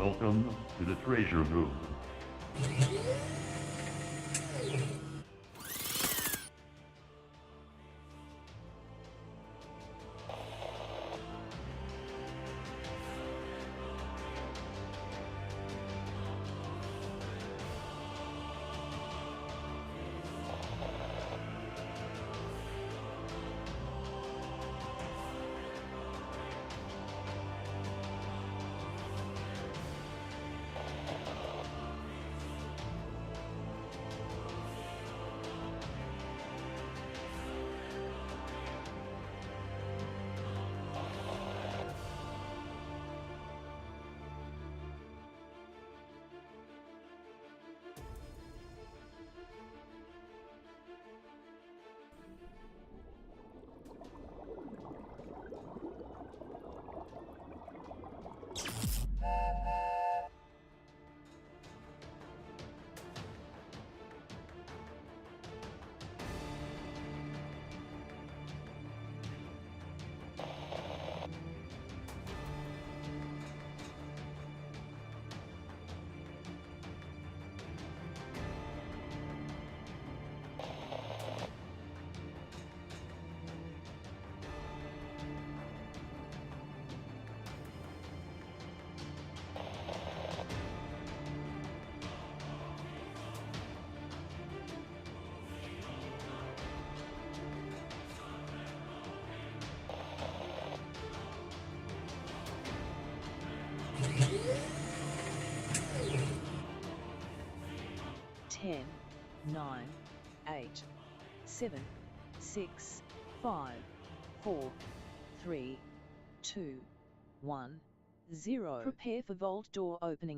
Welcome to the treasure room. Ten, 9, 8, 7, 6, 5, 4, 3, 2, 1, 0. Prepare for vault door opening.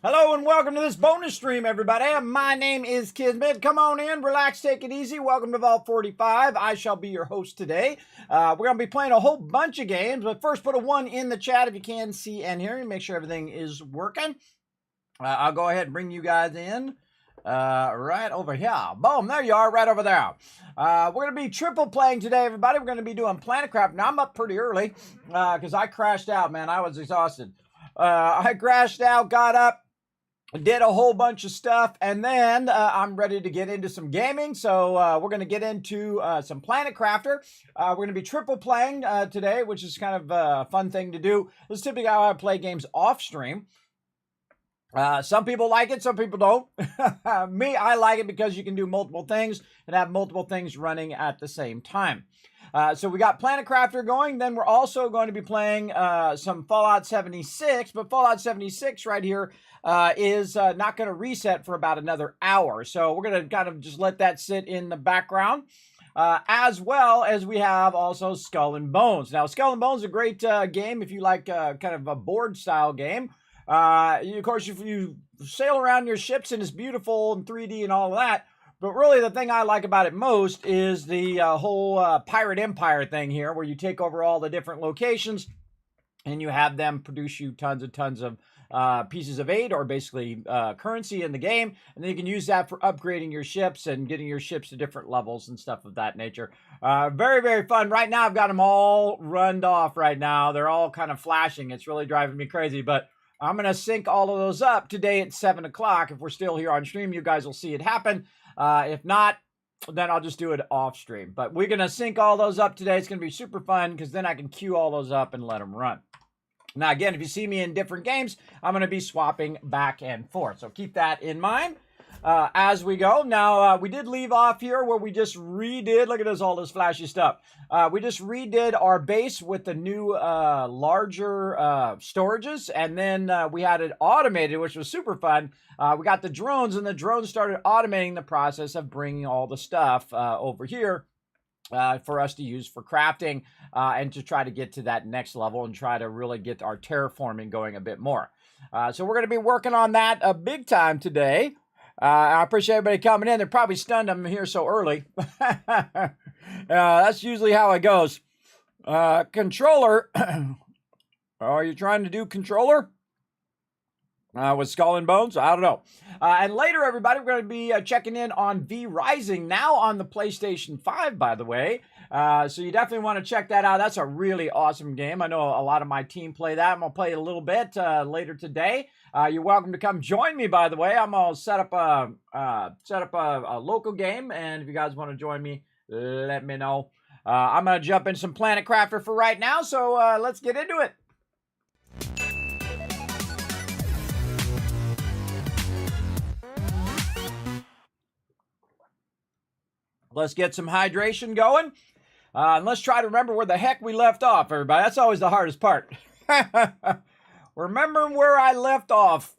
Hello and welcome to this bonus stream, everybody. My name is Kismet. Come on in, relax, take it easy. Welcome to Vault 45. I shall be your host today. We're going to be playing a whole bunch of games, but first put a 1 in the chat if you can see and hear me. Make sure everything is working. I'll go ahead and bring you guys in right over here. Boom, there you are, right over there. We're going to be triple playing today, everybody. We're going to be doing Planetcraft. Now, I'm up pretty early because I crashed out, man. I was exhausted. I crashed out, got up, did a whole bunch of stuff, and then I'm ready to get into some gaming. So we're going to get into some Planet Crafter. We're going to be triple playing today, which is kind of a fun thing to do. This is typically how I play games off stream. Some people like it, some people don't. Me, I like it because you can do multiple things and have multiple things running at the same time. So we got Planet Crafter going. Then we're also going to be playing some Fallout 76. But Fallout 76 right here is not going to reset for about another hour. So we're going to kind of just let that sit in the background. As well as we have also Skull and Bones. Now, Skull and Bones is a great game if you like kind of a board style game. Of course, if you sail around your ships and it's beautiful and 3D and all of that. But really, the thing I like about it most is the whole Pirate Empire thing here, where you take over all the different locations and you have them produce you tons and tons of pieces of aid, or basically currency in the game. And then you can use that for upgrading your ships and getting your ships to different levels and stuff of that nature. Very, very fun. Right now, I've got them all runned off right now. They're all kind of flashing. It's really driving me crazy, but I'm going to sync all of those up today at 7 o'clock. If we're still here on stream, you guys will see it happen. If not, then I'll just do it off stream. But we're going to sync all those up today. It's going to be super fun because then I can queue all those up and let them run. Now, again, if you see me in different games, I'm going to be swapping back and forth. So keep that in mind as we go. Now, we did leave off here where we just redid. Look at this, all this flashy stuff. We just redid our base with the new larger storages. And then we had it automated, which was super fun. We got the drones, and the drones started automating the process of bringing all the stuff over here for us to use for crafting and to try to get to that next level and try to really get our terraforming going a bit more. So we're going to be working on that big time today. I appreciate everybody coming in. They're probably stunned I'm here so early. That's usually how it goes. Controller. Are you trying to do controller? With Skull and Bones? I don't know. And later, everybody, we're going to be checking in on VRising, now on the PlayStation 5, by the way. So you definitely want to check that out. That's a really awesome game. I know a lot of my team play that. I'm going to play it a little bit later today. You're welcome to come join me, by the way. I'm going to set up a local game, and if you guys want to join me, let me know. I'm going to jump in some Planet Crafter for right now, so let's get into it. Let's get some hydration going. And let's try to remember where the heck we left off, everybody. That's always the hardest part. Remembering where I left off.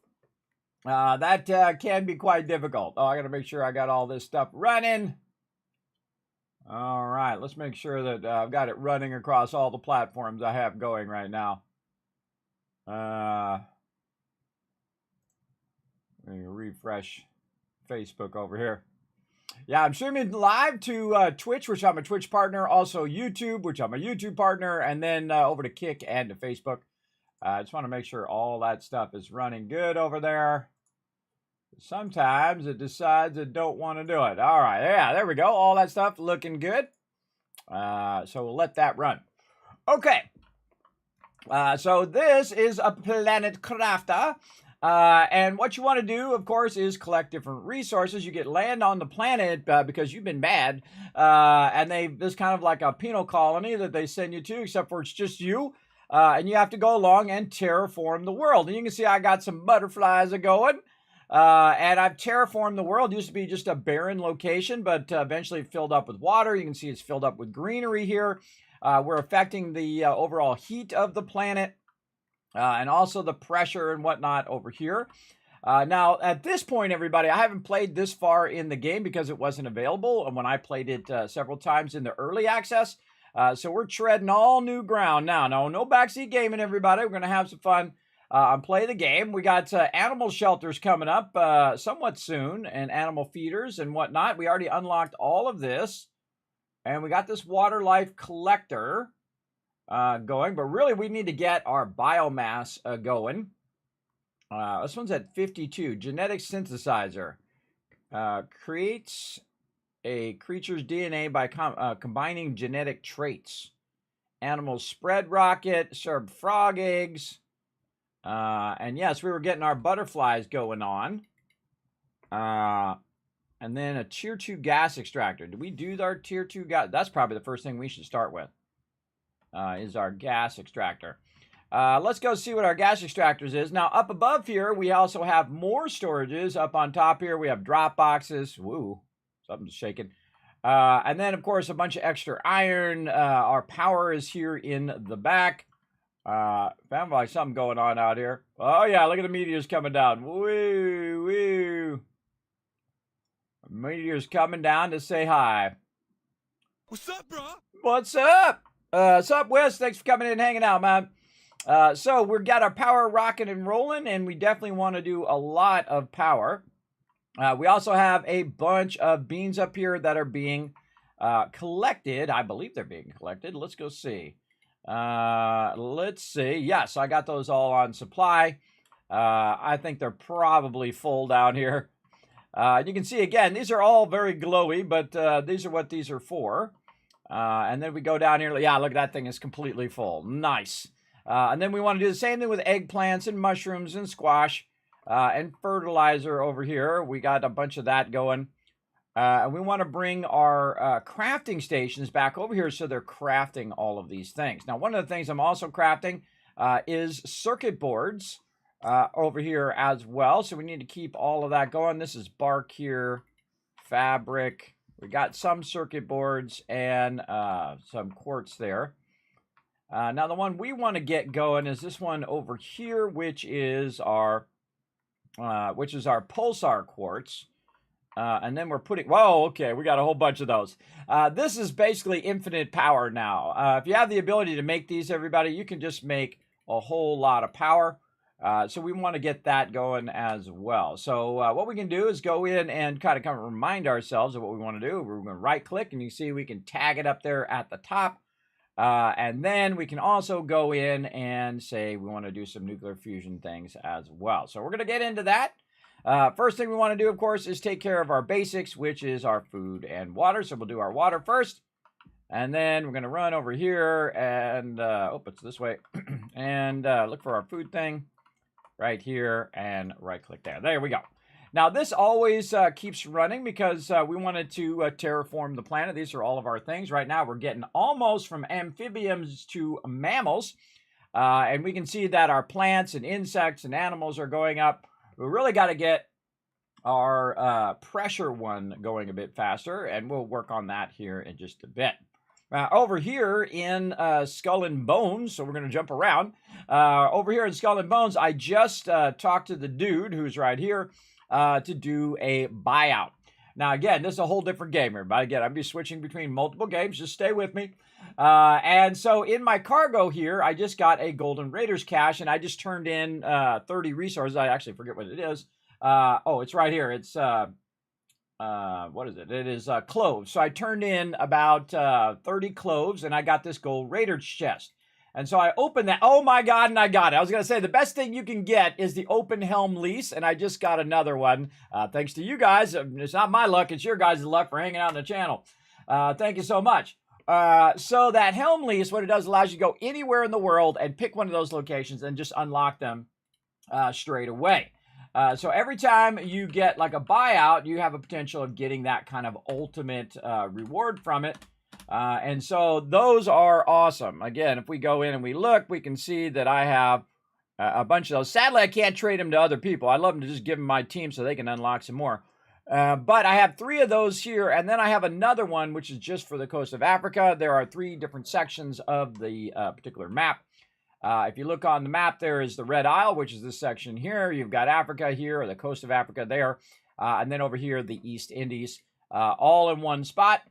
That can be quite difficult. Oh, I got to make sure I got all this stuff running. All right, let's make sure that I've got it running across all the platforms I have going right now. Let me refresh Facebook over here. Yeah, I'm streaming live to Twitch, which I'm a Twitch partner. Also YouTube, which I'm a YouTube partner. And then over to Kick and to Facebook. I just want to make sure all that stuff is running good over there. Sometimes it decides it don't want to do it. All right, yeah, there we go. All that stuff looking good. So we'll let that run. Okay. So this is a Planet Crafter. And what you want to do, of course, is collect different resources. You get land on the planet because you've been bad. And there's kind of like a penal colony that they send you to, except for it's just you. And you have to go along and terraform the world. And you can see I got some butterflies going. And I've terraformed the world. It used to be just a barren location, but eventually filled up with water. You can see it's filled up with greenery here. We're affecting the overall heat of the planet. And also the pressure and whatnot over here. Now, at this point, everybody, I haven't played this far in the game because it wasn't available. And when I played it several times in the early access. So we're treading all new ground now. No backseat gaming, everybody. We're going to have some fun. on Play the Game. We got animal shelters coming up somewhat soon, and animal feeders and whatnot. We already unlocked all of this. And we got this water life collector going, but really we need to get our biomass going. This one's at 52. Genetic synthesizer creates a creature's DNA by combining genetic traits. Animals spread rocket, serve frog eggs. And yes, we were getting our butterflies going on. And then a tier 2 gas extractor. Do we do our tier 2 gas? That's probably the first thing we should start with, is our gas extractor. Let's go see what our gas extractors is. Now, up above here, we also have more storages. Up on top here, we have drop boxes. Woo, something's shaking. And then, of course, a bunch of extra iron. Our power is here in the back. Found like something going on out here. Oh, yeah, look at the meteors coming down. Woo, woo. Meteor's coming down to say hi. What's up, bro? What's up? What's up, Wes? Thanks for coming in and hanging out, man. So we've got our power rocking and rolling, and we definitely want to do a lot of power. We also have a bunch of beans up here that are being collected. I believe they're being collected. Let's go see. Let's see. Yes, I got those all on supply. I think they're probably full down here. You can see, again, these are all very glowy, but these are what these are for. And then we go down here. Yeah, look, that thing is completely full. Nice. And then we want to do the same thing with eggplants and mushrooms and squash and fertilizer over here. We got a bunch of that going. And we want to bring our crafting stations back over here so they're crafting all of these things. Now, one of the things I'm also crafting is circuit boards. Over here as well, so we need to keep all of that going. This is bark here, fabric. We got some circuit boards and some quartz there. Now the one we want to get going is this one over here, which is our pulsar quartz. And then we're putting, whoa, okay, we got a whole bunch of those. This is basically infinite power now. If you have the ability to make these, everybody, you can just make a whole lot of power. So we want to get that going as well. So what we can do is go in and kind of remind ourselves of what we want to do. We're going to right click and you see we can tag it up there at the top. And then we can also go in and say we want to do some nuclear fusion things as well. So we're going to get into that. First thing we want to do, of course, is take care of our basics, which is our food and water. So we'll do our water first. And then we're going to run over here and, it's this way. And look for our food thing. Right here and right click there. There we go. Now this always keeps running because we wanted to terraform the planet. These are all of our things. Right now we're getting almost from amphibians to mammals. And we can see that our plants and insects and animals are going up. We really got to get our pressure one going a bit faster, and we'll work on that here in just a bit. Over here in Skull and Bones, so we're going to jump around. Over here in Skull and Bones, I just talked to the dude who's right here to do a buyout. Now, again, this is a whole different game here. But again, I'll be switching between multiple games. Just stay with me. And so in my cargo here, I just got a Golden Raiders cache, and I just turned in 30 resources. I actually forget what it is. It's right here. It's... what is it? It is cloves. So I turned in about 30 cloves, and I got this Gold Raiders chest. And so I opened that. Oh my God, and I got it. I was going to say the best thing you can get is the open helm lease, and I just got another one. Thanks to you guys. It's not my luck. It's your guys' luck for hanging out on the channel. Thank you so much. So that helm lease, what it does, allows you to go anywhere in the world and pick one of those locations and just unlock them straight away. So every time you get like a buyout, you have a potential of getting that kind of ultimate reward from it. And so those are awesome. Again, if we go in and we look, we can see that I have a bunch of those. Sadly, I can't trade them to other people. I'd love them to just give them my team so they can unlock some more. But I have 3 of those here, and then I have another one, which is just for the coast of Africa. There are 3 different sections of the particular map. If you look on the map, there is the Red Isle, which is this section here. You've got Africa here, or the coast of Africa there. And then over here, the East Indies, all in one spot.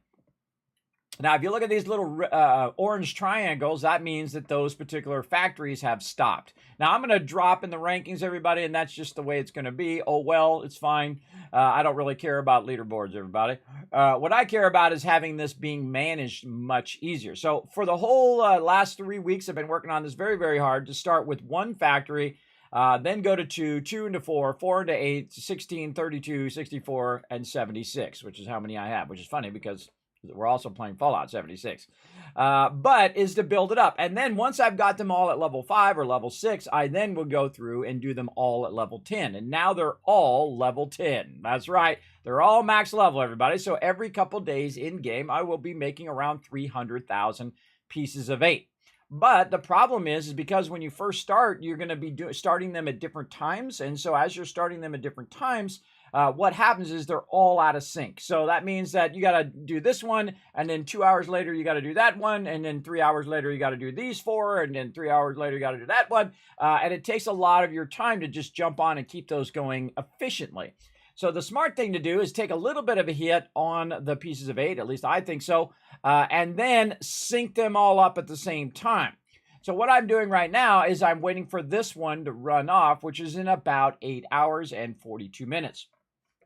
Now, if you look at these little orange triangles, that means that those particular factories have stopped. Now, I'm going to drop in the rankings, everybody, and that's just the way it's going to be. Oh, well, it's fine. I don't really care about leaderboards, everybody. What I care about is having this being managed much easier. So for the whole last 3 weeks, I've been working on this very, very hard to start with one factory, then go to 2, 2 into 4, 4 into 8, 16, 32, 64, and 76, which is how many I have, which is funny because we're also playing Fallout 76. But is to build it up. And then once I've got them all at level 5 or level 6, I then will go through and do them all at level 10. And now they're all level 10. That's right. They're all max level, everybody. So every couple days in game, I will be making around 300,000 pieces of 8. But the problem is because when you first start, you're going to be starting them at different times. And so as you're starting them at different times, what happens is they're all out of sync. So that means that you got to do this one, and then 2 hours later, you got to do that one, and then 3 hours later, you got to do these 4, and then 3 hours later, you got to do that one. And it takes a lot of your time to just jump on and keep those going efficiently. So the smart thing to do is take a little bit of a hit on the pieces of 8, at least I think so, and then sync them all up at the same time. So what I'm doing right now is I'm waiting for this one to run off, which is in about 8 hours and 42 minutes.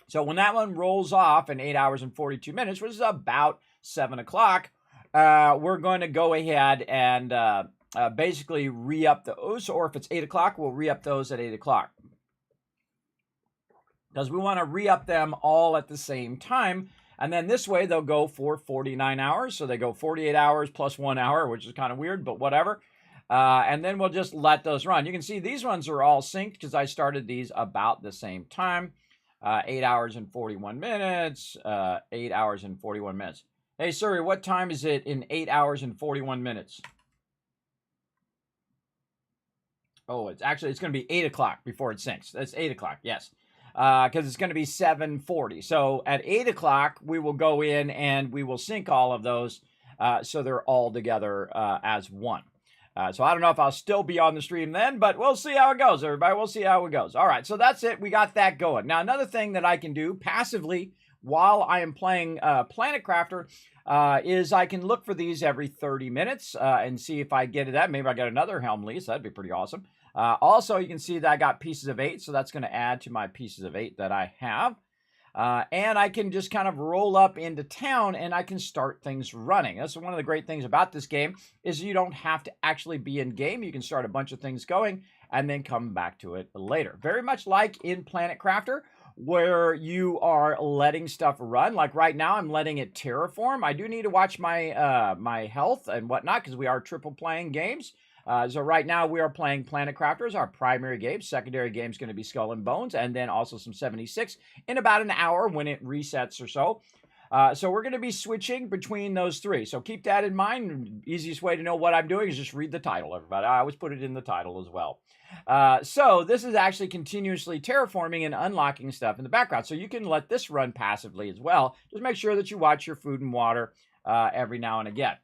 So when that one rolls off in 8 hours and 42 minutes, which is about 7 o'clock, we're going to go ahead and basically re-up those, or if it's 8 o'clock, we'll re-up those at 8 o'clock. Because we want to re-up them all at the same time. And then this way, they'll go for 49 hours. So they go 48 hours plus 1 hour, which is kind of weird, but whatever. And then we'll just let those run. You can see these ones are all synced because I started these about the same time. 8 hours and 41 minutes, 8 hours and 41 minutes. Hey, Siri, what time is it in 8 hours and 41 minutes? Oh, it's going to be 8 o'clock before it syncs. That's 8 o'clock, yes. Because it's going to be 7:40. So at 8 o'clock, we will go in and we will sync all of those so they're all together as one. So I don't know if I'll still be on the stream then, but we'll see how it goes, everybody. We'll see how it goes. All right, so that's it. We got that going. Now, another thing that I can do passively while I am playing Planet Crafter is I can look for these every 30 minutes and see if I get it at. Maybe I got another Helm lease. That'd be pretty awesome. Also, you can see that I got pieces of 8, so that's going to add to my pieces of 8 that I have. And I can just kind of roll up into town and I can start things running. That's one of the great things about this game is you don't have to actually be in game. You can start a bunch of things going and then come back to it later. Very much like in Planet Crafter, where you are letting stuff run. Like right now, I'm letting it terraform. I do need to watch my my health and whatnot because we are triple playing games. So right now we are playing Planet Crafter as our primary game. Secondary game is going to be Skull and Bones, and then also some 76 in about an hour when it resets or so. So we're going to be switching between those three. So keep that in mind. Easiest way to know what I'm doing is just read the title, everybody. I always put it in the title as well. So this is actually continuously terraforming and unlocking stuff in the background. So you can let this run passively as well. Just make sure that you watch your food and water every now and again.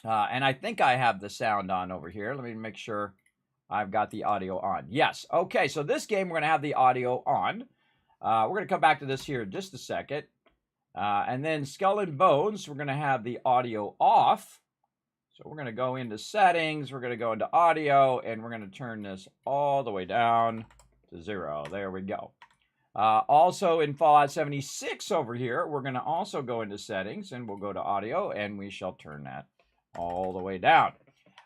And I think I have the sound on over here. Let me make sure I've got the audio on. Yes. Okay, so this game, we're going to have the audio on. We're going to come back to this here in just a second. And then Skull and Bones, we're going to have the audio off. So we're going to go into settings. We're going to go into audio, and we're going to turn this all the way down to 0. There we go. Also in Fallout 76 over here, we're going to also go into settings, and we'll go to audio, and we shall turn that all the way down.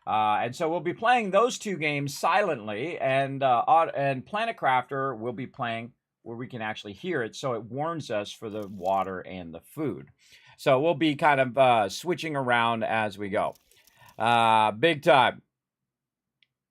And so we'll be playing those two games silently, and Planet Crafter will be playing where we can actually hear it, so it warns us for the water and the food. So we'll be kind of switching around as we go. Big time.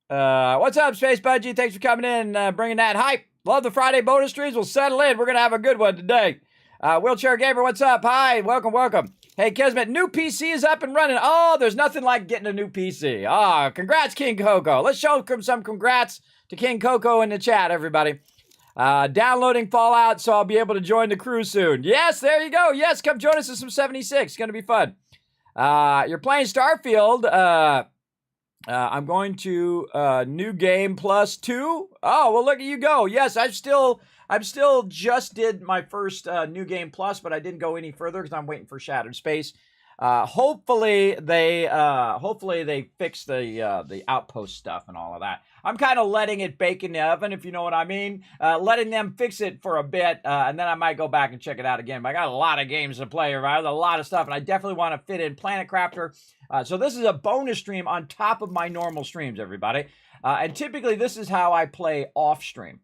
What's up, Space Budgie? Thanks for coming in, bringing that hype. Love the Friday bonus streams. We'll settle in. We're going to have a good one today. Wheelchair Gamer, what's up? Hi, welcome, welcome. Hey, Kismet, new PC is up and running. Oh, there's nothing like getting a new PC. Ah, congrats, King Coco. Let's show some congrats to King Coco in the chat, everybody. Downloading Fallout, so I'll be able to join the crew soon. Yes, there you go. Yes, come join us in some 76. It's going to be fun. You're playing Starfield. I'm going to new game +2. Oh, well, look at you go. Yes, I'm still just did my first new game plus, but I didn't go any further because I'm waiting for Shattered Space. Hopefully they fix the outpost stuff and all of that. I'm kind of letting it bake in the oven, if you know what I mean. Letting them fix it for a bit, and then I might go back and check it out again. But I got a lot of games to play, right? A lot of stuff, and I definitely want to fit in Planet Crafter. So this is a bonus stream on top of my normal streams, everybody. And typically this is how I play off stream.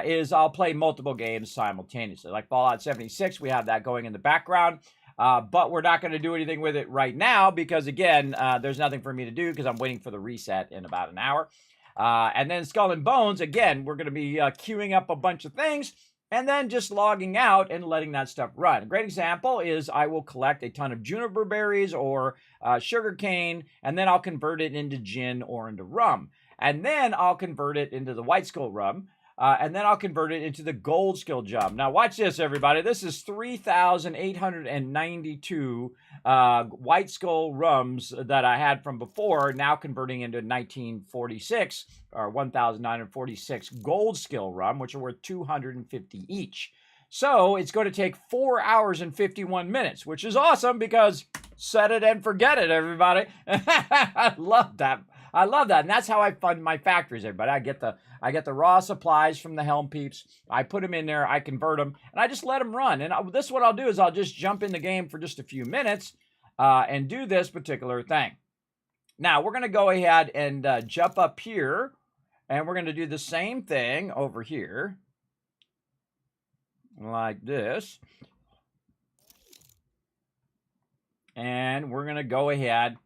Is I'll play multiple games simultaneously. Like Fallout 76, we have that going in the background. But we're not going to do anything with it right now because, again, there's nothing for me to do because I'm waiting for the reset in about an hour. And then Skull and Bones, again, we're going to be queuing up a bunch of things and then just logging out and letting that stuff run. A great example is I will collect a ton of juniper berries or sugar cane, and then I'll convert it into gin or into rum. And then I'll convert it into the White Skull rum. And then I'll convert it into the Gold Skill Jum. Now, watch this, everybody. This is 3,892 White Skull rums that I had from before, now converting into 1946, or 1,946 Gold Skill rum, which are worth 250 each. So it's going to take 4 hours and 51 minutes, which is awesome because set it and forget it, everybody. I love that. I love that. And that's how I fund my factories, everybody. I get the raw supplies from the Helm Peeps. I put them in there. I convert them. And I just let them run. And this what I'll do is I'll just jump in the game for just a few minutes and do this particular thing. Now, we're going to go ahead and jump up here. And we're going to do the same thing over here. Like this. And we're going to go ahead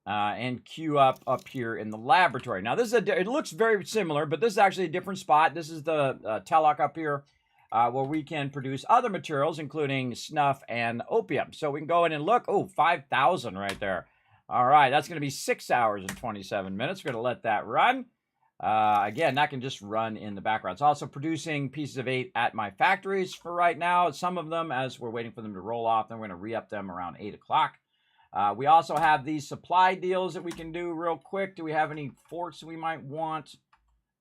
and queue up here in the laboratory. Now, this is it looks very similar, but this is actually a different spot. This is the Tellock up here where we can produce other materials, including snuff and opium. So we can go in and look. Oh, 5,000 right there. All right, that's going to be 6 hours and 27 minutes. We're going to let that run. Again, that can just run in the background. It's also producing pieces of 8 at my factories for right now. Some of them, as we're waiting for them to roll off, then we're going to re-up them around 8 o'clock. We also have these supply deals that we can do real quick. Do we have any forts we might want?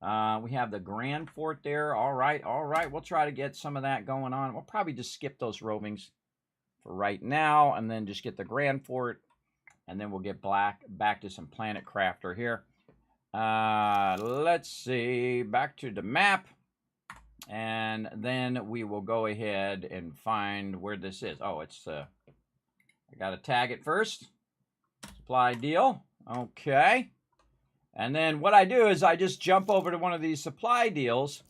We have the Grand Fort there. All right. We'll try to get some of that going on. We'll probably just skip those rovings for right now and then just get the Grand Fort. And then we'll get back to some Planet Crafter here. Let's see. Back to the map. And then we will go ahead and find where this is. Oh, it's... I got to tag it first. Supply deal. Okay. And then what I do is I just jump over to one of these supply deals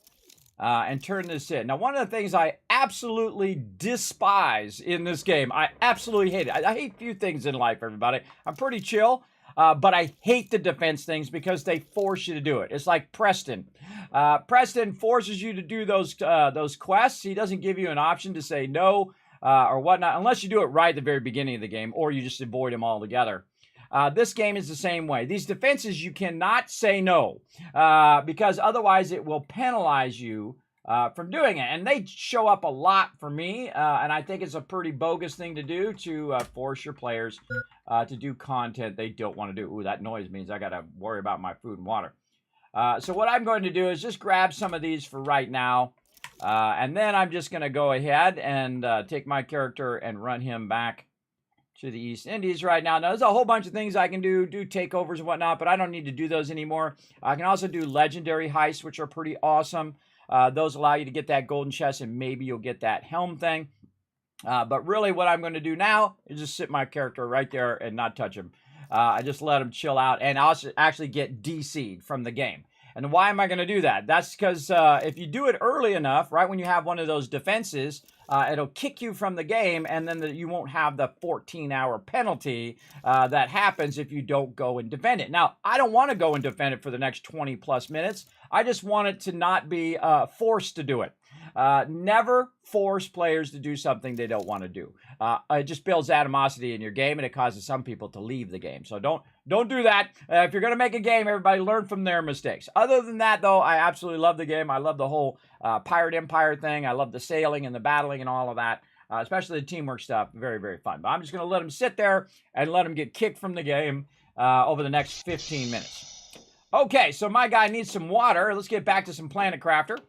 and turn this in. Now, one of the things I absolutely despise in this game, I absolutely hate it. I hate few things in life, everybody. I'm pretty chill, but I hate the defense things because they force you to do it. It's like Preston. Preston forces you to do those quests. He doesn't give you an option to say no. Or whatnot, unless you do it right at the very beginning of the game, or you just avoid them altogether. This game is the same way. These defenses, you cannot say no, because otherwise it will penalize you from doing it. And they show up a lot for me, and I think it's a pretty bogus thing to do to force your players to do content they don't want to do. Ooh, that noise means I got to worry about my food and water. So what I'm going to do is just grab some of these for right now. And then I'm just going to go ahead and take my character and run him back to the East Indies right now. Now, there's a whole bunch of things I can do takeovers and whatnot, but I don't need to do those anymore. I can also do legendary heists, which are pretty awesome. Those allow you to get that golden chest, and maybe you'll get that helm thing. But really what I'm going to do now is just sit my character right there and not touch him. I just let him chill out, and I'll actually get DC'd from the game. And why am I going to do that? That's because if you do it early enough, right when you have one of those defenses, it'll kick you from the game, and then you won't have the 14-hour penalty that happens if you don't go and defend it. Now, I don't want to go and defend it for the next 20-plus minutes. I just want it to not be forced to do it. Never force players to do something they don't want to do. It just builds animosity in your game, and it causes some people to leave the game. So don't do that. If you're going to make a game, everybody learn from their mistakes. Other than that, though, I absolutely love the game. I love the whole Pirate Empire thing. I love the sailing and the battling and all of that, especially the teamwork stuff. Very, very fun. But I'm just going to let them sit there and let them get kicked from the game over the next 15 minutes. Okay, so my guy needs some water. Let's get back to some Planet Crafter.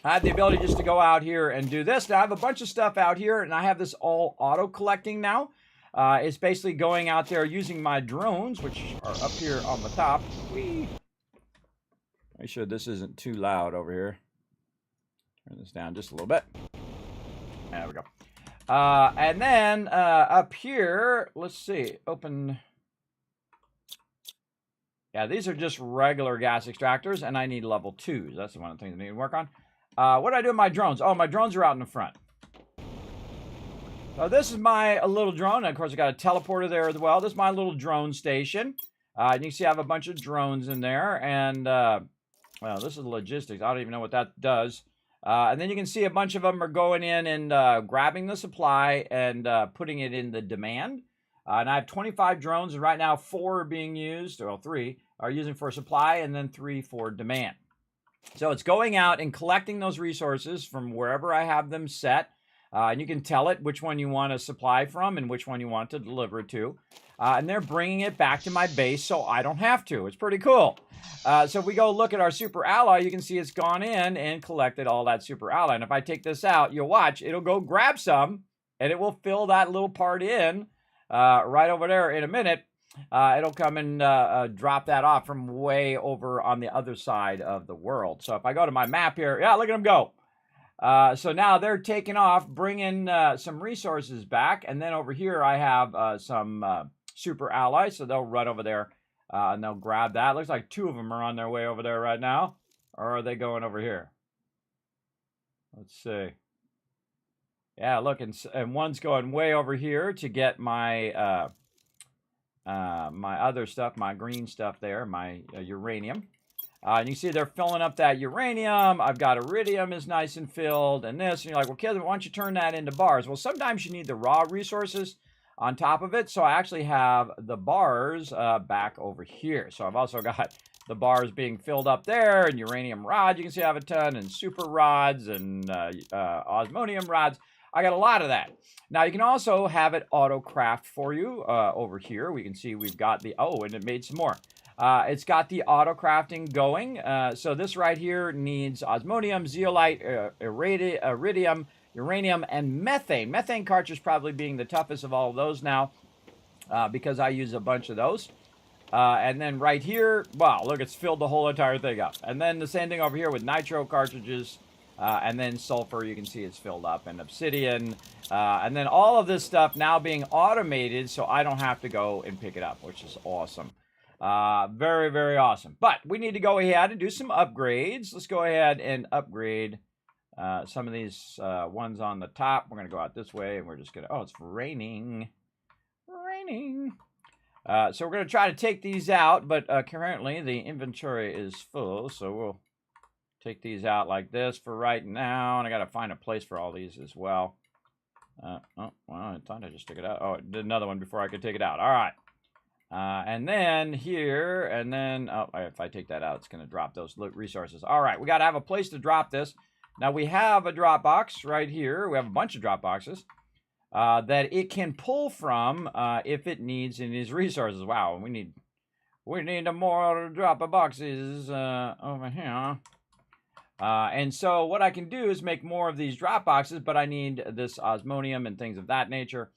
I have the ability just to go out here and do this. Now I have a bunch of stuff out here, and I have this all auto collecting now. It's basically going out there using my drones, which are up here on the top. Whee! Make sure this isn't too loud over here. Turn this down just a little bit. There we go. And then up here, let's see, open. Yeah, these are just regular gas extractors, and I need level 2s. That's one of the things I need to work on. What do I do with my drones? Oh, my drones are out in the front. So this is my little drone. And of course, I got a teleporter there as well. This is my little drone station. You can see I have a bunch of drones in there. And, well, this is logistics. I don't even know what that does. And then you can see a bunch of them are going in and grabbing the supply and putting it in the demand. And I have 25 drones, and right now 4 are being used, or 3 are using for supply, and then 3 for demand. So it's going out and collecting those resources from wherever I have them set. And you can tell it which one you want to supply from and which one you want to deliver to. And they're bringing it back to my base so I don't have to. It's pretty cool. So if we go look at our super alloy, you can see it's gone in and collected all that super alloy. And if I take this out, you'll watch, it'll go grab some, and it will fill that little part in right over there in a minute. It'll come and drop that off from way over on the other side of the world. So if I go to my map here, yeah, look at them go. So now they're taking off, bringing some resources back. And then over here, I have some super alloys. So they'll run over there and they'll grab that. Looks like 2 of them are on their way over there right now. Or are they going over here? Let's see. Yeah, look, and one's going way over here to get my my other stuff, my green stuff there, my uranium. And you see they're filling up that uranium. I've got iridium is nice and filled, and this. And you're like, well, Kismet, why don't you turn that into bars? Well, sometimes you need the raw resources on top of it. So I actually have the bars back over here. So I've also got the bars being filled up there, and uranium rods. You can see I have a ton, and super rods, and osmonium rods. I got a lot of that. Now, you can also have it auto-craft for you over here. We can see we've got the, oh, and it made some more. It's got the auto-crafting going. So this right here needs osmonium, zeolite, iridium, uranium, and methane. Methane cartridge probably being the toughest of all of those now because I use a bunch of those. And then right here, wow, look, it's filled the whole entire thing up. And then the same thing over here with nitro cartridges. And then sulfur, you can see it's filled up, and obsidian, and then all of this stuff now being automated so I don't have to go and pick it up, which is awesome. Very, very awesome. But we need to go ahead and do some upgrades. Let's go ahead and upgrade some of these ones on the top. We're going to go out this way, and we're just going to, oh, it's raining. Raining. So we're going to try to take these out, but currently the inventory is full, so we'll take these out like this for right now, and I got to find a place for all these as well. Oh, well, I thought I just took it out. Oh, I did another one before I could take it out. All right. And then here, and then, oh, if I take that out, it's going to drop those resources. All right, we got to have a place to drop this. Now, we have a drop box right here. We have a bunch of drop boxes that it can pull from if it needs in these resources. Wow, we need more drop boxes over here. And so what I can do is make more of these drop boxes, but I need this osmonium and things of that nature.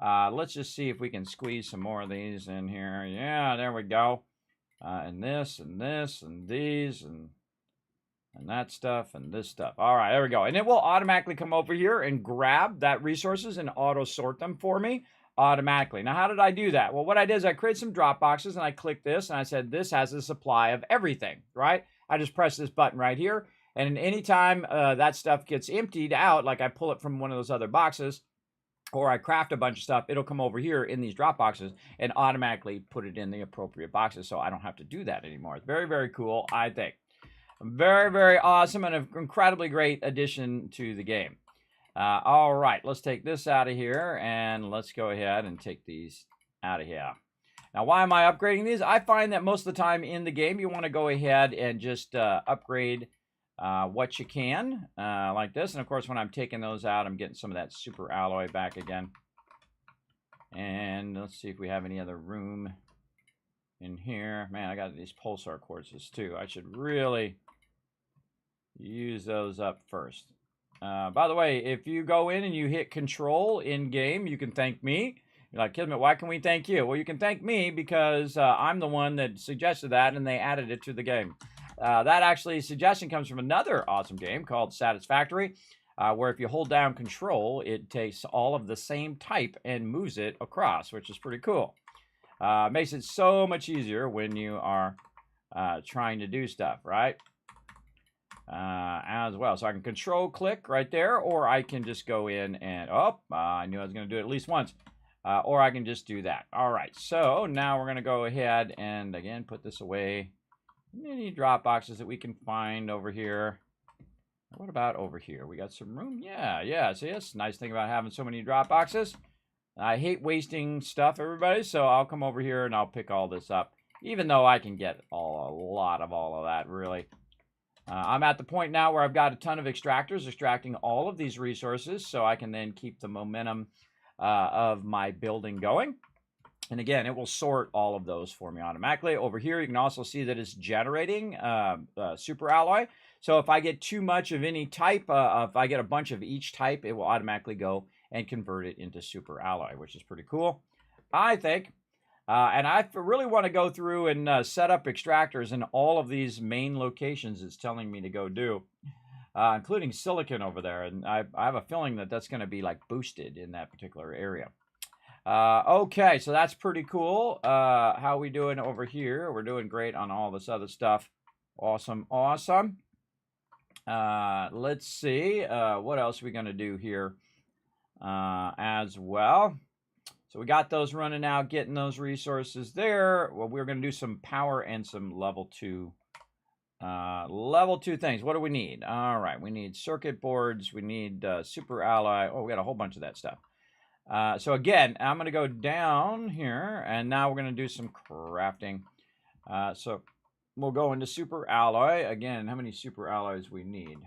Let's just see if we can squeeze some more of these in here. Yeah, there we go. And this, and this, and these, and that stuff, and this stuff. All right, there we go. And it will automatically come over here and grab that resources and auto-sort them for me automatically. Now, how did I do that? Well, what I did is I created some drop boxes, and I clicked this, and I said, this has a supply of everything, right? I just press this button right here. And anytime that stuff gets emptied out, like I pull it from one of those other boxes, or I craft a bunch of stuff, it'll come over here in these drop boxes and automatically put it in the appropriate boxes, so I don't have to do that anymore. It's very, very cool, I think. Very, very awesome and an incredibly great addition to the game. All right, let's take this out of here, and let's go ahead and take these out of here. Now, why am I upgrading these? I find that most of the time in the game, you want to go ahead and just upgrade what you can, like this. And of course, when I'm taking those out, I'm getting some of that super alloy back again. And let's see if we have any other room in here. Man, I got these pulsar quartzes too. I should really use those up first. By the way, if you go in and you hit control in game, you can thank me. You're like, Kismet, why can we thank you? Well, you can thank me because I'm the one that suggested that and they added it to the game. That actually suggestion comes from another awesome game called Satisfactory, where if you hold down control, it takes all of the same type and moves it across, which is pretty cool. Makes it so much easier when you are trying to do stuff, right? As well. So I can control click right there, or I can just go in and, I knew I was going to do it at least once. Or I can just do that. All right, so now we're going to go ahead and, again, put this away. Any drop boxes that we can find over here. What about over here? We got some room? Yeah. See, that's the nice thing about having so many drop boxes. I hate wasting stuff, everybody, so I'll come over here and I'll pick all this up, even though I can get a lot of all of that, really. I'm at the point now where I've got a ton of extractors extracting all of these resources, so I can then keep the momentum of my building going. And again, it will sort all of those for me automatically. Over here, you can also see that it's generating super alloy. So if I get too much of any type, if I get a bunch of each type, it will automatically go and convert it into super alloy, which is pretty cool, I think. And I really want to go through and set up extractors in all of these main locations it's telling me to go do, including silicon over there. And I have a feeling that that's going to be like boosted in that particular area. Okay, so that's pretty cool. How we doing over here? We're doing great on all this other stuff. Awesome. Let's see. What else are we going to do here as well? So we got those running out, getting those resources there. Well, we're going to do some power and some level 2 things. What do we need? All right, we need circuit boards. We need super alloy. Oh, we got a whole bunch of that stuff. So again, I'm going to go down here, and now we're going to do some crafting. So we'll go into super alloy. Again, how many super alloys we need?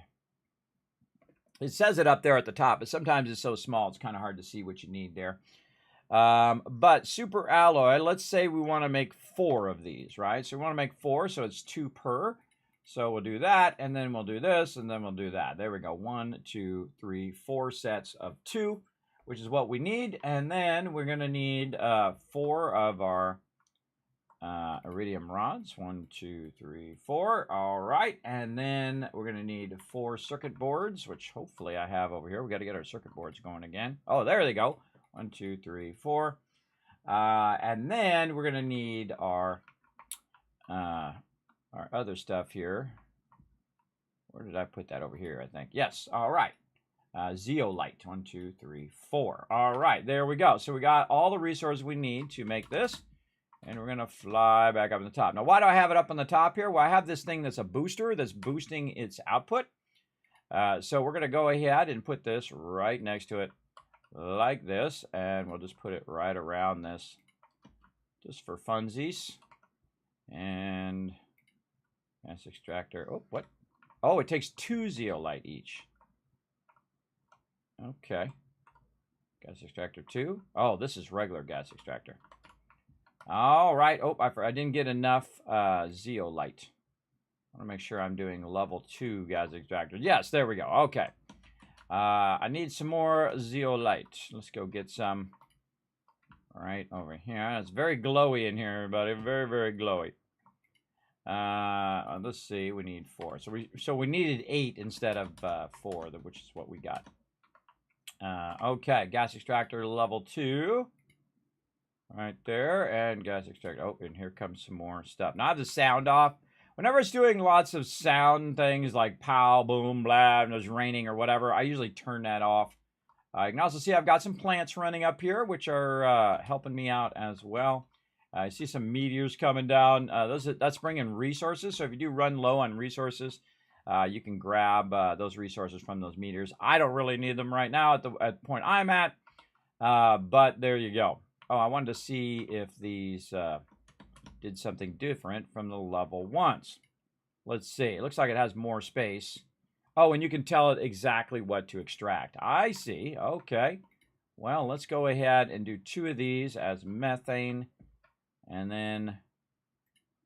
It says it up there at the top, but sometimes it's so small, it's kind of hard to see what you need there. But super alloy, let's say we want to make 4 of these, right? So we want to make 4, so it's 2 per. So we'll do that, and then we'll do this, and then we'll do that. There we go. 1, 2, 3, 4 sets of 2, which is what we need. And then we're going to need 4 of our iridium rods. 1, 2, 3, 4. All right. And then we're going to need 4 circuit boards, which hopefully I have over here. We got to get our circuit boards going again. Oh, there they go. 1, 2, 3, 4. And then we're going to need our other stuff here. Where did I put that? Over here, I think. Yes. All right. Zeolite. 1, 2, 3, 4. All right. There we go. So we got all the resources we need to make this. And we're going to fly back up on the top. Now, why do I have it up on the top here? Well, I have this thing that's a booster that's boosting its output. So we're going to go ahead and put this right next to it like this. And we'll just put it right around this just for funsies. And gas extractor. Oh, what? Oh, it takes 2 zeolite each. Okay. Gas extractor 2. Oh, this is regular gas extractor. All right. Oh, I didn't get enough zeolite. I want to make sure I'm doing level 2 gas extractor. Yes, there we go. Okay. I need some more zeolite. Let's go get some. All right, over here. It's very glowy in here, everybody. Very, very glowy. Let's see. We need 4. So we needed 8 instead of 4, which is what we got. Okay, gas extractor level 2. Right there, and gas extractor. Oh, and here comes some more stuff. Now I have the sound off. Whenever it's doing lots of sound things like pow, boom, blah, and it's raining or whatever, I usually turn that off. You can also see I've got some plants running up here, which are helping me out as well. I see some meteors coming down. That's bringing resources. So if you do run low on resources, you can grab those resources from those meteors. I don't really need them right now at the point I'm at, but there you go. Oh, I wanted to see if these did something different from the level 1s. Let's see. It looks like it has more space. Oh, and you can tell it exactly what to extract. I see. Okay. Well, let's go ahead and do 2 of these as methane. And then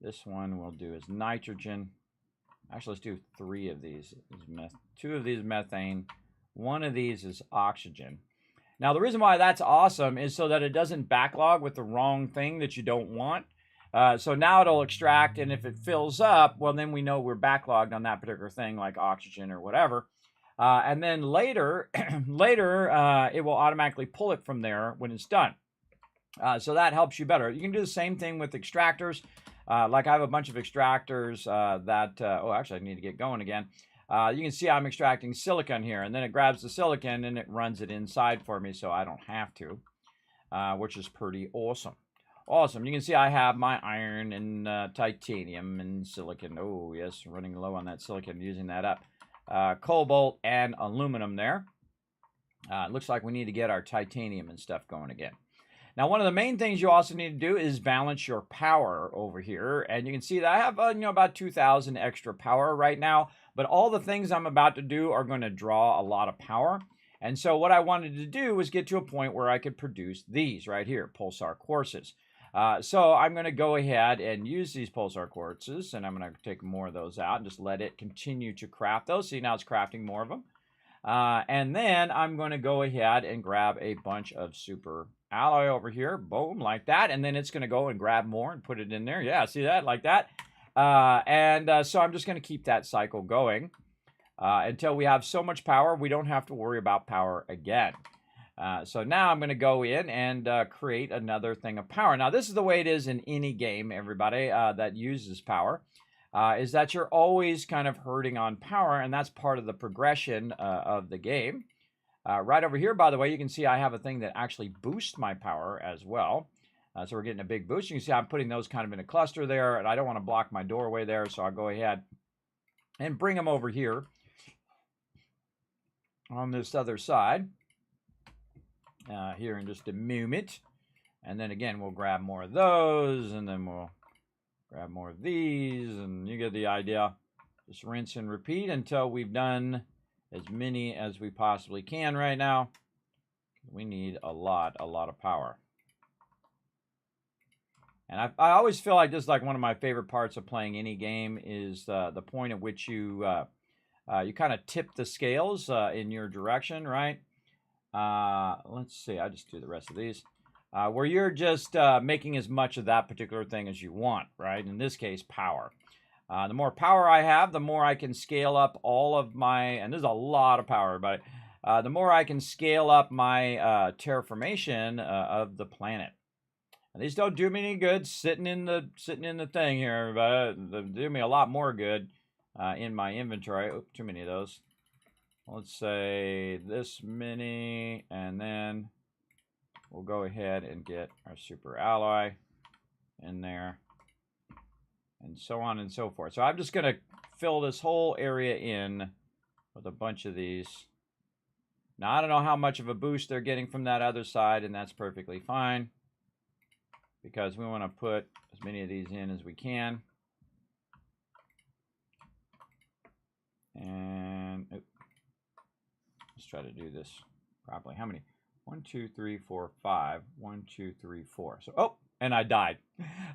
this one we'll do as nitrogen. Actually, let's do 3 of these. 2 of these methane. 1 of these is oxygen. Now, the reason why that's awesome is so that it doesn't backlog with the wrong thing that you don't want. So now it'll extract, and if it fills up, well, then we know we're backlogged on that particular thing, like oxygen or whatever. And then later, it will automatically pull it from there when it's done. So that helps you better. You can do the same thing with extractors. Like I have a bunch of extractors oh, actually, I need to get going again. You can see I'm extracting silicon here, and then it grabs the silicon and it runs it inside for me so I don't have to, which is pretty awesome. Awesome. You can see I have my iron and titanium and silicon. Oh, yes, running low on that silicon, using that up. Cobalt and aluminum there. It looks like we need to get our titanium and stuff going again. Now, one of the main things you also need to do is balance your power over here. And you can see that I have about 2,000 extra power right now. But all the things I'm about to do are going to draw a lot of power. And so what I wanted to do was get to a point where I could produce these right here, pulsar quartzes. So I'm going to go ahead and use these pulsar quartzes. And I'm going to take more of those out and just let it continue to craft those. See, now it's crafting more of them. And then I'm going to go ahead and grab a bunch of super alloy over here. Boom, like that. And then it's going to go and grab more and put it in there. Yeah, see that? Like that. So I'm just going to keep that cycle going until we have so much power we don't have to worry about power again. So now I'm going to go in and create another thing of power. Now, this is the way it is in any game, everybody, that uses power. Is that you're always kind of hurting on power, and that's part of the progression of the game. Right over here, by the way, you can see I have a thing that actually boosts my power as well. So we're getting a big boost. You can see I'm putting those kind of in a cluster there, and I don't want to block my doorway there, so I'll go ahead and bring them over here on this other side here in just a moment. And then again, we'll grab more of those, and then we'll grab more of these, and you get the idea. Just rinse and repeat until we've done as many as we possibly can right now. We need a lot of power. And I always feel like this is like one of my favorite parts of playing any game is the point at which you kind of tip the scales in your direction, right? Let's see, I just do the rest of these. Where you're just making as much of that particular thing as you want, right? In this case, power. The more power I have, the more I can scale up all of my, and there's a lot of power, but the more I can scale up my terraformation of the planet. And these don't do me any good sitting in the thing here, everybody. They do me a lot more good in my inventory. Oh, too many of those. Let's say this many, and then we'll go ahead and get our super alloy in there, and so on and so forth. So I'm just going to fill this whole area in with a bunch of these. Now, I don't know how much of a boost they're getting from that other side, and that's perfectly fine, because we want to put as many of these in as we can. And let's try to do this properly. How many? 1, 2, 3, 4, 5. 1, 2, 3, 4. So, oh, and I died.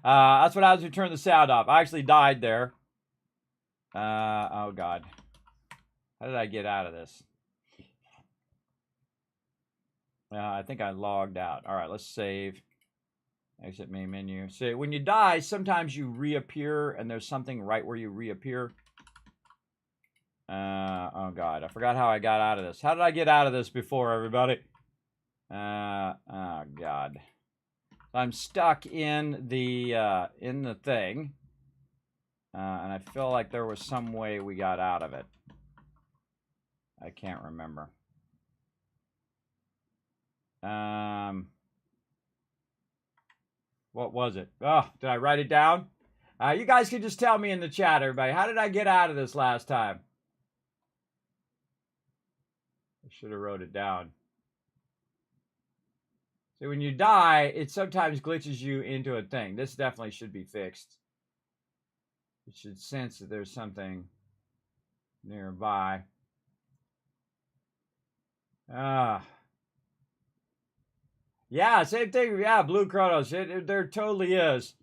That's what happens when you turn the sound off. I actually died there. Oh, God. How did I get out of this? I think I logged out. All right, let's save. Exit main menu. So when you die, sometimes you reappear, and there's something right where you reappear. Oh, God. I forgot how I got out of this. How did I get out of this before, everybody? Oh, God. I'm stuck in the thing. And I feel like there was some way we got out of it. I can't remember. What was it? Oh, did I write it down? You guys can just tell me in the chat, everybody. How did I get out of this last time? I should have wrote it down. So when you die, it sometimes glitches you into a thing. This definitely should be fixed. It should sense that there's something nearby. Yeah, same thing. Yeah, Blue Chronos. There totally is.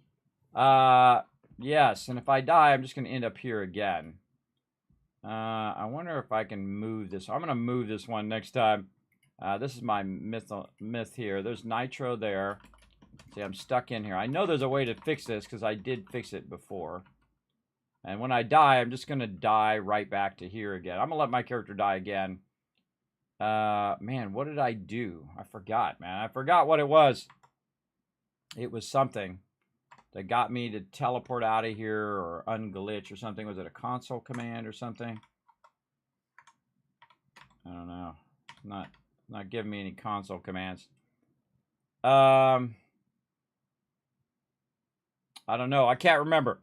Yes, and if I die, I'm just going to end up here again. I wonder if I can move this. I'm going to move this one next time. This is my myth here. There's nitro there. See, I'm stuck in here. I know there's a way to fix this because I did fix it before. And when I die, I'm just going to die right back to here again. I'm going to let my character die again. Man, what did I do? I forgot, man. I forgot what it was. It was something that got me to teleport out of here or unglitch or something. Was it a console command or something? I don't know. Not giving me any console commands. I don't know. I can't remember.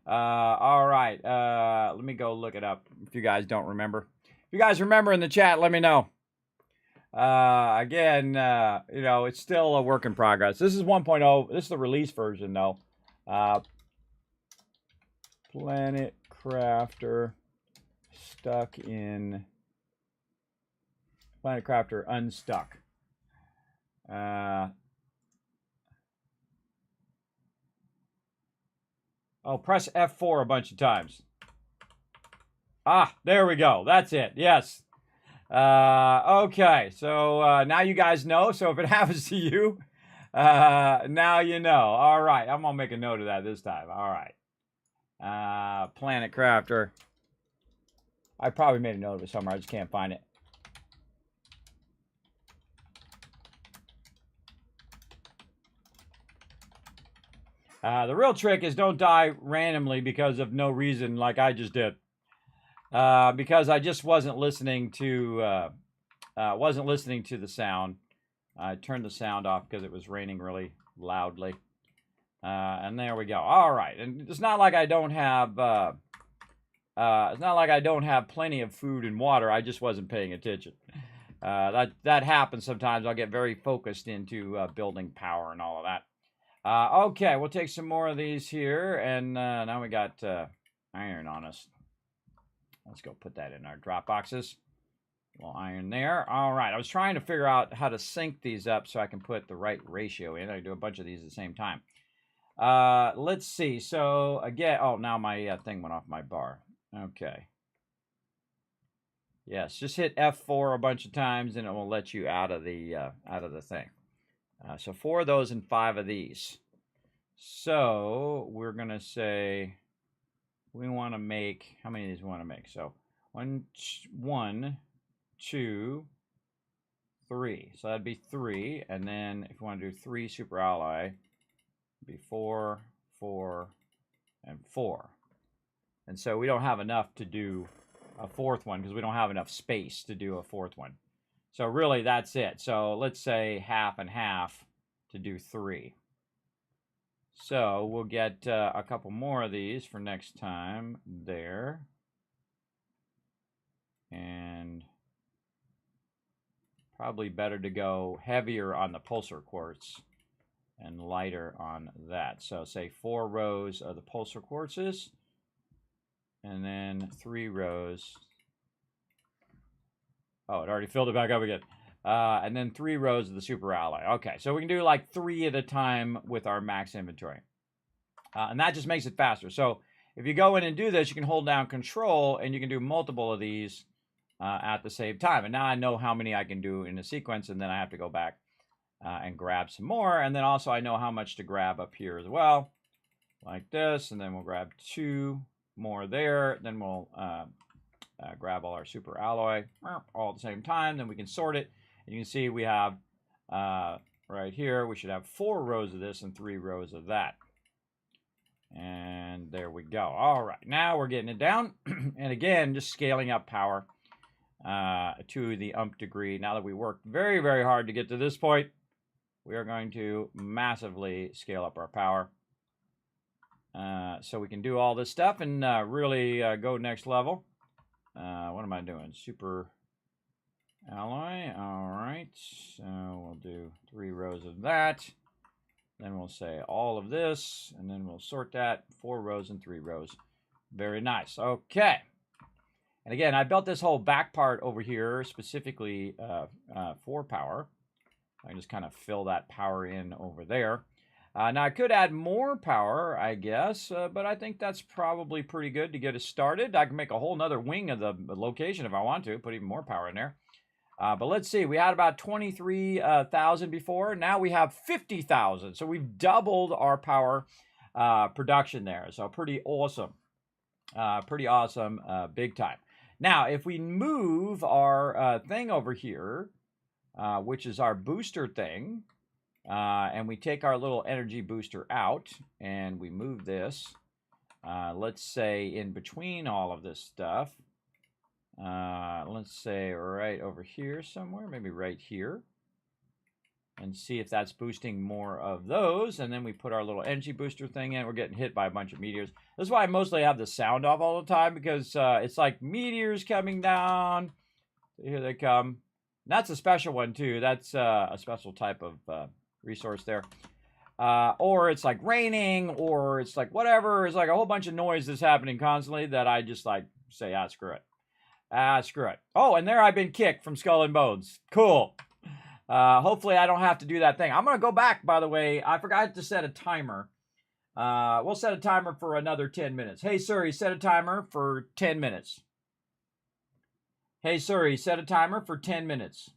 All right. Let me go look it up if you guys don't remember. If you guys remember in the chat, let me know. Again, you know, it's still a work in progress. This is 1.0. This is the release version, though. Planet Crafter stuck in Planet Crafter unstuck. Oh, press F4 a bunch of times. Ah, there we go. That's it. Yes. Okay, so now you guys know. So if it happens to you, now you know. All right, I'm gonna make a note of that this time. All right, Planet Crafter. I probably made a note of it somewhere. I just can't find it. The real trick is don't die randomly because of no reason, like I just did. Because I just wasn't listening to the sound. I turned the sound off because it was raining really loudly. And there we go. All right, and it's not like I don't have plenty of food and water. I just wasn't paying attention. That happens sometimes. I'll get very focused into building power and all of that. Okay, we'll take some more of these here, and now we got iron on us. Let's go put that in our drop boxes. A little iron there. All right, I was trying to figure out how to sync these up so I can put the right ratio in. I do a bunch of these at the same time. Let's see. So again, oh, now my thing went off my bar. Okay. Yes, just hit F4 a bunch of times, and it will let you out of the thing. So 4 of those and 5 of these. So we're gonna say we want to make, how many of these we want to make? So 1, 2, 3. So that'd be 3, and then if we want to do 3 super alloy, it'd be 4, 4, and 4. And so we don't have enough to do a 4th one because we don't have enough space to do a 4th one. So really that's it. So let's say half and half to do 3. So we'll get a couple more of these for next time there. And probably better to go heavier on the pulsar quartz and lighter on that. So say 4 rows of the pulsar quartzes and then 3 rows. Oh, it already filled it back up again. And then 3 rows of the super alloy. Okay, so we can do like 3 at a time with our max inventory. And that just makes it faster. So if you go in and do this, you can hold down control and you can do multiple of these at the same time. And now I know how many I can do in a sequence, and then I have to go back and grab some more. And then also I know how much to grab up here as well, like this. And then we'll grab 2 more there. Then we'll grab all our super alloy all at the same time. Then we can sort it. And you can see we have right here, we should have 4 rows of this and 3 rows of that. And there we go. All right, now we're getting it down. And again, just scaling up power to the umph degree. Now that we worked very, very hard to get to this point, we are going to massively scale up our power. So we can do all this stuff and really go next level. What am I doing? Super alloy. All right, so we'll do 3 rows of that. Then we'll say all of this, and then we'll sort that 4 rows and 3 rows. Very nice. Okay. And again, I built this whole back part over here specifically for power. I can just kind of fill that power in over there. Now, I could add more power, I guess, but I think that's probably pretty good to get us started. I can make a whole nother wing of the location if I want to, put even more power in there. But let's see, we had about 23,000 before. Now we have 50,000. So we've doubled our power production there. So pretty awesome. Big time. Now, if we move our thing over here, which is our booster thing, and we take our little energy booster out and we move this, let's say in between all of this stuff, let's say right over here somewhere, maybe right here, and see if that's boosting more of those. And then we put our little energy booster thing in. We're getting hit by a bunch of meteors. That's why I mostly have the sound off all the time, because it's like meteors coming down. Here they come. And that's a special one too. That's a special type of resource there. Or it's like raining, or it's like whatever. It's like a whole bunch of noise that's happening constantly that I just like say, screw it. Screw it. Oh, and there I've been kicked from Skull and Bones. Cool. Hopefully I don't have to do that thing. I'm going to go back, by the way. I forgot to set a timer. We'll set a timer for another 10 minutes. Hey, Siri, set a timer for 10 minutes. Hey, Siri, set a timer for 10 minutes.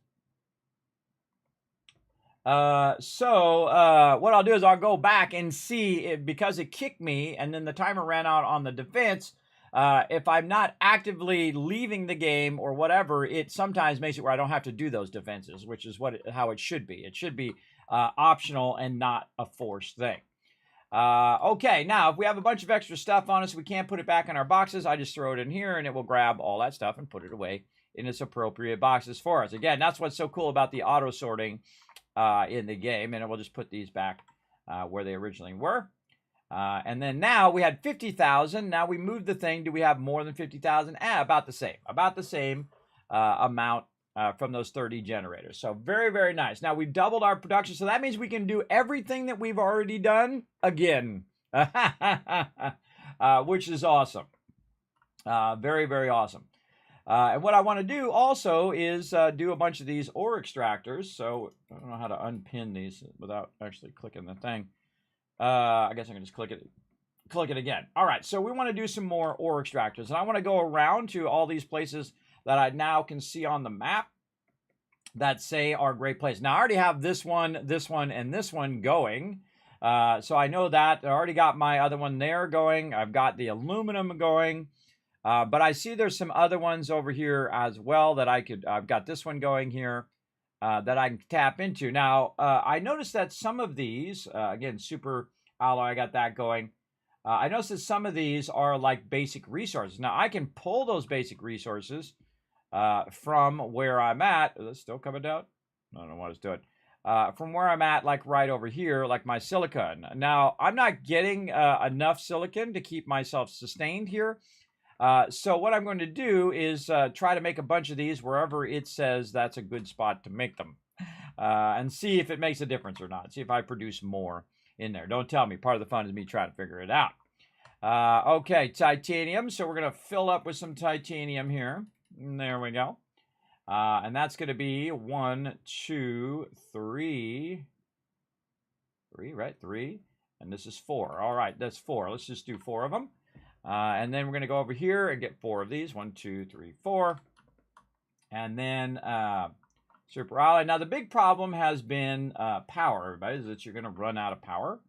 What I'll do is I'll go back and see if, because it kicked me and then the timer ran out on the defense, if I'm not actively leaving the game or whatever, it sometimes makes it where I don't have to do those defenses, which is how it should be. It should be optional and not a forced thing. Okay, now if we have a bunch of extra stuff on us, we can't put it back in our boxes. I just throw it in here and it will grab all that stuff and put it away in its appropriate boxes for us. Again, that's what's so cool about the auto sorting in the game, and it will just put these back where they originally were. And then now we had 50,000. Now we moved the thing. Do we have more than 50,000? About the same. About the same amount from those 30 generators. So very, very nice. Now we've doubled our production. So that means we can do everything that we've already done again. Which is awesome. Very, very awesome. And what I want to do also is do a bunch of these ore extractors. So I don't know how to unpin these without actually clicking the thing. I guess I can just click it again. All right, so we want to do some more ore extractors. And I want to go around to all these places that I now can see on the map that say are great places. Now, I already have this one, and this one going. So I know that. I already got my other one there going. I've got the aluminum going. But I see there's some other ones over here as well that I've got this one going here. That I can tap into. Now, I noticed that some of these, again, super alloy, I got that going. I noticed that some of these are like basic resources. Now, I can pull those basic resources from where I'm at. Is it still coming down? I don't know what it's doing. From where I'm at, like right over here, like my silicon. Now, I'm not getting enough silicon to keep myself sustained here. So what I'm going to do is try to make a bunch of these wherever it says that's a good spot to make them. And see if it makes a difference or not. See if I produce more in there. Don't tell me. Part of the fun is me trying to figure it out. Okay, titanium. So we're going to fill up with some titanium here. And there we go. And that's going to be 1, 2, 3. 3, right? 3. And this is 4. All right, that's 4. Let's just do 4 of them. And then we're going to go over here and get 4 of these. 1, 2, 3, 4. And then super alloy. Now, the big problem has been power, everybody, is that you're going to run out of power.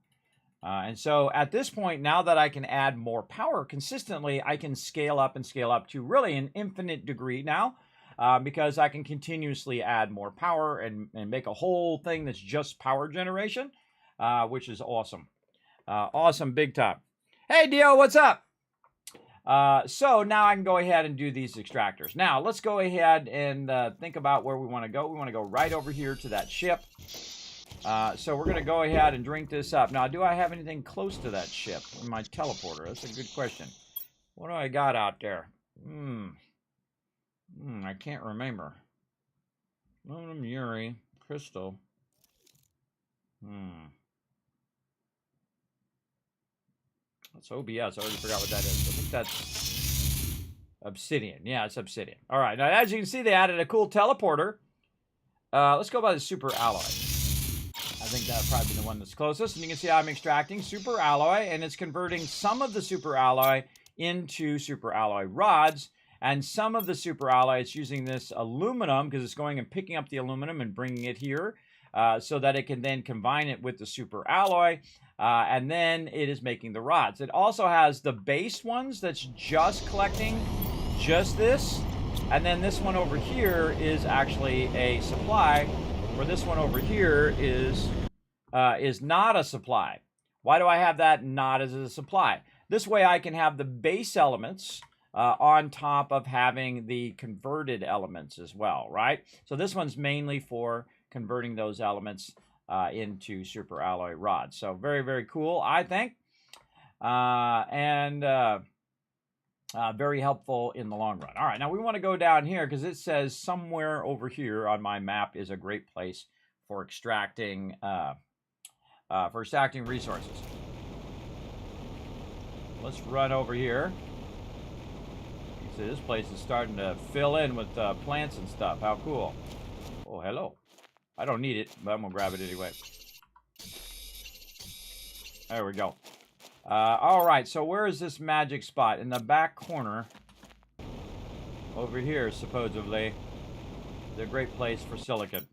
And so at this point, now that I can add more power consistently, I can scale up to really an infinite degree now. Because I can continuously add more power and make a whole thing that's just power generation, which is awesome. Awesome, big time. Hey, Dio, what's up? So now I can go ahead and do these extractors. Now, let's go ahead and think about where we want to go. We want to go right over here to that ship. So we're going to go ahead and drink this up. Now, do I have anything close to that ship in my teleporter? That's a good question. What do I got out there? I can't remember. Aluminum, Yuri, crystal. That's OBS. I already forgot what that is. I think that's obsidian. Yeah, it's obsidian. All right. Now, as you can see, they added a cool teleporter. Let's go by the super alloy. I think that'll probably be the one that's closest. And you can see I'm extracting super alloy, and it's converting some of the super alloy into super alloy rods. And some of the super alloy, it's using this aluminum because it's going and picking up the aluminum and bringing it here so that it can then combine it with the super alloy. And then it is making the rods. It also has the base ones that's just collecting just this. And then this one over here is actually a supply, where this one over here is not a supply. Why do I have that not as a supply? This way I can have the base elements on top of having the converted elements as well, right? So this one's mainly for converting those elements into super alloy rods. So very, very cool, I think. Very helpful in the long run. All right, now we want to go down here because it says somewhere over here on my map is a great place for extracting resources. Let's run over here. You see, this place is starting to fill in with plants and stuff. How cool. Oh, hello. I don't need it, but I'm going to grab it anyway. There we go. All right, so where is this magic spot? In the back corner. Over here, supposedly. It's a great place for silicon.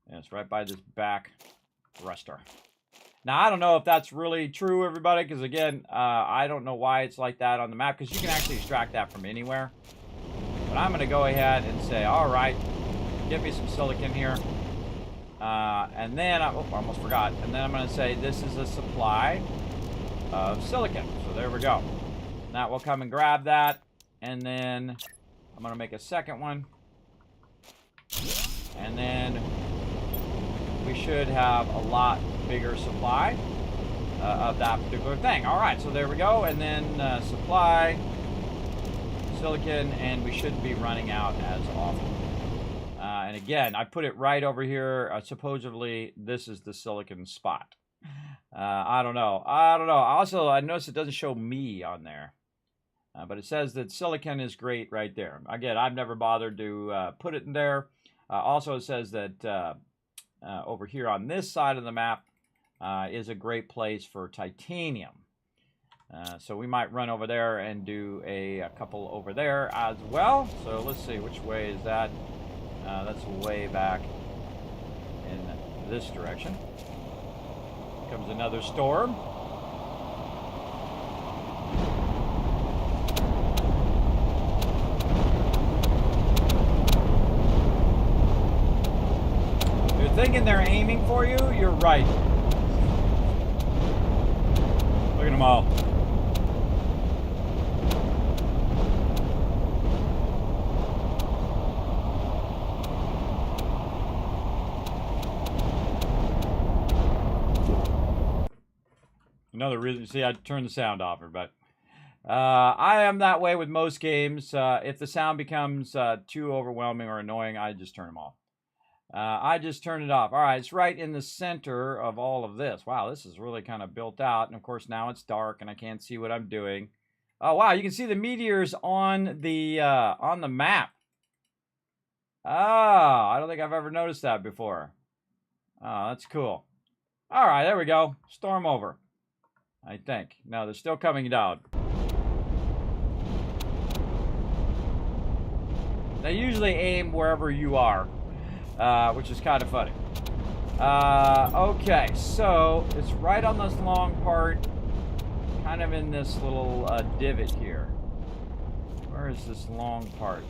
And it's right by this back thruster. Now, I don't know if that's really true, everybody, because, again, I don't know why it's like that on the map, because you can actually extract that from anywhere. But I'm going to go ahead and say, all right, get me some silicon here. And then, I almost forgot. And then I'm going to say this is a supply of silicon. So there we go. Now we'll come and grab that. And then I'm going to make a second one. And then we should have a lot bigger supply of that particular thing. All right, so there we go. And then supply silicon, and we shouldn't be running out as often. And again, I put it right over here. Supposedly, this is the silicon spot. I don't know. Also, I noticed it doesn't show me on there. But it says that silicon is great right there. Again, I've never bothered to put it in there. Also, it says that over here on this side of the map is a great place for titanium. So we might run over there and do a couple over there as well. So let's see, which way is that? That's way back in this direction. Here comes another storm. You're thinking they're aiming for you? You're right. Look at them all. Another reason, see, I turned the sound off, but I am that way with most games. If the sound becomes too overwhelming or annoying, I just turn them off. I just turn it off. All right, it's right in the center of all of this. Wow, this is really kind of built out. And, of course, now it's dark and I can't see what I'm doing. Oh, wow, you can see the meteors on the map. Oh, I don't think I've ever noticed that before. Oh, that's cool. All right, there we go. Storm over. I think. No, they're still coming down. They usually aim wherever you are, which is kind of funny. Okay, so it's right on this long part, kind of in this little divot here. Where is this long part?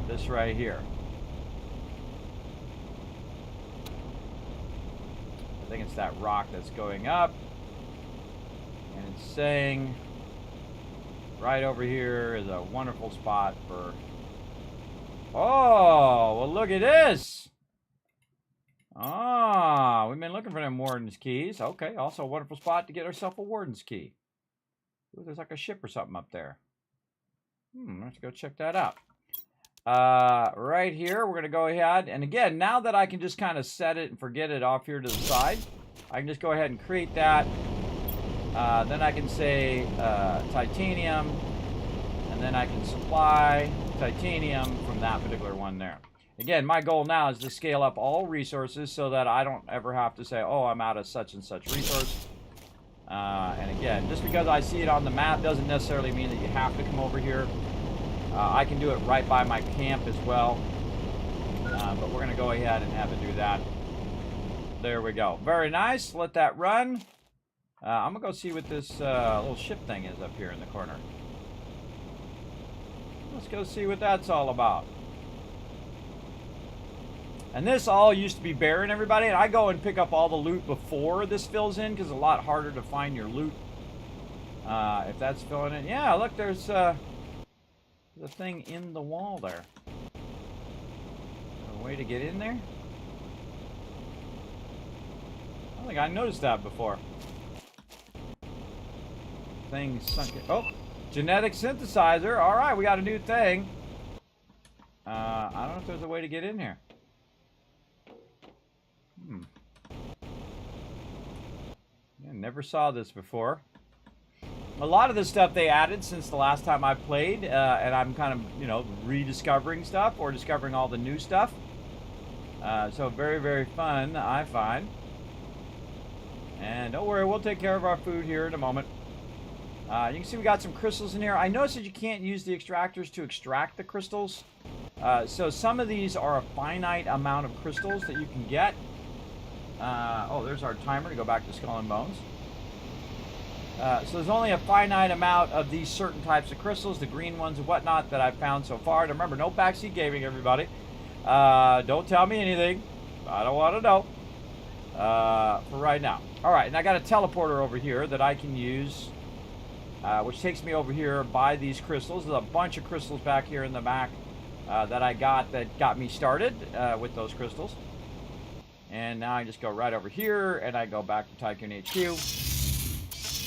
This right here. I think it's that rock that's going up. And it's saying right over here is a wonderful spot for... Oh, well, look at this. Ah, we've been looking for them warden's keys. Okay, also a wonderful spot to get ourselves a warden's key. Ooh, there's like a ship or something up there. Let's go check that out. Right here, we're going to go ahead. And again, now that I can just kind of set it and forget it off here to the side, I can just go ahead and create that. Then I can say titanium, and then I can supply titanium from that particular one there. Again, my goal now is to scale up all resources so that I don't ever have to say, oh, I'm out of such and such resource. And again, just because I see it on the map doesn't necessarily mean that you have to come over here. I can do it right by my camp as well. But we're going to go ahead and have it do that. There we go. Very nice. Let that run. I'm going to go see what this little ship thing is up here in the corner. Let's go see what that's all about. And this all used to be barren, everybody. And I go and pick up all the loot before this fills in because it's a lot harder to find your loot if that's filling in. Yeah, look, there's the thing in the wall there. A way to get in there? I don't think I noticed that before. Thing sunk in. Oh, genetic synthesizer. All right, we got a new thing. I don't know if there's a way to get in here. Yeah, never saw this before. A lot of the stuff they added since the last time I played, and I'm kind of, you know, rediscovering stuff or discovering all the new stuff. So very, very fun, I find. And don't worry, we'll take care of our food here in a moment. You can see we got some crystals in here. I noticed that you can't use the extractors to extract the crystals. So some of these are a finite amount of crystals that you can get. Oh, there's our timer to go back to Skull and Bones. So there's only a finite amount of these certain types of crystals, the green ones and whatnot, that I've found so far. And remember, no backseat gaming, everybody. Don't tell me anything. I don't want to know. For right now. All right, and I got a teleporter over here that I can use, which takes me over here by these crystals. There's a bunch of crystals back here in the back that I got that got me started with those crystals. And now I just go right over here, and I go back to Tycoon HQ.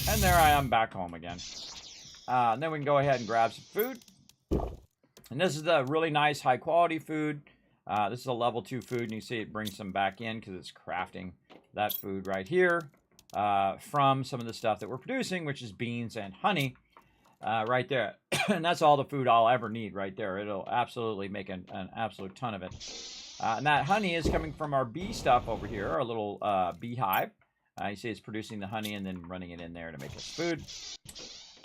And there I am back home again. And then we can go ahead and grab some food. And this is the really nice, high-quality food. This is a level 2 food, and you see it brings some back in because it's crafting that food right here from some of the stuff that we're producing, which is beans and honey right there. And that's all the food I'll ever need right there. It'll absolutely make an absolute ton of it. And that honey is coming from our bee stuff over here, our little beehive. You see it's producing the honey and then running it in there to make us food.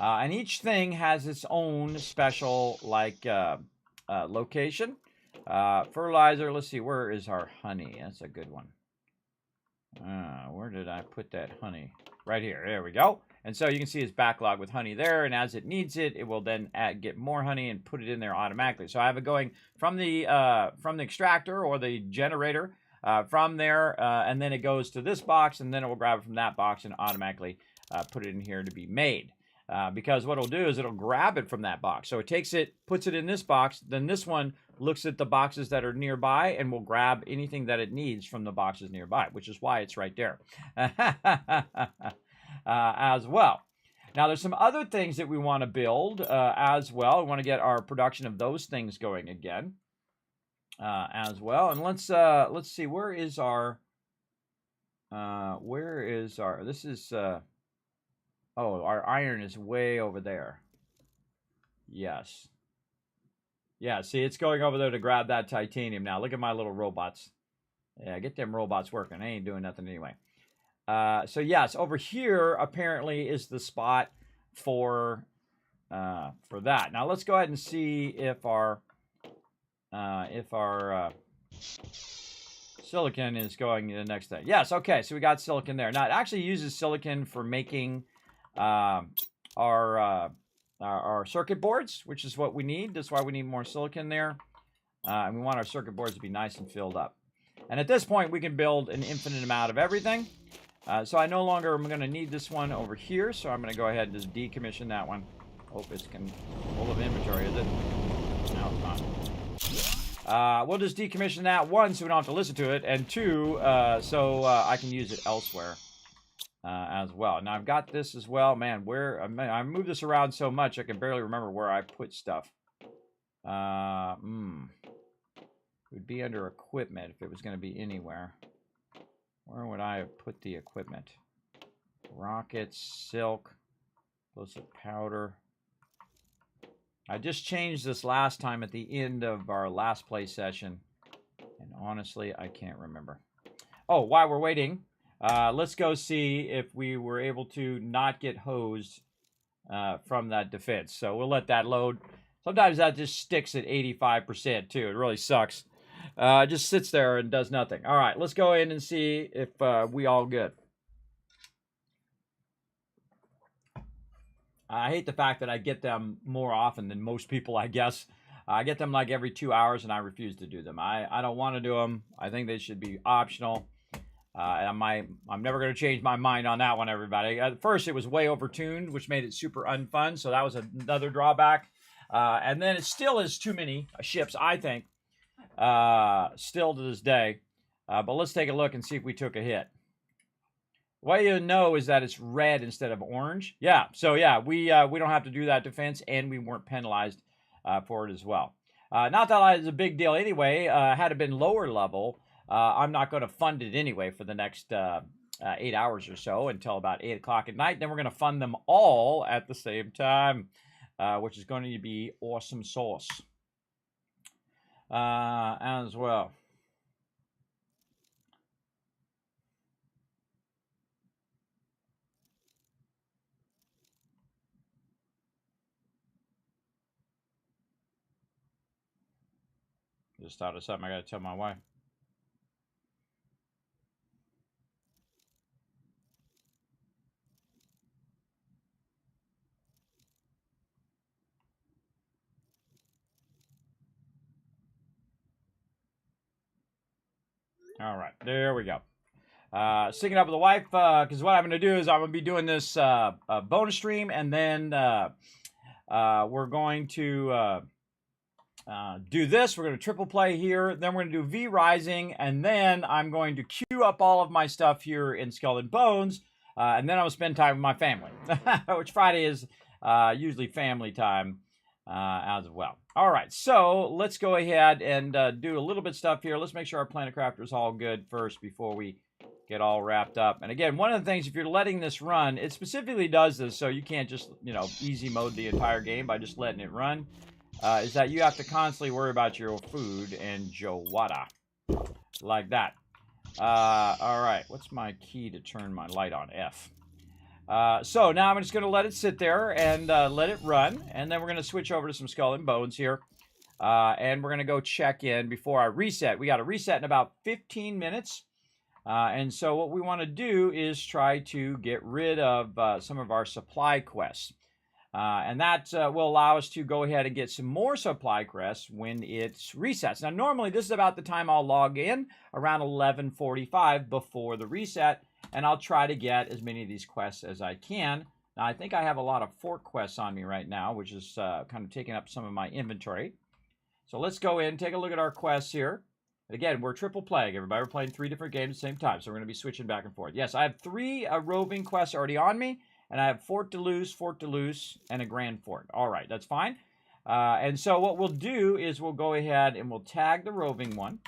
And each thing has its own special, like, location. Fertilizer, let's see, where is our honey? That's a good one. Where did I put that honey? Right here, there we go. And so you can see it's backlogged with honey there, and as it needs it, it will then get more honey and put it in there automatically. So I have it going from the extractor or the generator from there, and then it goes to this box, and then it will grab it from that box and automatically put it in here to be made. Because what it'll do is it'll grab it from that box. So it takes it, puts it in this box, then this one looks at the boxes that are nearby and will grab anything that it needs from the boxes nearby, which is why it's right there as well. Now, there's some other things that we want to build as well. We want to get our production of those things going again as well. And let's see, where is our, this is, oh, our iron is way over there. Yes. Yeah, see, it's going over there to grab that titanium now. Look at my little robots. Yeah, get them robots working. They ain't doing nothing anyway. So, yes, over here, apparently, is the spot for that. Now, let's go ahead and see if our silicon is going to the next thing. Yes, okay, so we got silicon there. Now, it actually uses silicon for making our circuit boards, which is what we need. That's why we need more silicon there. And we want our circuit boards to be nice and filled up. And at this point, we can build an infinite amount of everything. So I no longer am going to need this one over here. So I'm going to go ahead and just decommission that one. Hope it's full of inventory, is it? No, it's not. We'll just decommission that, one, so we don't have to listen to it, and two, so I can use it elsewhere. As well. Now I've got this as well. Man, where I moved this around so much I can barely remember where I put stuff. It would be under equipment if it was going to be anywhere. Where would I have put the equipment? Rockets, silk, explosive powder. I just changed this last time at the end of our last play session. Honestly, I can't remember. Oh, while we're waiting, let's go see if we were able to not get hosed from that defense. So we'll let that load. Sometimes that just sticks at 85% too. It really sucks. It just sits there and does nothing. All right, let's go in and see if we all good. I hate the fact that I get them more often than most people, I guess. I get them like every 2 hours, and I refuse to do them. I don't want to do them. I think they should be optional. And I'm never going to change my mind on that one, everybody. At first, it was way overtuned, which made it super unfun. So that was another drawback. And then it still is too many ships, I think, still to this day. But let's take a look and see if we took a hit. What you know is that it's red instead of orange. Yeah, so yeah, we don't have to do that defense, and we weren't penalized for it as well. Not that it's a big deal anyway. Had it been lower level, I'm not going to fund it anyway for the next 8 hours or so until about 8 o'clock at night. Then we're going to fund them all at the same time, which is going to be awesome sauce as well. Just thought of something I got to tell my wife. All right, there we go. Syncing up with the wife, because what I'm going to do is I'm going to be doing this bonus stream, and then we're going to do this. We're going to triple play here. Then we're going to do VRising, and then I'm going to queue up all of my stuff here in Skull and Bones, and then I'm going to spend time with my family, which Friday is usually family time as well. All right, so let's go ahead and do a little bit of stuff here. Let's make sure our Planet Crafter is all good first before we get all wrapped up. And again, one of the things, if you're letting this run, it specifically does this so you can't just, easy mode the entire game by just letting it run, is that you have to constantly worry about your food and your water. Like that. All right, what's my key to turn my light on? F. So now I'm just going to let it sit there and let it run. And then we're going to switch over to some Skull and Bones here. And we're going to go check in before I reset. We got to reset in about 15 minutes. And so what we want to do is try to get rid of some of our supply quests. And that will allow us to go ahead and get some more supply quests when it resets. Now, normally this is about the time I'll log in, around 11:45 before the reset. And I'll try to get as many of these quests as I can. Now, I think I have a lot of fort quests on me right now, which is kind of taking up some of my inventory. So let's go in and take a look at our quests here. Again, we're triple playing, everybody. We're playing 3 different games at the same time, so we're going to be switching back and forth. Yes, I have 3 roving quests already on me, and I have Fort Deleuze, and a Grand Fort. All right, that's fine. And so what we'll do is we'll go ahead and we'll tag the roving one.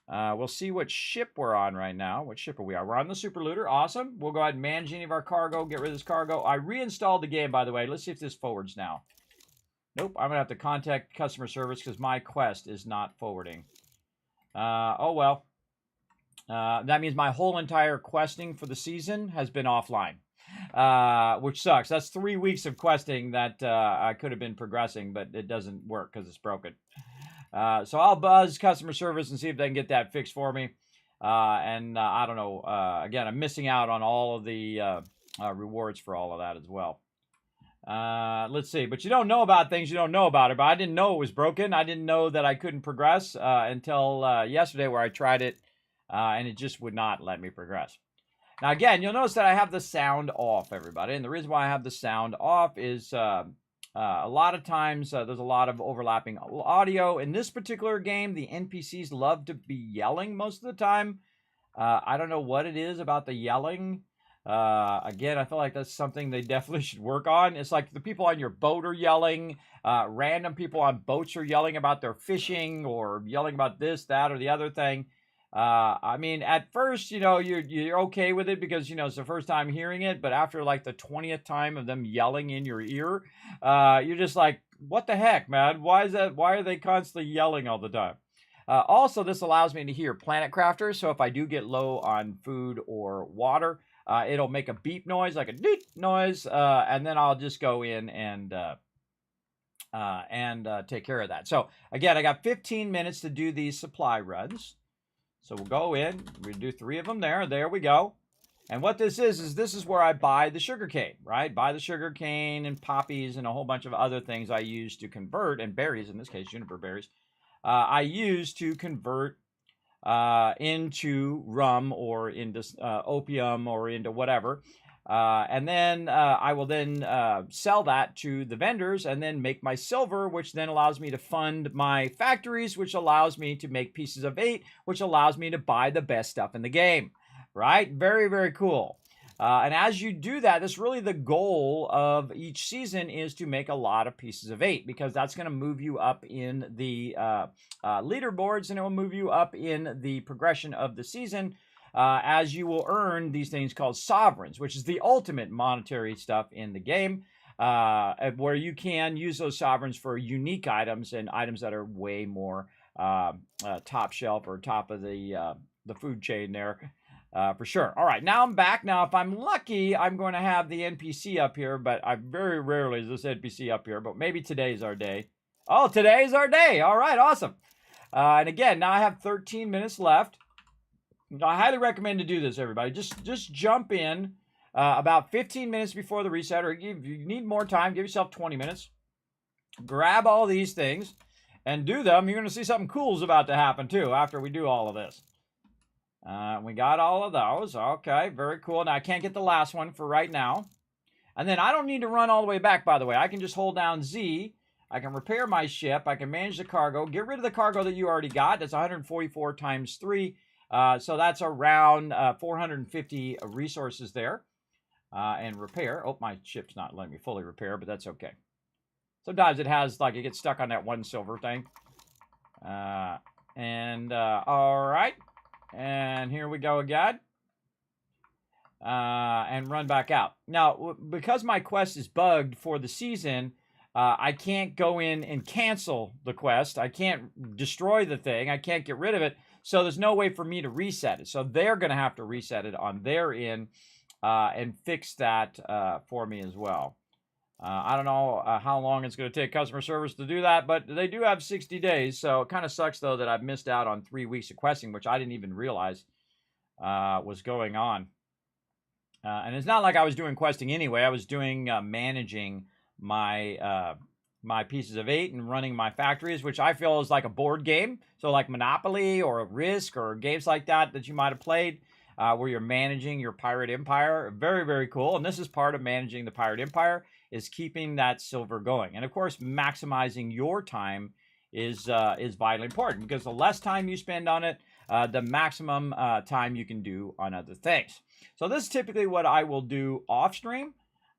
We'll see what ship we're on right now. What ship are we on? We're on the Super Looter. Awesome. We'll go ahead and manage any of our cargo, get rid of this cargo. I reinstalled the game, by the way. Let's see if this forwards now. Nope, I'm going to have to contact customer service because my quest is not forwarding. Oh, well. That means my whole entire questing for the season has been offline, which sucks. That's 3 weeks of questing that I could have been progressing, but it doesn't work because it's broken. So I'll buzz customer service and see if they can get that fixed for me. I don't know. Again, I'm missing out on all of the rewards for all of that as well. Let's see. But you don't know about things you don't know about it. But I didn't know it was broken. I didn't know that I couldn't progress until yesterday where I tried it, and it just would not let me progress. Now, again, you'll notice that I have the sound off, everybody. And the reason why I have the sound off is a lot of times there's a lot of overlapping audio. In this particular game, the NPCs love to be yelling most of the time. I don't know what it is about the yelling. Again, I feel like that's something they definitely should work on. It's like the people on your boat are yelling. Random people on boats are yelling about their fishing or yelling about this, that, or the other thing. I mean, at first, you're okay with it because, it's the first time hearing it. But after like the 20th time of them yelling in your ear, you're just like, what the heck, man? Why is that? Why are they constantly yelling all the time? Also, this allows me to hear Planet Crafter. So if I do get low on food or water, it'll make a beep noise, like a doot noise, and then I'll just go in and take care of that. So again, I got 15 minutes to do these supply runs. So we'll go in, we do 3 of them there. There we go. And what this is this is where I buy the sugarcane, right? Buy the sugarcane and poppies and a whole bunch of other things I use to convert, and berries, in this case, juniper berries, I use to convert into rum or into opium or into whatever. And then I will then sell that to the vendors and then make my silver, which then allows me to fund my factories, which allows me to make pieces of 8, which allows me to buy the best stuff in the game, right? Very, very cool. And as you do that, that's really the goal of each season, is to make a lot of pieces of 8, because that's going to move you up in the leaderboards, and it will move you up in the progression of the season, as you will earn these things called sovereigns, which is the ultimate monetary stuff in the game, where you can use those sovereigns for unique items and items that are way more top shelf or top of the food chain there. For sure. All right, now I'm back. Now, if I'm lucky, I'm going to have the NPC up here, but I very rarely is this NPC up here, but maybe today's our day. Oh, today's our day. All right, awesome. And again, now I have 13 minutes left. I highly recommend to do this, everybody. Just jump in about 15 minutes before the reset, or if you need more time, give yourself 20 minutes. Grab all these things and do them. You're going to see something cool is about to happen, too, after we do all of this. We got all of those. Okay, very cool. Now, I can't get the last one for right now. And then I don't need to run all the way back, by the way. I can just hold down Z. I can repair my ship. I can manage the cargo. Get rid of the cargo that you already got. That's 144 times 3. So that's around 450 resources there. And repair. Oh, my ship's not letting me fully repair, but that's okay. Sometimes it has, like, it gets stuck on that 1 silver thing. All right. And here we go again. And run back out. Now, because my quest is bugged for the season, I can't go in and cancel the quest. I can't destroy the thing. I can't get rid of it. So there's no way for me to reset it. So they're going to have to reset it on their end and fix that for me as well. I don't know how long it's going to take customer service to do that, but they do have 60 days. So it kind of sucks, though, that I've missed out on 3 weeks of questing, which I didn't even realize was going on. And it's not like I was doing questing anyway. I was doing managing my my pieces of 8 and running my factories, which I feel is like a board game. So like Monopoly or Risk or games like that you might have played, where you're managing your pirate empire. Very, very cool. And this is part of managing the pirate empire, is keeping that silver going. And of course, maximizing your time is vitally important, because the less time you spend on it, the maximum time you can do on other things. So this is typically what I will do off stream.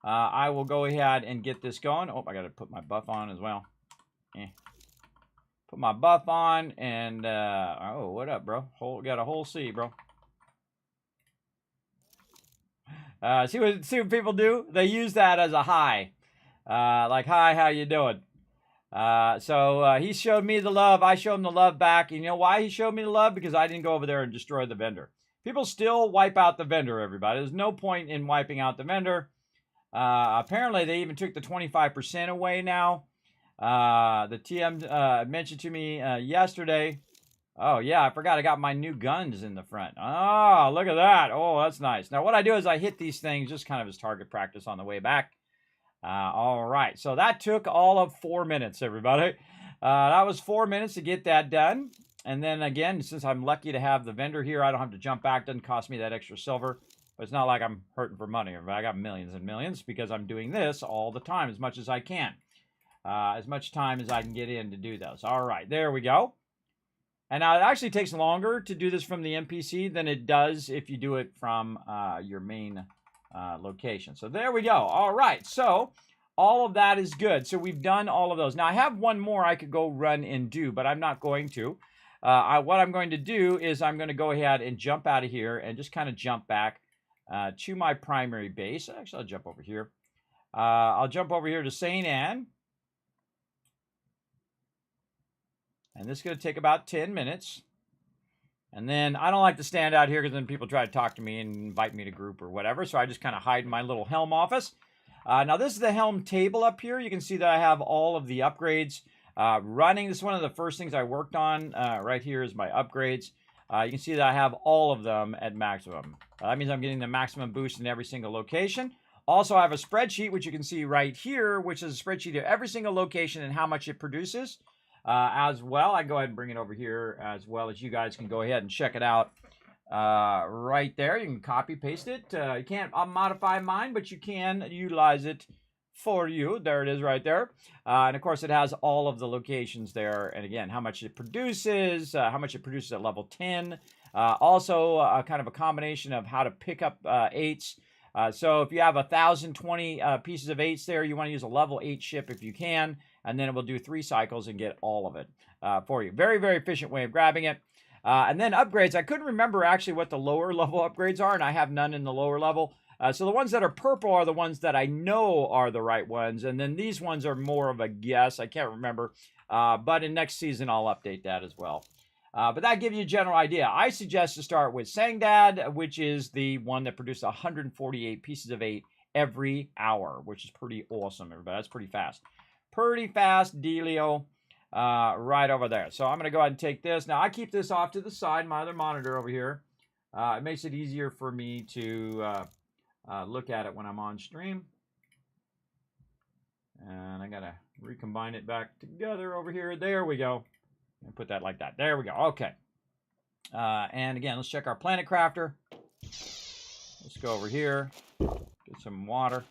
I will go ahead and get this going. Oh, I got to put my buff on as well. Put my buff on, and oh, what up, bro? Got a whole C, bro. See what people do? They use that as a hi. Like, hi, how you doing? So he showed me the love. I showed him the love back. And you know why he showed me the love? Because I didn't go over there and destroy the vendor. People still wipe out the vendor, everybody. There's no point in wiping out the vendor. Apparently, they even took the 25% away now. The TM mentioned to me yesterday. Oh, yeah, I forgot I got my new guns in the front. Oh, look at that. Oh, that's nice. Now, what I do is I hit these things just kind of as target practice on the way back. All right, so that took all of 4 minutes, everybody. That was 4 minutes to get that done. And then again, since I'm lucky to have the vendor here, I don't have to jump back. Doesn't cost me that extra silver. But it's not like I'm hurting for money. I got millions and millions because I'm doing this all the time, as much as I can. As much time as I can get in to do those. All right, there we go. And now it actually takes longer to do this from the NPC than it does if you do it from your main location. So there we go. All right, so all of that is good. So we've done all of those. Now I have one more I could go run and do, but I'm not going to. What I'm going to do is I'm going to go ahead and jump out of here and just kind of jump back to my primary base. Actually, I'll jump over here. I'll jump over here to St. Anne. And this is going to take about 10 minutes. And then I don't like to stand out here because then people try to talk to me and invite me to group or whatever. So I just kind of hide in my little helm office. Now this is the helm table up here. You can see that I have all of the upgrades running. This is one of the first things I worked on. Right here is my upgrades. You can see that I have all of them at maximum. That means I'm getting the maximum boost in every single location. Also, I have a spreadsheet, which you can see right here, which is a spreadsheet of every single location and how much it produces. As well, I go ahead and bring it over here as well as you guys can go ahead and check it out right there. You can copy paste it. You can't modify mine, but you can utilize it for you. There it is right there. And of course, it has all of the locations there. And again, how much it produces at level 10. Also, kind of a combination of how to pick up 8s. So if you have 1,020 pieces of 8s there, you want to use a level 8 ship if you can. And then it will do 3 cycles and get all of it for you. Very, very efficient way of grabbing it. And then upgrades. I couldn't remember actually what the lower level upgrades are, and I have none in the lower level. So the ones that are purple are the ones that I know are the right ones. And then these ones are more of a guess. I can't remember. But in next season, I'll update that as well. But that gives you a general idea. I suggest to start with Sangdad, which is the one that produces 148 pieces of 8 every hour, which is pretty awesome, everybody. That's pretty fast. Pretty fast dealio right over there. So I'm going to go ahead and take this. Now, I keep this off to the side, my other monitor over here. It makes it easier for me to look at it when I'm on stream. And I got to recombine it back together over here. There we go. And put that like that. There we go. Okay. And again, let's check our Planet Crafter. Let's go over here. Get some water.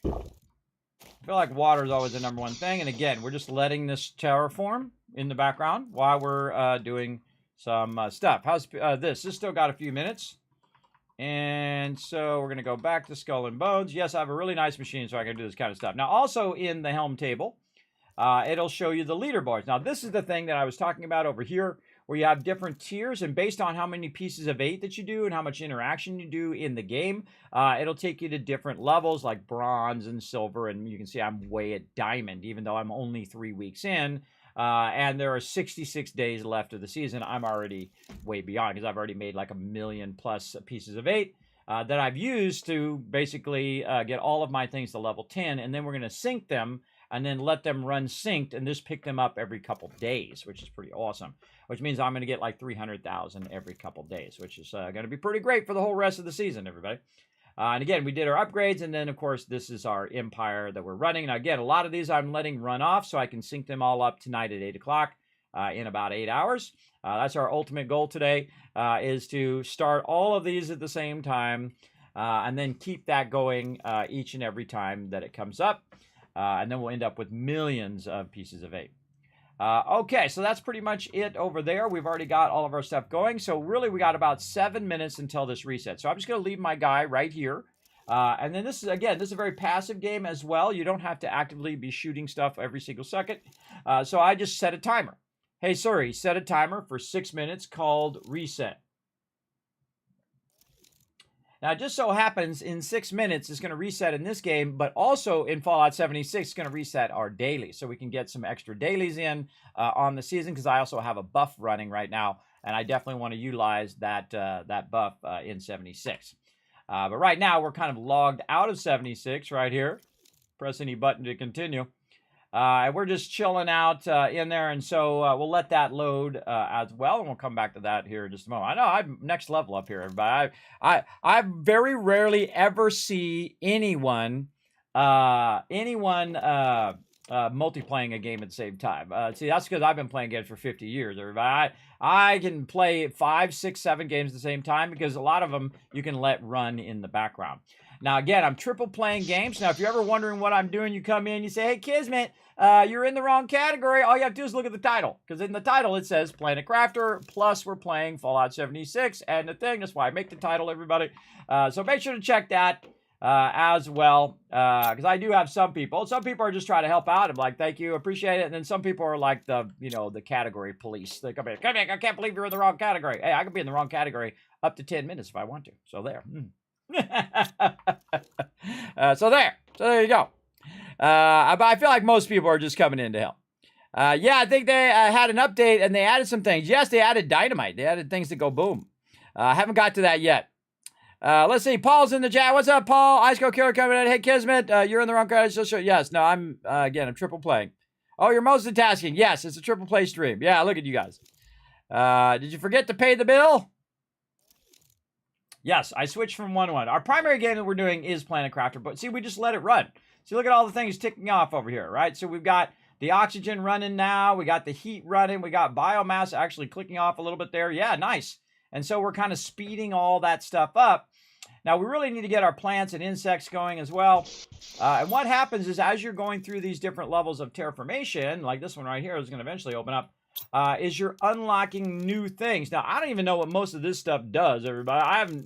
I feel like water is always the number one thing. And again, we're just letting this terraform in the background while we're doing some stuff. How's this? This still got a few minutes. And so we're going to go back to Skull and Bones. Yes, I have a really nice machine so I can do this kind of stuff. Now, also in the helm table, it'll show you the leaderboards. Now, this is the thing that I was talking about over here, where you have different tiers, and based on how many pieces of 8 that you do and how much interaction you do in the game, it'll take you to different levels like bronze and silver, and you can see I'm way at diamond, even though I'm only 3 weeks in, and there are 66 days left of the season. I'm already way beyond, because I've already made like 1 million plus pieces of 8 that I've used to basically get all of my things to level 10, and then we're going to sync them and then let them run synced and just pick them up every couple days, which is pretty awesome. Which means I'm going to get like 300,000 every couple days, which is going to be pretty great for the whole rest of the season, everybody. And again, we did our upgrades, and then, of course, this is our empire that we're running. Now, again, a lot of these I'm letting run off so I can sync them all up tonight at 8 o'clock in about 8 hours. That's our ultimate goal today, is to start all of these at the same time and then keep that going each and every time that it comes up. And then we'll end up with millions of pieces of 8. Okay, so that's pretty much it over there. We've already got all of our stuff going. So really, we got about 7 minutes until this reset. So I'm just going to leave my guy right here. And then this is, again, this is a very passive game as well. You don't have to actively be shooting stuff every single second. So I just set a timer. Hey, Siri, set a timer for 6 minutes called reset. Now, it just so happens in 6 minutes it's going to reset in this game, but also in Fallout 76, it's going to reset our daily. So we can get some extra dailies in on the season, because I also have a buff running right now, and I definitely want to utilize that, that buff in 76. But right now, we're kind of logged out of 76 right here. Press any button to continue. And we're just chilling out in there, and so we'll let that load as well, and we'll come back to that here in just a moment. I know I'm next level up here, everybody. I very rarely ever see anyone multiplaying a game at the same time. See, that's because I've been playing games for 50 years, everybody. I can play 5, 6, 7 games at the same time, because a lot of them you can let run in the background. Now, again, I'm triple playing games. Now, if you're ever wondering what I'm doing, you come in, you say, hey, Kismet, you're in the wrong category. All you have to do is look at the title, because in the title it says Planet Crafter, plus we're playing Fallout 76 and the thing. That's why I make the title, everybody. So make sure to check that as well, because I do have some people. Some people are just trying to help out. I'm like, thank you, appreciate it. And then some people are like the, you know, the category police. They come in, I can't believe you're in the wrong category. Hey, I could be in the wrong category up to 10 minutes if I want to. So there. So there you go. But I feel like most people are just coming in to help. Yeah, I think they had an update and they added some things. Yes, they added dynamite. They added things that go boom. Haven't got to that yet. Let's see. Paul's in the chat. What's up, Paul? Ice Go Killer coming in. Hey, Kismet, you're in the wrong credit. Yes, no, I'm triple playing. Oh, you're multitasking. Yes, it's a triple play stream. Yeah, look at you guys. Did you forget to pay the bill? Yes, I switched from 1-1. Our primary game that we're doing is Planet Crafter, but see, we just let it run. See, look at all the things ticking off over here, right? So we've got the oxygen running now. We got the heat running. We got biomass actually clicking off a little bit there. Yeah, nice. And so we're kind of speeding all that stuff up. Now, we really need to get our plants and insects going as well. And what happens is as you're going through these different levels of terraformation, like this one right here is going to eventually open up, is you're unlocking new things. Now, I don't even know what most of this stuff does, everybody.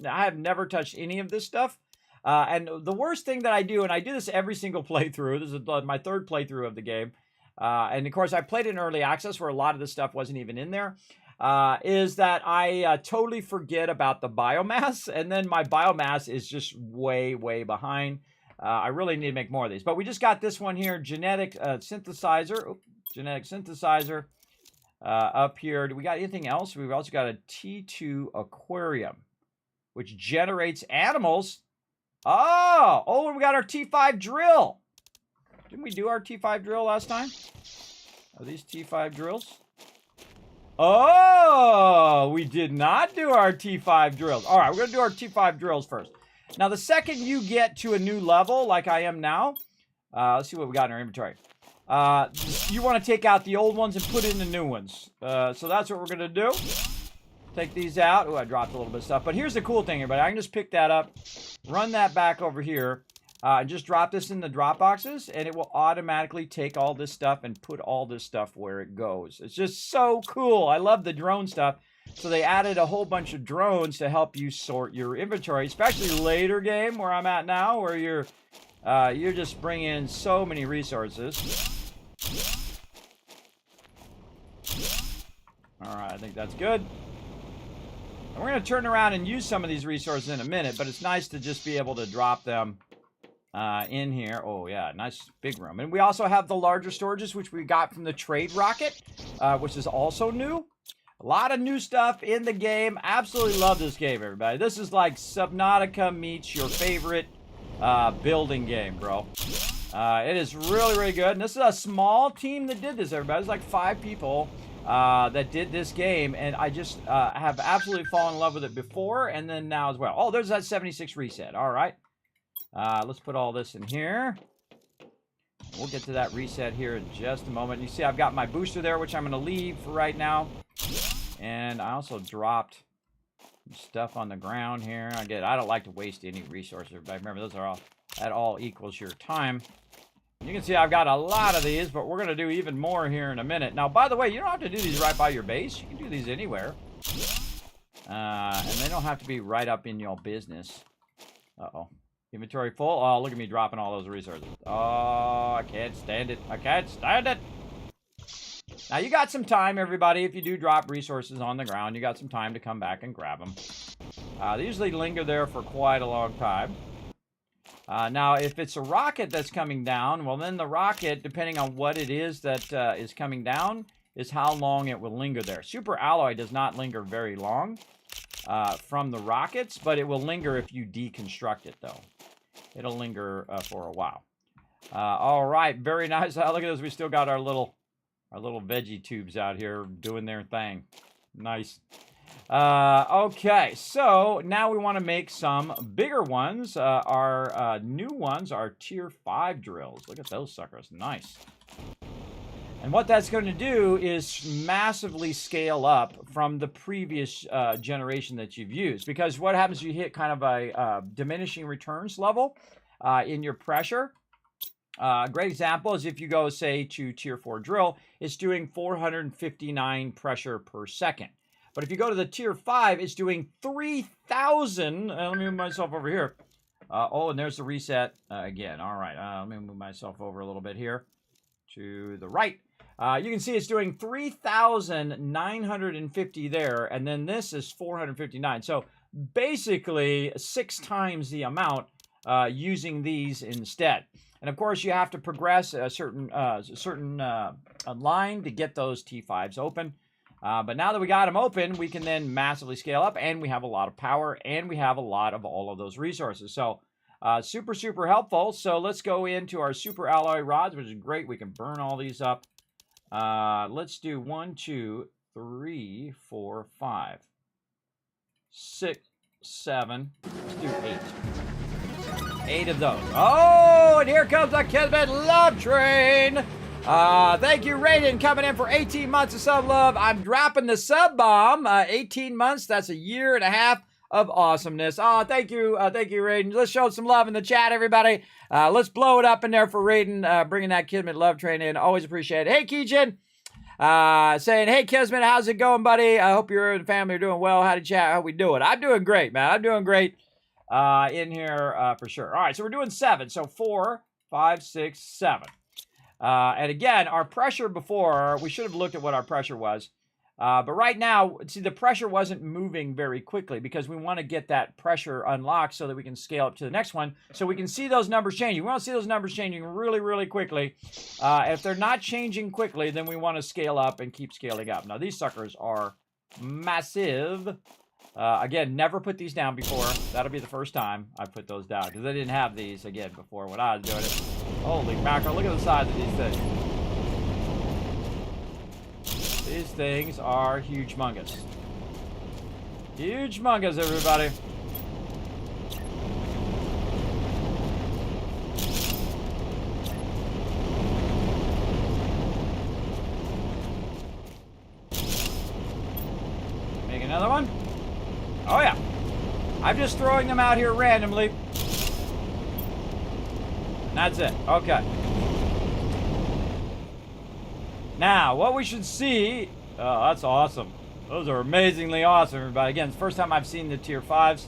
I have never touched any of this stuff. And the worst thing that I do, and I do this every single playthrough, this is my third playthrough of the game, and of course I played it in early access where a lot of this stuff wasn't even in there, is that I totally forget about the biomass, and then my biomass is just way, way behind. I really need to make more of these. But we just got this one here, genetic synthesizer. Oops, genetic synthesizer. Up here, do we got anything else? We've also got a T2 aquarium, which generates animals. Oh, and we got our T5 drill. Didn't we do our T5 drill last time? Are these T5 drills? Oh, we did not do our T5 drills. All right, we're going to do our T5 drills first. Now, the second you get to a new level, like I am now, let's see what we got in our inventory. You want to take out the old ones and put in the new ones. So that's what we're going to do. Take these out. Oh, I dropped a little bit of stuff. But here's the cool thing, everybody. I can just pick that up, run that back over here, and just drop this in the drop boxes, and it will automatically take all this stuff and put all this stuff where it goes. It's just so cool. I love the drone stuff. So they added a whole bunch of drones to help you sort your inventory, especially later game where I'm at now, where you're just bringing in so many resources. All right, I think that's good. And we're going to turn around and use some of these resources in a minute, but it's nice to just be able to drop them in here. Oh, yeah, nice big room. And we also have the larger storages, which we got from the trade rocket, which is also new. A lot of new stuff in the game. Absolutely love this game, everybody. This is like Subnautica meets your favorite building game, bro. It is really, really good. And this is a small team that did this, everybody. It's like 5 people that did this game. And I just have absolutely fallen in love with it before and then now as well. Oh, there's that 76 reset. All right. Let's put all this in here. We'll get to that reset here in just a moment. You see I've got my booster there, which I'm going to leave for right now. And I also dropped stuff on the ground here. I don't like to waste any resources, but remember, those are all, that all equals your time. You can see I've got a lot of these, but we're going to do even more here in a minute. Now, by the way, you don't have to do these right by your base. You can do these anywhere. And they don't have to be right up in your business. Uh-oh. Inventory full. Oh, look at me dropping all those resources. Oh, I can't stand it. I can't stand it. Now, you got some time, everybody. If you do drop resources on the ground, you got some time to come back and grab them. They usually linger there for quite a long time. Now, if it's a rocket that's coming down, well, then the rocket, depending on what it is that is coming down, is how long it will linger there. Super alloy does not linger very long from the rockets, but it will linger if you deconstruct it, though. It'll linger for a while. All right, very nice. Look at this. We still got our little veggie tubes out here doing their thing. Nice. Okay, so now we want to make some bigger ones. Our new ones are tier 5 drills. Look at those suckers. Nice. And what that's going to do is massively scale up from the previous generation that you've used. Because what happens, you hit kind of a diminishing returns level in your pressure. A great example is if you go, say, to tier 4 drill, it's doing 459 pressure per second. But if you go to the tier 5, it's doing 3,000. Let me move myself over here. Oh, and there's the reset again. All right, let me move myself over a little bit here to the right. You can see it's doing 3,950 there, and then this is 459. So basically 6 times the amount using these instead. And of course, you have to progress a certain line to get those T5s open. But now that we got them open, we can then massively scale up, and we have a lot of power, and we have a lot of all of those resources. So super, super helpful. So let's go into our super alloy rods, which is great. We can burn all these up. Let's do 1, 2, 3, 4, 5, 6, 7. Let's do 8. 8 of those. Oh, and here comes the Kismet Love Train. Thank you, Raiden, coming in for 18 months of sub love. I'm dropping the sub bomb. 18 months, that's a year and a half of awesomeness. Oh, thank you, Raiden. Let's show some love in the chat, everybody. Let's blow it up in there for Raiden, bringing that Kismet Love Train in. Always appreciate it. Hey, Keijin, saying, hey, Kismet, how's it going, buddy? I hope you and the family are doing well. Howdy, chat. How we doing? I'm doing great, man. I'm doing great in here for sure. All right, so we're doing 7. So 4, 5, 6, 7. And again, our pressure before, we should have looked at what our pressure was. But right now, see, the pressure wasn't moving very quickly because we want to get that pressure unlocked so that we can scale up to the next one. So we can see those numbers changing. We want to see those numbers changing really, really quickly. If they're not changing quickly, then we want to scale up and keep scaling up. Now, these suckers are massive. Again, never put these down before. That'll be the first time I put those down because I didn't have these, again, before when I was doing it. Holy mackerel, look at the size of these things. These things are huge-mungus. Huge-mungus, everybody. Make another one. Oh, yeah. I'm just throwing them out here randomly. And that's it. Okay. Now, what we should see... Oh, that's awesome. Those are amazingly awesome, everybody. Again, it's the first time I've seen the tier 5s.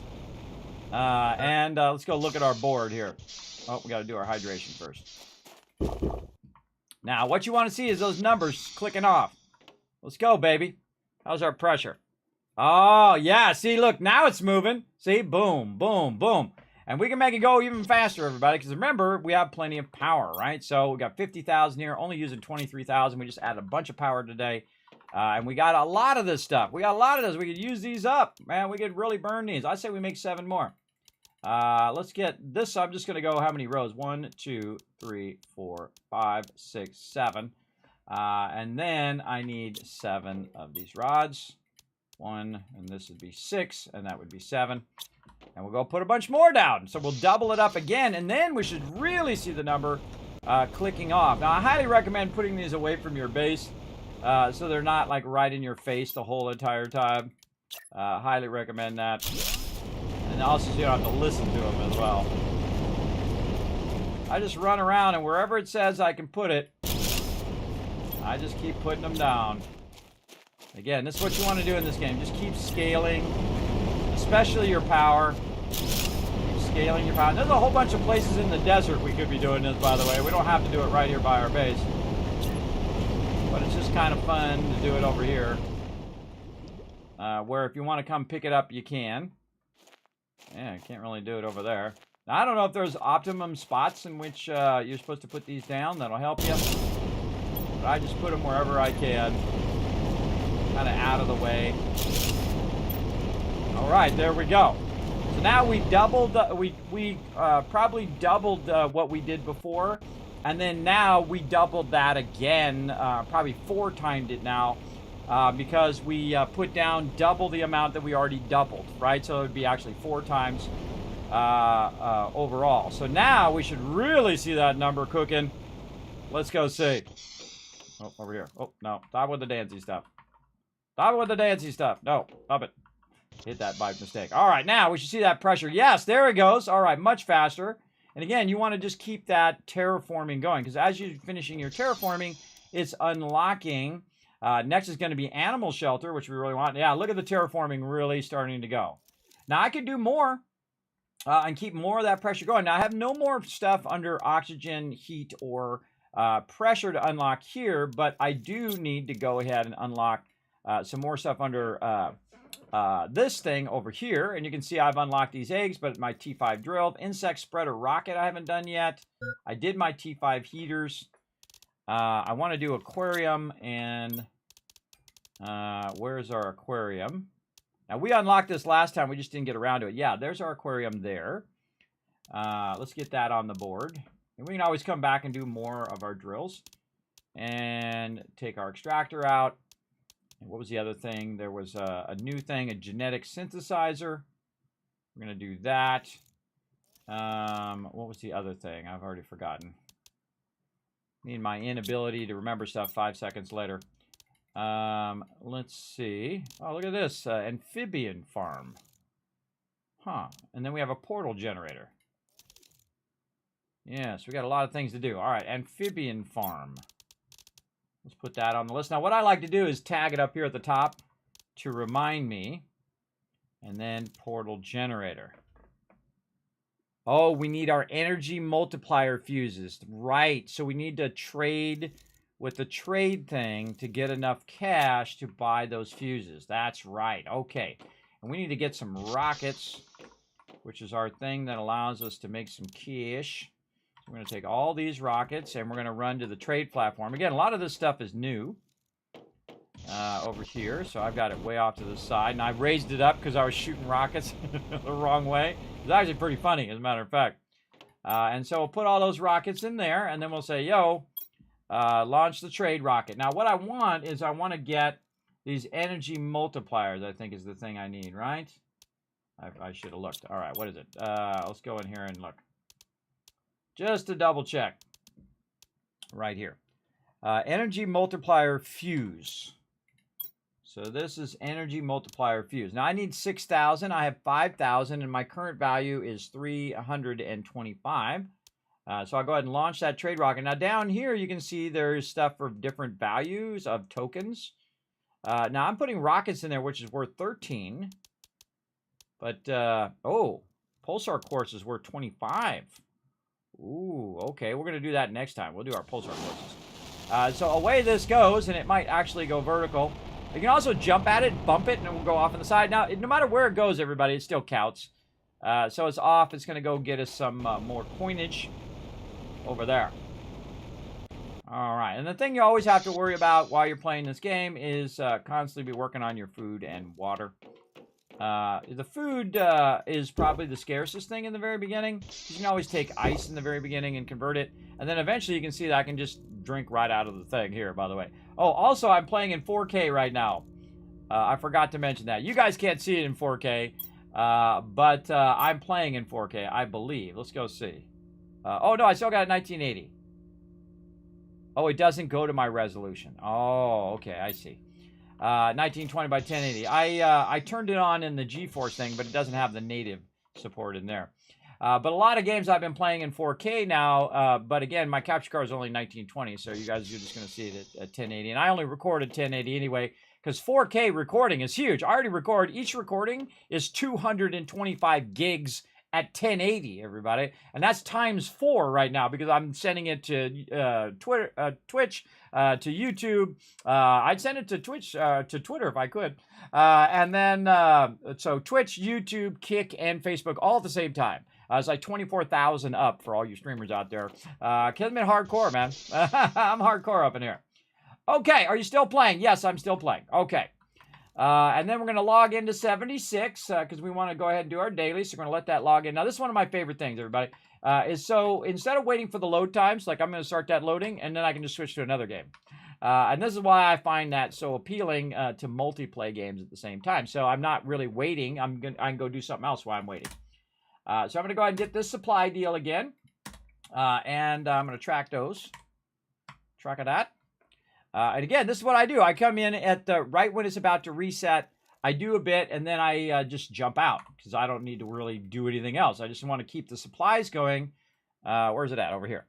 Let's go look at our board here. Oh, we got to do our hydration first. Now, what you want to see is those numbers clicking off. Let's go, baby. How's our pressure? Oh, yeah. See, look, now it's moving. See, boom, boom, boom. And we can make it go even faster, everybody, because remember, we have plenty of power, right? So we got 50,000 here, only using 23,000. We just added a bunch of power today. And we got a lot of this stuff. We got a lot of this. We could use these up. Man, we could really burn these. I say we make 7 more. Let's get this. I'm just going to go how many rows? 1, 2, 3, 4, 5, 6, 7. And then I need 7 of these rods. 1, and this would be 6, and that would be 7. And we'll go put a bunch more down. So we'll double it up again, and then we should really see the number clicking off. Now, I highly recommend putting these away from your base so they're not like right in your face the whole entire time. Highly recommend that. And also so you don't have to listen to them as well. I just run around, and wherever it says I can put it, I just keep putting them down. Again, this is what you want to do in this game. Just keep scaling, especially your power. Keep scaling your power. There's a whole bunch of places in the desert we could be doing this, by the way. We don't have to do it right here by our base. But it's just kind of fun to do it over here. Where if you want to come pick it up, you can. Yeah, you can't really do it over there. Now, I don't know if there's optimum spots in which you're supposed to put these down. That'll help you. But I just put them wherever I can. Kind of out of the way. All right, there we go. So now we doubled, we probably doubled what we did before, and then now we doubled that again, probably 4 times it now, because we put down double the amount that we already doubled, right? So it would be actually 4 times overall. So now we should really see that number cooking. Let's go see. Oh, over here. Oh, no. Stop with the dancey stuff. Stop with the dancey stuff. No, stop it. Hit that by mistake. All right, now we should see that pressure. Yes, there it goes. All right, much faster. And again, you want to just keep that terraforming going because as you're finishing your terraforming, it's unlocking. Next is going to be animal shelter, which we really want. Yeah, look at the terraforming really starting to go. Now, I could do more and keep more of that pressure going. Now, I have no more stuff under oxygen, heat, or pressure to unlock here, but I do need to go ahead and unlock some more stuff under this thing over here. And you can see I've unlocked these eggs, but my T5 drill. Insect spreader rocket I haven't done yet. I did my T5 heaters. I want to do aquarium, and where's our aquarium? Now, we unlocked this last time. We just didn't get around to it. Yeah, there's our aquarium there. Let's get that on the board. And we can always come back and do more of our drills. And take our extractor out. And what was the other thing? There was a new thing, a genetic synthesizer. We're going to do that. What was the other thing? I've already forgotten. Need my inability to remember stuff 5 seconds later. Let's see. Oh, look at this. Amphibian farm. Huh. And then we have a portal generator. Yeah, so we got a lot of things to do. All right, amphibian farm. Let's put that on the list. Now, what I like to do is tag it up here at the top to remind me. And then portal generator. Oh, we need our energy multiplier fuses. Right. So we need to trade with the trade thing to get enough cash to buy those fuses. That's right. Okay. And we need to get some rockets, which is our thing that allows us to make some cash. So we're going to take all these rockets and we're going to run to the trade platform. Again, a lot of this stuff is new over here. So I've got it way off to the side. And I raised it up because I was shooting rockets the wrong way. It's actually pretty funny, as a matter of fact. And so we'll put all those rockets in there, and then we'll say, yo, launch the trade rocket. Now, what I want is I want to get these energy multipliers, I think is the thing I need, right? I should have looked. All right, what is it? Let's go in here and look. Just to double check. Right here. Energy multiplier fuse. So this is energy multiplier fuse. Now I need 6,000. I have 5,000, and my current value is 325. So I'll go ahead and launch that trade rocket. Now down here you can see there's stuff for different values of tokens. Now I'm putting rockets in there, which is worth 13. But oh, pulsar quartz is worth 25. Ooh, okay. We're gonna do that next time. We'll do our pulsar quartzes. So away this goes, and it might actually go vertical. You can also jump at it, bump it, and it will go off on the side. Now, no matter where it goes, everybody, it still counts. So it's off. It's going to go get us some more coinage over there. All right. And the thing you always have to worry about while you're playing this game is constantly be working on your food and water. The food is probably the scarcest thing in the very beginning. You can always take ice in the very beginning and convert it. And then eventually you can see that I can just drink right out of the thing here, by the way. Oh, also, I'm playing in 4K right now. I forgot to mention that. You guys can't see it in 4K, but I'm playing in 4K, I believe. Let's go see. Oh, no, I still got it 1980. Oh, it doesn't go to my resolution. Oh, okay, I see. 1920 by 1080. I turned it on in the GeForce thing, but it doesn't have the native support in there. But a lot of games I've been playing in 4K now, but again, my capture card is only 1920, so you guys are just going to see it at 1080. And I only recorded 1080 anyway, because 4K recording is huge. I already record. Each recording is 225 gigs at 1080, everybody. And that's times 4 right now, because I'm sending it to Twitch, to YouTube. I'd send it to Twitch, to Twitter if I could. And then, so Twitch, YouTube, Kick, and Facebook all at the same time. It's like 24,000 up for all you streamers out there. Kismet hardcore, man. I'm hardcore up in here. Okay, are you still playing? Yes, I'm still playing. Okay. And then we're going to log into 76 because we want to go ahead and do our daily. So we're going to let that log in. Now, this is one of my favorite things, everybody. Is so instead of waiting for the load times, like I'm going to start that loading, and then I can just switch to another game. And this is why I find that so appealing to multiplayer games at the same time. So I'm not really waiting. I can go do something else while I'm waiting. So I'm going to go ahead and get this supply deal again. And I'm going to track those. Track of that. And again, this is what I do. I come in at the right when it's about to reset. I do a bit, and then I just jump out because I don't need to really do anything else. I just want to keep the supplies going. Where's it at? Over here.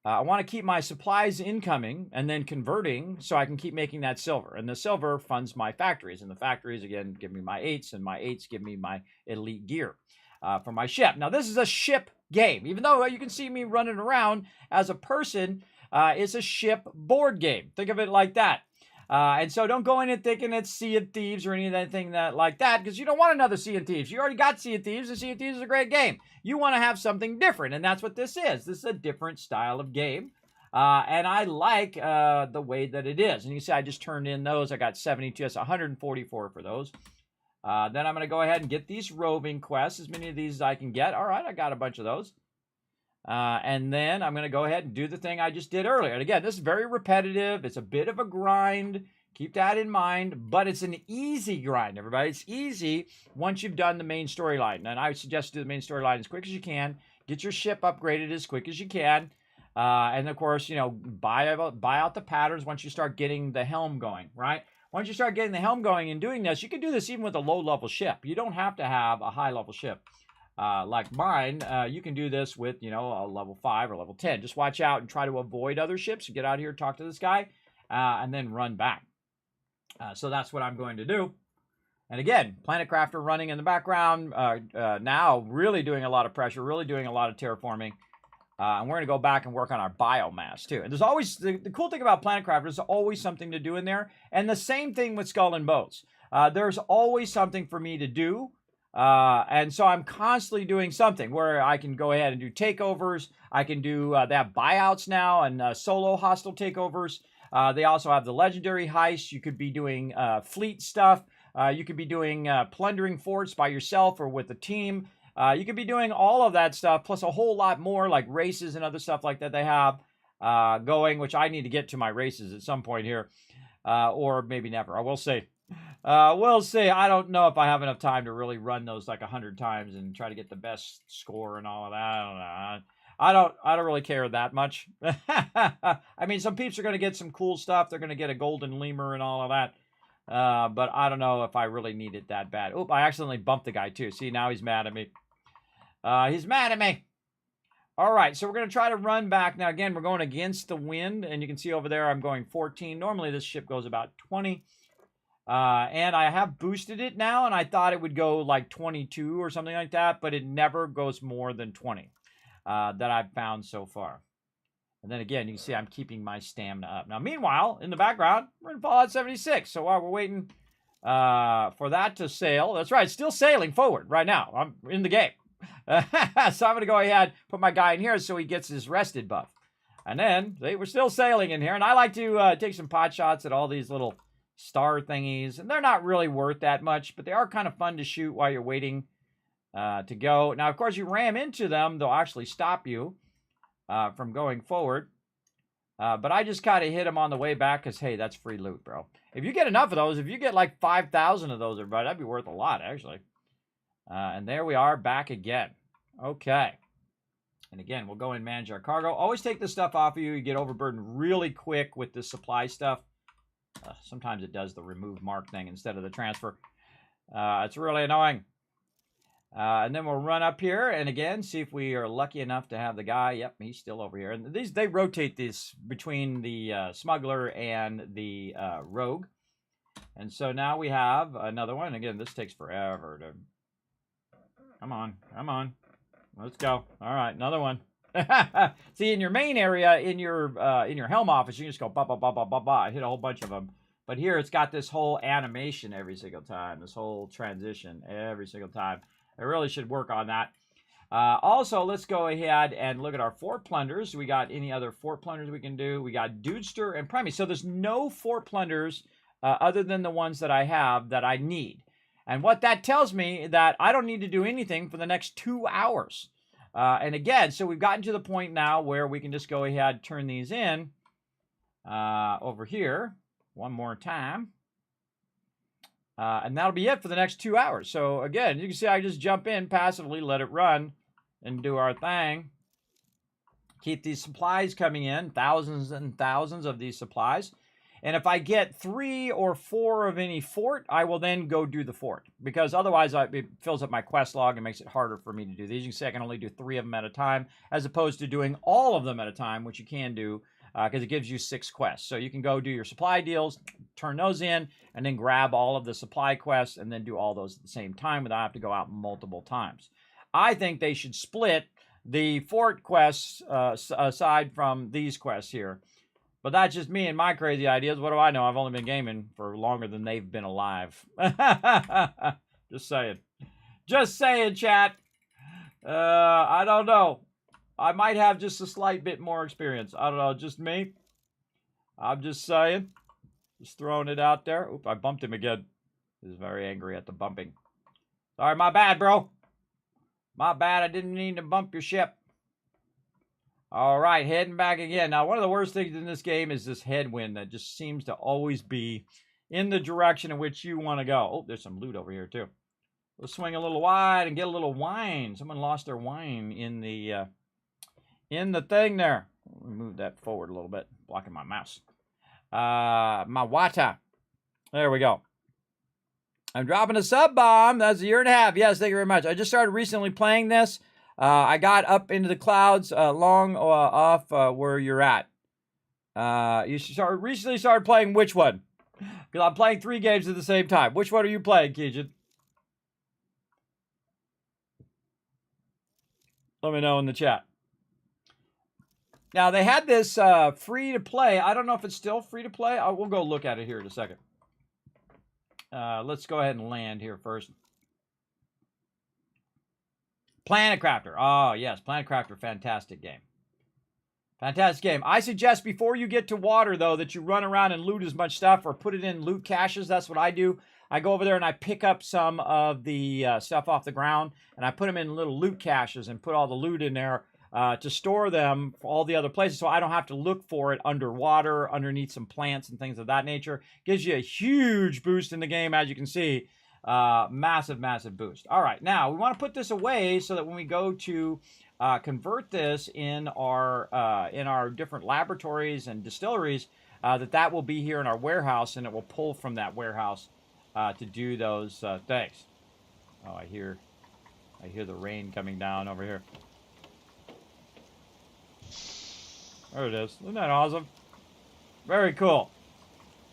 I want to keep my supplies incoming and then converting so I can keep making that silver. And the silver funds my factories. And the factories, again, give me my 8s, and my 8s give me my elite gear for my ship. Now, this is a ship game. Even though you can see me running around as a person, it's a ship board game. Think of it like that. And so don't go in it thinking it's Sea of Thieves or anything like that, because you don't want another Sea of Thieves. You already got Sea of Thieves, and Sea of Thieves is a great game. You want to have something different, and that's what this is. This is a different style of game. And I like the way that it is. And you see, I just turned in those. I got 72, that's 144 for those. Then I'm going to go ahead and get these roving quests, as many of these as I can get. All right, I got a bunch of those. And then I'm going to go ahead and do the thing I just did earlier. And again, this is very repetitive. It's a bit of a grind. Keep that in mind. But it's an easy grind, everybody. It's easy once you've done the main storyline. And I would suggest do the main storyline as quick as you can. Get your ship upgraded as quick as you can. And of course, you know, buy out the patterns once you start getting the helm going, right? Once you start getting the helm going and doing this, you can do this even with a low-level ship. You don't have to have a high-level ship. Like mine, you can do this with, you know, a level 5 or level 10. Just watch out and try to avoid other ships. Get out here, talk to this guy, and then run back. So that's what I'm going to do. And again, Planet Crafter running in the background, now really doing a lot of pressure, really doing a lot of terraforming. And we're going to go back and work on our biomass, too. And there's always, the cool thing about Planet Crafter is there's always something to do in there. And the same thing with Skull and Bones. There's always something for me to do. And so I'm constantly doing something where I can go ahead and do takeovers. I can do, they have buyouts now and solo hostile takeovers. They also have the legendary heist. You could be doing fleet stuff. You could be doing plundering forts by yourself or with a team. You could be doing all of that stuff, plus a whole lot more, like races and other stuff like that they have going, which I need to get to my races at some point here, or maybe never. I will see. We'll see. I don't know if I have enough time to really run those like 100 times and try to get the best score and all of that. I don't know. I don't really care that much. I mean, some peeps are going to get some cool stuff. They're going to get a golden lemur and all of that. But I don't know if I really need it that bad. Oop, I accidentally bumped the guy too. See, now he's mad at me. He's mad at me. All right, so we're going to try to run back. Now, again, we're going against the wind, and you can see over there I'm going 14. Normally, this ship goes about 20. And I have boosted it now, and I thought it would go like 22 or something like that, but it never goes more than 20 that I've found so far. And then again, you can see I'm keeping my stamina up. Now, meanwhile, in the background, we're in Fallout 76. So while we're waiting for that to sail, that's right, still sailing forward right now. I'm in the game. So I'm going to go ahead, put my guy in here so he gets his rested buff. And then, see, we're still sailing in here. And I like to take some pot shots at all these little star thingies. And they're not really worth that much, but they are kind of fun to shoot while you're waiting to go. Now, of course, you ram into them, they'll actually stop you from going forward. But I just kind of hit them on the way back because, hey, that's free loot, bro. If you get enough of those, if you get like 5,000 of those, everybody, that'd be worth a lot, actually. And there we are back again. Okay. And again, we'll go and manage our cargo. Always take this stuff off of you. You get overburdened really quick with the supply stuff. Sometimes it does the remove mark thing instead of the transfer. It's really annoying. And then we'll run up here and again, see if we are lucky enough to have the guy. Yep, he's still over here. And they rotate this between the smuggler and the rogue. And so now we have another one. Again, this takes forever to... Come on. Let's go. All right, another one. See, in your main area, in your helm office, you can just go ba ba ba ba ba ba, hit a whole bunch of them. But here, it's got this whole animation every single time, this whole transition every single time. I really should work on that. Also, let's go ahead and look at our fort plunders. We got any other fort plunders we can do? We got Dudester and Primey. So there's no fort plunders other than the ones that I have that I need. And what that tells me that I don't need to do anything for the next 2 hours. And again, so we've gotten to the point now where we can just go ahead, turn these in over here one more time. And that'll be it for the next 2 hours. So again, you can see I just jump in passively, let it run, and do our thing. Keep these supplies coming in, thousands and thousands of these supplies. And if I get 3 or 4 of any fort, I will then go do the fort. Because otherwise, it fills up my quest log and makes it harder for me to do these. You can see I can only do 3 of them at a time, as opposed to doing all of them at a time, which you can do, because it gives you 6 quests. So you can go do your supply deals, turn those in, and then grab all of the supply quests, and then do all those at the same time without having to go out multiple times. I think they should split the fort quests aside from these quests here. But that's just me and my crazy ideas. What do I know? I've only been gaming for longer than they've been alive. Just saying. Just saying, chat. I don't know. I might have just a slight bit more experience. I don't know. Just me. I'm just saying. Just throwing it out there. Oop, I bumped him again. He's very angry at the bumping. Sorry, my bad, bro. My bad. I didn't mean to bump your ship. All right, heading back again. Now, one of the worst things in this game is this headwind that just seems to always be in the direction in which you want to go. Oh, there's some loot over here, too. Let's swing a little wide and get a little wine. Someone lost their wine in the thing there. Let me move that forward a little bit, blocking my mouse. My water. There we go. I'm dropping a sub bomb. That's a year and a half. Yes, thank you very much. I just started recently playing this. I got up into the clouds long off where you're at. You recently started playing which one? Because I'm playing 3 games at the same time. Which one are you playing, Keejan? Let me know in the chat. Now, they had this free to play. I don't know if it's still free to play. We'll go look at it here in a second. Let's go ahead and land here first. Planet Crafter. Oh, yes. Planet Crafter, fantastic game. Fantastic game. I suggest before you get to water, though, that you run around and loot as much stuff or put it in loot caches. That's what I do. I go over there and I pick up some of the stuff off the ground, and I put them in little loot caches and put all the loot in there to store them for all the other places so I don't have to look for it underwater, underneath some plants and things of that nature. Gives you a huge boost in the game, as you can see. Massive, massive boost. All right, now we want to put this away so that when we go to convert this in our different laboratories and distilleries, that will be here in our warehouse, and it will pull from that warehouse to do those things. Oh, I hear the rain coming down over here. There it is. Isn't that awesome? Very cool.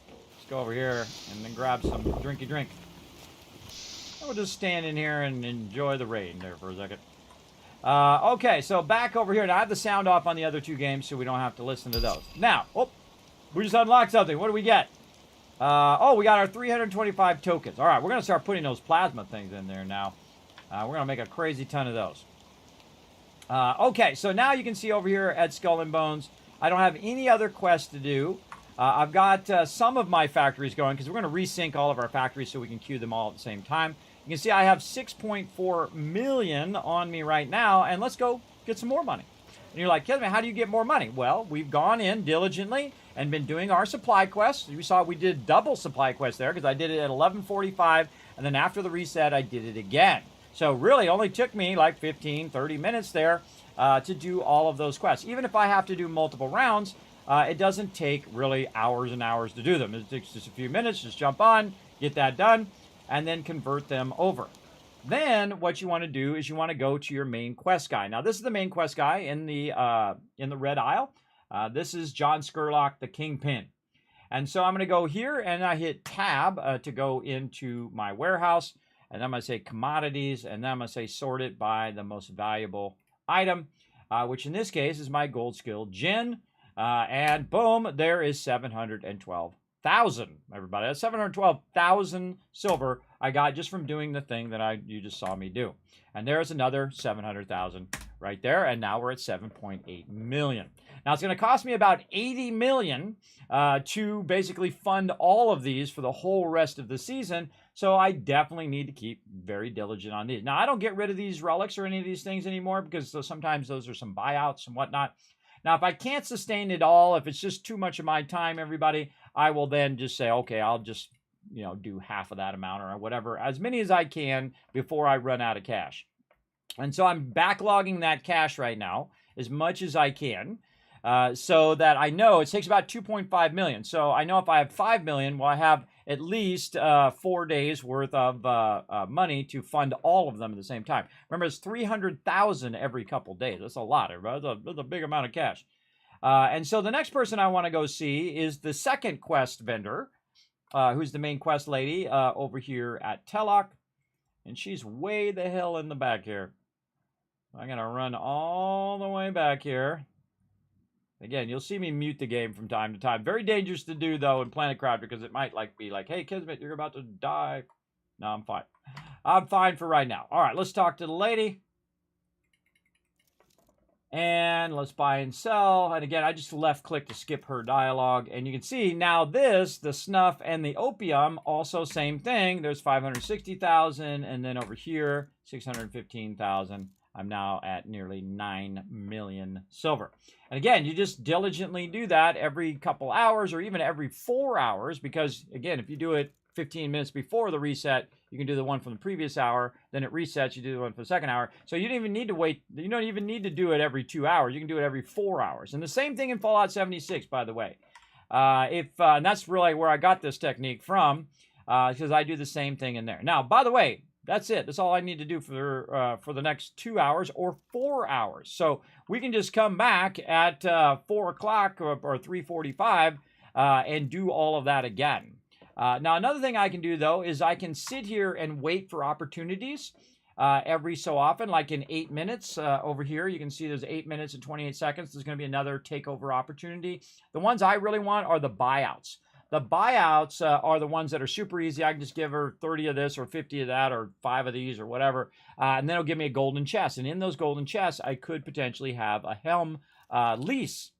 Let's go over here and then grab some drinky drink. We'll just stand in here and enjoy the rain there for a second. Okay, so back over here. Now, I have the sound off on the other 2 games, so we don't have to listen to those. Now, we just unlocked something. What do we get? We got our 325 tokens. All right, we're going to start putting those plasma things in there now. We're going to make a crazy ton of those. Okay, so now you can see over here at Skull and Bones, I don't have any other quests to do. I've got some of my factories going because we're going to resync all of our factories so we can queue them all at the same time. You can see I have 6.4 million on me right now, and let's go get some more money. And you're like, Kismet, how do you get more money? Well, we've gone in diligently and been doing our supply quests. You saw we did double supply quests there because I did it at 11:45, and then after the reset, I did it again. So really, it only took me like 15, 30 minutes there to do all of those quests. Even if I have to do multiple rounds, it doesn't take really hours and hours to do them. It takes just a few minutes, just jump on, get that done, and then convert them over. Then what you want to do is you want to go to your main quest guy. Now, this is the main quest guy in the red aisle. This is John Skurlock, the Kingpin. And so I'm going to go here, and I hit Tab to go into my warehouse. And I'm going to say commodities, and then I'm going to say sort it by the most valuable item, which in this case is my gold skill Jin. And boom, there is 712,000, everybody. That's 712,000 silver I got just from doing the thing that you just saw me do. And there's another 700,000 right there, and now we're at 7.8 million. Now, it's going to cost me about 80 million to basically fund all of these for the whole rest of the season, so I definitely need to keep very diligent on these. Now, I don't get rid of these relics or any of these things anymore because sometimes those are some buyouts and whatnot. Now, if I can't sustain it all, if it's just too much of my time, everybody, I will then just say, okay, I'll just, do half of that amount or whatever, as many as I can before I run out of cash. And so I'm backlogging that cash right now as much as I can so that I know it takes about 2.5 million. So I know if I have 5 million, well, I have at least 4 days worth of money to fund all of them at the same time. Remember, it's 300,000 every couple days. That's a lot, everybody. That's a big amount of cash. And so the next person I want to go see is the second quest vendor, who's the main quest lady over here at Tellock. And she's way the hell in the back here. I'm going to run all the way back here. Again, you'll see me mute the game from time to time. Very dangerous to do, though, in Planet Crafter, because it might be like, hey, Kismet, you're about to die. No, I'm fine. I'm fine for right now. All right, let's talk to the lady. And let's buy and sell. And again, I just left-click to skip her dialogue. And you can see now this, the snuff and the opium, also same thing. There's 560,000. And then over here, 615,000. I'm now at nearly 9 million silver. And again, you just diligently do that every couple hours or even every 4 hours because, again, if you do it 15 minutes before the reset, you can do the one from the previous hour. Then it resets, you do the one for the second hour. So you don't even need to wait. You don't even need to do it every 2 hours. You can do it every 4 hours. And the same thing in Fallout 76, by the way. And that's really where I got this technique from because I do the same thing in there. Now, by the way, that's it. That's all I need to do for the next 2 hours or 4 hours. So we can just come back at 4 o'clock or 3:45 and do all of that again. Now, another thing I can do, though, is I can sit here and wait for opportunities every so often, like in 8 minutes over here. You can see there's 8 minutes and 28 seconds. There's going to be another takeover opportunity. The ones I really want are the buyouts. The buyouts are the ones that are super easy. I can just give her 30 of this or 50 of that or 5 of these or whatever. And then it'll give me a golden chest. And in those golden chests, I could potentially have a helm lease.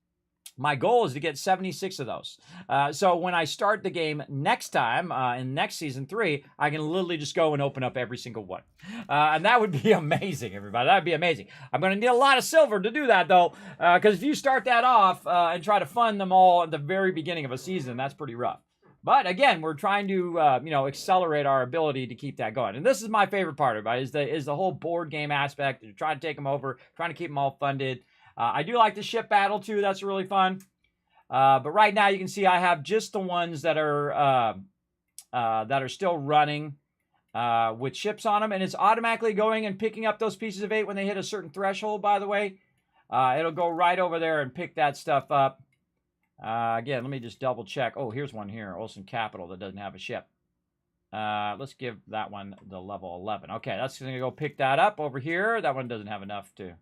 My goal is to get 76 of those. So when I start the game next time, in next season 3, I can literally just go and open up every single one. And that would be amazing, everybody. That would be amazing. I'm going to need a lot of silver to do that, though, because if you start that off and try to fund them all at the very beginning of a season, that's pretty rough. But again, we're trying to, accelerate our ability to keep that going. And this is my favorite part, everybody, is the whole board game aspect. You're trying to take them over, trying to keep them all funded. I do like the ship battle, too. That's really fun. But right now, you can see I have just the ones that are still running with ships on them. And it's automatically going and picking up those pieces of 8 when they hit a certain threshold, by the way. It'll go right over there and pick that stuff up. Again, let me just double check. Oh, here's one here, Olsen Capital, that doesn't have a ship. Let's give that one the level 11. Okay, that's going to go pick that up over here. That one doesn't have enough to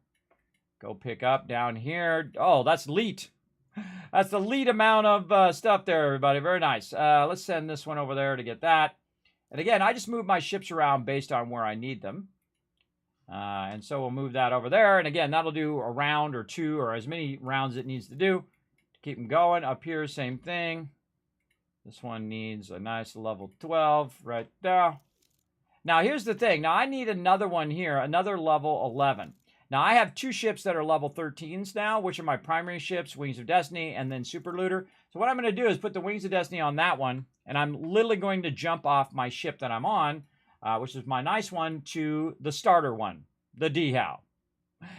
go pick up down here. Oh, that's elite. That's the lead amount of stuff there, everybody. Very nice. Let's send this one over there to get that. And again, I just move my ships around based on where I need them. And so we'll move that over there. And again, that'll do a round or 2 or as many rounds it needs to do to keep them going. Up here, same thing. This one needs a nice level 12 right there. Now, here's the thing. Now, I need another one here, another level 11. Now, I have 2 ships that are level 13s now, which are my primary ships, Wings of Destiny, and then Super Looter. So what I'm going to do is put the Wings of Destiny on that one, and I'm literally going to jump off my ship that I'm on, which is my nice one, to the starter one, the D-How.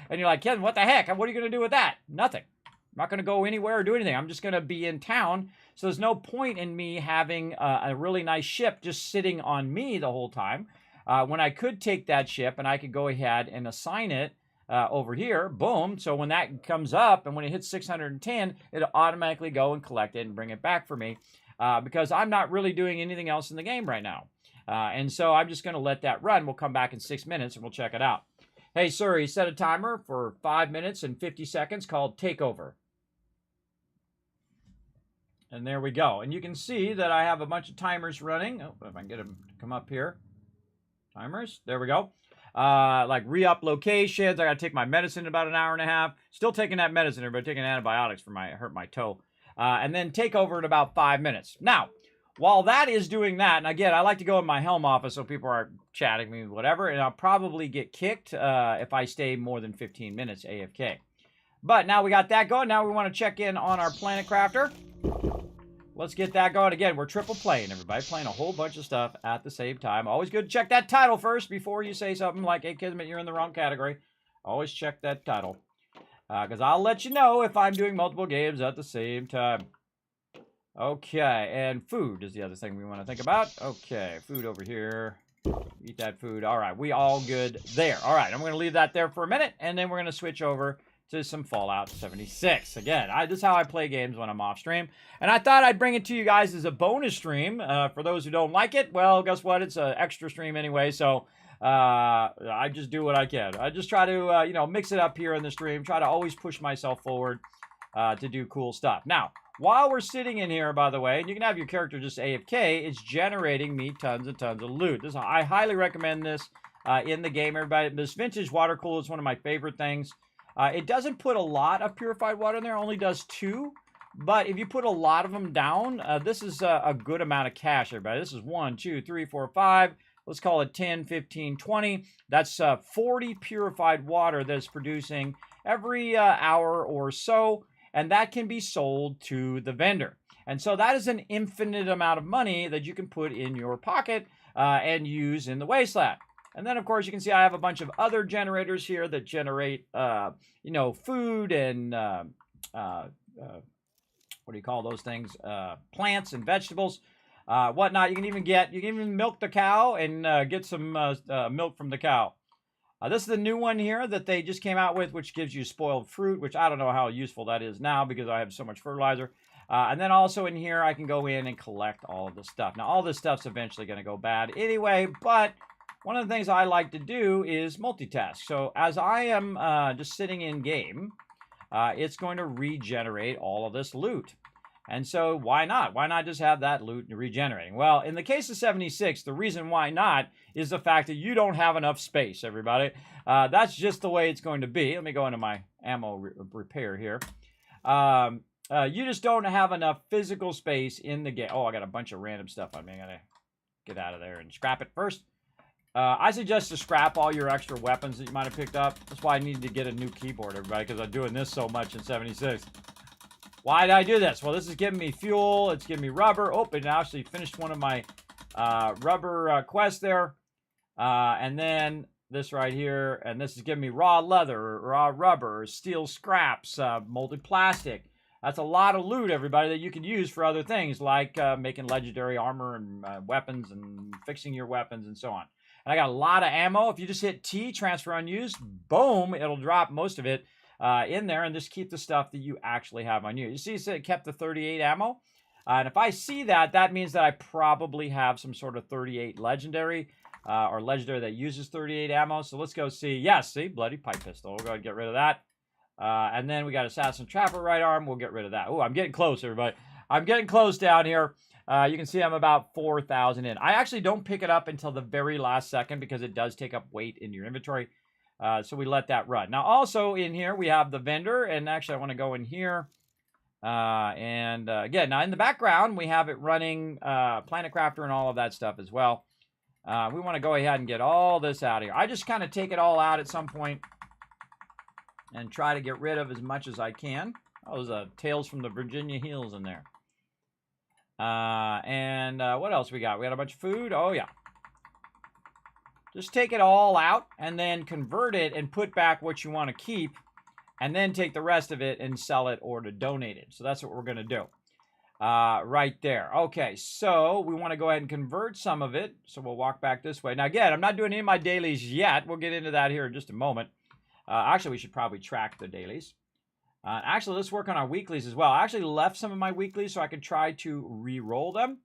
And you're like, Kevin, what the heck? What are you going to do with that? Nothing. I'm not going to go anywhere or do anything. I'm just going to be in town. So there's no point in me having a really nice ship just sitting on me the whole time when I could take that ship and I could go ahead and assign it over here, boom. So when that comes up and when it hits 610, it'll automatically go and collect it and bring it back for me because I'm not really doing anything else in the game right now. And so I'm just going to let that run. We'll come back in 6 minutes and we'll check it out. Hey, sir, he set a timer for 5 minutes and 50 seconds called Takeover. And there we go. And you can see that I have a bunch of timers running. Oh, if I can get them to come up here. Timers. There we go. Like re-up locations. I got to take my medicine in about an hour and a half. Still taking that medicine, everybody. Taking antibiotics for hurt my toe. And then take over in about 5 minutes. Now, while that is doing that, and again, I like to go in my helm office so people aren't chatting me, whatever, and I'll probably get kicked if I stay more than 15 minutes AFK. But now we got that going. Now we want to check in on our Planet Crafter. Let's get that going. Again, we're triple playing, everybody. Playing a whole bunch of stuff at the same time. Always good to check that title first before you say something like, hey, Kismet, you're in the wrong category. Always check that title. Because I'll let you know if I'm doing multiple games at the same time. Okay, and food is the other thing we want to think about. Okay, food over here. Eat that food. All right, we all good there. All right, I'm going to leave that there for a minute, and then we're going to switch over to some Fallout 76. Again, this is how I play games when I'm off stream. And I thought I'd bring it to you guys as a bonus stream. For those who don't like it, well, guess what? It's an extra stream anyway, so I just do what I can. I just try to, mix it up here in the stream. Try to always push myself forward. to do cool stuff. Now, while we're sitting in here, by the way, and you can have your character just AFK, it's generating me tons and tons of loot. I highly recommend this in the game, everybody. This vintage water cooler is one of my favorite things. It doesn't put a lot of purified water in there, only does 2. But if you put a lot of them down, this is a good amount of cash, everybody. This is 1, 2, 3, 4, 5. Let's call it 10, 15, 20. That's 40 purified water that's producing every hour or so. And that can be sold to the vendor. And so that is an infinite amount of money that you can put in your pocket and use in the wasteland. And then, of course, you can see I have a bunch of other generators here that generate, you know, food and what do you call those things? Plants and vegetables, whatnot. You can even milk the cow and get some milk from the cow. This is the new one here that they just came out with, which gives you spoiled fruit, which I don't know how useful that is now because I have so much fertilizer. And then also in here, I can go in and collect all of this stuff. Now, all this stuff's eventually going to go bad anyway, but one of the things I like to do is multitask. So as I am just sitting in game, it's going to regenerate all of this loot. And so why not? Why not just have that loot regenerating? Well, in the case of 76, the reason why not is the fact that you don't have enough space, everybody. That's just the way it's going to be. Let me go into my ammo repair here. You just don't have enough physical space in the game. Oh, I got a bunch of random stuff on me. I got to get out of there and scrap it first. I suggest to scrap all your extra weapons that you might have picked up. That's why I needed to get a new keyboard, everybody, because I'm doing this so much in 76. Why did I do this? Well, this is giving me fuel. It's giving me rubber. Oh, it actually finished one of my rubber quests there. And then this right here. And this is giving me raw leather, raw rubber, steel scraps, molded plastic. That's a lot of loot, everybody, that you can use for other things like making legendary armor and weapons and fixing your weapons and so on. And I got a lot of ammo. If you just hit T, transfer unused, boom, it'll drop most of it in there and just keep the stuff that you actually have on you. You see, it kept the 38 ammo. And if I see that, that means that I probably have some sort of 38 legendary or legendary that uses 38 ammo. So let's go see. Yes, see, bloody pipe pistol. We'll go ahead and get rid of that. And then we got Assassin Trapper right arm. We'll get rid of that. Oh, I'm getting close, everybody. I'm getting close down here. You can see I'm about 4,000 in. I actually don't pick it up until the very last second because it does take up weight in your inventory. So we let that run. Now, also in here, we have the vendor. And actually, I want to go in here. Again, now in the background, we have it running Planet Crafter and all of that stuff as well. We want to go ahead and get all this out of here. I just kind of take it all out at some point and try to get rid of as much as I can. That was Tales from the Virginia Hills in there. What else we got? We got a bunch of food. Oh, yeah. Just take it all out and then convert it and put back what you want to keep and then take the rest of it and sell it or to donate it. So that's what we're going to do right there. Okay, so we want to go ahead and convert some of it. So we'll walk back this way. Now, again, I'm not doing any of my dailies yet. We'll get into that here in just a moment. Actually, we should probably track the dailies. Actually, let's work on our weeklies as well. I actually left some of my weeklies so I could try to re-roll them.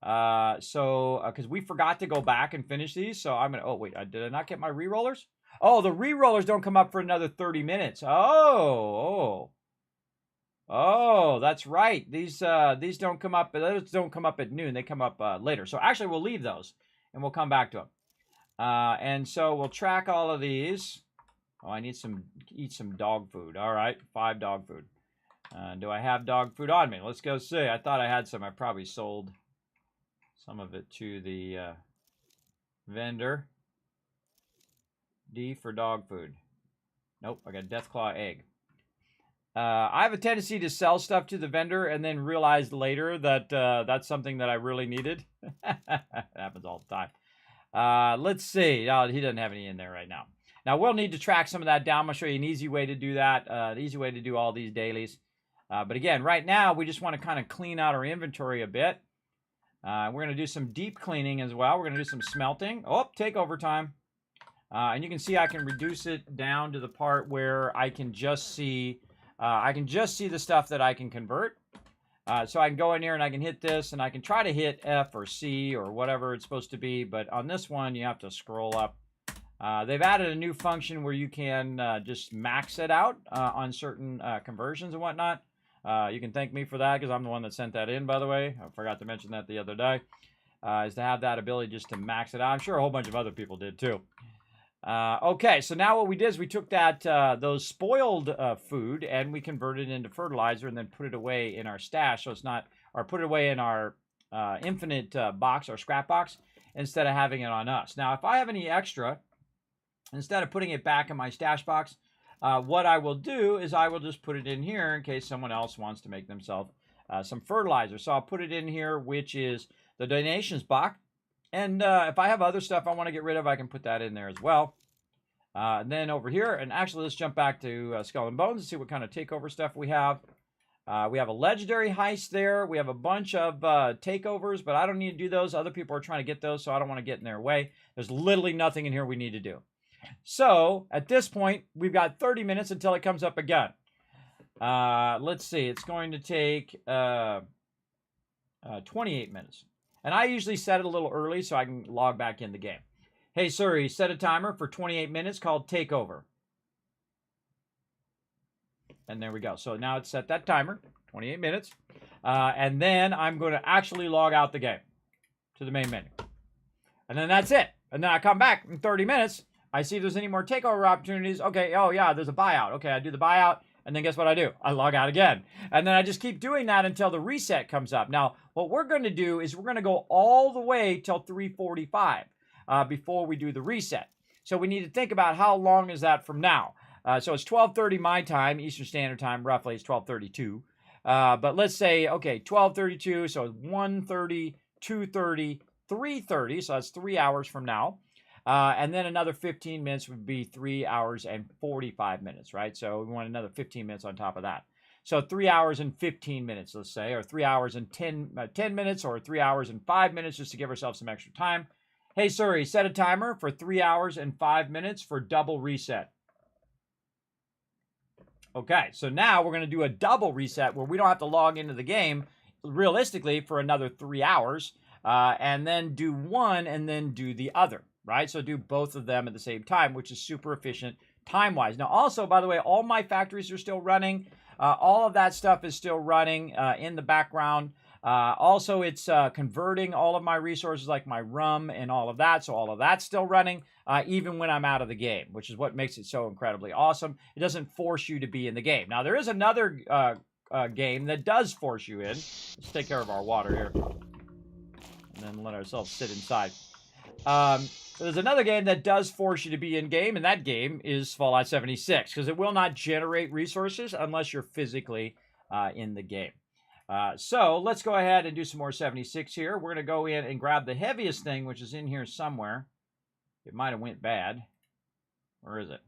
Because we forgot to go back and finish these. So I'm going to, oh, wait, did I not get my re-rollers? Oh, the re-rollers don't come up for another 30 minutes. Oh, that's right. These don't come up, those don't come up at noon. They come up later. So actually, we'll leave those and we'll come back to them. And so we'll track all of these. Oh, I need eat some dog food. All right, 5 dog food. Do I have dog food on me? Let's go see. I thought I had some. I probably sold some of it to the vendor. D for dog food. Nope, I got Deathclaw egg. I have a tendency to sell stuff to the vendor and then realize later that that's something that I really needed. It happens all the time. Let's see. Oh, he doesn't have any in there right now. Now, we'll need to track some of that down. I'm going to show you an easy way to do that, the easy way to do all these dailies. But again, right now, we just want to kind of clean out our inventory a bit. We're going to do some deep cleaning as well. We're going to do some smelting. Oh, takeover time. And you can see I can reduce it down to the part where I can just see the stuff that I can convert. So I can go in here and I can hit this, and I can try to hit F or C or whatever it's supposed to be. But on this one, you have to scroll up They've added a new function where you can just max it out on certain conversions and whatnot. You can thank me for that because I'm the one that sent that in, by the way. I forgot to mention that the other day. Is to have that ability just to max it out. I'm sure a whole bunch of other people did too. Okay, so now what we did is we took that those spoiled food and we converted it into fertilizer and then put it away in our stash. So it's not, or put it away in our infinite box, our scrap box, instead of having it on us. Now, if I have any extra, instead of putting it back in my stash box, what I will do is I will just put it in here in case someone else wants to make themselves some fertilizer. So I'll put it in here, which is the donations box. And if I have other stuff I want to get rid of, I can put that in there as well. And then over here, and actually let's jump back to Skull and Bones and see what kind of takeover stuff we have. We have a legendary heist there. We have a bunch of takeovers, but I don't need to do those. Other people are trying to get those, so I don't want to get in their way. There's literally nothing in here we need to do. So at this point, we've got 30 minutes until it comes up again. Let's see. It's going to take 28 minutes. And I usually set it a little early so I can log back in the game. Hey, Siri, set a timer for 28 minutes called Takeover. And there we go. So now it's set that timer, 28 minutes. And then I'm going to actually log out the game to the main menu. And then that's it. And then I come back in 30 minutes. I see if there's any more takeover opportunities. Okay, oh yeah, there's a buyout. Okay, I do the buyout. And then guess what I do? I log out again. And then I just keep doing that until the reset comes up. Now, what we're going to do is we're going to go all the way till 3:45 before we do the reset. So we need to think about how long is that from now. So it's 12:30 my time, Eastern Standard Time, roughly. It's 12:32. But let's say, okay, 12:32, so 1:30, 2:30, 3:30, so that's 3 hours from now. And then another 15 minutes would be 3 hours and 45 minutes, right? So we want another 15 minutes on top of that. So 3 hours and 15 minutes, let's say, or 3 hours and 10 minutes, or 3 hours and 5 minutes, just to give ourselves some extra time. Hey, Siri, set a timer for 3 hours and 5 minutes for double reset. Okay, so now we're going to do a double reset where we don't have to log into the game, realistically, for another 3 hours, and then do one and then do the other. Right? So do both of them at the same time, which is super efficient time-wise. Now, also, by the way, all my factories are still running. All of that stuff is still running in the background. Also, it's converting all of my resources like my rum and all of that. So all of that's still running even when I'm out of the game, which is what makes it so incredibly awesome. It doesn't force you to be in the game. Now, there is another game that does force you in. Let's take care of our water here. And then let ourselves sit inside. There's another game that does force you to be in game, and that game is Fallout 76, because it will not generate resources unless you're physically in the game. So let's go ahead and do some more 76 here. We're going to go in and grab the heaviest thing, which is in here somewhere. It might have went bad. Where is it?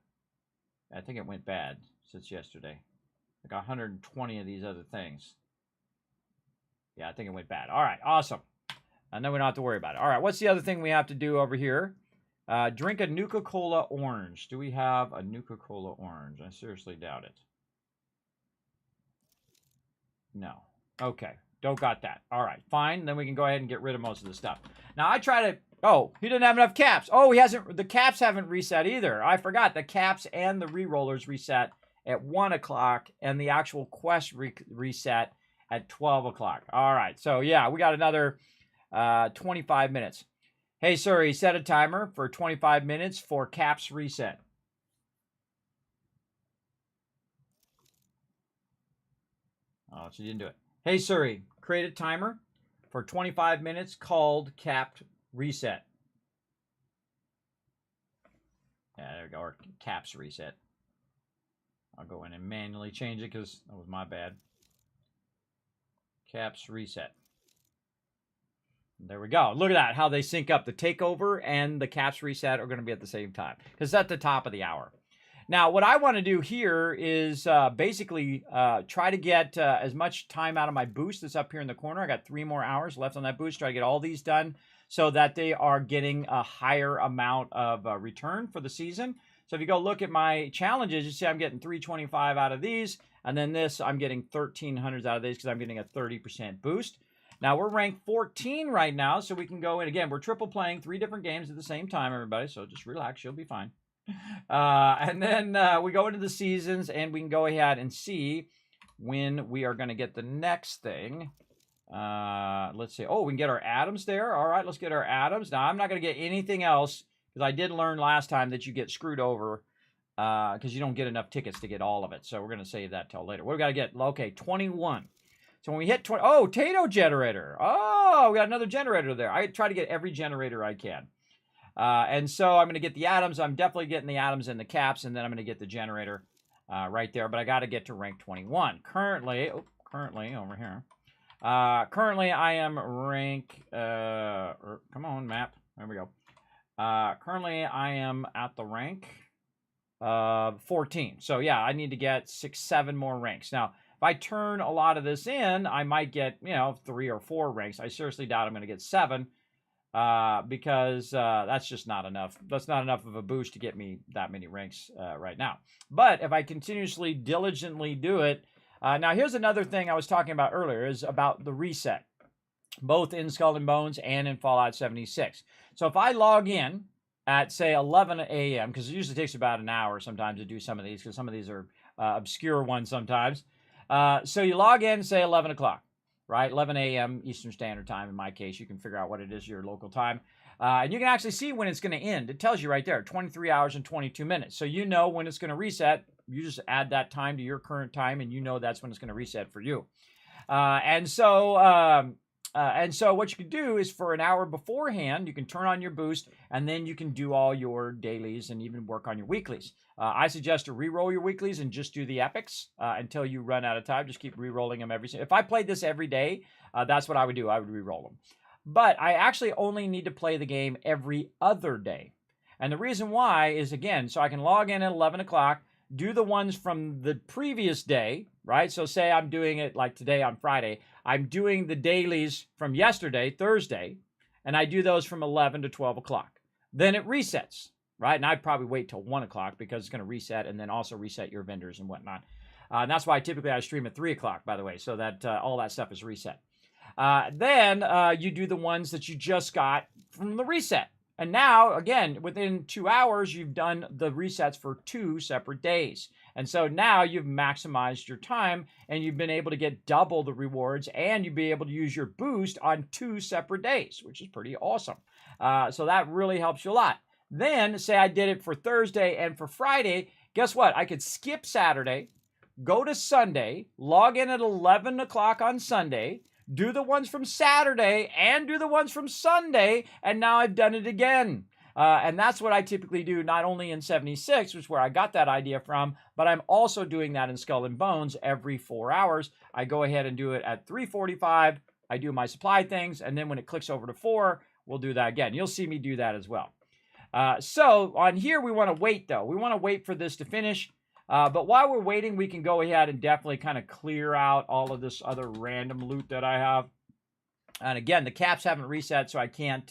I think it went bad since yesterday. Like 120 of these other things. Yeah, I think it went bad. All right, awesome. And then we don't have to worry about it. All right, what's the other thing we have to do over here? Drink a Nuka-Cola orange. Do we have a Nuka-Cola orange? I seriously doubt it. No. Okay, don't got that. All right, fine. Then we can go ahead and get rid of most of the stuff. Now, I try to... Oh, he didn't have enough caps. Oh, he hasn't... The caps haven't reset either. I forgot. The caps and the re-rollers reset at 1 o'clock, and the actual quest reset at 12 o'clock. All right, so yeah, we got another 25 minutes. Hey, Siri, set a timer for 25 minutes for caps reset. Oh, she didn't do it. Hey, Siri, create a timer for 25 minutes called capped reset. Yeah, there we go, or caps reset. I'll go in and manually change it because that was my bad. Caps reset. There we go. Look at that, how they sync up. The takeover and the caps reset are going to be at the same time because it's at the top of the hour. Now, what I want to do here is basically try to get as much time out of my boost that's up here in the corner. I got 3 more hours left on that boost. Try to get all these done so that they are getting a higher amount of return for the season. So if you go look at my challenges, you see I'm getting 325 out of these. And then this, I'm getting 1,300 out of these because I'm getting a 30% boost. Now, we're ranked 14 right now, so we can go in. Again, we're triple playing 3 different games at the same time, everybody, so just relax. You'll be fine. And then we go into the seasons, and we can go ahead and see when we are going to get the next thing. Let's see. Oh, we can get our atoms there. All right, let's get our atoms. Now, I'm not going to get anything else because I did learn last time that you get screwed over because you don't get enough tickets to get all of it. So we're going to save that till later. What do we got to get? Okay, 21. So when we hit 20, oh, Tato generator. Oh, we got another generator there. I try to get every generator I can. And so I'm going to get the atoms. I'm definitely getting the atoms and the caps, and then I'm going to get the generator right there. But I got to get to rank 21. Currently over here. Currently I am rank, come on, map. There we go. Currently I am at the rank 14. So yeah, I need to get 6, 7 more ranks. Now, if I turn a lot of this in, I might get, 3 or 4 ranks. I seriously doubt I'm going to get 7 because that's just not enough. That's not enough of a boost to get me that many ranks right now. But if I continuously, diligently do it, now here's another thing I was talking about earlier is about the reset, both in Skull and Bones and in Fallout 76. So if I log in at, say, 11 a.m., because it usually takes about an hour sometimes to do some of these, because some of these are obscure ones sometimes. So you log in, say, 11 o'clock, right? 11 a.m. Eastern Standard Time. In my case, you can figure out what it is, your local time. And you can actually see when it's going to end. It tells you right there, 23 hours and 22 minutes. So you know when it's going to reset. You just add that time to your current time, and you know that's when it's going to reset for you. And so what you can do is for an hour beforehand, you can turn on your boost, and then you can do all your dailies and even work on your weeklies. I suggest to re-roll your weeklies and just do the epics until you run out of time. Just keep re-rolling them every. If I played this every day, that's what I would do. I would re-roll them. But I actually only need to play the game every other day. And the reason why is, again, so I can log in at 11 o'clock, do the ones from the previous day, right? So say I'm doing it like today on Friday. I'm doing the dailies from yesterday, Thursday, and I do those from 11 to 12 o'clock. Then it resets, right? And I'd probably wait till 1 o'clock because it's going to reset and then also reset your vendors and whatnot. And that's why typically I stream at 3 o'clock, by the way, so that all that stuff is reset. Then you do the ones that you just got from the reset. And now, again, within 2 hours, you've done the resets for 2 separate days. And so now you've maximized your time and you've been able to get double the rewards and you'll be able to use your boost on 2 separate days, which is pretty awesome. So that really helps you a lot. Then, say I did it for Thursday and for Friday, guess what? I could skip Saturday, go to Sunday, log in at 11 o'clock on Sunday, do the ones from Saturday and do the ones from Sunday, and now I've done it again. And that's what I typically do, not only in 76, which is where I got that idea from, but I'm also doing that in Skull and Bones every 4 hours. I go ahead and do it at 3:45. I do my supply things, and then when it clicks over to 4, we'll do that again. You'll see me do that as well. So on here, we want to wait, though. We want to wait for this to finish. But while we're waiting, we can go ahead and definitely kind of clear out all of this other random loot that I have. And again, the caps haven't reset, so I can't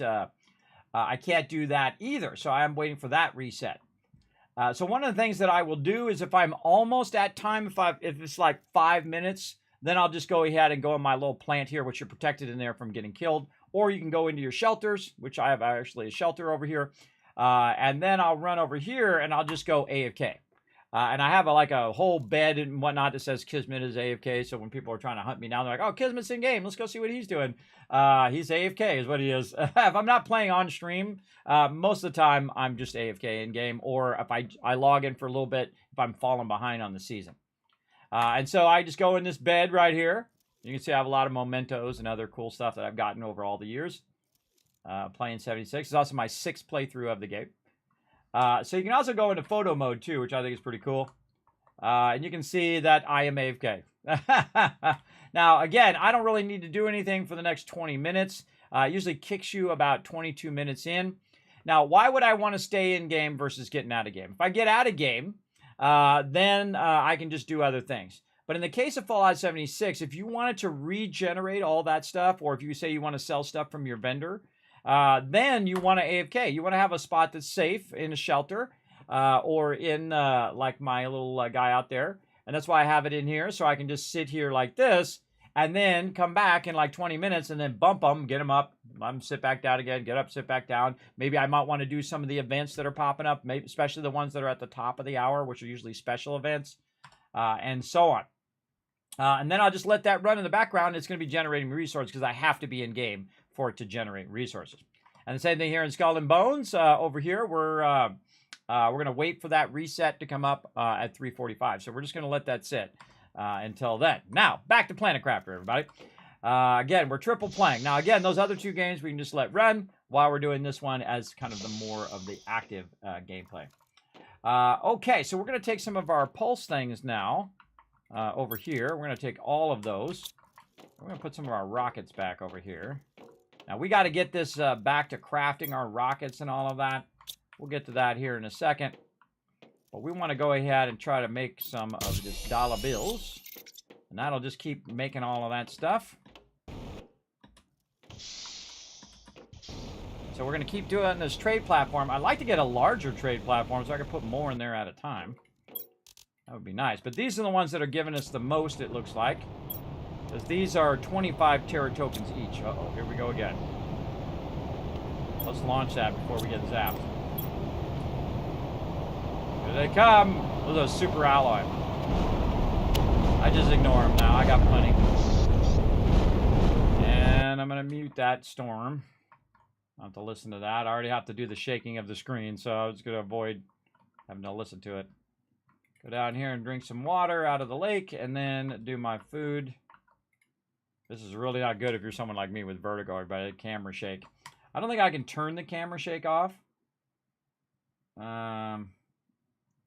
do that either. So I am waiting for that reset. So one of the things that I will do is if I'm almost at time, if it's like 5 minutes, then I'll just go ahead and go in my little plant here, which you're protected in there from getting killed. Or you can go into your shelters, which I have actually a shelter over here. And then I'll run over here and I'll just go AFK. And I have like a whole bed and whatnot that says Kismet is AFK. So when people are trying to hunt me now, they're like, oh, Kismet's in game. Let's go see what he's doing. He's AFK is what he is. If I'm not playing on stream, most of the time I'm just AFK in game. Or if I log in for a little bit if I'm falling behind on the season. And so I just go in this bed right here. You can see I have a lot of mementos and other cool stuff that I've gotten over all the years. Playing 76. It's also my 6th playthrough of the game. So you can also go into photo mode too, which I think is pretty cool. And you can see that I am AFK. Now, again, I don't really need to do anything for the next 20 minutes. It usually kicks you about 22 minutes in. Now, why would I want to stay in game versus getting out of game? If I get out of game, then I can just do other things. But in the case of Fallout 76, if you wanted to regenerate all that stuff, or if you say you want to sell stuff from your vendor, then you want to AFK. You want to have a spot that's safe in a shelter or in like my little guy out there. And that's why I have it in here. So I can just sit here like this and then come back in like 20 minutes and then bump them, get them up, sit back down again, get up, sit back down. Maybe I might want to do some of the events that are popping up, maybe especially the ones that are at the top of the hour, which are usually special events, and so on. And then I'll just let that run in the background. It's going to be generating resources because I have to be in game for it to generate resources. And the same thing here in Skull and Bones. Over here, we're going to wait for that reset to come up at 3:45. So we're just going to let that sit until then. Now, back to Planet Crafter, everybody. Again, we're triple playing. Now, again, those other two games we can just let run while we're doing this one as kind of the more of the active gameplay. Okay, so we're going to take some of our pulse things now over here. We're going to take all of those. We're going to put some of our rockets back over here. Now, we got to get this back to crafting our rockets and all of that. We'll get to that here in a second. But we want to go ahead and try to make some of this dollar bills. And that'll just keep making all of that stuff. So we're going to keep doing this trade platform. I'd like to get a larger trade platform so I can put more in there at a time. That would be nice. But these are the ones that are giving us the most, it looks like. Because these are 25 Terra tokens each. Uh-oh, here we go again. Let's launch that before we get zapped. Here they come. Those are super alloy. I just ignore them now. I got plenty. And I'm going to mute that storm. I'll have to listen to that. I already have to do the shaking of the screen, so I was going to avoid having to listen to it. Go down here and drink some water out of the lake, and then do my food. This is really not good if you're someone like me with vertigo, everybody. Camera shake. I don't think I can turn the camera shake off.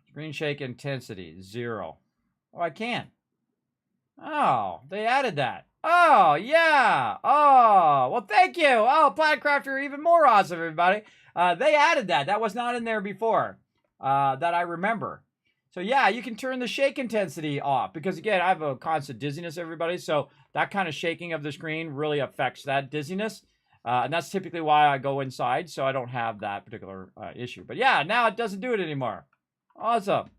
Screen shake intensity, 0. Oh, I can. Oh, they added that. Oh, yeah. Oh, well, thank you. Oh, Planet Crafter, even more awesome, everybody. They added that. That was not in there before that I remember. So, yeah, you can turn the shake intensity off because, again, I have a constant dizziness, everybody. So that kind of shaking of the screen really affects that dizziness. And that's typically why I go inside, so I don't have that particular issue. But, yeah, now it doesn't do it anymore. Awesome.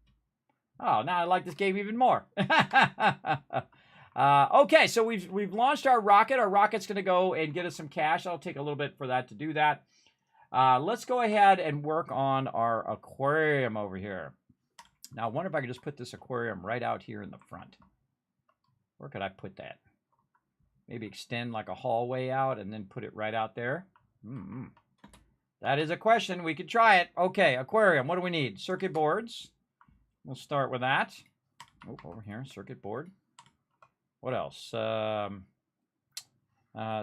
Oh, now I like this game even more. Okay, so we've launched our rocket. Our rocket's going to go and get us some cash. It'll take a little bit for that to do that. Let's go ahead and work on our aquarium over here. Now, I wonder if I could just put this aquarium right out here in the front. Where could I put that? Maybe extend like a hallway out and then put it right out there. That is a question. We could try it. Okay, aquarium. What do we need? Circuit boards. We'll start with that. Oh, over here, circuit board. What else?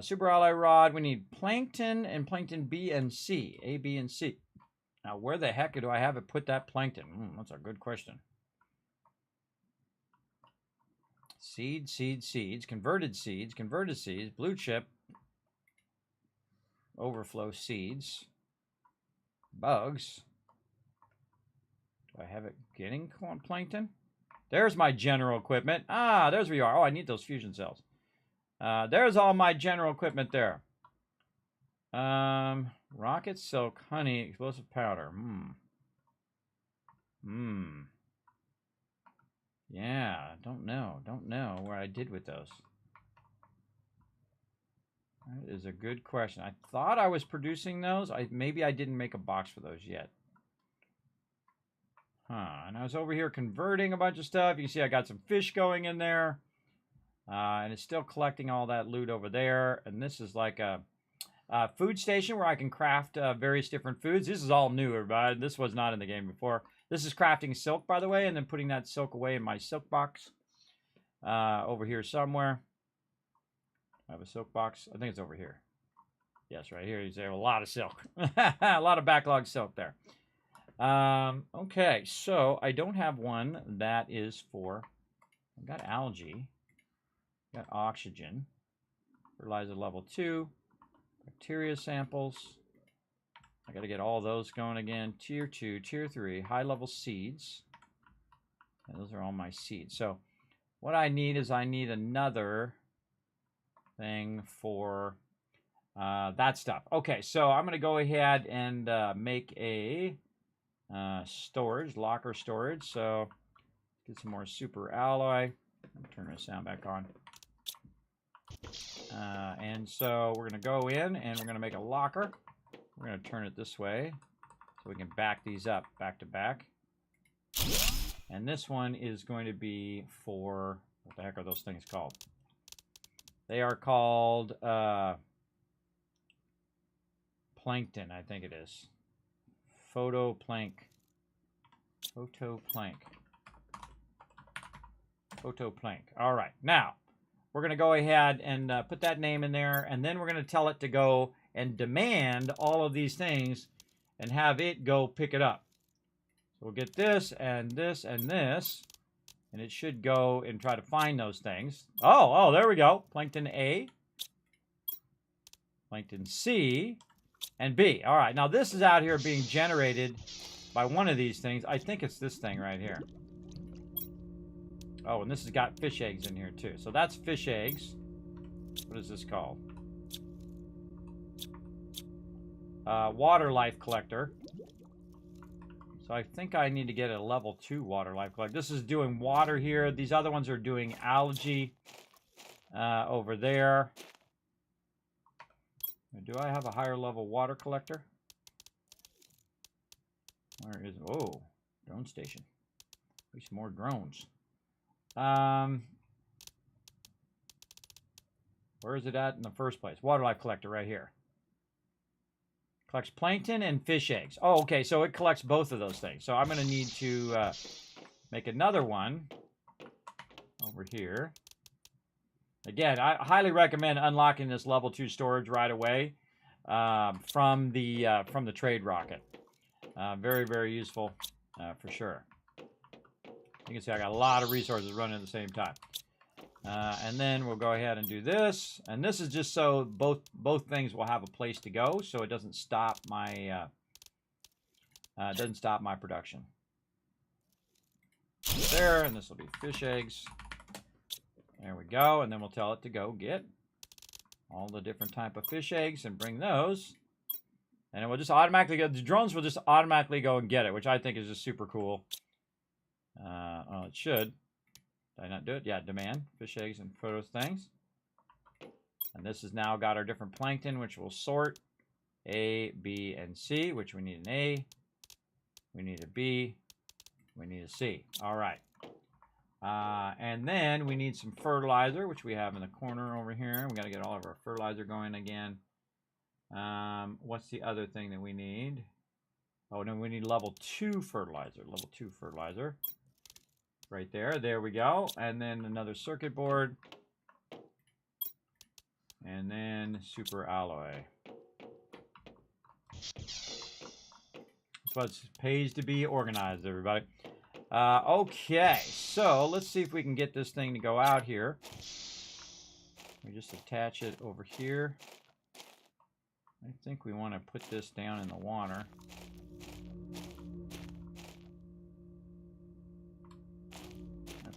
Super alloy rod. We need plankton and plankton B and C. A, B, and C. Now, where the heck do I have it put that plankton? That's a good question. Seeds, converted seeds, blue chip, overflow seeds, bugs. Do I have it getting plankton? There's my general equipment. Ah, there's where you are. Oh, I need those fusion cells. There's all my general equipment there. Rocket, silk, honey, explosive powder. Yeah, don't know what I did with those. That is a good question. I thought I was producing those. Maybe I didn't make a box for those yet. And I was over here converting a bunch of stuff. You can see I got some fish going in there. And it's still collecting all that loot over there. And this is like a food station where I can craft various different foods. This is all new, everybody. This was not in the game before. This is crafting silk, by the way, and then putting that silk away in my silk box over here somewhere. I have a silk box. I think it's over here. Yes, right here. You see a lot of silk. A lot of backlog silk there. Okay, so I don't have one that is for... I've got algae. Got oxygen. Fertilizer level 2. Bacteria samples. I got to get all those going again. Tier 2, Tier 3, high-level seeds. And those are all my seeds. So what I need is I need another thing for that stuff. Okay, so I'm going to go ahead and make a storage, locker storage. So get some more super alloy. Turn the sound back on. And so we're going to go in and we're going to make a locker. We're going to turn it this way so we can back these up back to back. And this one is going to be for, what the heck are those things called? They are called plankton, I think it is. Photoplank. All right, now we're going to go ahead and put that name in there, and then we're going to tell it to go and demand all of these things and have it go pick it up. So we'll get this and this and this, and it should go and try to find those things. Oh, there we go. Plankton A, Plankton C, and B. All right, now this is out here being generated by one of these things. I think it's this thing right here. Oh, and this has got fish eggs in here too. So that's fish eggs. What is this called? Water life collector. So I think I need to get a level 2 water life collector. This is doing water here. These other ones are doing algae over there. Do I have a higher level water collector? Where is it? Oh, drone station. At least more drones. Where is it at in the first place? Water life collector right here. Collects plankton and fish eggs. Oh, okay, so it collects both of those things. So I'm going to need to make another one over here. Again, I highly recommend unlocking this level 2 storage right away from the trade rocket. Very, very useful for sure. You can see I got a lot of resources running at the same time. And then we'll go ahead and do this. And this is just so both things will have a place to go, so it doesn't stop my production. There, and this will be fish eggs. There we go, and then we'll tell it to go get all the different type of fish eggs and bring those. And it will just automatically go, the drones will just automatically go and get it, which I think is just super cool. Oh, it should. Did I not do it? Yeah, demand, fish eggs, and photos things. And this has now got our different plankton, which will sort A, B, and C, which we need an A, we need a B, we need a C. All right. And then we need some fertilizer, which we have in the corner over here. We got to get all of our fertilizer going again. What's the other thing that we need? Oh, no, we need level 2 fertilizer. Level 2 fertilizer. Right there. There we go. And then another circuit board. And then super alloy. That's what it pays to be organized, everybody. Okay, so let's see if we can get this thing to go out here. We just attach it over here. I think we want to put this down in the water.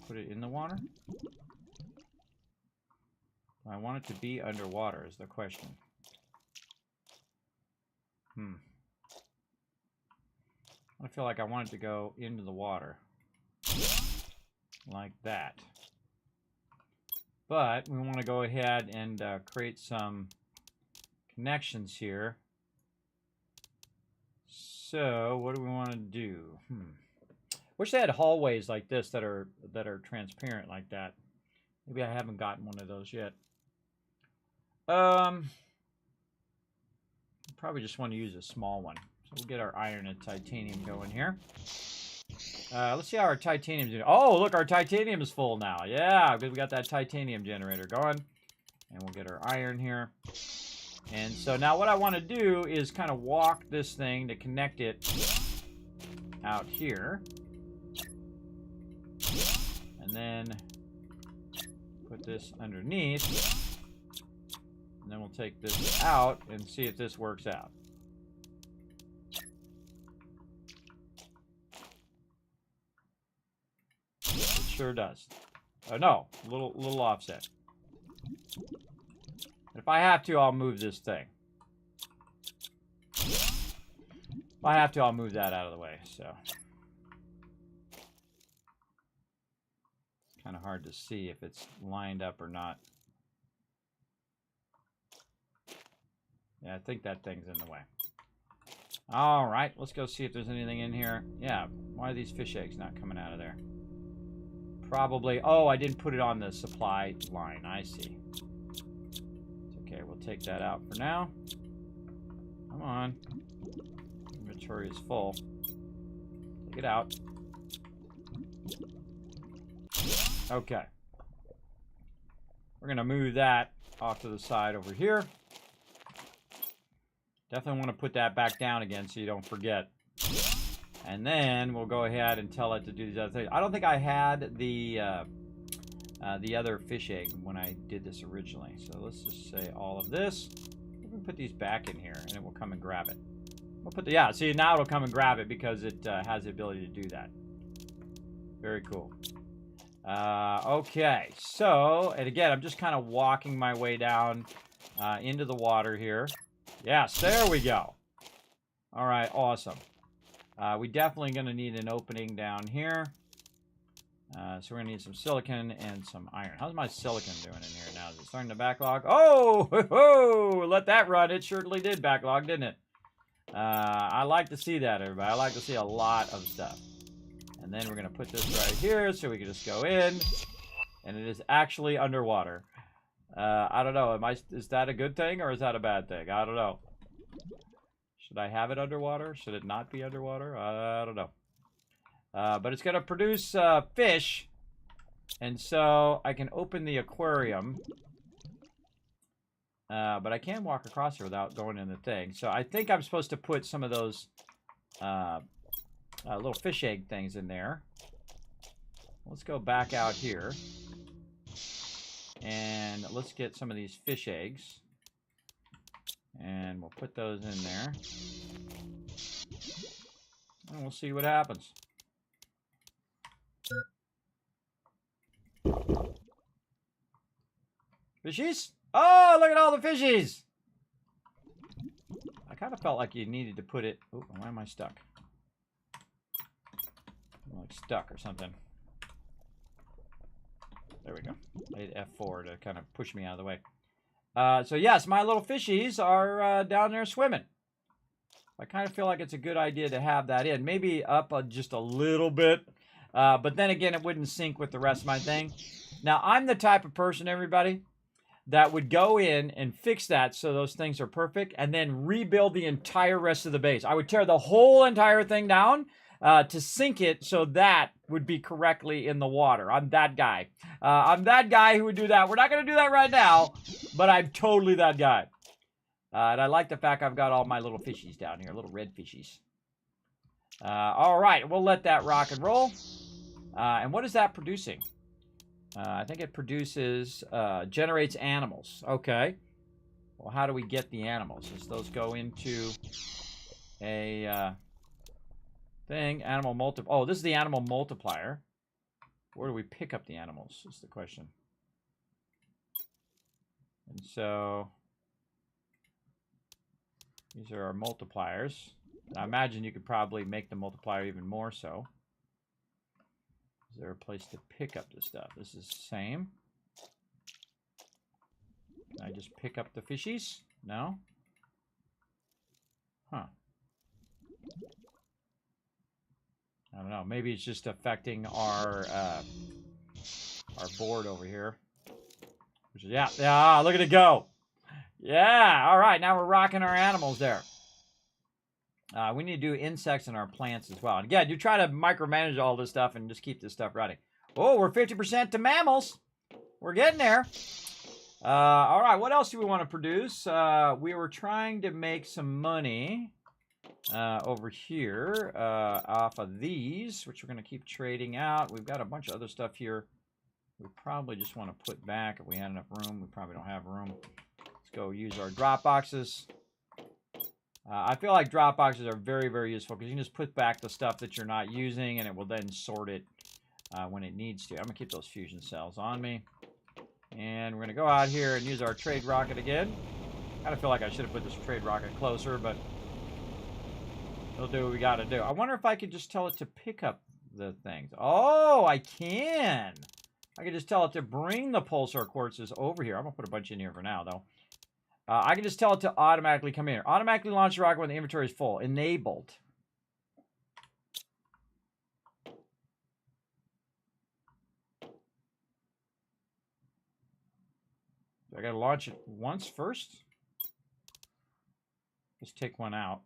Put it in the water? I want it to be underwater is the question. I feel like I want it to go into the water. Like that. But we want to go ahead and create some connections here. So what do we want to do? Wish they had hallways like this that are transparent like that. Maybe I haven't gotten one of those yet. Probably just want to use a small one. So we'll get our iron and titanium going here. Let's see how our titanium's doing. Oh, look, our titanium is full now. Yeah, because we got that titanium generator going. And we'll get our iron here. And so now what I want to do is kind of walk this thing to connect it out here. And then put this underneath. And then we'll take this out and see if this works out. It sure does. No, a little offset. If I have to, I'll move this thing. If I have to, I'll move that out of the way, so. Kind of hard to see if it's lined up or not. Yeah, I think that thing's in the way. All right, let's go see if there's anything in here. Yeah, why are these fish eggs not coming out of there? Probably, oh, I didn't put it on the supply line. I see. It's okay, we'll take that out for now. Come on. Inventory is full. Take it out. Okay. We're going to move that off to the side over here. Definitely want to put that back down again so you don't forget. And then we'll go ahead and tell it to do these other things. I don't think I had the other fish egg when I did this originally. So let's just say all of this. We can put these back in here and it will come and grab it. We'll put the, yeah, see now it'll come and grab it because it has the ability to do that. Very cool. Okay, so, and again, I'm just kind of walking my way down into the water here. Yes, there we go. All right, awesome. We definitely going to need an opening down here. So we're going to need some silicon and some iron. How's my silicon doing in here now? Is it starting to backlog? Oh, ho, ho, let that run. It certainly did backlog, didn't it? I like to see that, everybody. I like to see a lot of stuff. And then we're going to put this right here so we can just go in. And it is actually underwater. I don't know. Is that a good thing or is that a bad thing? I don't know. Should I have it underwater? Should it not be underwater? I don't know. But it's going to produce fish. And so I can open the aquarium. But I can't walk across here without going in the thing. So I think I'm supposed to put some of those little fish egg things in there. Let's go back out here. And let's get some of these fish eggs. And we'll put those in there. And we'll see what happens. Fishies? Oh, look at all the fishies! I kind of felt like you needed to put it... Oh, why am I stuck? I'm like stuck or something. There we go. I hit F4 to kind of push me out of the way. So yes, my little fishies are down there swimming. I kind of feel like it's a good idea to have that in. Maybe up just a little bit. But then again, it wouldn't sync with the rest of my thing. Now, I'm the type of person, everybody, that would go in and fix that so those things are perfect and then rebuild the entire rest of the base. I would tear the whole entire thing down to sync it so that would be correctly in the water. I'm that guy. I'm that guy who would do that. We're not going to do that right now, but I'm totally that guy. And I like the fact I've got all my little fishies down here, little red fishies. All right, we'll let that rock and roll. And what is that producing? I think it produces, generates animals. Okay. Well, how do we get the animals? Does those go into a thing? Animal oh, this is the animal multiplier. Where do we pick up the animals is the question. And so these are our multipliers. I imagine you could probably make the multiplier even more so. Is there a place to pick up this stuff? This is the same. Can I just pick up the fishies? No? Huh. I don't know. Maybe it's just affecting our board over here. Which is, yeah, look at it go. Yeah, all right. Now we're rocking our animals there. We need to do insects in our plants as well. And again, you try to micromanage all this stuff and just keep this stuff running. Oh, we're 50% to mammals. We're getting there. All right, what else do we want to produce? We were trying to make some money over here off of these, which we're going to keep trading out. We've got a bunch of other stuff here. We probably just want to put back if we had enough room. We probably don't have room. Let's go use our drop boxes. I feel like drop boxes are very, very useful because you can just put back the stuff that you're not using and it will then sort it when it needs to. I'm going to keep those fusion cells on me. And we're going to go out here and use our trade rocket again. I kind of feel like I should have put this trade rocket closer, but we'll do what we got to do. I wonder if I could just tell it to pick up the things. Oh, I can. I can just tell it to bring the pulsar quartzes over here. I'm going to put a bunch in here for now, though. I can just tell it to automatically come in here. Automatically launch the rocket when the inventory is full. Enabled. I got to launch it once first. Just take one out.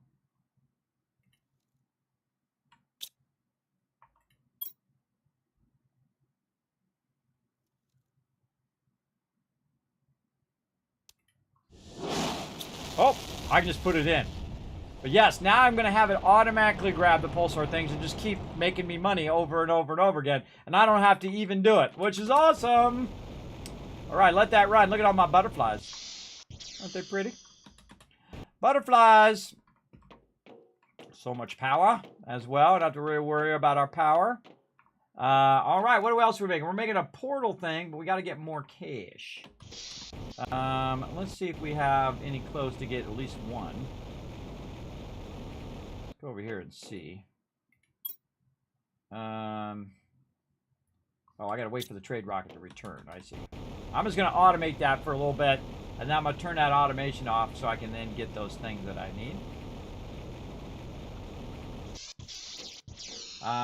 Oh, I can just put it in. But yes, now I'm going to have it automatically grab the pulsar things and just keep making me money over and over and over again. And I don't have to even do it, which is awesome. All right, let that run. Look at all my butterflies. Aren't they pretty? Butterflies. So much power as well. Don't have to really worry about our power. All right, what else are we making? We're making a portal thing, but we got to get more cash. Let's see if we have any clothes to get at least one. Let's go over here and see. Oh, I gotta wait for the trade rocket to return. I see. I'm just gonna automate that for a little bit, and then I'm gonna turn that automation off so I can then get those things that I need.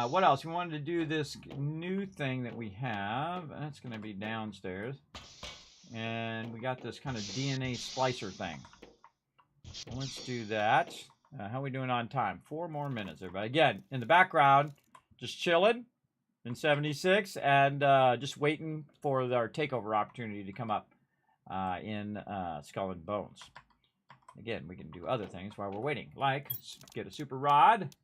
What else? We wanted to do this new thing that we have. That's gonna be downstairs. And we got this kind of DNA splicer thing. So let's do that. How are we doing on time? 4 more minutes, everybody. Again, in the background, just chilling in 76 and just waiting for our takeover opportunity to come up in Skull and Bones. Again, we can do other things while we're waiting, like get a super rod,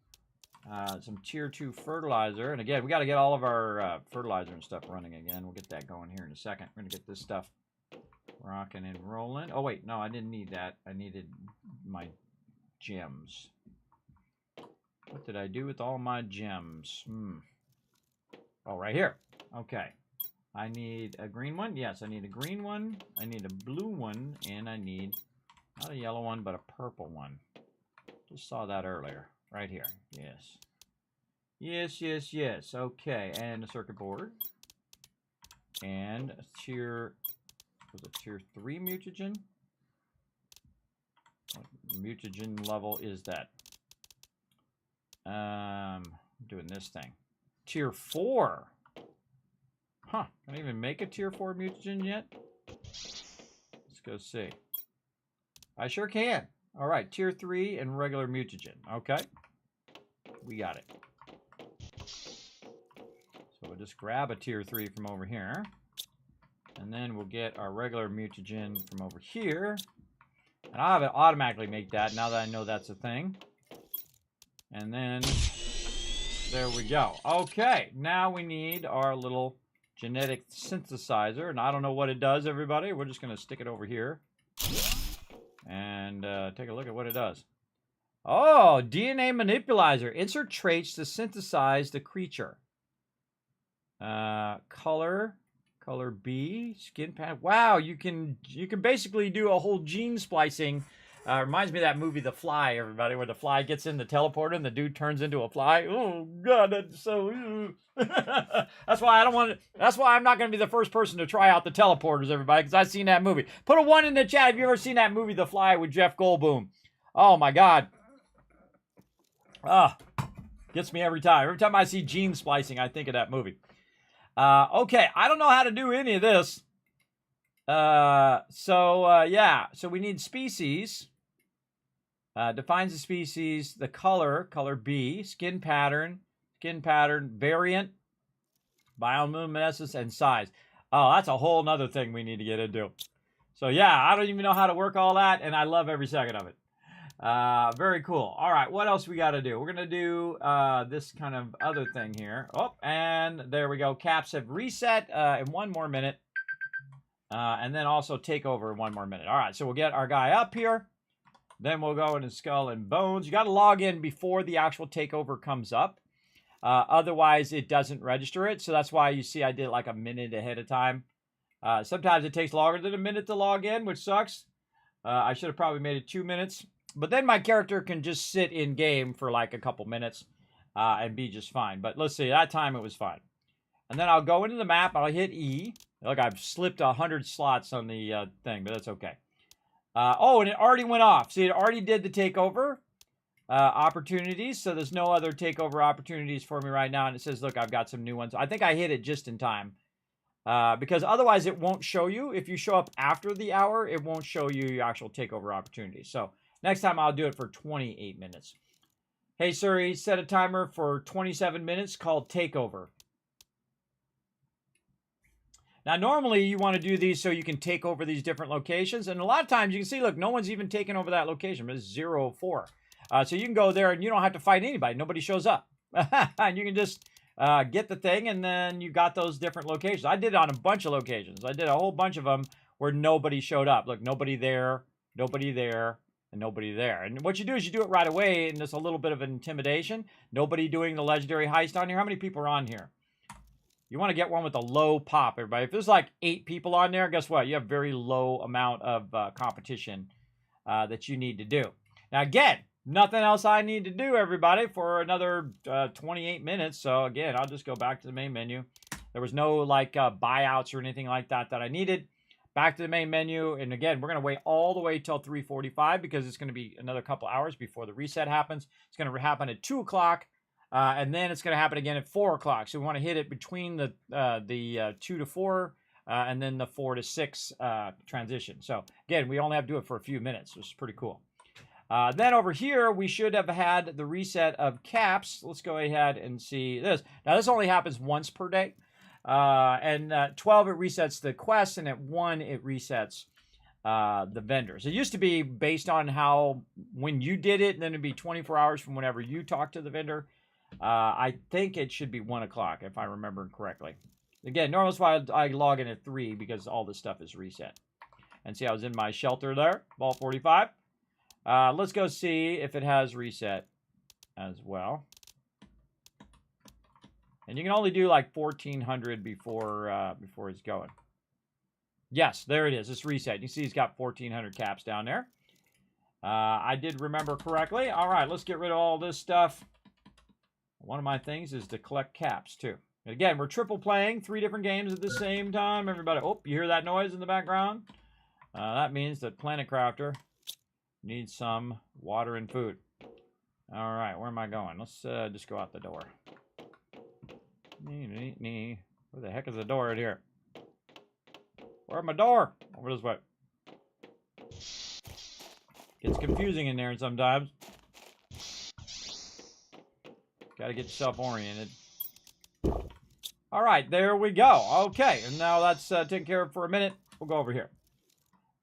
some tier 2 fertilizer. And again, we got to get all of our fertilizer and stuff running again. We'll get that going here in a second. We're going to get this stuff rocking and rolling. Oh, wait. No, I didn't need that. I needed my gems. What did I do with all my gems? Oh, right here. Okay. I need a green one. Yes, I need a green one. I need a blue one. And I need not a yellow one, but a purple one. Just saw that earlier. Right here. Yes. Yes, yes, yes. Okay. And a circuit board. And a tier... Was it tier 3 mutagen? What mutagen level is that? I'm doing this thing. Tier 4. Huh. Can I even make a tier 4 mutagen yet? Let's go see. I sure can. All right. Tier 3 and regular mutagen. Okay. We got it. So we'll just grab a tier 3 from over here. And then we'll get our regular mutagen from over here. And I'll have it automatically make that now that I know that's a thing. And then there we go. Okay, now we need our little genetic synthesizer. And I don't know what it does, everybody. We're just going to stick it over here. And take a look at what it does. Oh, DNA manipulizer. Insert traits to synthesize the creature. Color B, skin pattern. Wow, you can basically do a whole gene splicing. Reminds me of that movie The Fly, everybody, where the fly gets in the teleporter and the dude turns into a fly. Oh God, that's so. That's why I don't want to. That's why I'm not going to be the first person to try out the teleporters, everybody, because I've seen that movie. Put a 1 in the chat if you ever seen that movie The Fly with Jeff Goldblum. Oh my God. Gets me every time. Every time I see gene splicing, I think of that movie. Okay, I don't know how to do any of this. Yeah, so we need species. Defines the species, the color B, skin pattern, variant, bioluminescence, and size. Oh, that's a whole nother thing we need to get into. So yeah, I don't even know how to work all that, and I love every second of it. Very cool. All right, what else we got to do? We're going to do this kind of other thing here. Oh, and there we go. Caps have reset in 1 more minute. And then also take over in 1 more minute. All right, so we'll get our guy up here. Then we'll go into Skull and Bones. You got to log in before the actual takeover comes up. Otherwise, it doesn't register it. So that's why you see I did it like a minute ahead of time. Sometimes it takes longer than a minute to log in, which sucks. I should have probably made it 2 minutes. But then my character can just sit in game for like a couple minutes and be just fine. But let's see, that time it was fine. And then I'll go into the map. I'll hit E. Look, I've slipped 100 slots on the thing, but that's okay. Oh, and it already went off. See, it already did the takeover opportunities. So there's no other takeover opportunities for me right now. And it says, look, I've got some new ones. I think I hit it just in time. Because otherwise it won't show you. If you show up after the hour, it won't show you your actual takeover opportunities. So next time I'll do it for 28 minutes. Hey Siri, set a timer for 27 minutes called takeover. Now normally you want to do these so you can take over these different locations. And a lot of times you can see, look, no one's even taken over that location. It's 0-4. So you can go there and you don't have to fight anybody. Nobody shows up. And you can just get the thing, and then you got those different locations. I did it on a bunch of locations. I did a whole bunch of them where nobody showed up. Look, nobody there, and nobody there. And what you do is you do it right away, and there's a little bit of intimidation. Nobody doing the legendary heist on here. How many people are on here? You want to get one with a low pop, everybody. If there's like 8 people on there, guess what? You have very low amount of competition that you need to do. Now, again, nothing else I need to do, everybody, for another 28 minutes. So, again, I'll just go back to the main menu. There was no, like, buyouts or anything like that I needed. Back to the main menu. And, again, we're going to wait all the way till 3:45 because it's going to be another couple hours before the reset happens. It's going to happen at 2 o'clock. And then it's going to happen again at 4 o'clock. So we want to hit it between the 2 to 4 and then the 4 to 6 transition. So, again, we only have to do it for a few minutes, which is pretty cool. Then over here, we should have had the reset of caps. Let's go ahead and see this. Now, this only happens once per day. And at 12, it resets the quest, and at 1, it resets the vendors. It used to be based on when you did it, and then it'd be 24 hours from whenever you talk to the vendor. I think it should be 1 o'clock, if I remember correctly. Again, normally that's why I log in at 3, because all this stuff is reset. And see, I was in my shelter there, Vault 45. Let's go see if it has reset as well. And you can only do like 1,400 before it's going. Yes, there it is. It's reset. You see he's got 1,400 caps down there. I did remember correctly. All right, let's get rid of all this stuff. One of my things is to collect caps, too. And again, we're triple playing 3 different games at the same time. Everybody, oh, you hear that noise in the background? That means that Planet Crafter needs some water and food. All right, where am I going? Let's just go out the door. Where the heck is the door right here? Where's my door? Over this way. Gets confusing in there sometimes. Got to get yourself oriented. All right, there we go. Okay, and now that's taken care of for a minute. We'll go over here.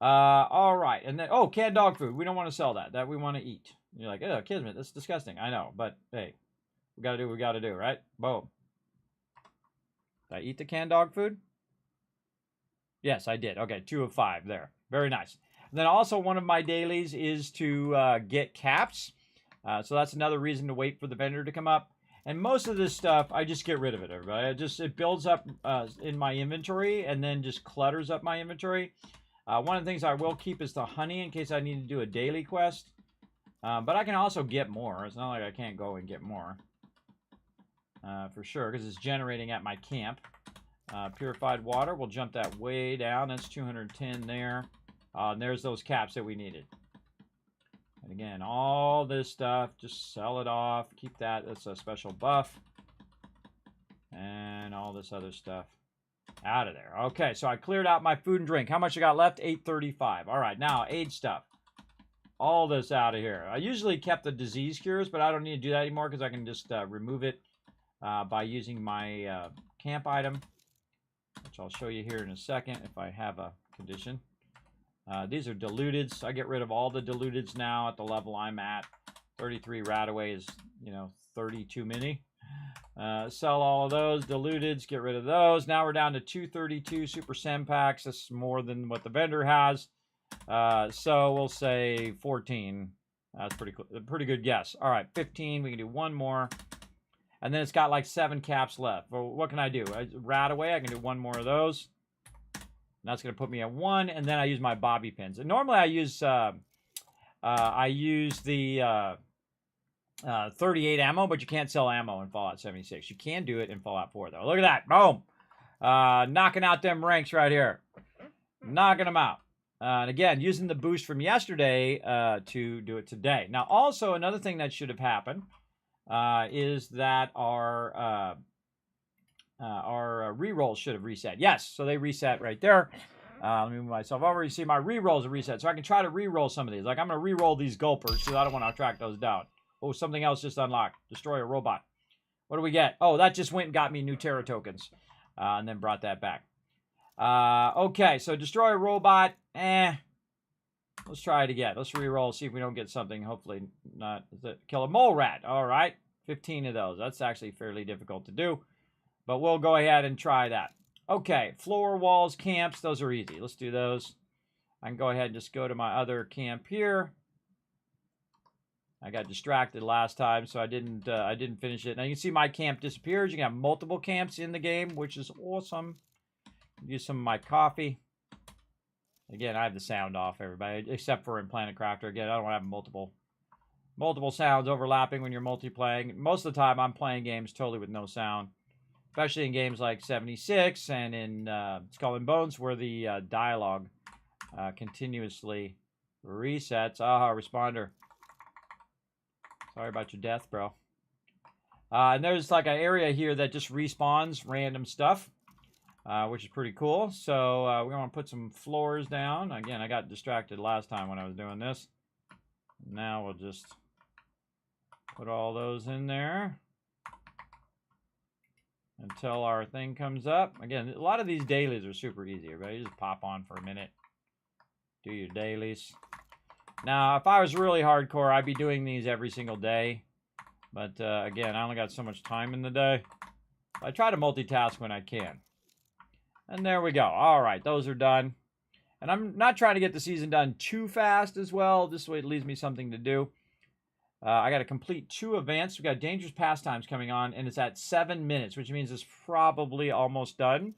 All right, and then, oh, canned dog food. We don't want to sell that. That we want to eat. And you're like, oh, Kismet, that's disgusting. I know, but hey, we got to do what we got to do, right? Boom. Did I eat the canned dog food? Yes, I did. Okay, 2 of 5 there. Very nice. And then also one of my dailies is to get caps. So that's another reason to wait for the vendor to come up. And most of this stuff, I just get rid of it, everybody. It builds up in my inventory and then just clutters up my inventory. One of the things I will keep is the honey in case I need to do a daily quest. But I can also get more. It's not like I can't go and get more. For sure, because it's generating at my camp. Purified water, we'll jump that way down. That's 210 there. And there's those caps that we needed. And again, all this stuff, just sell it off. Keep that. That's a special buff. And all this other stuff out of there. Okay, so I cleared out my food and drink. How much I got left? 835. All right, now age stuff. All this out of here. I usually kept the disease cures, but I don't need to do that anymore because I can just remove it by using my camp item, which I'll show you here in a second if I have a condition. These are diluteds. I get rid of all the diluteds now at the level I'm at. 33 Radaway is, 30 too many. Sell all of those diluteds, get rid of those. Now we're down to 232 Super Sem packs. That's more than what the vendor has. So we'll say 14. That's pretty good guess. All right, 15. We can do one more. And then it's got like 7 caps left. Well, what can I do? Radaway, I can do one more of those. And that's going to put me at 1. And then I use my bobby pins. And normally I use the 38 ammo, but you can't sell ammo in Fallout 76. You can do it in Fallout 4, though. Look at that. Boom. Knocking out them ranks right here. Knocking them out. And again, using the boost from yesterday to do it today. Now, also, another thing that should have happened is that our rerolls should have reset. Yes, so they reset right there. Let me move myself over. You see my rerolls are reset, so I can try to reroll some of these. Like, I'm going to reroll these gulpers because I don't want to track those down. Oh, something else just unlocked. Destroy a robot. What do we get? Oh, that just went and got me new Terra tokens. And then brought that back. Okay, so destroy a robot. Let's try it again. Let's reroll, see if we don't get something. Hopefully not. Kill a mole rat. All right, 15 of those. That's actually fairly difficult to do. But we'll go ahead and try that. Okay, floor, walls, camps. Those are easy. Let's do those. I can go ahead and just go to my other camp here. I got distracted last time, so I didn't finish it. Now you can see my camp disappears. You can have multiple camps in the game, which is awesome. Use some of my coffee. Again, I have the sound off, everybody, except for in Planet Crafter. Again, I don't have multiple sounds overlapping when you're multiplaying. Most of the time, I'm playing games totally with no sound, especially in games like 76 and in Skull and Bones, where the dialogue continuously resets. Aha, responder. Sorry about your death, bro. And there's like an area here that just respawns random stuff, which is pretty cool. So we're going to put some floors down. Again, I got distracted last time when I was doing this. Now we'll just put all those in there until our thing comes up. Again, a lot of these dailies are super easy, right? You just pop on for a minute, do your dailies. Now, if I was really hardcore, I'd be doing these every single day. But, again, I only got so much time in the day. I try to multitask when I can. And there we go. All right, those are done. And I'm not trying to get the season done too fast as well. This way it leaves me something to do. I got to complete 2 events. We got Dangerous Pastimes coming on, and it's at 7 minutes, which means it's probably almost done.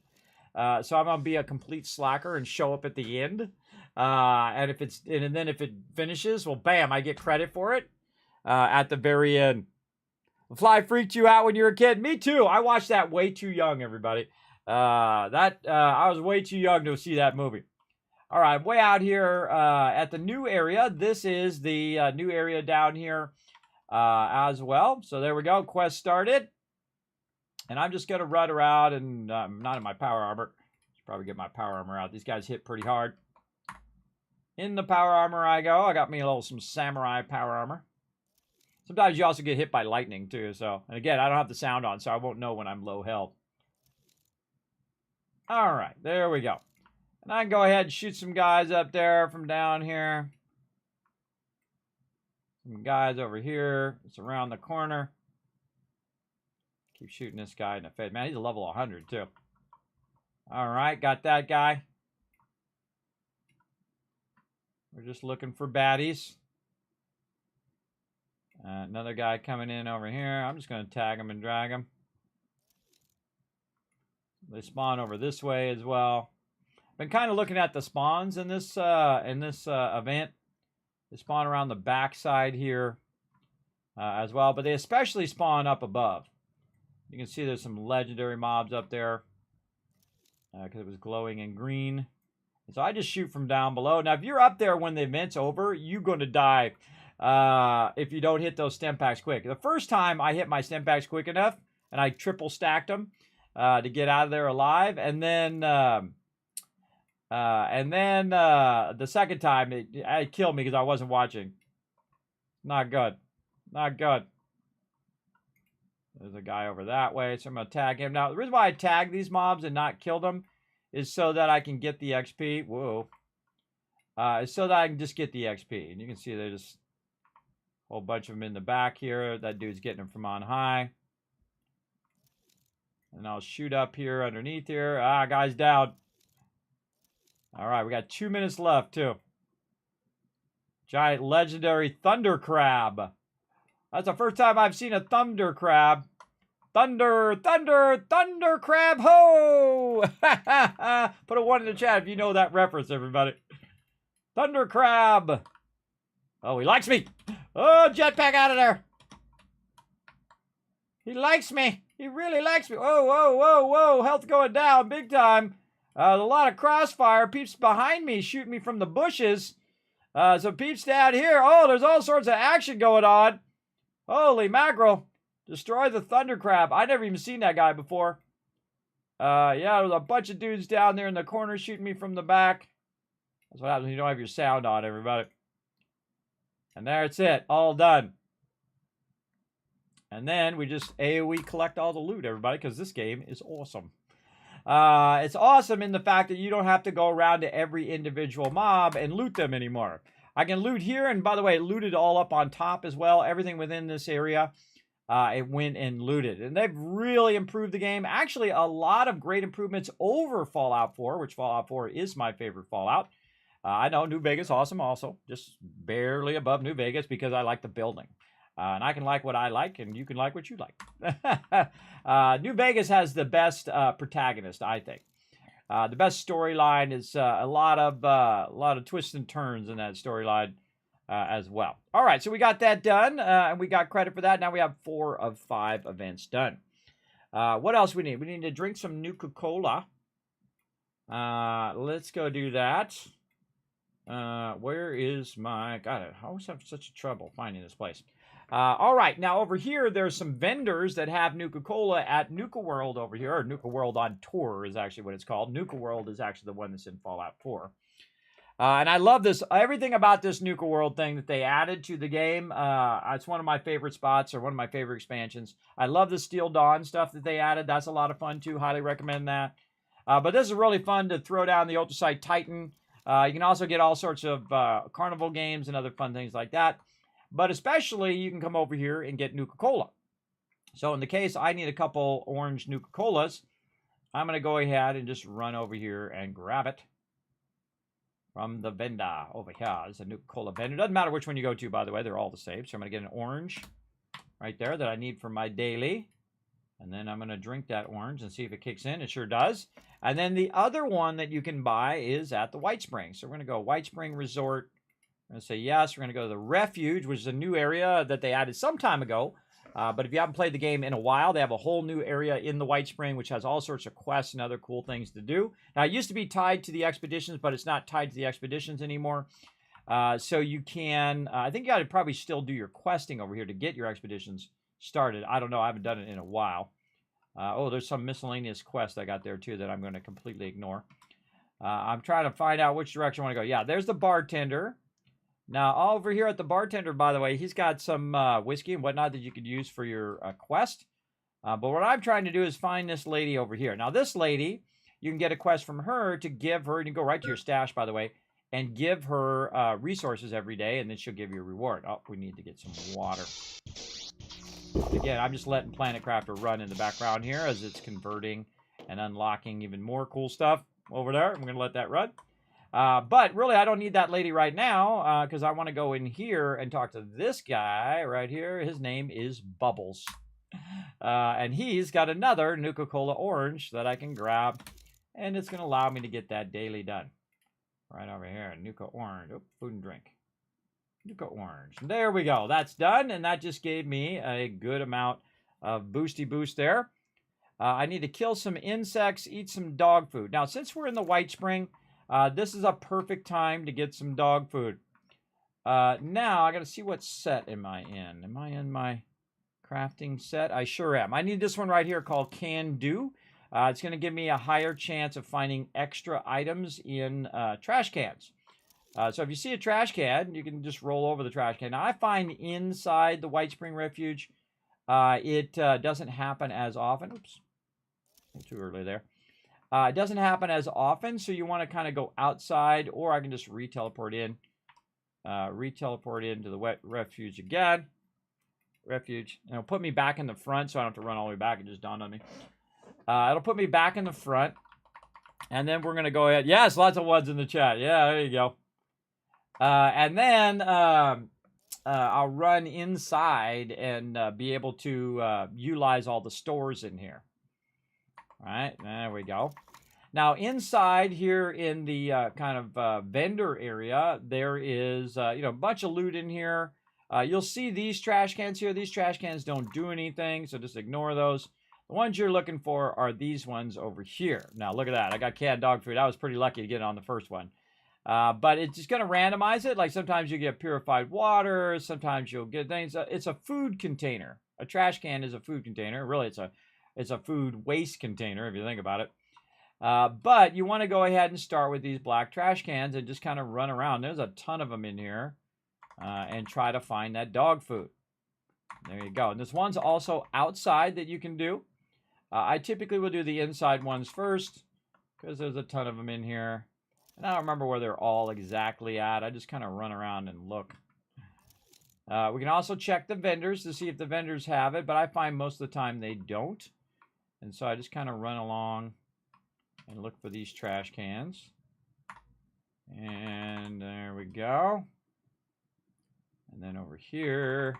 So I'm going to be a complete slacker and show up at the end. And then if it finishes, well, bam, I get credit for it at the very end. The Fly freaked you out when you were a kid. Me too. I watched that way too young, everybody. I was way too young to see that movie. All right, way out here at the new area. This is the new area down here as well. So there we go. Quest started. And I'm just going to run around and I'm not in my power armor. Should probably get my power armor out. These guys hit pretty hard. In the power armor I go. I got me some samurai power armor. Sometimes you also get hit by lightning too. So, and again, I don't have the sound on, so I won't know when I'm low health. All right, there we go. And I can go ahead and shoot some guys up there from down here. Some guys over here. It's around the corner. Keep shooting this guy in the face. Man, he's a level 100 too. All right, got that guy. We're just looking for baddies. Another guy coming in over here. I'm just going to tag him and drag him. They spawn over this way as well. Been kind of looking at the spawns in this event. They spawn around the back side here as well, but they especially spawn up above. You can see there's some legendary mobs up there because it was glowing in green. And so I just shoot from down below. Now, if you're up there when the event's over, you're going to die if you don't hit those stem packs quick. The first time I hit my stem packs quick enough, and I triple stacked them to get out of there alive, and then the second time it killed me because I wasn't watching. Not good. Not good. There's a guy over that way, so I'm going to tag him. Now, the reason why I tag these mobs and not kill them is so that I can get the XP. Whoa. So that I can just get the XP. And you can see there's just a whole bunch of them in the back here. That dude's getting them from on high. And I'll shoot up here underneath here. Ah, guy's down. All right, we got 2 minutes left, too. Giant legendary thunder crab. That's the first time I've seen a thunder crab. Thunder, thunder, thunder crab, ho! Put a 1 in the chat if you know that reference, everybody. Thunder crab. Oh, he likes me. Oh, jetpack out of there. He likes me. He really likes me. Whoa, whoa, whoa, whoa. Health going down big time. There's a lot of crossfire. Peeps behind me shooting me from the bushes. So peeps down here. Oh, there's all sorts of action going on. Holy mackerel. Destroy the thundercrab. I never even seen that guy before. Yeah, there's a bunch of dudes down there in the corner shooting me from the back. That's what happens when you don't have your sound on, everybody. And there's it. All done. And then we just AoE collect all the loot, everybody, because this game is awesome. It's awesome in the fact that you don't have to go around to every individual mob and loot them anymore. I can loot here, and by the way, it looted all up on top as well. Everything within this area, it went and looted. And they've really improved the game. Actually, a lot of great improvements over Fallout 4, which Fallout 4 is my favorite Fallout. I know New Vegas, awesome also. Just barely above New Vegas because I like the building. And I can like what I like, and you can like what you like. New Vegas has the best protagonist, I think. The best storyline is a lot of twists and turns in that storyline as well. All right, so we got that done, and we got credit for that. Now we have 4 of 5 events done. What else we need? We need to drink some Nuka-Cola. Let's go do that. Where is my... God, I always have such trouble finding this place. All right, now over here, there's some vendors that have Nuka-Cola at Nuka World over here, or Nuka World on Tour is actually what it's called. Nuka World is actually the one that's in Fallout 4. And I love this, everything about this Nuka World thing that they added to the game. It's one of my favorite spots, or one of my favorite expansions. I love the Steel Dawn stuff that they added. That's a lot of fun, too. Highly recommend that. But this is really fun to throw down the Ultrasite Titan. You can also get all sorts of carnival games and other fun things like that. But especially, you can come over here and get Nuka-Cola. So in the case I need a couple orange Nuka-Colas, I'm going to go ahead and just run over here and grab it from the vendor over here. It's a Nuka-Cola vendor. Doesn't matter which one you go to, by the way. They're all the same. So I'm going to get an orange right there that I need for my daily. And then I'm going to drink that orange and see if it kicks in. It sure does. And then the other one that you can buy is at the White Spring. So we're going to go White Spring Resort. I'm going to say yes. We're going to go to the Refuge, which is a new area that they added some time ago. But if you haven't played the game in a while, they have a whole new area in the White Spring, which has all sorts of quests and other cool things to do. Now, it used to be tied to the expeditions, but it's not tied to the expeditions anymore. So you can, I think you got to probably still do your questing over here to get your expeditions started. I don't know. I haven't done it in a while. Oh, there's some miscellaneous quest I got there, too, that I'm going to completely ignore. I'm trying to find out which direction I want to go. Yeah, there's the bartender. Now, over here at the bartender, by the way, he's got some whiskey and whatnot that you could use for your quest. But what I'm trying to do is find this lady over here. Now, this lady, you can get a quest from her to give her, and you can go right to your stash, by the way, and give her resources every day, and then she'll give you a reward. Oh, we need to get some water. Again, I'm just letting Planet Crafter run in the background here as it's converting and unlocking even more cool stuff over there. I'm going to let that run. But really, I don't need that lady right now because I want to go in here and talk to this guy right here. His name is Bubbles. And he's got another Nuka-Cola Orange that I can grab. And it's going to allow me to get that daily done. Right over here, Nuka Orange. Oh, food and drink. Nuka Orange. There we go. That's done. And that just gave me a good amount of boosty boost there. I need to kill some insects, eat some dog food. Now, since we're in the White Spring, this is a perfect time to get some dog food. Now, I got to see what set am I in. Am I in my crafting set? I sure am. I need this one right here called Can Do. It's going to give me a higher chance of finding extra items in trash cans. So if you see a trash can, you can just roll over the trash can. Now, I find inside the White Spring Refuge, it doesn't happen as often. Oops, a little too early there. It doesn't happen as often, so you want to kind of go outside, or I can just re-teleport in. Re-teleport into the refuge again. Refuge. And it'll put me back in the front, so I don't have to run all the way back. It just dawned on me. It'll put me back in the front. And then we're going to go ahead. Yes, lots of ones in the chat. Yeah, there you go. And then I'll run inside and be able to utilize all the stores in here. All right, there we go. Now, inside here in the kind of vendor area, there is, a bunch of loot in here. You'll see these trash cans here. These trash cans don't do anything, so just ignore those. The ones you're looking for are these ones over here. Now, look at that. I got canned dog food. I was pretty lucky to get it on the first one. But it's just going to randomize it. Like sometimes you get purified water. Sometimes you'll get things. It's a food container. A trash can is a food container. Really, it's a food waste container if you think about it. But you want to go ahead and start with these black trash cans and just kind of run around. There's a ton of them in here. And try to find that dog food. There you go. And this one's also outside that you can do. I typically will do the inside ones first because there's a ton of them in here. And I don't remember where they're all exactly at. I just kind of run around and look. We can also check the vendors to see if the vendors have it, but I find most of the time they don't. And so I just kind of run along and look for these trash cans. And there we go. And then over here,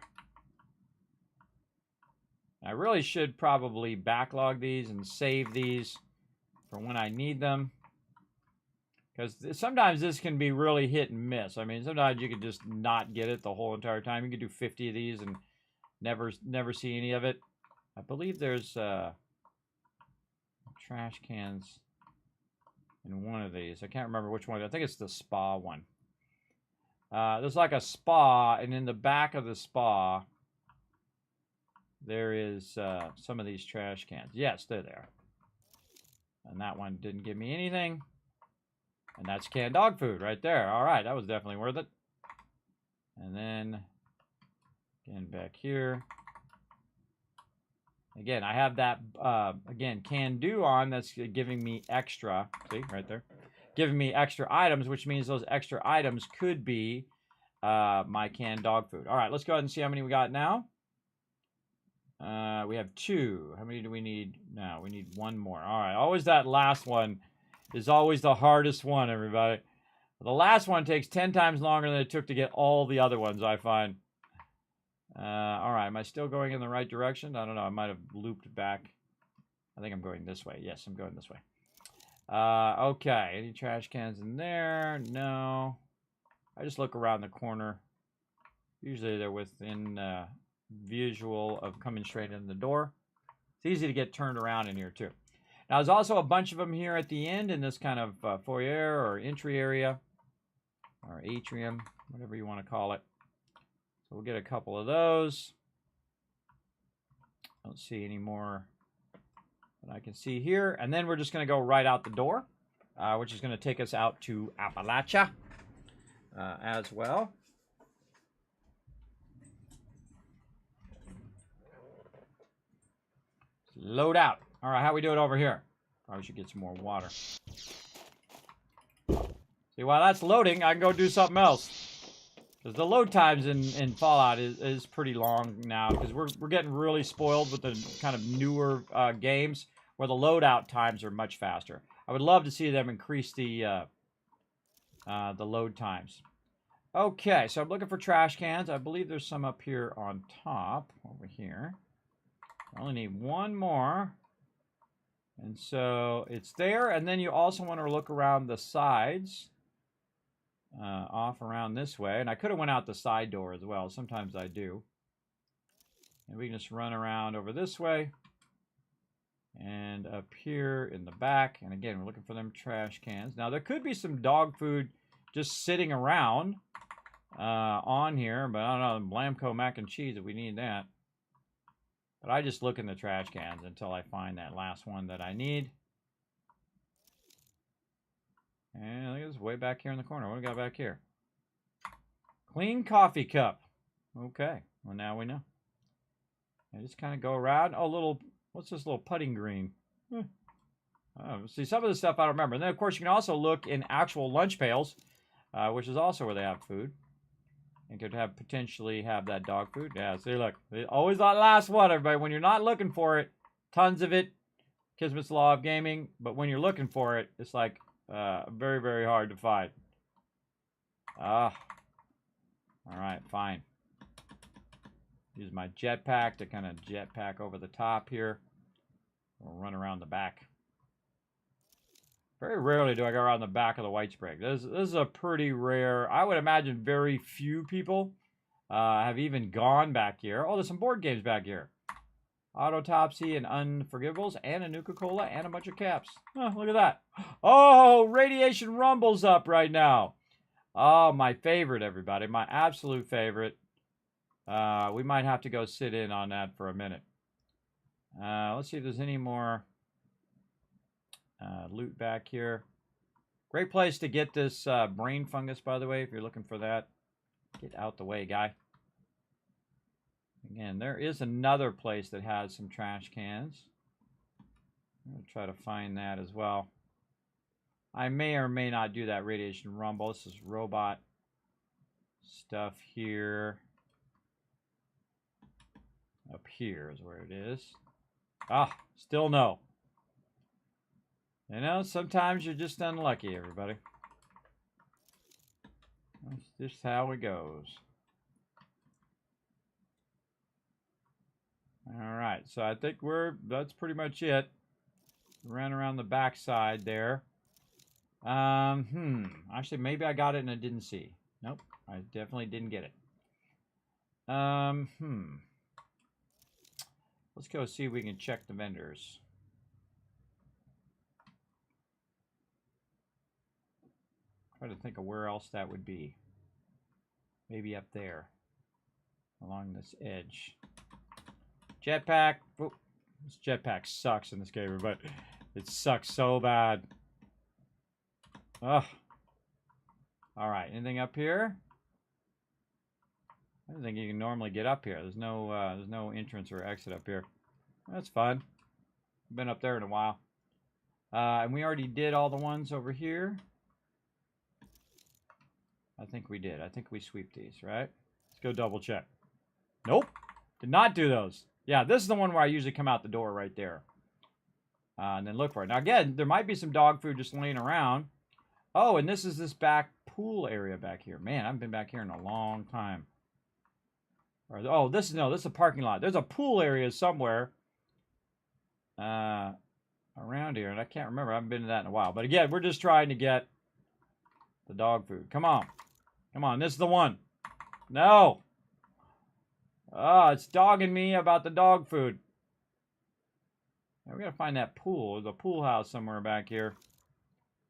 I really should probably backlog these and save these for when I need them. Because sometimes this can be really hit and miss. I mean, sometimes you could just not get it the whole entire time. You could do 50 of these and never see any of it. I believe there's trash cans in one of these. I can't remember which one. I think it's the spa one. There's like a spa, and in the back of the spa, there is some of these trash cans. Yes, they're there. And that one didn't give me anything. And that's canned dog food right there. All right, that was definitely worth it. And then, again, back here. Again, I have that, again, can do on. That's giving me extra. See, right there. Giving me extra items, which means those extra items could be my canned dog food. All right, let's go ahead and see how many we got now. We have 2. How many do we need now? We need 1 more. All right, always that last one is always the hardest one, everybody. The last one takes 10 times longer than it took to get all the other ones, I find. All right, am I still going in the right direction? I don't know. I might have looped back. I think I'm going this way. Yes, I'm going this way. Okay, any trash cans in there? No. I just look around the corner. Usually they're within visual of coming straight in the door. It's easy to get turned around in here too. Now there's also a bunch of them here at the end in this kind of foyer or entry area or atrium, whatever you want to call it. So we'll get a couple of those. Don't see any more that I can see here. And then we're just going to go right out the door, which is going to take us out to Appalachia as well. Load out. All right, how we do it over here? Probably should get some more water. See, while that's loading, I can go do something else. Because the load times in Fallout is pretty long now. Because we're getting really spoiled with the kind of newer games where the loadout times are much faster. I would love to see them increase the load times. Okay, so I'm looking for trash cans. I believe there's some up here on top over here. I only need 1 more. And so it's there. And then you also want to look around the sides. Off around this way. And I could have went out the side door as well. Sometimes I do. And we can just run around over this way. And up here in the back. And again, we're looking for them trash cans. Now, there could be some dog food just sitting around on here. But I don't know, Blamco mac and cheese if we need that. But I just look in the trash cans until I find that last one that I need. And look at this way back here in the corner. What do we got back here? Clean coffee cup. Okay. Well, now we know. I just kind of go around. Oh, little, what's this little putting green? Oh, see, some of the stuff I don't remember. And then, of course, you can also look in actual lunch pails, which is also where they have food. And could have potentially have that dog food. Yeah, see, look. Always that last one, everybody. When you're not looking for it, tons of it. Kismet's Law of Gaming. But when you're looking for it, it's like very, very hard to find. All right, fine. Use my jetpack to kind of jetpack over the top here. We'll run around the back. Very rarely do I go around the back of the white sprig. This is a pretty rare. I would imagine very few people have even gone back here. Oh, there's some board games back here. Autopsy and Unforgivables and a Nuka-Cola and a bunch of caps. Oh, look at that. Oh, Radiation Rumble's up right now. Oh, my favorite, everybody. My absolute favorite. We might have to go sit in on that for a minute. Let's see if there's any more loot back here. Great place to get this brain fungus, by the way, if you're looking for that. Get out the way, guy. Again, there is another place that has some trash cans. I'm going to try to find that as well. I may or may not do that Radiation Rumble. This is robot stuff here. Up here is where it is. Ah, still no. You know, sometimes you're just unlucky, everybody. That's just how it goes. All right, so I think that's pretty much it. Ran around the back side there. Actually, maybe I got it and I didn't see. Nope, I definitely didn't get it. Let's go see if we can check the vendors. Try to think of where else that would be. Maybe up there, along this edge. Jetpack. Oh, this jetpack sucks in this game, but it sucks so bad. Ugh. All right. Anything up here? I don't think you can normally get up here. There's no entrance or exit up here. That's fun. Been up there in a while. And we already did all the ones over here. I think we did. I think we sweep these, right? Let's go double check. Nope. Did not do those. Yeah, this is the one where I usually come out the door right there. And then look for it. Now, again, there might be some dog food just laying around. Oh, and this is this back pool area back here. Man, I haven't been back here in a long time. Oh, this is a parking lot. There's a pool area somewhere around here, and I can't remember. I haven't been to that in a while. But again, we're just trying to get the dog food. Come on. Come on, this is the one. No. Oh, it's dogging me about the dog food. Now, we gotta find that pool. There's a pool house somewhere back here.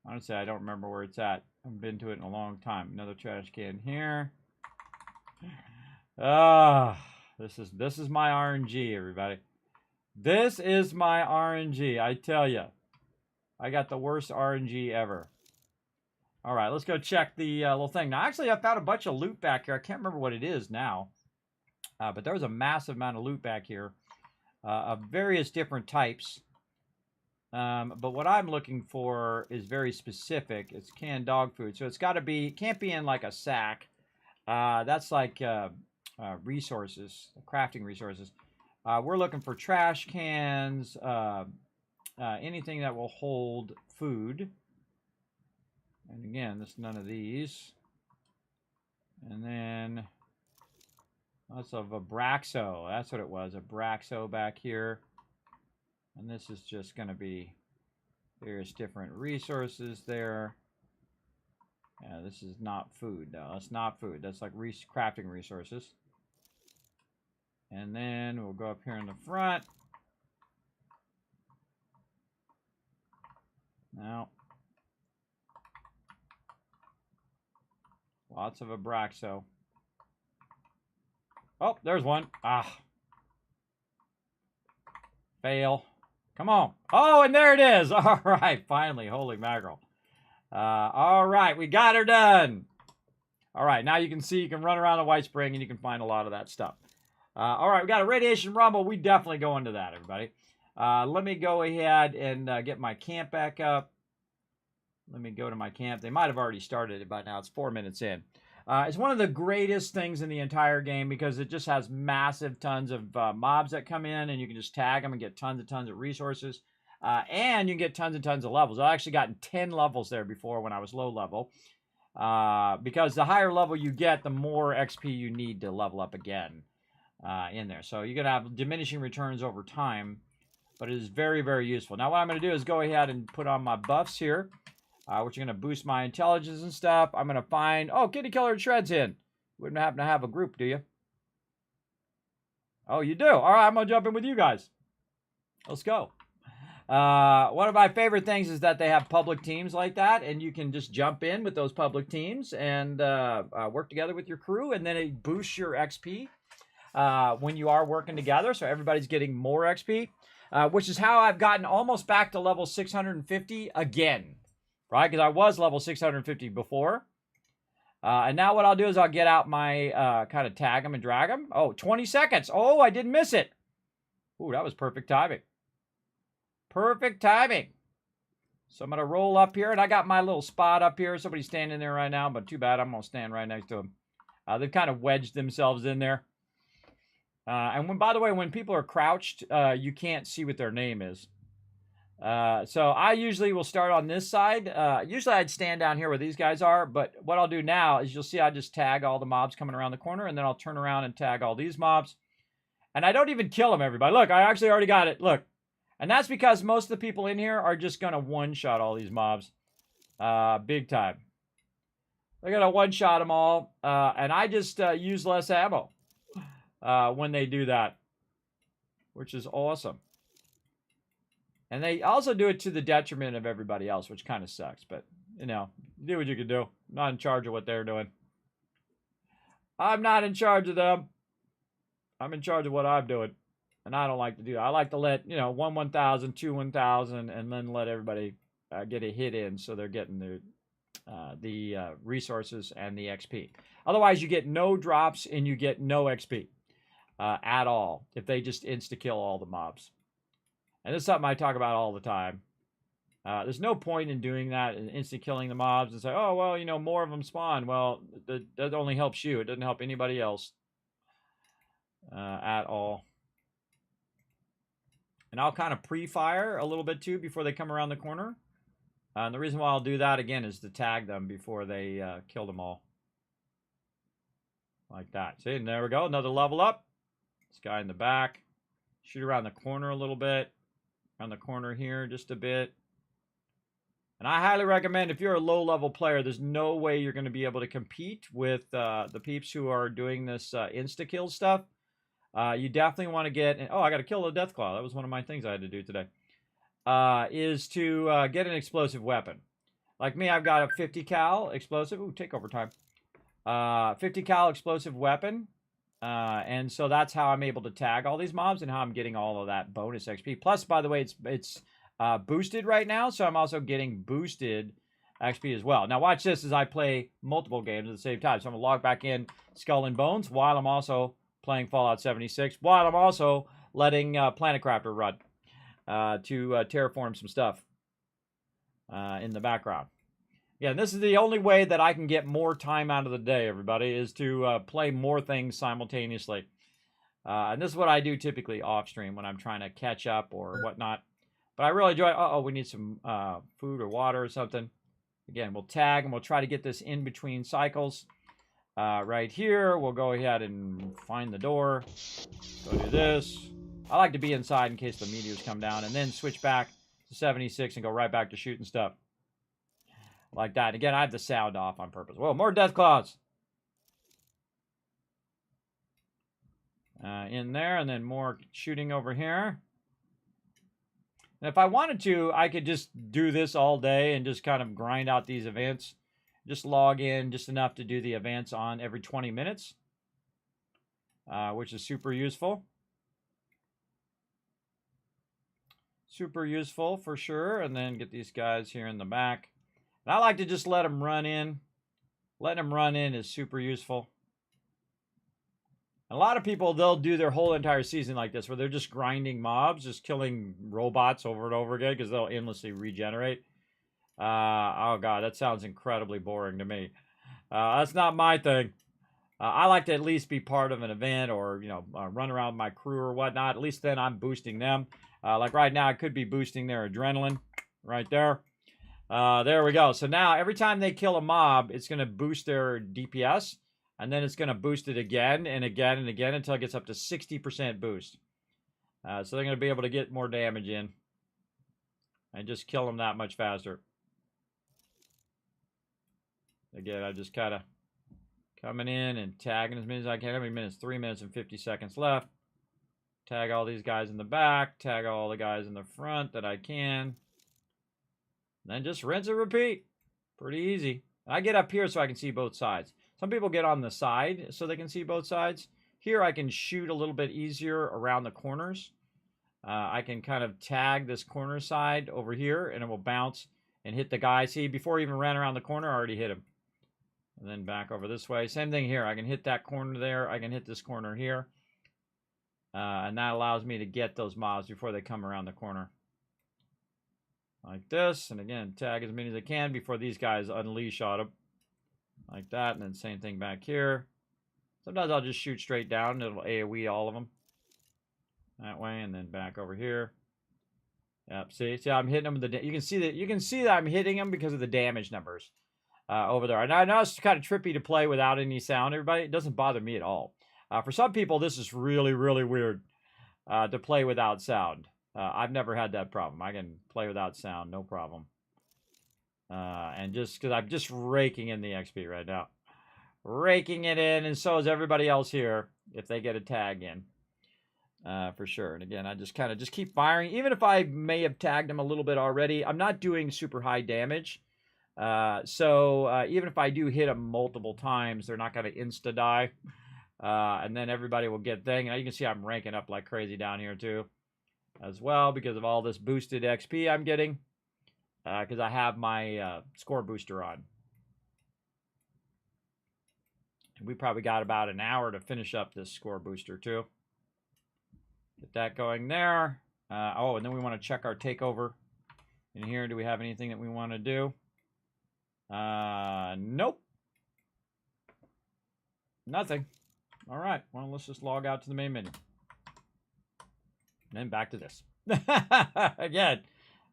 Honestly, I don't remember where it's at. I haven't been to it in a long time. Another trash can here. This is my RNG, everybody. This is my RNG, I tell you. I got the worst RNG ever. All right, let's go check the little thing. Now, actually, I found a bunch of loot back here. I can't remember what it is now. But there was a massive amount of loot back here of various different types. But what I'm looking for is very specific. It's canned dog food. So it's got to be, can't be in like a sack. That's like resources, crafting resources. We're looking for trash cans, anything that will hold food. And again, there's none of these. And then that's a Vibraxo. That's what it was, a Braxo back here. And this is just going to be various different resources there. Yeah, this is not food. No, that's not food. That's like crafting resources. And then we'll go up here in the front. Now, lots of Abraxo. Oh, there's one. Ah. Fail. Come on. Oh, and there it is. All right, finally. Holy mackerel. All right, we got her done. All right, now you can see you can run around the White Spring and you can find a lot of that stuff. All right, we got a Radiation Rumble. We definitely go into that, everybody. Let me go ahead and get my camp back up. Let me go to my camp. They might have already started it by now. It's 4 minutes in. It's one of the greatest things in the entire game because it just has massive tons of mobs that come in, and you can just tag them and get tons and tons of resources. And you can get tons and tons of levels. I've actually gotten 10 levels there before when I was low level. Because the higher level you get, the more XP you need to level up again in there. So you're going to have diminishing returns over time, but it is very, very useful. Now what I'm going to do is go ahead and put on my buffs here. Which are going to boost my intelligence and stuff. I'm going to find... Oh, Kitty Killer and Shred's in. Wouldn't happen to have a group, do you? Oh, you do? All right, I'm going to jump in with you guys. Let's go. One of my favorite things is that they have public teams like that, and you can just jump in with those public teams and work together with your crew, and then it boosts your XP when you are working together, so everybody's getting more XP, which is how I've gotten almost back to level 650 again, right? Because I was level 650 before. And now what I'll do is I'll get out my kind of tag them and drag them. Oh, 20 seconds. Oh, I didn't miss it. Ooh, that was perfect timing. Perfect timing. So I'm going to roll up here, and I got my little spot up here. Somebody's standing there right now, but too bad. I'm going to stand right next to them. They've kind of wedged themselves in there. And when, by the way, when people are crouched, you can't see what their name is. So I usually will start on this side. Usually I'd stand down here where these guys are, but what I'll do now is you'll see I just tag all the mobs coming around the corner, and then I'll turn around and tag all these mobs. And I don't even kill them, everybody. Look, I actually already got it. Look. And that's because most of the people in here are just going to one-shot all these mobs. Big time. They're going to one-shot them all. And I just use less ammo when they do that, which is awesome. And they also do it to the detriment of everybody else, which kind of sucks. But, you know, do what you can do. I'm not in charge of what they're doing. I'm not in charge of them. I'm in charge of what I'm doing. And I don't like to do that. I like to let, you know, 1,000, 1,000, and then let everybody get a hit in so they're getting the resources and the XP. Otherwise, you get no drops and you get no XP at all if they just insta-kill all the mobs. And this is something I talk about all the time. There's no point in doing that and insta-killing the mobs and say, oh, well, you know, more of them spawn. Well, that only helps you. It doesn't help anybody else at all. And I'll kind of pre-fire a little bit too before they come around the corner. And the reason why I'll do that again is to tag them before they kill them all. Like that. See, and there we go. Another level up. This guy in the back. Shoot around the corner a little bit. Around the corner here just a bit. And I highly recommend if you're a low-level player, there's no way you're going to be able to compete with the peeps who are doing this insta-kill stuff. You definitely want to get... Oh, I got to kill a Deathclaw. That was one of my things I had to do today. Is to get an explosive weapon. Like me, I've got a 50 cal explosive. Ooh, takeover time. 50 cal explosive weapon. And so that's how I'm able to tag all these mobs and how I'm getting all of that bonus XP. Plus, by the way, it's boosted right now, so I'm also getting boosted XP as well. Now, watch this as I play multiple games at the same time. So I'm going to log back in Skull and Bones while I'm also playing Fallout 76, while I'm also letting Planet Crafter run to terraform some stuff in the background. Yeah, and this is the only way that I can get more time out of the day, everybody, is to play more things simultaneously. And this is what I do typically off-stream when I'm trying to catch up or whatnot. But I really enjoy... Uh-oh, we need some food or water or something. Again, we'll tag and we'll try to get this in between cycles. Right here, we'll go ahead and find the door. Go do this. I like to be inside in case the meteors come down, and then switch back to 76 and go right back to shooting stuff. Like that. Again, I have the sound off on purpose. Whoa, more Deathclaws. In there, and then more shooting over here. And if I wanted to, I could just do this all day and just kind of grind out these events. Just log in just enough to do the events on every 20 minutes. Which is super useful. Super useful for sure. And then get these guys here in the back. And I like to just let them run in. Letting them run in is super useful. A lot of people, they'll do their whole entire season like this, where they're just grinding mobs, just killing robots over and over again, because they'll endlessly regenerate. Oh, God, that sounds incredibly boring to me. That's not my thing. I like to at least be part of an event or, you know, run around with my crew or whatnot. At least then I'm boosting them. Like right now, I could be boosting their adrenaline right there. There we go. So now every time they kill a mob, it's going to boost their DPS. And then it's going to boost it again and again and again until it gets up to 60% boost. So they're going to be able to get more damage in. And just kill them that much faster. Again, I'm just kind of coming in and tagging as many as I can. How many minutes? 3 minutes and 50 seconds left. Tag all these guys in the back. Tag all the guys in the front that I can. Then just rinse and repeat. Pretty easy. I get up here so I can see both sides. Some people get on the side so they can see both sides. Here I can shoot a little bit easier around the corners. I can kind of tag this corner side over here, and it will bounce and hit the guy. See, before he even ran around the corner, I already hit him. And then back over this way. Same thing here. I can hit that corner there. I can hit this corner here. And that allows me to get those mobs before they come around the corner. Like this. And again, tag as many as I can before these guys unleash on them. Like that. And then same thing back here. Sometimes I'll just shoot straight down. It'll AoE all of them. That way. And then back over here. Yep. See, I'm hitting them with the... You can see that I'm hitting them because of the damage numbers over there. And I know it's kind of trippy to play without any sound, everybody. It doesn't bother me at all. For some people, this is really, really weird to play without sound. I've never had that problem. I can play without sound, no problem. And just because I'm just raking in the XP right now. Raking it in, and so is everybody else here if they get a tag in. For sure. And again, I just kind of just keep firing. Even if I may have tagged them a little bit already, I'm not doing super high damage. So even if I do hit them multiple times, they're not going to insta-die. And then everybody will get thing. And you can see I'm ranking up like crazy down here too. As well, because of all this boosted XP I'm getting. Because I have my score booster on. And we probably got about an hour to finish up this score booster too. Get that going there. Oh, and then we want to check our takeover. In here, do we have anything that we want to do? Nope. Nothing. All right. Well, let's just log out to the main menu. And then back to this. Again,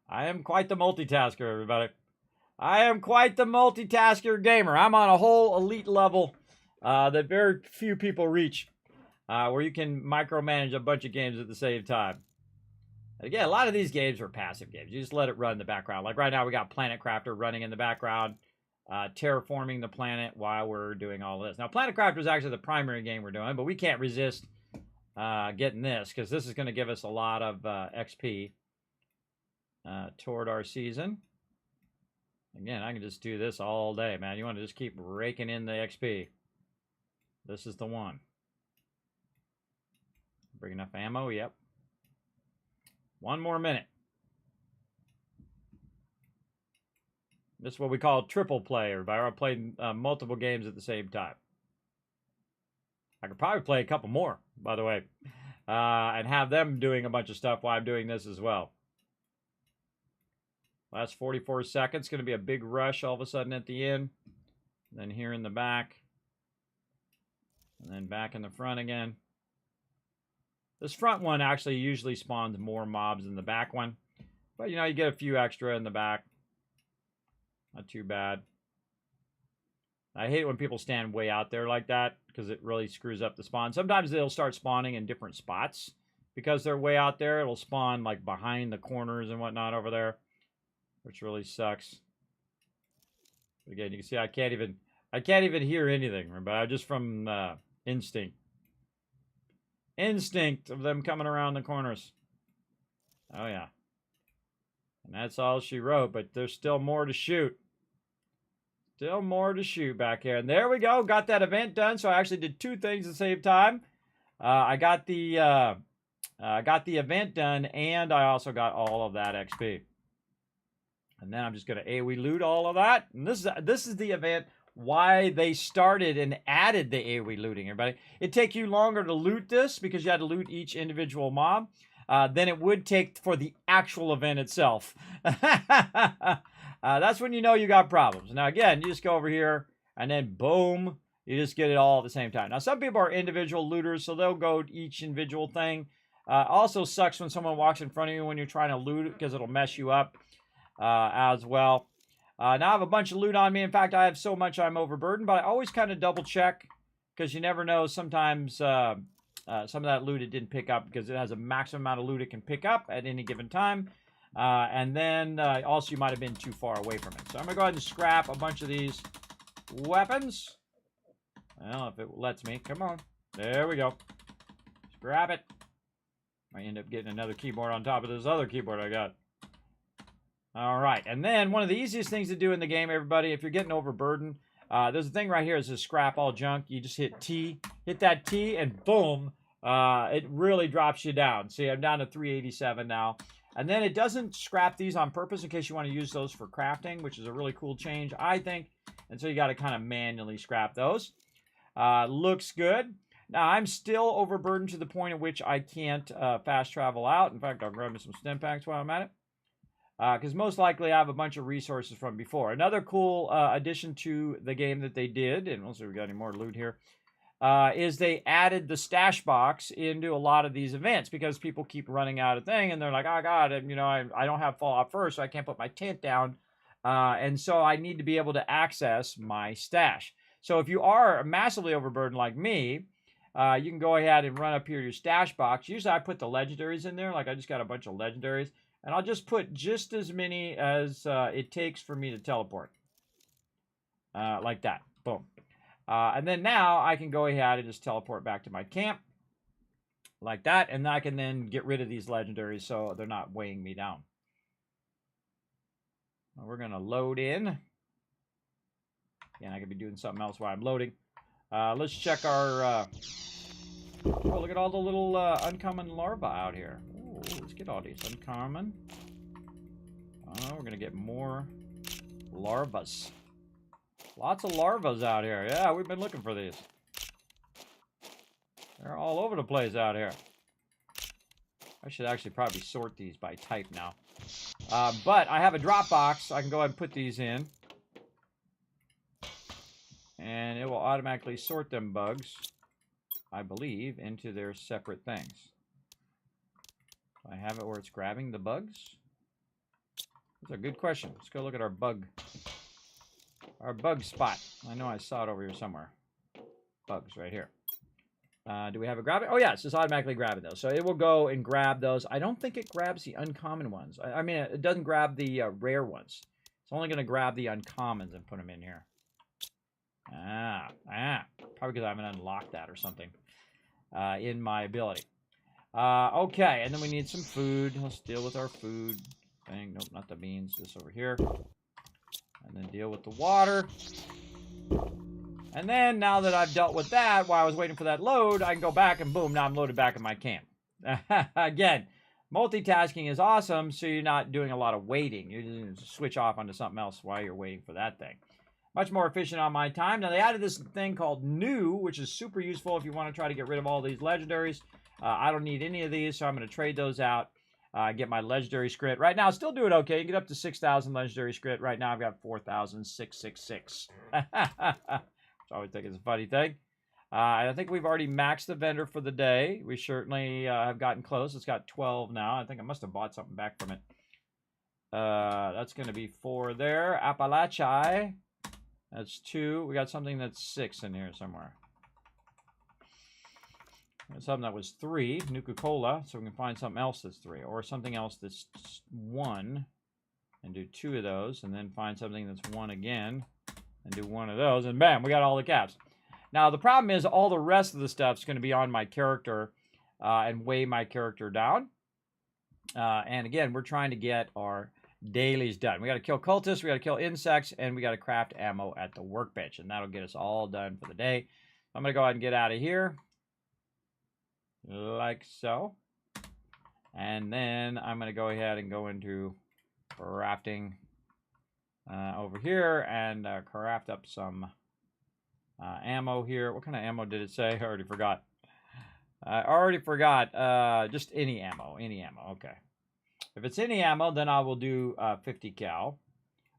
I am quite the multitasker, everybody. I am quite the multitasker gamer. I'm on a whole elite level that very few people reach. Where you can micromanage a bunch of games at the same time. And again, a lot of these games are passive games. You just let it run in the background. Like right now, we got Planet Crafter running in the background, terraforming the planet while we're doing all this. Now, Planet Crafter is actually the primary game we're doing, but we can't resist getting this because this is going to give us a lot of XP toward our season. Again, I can just do this all day, man. You want to just keep raking in the XP. This is the one. Bring enough ammo? Yep. One more minute. This is what we call triple play, everybody. I play multiple games at the same time. I could probably play a couple more, by the way. And have them doing a bunch of stuff while I'm doing this as well. Last 44 seconds. Going to be a big rush all of a sudden at the end. And then here in the back. And then back in the front again. This front one actually usually spawns more mobs than the back one. But, you know, you get a few extra in the back. Not too bad. I hate when people stand way out there like that because it really screws up the spawn. Sometimes they'll start spawning in different spots because they're way out there. It'll spawn like behind the corners and whatnot over there, which really sucks. But again, you can see I can't even hear anything, but I'm just from instinct. Instinct of them coming around the corners. Oh, yeah. And that's all she wrote, but there's still more to shoot. Still more to shoot back here. And there we go. Got that event done. So I actually did two things at the same time. I got the event done, and I also got all of that XP. And then I'm just going to AoE loot all of that. And this is the event why they started and added the AoE looting, everybody. It'd take you longer to loot this because you had to loot each individual mob than it would take for the actual event itself. That's when you know you got problems. Now, again, you just go over here and then boom, you just get it all at the same time. Now, some people are individual looters, so they'll go to each individual thing. Also sucks when someone walks in front of you when you're trying to loot it because it'll mess you up as well. Now I have a bunch of loot on me. In fact, I have so much I'm overburdened, but I always kind of double check because you never know. Sometimes some of that loot it didn't pick up because it has a maximum amount of loot it can pick up at any given time. And then also you might have been too far away from it. So I'm going to go ahead and scrap a bunch of these weapons. Well, if it lets me. Come on. There we go. Scrap it. I end up getting another keyboard on top of this other keyboard I got. All right, and then one of the easiest things to do in the game, everybody, if you're getting overburdened, there's a thing right here. It says scrap all junk. You just hit T, hit that T, and boom, it really drops you down. See, I'm down to 387 now. And then it doesn't scrap these on purpose in case you want to use those for crafting, which is a really cool change, I think. And so you got to kind of manually scrap those. Looks good. Now, I'm still overburdened to the point at which I can't fast travel out. In fact, I'll grab me some stim packs while I'm at it. Because most likely I have a bunch of resources from before. Another cool addition to the game that they did, and let's see if we got any more loot here, is they added the stash box into a lot of these events because people keep running out of thing, and they're like, oh, God, you know, I don't have Fallout first, so I can't put my tent down, and so I need to be able to access my stash. So if you are massively overburdened like me, you can go ahead and run up here to your stash box. Usually I put the legendaries in there, like I just got a bunch of legendaries. And I'll just put just as many as it takes for me to teleport. Like that. Boom. And then now I can go ahead and just teleport back to my camp. Like that. And I can then get rid of these legendaries so they're not weighing me down. We're going to load in. Again, I could be doing something else while I'm loading. Let's check our... oh, look at all the little uncommon larvae out here. Let's get all these uncommon. Oh, we're going to get more larvas. Lots of larvas out here. Yeah, we've been looking for these. They're all over the place out here. I should actually probably sort these by type now. But I have a drop box. I can go ahead and put these in. And it will automatically sort them bugs, I believe, into their separate things. I have it where it's grabbing the bugs? That's a good question. Let's go look at our bug spot. I know I saw it over here somewhere. Bugs right here. Do we have it grabbing? Oh, yeah, it's just automatically grabbing those. So it will go and grab those. I don't think it grabs the uncommon ones. I mean, it doesn't grab the rare ones. It's only going to grab the uncommons and put them in here. Probably because I haven't unlocked that or something in my ability. Okay, and then we need some food. Let's deal with our food thing. Nope, not the beans. This over here. And then deal with the water. And then, now that I've dealt with that, while I was waiting for that load, I can go back and boom, now I'm loaded back in my camp. Again, multitasking is awesome, so you're not doing a lot of waiting. You just switch off onto something else while you're waiting for that thing. Much more efficient on my time. Now, they added this thing called New, which is super useful if you want to try to get rid of all these legendaries. I don't need any of these, so I'm going to trade those out. Get my legendary script. Right now, still doing okay. You get up to 6,000 legendary script. Right now, I've got 4,666. So I always think it's a funny thing. I think we've already maxed the vendor for the day. We certainly have gotten close. It's got 12 now. I think I must have bought something back from it. That's going to be 4 there. Appalachia. That's 2. We got something that's 6 in here somewhere. Something that was 3, Nuka-Cola, so we can find something else that's 3, or something else that's 1, and do 2 of those, and then find something that's 1 again, and do 1 of those, and bam, we got all the caps. Now, the problem is all the rest of the stuff is going to be on my character and weigh my character down. And again, we're trying to get our dailies done. We got to kill cultists, we got to kill insects, and we got to craft ammo at the workbench, and that'll get us all done for the day. I'm going to go ahead and get out of here. Like so. And then I'm going to go ahead and go into crafting over here and craft up some ammo here. What kind of ammo did it say? I already forgot. Just any ammo. Any ammo. Okay. If it's any ammo, then I will do 50 cal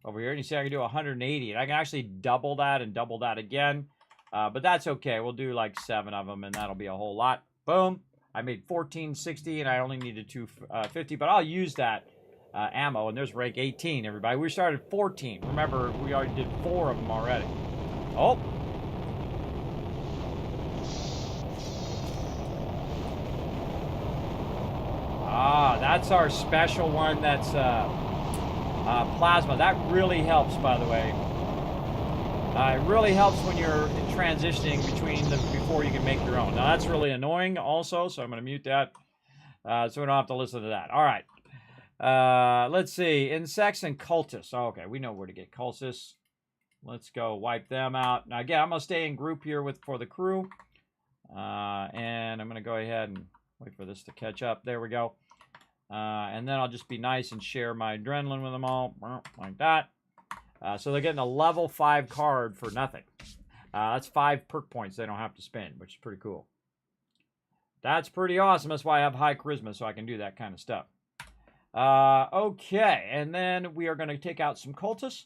over here. And you see I can do 180. And I can actually double that and double that again. But that's okay. We'll do like 7 of them, and that'll be a whole lot. Boom. I made 1460, and I only needed 250, but I'll use that ammo, and there's rank 18, everybody. We started 14. Remember, we already did 4 of them already. Oh. That's our special one. That's plasma. That really helps, by the way. It really helps when you're transitioning between them before you can make your own. Now, that's really annoying also, so I'm going to mute that. So we don't have to listen to that. All right. Let's see. Insects and cultists. Okay, we know where to get cultists. Let's go wipe them out. Now, again, I'm going to stay in group here for the crew. And I'm going to go ahead and wait for this to catch up. There we go. And then I'll just be nice and share my adrenaline with them all. Like that. So they're getting a level 5 card for nothing. That's 5 perk points they don't have to spend, which is pretty cool. That's pretty awesome. That's why I have high charisma, so I can do that kind of stuff. Okay, and then we are going to take out some cultists.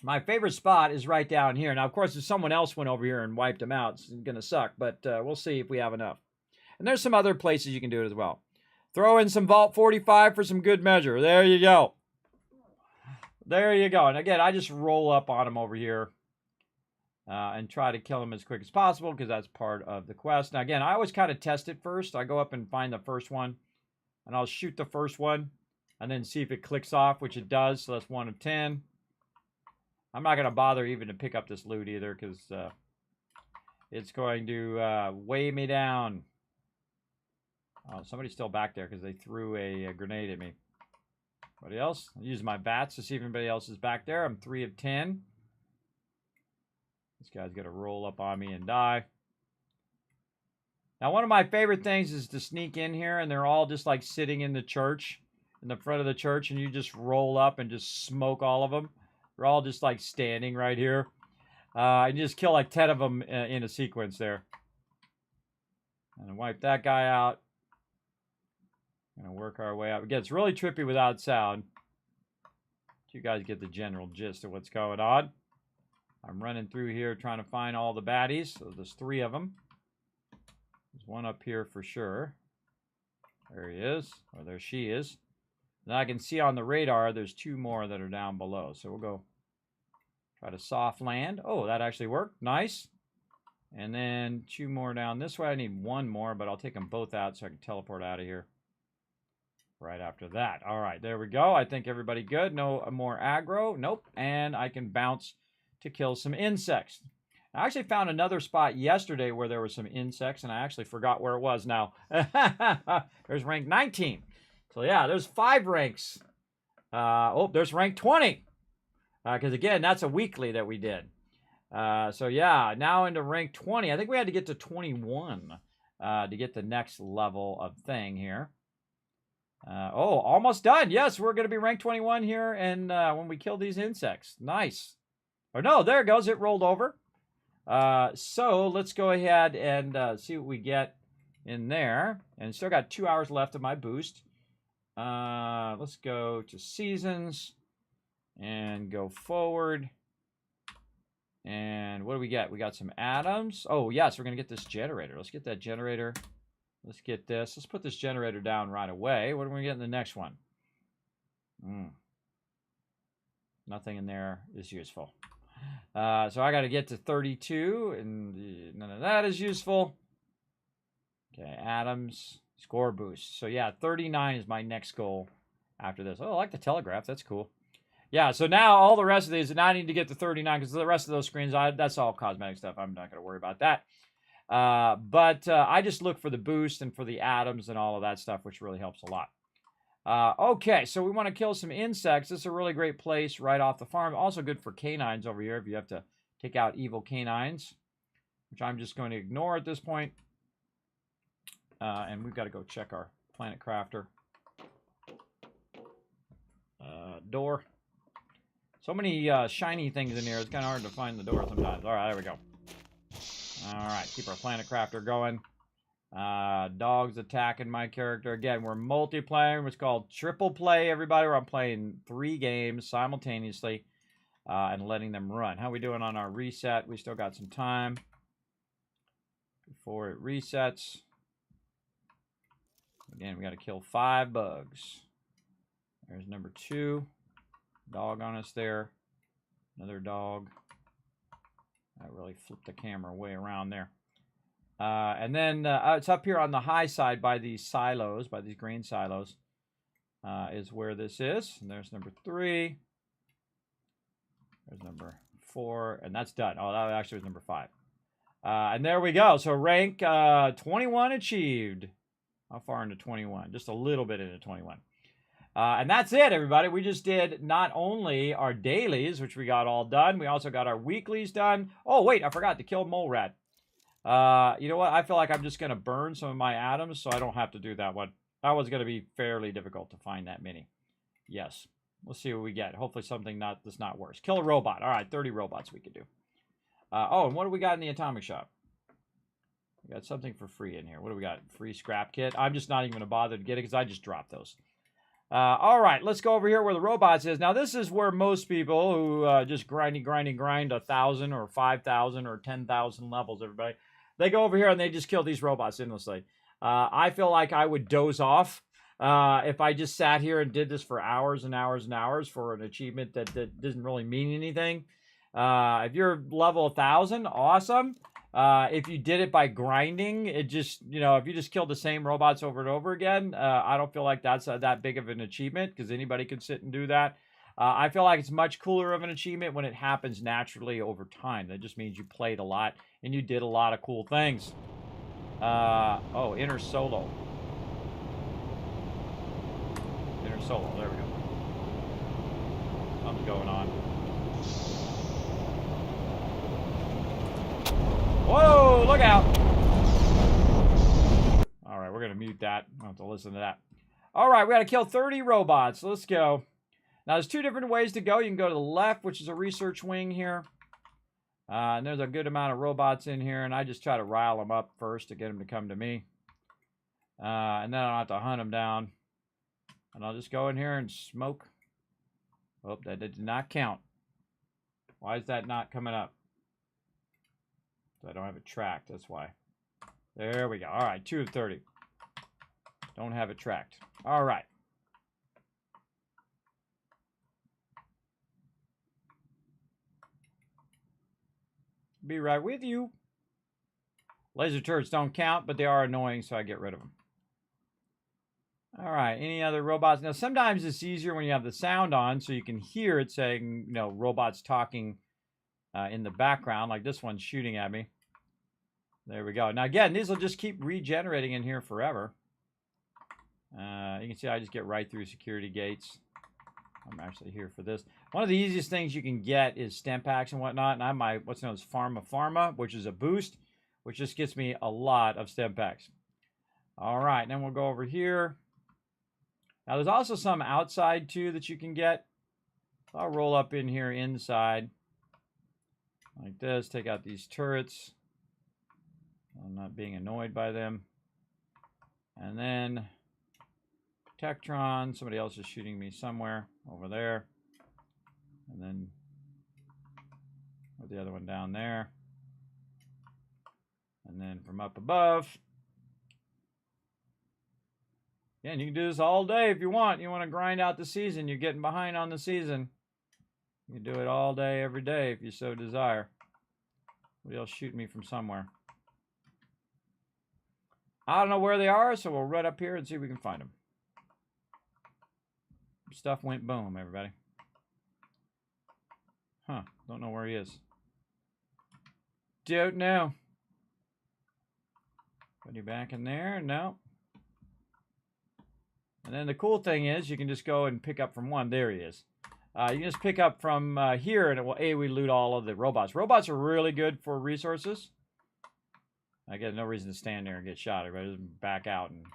My favorite spot is right down here. Now, of course, if someone else went over here and wiped them out, it's going to suck, but we'll see if we have enough. And there's some other places you can do it as well. Throw in some Vault 45 for some good measure. There you go. There you go. And again, I just roll up on them over here and try to kill them as quick as possible because that's part of the quest. Now, again, I always kind of test it first. I go up and find the first one, and I'll shoot the first one and then see if it clicks off, which it does. So that's 1 of 10. I'm not going to bother even to pick up this loot either because it's going to weigh me down. Oh, somebody's still back there because they threw a grenade at me. Anybody else? I'll use my bats to see if anybody else is back there. I'm 3 of 10. This guy's going to roll up on me and die. Now, one of my favorite things is to sneak in here, and they're all just like sitting in the church, in the front of the church, and you just roll up and just smoke all of them. They're all just like standing right here. And you just kill like 10 of them in a sequence there. And wipe that guy out. Gonna work our way up. Again, it's really trippy without sound. You guys get the general gist of what's going on. I'm running through here trying to find all the baddies. So there's 3 of them. There's one up here for sure. There he is. Or there she is. Now I can see on the radar there's 2 more that are down below. So we'll go try to soft land. Oh, that actually worked. Nice. And then 2 more down this way. I need 1 more, but I'll take them both out so I can teleport out of here right after that. All right, there we go. I think everybody good. No more aggro. Nope. And I can bounce to kill some insects. I actually found another spot yesterday where there were some insects, and I actually forgot where it was now. There's rank 19. So, yeah, there's 5 ranks. Oh, there's rank 20. Because, again, that's a weekly that we did. So, yeah, now into rank 20. I think we had to get to 21 to get the next level of thing here. Oh, almost done. Yes, we're going to be rank 21 here and when we kill these insects. Nice. Oh, no, there it goes. It rolled over. So, let's go ahead and see what we get in there. And still got 2 hours left of my boost. Let's go to seasons and go forward. And what do we get? We got some atoms. Oh, yes, we're going to get this generator. Let's get that generator. Let's get this. Let's put this generator down right away. What are we going to get in the next one? Nothing in there is useful. So I got to get to 32, and none of that is useful. Okay, atoms. Score boost. So, yeah, 39 is my next goal after this. Oh, I like the telegraph. That's cool. Yeah, so now all the rest of these, and I need to get to 39 because the rest of those screens, that's all cosmetic stuff. I'm not going to worry about that. But I just look for the boost and for the atoms and all of that stuff, which really helps a lot. Okay, so we want to kill some insects. This is a really great place right off the farm. Also good for canines over here if you have to take out evil canines, which I'm just going to ignore at this point. And we've got to go check our planet crafter. Door. So many shiny things in here. It's kind of hard to find the door sometimes. All right, there we go. All right, keep our planet crafter going. Dogs attacking my character. Again, we're multiplayer. It's called triple play, everybody, where I'm playing 3 games simultaneously and letting them run. How are we doing on our reset? We still got some time before it resets. Again, we got to kill 5 bugs. There's number 2. Dog on us there. Another dog. I really flipped the camera way around there. And then it's up here on the high side by these silos, by these green silos, is where this is. And there's number 3. There's number 4. And that's done. Oh, that actually was number 5. And there we go. So rank 21 achieved. How far into 21? Just a little bit into 21. And that's it, everybody. We just did not only our dailies, which we got all done, we also got our weeklies done. Oh, wait, I forgot to kill mole rat. You know what? I feel like I'm just going to burn some of my atoms so I don't have to do that one. That was going to be fairly difficult to find that many. Yes. We'll see what we get. Hopefully something that's not worse. Kill a robot. All right, 30 robots we could do. Oh, and what do we got in the atomic shop? We got something for free in here. What do we got? Free scrap kit. I'm just not even going to bother to get it because I just dropped those. All right, let's go over here where the robots is. Now, this is where most people who just grind 1,000 or 5,000 or 10,000 levels, everybody, they go over here and they just kill these robots endlessly. I feel like I would doze off if I just sat here and did this for hours and hours and hours for an achievement that doesn't really mean anything. If you're level 1,000, awesome. If you did it by grinding, it just, if you just killed the same robots over and over again, I don't feel like that's that big of an achievement because anybody could sit and do that. I feel like it's much cooler of an achievement when it happens naturally over time. That just means you played a lot and you did a lot of cool things. Oh, inner solo. Inner solo, there we go. Something's going on. Whoa, look out. All right, we're going to mute that. I don't have to listen to that. All right, we got to kill 30 robots. Let's go. Now, there's two different ways to go. You can go to the left, which is a research wing here. And there's a good amount of robots in here, and I just try to rile them up first to get them to come to me. And then I don't have to hunt them down. And I'll just go in here and smoke. Oh, that did not count. Why is that not coming up? I don't have it tracked, that's why. There we go. All right, 2 of 30. Don't have it tracked. All right. Be right with you. Laser turrets don't count, but they are annoying, so I get rid of them. All right, any other robots? Now, sometimes it's easier when you have the sound on, so you can hear it saying, robots talking in the background, like this one's shooting at me. There we go. Now, again, these will just keep regenerating in here forever. You can see I just get right through security gates. I'm actually here for this. One of the easiest things you can get is stem packs and whatnot. And I have my what's known as Pharma, which is a boost, which just gets me a lot of stem packs. All right, then we'll go over here. Now, there's also some outside, too, that you can get. So I'll roll up in here inside like this. Take out these turrets. I'm not being annoyed by them. And then Tektron. Somebody else is shooting me somewhere over there. And then the other one down there. And then from up above. Yeah, and you can do this all day if you want. You want to grind out the season. You're getting behind on the season. You can do it all day, every day if you so desire. Somebody else shooting me from somewhere. I don't know where they are, so we'll run up here and see if we can find them. Stuff went boom, everybody. Huh, don't know where he is. Don't know. Put you back in there? No. And then the cool thing is you can just go and pick up from one. There he is. You can just pick up from here, and it will we loot all of the robots. Robots are really good for resources. I get no reason to stand there and get shot. Everybody just back out and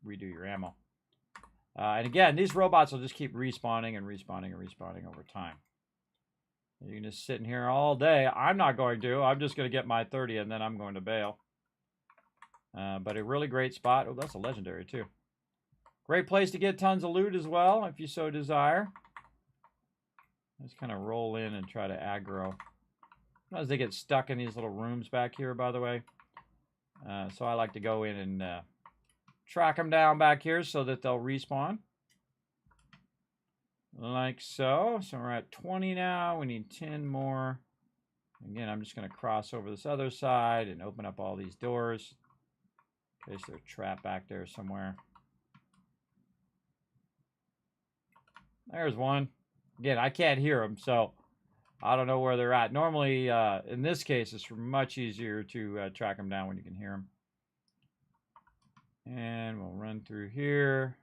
redo your ammo. And again, these robots will just keep respawning and respawning and respawning over time. You can just sit in here all day. I'm not going to. I'm just going to get my 30 and then I'm going to bail. But a really great spot. Oh, that's a legendary too. Great place to get tons of loot as well, if you so desire. Just kind of roll in and try to aggro. Sometimes they get stuck in these little rooms back here, by the way. So I like to go in and track them down back here so that they'll respawn. Like so. So we're at 20 now. We need 10 more. Again, I'm just going to cross over this other side and open up all these doors. In case they're trapped back there somewhere. There's one. Again, I can't hear them, so I don't know where they're at. Normally, in this case, it's much easier to track them down when you can hear them. And we'll run through here.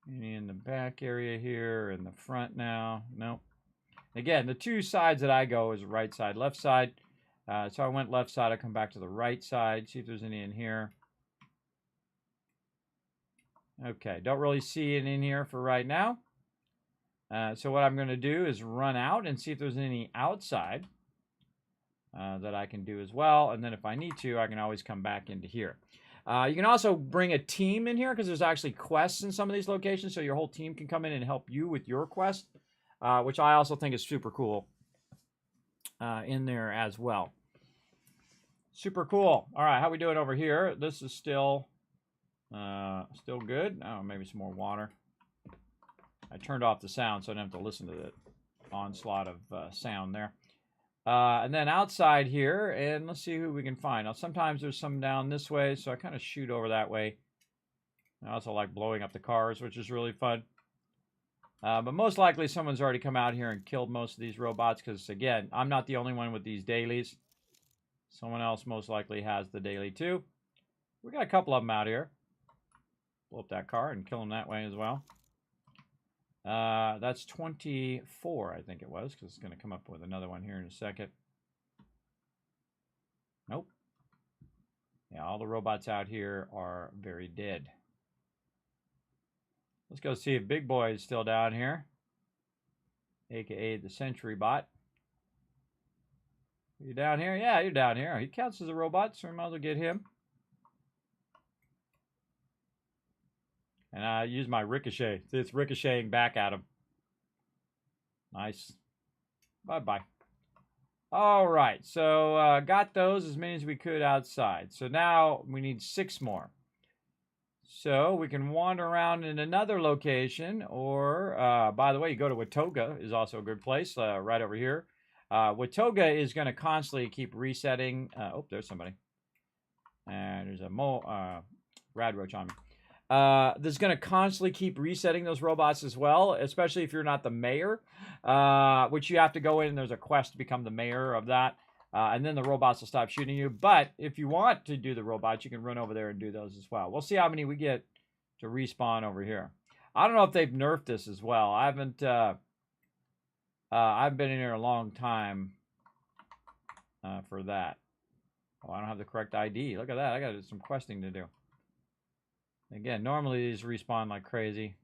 Any in the back area here, in the front now? Nope. Again, the two sides that I go is right side, left side. So I went left side. I come back to the right side. See if there's any in here. Okay, don't really see it in here for right now. So what I'm going to do is run out and see if there's any outside that I can do as well. And then if I need to, I can always come back into here. You can also bring a team in here because there's actually quests in some of these locations. So your whole team can come in and help you with your quest, which I also think is super cool in there as well. Super cool. All right, how we doing over here? This is still good. Oh, maybe some more water. I turned off the sound so I don't have to listen to the onslaught of sound there. And then outside here, and let's see who we can find. Now, sometimes there's some down this way, so I kind of shoot over that way. I also like blowing up the cars, which is really fun. But most likely someone's already come out here and killed most of these robots because, again, I'm not the only one with these dailies. Someone else most likely has the daily too. We got a couple of them out here. Blow up that car and kill them that way as well. That's 24, I think it was, because it's going to come up with another one here in a second. Nope. Yeah, all the robots out here are very dead. Let's go see if Big Boy is still down here, aka the Sentry Bot. Are you down here? Yeah, you're down here. He counts as a robot, so we might as well get him. And I use my ricochet. See, it's ricocheting back at him. Nice. Bye-bye. All right, so got those as many as we could outside. So now we need 6 more. So we can wander around in another location, or, by the way, you go to Watoga is also a good place, right over here. Watoga is going to constantly keep resetting. Oh, there's somebody. And there's a rad roach on me. That's going to constantly keep resetting those robots as well, especially if you're not the mayor, which you have to go in and there's a quest to become the mayor of that. And then the robots will stop shooting you. But if you want to do the robots, you can run over there and do those as well. We'll see how many we get to respawn over here. I don't know if they've nerfed this as well. I haven't I've been in here a long time for that. Oh, I don't have the correct ID. Look at that. I got some questing to do. Again, normally these respawn like crazy.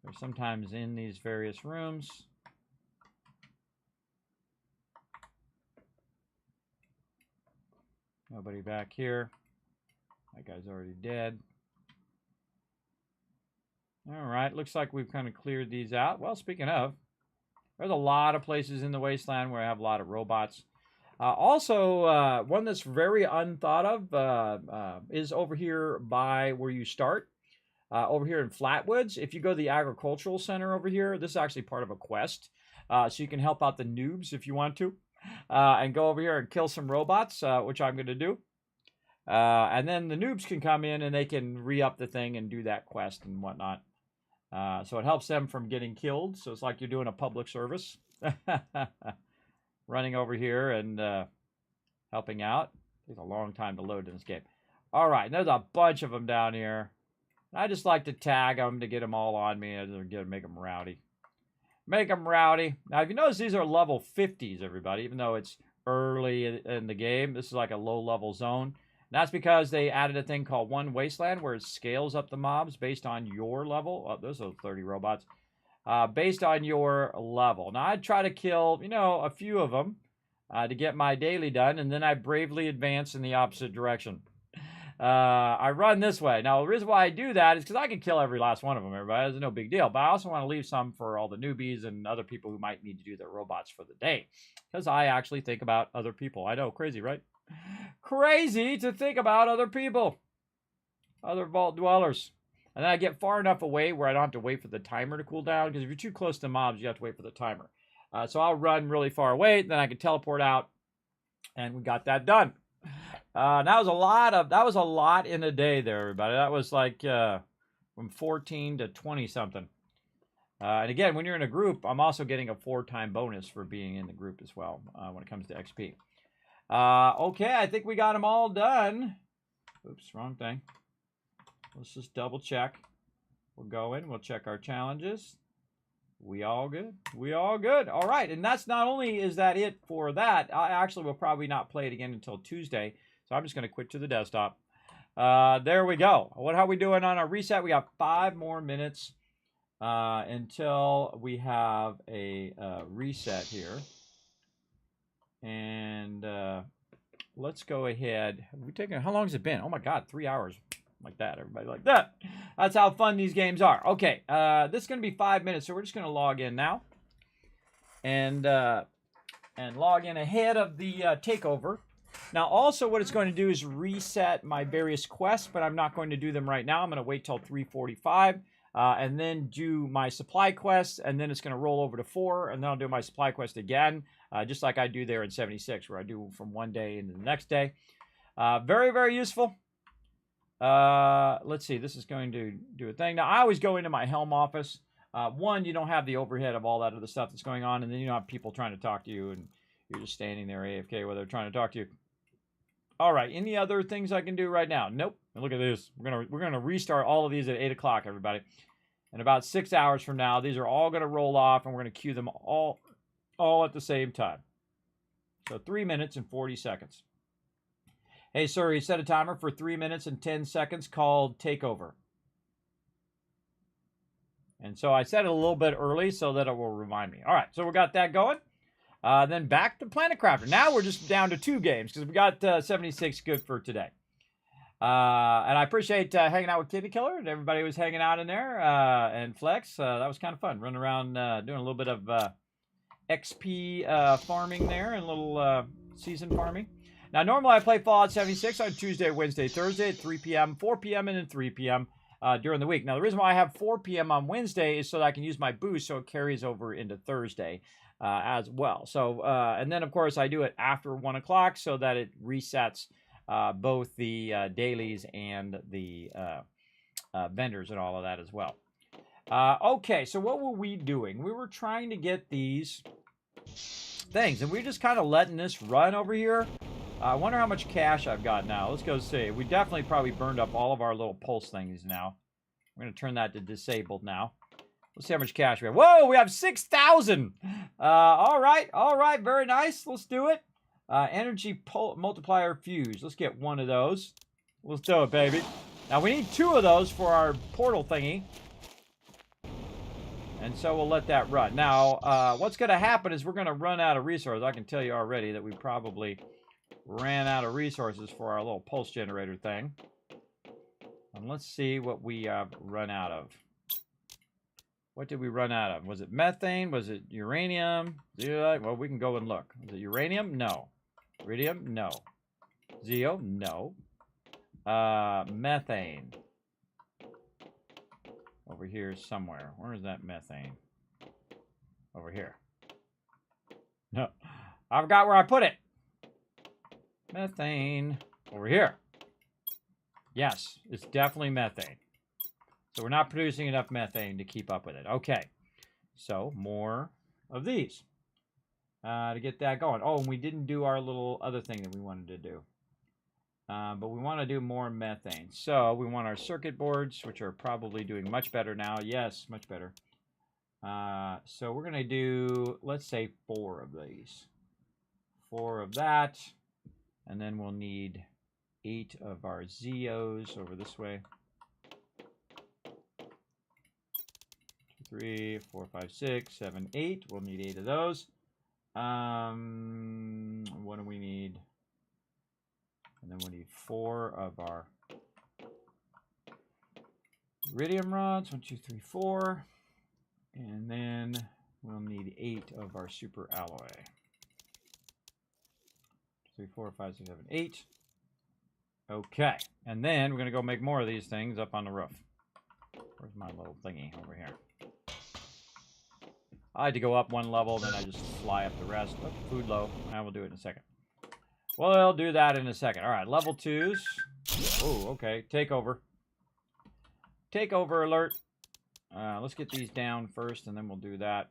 They're sometimes in these various rooms. Nobody back here. That guy's already dead. All right, looks like we've kind of cleared these out. Well, speaking of, there's a lot of places in the wasteland where I have a lot of robots. Also, one that's very unthought of is over here by where you start. Over here in Flatwoods, if you go to the agricultural center over here, this is actually part of a quest. So you can help out the noobs if you want to. And go over here and kill some robots, which I'm going to do. And then the noobs can come in and they can re-up the thing and do that quest and whatnot. So it helps them from getting killed. So it's like you're doing a public service. Running over here and helping out. Takes a long time to load in this game. All right, there's a bunch of them down here. I just like to tag them to get them all on me and make them rowdy. Make them rowdy. Now, if you notice, these are level 50s, everybody, even though it's early in the game. This is like a low-level zone. And that's because they added a thing called One Wasteland where it scales up the mobs based on your level. Oh, those are 30 robots. Based on your level. Now, I'd try to kill, a few of them to get my daily done, and then I bravely advance in the opposite direction. I run this way. Now, the reason why I do that is because I can kill every last one of them, everybody. It's no big deal. But I also want to leave some for all the newbies and other people who might need to do their robots for the day. Because I actually think about other people. I know, crazy, right? Crazy to think about other people. Other vault dwellers. And then I get far enough away where I don't have to wait for the timer to cool down. Because if you're too close to mobs, you have to wait for the timer. So I'll run really far away. Then I can teleport out. And we got that done. That was a lot in a day there, everybody. That was like from 14 to 20 something. And again, when you're in a group, I'm also getting a 4-time bonus for being in the group as well when it comes to XP. Okay, I think we got them all done. Oops, wrong thing. Let's just double check. We'll go in. We'll check our challenges. We all good? We all good. All right. And that's not only is that it for that. I actually will probably not play it again until Tuesday. So I'm just going to quit to the desktop. There we go. How are we doing on our reset? We got 5 more minutes until we have a reset here. And let's go ahead. How long has it been? Oh my God, 3 hours. Like that, everybody, like that. That's how fun these games are. Okay, this is going to be 5 minutes, so we're just going to log in now. And log in ahead of the takeover. Now, also what it's going to do is reset my various quests, but I'm not going to do them right now. I'm going to wait till 3:45 and then do my supply quests, and then it's going to roll over to 4, and then I'll do my supply quest again, just like I do there in 76, where I do from one day into the next day. Very, very useful. Let's see. This is going to do a thing. Now, I always go into my Helm office. One, you don't have the overhead of all that other stuff that's going on, and then you don't have people trying to talk to you, and you're just standing there AFK while they're trying to talk to you. All right. Any other things I can do right now? Nope. And look at this. We're gonna restart all of these at 8 o'clock, everybody. And about 6 hours from now, these are all gonna roll off, and we're gonna queue them all at the same time. So 3 minutes and 40 seconds. Hey, sir, he set a timer for 3 minutes and 10 seconds called Takeover. And so I set it a little bit early so that it will remind me. All right, so we got that going. Then back to Planet Crafter. Now we're just down to 2 games because we got 76 good for today. And I appreciate hanging out with Kitty Killer and everybody who was hanging out in there. And Flex, that was kind of fun. Running around doing a little bit of XP farming there and a little season farming. Now, normally I play Fallout 76 on Tuesday, Wednesday, Thursday at 3 p.m., 4 p.m., and then 3 p.m. During the week. Now, the reason why I have 4 p.m. on Wednesday is so that I can use my boost so it carries over into Thursday as well. So, and then, of course, I do it after 1 o'clock so that it resets both the dailies and the vendors and all of that as well. Okay, so what were we doing? We were trying to get these things, and we're just kind of letting this run over here. I wonder how much cash I've got now. Let's go see. We definitely probably burned up all of our little pulse things now. We're going to turn that to disabled now. Let's see how much cash we have. Whoa, we have 6,000. All right, very nice. Let's do it. Energy multiplier fuse. Let's get 1 of those. Let's do it, baby. Now, we need 2 of those for our portal thingy. And so we'll let that run. Now, what's going to happen is we're going to run out of resources. I can tell you already that we probably ran out of resources for our little pulse generator thing. And let's see what we run out of. What did we run out of? Was it methane? Was it uranium? Well, we can go and look. Was it uranium? No. Iridium? No. Zeo? No. Methane. Over here somewhere. Where is that methane? Over here. No. I forgot where I put it. Methane. Over here. Yes, it's definitely methane. So we're not producing enough methane to keep up with it. Okay. So more of these. To get that going. Oh, and we didn't do our little other thing that we wanted to do. But we want to do more methane. So we want our circuit boards, which are probably doing much better now. Yes, much better. So we're going to do, let's say, 4 of these. 4 of that. And then we'll need 8 of our Zeos over this way. 2, 3, 4, 5, 6, 7, 8. We'll need 8 of those. What do we need? And then we'll need 4 of our iridium rods. 1, 2, 3, 4. And then we'll need 8 of our super alloy. 3, 4, 5, 6, 7, 8. Okay. And then we're going to go make more of these things up on the roof. Where's my little thingy over here? I had to go up 1 level, then I just fly up the rest. Oh, food low. I will do it in a second. Well, I'll do that in a second. All right, level 2s. Oh, okay. Takeover. Takeover alert. Let's get these down first, and then we'll do that.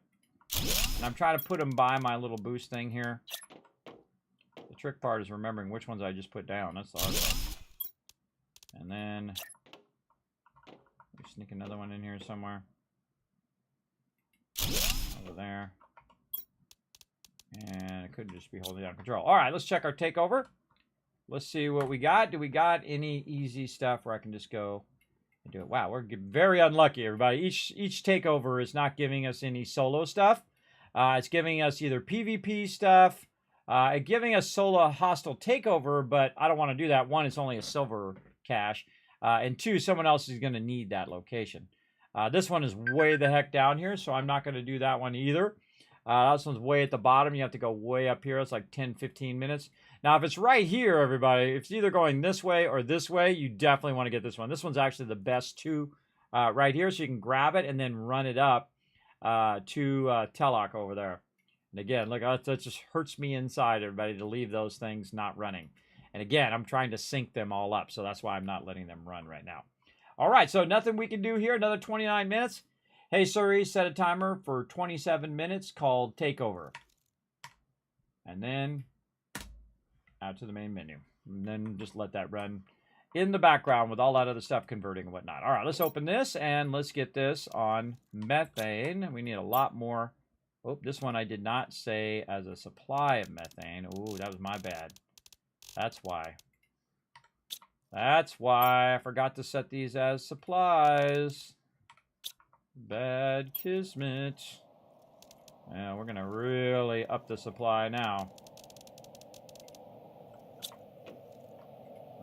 And I'm trying to put them by my little boost thing here. The trick part is remembering which ones I just put down. That's the hard part. And then we sneak another one in here somewhere. Over there. And it could just be holding down control. All right, let's check our takeover. Let's see what we got. Do we got any easy stuff where I can just go and do it? Wow, we're very unlucky, everybody. Each takeover is not giving us any solo stuff. It's giving us either PvP stuff, giving us solo hostile takeover, but I don't want to do that. One, it's only a silver cache. And two, someone else is going to need that location. This one is way the heck down here, so I'm not going to do that one either. This one's way at the bottom. You have to go way up here. It's like 10, 15 minutes. Now, if it's right here, everybody, if it's either going this way or this way, you definitely want to get this one. This one's actually the best two right here, so you can grab it and then run it up to Telok over there. And again, look, that just hurts me inside, everybody, to leave those things not running. And again, I'm trying to sync them all up, so that's why I'm not letting them run right now. All right, so nothing we can do here. Another 29 minutes. Hey, Suri, set a timer for 27 minutes called Takeover. And then out to the main menu. And then just let that run in the background with all that other stuff converting and whatnot. All right, let's open this and let's get this on methane. We need a lot more. Oh, this one I did not say as a supply of methane. Ooh, that was my bad. That's why. That's why I forgot to set these as supplies. Bad Kismet. Yeah, we're going to really up the supply now.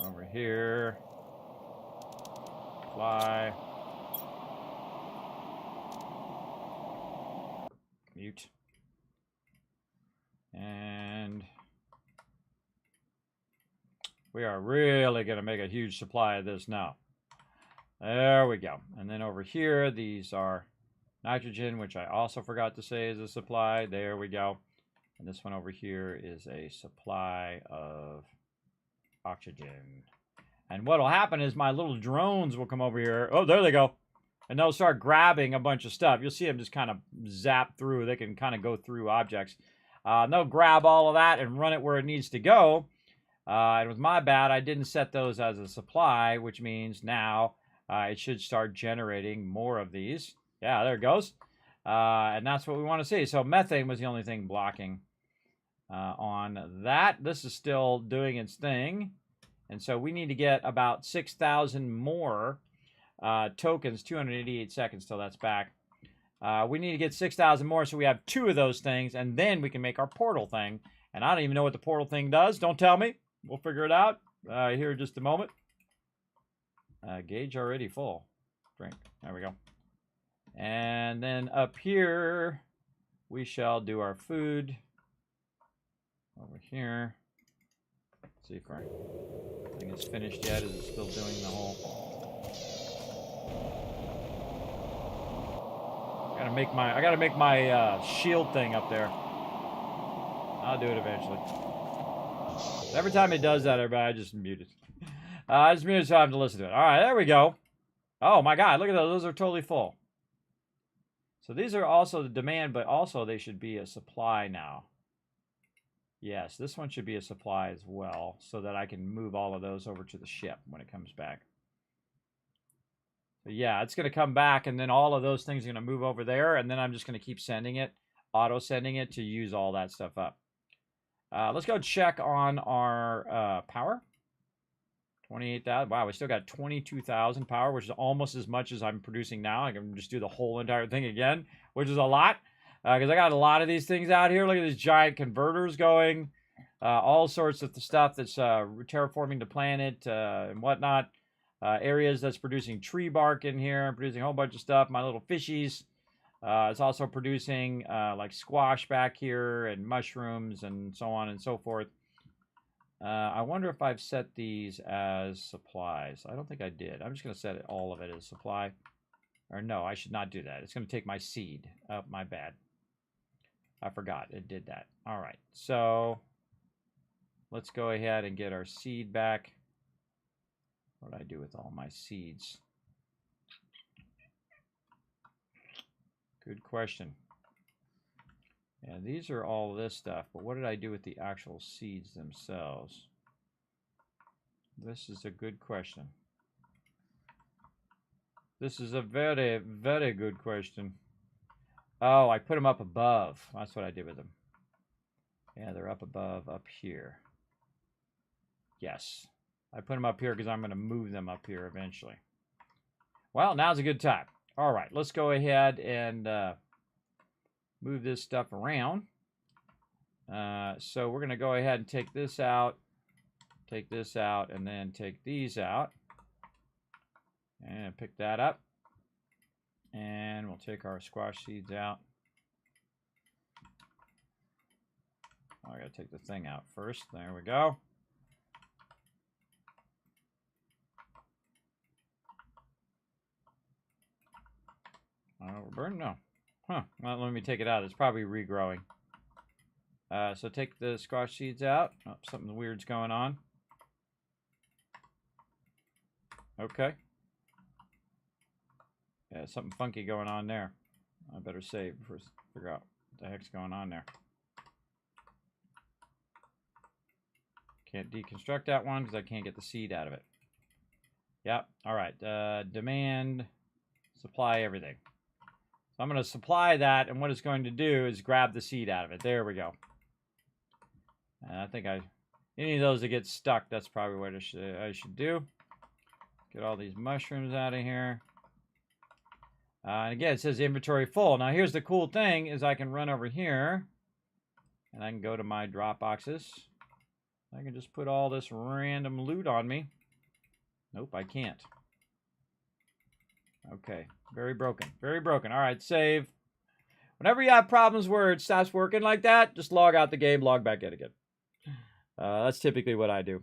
Over here. Fly. Mute. And we are really going to make a huge supply of this now. There we go. And then over here, these are nitrogen, which I also forgot to say is a supply. There we go. And this one over here is a supply of oxygen. And what will happen is my little drones will come over here. Oh, there they go. And they'll start grabbing a bunch of stuff. You'll see them just kind of zap through. They can kind of go through objects. And they'll grab all of that and run it where it needs to go. It was my bad. I didn't set those as a supply, which means now it should start generating more of these. Yeah, there it goes. And that's what we want to see. So methane was the only thing blocking on that. This is still doing its thing. And so we need to get about 6,000 more tokens, 288 seconds till that's back. We need to get 6,000 more so we have 2 of those things, and then we can make our portal thing. And I don't even know what the portal thing does. Don't tell me. We'll figure it out here in just a moment. Gauge already full. Drink. There we go. And then up here, we shall do our food. Over here. Let's see if our thing is finished yet. Is it still doing the whole... I gotta make my shield thing up there. I'll do it eventually. Every time it does that, everybody, I just mute it. I just mute it so I have to listen to it. All right, there we go. Oh my God, look at those. Those are totally full. So these are also the demand, but also they should be a supply now. Yes, this one should be a supply as well, so that I can move all of those over to the ship when it comes back. So yeah, it's going to come back, and then all of those things are going to move over there, and then I'm just going to keep sending it, auto-sending it to use all that stuff up. Let's go check on our power. 28,000. Wow, we still got 22,000 power, which is almost as much as I'm producing now. I can just do the whole entire thing again, which is a lot. Because I got a lot of these things out here. Look at these giant converters going. All sorts of the stuff that's terraforming the planet and whatnot. Areas that's producing tree bark in here. Producing a whole bunch of stuff. My little fishies. It's also producing like squash back here and mushrooms and so on and so forth. I wonder if I've set these as supplies. I don't think I did. I'm just going to set all of it as supply. Or no, I should not do that. It's going to take my seed. Oh, my bad. I forgot it did that. All right, so let's go ahead and get our seed back. What did I do with all my seeds? Good question. Yeah, these are all this stuff, but what did I do with the actual seeds themselves? This is a good question. This is a very, very good question. Oh, I put them up above. That's what I did with them. Yeah, they're up above, up here. Yes. I put them up here because I'm going to move them up here eventually. Well, now's a good time. All right, let's go ahead and move this stuff around. So we're going to go ahead and take this out, and then take these out. And pick that up. And we'll take our squash seeds out. Oh, I got to take the thing out first. There we go. We're burning? No. Huh. Well, let me take it out. It's probably regrowing. So take the squash seeds out. Oh, something weird's going on. Okay. Yeah, something funky going on there. I better save before I figure out what the heck's going on there. Can't deconstruct that one because I can't get the seed out of it. Yep. All right. Demand, supply, everything. So I'm going to supply that, and what it's going to do is grab the seed out of it. There we go. And I think any of those that get stuck, that's probably what I should do. Get all these mushrooms out of here. And again, it says inventory full. Now, here's the cool thing is I can run over here, and I can go to my drop boxes. I can just put all this random loot on me. Nope, I can't. Okay, very broken. Very broken. All right, save. Whenever you have problems where it stops working like that, just log out the game, log back in again. That's typically what I do.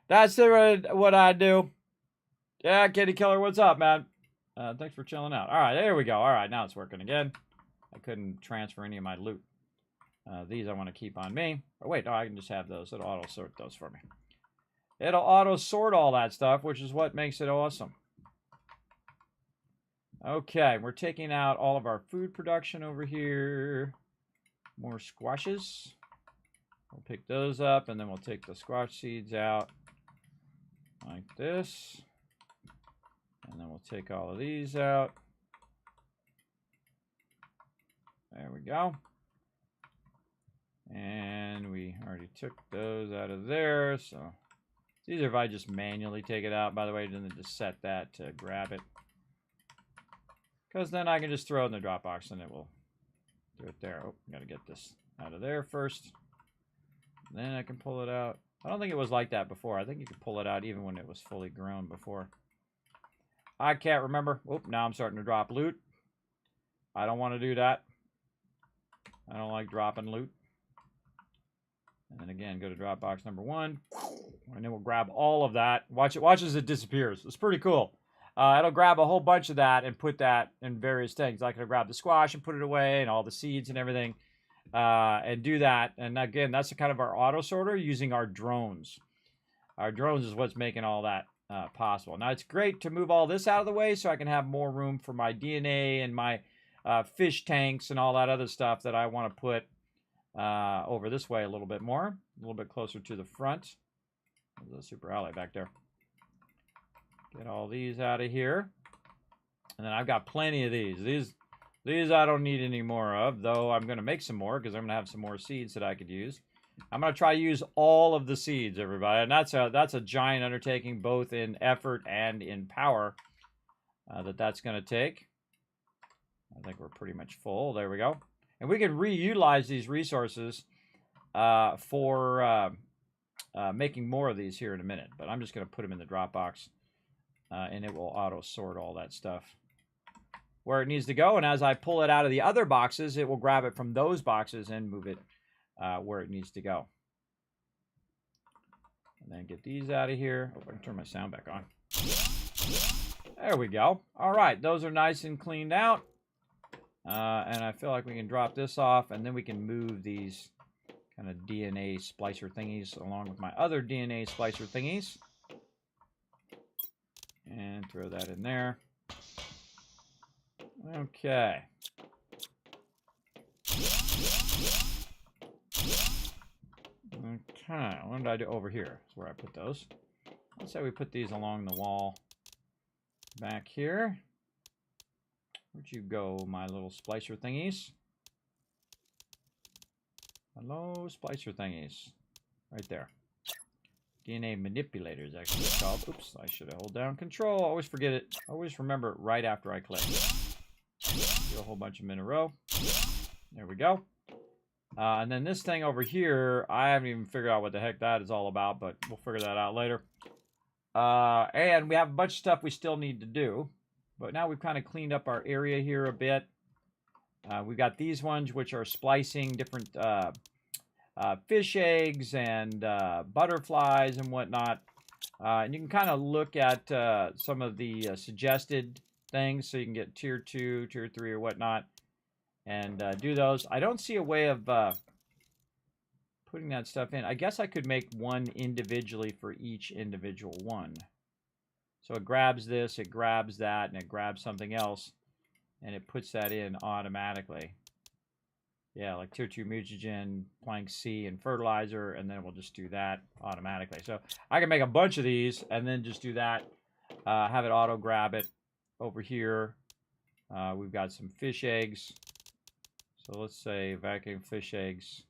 That's what I do. Yeah, Kitty Killer, what's up, man? Thanks for chilling out. All right, there we go. All right, now it's working again. I couldn't transfer any of my loot. These I want to keep on me. Oh, wait, no, I can just have those. It'll auto-sort those for me. It'll auto-sort all that stuff, which is what makes it awesome. Okay, we're taking out all of our food production over here. More squashes. We'll pick those up, and then we'll take the squash seeds out like this. And then we'll take all of these out. There we go. And we already took those out of there. So it's easier if I just manually take it out, by the way, than just set that to grab it. Because then I can just throw it in the Dropbox and it will do it there. Oh, got to get this out of there first. Then I can pull it out. I don't think it was like that before. I think you could pull it out even when it was fully grown before. I can't remember. Oop, now I'm starting to drop loot. I don't want to do that. I don't like dropping loot. And then again, go to Dropbox number 1. And then we'll grab all of that. Watch as it disappears. It's pretty cool. It'll grab a whole bunch of that and put that in various things. Like it'll grab the squash and put it away and all the seeds and everything. And do that. And again, that's kind of our auto sorter using our drones. Our drones is what's making all that possible. Now, it's great to move all this out of the way so I can have more room for my DNA and my fish tanks and all that other stuff that I want to put over this way a little bit more. A little bit closer to the front. There's a super ally back there. Get all these out of here. And then I've got plenty of these. These I don't need any more of, though I'm going to make some more because I'm going to have some more seeds that I could use. I'm going to try to use all of the seeds, everybody. And that's a giant undertaking, both in effort and in power, that's going to take. I think we're pretty much full. There we go. And we can reutilize these resources for making more of these here in a minute. But I'm just going to put them in the Dropbox, and it will auto-sort all that stuff where it needs to go. And as I pull it out of the other boxes, it will grab it from those boxes and move it where it needs to go. And then get these out of here. Oh, I can turn my sound back on. There we go. All right, those are nice and cleaned out. And I feel like we can drop this off, and then we can move these kind of DNA splicer thingies along with my other DNA splicer thingies. And throw that in there. Okay. Okay, what did I do over here? That's where I put those. Let's say we put these along the wall back here. Where'd you go, my little splicer thingies? Hello, splicer thingies. Right there. DNA manipulators, actually it's called. Oops, I should have held down control. Always forget it. Always remember it right after I click. Do a whole bunch of them in a row. There we go. And then this thing over here, I haven't even figured out what the heck that is all about, but we'll figure that out later. And we have a bunch of stuff we still need to do. But now we've kind of cleaned up our area here a bit. We've got these ones which are splicing different fish eggs and butterflies and whatnot. And you can kind of look at some of the suggested things so you can get tier 2, tier 3 or whatnot and do those. I don't see a way of putting that stuff in. I guess I could make one individually for each individual one. So it grabs this, it grabs that, and it grabs something else, and it puts that in automatically. Yeah, like tier 2 mutagen, plank C, and fertilizer, and then we'll just do that automatically. So I can make a bunch of these and then just do that, have it auto grab it over here. We've got some fish eggs. So let's say vacuum fish eggs,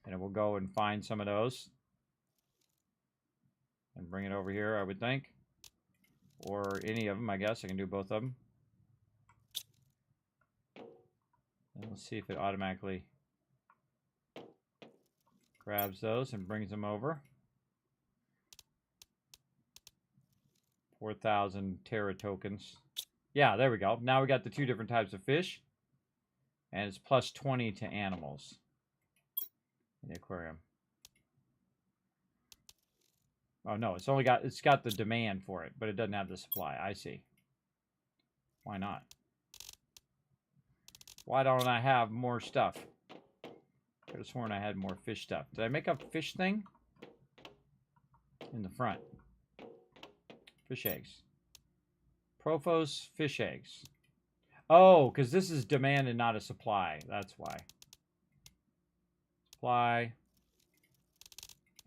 and it will go and find some of those and bring it over here, I would think. Or any of them, I guess. I can do both of them. And let's see if it automatically grabs those and brings them over. 4,000 Terra tokens. Yeah, there we go. Now we got the 2 different types of fish. And it's plus 20 to animals in the aquarium. Oh no, it's got the demand for it, but it doesn't have the supply. I see. Why not? Why don't I have more stuff? Could have sworn I had more fish stuff. Did I make a fish thing? In the front. Fish eggs. Profos fish eggs. Oh, because this is demand and not a supply. That's why. Supply.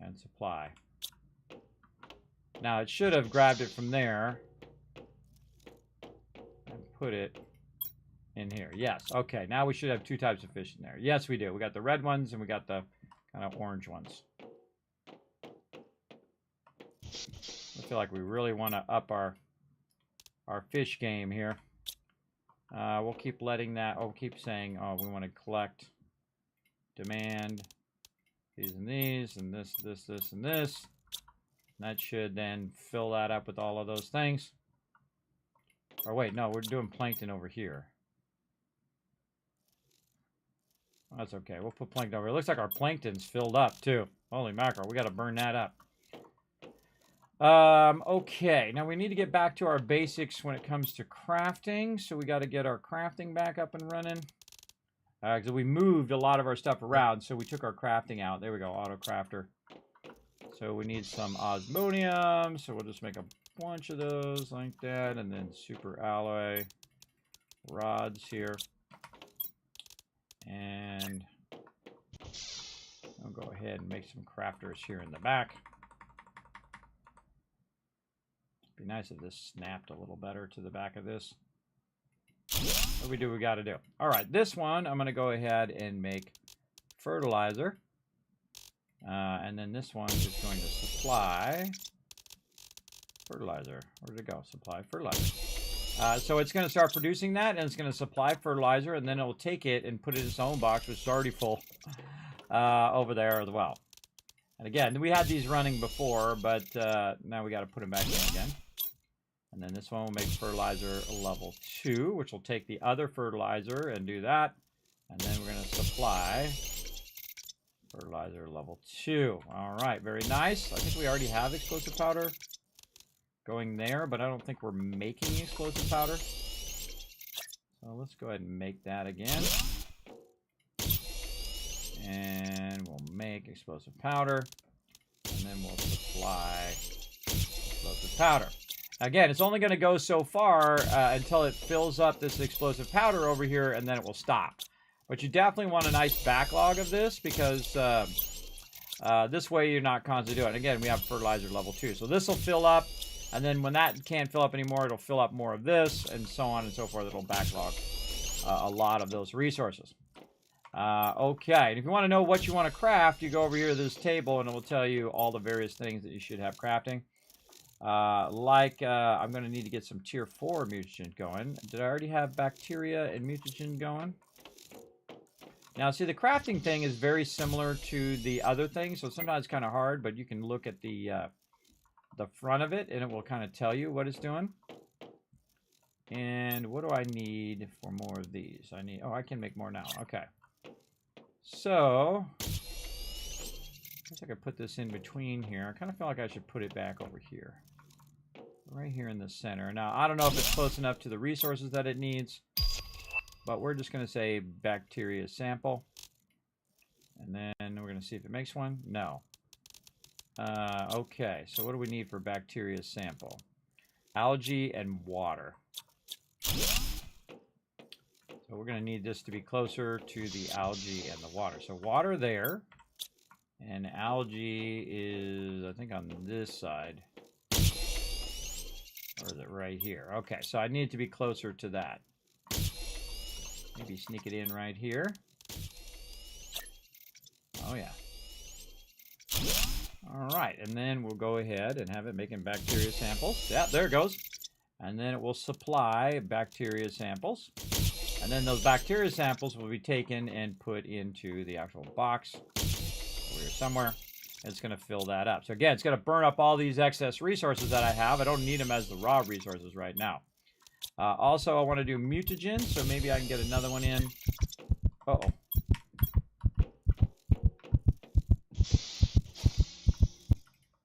And supply. Now, it should have grabbed it from there and put it in here. Yes. Okay. Now we should have 2 types of fish in there. Yes, we do. We got the red ones and we got the kind of orange ones. I feel like we really want to up our fish game here. We'll keep letting that. Oh, we'll keep saying, oh, we want to collect demand these and these and this, and this. That should then fill that up with all of those things. Or wait, no, we're doing plankton over here. That's okay. We'll put plankton over here. It looks like our plankton's filled up too. Holy mackerel, we got to burn that up. Okay, now we need to get back to our basics when it comes to crafting. So we got to get our crafting back up and running. Because we moved a lot of our stuff around, so we took our crafting out. There we go, auto crafter. So we need some osmonium, so we'll just make a bunch of those like that, and then super alloy rods here. And I'll go ahead and make some crafters here in the back. It'd be nice if this snapped a little better to the back of this. What we do, we got to do. All right, this one, I'm going to go ahead and make fertilizer. And then this one is going to supply fertilizer. Where did it go? Supply fertilizer. So it's going to start producing that, and it's going to supply fertilizer, and then it will take it and put it in its own box, which is already full over there as well. And again, we had these running before, but now we got to put them back in again. And then this one will make fertilizer level 2, which will take the other fertilizer and do that. And then we're going to supply fertilizer level 2. All right, very nice. I think we already have explosive powder going there, but I don't think we're making explosive powder. So let's go ahead and make that again. And we'll make explosive powder. And then we'll supply explosive powder. Again, it's only going to go so far until it fills up this explosive powder over here, and then it will stop. But you definitely want a nice backlog of this, because this way you're not constantly doing it. Again, we have fertilizer level 2. So this will fill up. And then when that can't fill up anymore, it'll fill up more of this, and so on and so forth. It'll backlog a lot of those resources. Okay, and if you want to know what you want to craft, you go over here to this table, and it will tell you all the various things that you should have crafting. I'm going to need to get some tier 4 mutagen going. Did I already have bacteria and mutagen going? Now, see, the crafting thing is very similar to the other thing, so sometimes it's kind of hard, but you can look at the front of it, and it will kind of tell you what it's doing. And what do I need for more of these? Oh, I can make more now. Okay. So, I guess I could put this in between here. I kind of feel like I should put it back over here. Right here in the center. Now, I don't know if it's close enough to the resources that it needs, but we're just going to say bacteria sample. And then we're going to see if it makes one. No. Okay, so what do we need for bacteria sample? Algae and water. So we're going to need this to be closer to the algae and the water. So water there, and algae is, I think, on this side. Or is it right here? Okay, so I need it to be closer to that. Maybe sneak it in right here. Oh, yeah. All right, and then we'll go ahead and have it making bacteria samples. Yeah, there it goes. And then it will supply bacteria samples. And then those bacteria samples will be taken and put into the actual box over here somewhere. And it's going to fill that up. So again, it's going to burn up all these excess resources that I have. I don't need them as the raw resources right now. Also, I want to do mutagen, so maybe I can get another one in. Uh-oh.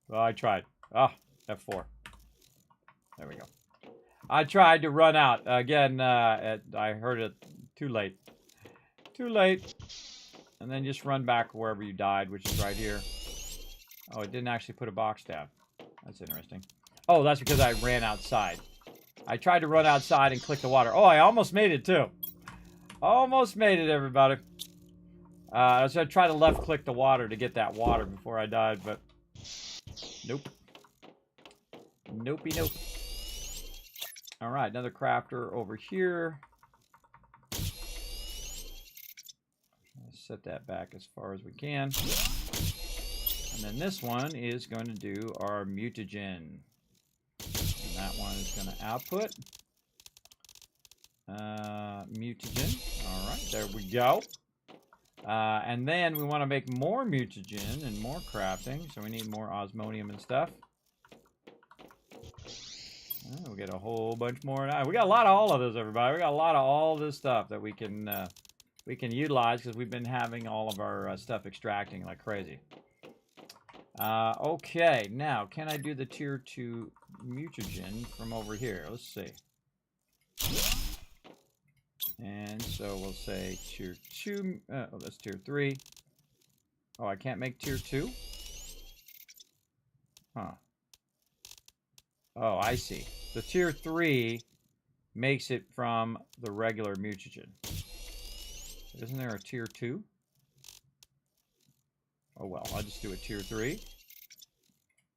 Well, I tried. Ah, F4. There we go. I tried to run out. Again, I heard it too late. Too late. And then just run back wherever you died, which is right here. Oh, it didn't actually put a box down. That's interesting. Oh, that's because I ran outside. I tried to run outside and click the water. Oh, I almost made it, too. Almost made it, everybody. So I tried to left-click the water to get that water before I died, but... Nope. Nopey nope. Alright, another crafter over here. Let's set that back as far as we can. And then this one is going to do our mutagen. And that one is going to output mutagen. Alright, there we go. And then we want to make more mutagen and more crafting. So we need more osmonium and stuff. We'll get a whole bunch more. We got a lot of all of this, everybody. We got a lot of all this stuff that we can utilize because we've been having all of our stuff extracting like crazy. Okay, now can I do the tier 2 mutagen from over here? Let's see. And so we'll say tier 2. Oh, that's tier 3. Oh, I can't make tier 2? Huh. Oh, I see. The tier 3 makes it from the regular mutagen. Isn't there a tier 2? Oh well, I'll just do a tier 3.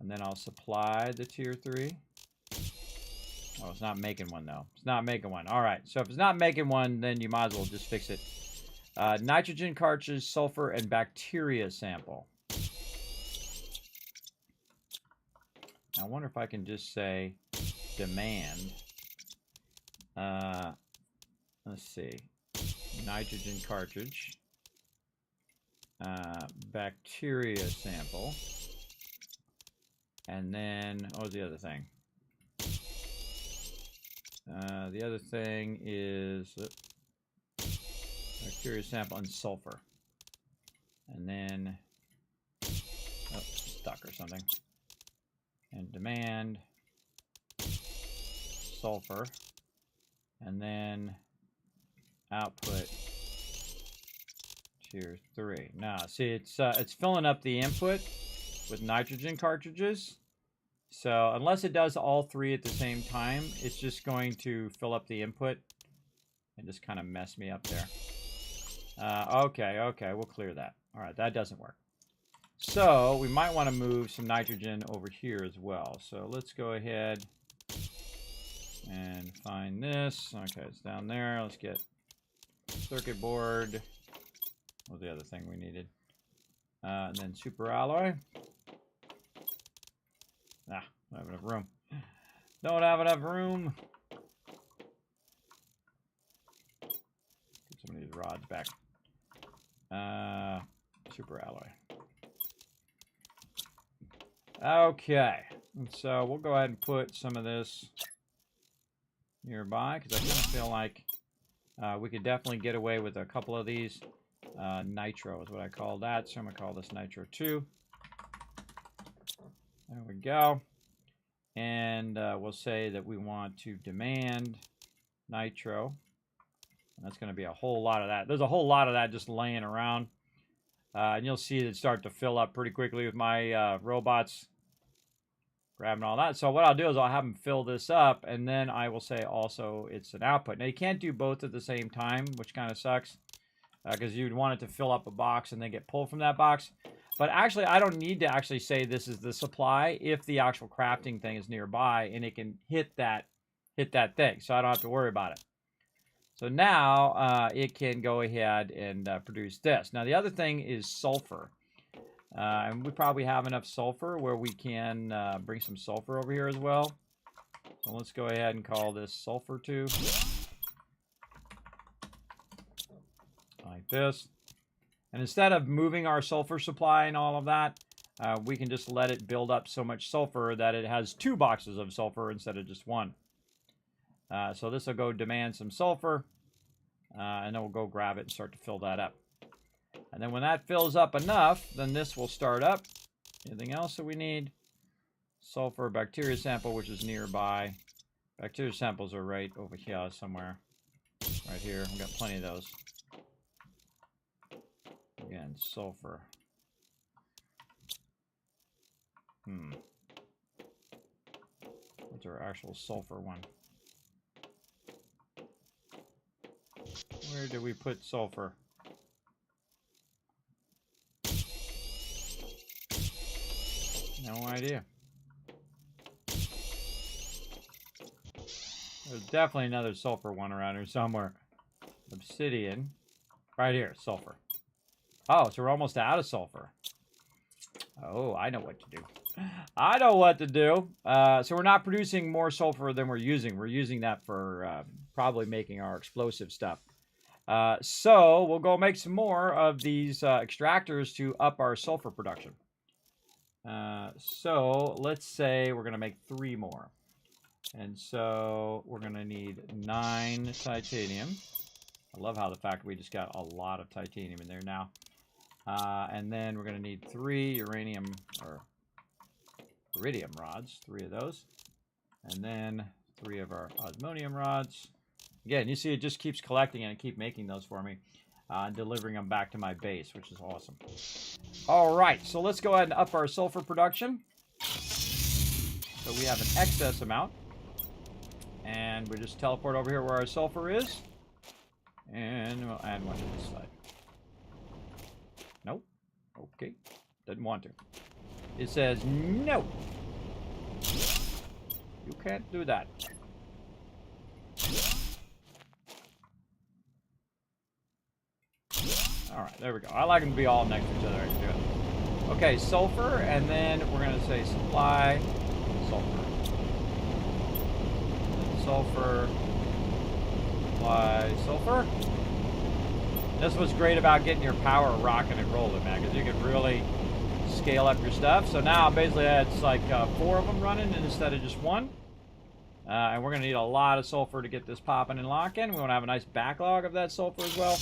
And then I'll supply the tier 3. Oh, it's not making one though. It's not making one. Alright, so if it's not making one, then you might as well just fix it. Nitrogen cartridge, sulfur, and bacteria sample. I wonder if I can just say demand. Let's see. Nitrogen cartridge. Bacteria sample. And then, what was the other thing? The other thing is bacteria sample and sulfur. And then, oh, stuck or something. And demand, sulfur, and then output tier 3. Now, see, it's filling up the input with nitrogen cartridges. So unless it does all 3 at the same time, it's just going to fill up the input and just kind of mess me up there. Okay, we'll clear that. All right, that doesn't work. So we might want to move some nitrogen over here as well. So let's go ahead and find this. Okay, it's down there. Let's get circuit board. What was the other thing we needed? And then super alloy. Ah, don't have enough room. Don't have enough room. Get some of these rods back. Super alloy. Okay, so we'll go ahead and put some of this nearby because I kind of feel like we could definitely get away with a couple of these. Nitro is what I call that, so I'm going to call this Nitro 2. There we go. And we'll say that we want to demand Nitro. And that's going to be a whole lot of that. There's a whole lot of that just laying around. And you'll see it start to fill up pretty quickly with my robots grabbing all that. So what I'll do is I'll have them fill this up, and then I will say also it's an output. Now, you can't do both at the same time, which kind of sucks, because you'd want it to fill up a box and then get pulled from that box. But actually, I don't need to actually say this is the supply if the actual crafting thing is nearby, and it can hit that thing, so I don't have to worry about it. So now it can go ahead and produce this. Now, the other thing is sulfur. And we probably have enough sulfur where we can bring some sulfur over here as well. So let's go ahead and call this sulfur 2. Like this. And instead of moving our sulfur supply and all of that, we can just let it build up so much sulfur that it has 2 boxes of sulfur instead of just 1. So this will go demand some sulfur, and then we'll go grab it and start to fill that up. And then when that fills up enough, then this will start up. Anything else that we need? Sulfur, bacteria sample, which is nearby. Bacteria samples are right over here somewhere. Right here. We've got plenty of those. Again, sulfur. What's our actual sulfur one? Where did we put sulfur? No idea. There's definitely another sulfur one around here somewhere. Obsidian. Right here, sulfur. Oh, so we're almost out of sulfur. Oh, I know what to do. I know what to do. So we're not producing more sulfur than we're using. We're using that for probably making our explosive stuff. So we'll go make some more of these extractors to up our sulfur production. So let's say we're going to make 3 more. And so we're going to need 9 titanium. I love how the fact we just got a lot of titanium in there now. And then we're going to need 3 uranium or iridium rods, 3 of those. And then 3 of our osmonium rods. Again, you see it just keeps collecting and keep making those for me. Delivering them back to my base, which is awesome. All right, so let's go ahead and up our sulfur production. So we have an excess amount. And we just teleport over here where our sulfur is. And we'll add one to this side. Nope. Okay. Didn't want to. It says no. You can't do that. All right, there we go. I like them to be all next to each other. Okay, sulfur, and then we're going to say supply sulfur. And sulfur, supply sulfur. This was great about getting your power rocking and rolling, man, because you could really scale up your stuff. So now basically it's like 4 of them running instead of just 1. And we're going to need a lot of sulfur to get this popping and locking. We want to have a nice backlog of that sulfur as well.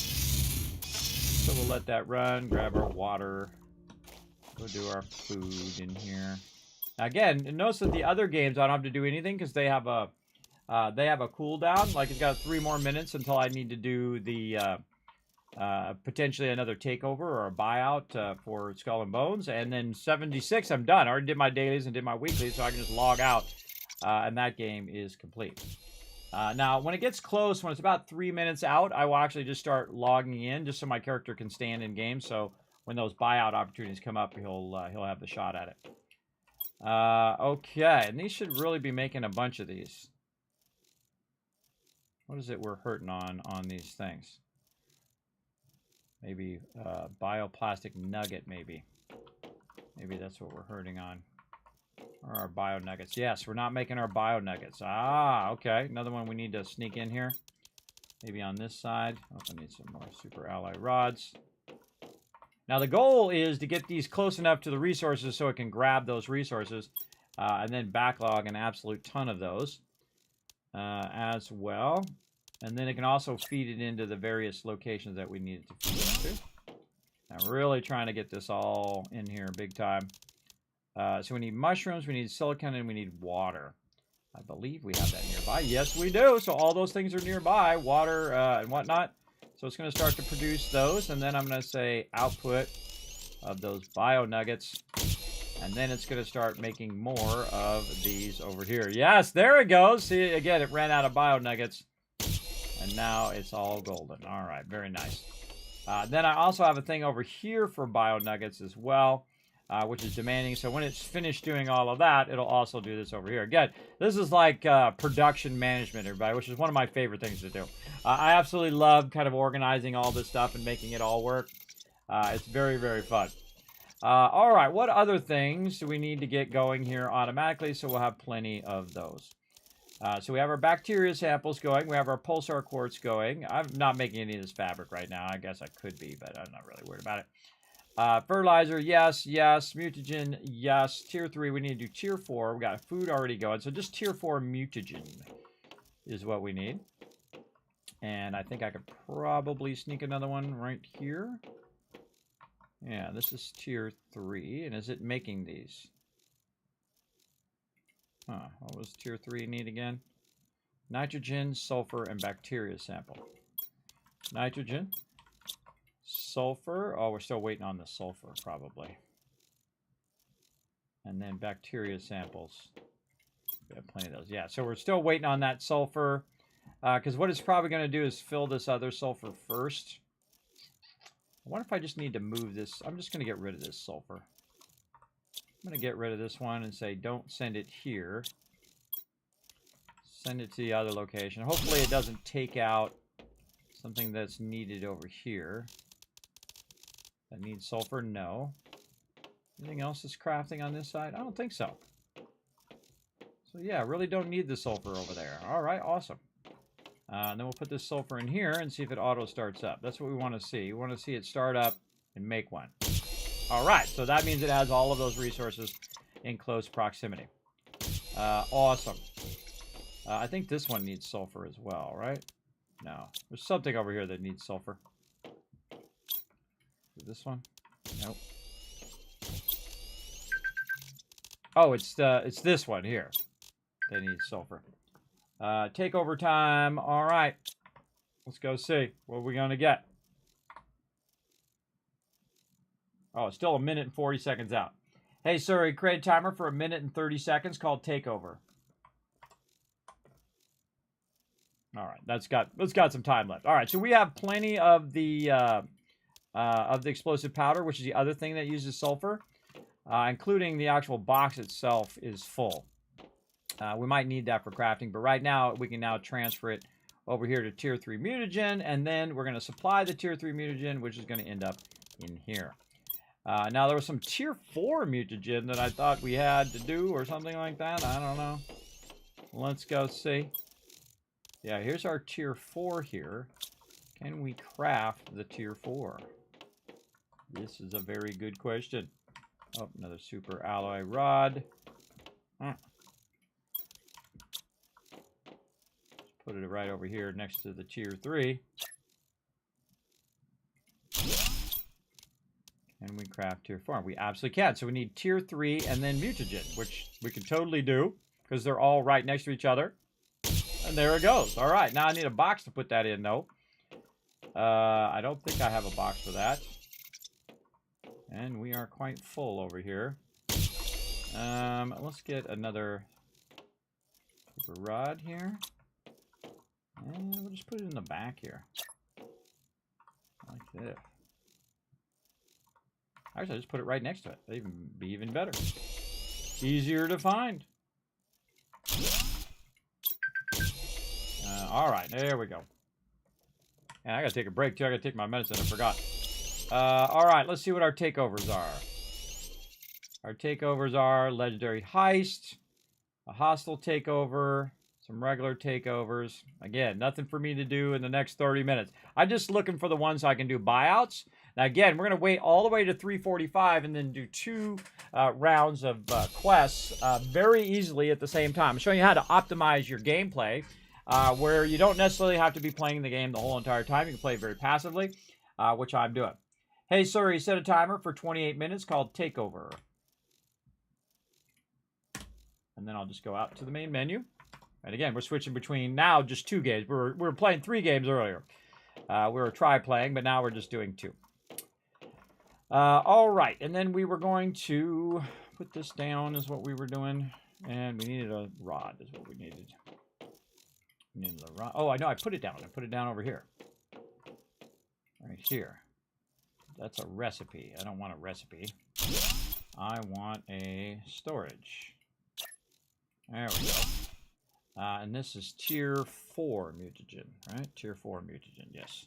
So we'll let that run, grab our water, go do our food in here. Now again, notice that the other games I don't have to do anything because they have a cooldown. Like it's got 3 more minutes until I need to do the potentially another takeover or a buyout for Skull and Bones, and then 76 I'm done. I already did my dailies and did my weeklies, so I can just log out, and that game is complete. Now, when it gets close, when it's about 3 minutes out, I will actually just start logging in just so my character can stand in game. So when those buyout opportunities come up, he'll have the shot at it. Okay, and these should really be making a bunch of these. What is it we're hurting on these things? Maybe bioplastic nugget, maybe. Maybe that's what we're hurting on. Or our bio nuggets. Yes, we're not making our bio nuggets. Ah, okay. Another one we need to sneak in here. Maybe on this side. Oh, I need some more super alloy rods. Now the goal is to get these close enough to the resources so it can grab those resources and then backlog an absolute ton of those as well. And then it can also feed it into the various locations that we need it to feed into. I'm really trying to get this all in here big time. So we need mushrooms, we need silicon, and we need water. I believe we have that nearby. Yes, we do. So all those things are nearby, water and whatnot. So it's going to start to produce those, and then I'm going to say output of those bio nuggets, and then it's going to start making more of these over here. Yes, there it goes. See, again, it ran out of bio nuggets, and now it's all golden. All right, very nice. Then I also have a thing over here for bio nuggets as well, which is demanding. So when it's finished doing all of that, it'll also do this over here. Again, this is like production management, everybody, which is one of my favorite things to do. I absolutely love kind of organizing all this stuff and making it all work. It's very, very fun. All right, what other things do we need to get going here automatically? So we'll have plenty of those. So we have our bacteria samples going. We have our pulsar quartz going. I'm not making any of this fabric right now. I guess I could be, but I'm not really worried about it. Fertilizer, yes, yes. Mutagen, yes. Tier 3, we need to do Tier 4. We got food already going. So just Tier 4 mutagen is what we need. And I think I could probably sneak another one right here. Yeah, this is Tier 3. And is it making these? Huh, what was Tier 3 need again? Nitrogen, sulfur, and bacteria sample. Nitrogen. Sulfur. Oh, we're still waiting on the sulfur, probably. And then bacteria samples. We have plenty of those. Yeah, so we're still waiting on that sulfur. Because what it's probably going to do is fill this other sulfur first. I wonder if I just need to move this. I'm just going to get rid of this sulfur. I'm going to get rid of this one and say don't send it here. Send it to the other location. Hopefully it doesn't take out something that's needed over here. That needs sulfur? No. Anything else that's crafting on this side? I don't think so. So yeah, really don't need the sulfur over there. All right, awesome. And then we'll put this sulfur in here and see if it auto starts up. That's what we want to see. We want to see it start up and make one. All right, so that means it has all of those resources in close proximity. Awesome. I think this one needs sulfur as well, right? No, there's something over here that needs sulfur. This one? Nope. Oh, it's this one here that needs sulfur. Takeover time. All right. Let's go see. What are we going to get? Oh, it's still 1 minute and 40 seconds out. Hey, Siri, create a timer for 1 minute and 30 seconds called takeover. All right. That's got some time left. All right. So we have plenty of the explosive powder, which is the other thing that uses sulfur, including the actual box itself is full. We might need that for crafting, but right now we can now transfer it over here to Tier 3 mutagen, and then we're going to supply the Tier 3 mutagen, which is going to end up in here. Now, there was some Tier 4 mutagen that I thought we had to do or something like that. I don't know. Let's go see. Yeah, here's our Tier 4 here. Can we craft the Tier 4? This is a very good question. Oh, another super alloy rod. Put it right over here next to the Tier 3. And we craft Tier 4. We absolutely can. So we need Tier 3 and then mutagen, which we can totally do because they're all right next to each other. And there it goes. All right. Now I need a box to put that in, though. I don't think I have a box for that. And we are quite full over here. Let's get another paper rod here. And we'll just put it in the back here. Like this. Actually, I just put it right next to it. That'd be even better. Easier to find. All right, there we go. And I gotta take a break too. I gotta take my medicine. I forgot. All right, let's see what our takeovers are. Our takeovers are legendary heist, a hostile takeover, some regular takeovers. Again, nothing for me to do in the next 30 minutes. I'm just looking for the ones I can do buyouts. Now, again, we're going to wait all the way to 3:45 and then do 2 rounds of quests very easily at the same time. I'm showing you how to optimize your gameplay where you don't necessarily have to be playing the game the whole entire time. You can play very passively, which I'm doing. Hey, Siri, set a timer for 28 minutes called Takeover. And then I'll just go out to the main menu. And again, we're switching between now just 2 games. We were playing 3 games earlier. We were try-playing, but now we're just doing 2. All right, and then we were going to put this down is what we were doing. And we needed a rod is what we needed. We needed a rod. Oh, I know, I put it down. I put it down over here. Right here. That's a recipe. I don't want a recipe. I want a storage. There we go. And this is tier 4 mutagen, right? Tier 4 mutagen, yes.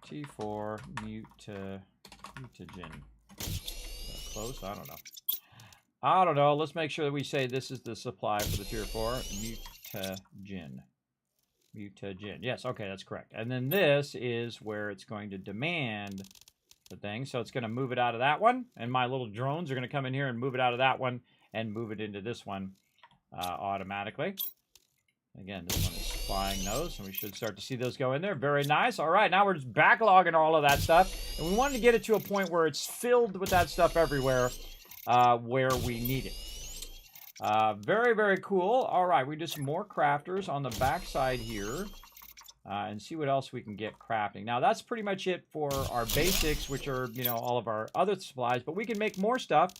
T4 mutagen. Close? I don't know. I don't know. Let's make sure that we say this is the supply for the tier 4 mutagen. Mutagen. Yes, okay, that's correct. And then this is where it's going to demand the thing. So it's going to move it out of that one. And my little drones are going to come in here and move it out of that one and move it into this one automatically. Again, this one is supplying those, and we should start to see those go in there. Very nice. All right, now we're just backlogging all of that stuff. And we wanted to get it to a point where it's filled with that stuff everywhere where we need it. Very, very cool. All right, we do some more crafters on the backside here and see what else we can get crafting. Now, that's pretty much it for our basics, which are, you know, all of our other supplies. But we can make more stuff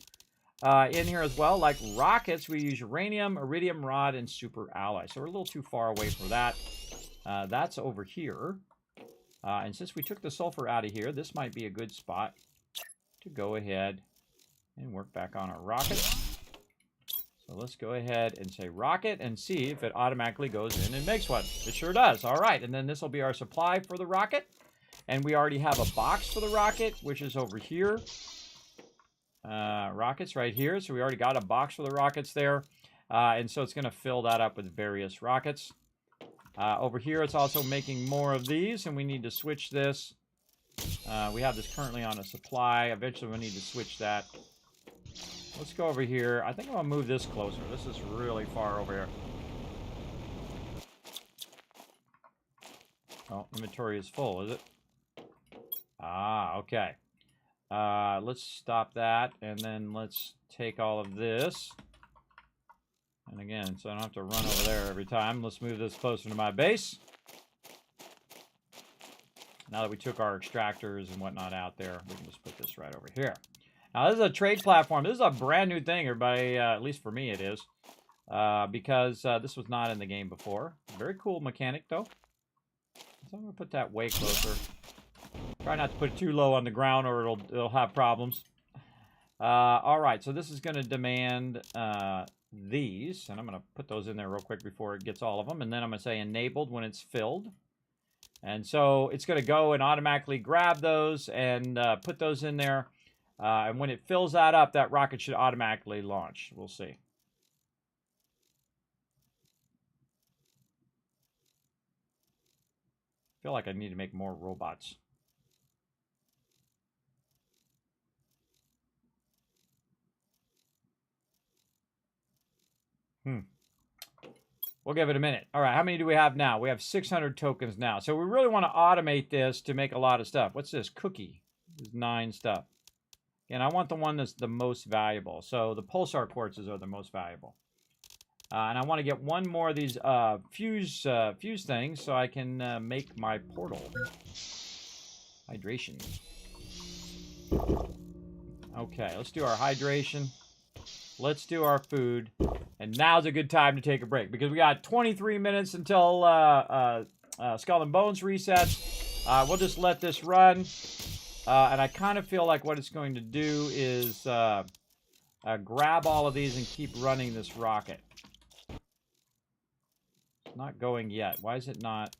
in here as well, like rockets. We use uranium, iridium rod, and super alloy. So we're a little too far away for that. That's over here. And since we took the sulfur out of here, this might be a good spot to go ahead and work back on our rockets. So let's go ahead and say rocket and see if it automatically goes in and makes one. It sure does. All right, and then this will be our supply for the rocket. And we already have a box for the rocket, which is over here. Rockets right here. So we already got a box for the rockets there. And so it's going to fill that up with various rockets. Over here, it's also making more of these, and we need to switch this. We have this currently on a supply. Eventually, we need to switch that. Let's go over here. I think I'm going to move this closer. This is really far over here. Oh, inventory is full, is it? Ah, okay. Let's stop that, and then let's take all of this. And again, so I don't have to run over there every time. Let's move this closer to my base. Now that we took our extractors and whatnot out there, we can just put this right over here. Now, this is a trade platform. This is a brand new thing, everybody. At least for me, it is. Because this was not in the game before. Very cool mechanic, though. So I'm going to put that way closer. Try not to put it too low on the ground or it'll have problems. All right, so this is going to demand these. And I'm going to put those in there real quick before it gets all of them. And then I'm going to say enabled when it's filled. And so it's going to go and automatically grab those and put those in there. And when it fills that up, that rocket should automatically launch. We'll see. I feel like I need to make more robots. We'll give it a minute. All right, how many do we have now? We have 600 tokens now. So we really want to automate this to make a lot of stuff. What's this? Cookie. There's 9 stuff. And I want the one that's the most valuable. So the pulsar quartzes are the most valuable. And I want to get one more of these fuse things so I can make my portal. Hydration. Okay, let's do our hydration. Let's do our food. And now's a good time to take a break because we got 23 minutes until Skull and Bones resets. We'll just let this run. And I kind of feel like what it's going to do is grab all of these and keep running this rocket. It's not going yet. Why is it not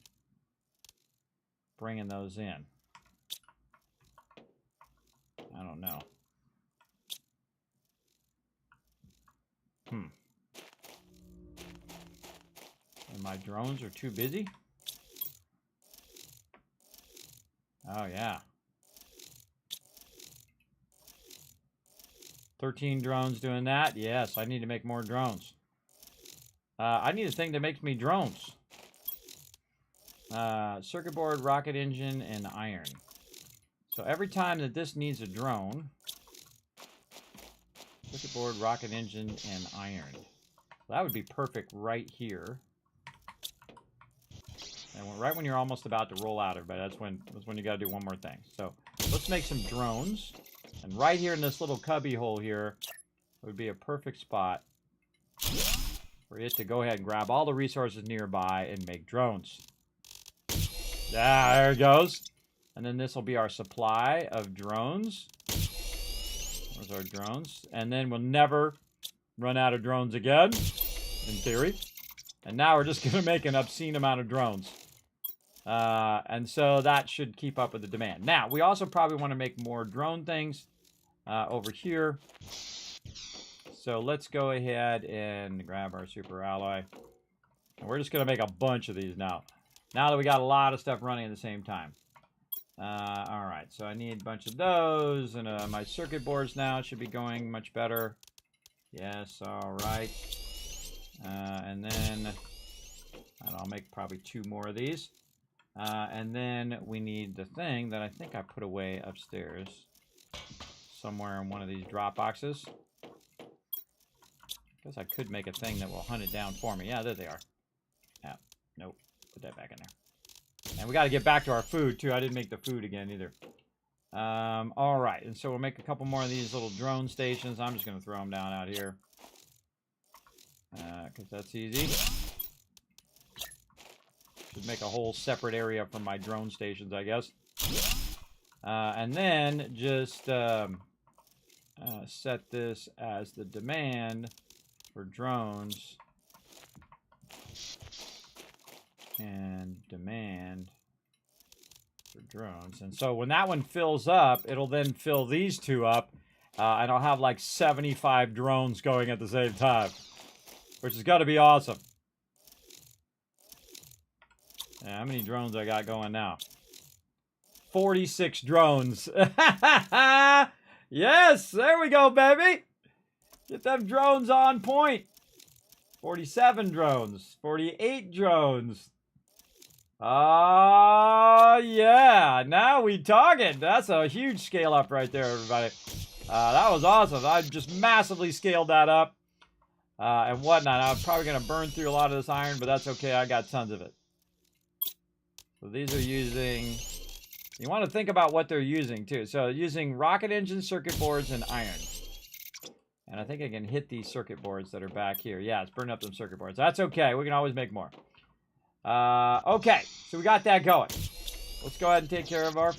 bringing those in? I don't know. And my drones are too busy? Oh, yeah. 13 drones doing that? Yes, I need to make more drones. I need a thing that makes me drones. Circuit board, rocket engine, and iron. So every time that this needs a drone, circuit board, rocket engine, and iron. That would be perfect right here. And right when you're almost about to roll out, everybody, that's when you got to do one more thing. So let's make some drones. And right here in this little cubby hole here would be a perfect spot for it to go ahead and grab all the resources nearby and make drones. Yeah, there it goes. And then this will be our supply of drones. There's our drones. And then we'll never run out of drones again, in theory. And now we're just going to make an obscene amount of drones. And so that should keep up with the demand. Now, we also probably want to make more drone things over here. So let's go ahead and grab our super alloy. And we're just going to make a bunch of these now. Now that we got a lot of stuff running at the same time. All right, so I need a bunch of those. And my circuit boards now should be going much better. Yes, all right. And then I'll make probably 2 more of these. And then we need the thing that I think I put away upstairs somewhere in one of these drop boxes. Guess I could make a thing that will hunt it down for me. Yeah, there they are. Yeah, nope. Put that back in there. And we got to get back to our food, too. I didn't make the food again, either. All right, and so we'll make a couple more of these little drone stations. I'm just going to throw them down out here. Because that's easy. Should make a whole separate area from my drone stations, I guess. And then just set this as the demand for drones. And demand for drones. And so when that one fills up, it'll then fill these 2 up. And I'll have like 75 drones going at the same time. Which is got to be awesome. Yeah, how many drones I got going now? 46 drones. Yes, there we go, baby. Get them drones on point. 47 drones. 48 drones. Yeah. Now we talking. That's a huge scale up right there, everybody. That was awesome. I just massively scaled that up. And whatnot. I'm probably going to burn through a lot of this iron, but that's okay. I got tons of it. So these are using... You want to think about what they're using, too. So using rocket engines, circuit boards, and iron. And I think I can hit these circuit boards that are back here. Yeah, it's burning up them circuit boards. That's okay. We can always make more. Okay, so we got that going. Let's go ahead and take care of our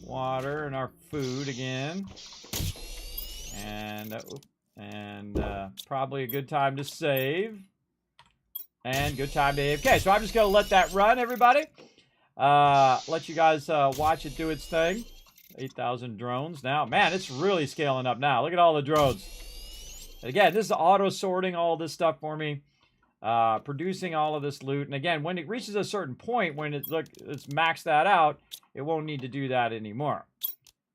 water and our food again. And probably a good time to save. And good time to AFK. So I'm just going to let that run, everybody. Let you guys watch it do its thing. 8,000 drones now. Man, it's really scaling up now. Look at all the drones. And again, this is auto-sorting all this stuff for me. Producing all of this loot. And again, when it reaches a certain point, when it's maxed that out, it won't need to do that anymore.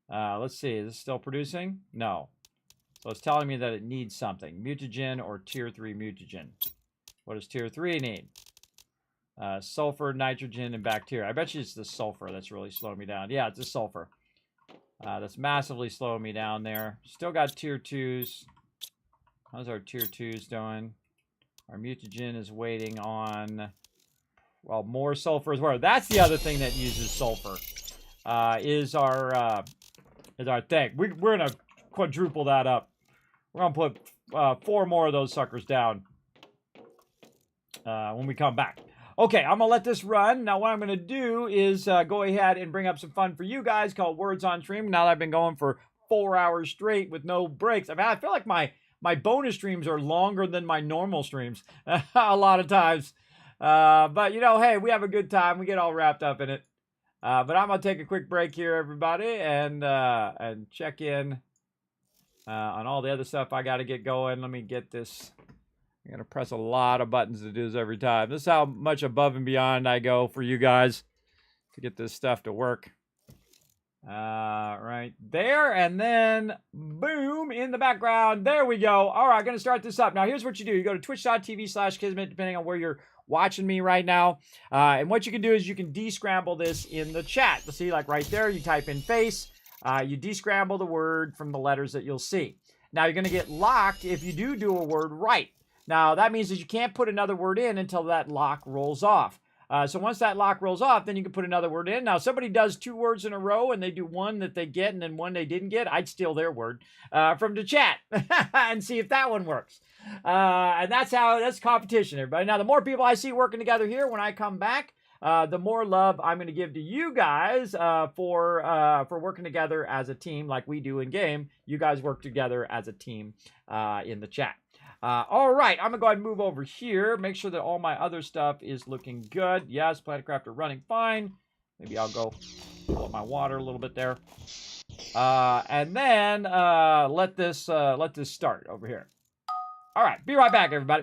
Let's see. Is this still producing? No. So it's telling me that it needs something. Mutagen or tier 3 mutagen. What does tier 3 need? Sulfur, nitrogen, and bacteria. I bet you it's the sulfur that's really slowing me down. Yeah, it's the sulfur. That's massively slowing me down there. Still got tier 2s. How's our tier 2s doing? Our mutagen is waiting on, well, more sulfur as well. That's the other thing that uses sulfur. Is our thing. We're going to quadruple that up. We're going to put 4 more of those suckers down when we come back. Okay, I'm going to let this run. Now, what I'm going to do is go ahead and bring up some fun for you guys called Words on Stream. Now that I've been going for 4 hours straight with no breaks. I mean, I feel like my bonus streams are longer than my normal streams a lot of times. But, you know, hey, we have a good time. We get all wrapped up in it. But I'm going to take a quick break here, everybody, and check in on all the other stuff I got to get going. Let me get this. I got to press a lot of buttons to do this every time. This is how much above and beyond I go for you guys to get this stuff to work. Right there, and then boom, in the background. There we go. All right, going to start this up. Now, here's what you do. You go to twitch.tv/Kismet, depending on where you're watching me right now. And what you can do is you can descramble this in the chat. You'll see, like right there, you type in face. You descramble the word from the letters that you'll see. Now, you're going to get locked if you do a word right. Now, that means that you can't put another word in until that lock rolls off. So once that lock rolls off, then you can put another word in. Now, somebody does 2 words in a row and they do one that they get and then one they didn't get. I'd steal their word from the chat and see if that one works. And that's competition, everybody. Now, the more people I see working together here when I come back, the more love I'm going to give to you guys for working together as a team like we do in game. You guys work together as a team in the chat. All right, I'm going to go ahead and move over here. Make sure that all my other stuff is looking good. Yes, Planet Crafter running fine. Maybe I'll go fill up my water a little bit there. And then let this start over here. All right, be right back, everybody.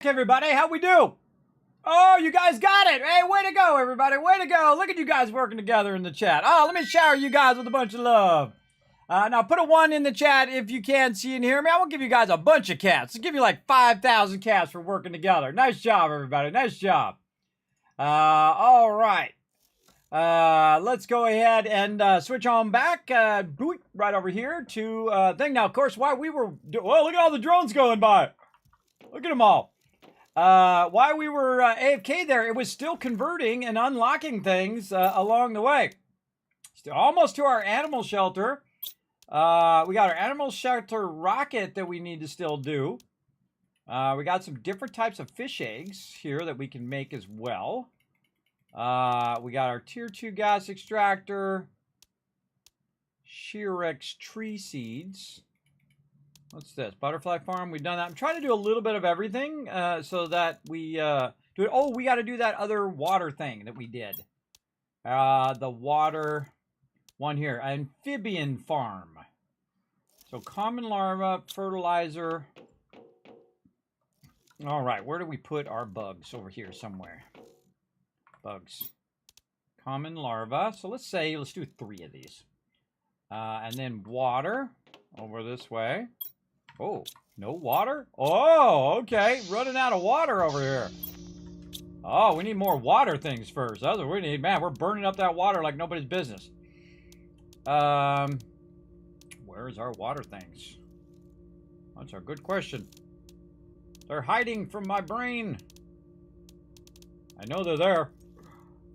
Everybody, how we do? Oh, you guys got it. Hey, way to go, everybody. Way to go. Look at you guys working together in the chat. Oh, let me shower you guys with a bunch of love. Now, put a 1 in the chat if you can see and hear me. I will give you guys a bunch of cats. I'll give you like 5,000 cats for working together. Nice job, everybody. Nice job. All right. Let's go ahead and switch on back right over here to thing. Now, of course, while we were... Well, look at all the drones going by. Look at them all. While we were AFK there, it was still converting and unlocking things along the way. Still almost to our animal shelter. We got our animal shelter rocket that we need to still do. We got some different types of fish eggs here that we can make as well. We got our tier 2 gas extractor. Shearex tree seeds. What's this? Butterfly farm. We've done that. I'm trying to do a little bit of everything so that we do it. Oh, we got to do that other water thing that we did. The water one here. Amphibian farm. So common larva, fertilizer. All right. Where do we put our bugs? Over here somewhere. Bugs. Common larva. So let's do 3 of these. And then water over this way. Oh, no water? Oh, okay. Running out of water over here. Oh, we need more water things first. That's what we need. Man, we're burning up that water like nobody's business. Where's our water things? That's a good question. They're hiding from my brain. I know they're there.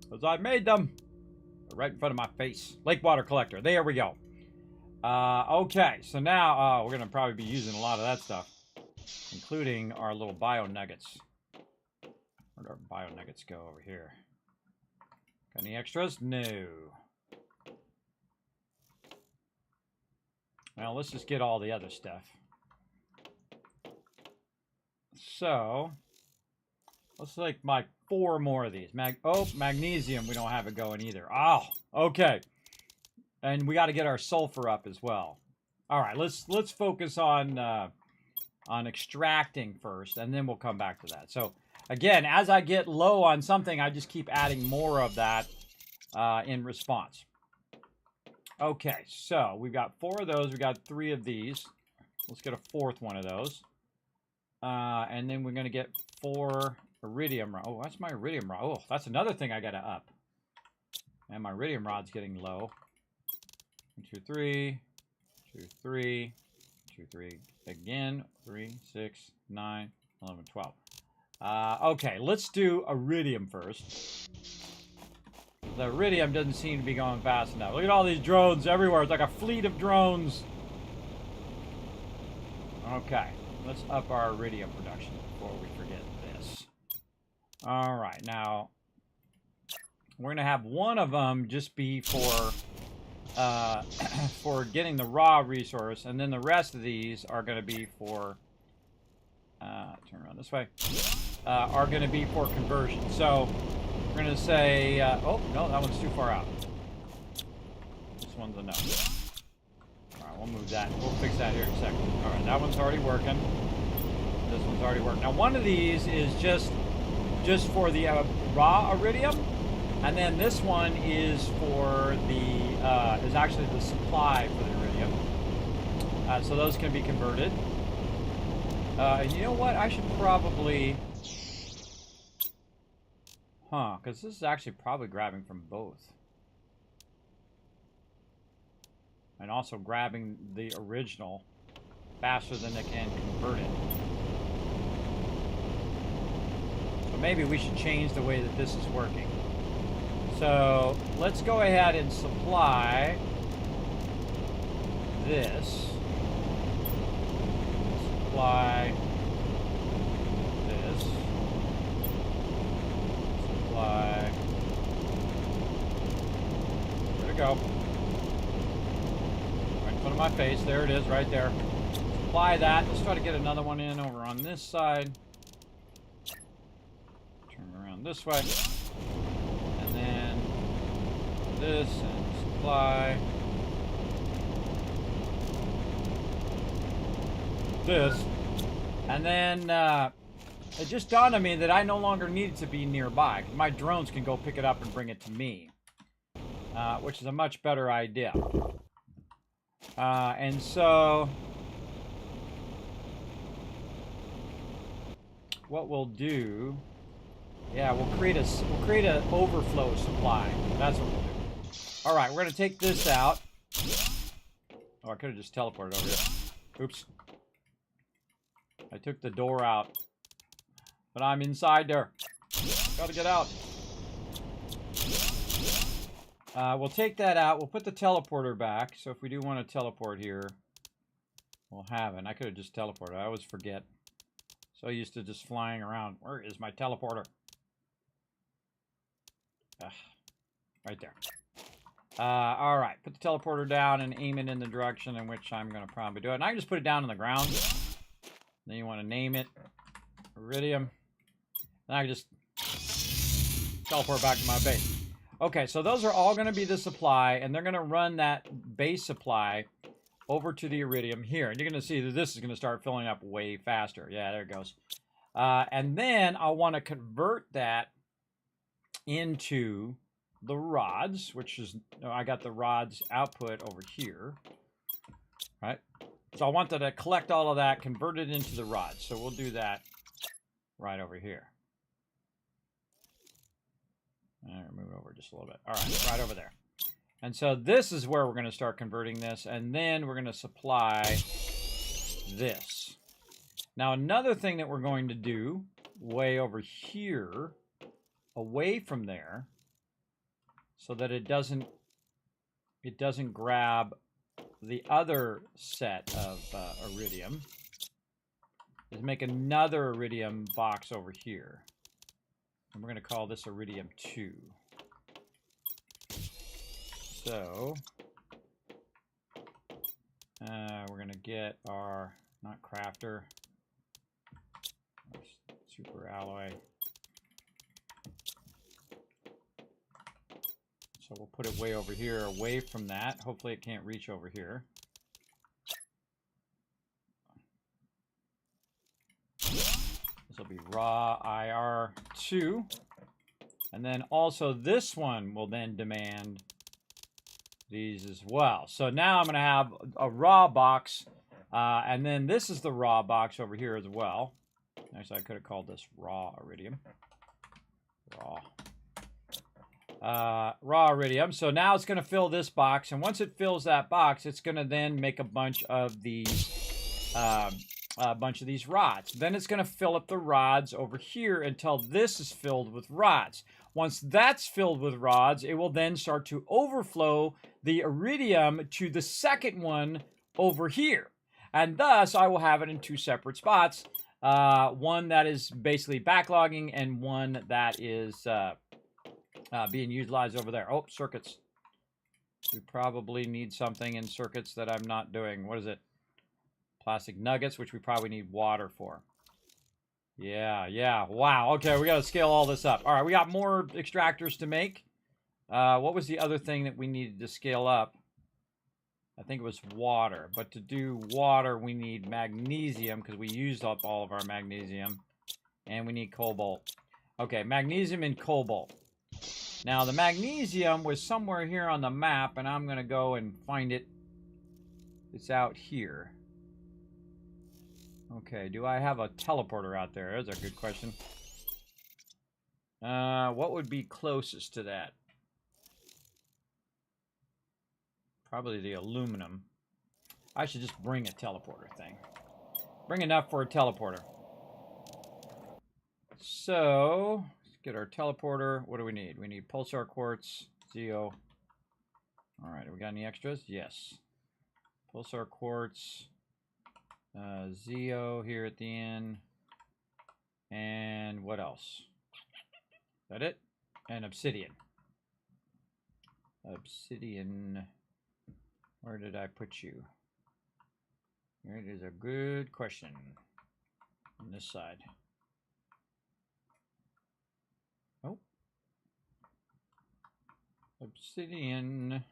Because I made them. They're right in front of my face. Lake water collector. There we go. Okay, so now we're going to probably be using a lot of that stuff, including our little bio nuggets. Where'd our bio nuggets go over here? Got any extras? No. Well, let's just get all the other stuff. So, let's like 4 more of these. Magnesium, we don't have it going either. Oh, okay. And we got to get our sulfur up as well. All right, let's focus on extracting first, and then we'll come back to that. So again, as I get low on something, I just keep adding more of that in response. Okay, so we've got 4 of those. We got 3 of these. Let's get a 4th one of those, and then we're gonna get 4 iridium rod. Oh, that's my iridium rod. Oh, that's another thing I gotta up. And my iridium rod's getting low. 1, 2, 3, 2, 3, 2, 3, again, 3, 6, 9, 11, 12. Okay, let's do iridium first. The iridium doesn't seem to be going fast enough. Look at all these drones everywhere. It's like a fleet of drones. Okay, let's up our iridium production before we forget this. All right, now we're going to have one of them just be for getting the raw resource, and then the rest of these are going to be for turn around this way, are going to be for conversion. So we're going to say oh no, that one's too far out. This one's a no. All right, we'll move that. We'll fix that here in a second. All right, that one's already working. This one's already working. Now one of these is just for the raw iridium. And then this one is for the, is actually the supply for the iridium. So those can be converted. And you know what? I should probably, because this is actually probably grabbing from both. And also grabbing the original faster than they can convert it. So maybe we should change the way that this is working. So let's go ahead and supply this. Supply this. Supply. Where'd it go? Right in front of my face. There it is, right there. Supply that. Let's try to get another one in over on this side. Turn around this way. This and supply this, and then It just dawned on me that I no longer need to be nearby. My drones can go pick it up and bring it to me. Which is a much better idea. And so... what we'll do... yeah, we'll create an overflow supply. That's what we'll do. All right, we're going to take this out. Oh, I could have just teleported over here. Oops. I took the door out. But I'm inside there. Gotta get out. We'll take that out. We'll put the teleporter back. So if we do want to teleport here, we'll have it. I could have just teleported. I always forget. So used to just flying around. Where is my teleporter? Right there. All right. Put the teleporter down and aim it in the direction in which I'm going to probably do it. And I can just put it down on the ground. Then you want to name it Iridium. And I can just teleport back to my base. Okay, so those are all going to be the supply, and they're going to run that base supply over to the Iridium here. And you're going to see that this is going to start filling up way faster. Yeah, there it goes. And then I want to convert that into the rods, which is, I got the rods output over here. Right? So I want to collect all of that, convert it into the rods. So we'll do that right over here. Move it over just a little bit. All right, right over there. And so this is where we're going to start converting this, and then we're going to supply this. Now, another thing that we're going to do way over here, away from there, so that it doesn't grab the other set of Iridium, is make another Iridium box over here. And we're going to call this Iridium 2. So, we're going to get our, not crafter, super alloy. So we'll put it way over here, away from that. Hopefully it can't reach over here. This will be raw IR2. And then also this one will then demand these as well. So now I'm going to have a raw box. And then this is the raw box over here as well. Actually, I could have called this raw Iridium. Raw Iridium. So now it's going to fill this box. And once it fills that box, it's going to then make a bunch of these rods. Then it's going to fill up the rods over here until this is filled with rods. Once that's filled with rods, it will then start to overflow the Iridium to the second one over here. And thus, I will have it in two separate spots. One that is basically backlogging and one that is being utilized over there. Oh, circuits. We probably need something in circuits that I'm not doing. What is it? Plastic nuggets, which we probably need water for. Yeah. Wow. Okay, we got to scale all this up. All right, we got more extractors to make. What was the other thing that we needed to scale up? I think it was water. But to do water, we need magnesium because we used up all of our magnesium. And we need cobalt. Okay, magnesium and cobalt. Now, the magnesium was somewhere here on the map, and I'm going to go and find it. It's out here. Okay, do I have a teleporter out there? That's a good question. What would be closest to that? Probably the aluminum. I should just bring a teleporter thing. Bring enough for a teleporter. So, let's get our teleporter. What do we need? We need pulsar quartz, Zeo. All right, we got any extras? Yes. Pulsar quartz. Zeo here at the end. And what else? Is that it? And obsidian. Obsidian. Where did I put you? It is a good question. On this side. Oh. Obsidian.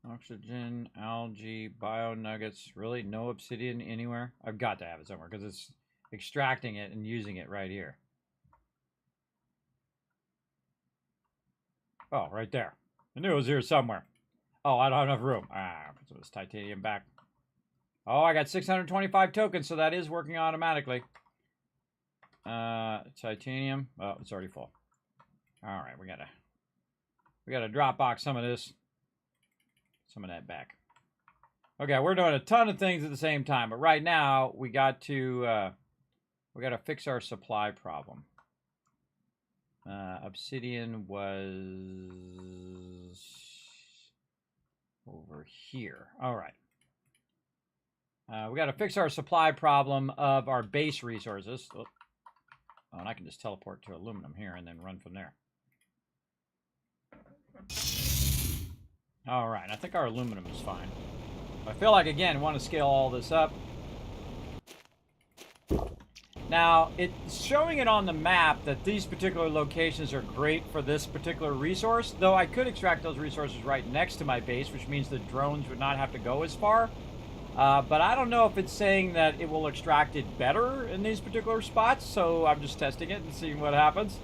Oxygen, algae, bio nuggets. Really? No obsidian anywhere? I've got to have it somewhere because extracting it and using it right here. Oh, right there. I knew it was here somewhere. Oh, I don't have enough room. Ah, put this titanium back. Oh, I got 625 tokens, so that is working automatically. Titanium. Oh, it's already full. All right, we gotta drop box some of this, some of that back. Okay, we're doing a ton of things at the same time, but right now we got to fix our supply problem. Obsidian was over here. All right. We got to fix our supply problem of our base resources. Oh, and I can just teleport to aluminum here and then run from there. All right, I think our aluminum is fine. I feel like, again, want to scale all this up. Now, it's showing it on the map that these particular locations are great for this particular resource, though I could extract those resources right next to my base, which means the drones would not have to go as far. But I don't know if it's saying that it will extract it better in these particular spots, so I'm just testing it and seeing what happens.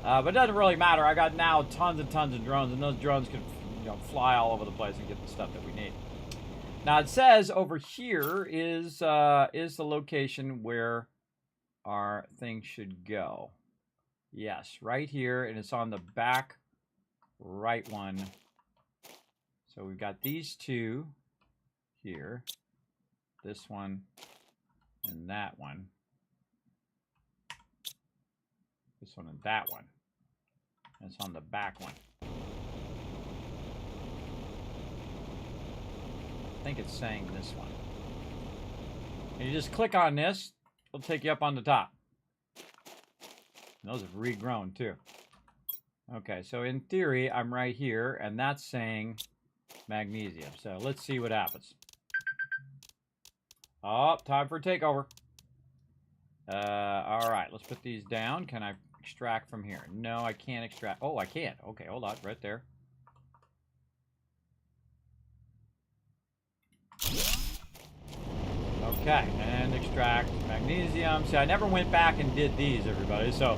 But it doesn't really matter. I got now tons and tons of drones, and those drones can, fly all over the place and get the stuff that we need. Now it says over here is the location where our thing should go. Yes, right here, and it's on the back right one. So we've got these two here, this one, and that one. This one and that one. And it's on the back one. I think it's saying this one. And you just click on this, it'll take you up on the top. And those have regrown too. Okay, so in theory, I'm right here, and that's saying magnesium. So let's see what happens. Oh, time for a takeover. All right, let's put these down. Can I extract from here? No, I can't extract. Oh, I can. Okay, hold on, right there. Okay, and extract magnesium. See, I never went back and did these, everybody. So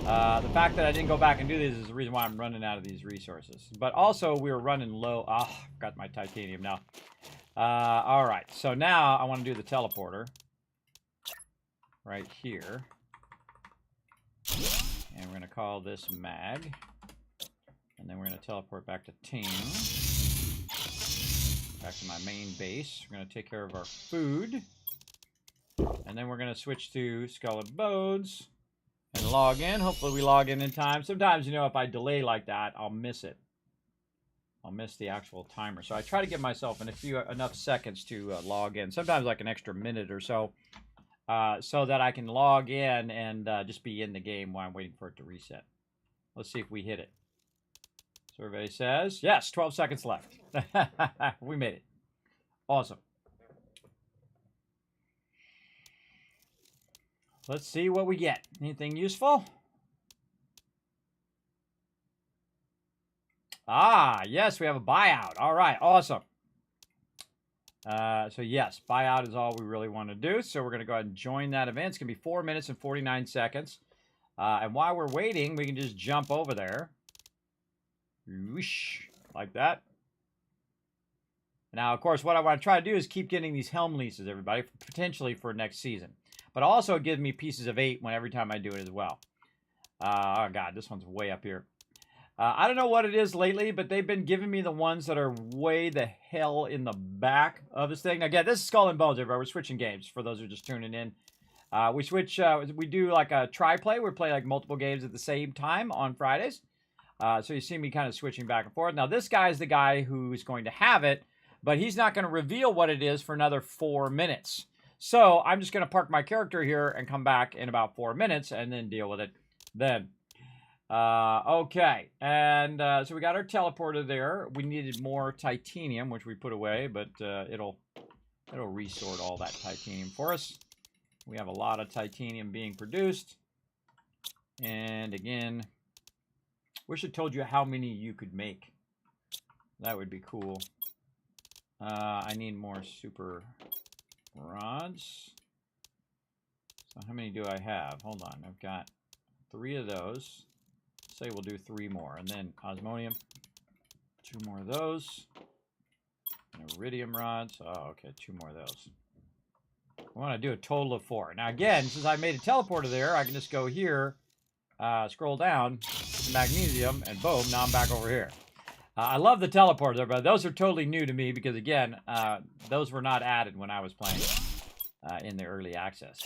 the fact that I didn't go back and do these is the reason why I'm running out of these resources. But also, we were running low. Ah, oh, got my titanium now. All right, so now I want to do the teleporter right here. And we're going to call this mag. And then we're going to teleport back to team. Back to my main base. We're going to take care of our food. And then we're going to switch to Skull and Bones and log in. Hopefully we log in time. Sometimes, if I delay like that, I'll miss it. I'll miss the actual timer. So I try to give myself enough seconds to log in. Sometimes like an extra minute or so. So that I can log in and just be in the game while I'm waiting for it to reset. Let's see if we hit it. Survey says, yes, 12 seconds left. We made it. Awesome. Let's see what we get. Anything useful? Ah, yes, we have a buyout. All right, awesome. So yes, buyout is all we really want to do. So we're going to go ahead and join that event. It's going to be 4 minutes and 49 seconds. And while we're waiting, we can just jump over there. Whoosh, like that. Now, of course, what I want to try to do is keep getting these helm leases, everybody, potentially for next season. But also give me pieces of 8 every time I do it as well. Oh, God, this one's way up here. I don't know what it is lately, but they've been giving me the ones that are way the hell in the back of this thing. Again, this is Skull and Bones, everybody. We're switching games for those who are just tuning in. We do like a tri-play. We play like multiple games at the same time on Fridays. So you see me kind of switching back and forth. Now, this guy is the guy who's going to have it, but he's not going to reveal what it is for another 4 minutes. So I'm just going to park my character here and come back in about 4 minutes and then deal with it then. Okay, and so we got our teleporter there. We needed more titanium, which we put away, but it'll resort all that titanium for us. We have a lot of titanium being produced. And again, wish it told you how many you could make. That would be cool. I need more super rods. So how many do I have? Hold on. I've got 3 of those. Say we'll do 3 more. And then osmonium. 2 more of those. And iridium rods. Oh, okay. 2 more of those. I want to do a total of 4. Now, again, since I made a teleporter there, I can just go here, scroll down to magnesium, and boom, now I'm back over here. I love the teleporter, but those are totally new to me because, again, those were not added when I was playing in the early access.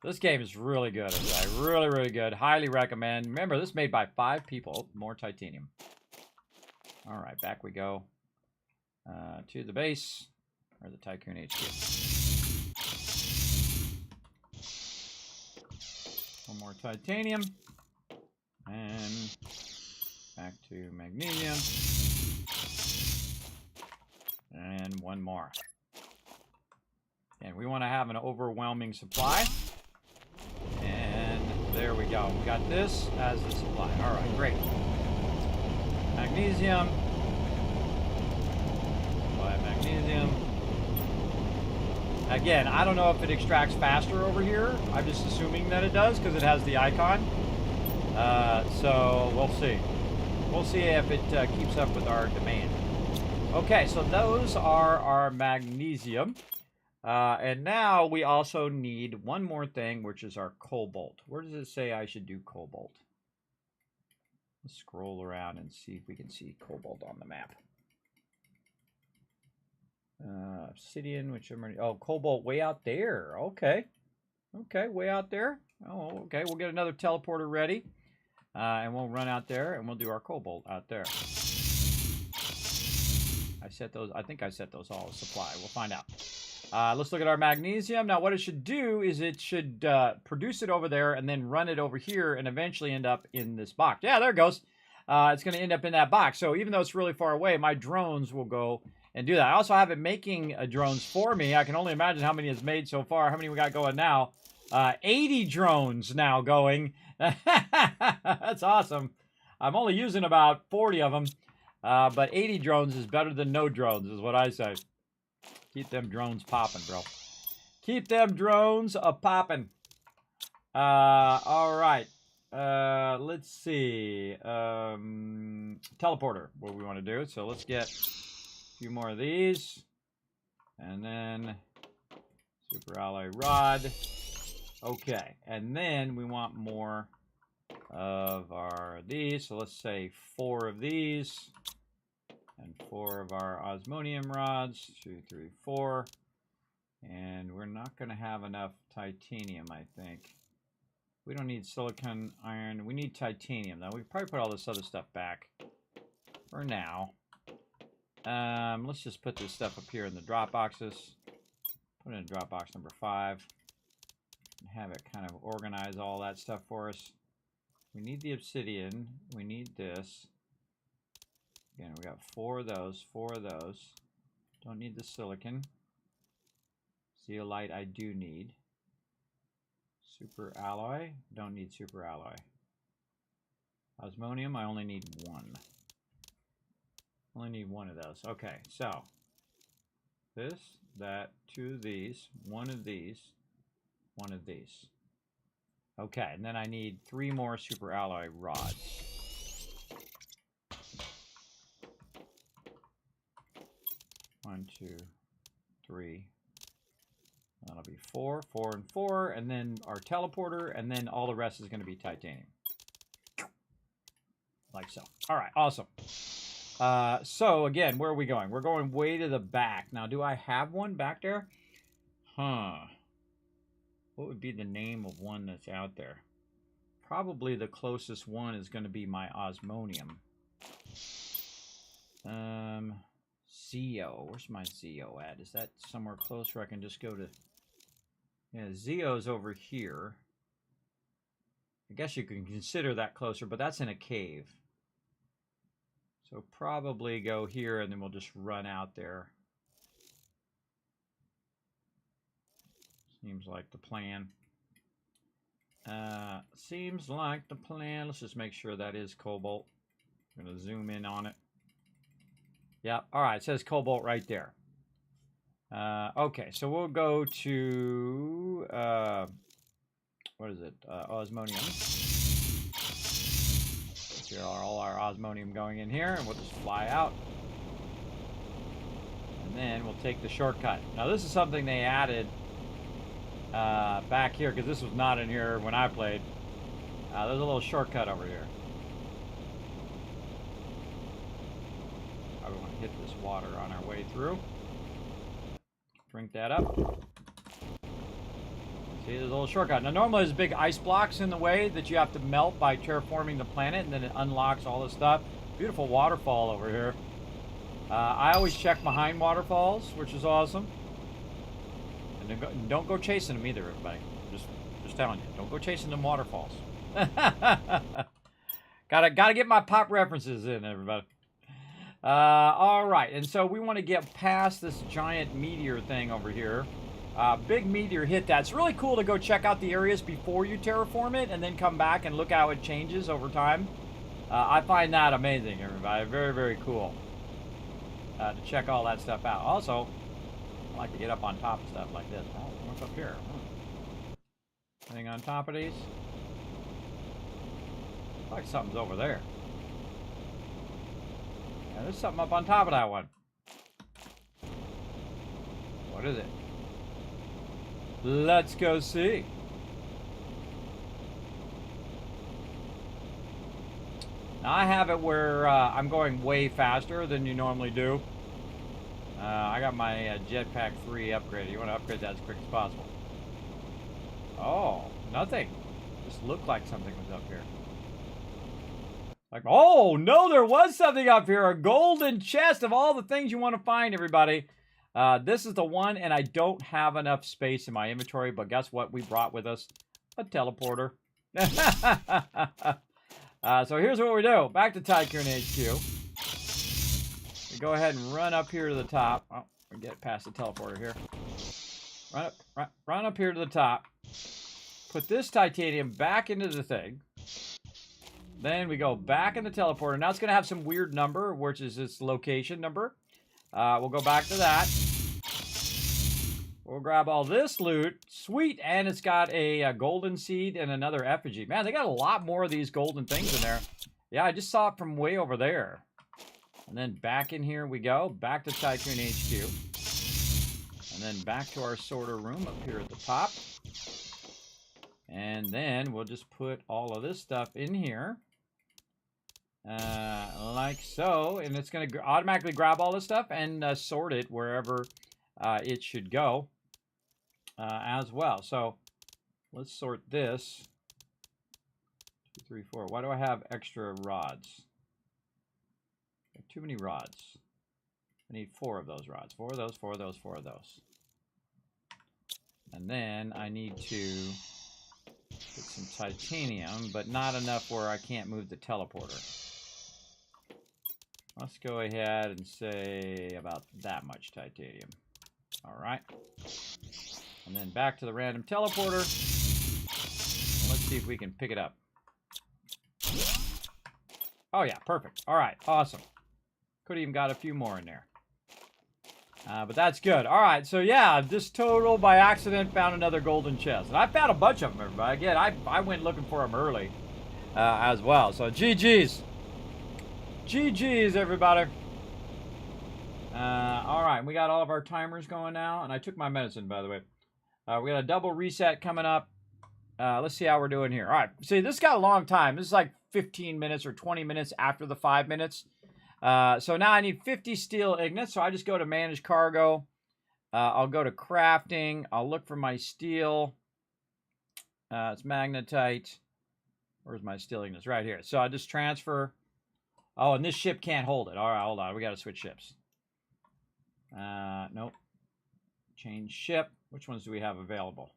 This game is really good. Really, really good. Highly recommend. Remember, this is made by 5 people. More titanium. All right, back we go to the base, or the Tycoon HQ. 1 more titanium. And back to magnesium. And 1 more. And we want to have an overwhelming supply. And there we go. We got this as the supply. All right, great. Magnesium. Supply of magnesium. Again, I don't know if it extracts faster over here. I'm just assuming that it does because it has the icon. So we'll see. We'll see if it keeps up with our demand. Okay, so those are our magnesium. And now we also need one more thing, which is our cobalt. Where does it say I should do cobalt? Let's scroll around and see if we can see cobalt on the map. Obsidian, which I'm already, oh, cobalt way out there. Okay. Okay, way out there. Oh, okay. We'll get another teleporter ready. And we'll run out there and we'll do our cobalt out there. I think I set those all as supply. We'll find out. Let's look at our magnesium. Now, what it should do is it should produce it over there and then run it over here and eventually end up in this box. Yeah, there it goes. It's going to end up in that box. So even though it's really far away, my drones will go and do that. I also have it making drones for me. I can only imagine how many it's made so far. How many we got going now? 80 drones now going. That's awesome. I'm only using about 40 of them. But 80 drones is better than no drones, is what I say. Keep them drones popping, bro. Keep them drones a-popping. All right. Let's see. Teleporter, what we want to do. So let's get a few more of these. And then super alloy rod. Okay. And then we want more of our these. So let's say 4 of these. And 4 of our osmonium rods, 2, 3, 4. And we're not going to have enough titanium, I think. We don't need silicon, iron. We need titanium, though. We can probably put all this other stuff back for now. Let's just put this stuff up here in the drop boxes. Put it in drop box number 5. And have it kind of organize all that stuff for us. We need the obsidian. We need this. Again, we got 4 of those, 4 of those. Don't need the silicon. Zeolite I do need. Super alloy, don't need super alloy. Osmonium, I only need 1. Only need 1 of those. Okay, so this, that, 2 of these, 1 of these, 1 of these. Okay, and then I need 3 more super alloy rods. 1, 2, 3. That'll be 4, 4, and 4, and then our teleporter, and then all the rest is going to be titanium. Like so. All right, awesome. So, again, where are we going? We're going way to the back. Now, do I have one back there? Huh. What would be the name of one that's out there? Probably the closest one is going to be my osmonium. Zeo. Where's my Zeo at? Is that somewhere closer? I can just go to... Yeah, Zeo's over here. I guess you can consider that closer, but that's in a cave. So probably go here, and then we'll just run out there. Seems like the plan. Seems like the plan. Let's just make sure that is cobalt. I'm going to zoom in on it. Yeah, all right, it says cobalt right there. Okay, so we'll go to what is it? Osmonium. Here are all our osmonium going in here, and we'll just fly out. And then we'll take the shortcut. Now this is something they added back here, because this was not in here when I played. There's a little shortcut over here. Probably want to hit this water on our way through. Drink that up. See, there's a little shortcut. Now, normally there's big ice blocks in the way that you have to melt by terraforming the planet, and then it unlocks all this stuff. Beautiful waterfall over here. I always check behind waterfalls, which is awesome. And don't go chasing them either, everybody. Just telling you, don't go chasing them waterfalls. gotta get my pop references in, everybody. All right, and so we want to get past this giant meteor thing over here. Big meteor hit that. It's really cool to go check out the areas before you terraform it and then come back and look how it changes over time. I find that amazing, everybody. Very, very cool to check all that stuff out. Also, I like to get up on top of stuff like this. Oh, what's up here? Anything on top of these? Looks like something's over there. Yeah, there's something up on top of that one. What is it? Let's go see. Now I have it where I'm going way faster than you normally do. I got my Jetpack 3 upgraded. You want to upgrade that as quick as possible. Oh, nothing. Just looked like something was up here. Like, oh, no, there was something up here. A golden chest of all the things you want to find, everybody. This is the one, and I don't have enough space in my inventory, but guess what we brought with us? A teleporter. So here's what we do. Back to Tycoon HQ. We go ahead and run up here to the top. Oh, we get past the teleporter here. Run up here to the top. Put this titanium back into the thing. Then we go back in the teleporter. Now it's going to have some weird number, which is its location number. We'll go back to that. We'll grab all this loot. Sweet. And it's got a golden seed and another effigy. Man, they got a lot more of these golden things in there. Yeah, I just saw it from way over there. And then back in here we go. Back to Tycoon HQ. And then back to our sorter room up here at the top. And then we'll just put all of this stuff in here. Like so, and it's going to automatically grab all this stuff and sort it wherever it should go as well. So let's sort this. 2, 3, 4. Why do I have extra rods? I have too many rods. I need 4 of those rods. 4 of those, 4 of those, 4 of those. And then I need to get some titanium, but not enough where I can't move the teleporter. Let's go ahead and say about that much titanium. All right. And then back to the random teleporter. Let's see if we can pick it up. Oh, yeah, perfect. All right, awesome. Could have even got a few more in there. But that's good. All right, so yeah, just total by accident found another golden chest. And I found a bunch of them, everybody. Again, I went looking for them early as well. So GG's. GG's, everybody. All right, we got all of our timers going now. And I took my medicine, by the way. We got a double reset coming up. Let's see how we're doing here. All right, see, this got a long time. This is like 15 minutes or 20 minutes after the 5 minutes. So now I need 50 steel ingots. So I just go to manage cargo. I'll go to crafting. I'll look for my steel. It's magnetite. Where's my steel ingots? Right here. So I just transfer. Oh, and this ship can't hold it. All right, hold on. We got to switch ships. Nope. Change ship. Which ones do we have available?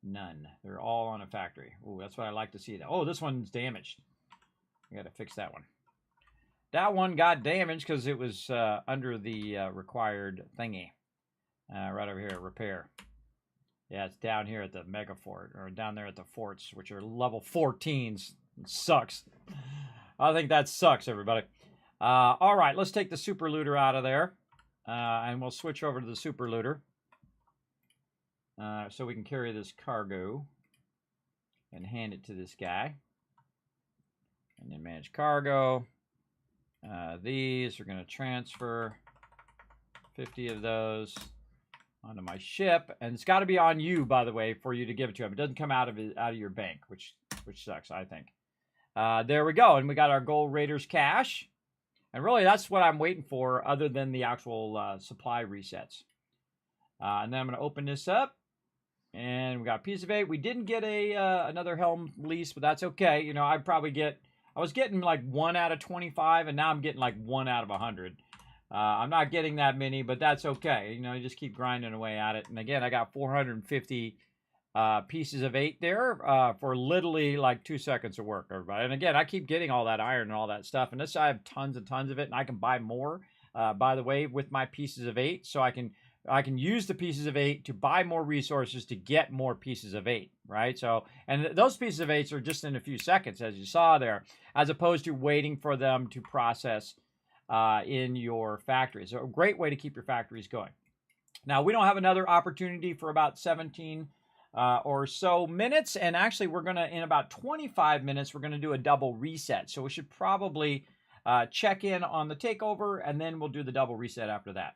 None. They're all on a factory. Oh, that's what I like to see. Oh, this one's damaged. We got to fix that one. That one got damaged because it was under the required thingy. Right over here, repair. Yeah, it's down here at the mega fort, or down there at the forts, which are level 14s. It sucks. I think that sucks, everybody. All right, let's take the super looter out of there. And we'll switch over to the super looter. So we can carry this cargo. and hand it to this guy. And then manage cargo. These are going to transfer 50 of those onto my ship, and it's got to be on you, by the way, for you to give it to him. It doesn't come out of your bank, which sucks, I think. There we go, and we got our Gold Raiders cash, and really that's what I'm waiting for, other than the actual supply resets. And then I'm going to open this up, and we got a piece of 8. We didn't get another helm lease, but that's okay. You know, I was getting like 1 out of 25, and now I'm getting like 1 out of 100. I'm not getting that many, but that's okay. You know, you just keep grinding away at it. And again, I got 450 pieces of 8 there for literally like 2 seconds of work, everybody. And again, I keep getting all that iron and all that stuff. And this, I have tons and tons of it, and I can buy more, by the way, with my pieces of 8. So I can use the pieces of 8 to buy more resources to get more pieces of 8, right? So, and those pieces of 8 are just in a few seconds, as you saw there, as opposed to waiting for them to process in your factory. So a great way to keep your factories going. Now, we don't have another opportunity for about 17 or so minutes, and actually we're going to, in about 25 minutes, we're going to do a double reset. So we should probably check in on the takeover, and then we'll do the double reset after that.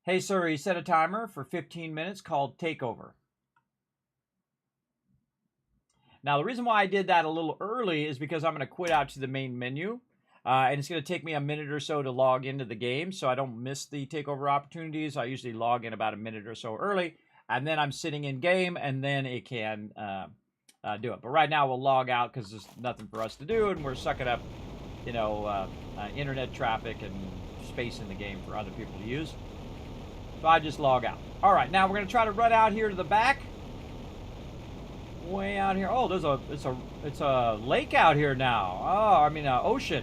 Hey Siri, set a timer for 15 minutes called takeover. Now, the reason why I did that a little early is because I'm going to quit out to the main menu. And it's going to take me a minute or so to log into the game, so I don't miss the takeover opportunities. I usually log in about a minute or so early, and then I'm sitting in game, and then it can do it. But right now we'll log out because there's nothing for us to do, and we're sucking up, you know, internet traffic and space in the game for other people to use. So I just log out. All right, now we're going to try to run out here to the back. Way out here. Oh, it's a lake out here now. Oh, I mean, ocean.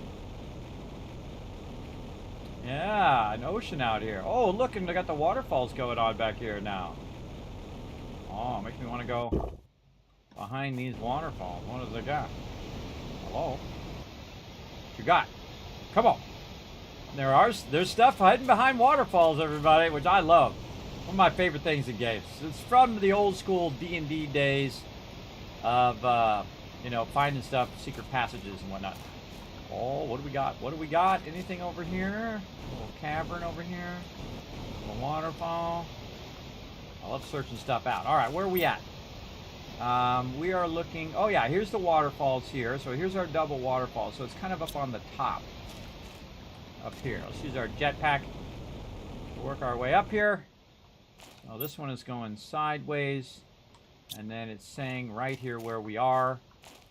Yeah, an ocean out here. Oh, look, and they got the waterfalls going on back here now. Oh, makes me want to go behind these waterfalls. What does they got? Hello? What you got? Come on. There's stuff hiding behind waterfalls, everybody, which I love. One of my favorite things in games. It's from the old school D&D days of, you know, finding stuff, secret passages and whatnot. Oh, what do we got? What do we got? Anything over here? A little cavern over here. A little waterfall. I love searching stuff out. All right, where are we at? We are looking... Oh, yeah, here's the waterfalls here. So here's our double waterfall. So it's kind of up on the top. Up here. Let's use our jetpack to work our way up here. So this one is going sideways. And then it's saying right here where we are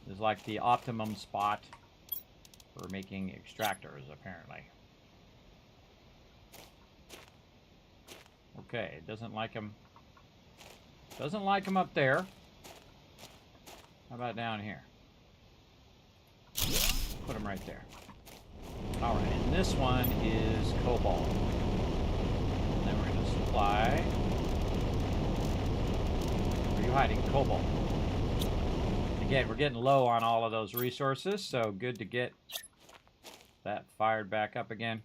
is like the optimum spot for making extractors, apparently. Okay, it doesn't like them. Doesn't like them up there. How about down here? Put them right there. All right, and this one is cobalt. And then we're going to supply. Where are you hiding? Cobalt. Again, we're getting low on all of those resources, so good to get that fired back up again.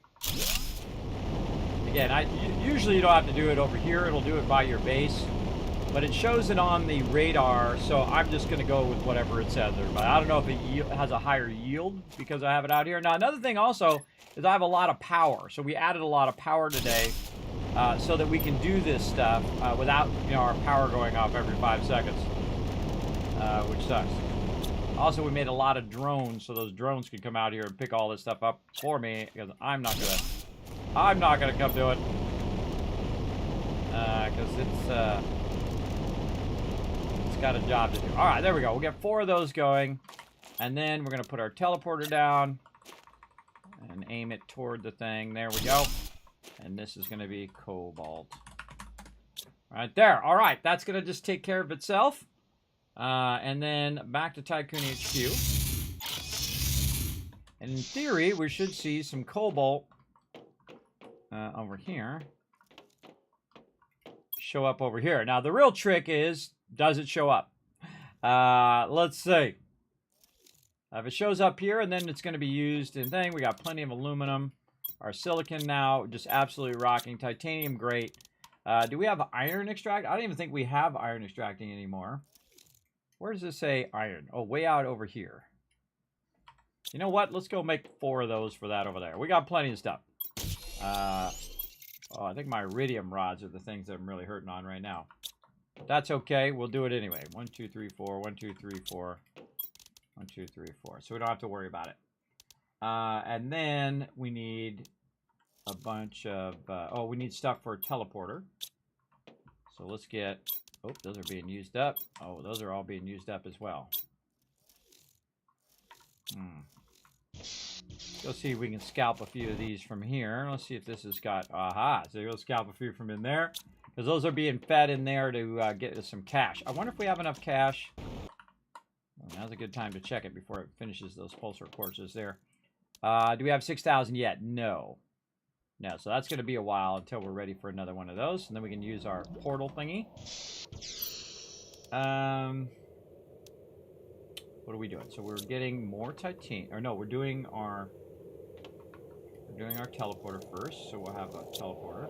Again, usually you don't have to do it over here. It'll do it by your base. But it shows it on the radar, so I'm just going to go with whatever it says there. But I don't know if it has a higher yield because I have it out here. Now, another thing also is I have a lot of power. So we added a lot of power today so that we can do this stuff without, you know, our power going off every 5 seconds, which sucks. Also, we made a lot of drones, so those drones can come out here and pick all this stuff up for me because I'm not gonna come do it because it's got a job to do. All right, there we go. We'll get 4 of those going, and then we're going to put our teleporter down and aim it toward the thing. There we go. And this is going to be cobalt. Right there. All right, that's going to just take care of itself. And then back to Tycoon HQ. And in theory, we should see some cobalt over here show up over here. Now, the real trick is, does it show up? Let's see. If it shows up here, and then it's going to be used in thing. We got plenty of aluminum. Our silicon now, just absolutely rocking. Titanium, great. Do we have iron extract? I don't even think we have iron extracting anymore. Where does this say iron? Oh, way out over here. You know what? Let's go make 4 of those for that over there. We got plenty of stuff. Oh, I think my iridium rods are the things that I'm really hurting on right now. But that's okay. We'll do it anyway. 1, 2, 3, 4. 1, 2, 3, 4. 1, 2, 3, 4. So we don't have to worry about it. And then we need a bunch of... oh, we need stuff for a teleporter. So let's get... Oh, those are being used up. Oh, those are all being used up as well. Let's see if we can scalp a few of these from here. Let's see if this has got... Aha! So we'll scalp a few from in there. Because those are being fed in there to get us some cash. I wonder if we have enough cash. Well, now's a good time to check it before it finishes those pulsar quartzes there. Do we have 6,000 yet? No. No, so that's going to be a while until we're ready for another one of those. And then we can use our portal thingy. What are we doing? So we're getting more titanium. Or no, we're doing our teleporter first. So we'll have a teleporter.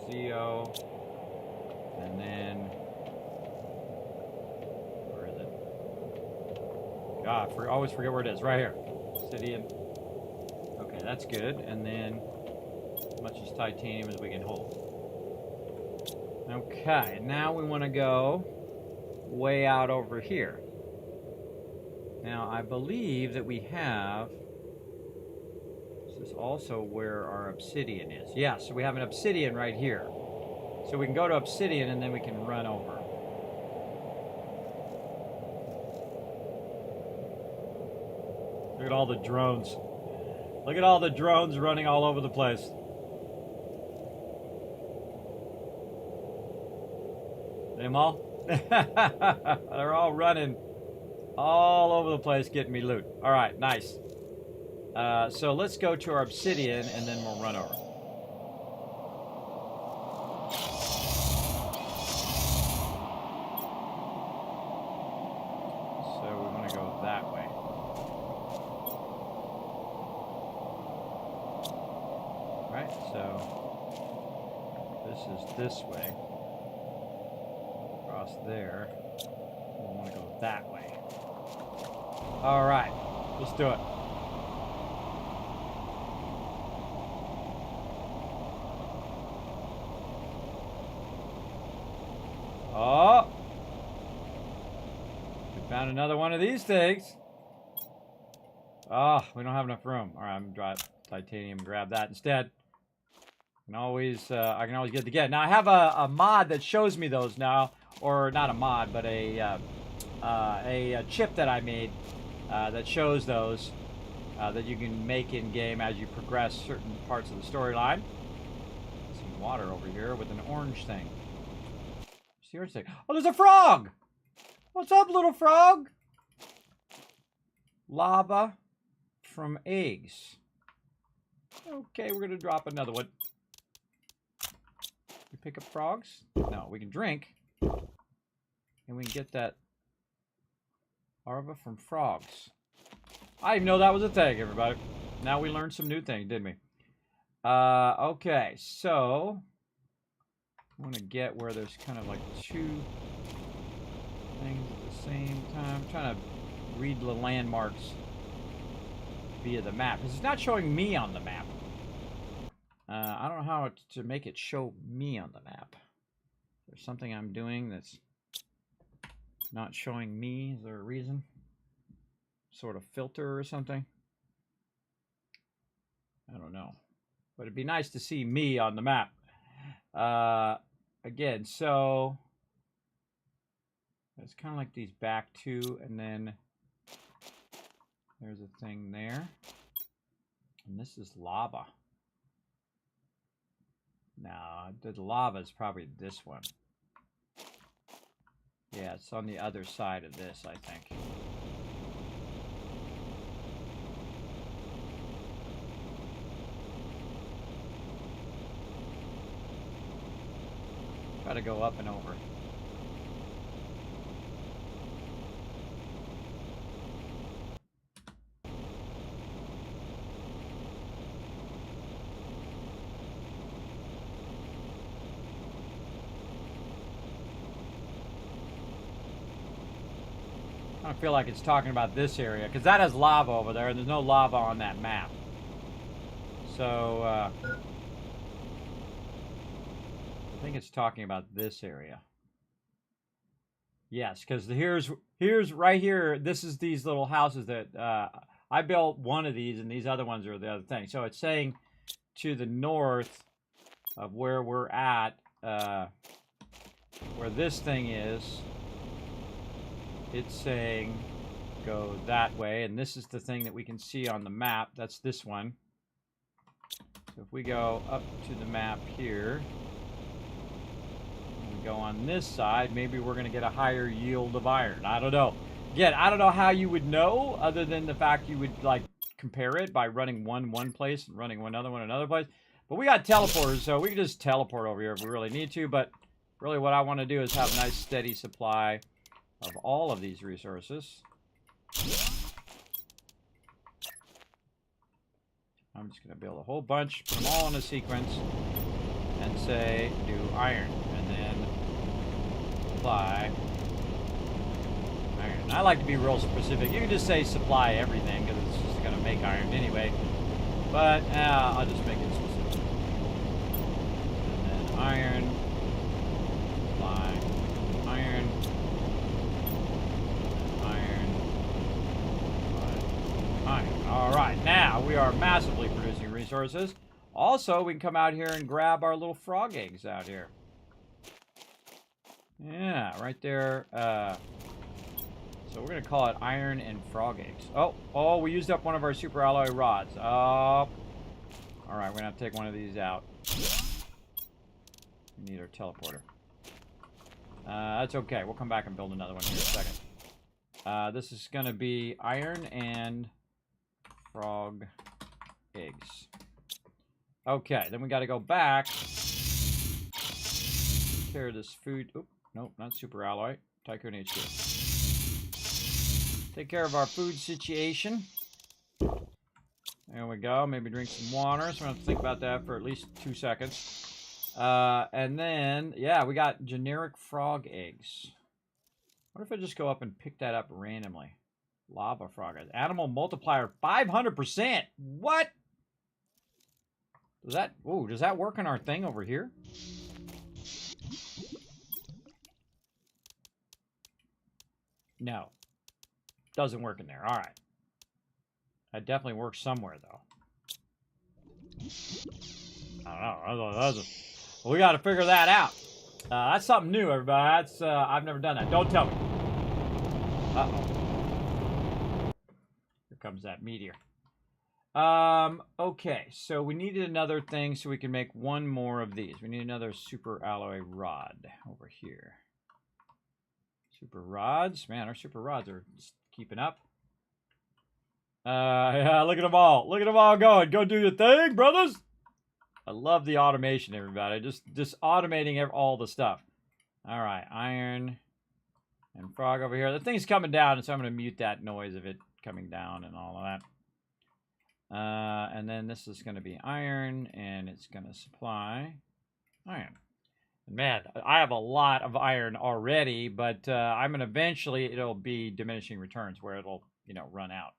Zeo. And then... Where is it? God, I always forget where it is. Right here. Obsidian. Okay, that's good. And then as much as titanium as we can hold. Okay, now we want to go way out over here. Now, I believe that we have... This is also where our obsidian is. Yeah, so we have an obsidian right here. So we can go to obsidian and then we can run over. Look at all the drones. Look at all the drones running all over the place. Them all? They're all running all over the place getting me loot. All right, nice. So let's go to our obsidian and then we'll run over. So we want to go that way. All right, so this is this way. Across there. We'll want to go that way. All right, let's do it. Oh, we found another one of these things. Oh, we don't have enough room. All right, I'm gonna drop titanium and grab that instead. I can always get the get. Now I have a mod that shows me those now, or not a mod, but a chip that I made that shows those that you can make in game as you progress certain parts of the storyline. Some water over here with an orange thing. See orange thing. Oh, there's a frog. What's up, little frog? Lava from eggs. Okay, we're gonna drop another one. We pick up frogs? No, we can drink. And we can get that larva from frogs. I didn't know that was a thing, everybody. Now we learned some new things, didn't we? Okay, so I want to get where there's kind of like 2 things at the same time. I'm trying to read the landmarks via the map. Because it's not showing me on the map. I don't know how to make it show me on the map. There's something I'm doing that's not showing me. Is there a reason? Sort of filter or something? I don't know. But it'd be nice to see me on the map. Again, so it's kind of like these back 2, and then there's a thing there. And this is lava. Now, the lava is probably this one. Yeah, it's on the other side of this, I think. Try to go up and over. I feel like it's talking about this area, because that has lava over there, and there's no lava on that map. So, I think it's talking about this area. Yes, because here's right here, this is these little houses that, I built one of these, and these other ones are the other thing. So it's saying to the north of where we're at, where this thing is, it's saying go that way, and this is the thing that we can see on the map. That's this one. So if we go up to the map here, and we go on this side, maybe we're going to get a higher yield of iron. I don't know. Again, I don't know how you would know, other than the fact you would like compare it by running one place and running another one another place. But we got teleporters, so we can just teleport over here if we really need to. But really what I want to do is have a nice steady supply of all of these resources. I'm just going to build a whole bunch, put them all in a sequence, and say do iron, and then supply iron. I like to be real specific. You can just say supply everything, because it's just going to make iron anyway. But I'll just make it specific. And then iron, supply iron, iron. All right, now we are massively producing resources. Also, we can come out here and grab our little frog eggs out here. Yeah, right there. So we're going to call it iron and frog eggs. Oh, we used up one of our super alloy rods. Oh. All right, we're going to have to take one of these out. We need our teleporter. That's okay. We'll come back and build another one here in a second. This is going to be iron and frog eggs. Okay, then we got to go back. Take care of this food. Oop, nope, not super alloy. Tycoon HQ. Take care of our food situation. There we go. Maybe drink some water. So I'm going to have to think about that for at least 2 seconds. And then, yeah, we got generic frog eggs. What if I just go up and pick that up randomly? Lava frog eggs. Animal multiplier 500%. What? Does that work on our thing over here? No. Doesn't work in there. All right. That definitely works somewhere, though. I don't know. We got to figure that out. That's something new, everybody. That's I've never done that. Don't tell me. Uh-oh. Here comes that meteor. Okay, so we needed another thing so we can make one more of these. We need another super alloy rod over here. Super rods. Man, our super rods are just keeping up. Yeah, look at them all. Look at them all going. Go do your thing, brothers. I love the automation, everybody. Just automating all the stuff. All right, iron and frog over here. The thing's coming down, so I'm going to mute that noise of it coming down and all of that. And then this is going to be iron, and it's going to supply iron. Man, I have a lot of iron already, but I'm going to eventually, it'll be diminishing returns where it'll, run out.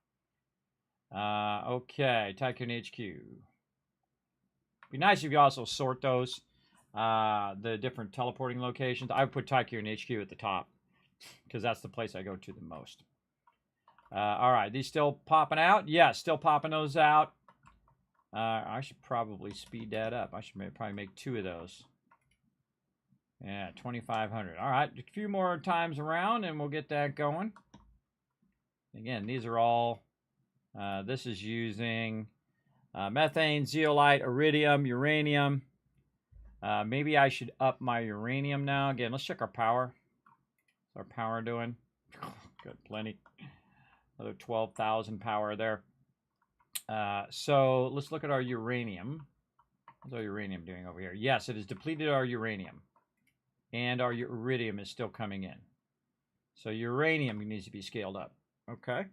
Okay, Tycoon HQ. Be nice if you also sort those, the different teleporting locations. I would put Tycoon HQ at the top, because that's the place I go to the most. All right, these still popping out? Yeah, still popping those out. I should probably speed that up. I should probably make 2 of those. Yeah, 2,500. All right, a few more times around, and we'll get that going. Again, these are all, this is using methane, zeolite, iridium, uranium. Maybe I should up my uranium now. Again, let's check our power. What's our power doing? Good, plenty. Another 12,000 power there. So let's look at our uranium. What's our uranium doing over here? Yes, it has depleted our uranium. And our iridium is still coming in. So uranium needs to be scaled up. Okay.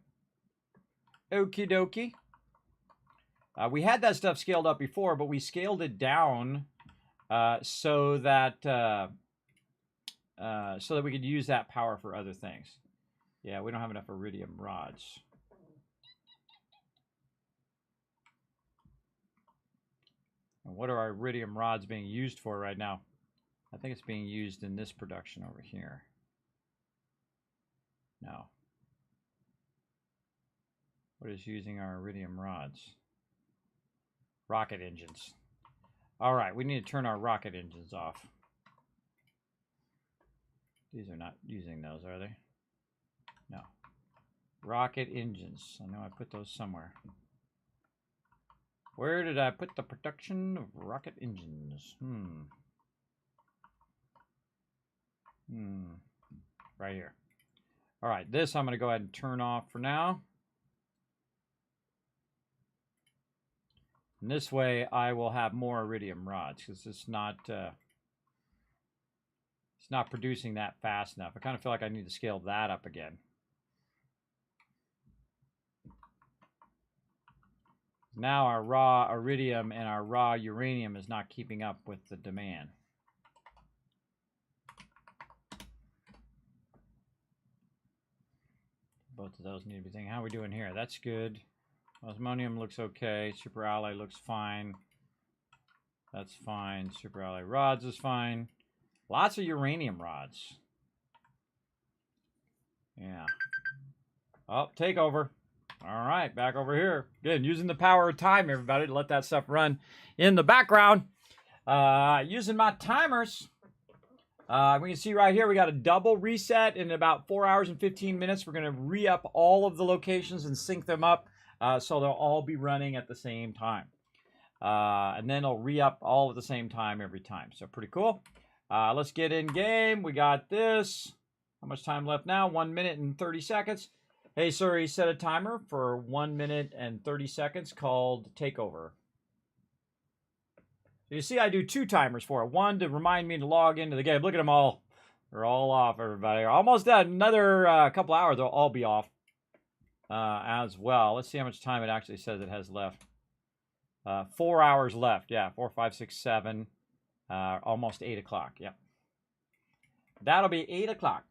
Okie dokie. We had that stuff scaled up before, but we scaled it down so that we could use that power for other things. Yeah, we don't have enough iridium rods. And what are our iridium rods being used for right now? I think it's being used in this production over here. No. What is using our iridium rods? Rocket engines. All right, we need to turn our rocket engines off. These are not using those, are they? No. Rocket engines. I know I put those somewhere. Where did I put the production of rocket engines? Right here. All right, this I'm going to go ahead and turn off for now. And this way I will have more iridium rods because it's not producing that fast enough. I kind of feel like I need to scale that up again. Now our raw iridium and our raw uranium is not keeping up with the demand. Both of those need to be thinking, how are we doing here? That's good. Osmonium looks okay. Super alloy looks fine. That's fine. Super alloy rods is fine. Lots of uranium rods. Yeah. Oh, takeover. All right, back over here. Good, using the power of time, everybody, to let that stuff run in the background. Using my timers. We can see right here we got a double reset in about 4 hours and 15 minutes. We're going to re-up all of the locations and sync them up so they'll all be running at the same time. And then it'll re-up all at the same time every time. So pretty cool. Let's get in game. We got this. How much time left now? 1 minute and 30 seconds. Hey, Siri, set a timer for 1 minute and 30 seconds called Takeover. So you see I do 2 timers for it. One to remind me to log into the game. Look at them all. They're all off, everybody. Almost done. Another couple hours, they'll all be off as well. Let's see how much time it actually says it has left. 4 hours left. Yeah, 4, 5, 6, 7. Almost 8 o'clock. Yep. That'll be 8 o'clock.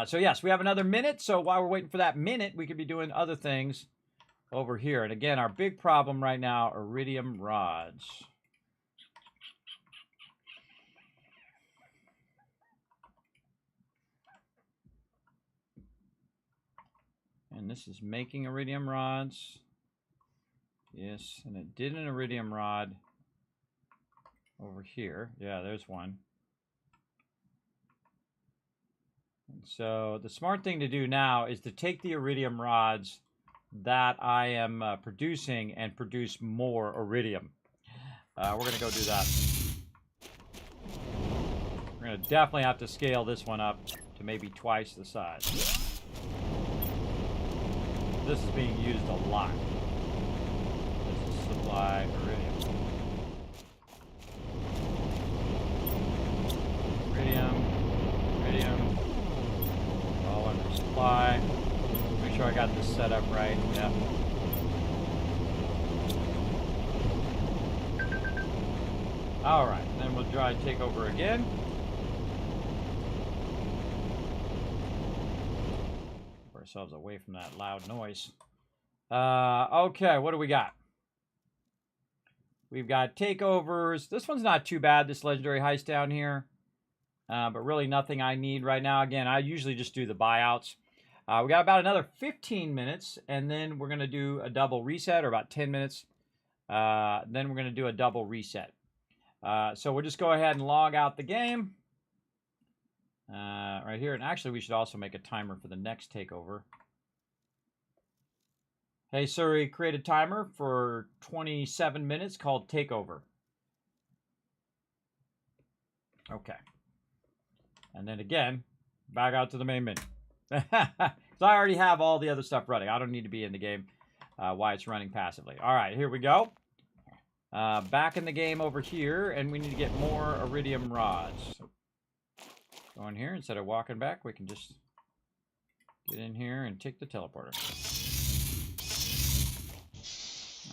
So yes, we have another minute. So while we're waiting for that minute, we could be doing other things over here. And again, our big problem right now, iridium rods. And this is making iridium rods. Yes, and it did an iridium rod over here. Yeah, there's one. And so the smart thing to do now is to take the iridium rods that I am producing and produce more iridium. We're going to go do that. We're going to definitely have to scale this one up to maybe twice the size. This is being used a lot. This is supply iridium. Iridium. All under supply. Make sure I got this set up right. Yeah. All right, then we'll try to take over again. Keep ourselves away from that loud noise. Okay, what do we got? We've got takeovers. This one's not too bad, this legendary heist down here. But really nothing I need right now. Again, I usually just do the buyouts. We got about another 15 minutes, and then we're going to do a double reset, or about 10 minutes. Then we're going to do a double reset. So we'll just go ahead and log out the game. Right here. And actually, we should also make a timer for the next takeover. Hey, Siri, create a timer for 27 minutes called Takeover. Okay. And then again, back out to the main menu. So I already have all the other stuff running. I don't need to be in the game while it's running passively. All right, here we go. Back in the game over here, and we need to get more iridium rods. So go in here, instead of walking back, we can just get in here and take the teleporter.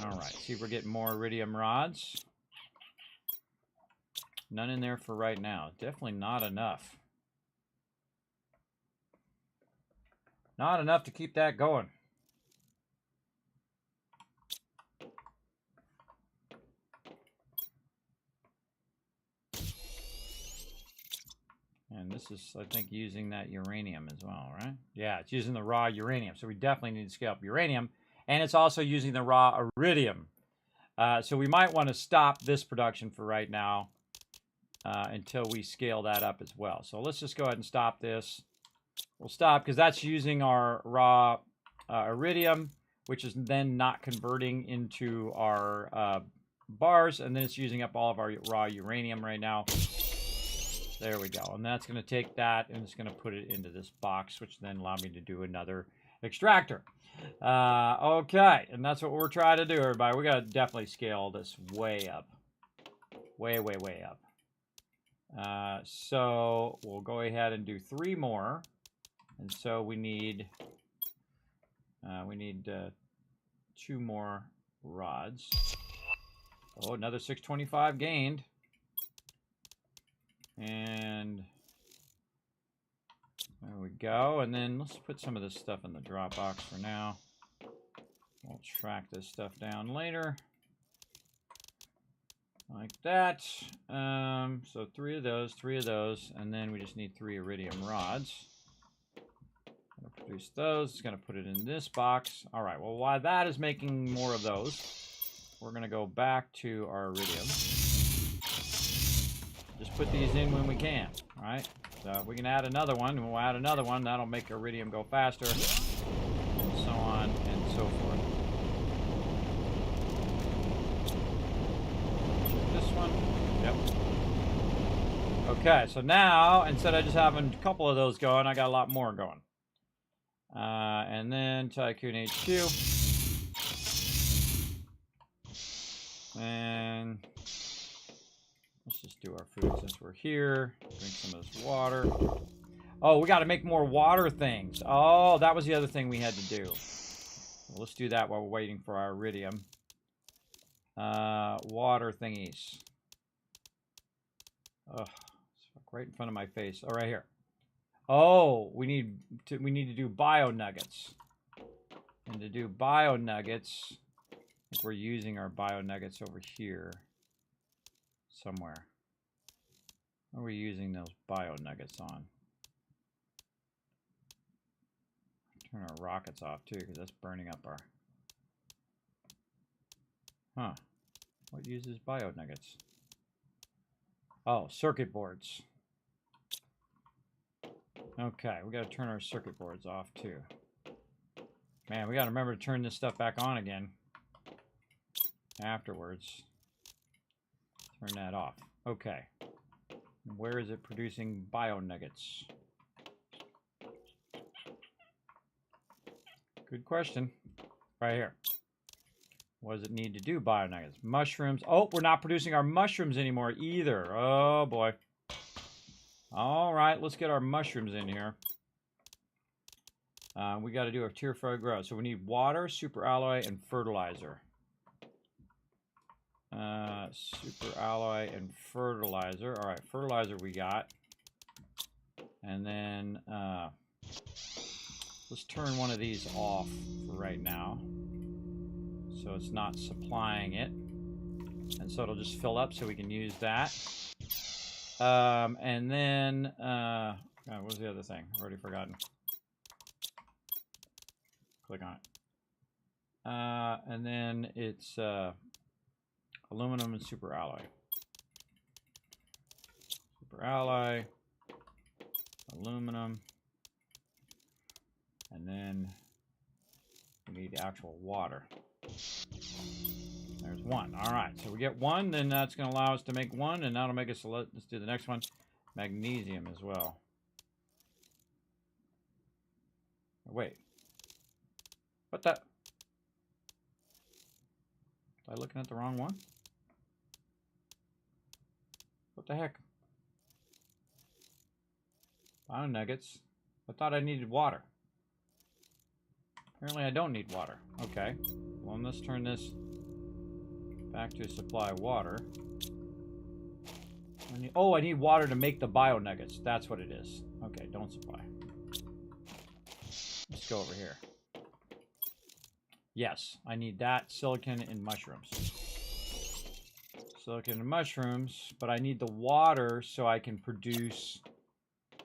All right, see if we're getting more iridium rods. None in there for right now. Definitely not enough. Not enough to keep that going. And this is, I think, using that uranium as well, right? Yeah, it's using the raw uranium. So we definitely need to scale up uranium. And it's also using the raw iridium. So we might want to stop this production for right now until we scale that up as well. So let's just go ahead and stop this. We'll stop because that's using our raw iridium, which is then not converting into our bars. And then it's using up all of our raw uranium right now. There we go. And that's going to take that and it's going to put it into this box, which then allow me to do another extractor. Okay. And that's what we're trying to do, everybody. We got to definitely scale this way up. Way, way, way up. So we'll go ahead and do 3 more. And so we need 2 more rods. Oh, another 625 gained. And there we go. And then let's put some of this stuff in the drop box for now. We'll track this stuff down later. Like that. So 3 of those, and then we just need 3 iridium rods. Gonna produce those. It's gonna put it in this box. All right. Well, while that is making more of those, we're gonna go back to our iridium. Just put these in when we can, right? So we can add another one, and we'll add another one. That'll make iridium go faster, and so on and so forth. Check this one. Yep. Okay, so now, instead of just having a couple of those going, I got a lot more going. And then Tycoon HQ. And let's just do our food since we're here. Drink some of this water. Oh, we got to make more water things. Oh, that was the other thing we had to do. Well, let's do that while we're waiting for our iridium. Water thingies. Oh, it's right in front of my face. Oh, right here. Oh, we need to do bio nuggets. And to do bio nuggets, I think we're using our bio nuggets over here. Somewhere. What are we using those bio nuggets on? Turn our rockets off too, because that's burning up our... Huh. What uses bio nuggets? Oh, circuit boards. Okay, we got to turn our circuit boards off too. Man, we got to remember to turn this stuff back on again afterwards. Turn that off. Okay. Where is it producing bio nuggets? Good question. Right here. What does it need to do, bio nuggets? Mushrooms. Oh, we're not producing our mushrooms anymore either. Oh, boy. All right, let's get our mushrooms in here. We got to do a tier 4 grow. So we need water, super alloy, and fertilizer. Super alloy and fertilizer. All right, fertilizer we got. And then let's turn one of these off for right now. So it's not supplying it. And so it'll just fill up so we can use that. And then, what was the other thing? I've already forgotten. Click on it. And then it's aluminum and super alloy. Super alloy, aluminum, and then we need the actual water. There's one. All right, so we get one, then that's going to allow us to make one, and that'll make us, let's do the next one, magnesium as well. Wait. What the? Am I looking at the wrong one? What the heck? Bio nuggets. I thought I needed water. Apparently I don't need water. Okay. Well, let's turn this back to supply water. I need water to make the bio nuggets. That's what it is. Okay, don't supply. Let's go over here. Yes, I need that silicon and mushrooms. Silicon and mushrooms, but I need the water so I can produce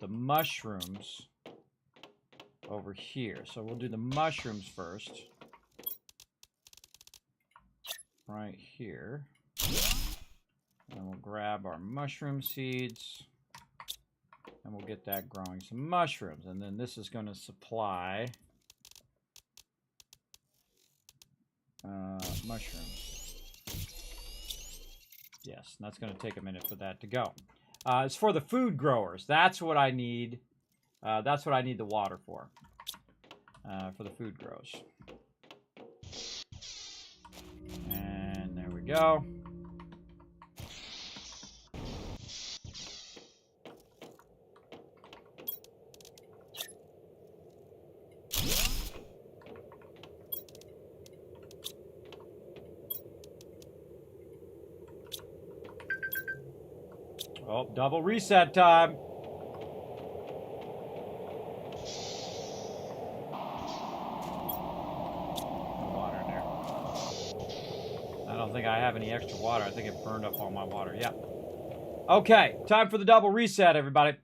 the mushrooms over here. So we'll do the mushrooms first. Right here. And we'll grab our mushroom seeds. And we'll get that growing some mushrooms. And then this is going to supply mushrooms. Yes, and that's going to take a minute for that to go. It's for the food growers. That's what I need. That's what I need the water for the food grows. And there we go. Oh, double reset time. Water in there. I don't think I have any extra water. I think it burned up all my water. Yeah. Okay, time for the double reset, everybody.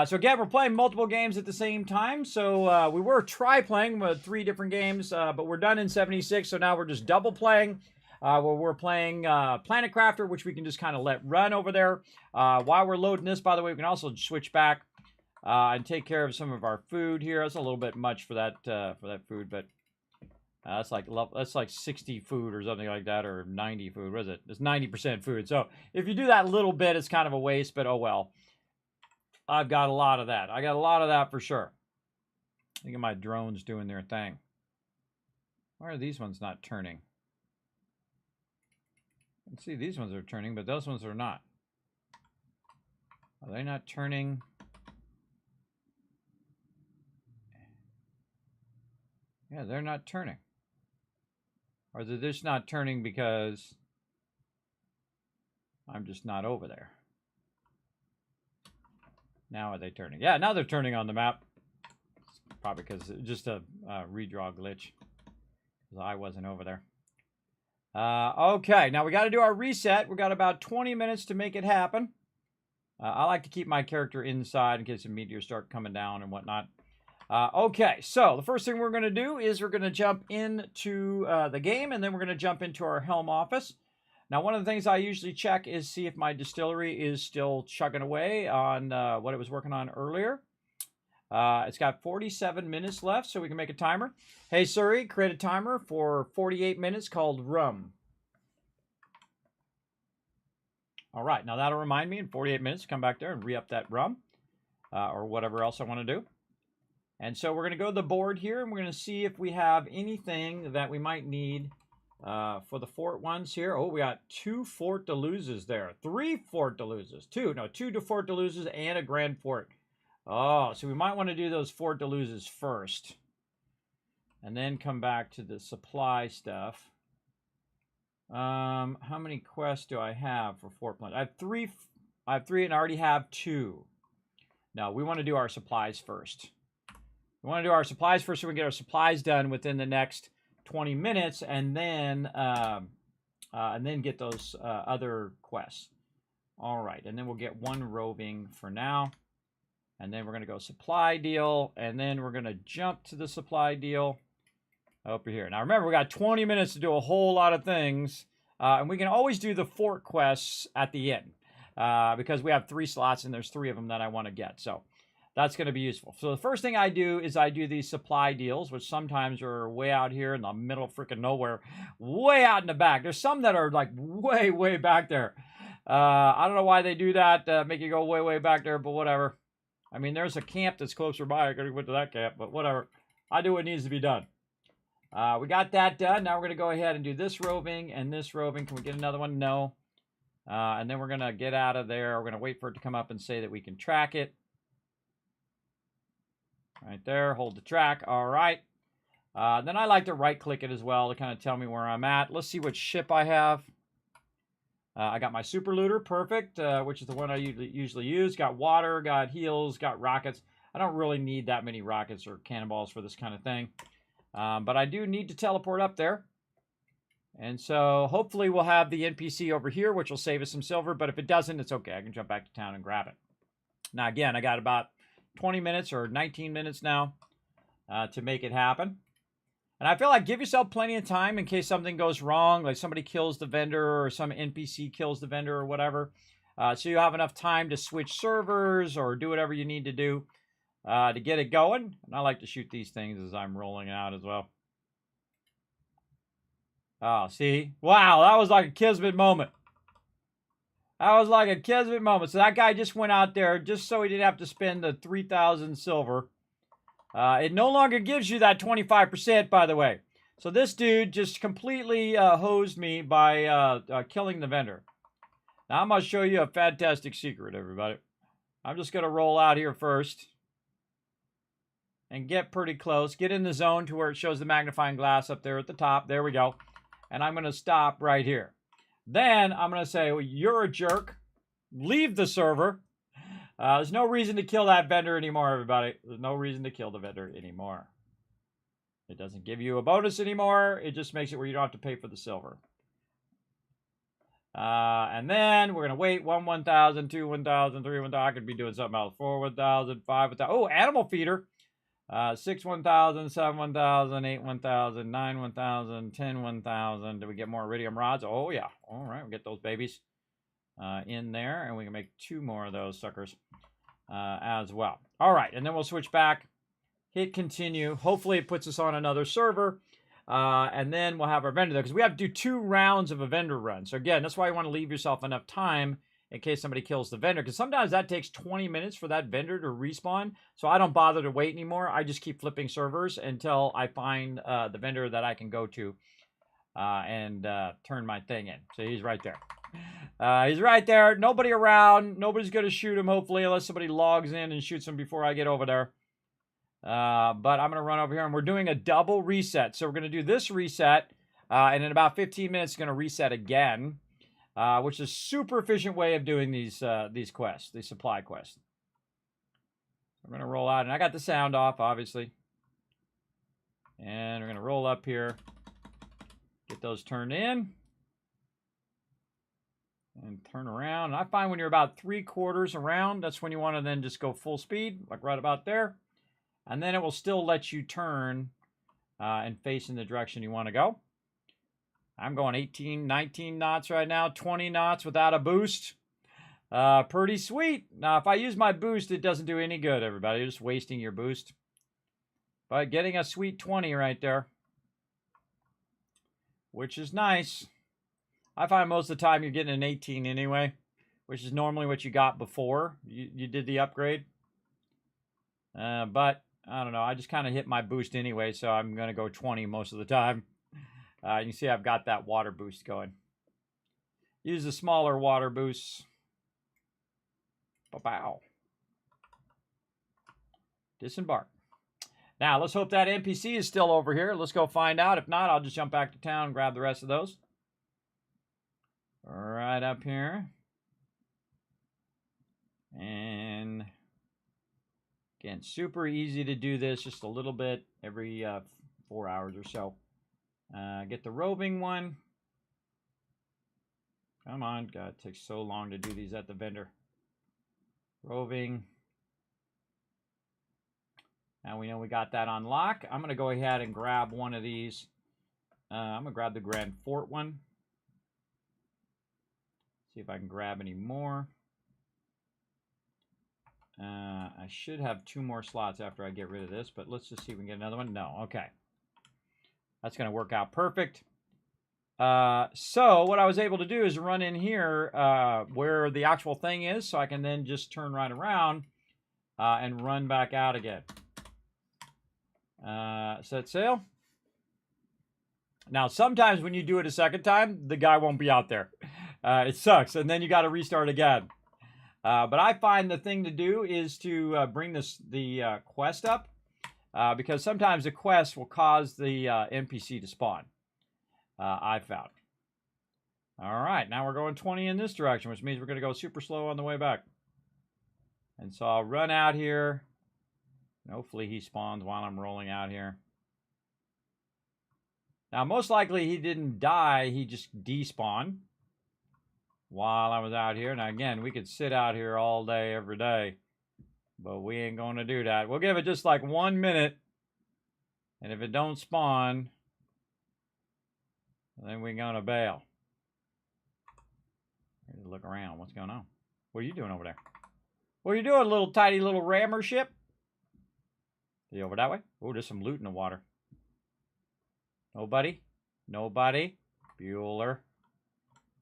So again, we're playing multiple games at the same time. So we were playing with 3 different games, but we're done in 76. So now we're just double playing. Where we're playing Planet Crafter, which we can just kind of let run over there. While we're loading this, by the way, we can also switch back and take care of some of our food here. That's a little bit much for that food, but that's like 60 food or something like that, or 90 food. What is it? It's 90% food. So if you do that little bit, it's kind of a waste, but oh well. I've got a lot of that. I got a lot of that for sure. Look at my drones doing their thing. Why are these ones not turning? Let's see, these ones are turning, but those ones are not. Are they not turning? Yeah, they're not turning. Or they're just not turning because I'm just not over there. Now are they turning? Yeah, now they're turning on the map. Probably because it's just a redraw glitch. Because I wasn't over there. Okay, now we got to do our reset. We got about 20 minutes to make it happen. I like to keep my character inside in case the meteors start coming down and whatnot. Okay, so the first thing we're going to do is we're going to jump into the game, and then we're going to jump into our helm office. Now, one of the things I usually check is see if my distillery is still chugging away on what it was working on earlier. It's got 47 minutes left, so we can make a timer. Hey, Siri, create a timer for 48 minutes called rum. All right, now that'll remind me in 48 minutes to come back there and re-up that rum or whatever else I want to do. And so we're going to go to the board here, and we're going to see if we have anything that we might need for the fort ones here. Oh, we got 2 Fort de Luzes there. 3 Fort de Luzes. 2 Fort de Luzes and a Grand Fort. Oh, so we might want to do those Fort de Luzes first. And then come back to the supply stuff. How many quests do I have for Fort Plunge? I have 3 and I already have 2. No, we want to do our supplies first. We want to do our supplies first so we can get our supplies done within the next 20 minutes and then get those other quests. All right, and then we'll get 1 roving for now. And then we're going to go supply deal, and then we're going to jump to the supply deal over here. Now remember, we got 20 minutes to do a whole lot of things, and we can always do the fort quests at the end because we have 3 slots, and there's 3 of them that I want to get. So that's going to be useful. So the first thing I do is I do these supply deals, which sometimes are way out here in the middle of freaking nowhere, way out in the back. There's some that are like way, way back there. I don't know why they do that, make you go way, way back there, but whatever. I mean, there's a camp that's closer by. I could have went to that camp, but whatever. I do what needs to be done. We got that done. Now we're going to go ahead and do this roving and this roving. Can we get another one? No. And then we're going to get out of there. We're going to wait for it to come up and say that we can track it. Right there. Hold the track. All right. Then I like to right-click it as well to kind of tell me where I'm at. Let's see what ship I have. I got my super looter, perfect, which is the one I usually use. Got water, got heals, got rockets. I don't really need that many rockets or cannonballs for this kind of thing. But I do need to teleport up there. And so hopefully we'll have the NPC over here, which will save us some silver. But if it doesn't, it's okay. I can jump back to town and grab it. Now, again, I got about 20 minutes or 19 minutes now to make it happen. And I feel like give yourself plenty of time in case something goes wrong, like somebody kills the vendor or some NPC kills the vendor or whatever. So you have enough time to switch servers or do whatever you need to do to get it going. And I like to shoot these things as I'm rolling out as well. Oh, see? Wow, that was like a Kismet moment. That was like a Kismet moment. So that guy just went out there just so he didn't have to spend the 3,000 silver. It no longer gives you that 25%, by the way. So this dude just completely hosed me by killing the vendor. Now I'm going to show you a fantastic secret, everybody. I'm just going to roll out here first. And get pretty close. Get in the zone to where it shows the magnifying glass up there at the top. There we go. And I'm going to stop right here. Then I'm going to say, well, you're a jerk. Leave the server. There's no reason to kill that vendor anymore, everybody. There's no reason to kill the vendor anymore. It doesn't give you a bonus anymore. It just makes it where you don't have to pay for the silver. And then we're going to wait 1,000, 2, 1,000, 3, 1,000. I could be doing something else. 4, 1,000, 5, 1,000. Oh, animal feeder. 6, 1,000, 7, 1,000, 8, 1,000, 9, 1,000, 10, 1,000. Do we get more iridium rods? Oh, yeah. All right, we'll get those babies in there, and we can make 2 more of those suckers as well. All right, and then we'll switch back, hit continue. Hopefully it puts us on another server, and then we'll have our vendor there, because we have to do 2 rounds of a vendor run. So again, that's why you want to leave yourself enough time in case somebody kills the vendor, because sometimes that takes 20 minutes for that vendor to respawn. So I don't bother to wait anymore. I just keep flipping servers until I find the vendor that I can go to and turn my thing in. So he's right there. He's right there. Nobody around. Nobody's going to shoot him, hopefully, unless somebody logs in and shoots him before I get over there. But I'm going to run over here, and we're doing a double reset. So we're going to do this reset, and in about 15 minutes, it's going to reset again. Which is a super efficient way of doing these quests, these supply quests. I'm going to roll out, and I got the sound off, obviously. And we're going to roll up here, get those turned in, and turn around. And I find when you're about 3/4 around, that's when you want to then just go full speed, like right about there. And then it will still let you turn and face in the direction you want to go. I'm going 18, 19 knots right now, 20 knots without a boost. Pretty sweet. Now, if I use my boost, it doesn't do any good, everybody. You're just wasting your boost. But getting a sweet 20 right there, which is nice. I find most of the time you're getting an 18 anyway, which is normally what you got before you did the upgrade. But, I don't know. I just kind of hit my boost anyway, so I'm going to go 20 most of the time. You can see I've got that water boost going. Use the smaller water boosts. Bow. Disembark. Now, let's hope that NPC is still over here. Let's go find out. If not, I'll just jump back to town and grab the rest of those. Right up here. And again, super easy to do this. Just a little bit every 4 hours or so. Get the roving one. Come on. God, it takes so long to do these at the vendor. Roving. Now we know we got that on lock. I'm going to go ahead and grab one of these. I'm going to grab the Grand Fort one. See if I can grab any more. I should have 2 more slots after I get rid of this, but let's just see if we can get another one. No, okay. That's going to work out perfect. So what I was able to do is run in here where the actual thing is, so I can then just turn right around and run back out again. Set sail. Now, sometimes when you do it a second time, the guy won't be out there. It sucks, and then you got to restart again. But I find the thing to do is to bring the quest up. Because sometimes the quest will cause the NPC to spawn. I found. All right, now we're going 20 in this direction, which means we're going to go super slow on the way back. And so I'll run out here, Hopefully he spawns while I'm rolling out here. Now, most likely he didn't die. He just despawned while I was out here. Now, again, we could sit out here all day, every day. But we ain't going to do that. We'll give it just like 1 minute. And if it don't spawn, then we're going to bail. Look around. What's going on? What are you doing over there? What are you doing, little tiny little rammer ship? Are you over that way? Oh, there's some loot in the water. Nobody? Nobody? Bueller.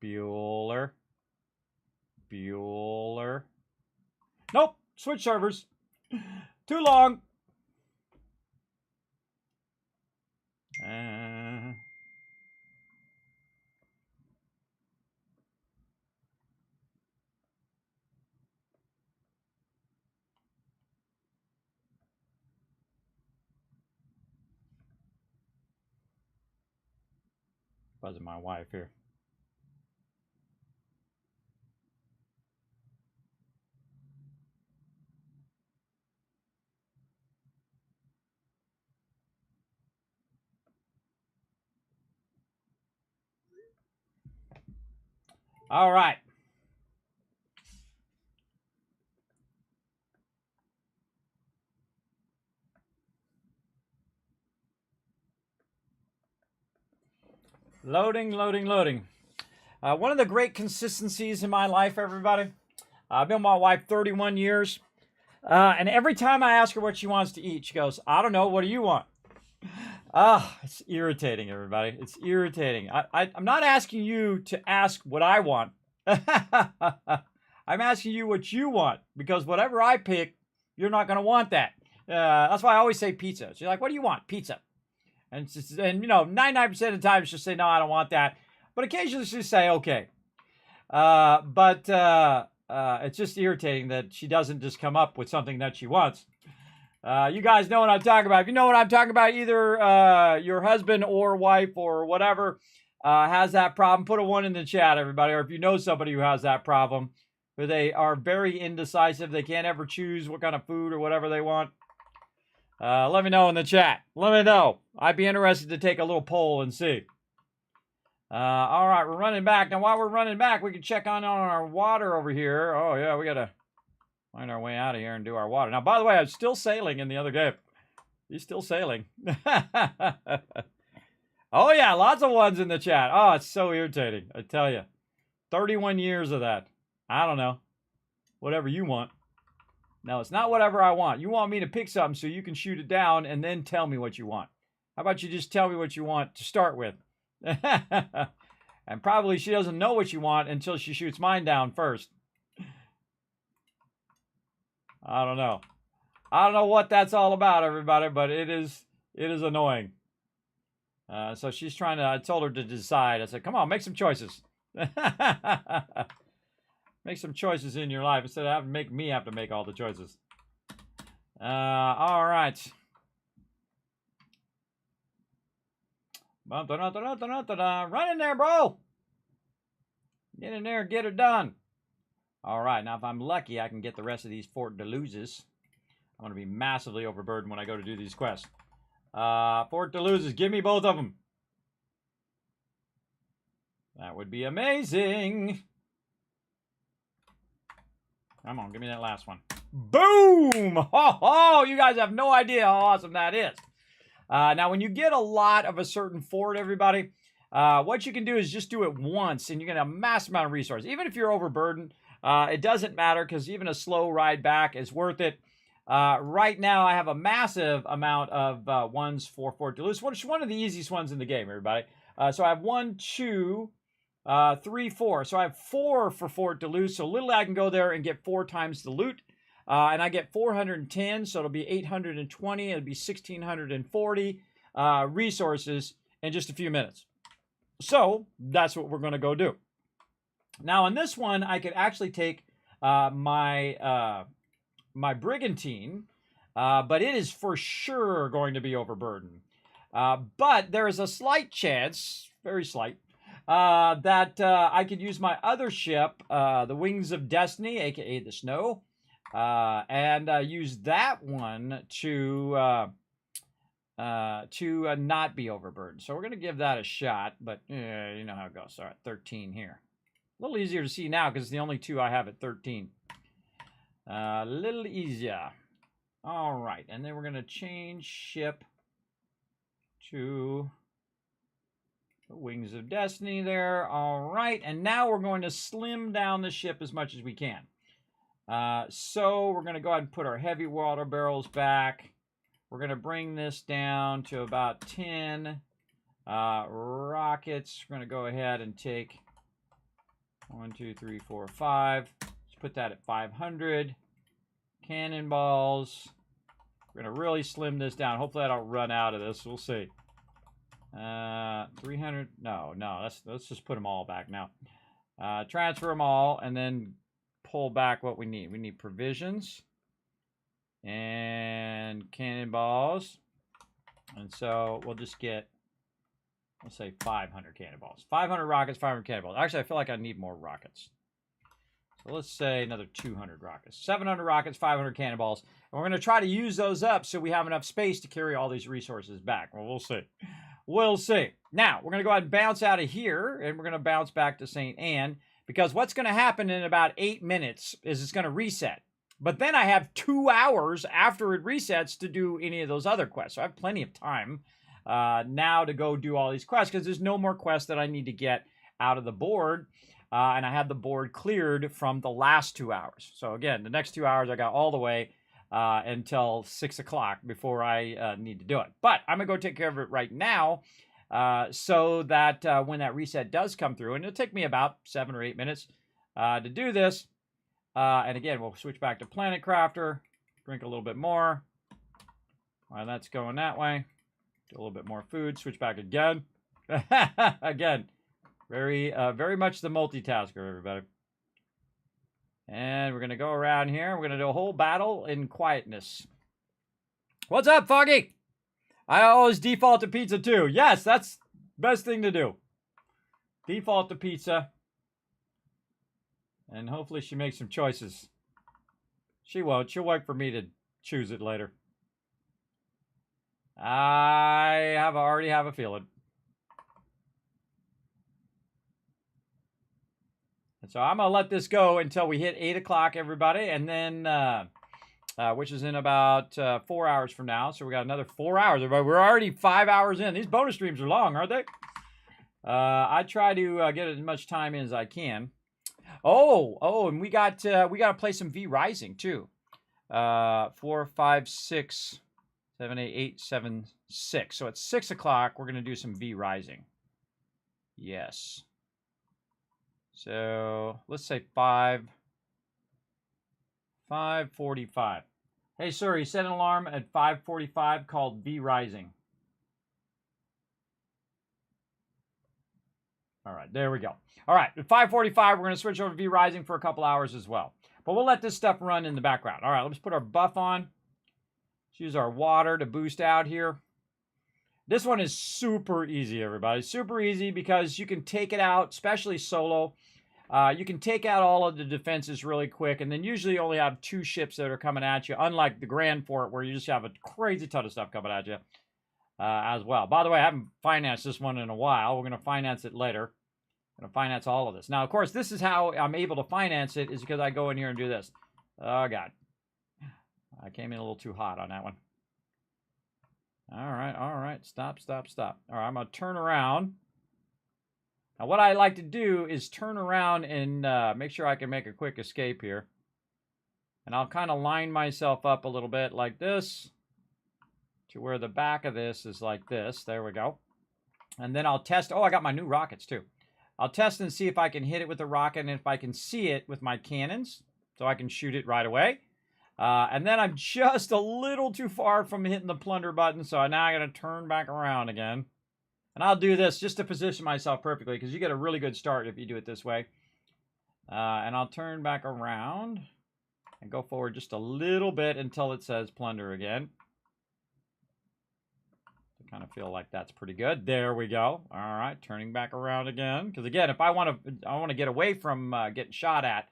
Bueller. Bueller. Nope. Switch servers. Too long. Buzzing my wife here. All right. Loading, loading, loading. One of the great consistencies in my life, everybody. I've been with my wife 31 years. And every time I ask her what she wants to eat, she goes, I don't know. What do you want? It's irritating, everybody. It's irritating. I'm not asking you to ask what I want. I'm asking you what you want. Because whatever I pick, you're not going to want that. That's why I always say pizza. She's like, what do you want? Pizza. And you know, 99% of the time she'll say, no, I don't want that. But occasionally she'll say, okay. It's just irritating that she doesn't just come up with something that she wants. You guys know what I'm talking about. If you know what I'm talking about, either your husband or wife or whatever has that problem, put a 1 in the chat, everybody. Or if you know somebody who has that problem, where they are very indecisive, they can't ever choose what kind of food or whatever they want. Let me know in the chat. Let me know. I'd be interested to take a little poll and see. All right, we're running back. Now, while we're running back, we can check on our water over here. Oh, yeah, we got to find our way out of here and do our water. Now, by the way, I'm still sailing in the other game. He's still sailing. Oh, yeah, lots of 1s in the chat. Oh, it's so irritating, I tell you. 31 years of that. I don't know. Whatever you want. No, it's not whatever I want. You want me to pick something so you can shoot it down and then tell me what you want. How about you just tell me what you want to start with? And probably she doesn't know what you want until she shoots mine down first. I don't know. I don't know what that's all about, everybody, but it is annoying. So she's trying to, I told her to decide. I said, come on, make some choices. Make some choices in your life instead of having to make me have to make all the choices. All right. Run in there, bro. Get in there and get her done. All right. Now, if I'm lucky, I can get the rest of these Fort Deluzes. I'm going to be massively overburdened when I go to do these quests. Fort Deluzes, give me both of them. That would be amazing. Come on, give me that last one. Boom! Oh, you guys have no idea how awesome that is. Now, when you get a lot of a certain fort, everybody, what you can do is just do it once, and you're going to have a mass amount of resources. Even if you're overburdened, it doesn't matter, because even a slow ride back is worth it. Right now, I have a massive amount of ones for Fort Duluth, which is one of the easiest ones in the game, everybody. So I have 1, 2, 3, 4. So I have 4 for Fort Duluth. So literally I can go there and get 4 times the loot. And I get 410, so it'll be 820. It'll be 1,640 resources in just a few minutes. So that's what we're going to go do. Now on this one, I could actually take my brigantine, but it is for sure going to be overburdened. But there is a slight chance, very slight, that I could use my other ship, the Wings of Destiny, aka the Snow. and use that one to not be overburdened. So we're going to give that a shot, but you know how it goes. All right, 13 here. A little easier to see now because it's the only two I have at 13. A little easier. All right, and then we're going to change ship to the Wings of Destiny there. All right, and now we're going to slim down the ship as much as we can. So we're going to go ahead and put our heavy water barrels back. We're going to bring this down to about 10 rockets. We're going to go ahead and take 1, 2, 3, 4, 5. Let's put that at 500. Cannonballs. We're going to really slim this down. Hopefully I don't run out of this. We'll see. 300. No. Let's just put them all back now. Transfer them all and then pull back what we need. We need provisions and cannonballs. And so we'll just get, let's say 500 cannonballs. 500 rockets, 500 cannonballs. Actually, I feel like I need more rockets. So let's say another 200 rockets. 700 rockets, 500 cannonballs. And we're going to try to use those up so we have enough space to carry all these resources back. Well, we'll see. We'll see. Now, we're going to go ahead and bounce out of here, and we're going to bounce back to St. Anne, because what's going to happen in about 8 minutes is it's going to reset. But then I have 2 hours after it resets to do any of those other quests. So I have plenty of time now to go do all these quests, because there's no more quests that I need to get out of the board. And I had the board cleared from the last 2 hours. So again, the next 2 hours I got all the way until 6 o'clock before I need to do it. But I'm going to go take care of it right now so that when that reset does come through, and it'll take me about 7 or 8 minutes to do this. And again, we'll switch back to Planet Crafter, drink a little bit more. While that's going that way, get a little bit more food, switch back again. Again, very much the multitasker, everybody. And we're going to go around here. We're going to do a whole battle in quietness. What's up, Foggy? I always default to pizza, too. Yes, that's the best thing to do. Default to pizza. And hopefully she makes some choices. She won't. She'll wait for me to choose it later. I already have a feeling. And so I'm going to let this go until we hit 8 o'clock, everybody. And then, which is in about 4 hours from now. So we got another 4 hours, everybody. We're already 5 hours in. These bonus streams are long, aren't they? I try to get as much time in as I can. Oh, and we got to play some VRising too. 4, 5, 6, 7, 8, 8, 7, 6. So at 6 o'clock, we're going to do some VRising. Yes. So let's say 5:45. Hey, sorry, set an alarm at 5:45 called VRising. All right, there we go. All right, at 5:45, we're going to switch over to VRising for a couple hours as well. But we'll let this stuff run in the background. All right, let's put our buff on. Let's use our water to boost out here. This one is super easy, everybody. Super easy because you can take it out, especially solo. You can take out all of the defenses really quick, and then usually you only have 2 ships that are coming at you, unlike the Grand Fort, where you just have a crazy ton of stuff coming at you as well. By the way, I haven't financed this one in a while. We're going to finance it later. I'm going to finance all of this. Now, of course, this is how I'm able to finance it, is because I go in here and do this. Oh, God. I came in a little too hot on that one. All right. Stop. All right, I'm going to turn around. Now, what I like to do is turn around and make sure I can make a quick escape here. And I'll kind of line myself up a little bit like this to where the back of this is like this. There we go. And then I'll test. Oh, I got my new rockets, too. I'll test and see if I can hit it with the rocket and if I can see it with my cannons, so I can shoot it right away. And then I'm just a little too far from hitting the plunder button, so now I got to turn back around again. And I'll do this just to position myself perfectly, because you get a really good start if you do it this way. And I'll turn back around and go forward just a little bit until it says plunder again. I kind of feel like that's pretty good. There we go. All right, turning back around again. Because again, if I want to get away from getting shot at,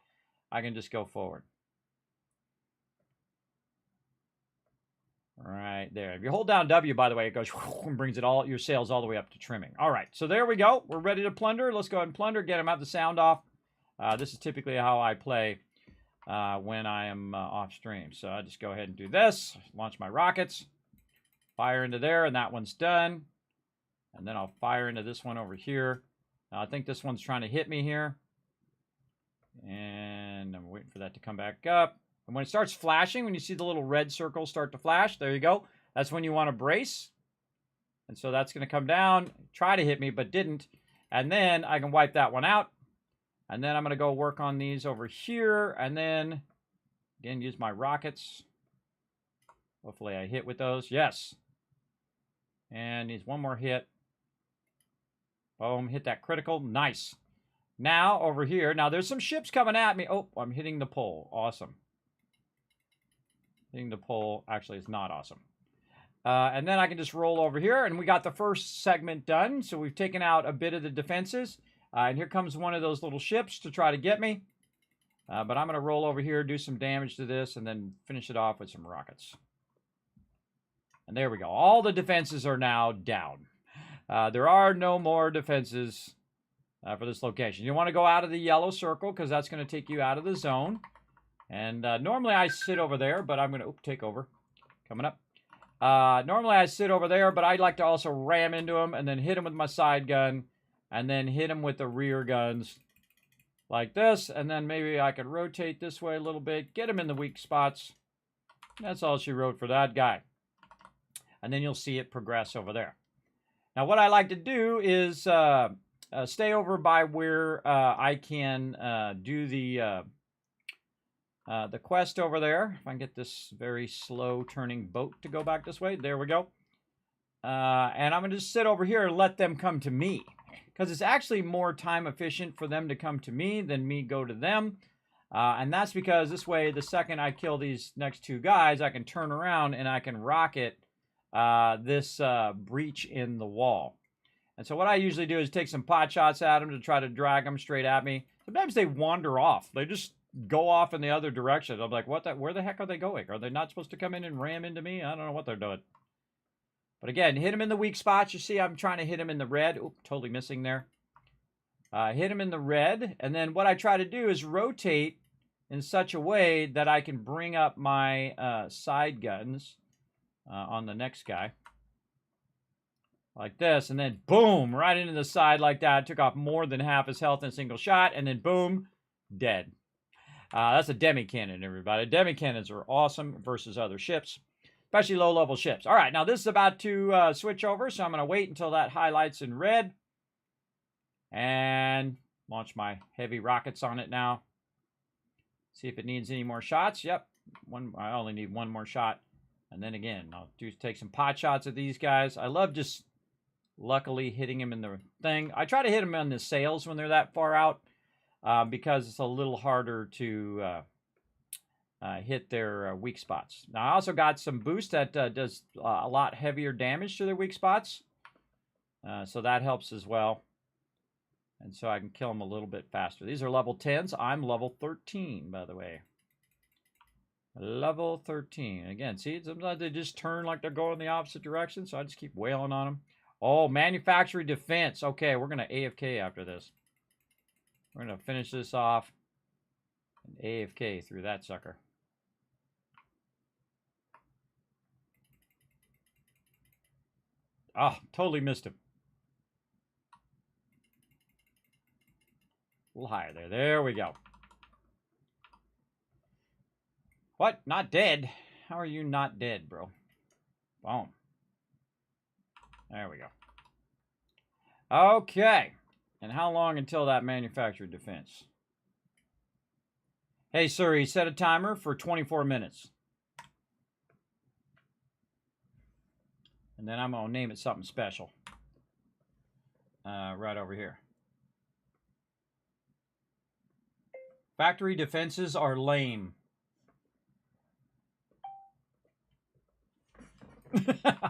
I can just go forward. Right there. If you hold down W, by the way, it goes and brings it all your sails all the way up to trimming. All right, so there we go. We're ready to plunder. Let's go ahead and plunder. Get them out the sound off. This is typically how I play when I am off stream. So I just go ahead and do this. Launch my rockets. Fire into there, and that one's done. And then I'll fire into this one over here. Now, I think this one's trying to hit me here. And I'm waiting for that to come back up. And when it starts flashing, when you see the little red circles start to flash, there you go. That's when you want to brace. And so that's going to come down, try to hit me, but didn't. And then I can wipe that one out. And then I'm going to go work on these over here. And then, again, use my rockets. Hopefully I hit with those. Yes. And needs one more hit. Boom, hit that critical. Nice. Now, over here. Now, there's some ships coming at me. Oh, I'm hitting the pole. Awesome. Hitting the pole actually is not awesome. And then I can just roll over here, and we got the first segment done. So we've taken out a bit of the defenses. And here comes one of those little ships to try to get me. But I'm going to roll over here, do some damage to this, and then finish it off with some rockets. And there we go. All the defenses are now down. There are no more defenses for this location. You want to go out of the yellow circle because that's going to take you out of the zone. And normally I sit over there, but I'm going to take over. Coming up. Normally I sit over there, but I'd like to also ram into him and then hit him with my side gun and then hit him with the rear guns like this. And then maybe I could rotate this way a little bit, get him in the weak spots. That's all she wrote for that guy. And then you'll see it progress over there. Now what I like to do is stay over by where I can do the quest over there. If I can get this very slow turning boat to go back this way. There we go. And I'm going to just sit over here and let them come to me. Because it's actually more time efficient for them to come to me than me go to them. And that's because this way, the second I kill these next two guys, I can turn around and I can rocket this breach in the wall. And so what I usually do is take some pot shots at them to try to drag them straight at me. Sometimes they wander off. They just go off in the other direction. I'm like, where the heck are they going? Are they not supposed to come in and ram into me? I don't know what they're doing. But again, hit them in the weak spots. You see I'm trying to hit them in the red. Oop, totally missing there. Hit them in the red. And then what I try to do is rotate in such a way that I can bring up my side guns on the next guy. Like this. And then boom, right into the side like that. Took off more than half his health in a single shot. And then boom, dead. That's a demi-cannon, everybody. Demi-cannons are awesome versus other ships, especially low-level ships. All right, now this is about to switch over, so I'm going to wait until that highlights in red. And launch my heavy rockets on it now. See if it needs any more shots. Yep, I only need one more shot. And then again, I'll take some pot shots at these guys. I love just luckily hitting him in the thing. I try to hit them on the sails when they're that far out. Because it's a little harder to hit their weak spots. Now, I also got some boost that does a lot heavier damage to their weak spots. So that helps as well. And so I can kill them a little bit faster. These are level 10s. I'm level 13, by the way. Level 13. Again, see, sometimes they just turn like they're going the opposite direction. So I just keep wailing on them. Oh, manufacturing defense. Okay, we're going to AFK after this. We're going to finish this off and AFK through that sucker. Oh, totally missed him. A little higher there. There we go. What? Not dead? How are you not dead, bro? Boom. There we go. Okay. And how long until that manufactured defense? Hey, sir, he set a timer for 24 minutes. And then I'm going to name it something special. Right over here. Factory defenses are lame.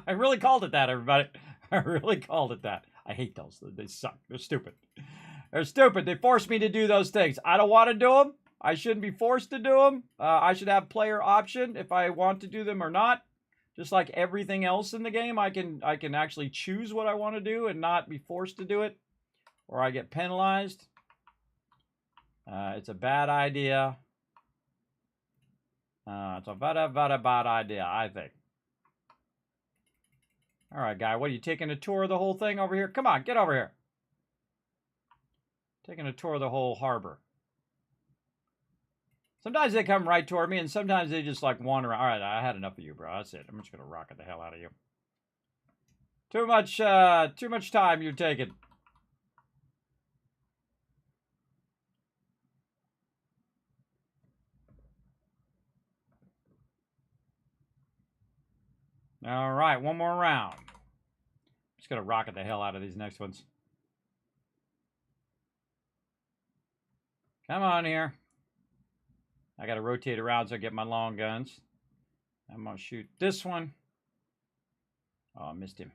I really called it that, everybody. I really called it that. I hate those. They suck. They're stupid. They're stupid. They force me to do those things. I don't want to do them. I shouldn't be forced to do them. I should have player option if I want to do them or not. Just like everything else in the game, I can actually choose what I want to do and not be forced to do it, or I get penalized. It's a bad idea. It's a very, very bad idea, I think. All right, guy, what are you taking a tour of the whole thing over here? Come on, get over here. Taking a tour of the whole harbor. Sometimes they come right toward me, and sometimes they just like wander around. All right, I had enough of you, bro. That's it. I'm just gonna rocket the hell out of you. Too much time you're taking. All right, one more round. Just gonna rocket the hell out of these next ones. Come on here. I gotta rotate around so I get my long guns. I'm gonna shoot this one. Oh, I missed him.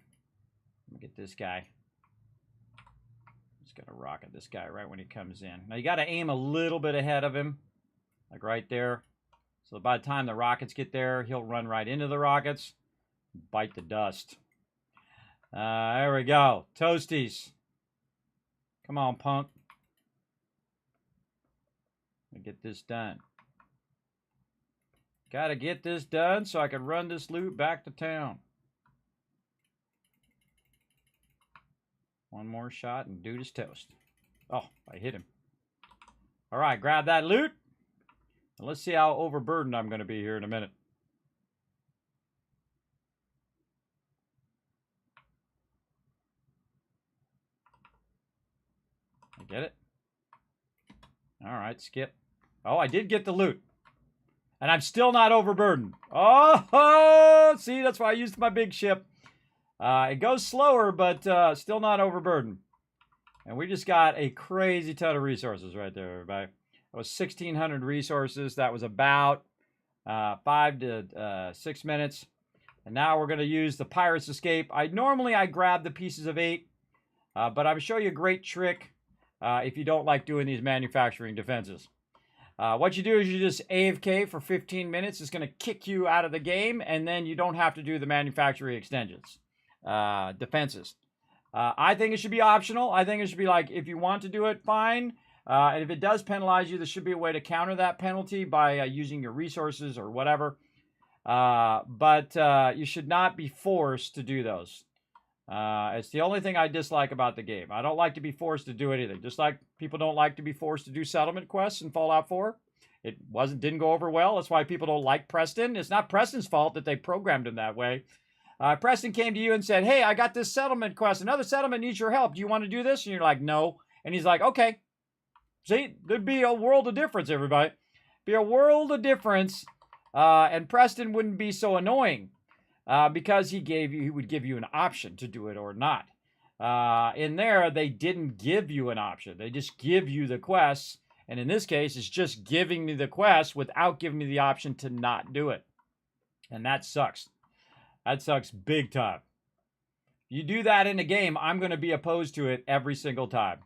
Let me get this guy. Just gonna rocket this guy right when he comes in. Now you gotta aim a little bit ahead of him, like right there. So by the time the rockets get there, he'll run right into the rockets, bite the dust. There we go. Toasties. Come on, punk. Let me get this done. Gotta get this done so I can run this loot back to town. One more shot and dude is toast. Oh, I hit him. All right, grab that loot. And let's see how overburdened I'm going to be here in a minute. I get it. All right, skip. Oh, I did get the loot. And I'm still not overburdened. Oh, see, that's why I used my big ship. It goes slower, but still not overburdened. And we just got a crazy ton of resources right there, everybody. It was 1,600 resources. That was about 5 to 6 minutes. And now we're going to use the Pirate's Escape. Normally I grab the pieces of 8, but I'm going to show you a great trick if you don't like doing these manufacturing defenses. What you do is you just AFK for 15 minutes. It's going to kick you out of the game, and then you don't have to do the manufacturing extensions, defenses. I think it should be optional. I think it should be like, if you want to do it, fine. And if it does penalize you, there should be a way to counter that penalty by using your resources or whatever. But you should not be forced to do those. It's the only thing I dislike about the game. I don't like to be forced to do anything. Just like people don't like to be forced to do settlement quests in Fallout 4. It didn't go over well. That's why people don't like Preston. It's not Preston's fault that they programmed him that way. Preston came to you and said, hey, I got this settlement quest. Another settlement needs your help. Do you want to do this? And you're like, no. And he's like, okay. See, there'd be a world of difference, everybody. Be a world of difference. And Preston wouldn't be so annoying. Because he would give you an option to do it or not. In there, they didn't give you an option. They just give you the quests. And in this case, it's just giving me the quest without giving me the option to not do it. And that sucks. That sucks big time. You do that in a game, I'm going to be opposed to it every single time.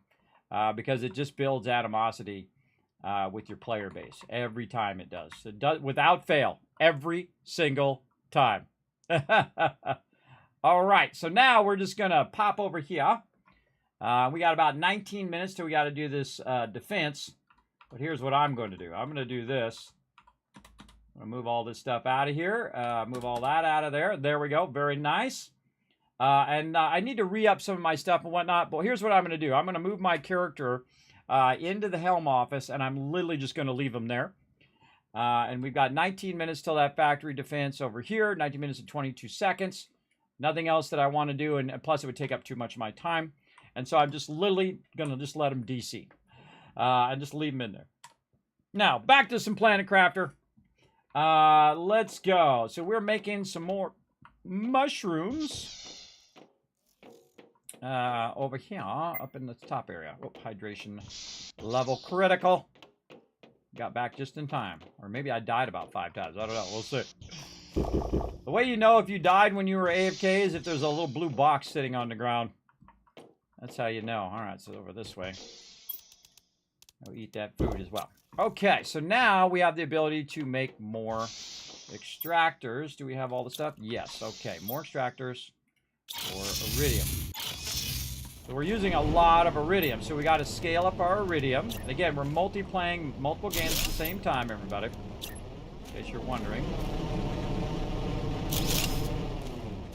Because it just builds animosity with your player base. Every time it does. It does without fail. Every single time. All right, so now we're just gonna pop over here. We got about 19 minutes till we got to do this defense. But here's what I'm going to do. I'm going to do this. I'm going to move all this stuff out of here. Move all that out of there. There we go. Very nice. And I need to re-up some of my stuff and whatnot. But here's what I'm going to do. I'm going to move my character into the helm office, and I'm literally just going to leave him there. And we've got 19 minutes till that factory defense over here. 19 minutes and 22 seconds. Nothing else that I want to do, and plus it would take up too much of my time. And so I'm just literally going to just let him DC. And just leave him in there. Now, back to some Planet Crafter. Let's go. So we're making some more mushrooms. Over here, up in the top area. Oh, hydration level critical. Got back just in time. Or maybe I died about 5 times. I don't know. We'll see. The way you know if you died when you were AFK is if there's a little blue box sitting on the ground. That's how you know. All right, so over this way. I'll eat that food as well. Okay, so now we have the ability to make more Extractors. Do we have all the stuff? Yes. Okay. More extractors for iridium. So we're using a lot of iridium. So we got to scale up our iridium. And again, we're multiplaying multiple games at the same time, everybody. In case you're wondering.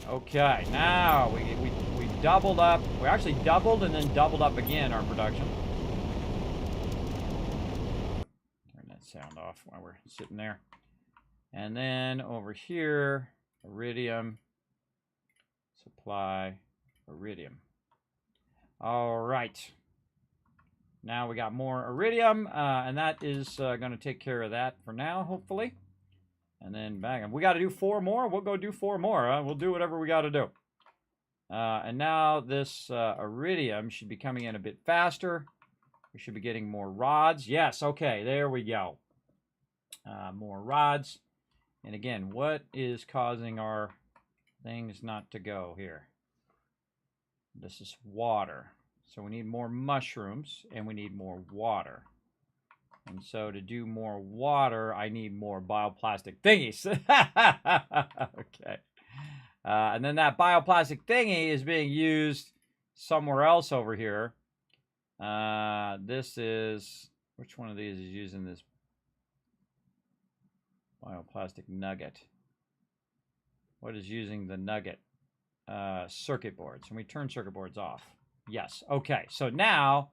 Okay. Now we doubled up. We actually doubled and then doubled up again our production. Turn that sound off while we're sitting there. And then over here, iridium, supply, iridium. All right. Now we got more iridium, and that is going to take care of that for now, hopefully. And then bang. We got to do 4 more. We'll go do 4 more. We'll do whatever we got to do. And now this iridium should be coming in a bit faster. We should be getting more rods. Yes, okay, there we go. More rods. And again, what is causing our things not to go here? This is water. So we need more mushrooms and we need more water. And so to do more water, I need more bioplastic thingies. Okay. And then that bioplastic thingy is being used somewhere else over here. This is, which one of these is using this bioplastic nugget? What is using the nugget? Circuit boards. And we turn circuit boards off. Yes. Okay. So now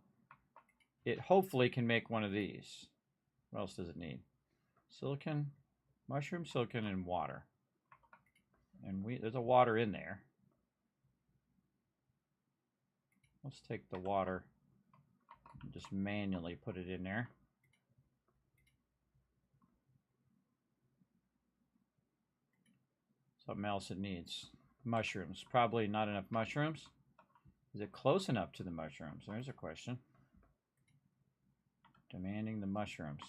it hopefully can make one of these. What else does it need? Silicon, mushroom, silicon, and water. And there's a water in there. Let's take the water and just manually put it in there. Something else it needs. Mushrooms. Probably not enough mushrooms. Is it close enough to the mushrooms? There's a question. Demanding the mushrooms.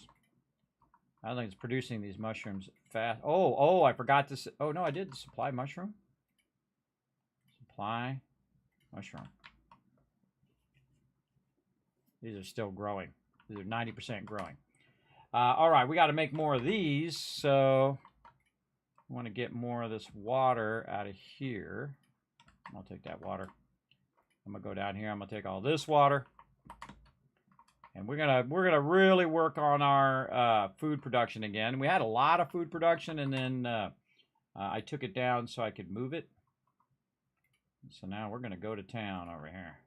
I don't think it's producing these mushrooms fast. Oh, I forgot to... Oh, no, I did. Supply mushroom. Supply mushroom. These are still growing. These are 90% growing. All right, we got to make more of these. So I want to get more of this water out of here. I'll take that water. I'm going to go down here. I'm going to take all this water. And we're gonna really work on our food production again. We had a lot of food production, and then I took it down so I could move it. So now we're gonna go to town over here.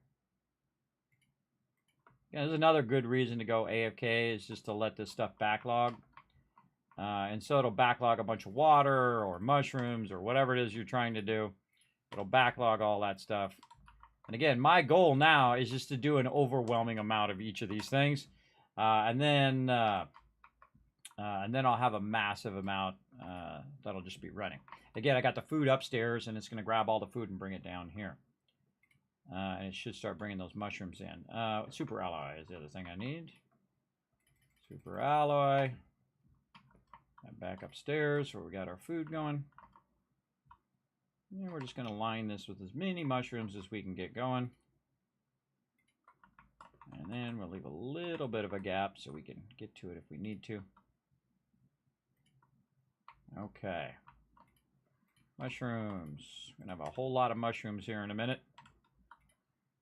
Yeah, there's another good reason to go AFK is just to let this stuff backlog, and so it'll backlog a bunch of water or mushrooms or whatever it is you're trying to do. It'll backlog all that stuff. And again, my goal now is just to do an overwhelming amount of each of these things, and then I'll have a massive amount that'll just be running. Again, I got the food upstairs, and it's going to grab all the food and bring it down here, and it should start bringing those mushrooms in. Super alloy is the other thing I need. Super alloy. Back upstairs where we got our food going. And we're just going to line this with as many mushrooms as we can get going. And then we'll leave a little bit of a gap so we can get to it if we need to. Okay. Mushrooms. We're going to have a whole lot of mushrooms here in a minute.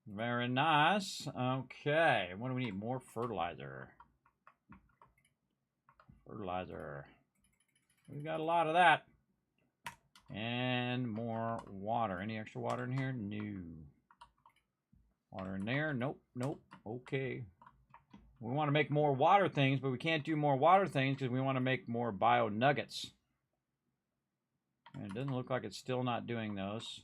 Very nice. Okay. What do we need? More fertilizer. Fertilizer. We've got a lot of that. And more water. Any extra water in here? No. Water in there? Nope. Nope. Okay. We want to make more water things, but we can't do more water things because we want to make more bio nuggets. And it doesn't look like it's still not doing those.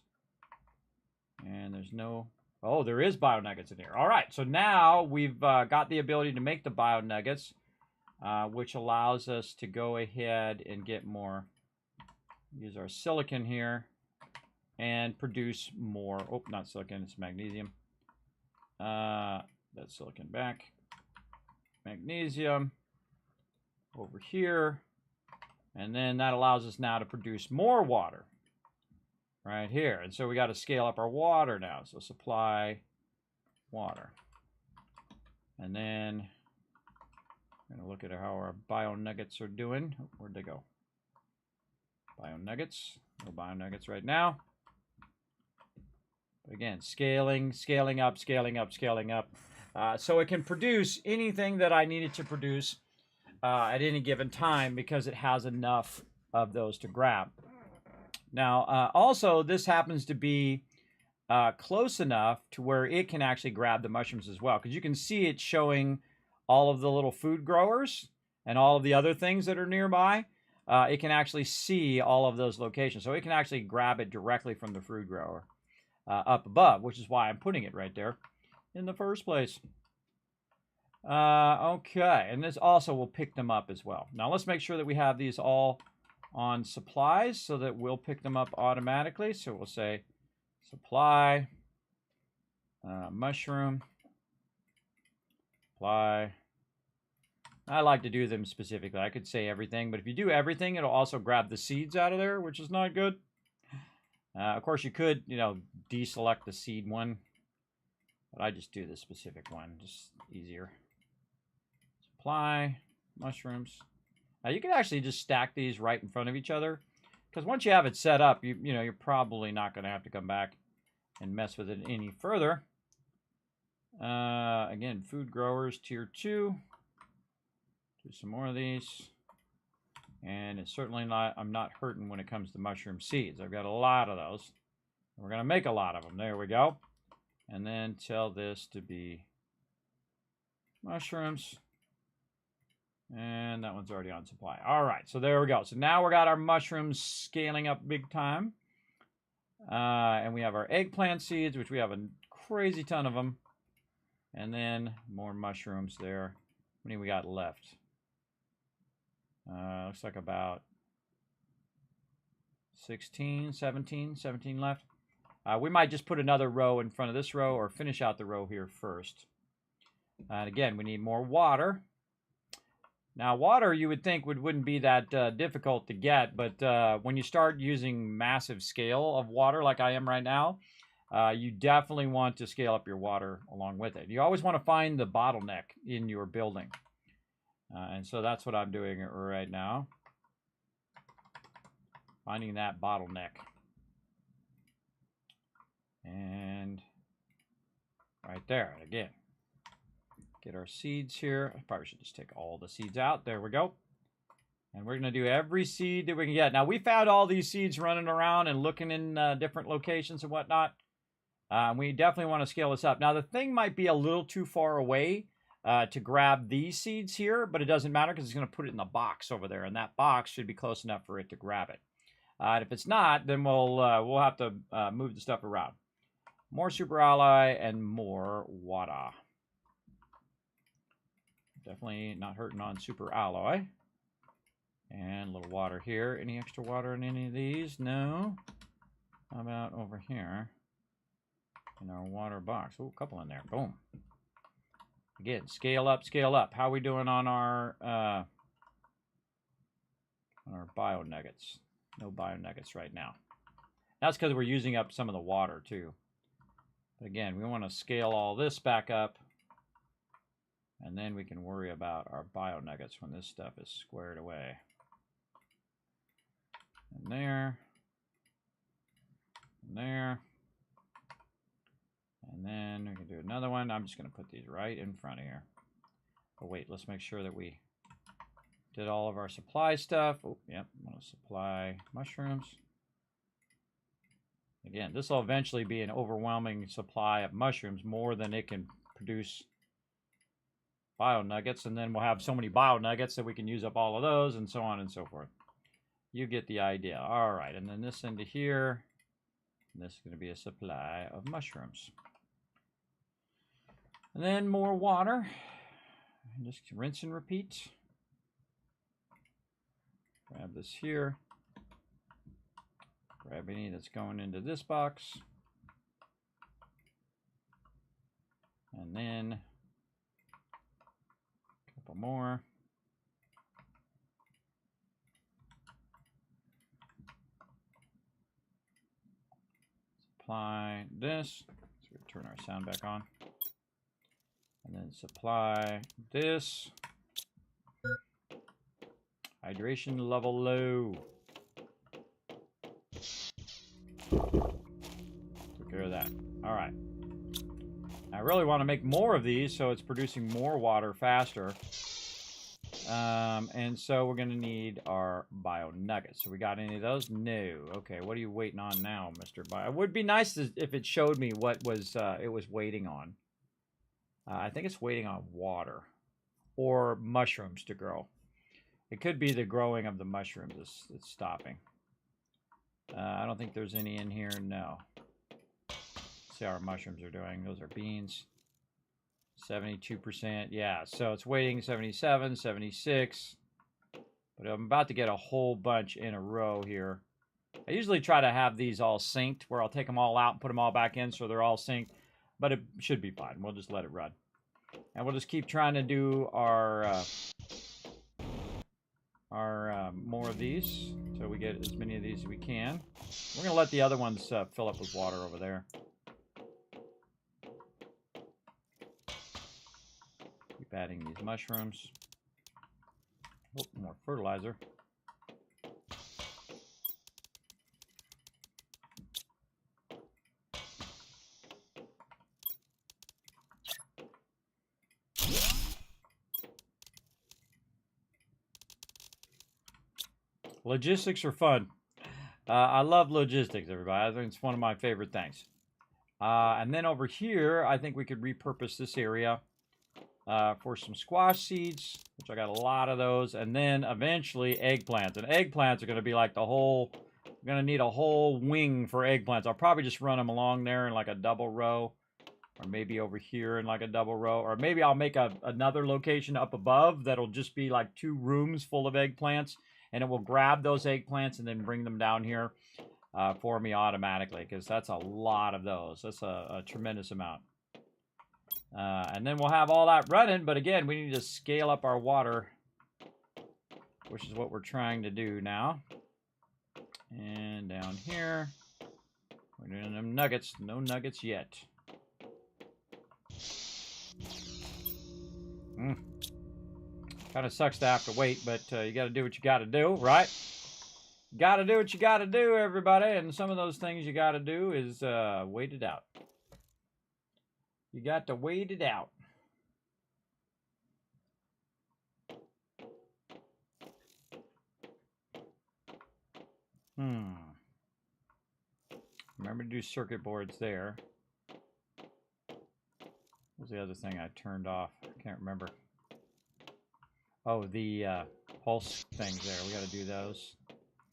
And there's no... Oh, there is bio nuggets in here. All right. So now we've got the ability to make the bio nuggets, which allows us to go ahead and get more... Use our silicon here and produce more. Oh, not silicon, it's magnesium. That's silicon back. Magnesium over here. And then that allows us now to produce more water right here. And so we got to scale up our water now. So supply water. And then I'm going to look at how our bio nuggets are doing. Where'd they go? Bio nuggets. No bio nuggets right now. But again, scaling up, scaling up, scaling up. So it can produce anything that I need it to produce at any given time because it has enough of those to grab. Now, also, this happens to be close enough to where it can actually grab the mushrooms as well, because you can see it showing all of the little food growers and all of the other things that are nearby. It can actually see all of those locations, so it can actually grab it directly from the food grower up above, which is why I'm putting it right there in the first place. Okay, and this also will pick them up as well. Now let's make sure that we have these all on supplies so that we'll pick them up automatically. So we'll say supply, mushroom, supply. I like to do them specifically. I could say everything, but if you do everything, it'll also grab the seeds out of there, which is not good. Of course, you could, deselect the seed one, but I just do the specific one, just easier. Supply, mushrooms. Now you can actually just stack these right in front of each other, because once you have it set up, you're probably not going to have to come back and mess with it any further. Again, food growers tier 2. Do some more of these. And it's certainly not, I'm not hurting when it comes to mushroom seeds. I've got a lot of those. We're going to make a lot of them. There we go. And then tell this to be mushrooms. And that one's already on supply. All right, so there we go. So now we got our mushrooms scaling up big time. And we have our eggplant seeds, which we have a crazy ton of them. And then more mushrooms there. How many we got left? Looks like about 17 left. We might just put another row in front of this row or finish out the row here first. And again, we need more water. Now, water you would think wouldn't be that difficult to get, but when you start using massive scale of water like I am right now, you definitely want to scale up your water along with it. You always want to find the bottleneck in your building. And so that's what I'm doing right now. Finding that bottleneck. And right there, again. Get our seeds here. I probably should just take all the seeds out. There we go. And we're going to do every seed that we can get. Now, we found all these seeds running around and looking in different locations and whatnot. We definitely want to scale this up. Now, the thing might be a little too far away to grab these seeds here, but it doesn't matter because it's going to put it in the box over there, and that box should be close enough for it to grab it. And if it's not, then we'll have to move the stuff around. More super alloy and more water. Definitely not hurting on super alloy. And a little water here. Any extra water in any of these? No. How about over here in our water box? Oh, a couple in there. Boom. Again, scale up, scale up. How are we doing on our bio nuggets? No bio nuggets right now. That's because we're using up some of the water too. But again, we want to scale all this back up. And then we can worry about our bio nuggets when this stuff is squared away. And there. And there. And then we can do another one. I'm just going to put these right in front of here. Oh, wait, let's make sure that we did all of our supply stuff. Oh, yep, I'm going to supply mushrooms. Again, this will eventually be an overwhelming supply of mushrooms, more than it can produce bio nuggets, and then we'll have so many bio nuggets that we can use up all of those, and so on and so forth. You get the idea. All right, and then this into here. And this is going to be a supply of mushrooms. And then more water. And just rinse and repeat. Grab this here. Grab any that's going into this box. And then more. Supply this. So we turn our sound back on. And then supply this. Hydration level low. Took care of that. All right. I really want to make more of these so it's producing more water faster. And so we're going to need our bio nuggets. So we got any of those? No. Okay, what are you waiting on now, Mr. Bio? It would be nice if it showed me what was it was waiting on. I think it's waiting on water or mushrooms to grow. It could be the growing of the mushrooms that's stopping. I don't think there's any in here. No. See how our mushrooms are doing. Those are beans. 72%. Yeah, so it's waiting 77, 76. But I'm about to get a whole bunch in a row here. I usually try to have these all synced, where I'll take them all out and put them all back in so they're all synced. But it should be fine. We'll just let it run. And we'll just keep trying to do our more of these until we get as many of these as we can. We're going to let the other ones fill up with water over there. Keep adding these mushrooms. Oh, more fertilizer. Logistics are fun. I love logistics, everybody. I think it's one of my favorite things. And then over here, I think we could repurpose this area for some squash seeds, which I got a lot of those. And then eventually eggplants. And eggplants are going to be like the whole, I'm going to need a whole wing for eggplants. I'll probably just run them along there in like a double row. Or maybe over here in like a double row. Or maybe I'll make another location up above that'll just be like 2 rooms full of eggplants. And it will grab those eggplants and then bring them down here for me automatically. Because that's a lot of those. That's a tremendous amount. And then we'll have all that running. But again, we need to scale up our water. Which is what we're trying to do now. And down here. We're doing them nuggets. No nuggets yet. Kind of sucks to have to wait, but you got to do what you got to do, right? Got to do what you got to do, everybody. And some of those things you got to do is wait it out. You got to wait it out. Remember to do circuit boards there. What was the other thing I turned off? I can't remember. Oh, the pulse things there. We got to do those.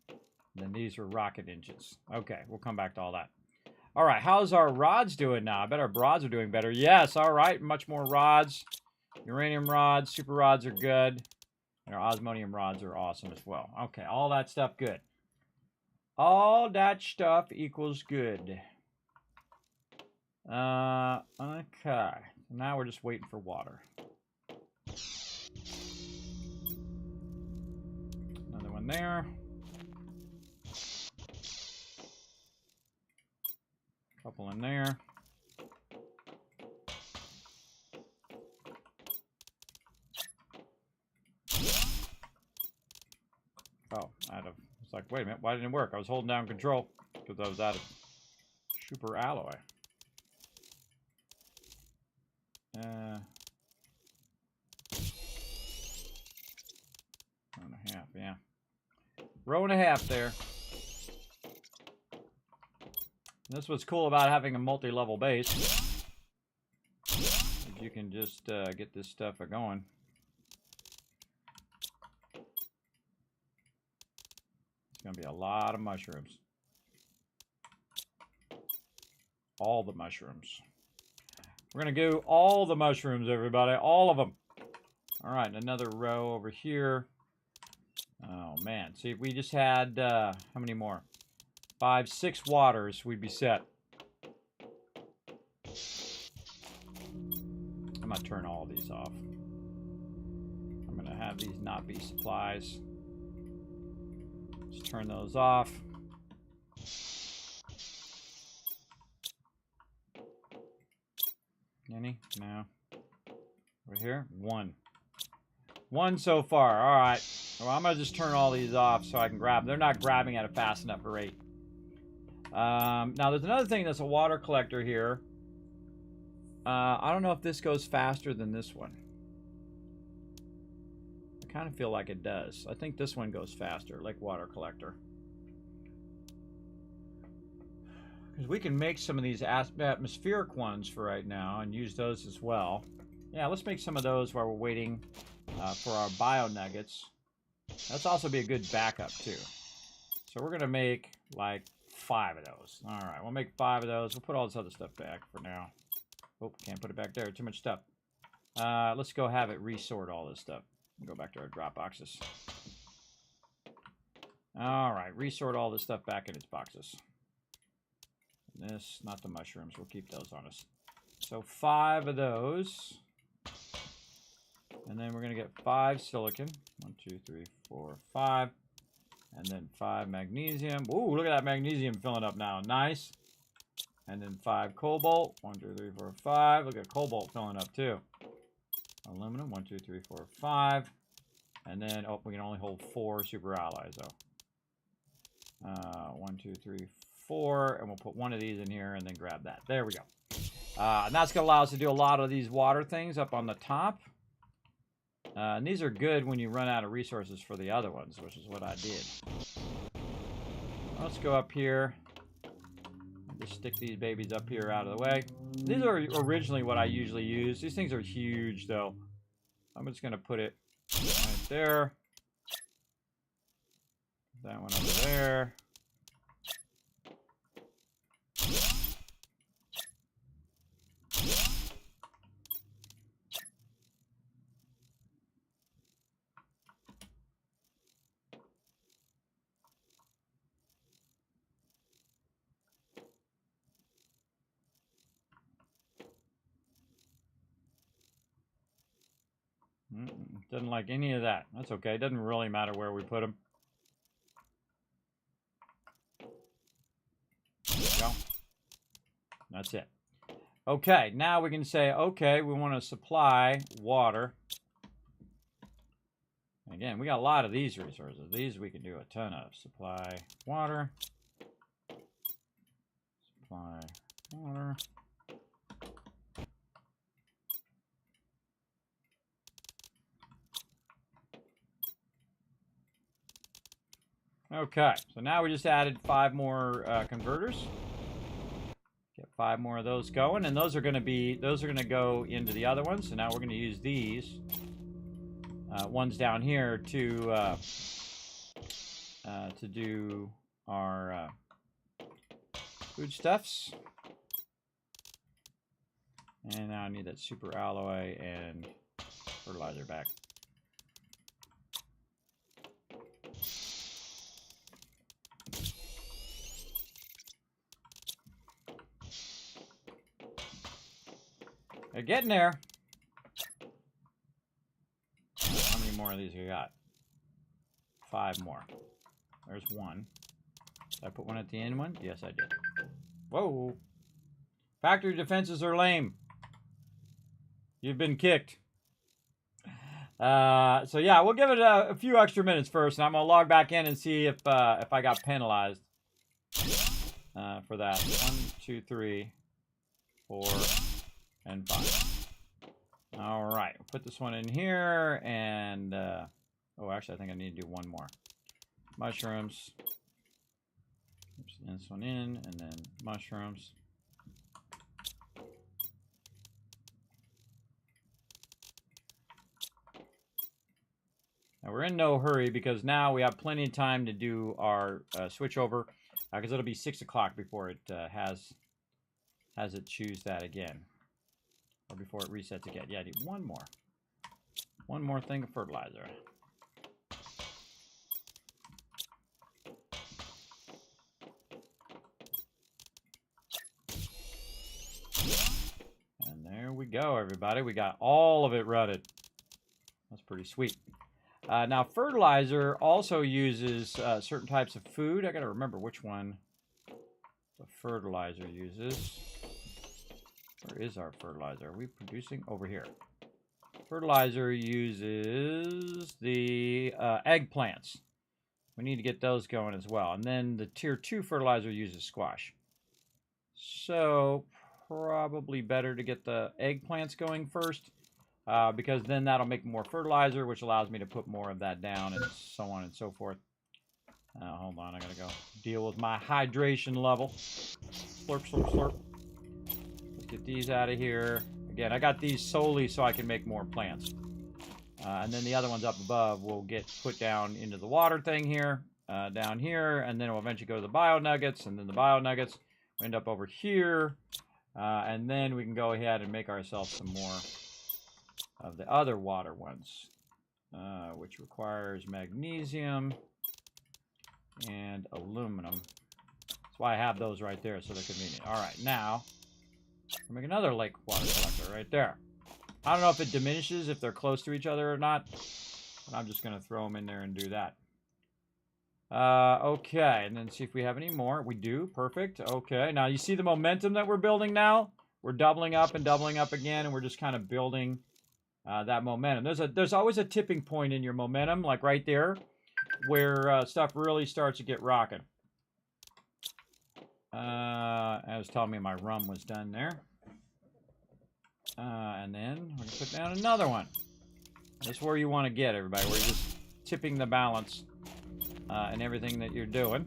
And then these are rocket engines. Okay, we'll come back to all that. All right, how's our rods doing now? I bet our rods are doing better. Yes, all right, much more rods. Uranium rods, super rods are good. And our osmonium rods are awesome as well. Okay, all that stuff good. All that stuff equals good. Okay, now we're just waiting for water. Another one there. Couple in there. Oh, it's like, wait a minute, why didn't it work? I was holding down control because I was out of super alloy. 1.5, yeah. Row and a half there. And that's what's cool about having a multi-level base. You can just get this stuff going. It's going to be a lot of mushrooms. All the mushrooms. We're going to do all the mushrooms, everybody. All of them. All right, another row over here. Oh, man. See, if we just had, how many more? 5, 6 waters, we'd be set. I'm going to turn all these off. I'm going to have these not be supplies. Just turn those off. Any? No. Over here? 1. 1 so far. All right. Well, I'm going to just turn all these off so I can grab. They're not grabbing at a fast enough rate. Now, there's another thing that's a water collector here. I don't know if this goes faster than this one. I kind of feel like it does. I think this one goes faster, like water collector. Because we can make some of these atmospheric ones for right now and use those as well. Yeah, let's make some of those while we're waiting for our bio nuggets. That's also be a good backup too. So we're gonna make like 5 of those. All right, we'll make 5 of those. We'll put all this other stuff back for now. Oh, can't put it back there. Too much stuff. Let's go have it resort all this stuff. We'll go back to our drop boxes. All right, resort all this stuff back in its boxes. This, not the mushrooms. We'll keep those on us. So 5 of those. And then we're going to get 5 silicon. 1, 2, 3, 4, 5. And then 5 magnesium. Ooh, look at that magnesium filling up now. Nice. And then 5 cobalt. 1, 2, 3, 4, 5. Look at cobalt filling up too. Aluminum. 1, 2, 3, 4, 5. And then, oh, we can only hold 4 super alloys though. 1, 2, 3, 4. And we'll put 1 of these in here and then grab that. There we go. And that's going to allow us to do a lot of these water things up on the top. And these are good when you run out of resources for the other ones, which is what I did. Let's go up here. Just stick these babies up here out of the way. These are originally what I usually use. These things are huge, though. I'm just going to put it right there. That one over there. Doesn't like any of that. That's okay. It doesn't really matter where we put them. There we go. That's it. Okay, now we can say, okay, we want to supply water. Again, we got a lot of these resources. These we can do a ton of. Supply water. Supply water. Okay, so now we just added 5 more converters. Get 5 more of those going, and those are going to go into the other ones. So now we're going to use these ones down here to do our foodstuffs. And now I need that super alloy and fertilizer back. They're getting there. How many more of these you got? 5 more. There's 1. Did I put 1 at the end one? Yes, I did. Whoa. Factory defenses are lame. You've been kicked. So yeah, we'll give it a few extra minutes first, and I'm gonna log back in and see if I got penalized for that. 1, 2, 3, 4. And 5. All right, put this one in here, and oh, actually, I think I need to do 1 more. Mushrooms. Oops, this one in, and then mushrooms. Now we're in no hurry because now we have plenty of time to do our switch over, because it'll be 6 o'clock before it has it choose that again. Or before it resets again. Yeah, I need 1 more. 1 more thing of fertilizer. And there we go, everybody. We got all of it rutted. That's pretty sweet. Now, fertilizer also uses certain types of food. I got to remember which one the fertilizer uses. Where is our fertilizer? Are we producing? Over here. Fertilizer uses the eggplants. We need to get those going as well. And then the tier 2 fertilizer uses squash. So probably better to get the eggplants going first, because then that'll make more fertilizer, which allows me to put more of that down and so on and so forth. Hold on, I gotta go deal with my hydration level. Slurp, slurp, slurp. Let's get these out of here. Again, I got these solely so I can make more plants. And then the other ones up above will get put down into the water thing here, down here, and then it will eventually go to the bio nuggets, and then the bio nuggets will end up over here, and then we can go ahead and make ourselves some more of the other water ones, which requires magnesium and aluminum. That's why I have those right there, so they're convenient. All right, now we'll make another lake water collector right there. I don't know if it diminishes if they're close to each other or not, but I'm just going to throw them in there and do that. Okay, and then see if we have any more. We do. Perfect. Okay, now you see the momentum that we're building now? We're doubling up and doubling up again, and we're just kind of building that momentum. There's always a tipping point in your momentum, like right there, where stuff really starts to get rocking. It was telling me my rum was done there. And then we're going to put down another one. That's where you want to get, everybody, where you're just tipping the balance in everything that you're doing.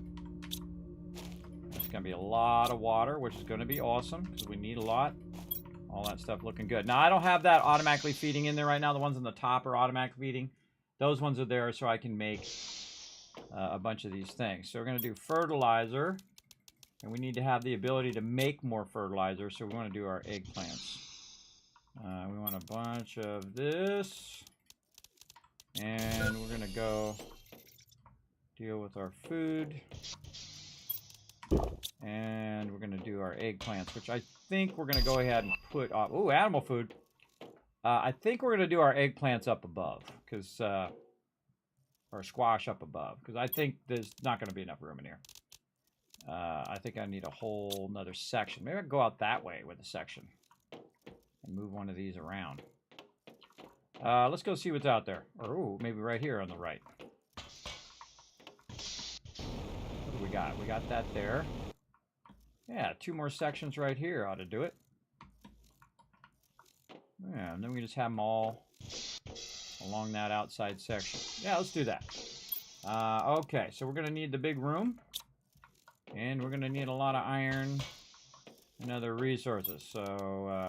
There's going to be a lot of water, which is going to be awesome, because we need a lot. All that stuff looking good. Now, I don't have that automatically feeding in there right now. The ones on the top are automatic feeding. Those ones are there so I can make a bunch of these things. So we're going to do fertilizer. And we need to have the ability to make more fertilizer, so we want to do our eggplants. We want a bunch of this. And we're going to go deal with our food. And we're going to do our eggplants, which I think we're going to go ahead and put on. Ooh, animal food. I think we're going to do our eggplants up above, because or squash up above, because I think there's not going to be enough room in here. I think I need a whole nother section. Maybe I can go out that way with a section and move one of these around. Let's go see what's out there. Or, ooh, maybe right here on the right. What do we got? We got that there. Yeah, 2 more sections right here ought to do it. Yeah, and then we just have them all along that outside section. Yeah, let's do that. Okay, so we're going to need the big room. And we're going to need a lot of iron and other resources. So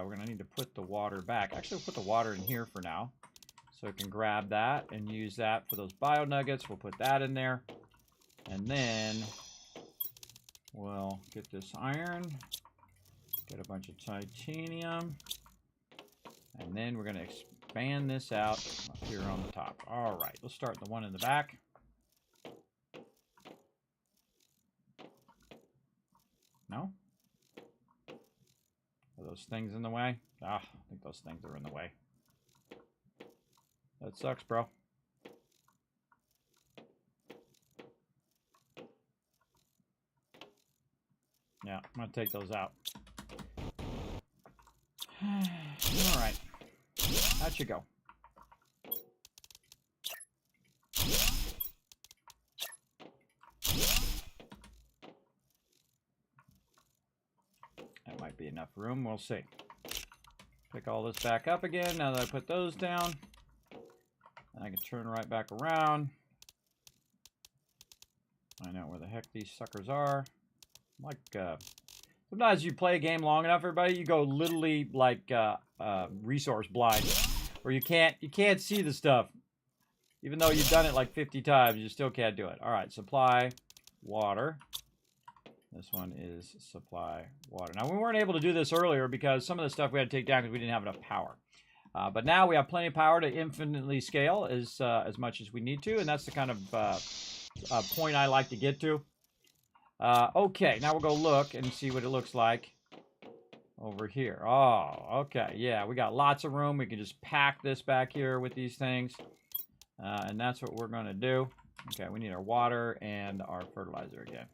we're going to need to put the water back. Actually, we'll put the water in here for now. So we can grab that and use that for those bio nuggets. We'll put that in there. And then we'll get this iron. Get a bunch of titanium. And then we're going to expand this out up here on the top. All right, let's start the one in the back. No? Are those things in the way? Ah, I think those things are in the way. That sucks, bro. Yeah, I'm going to take those out. All right. That should go. That might be enough room. We'll see. Pick all this back up again now that I put those down. And I can turn right back around. Find out where the heck these suckers are. Like, sometimes you play a game long enough, everybody, you go literally like resource blind, where you can't see the stuff. Even though you've done it like 50 times, you still can't do it. All right, supply water. This one is supply water. Now, we weren't able to do this earlier because some of the stuff we had to take down because we didn't have enough power. But now we have plenty of power to infinitely scale as much as we need to, and that's the kind of point I like to get to. Okay, now we'll go look and see what it looks like over here. Oh, okay, yeah, we got lots of room. We can just pack this back here with these things, and that's what we're going to do. Okay, we need our water and our fertilizer again.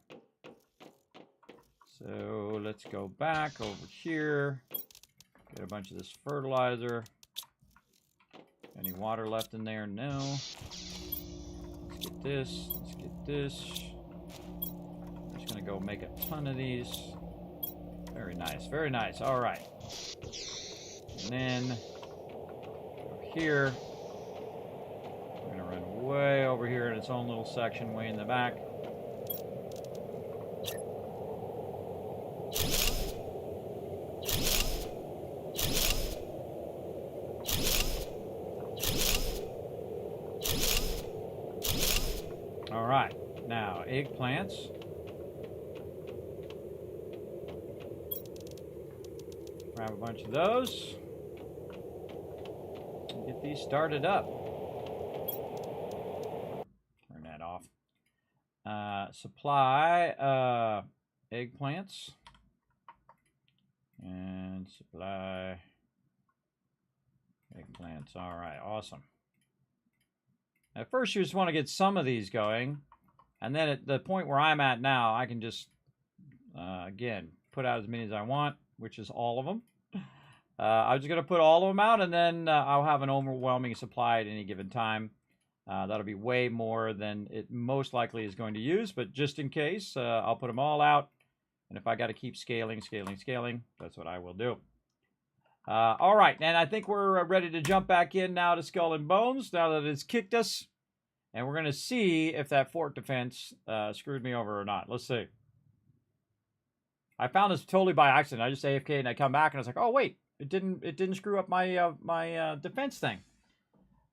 So let's go back over here, get a bunch of this fertilizer. Any water left in there? No. Let's get this. Let's get this. I'm just gonna go make a ton of these. Very nice, very nice. All right. And then over here, we're gonna run way over here in its own little section, way in the back. All right, now eggplants. Grab a bunch of those. Get these started up. Turn that off. Supply eggplants. And supply eggplants. All right, awesome. At first, you just want to get some of these going. And then at the point where I'm at now, I can just, again, put out as many as I want, which is all of them. I'm just going to put all of them out, and then I'll have an overwhelming supply at any given time. That'll be way more than it most likely is going to use, but just in case, I'll put them all out. And if I got to keep scaling, that's what I will do. All right, and I think we're ready to jump back in now to Skull and Bones, now that it's kicked us. And we're going to see if that fort defense screwed me over or not. Let's see. I found this totally by accident. I just AFK and I come back and I was like, oh wait, it didn't screw up my my defense thing.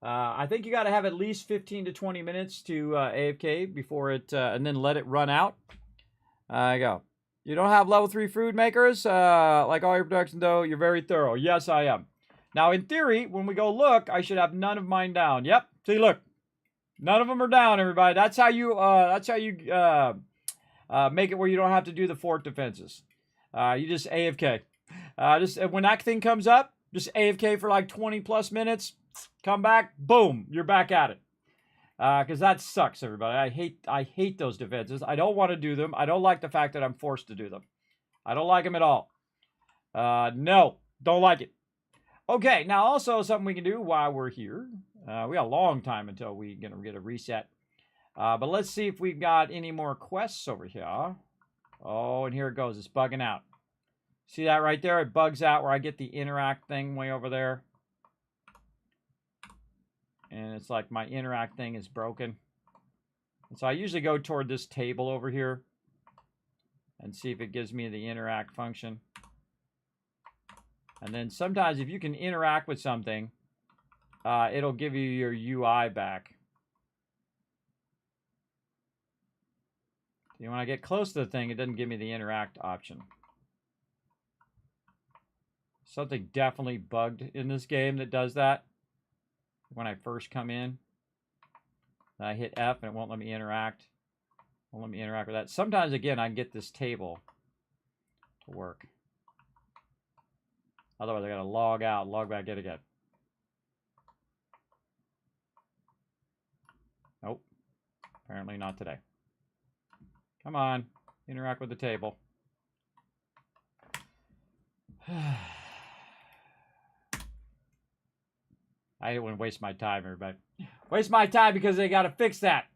I think you got to have at least 15 to 20 minutes to AFK before it, and then let it run out. I go. You don't have level 3 food makers? Like all your production though, you're very thorough. Yes, I am. Now in theory, when we go look, I should have none of mine down. Yep. See, look. None of them are down, everybody. That's how you make it where you don't have to do the fort defenses. You just AFK. Just when that thing comes up, just AFK for like 20 plus minutes. Come back, boom, you're back at it. Because that sucks, everybody. I hate those defenses. I don't want to do them. I don't like the fact that I'm forced to do them. I don't like them at all. No, don't like it. Okay, now also something we can do while we're here. We got a long time until we're going to get a reset. But let's see if we've got any more quests over here. Oh, and here it goes. It's bugging out. See that right there? It bugs out where I get the interact thing way over there. And it's like my interact thing is broken. And so I usually go toward this table over here and see if it gives me the interact function. And then sometimes if you can interact with something, it'll give you your UI back. See, when I get close to the thing, it doesn't give me the interact option. Something definitely bugged in this game that does that. When I first come in, I hit F and it won't let me interact. Won't let me interact with that. Sometimes, again, I can get this table to work. Otherwise, I got to log out, log back in again. Nope. Apparently not today. Come on. Interact with the table. I don't want to waste my time, everybody. Waste my time because they got to fix that.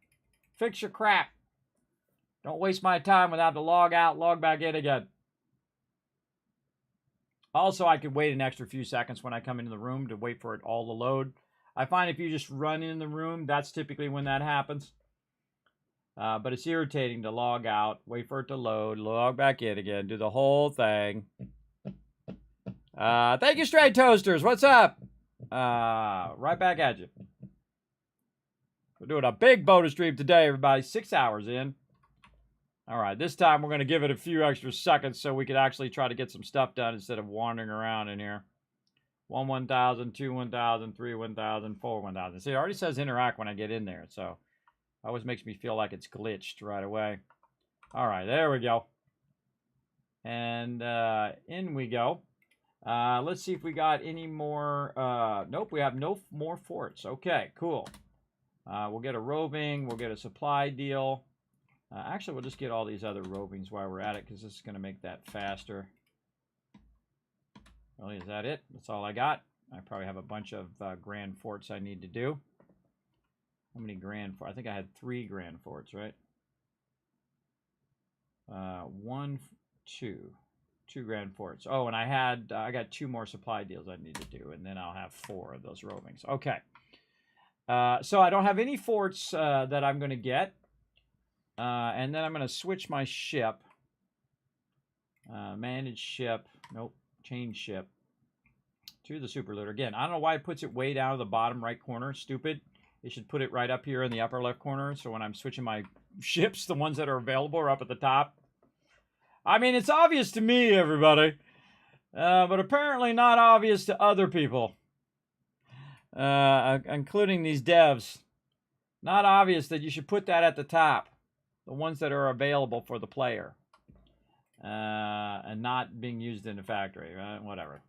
Fix your crap. Don't waste my time without to log out, log back in again. Also, I could wait an extra few seconds when I come into the room to wait for it all to load. I find if you just run in the room, that's typically when that happens. But it's irritating to log out, wait for it to load, log back in again, do the whole thing. Thank you, Stray Toasters. What's up? Right back at you. We're doing a big bonus stream today, everybody. 6 hours in. All right, this time we're going to give it a few extra seconds so we could actually try to get some stuff done instead of wandering around in here. 1 1,000, 2 1,000, 3 1,000, 4 1,000. See, it already says interact when I get in there, so it always makes me feel like it's glitched right away. All right, there we go. And in we go. Let's see if we got any more. Nope, we have no more forts. Okay, cool. We'll get a roving. We'll get a supply deal. Actually, we'll just get all these other rovings while we're at it because this is going to make that faster. Really, is that it? That's all I got. I probably have a bunch of grand forts I need to do. How many grand forts? I think I had 3 grand forts, right? 1, 2. 2 grand forts. Oh, and I got 2 more supply deals I need to do, and then I'll have 4 of those rovings. Okay. So I don't have any forts that I'm going to get. And then I'm going to switch my ship. Manage ship. Nope. Change ship. To the super looter. Again, I don't know why it puts it way down to the bottom right corner. Stupid. It should put it right up here in the upper left corner. So when I'm switching my ships, the ones that are available are up at the top. I mean, it's obvious to me, everybody. But apparently not obvious to other people. Including these devs. Not obvious that you should put that at the top. The ones that are available for the player. And not being used in the factory. Whatever.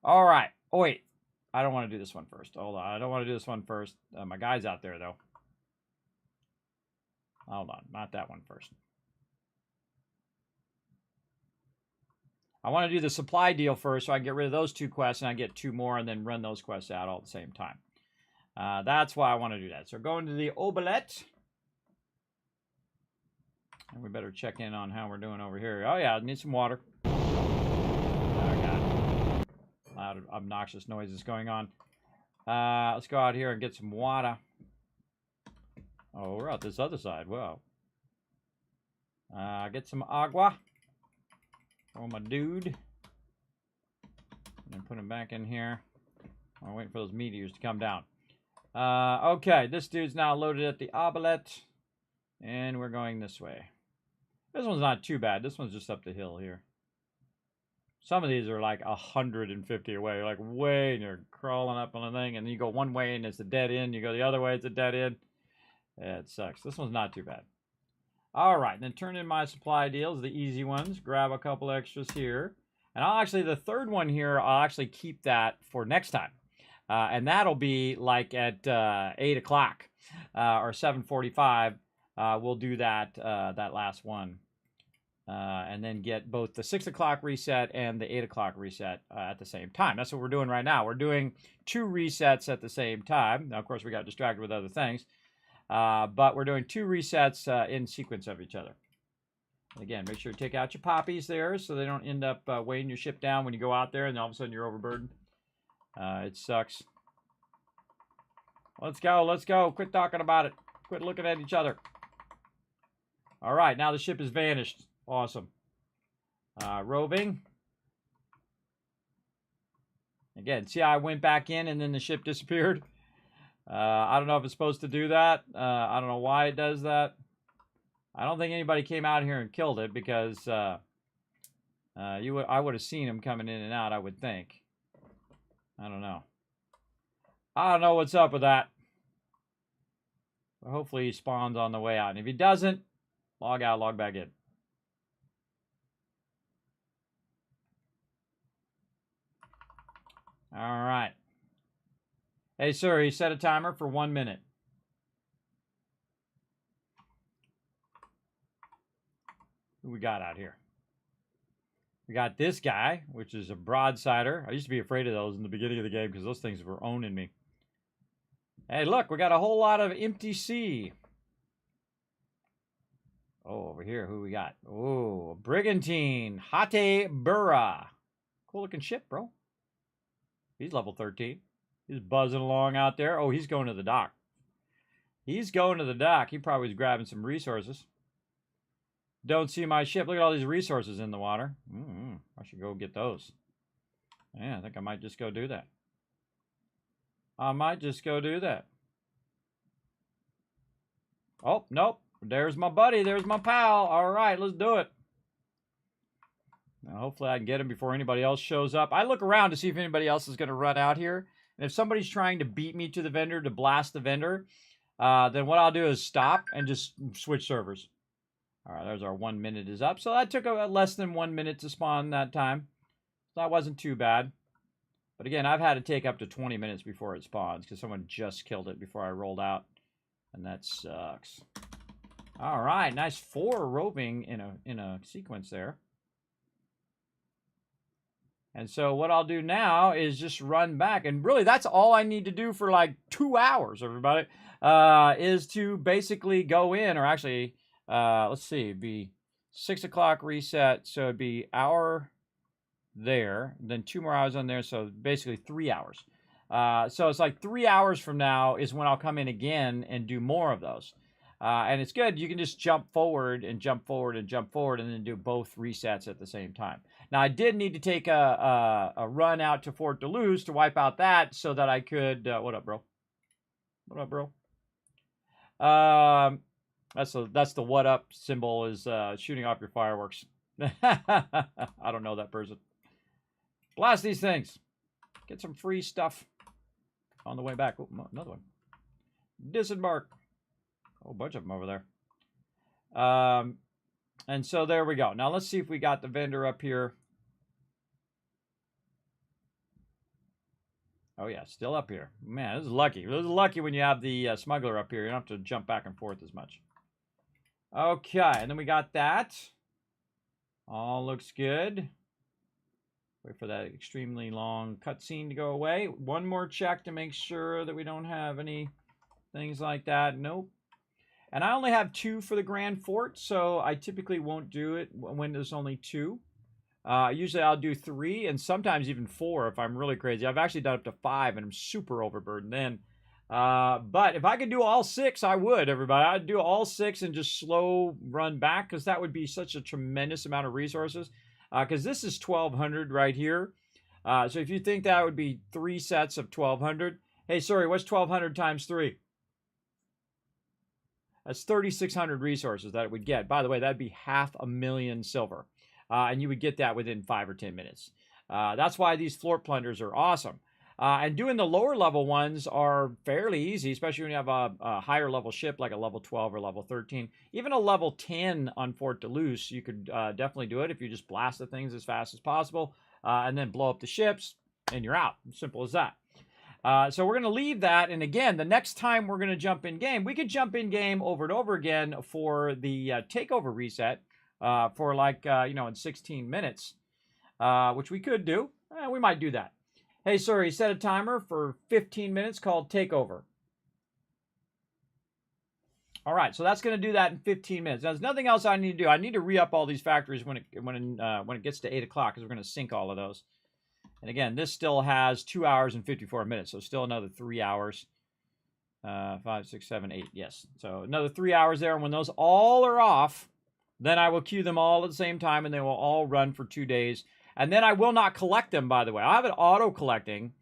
All right. Oh, wait. I don't want to do this one first. Hold on. I don't want to do this one first. My guy's out there, though. Hold on. Not that one first. I want to do the supply deal first so I can get rid of those 2 quests and I get 2 more and then run those quests out all at the same time. That's why I want to do that. So going to the Obelet. And we better check in on how we're doing over here. Oh, yeah. I need some water. Oh, God. Loud, obnoxious noises going on. Let's go out here and get some water. Oh, we're out this other side. Wow. Get some agua. Oh, my dude. And then put him back in here. I'm waiting for those meteors to come down. Okay, this dude's now loaded at the Obelet. And we're going this way. This one's not too bad. This one's just up the hill here. Some of these are like 150 away. Like way, and you're crawling up on the thing. And then you go one way and it's a dead end. You go the other way, it's a dead end. Yeah, it sucks. This one's not too bad. All right, then turn in my supply deals, the easy ones. Grab a couple extras here. And I'll actually, the third one here, I'll actually keep that for next time. And that'll be like at 8 o'clock or 7:45. We'll do that that last one. And then get both the 6 o'clock reset and the 8 o'clock reset at the same time. That's what we're doing right now. We're doing 2 resets at the same time. Now, of course, we got distracted with other things. But we're doing 2 resets in sequence of each other. Again, make sure to take out your poppies there so they don't end up weighing your ship down when you go out there and all of a sudden you're overburdened. It sucks. Let's go, let's go. Quit talking about it. Quit looking at each other. All right, now the ship has vanished. Awesome. Roving. Again, see how I went back in and then the ship disappeared? I don't know if it's supposed to do that. I don't know why it does that. I don't think anybody came out here and killed it because I would have seen him coming in and out, I would think. I don't know. I don't know what's up with that. But hopefully he spawns on the way out. And if he doesn't, log out, log back in. All right. Hey, sir, he set a timer for 1 minute. Who we got out here? We got this guy, which is a broadsider. I used to be afraid of those in the beginning of the game because those things were owning me. Hey, look, we got a whole lot of empty sea. Oh, over here, who we got? Oh, Brigantine, Hate Burra. Cool looking ship, bro. He's level 13. He's buzzing along out there. Oh, he's going to the dock. He's going to the dock. He probably was grabbing some resources. Don't see my ship. Look at all these resources in the water. I should go get those. Yeah, I think I might just go do that. I might just go do that. Oh, nope. There's my buddy. There's my pal. All right, let's do it. Now, hopefully I can get him before anybody else shows up. I look around to see if anybody else is going to run out here. And if somebody's trying to beat me to the vendor, to blast the vendor, then what I'll do is stop and just switch servers. All right, there's our 1 minute is up. So that took less than 1 minute to spawn that time. So that wasn't too bad. But again, I've had to take up to 20 minutes before it spawns because someone just killed it before I rolled out. And that sucks. All right, nice 4 roving in a sequence there. And so what I'll do now is just run back. And really, that's all I need to do for like 2 hours, everybody, is to basically go in, or actually, let's see, it'd be 6 o'clock reset. So it'd be hour there, then 2 more hours on there. So basically 3 hours. So it's like 3 hours from now is when I'll come in again and do more of those. And it's good. You can just jump forward and jump forward and jump forward and then do both resets at the same time. Now, I did need to take a run out to Fort Duluth to wipe out that so that I could... what up, bro? What up, bro? That's the what up symbol is shooting off your fireworks. I don't know that person. Blast these things. Get some free stuff on the way back. Oh, another one. Disembark. A whole bunch of them over there. And so there we go. Now let's see if we got the vendor up here. Oh yeah, still up here. Man, this is lucky. This is lucky when you have the smuggler up here. You don't have to jump back and forth as much. Okay, and then we got that. All looks good. Wait for that extremely long cutscene to go away. One more check to make sure that we don't have any things like that. Nope. And I only have 2 for the Grand Fort, so I typically won't do it when there's only 2. Usually I'll do 3 and sometimes even 4 if I'm really crazy. I've actually done up to 5 and I'm super overburdened then. But if I could do all 6, I would, everybody. I'd do all 6 and just slow run back because that would be such a tremendous amount of resources. Because this is 1,200 right here. So if you think that would be 3 sets of 1,200. Hey, sorry, what's 1,200 times 3? That's 3,600 resources that it would get. By the way, that'd be 500,000 silver. And you would get that within 5 or 10 minutes. That's why these floor plunders are awesome. And doing the lower level ones are fairly easy, especially when you have a higher level ship like a level 12 or level 13. Even a level 10 on Fort Duluth, you could definitely do it if you just blast the things as fast as possible and then blow up the ships and you're out. Simple as that. So we're going to leave that. And again, the next time we're going to jump in game, we could jump in game over and over again for the takeover reset for like, in 16 minutes, which we could do. We might do that. Hey, sorry, set a timer for 15 minutes called takeover. All right, so that's going to do that in 15 minutes. Now, there's nothing else I need to do. I need to re-up all these factories when it gets to 8 o'clock because we're going to sync all of those. And again, this still has 2 hours and 54 minutes, so still another 3 hours. 5, 6, 7, 8, yes. So another 3 hours there, and when those all are off, then I will queue them all at the same time, and they will all run for 2 days. And then I will not collect them, by the way. I have it auto-collecting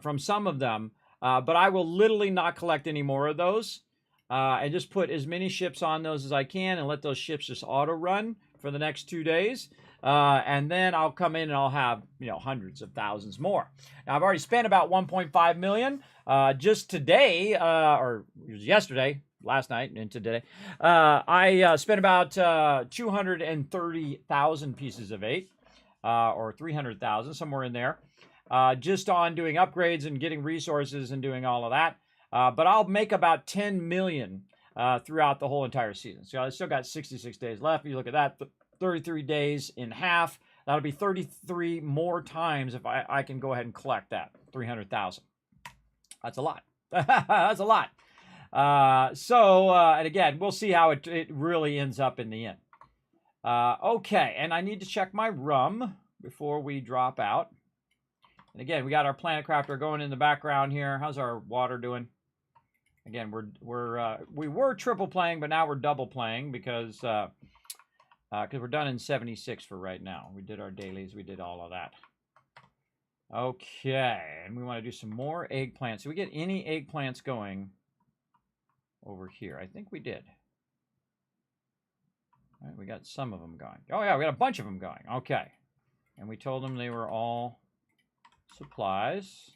from some of them, but I will literally not collect any more of those and just put as many ships on those as I can and let those ships just auto-run for the next 2 days. And then I'll come in and I'll have, hundreds of thousands more. Now, I've already spent about 1.5 million just today, or yesterday, last night and today. I spent about 230,000 pieces of 8, or 300,000, somewhere in there, just on doing upgrades and getting resources and doing all of that. But I'll make about 10 million throughout the whole entire season. So I still got 66 days left. You look at that. 33 days in half. That'll be 33 more times if I can go ahead and collect that 300,000. That's a lot. That's a lot. And again, we'll see how it really ends up in the end. Okay, and I need to check my rum before we drop out. And again, we got our planet crafter going in the background here. How's our water doing? Again, we were triple playing, but now we're double playing because we're done in 76 for right now. We did our dailies. We did all of that. Okay, and we want to do some more eggplants. Did we get any eggplants going over here? I think we did. All right, we got some of them going. Oh, yeah, we got a bunch of them going. Okay. And we told them they were all supplies.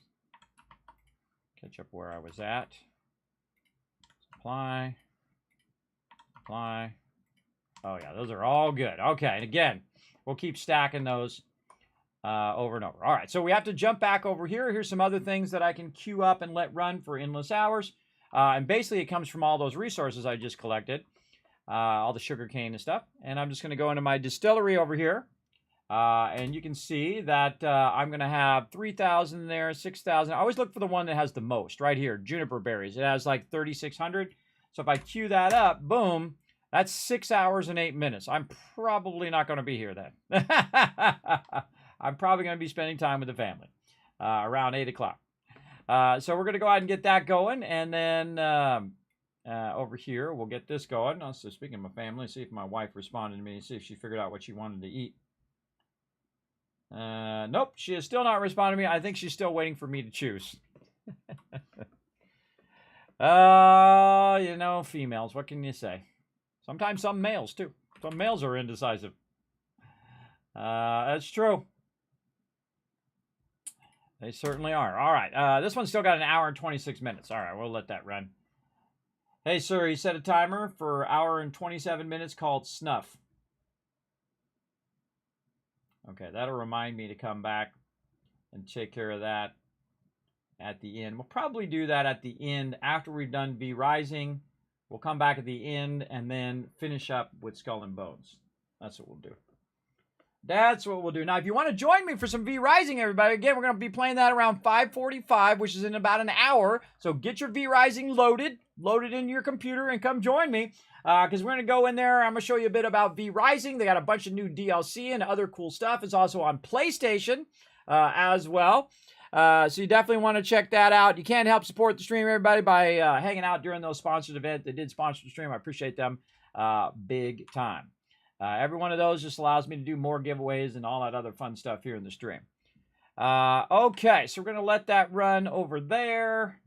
Catch up where I was at. Supply. Supply. Oh, yeah, those are all good. Okay, and again, we'll keep stacking those over and over. All right, so we have to jump back over here. Here's some other things that I can queue up and let run for endless hours. And basically, it comes from all those resources I just collected, all the sugar cane and stuff. And I'm just going to go into my distillery over here. And you can see that I'm going to have 3,000 there, 6,000. I always look for the one that has the most, right here, juniper berries. It has like 3,600. So if I queue that up, boom, that's 6 hours and 8 minutes. I'm probably not going to be here then. I'm probably going to be spending time with the family around 8 o'clock. So we're going to go ahead and get that going. And then over here, we'll get this going. Also, speaking of my family, see if my wife responded to me, see if she figured out what she wanted to eat. Nope, she is still not responding to me. I think she's still waiting for me to choose. You know, females, what can you say? Sometimes some males, too. Some males are indecisive. That's true. They certainly are. All right, this one's still got an hour and 26 minutes. All right, we'll let that run. Hey, sir, you set a timer for hour and 27 minutes called snuff. Okay, that'll remind me to come back and take care of that at the end. We'll probably do that at the end after we've done VRising. We'll come back at the end and then finish up with Skull and Bones. That's what we'll do. That's what we'll do. Now, if you want to join me for some VRising, everybody, again, we're going to be playing that around 5:45, which is in about an hour. So get your VRising loaded into your computer, and come join me. Because we're going to go in there. I'm going to show you a bit about VRising. They got a bunch of new DLC and other cool stuff. It's also on PlayStation as well. So you definitely want to check that out. You can help support the stream, everybody, by hanging out during those sponsored events. They did sponsor the stream. I appreciate them big time. Every one of those just allows me to do more giveaways and all that other fun stuff here in the stream. Okay, so we're going to let that run over there.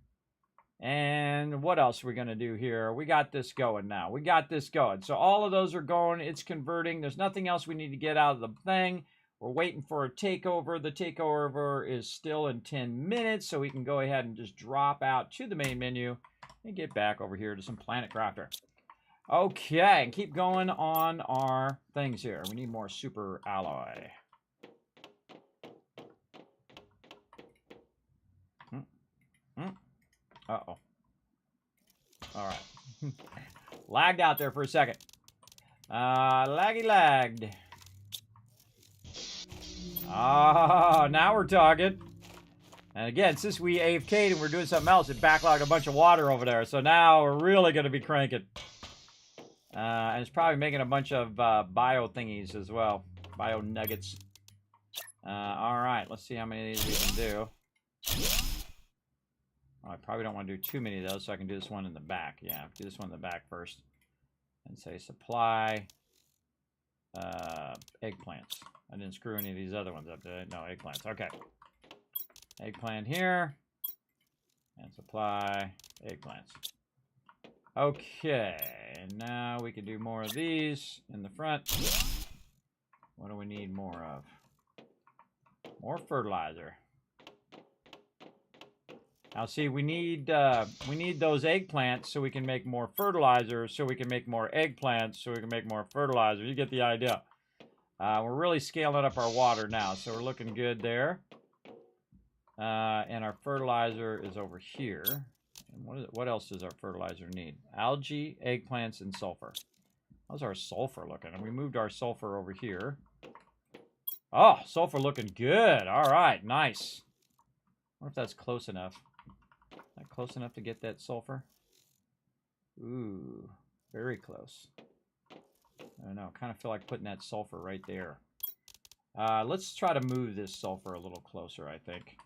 And what else are we going to do here? We got this going now. We got this going. So all of those are going. It's converting. There's nothing else we need to get out of the thing. We're waiting for a takeover. The takeover is still in 10 minutes, so we can go ahead and just drop out to the main menu and get back over here to some Planet Crafter. Okay, and keep going on our things here. We need more super alloy. Uh-oh. All right. Lagged out there for a second. Lagged. Ah, now we're talking. And again, since we AFK'd and we're doing something else, it backlogged a bunch of water over there. So now we're really going to be cranking. And it's probably making a bunch of bio thingies as well. Bio nuggets. All right, let's see how many of these we can do. Oh, I probably don't want to do too many of those, so I can do this one in the back. Yeah, do this one in the back first. And say supply eggplants. I didn't screw any of these other ones up, did I? No, eggplants. Okay. Eggplant here. And supply eggplants. Okay, and now we can do more of these in the front. What do we need more of? More fertilizer. Now see, we need those eggplants so we can make more fertilizer, so we can make more eggplants, so we can make more fertilizer. You get the idea. We're really scaling up our water now, so we're looking good there. And our fertilizer is over here. And what else does our fertilizer need? Algae, eggplants, and sulfur. How's our sulfur looking? And we moved our sulfur over here. Oh, sulfur looking good. All right, nice. I wonder if that's close enough. Is that close enough to get that sulfur? Ooh, very close. I don't know. Kind of feel like putting that sulfur right there. Let's try to move this sulfur a little closer, I think.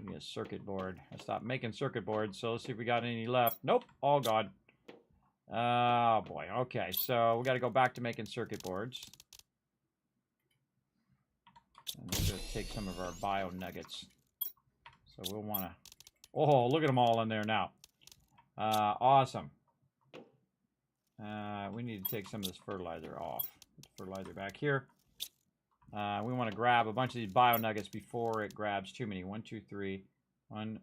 We need a circuit board. I stopped making circuit boards, so let's see if we got any left. Nope, all gone. Oh, boy. Okay, so we got to go back to making circuit boards. And we're going to take some of our bio nuggets. So we'll want to... Oh, look at them all in there now. Awesome. We need to take some of this fertilizer off. Put the fertilizer back here. We want to grab a bunch of these bio nuggets before it grabs too many. 1, 2, 3. 1,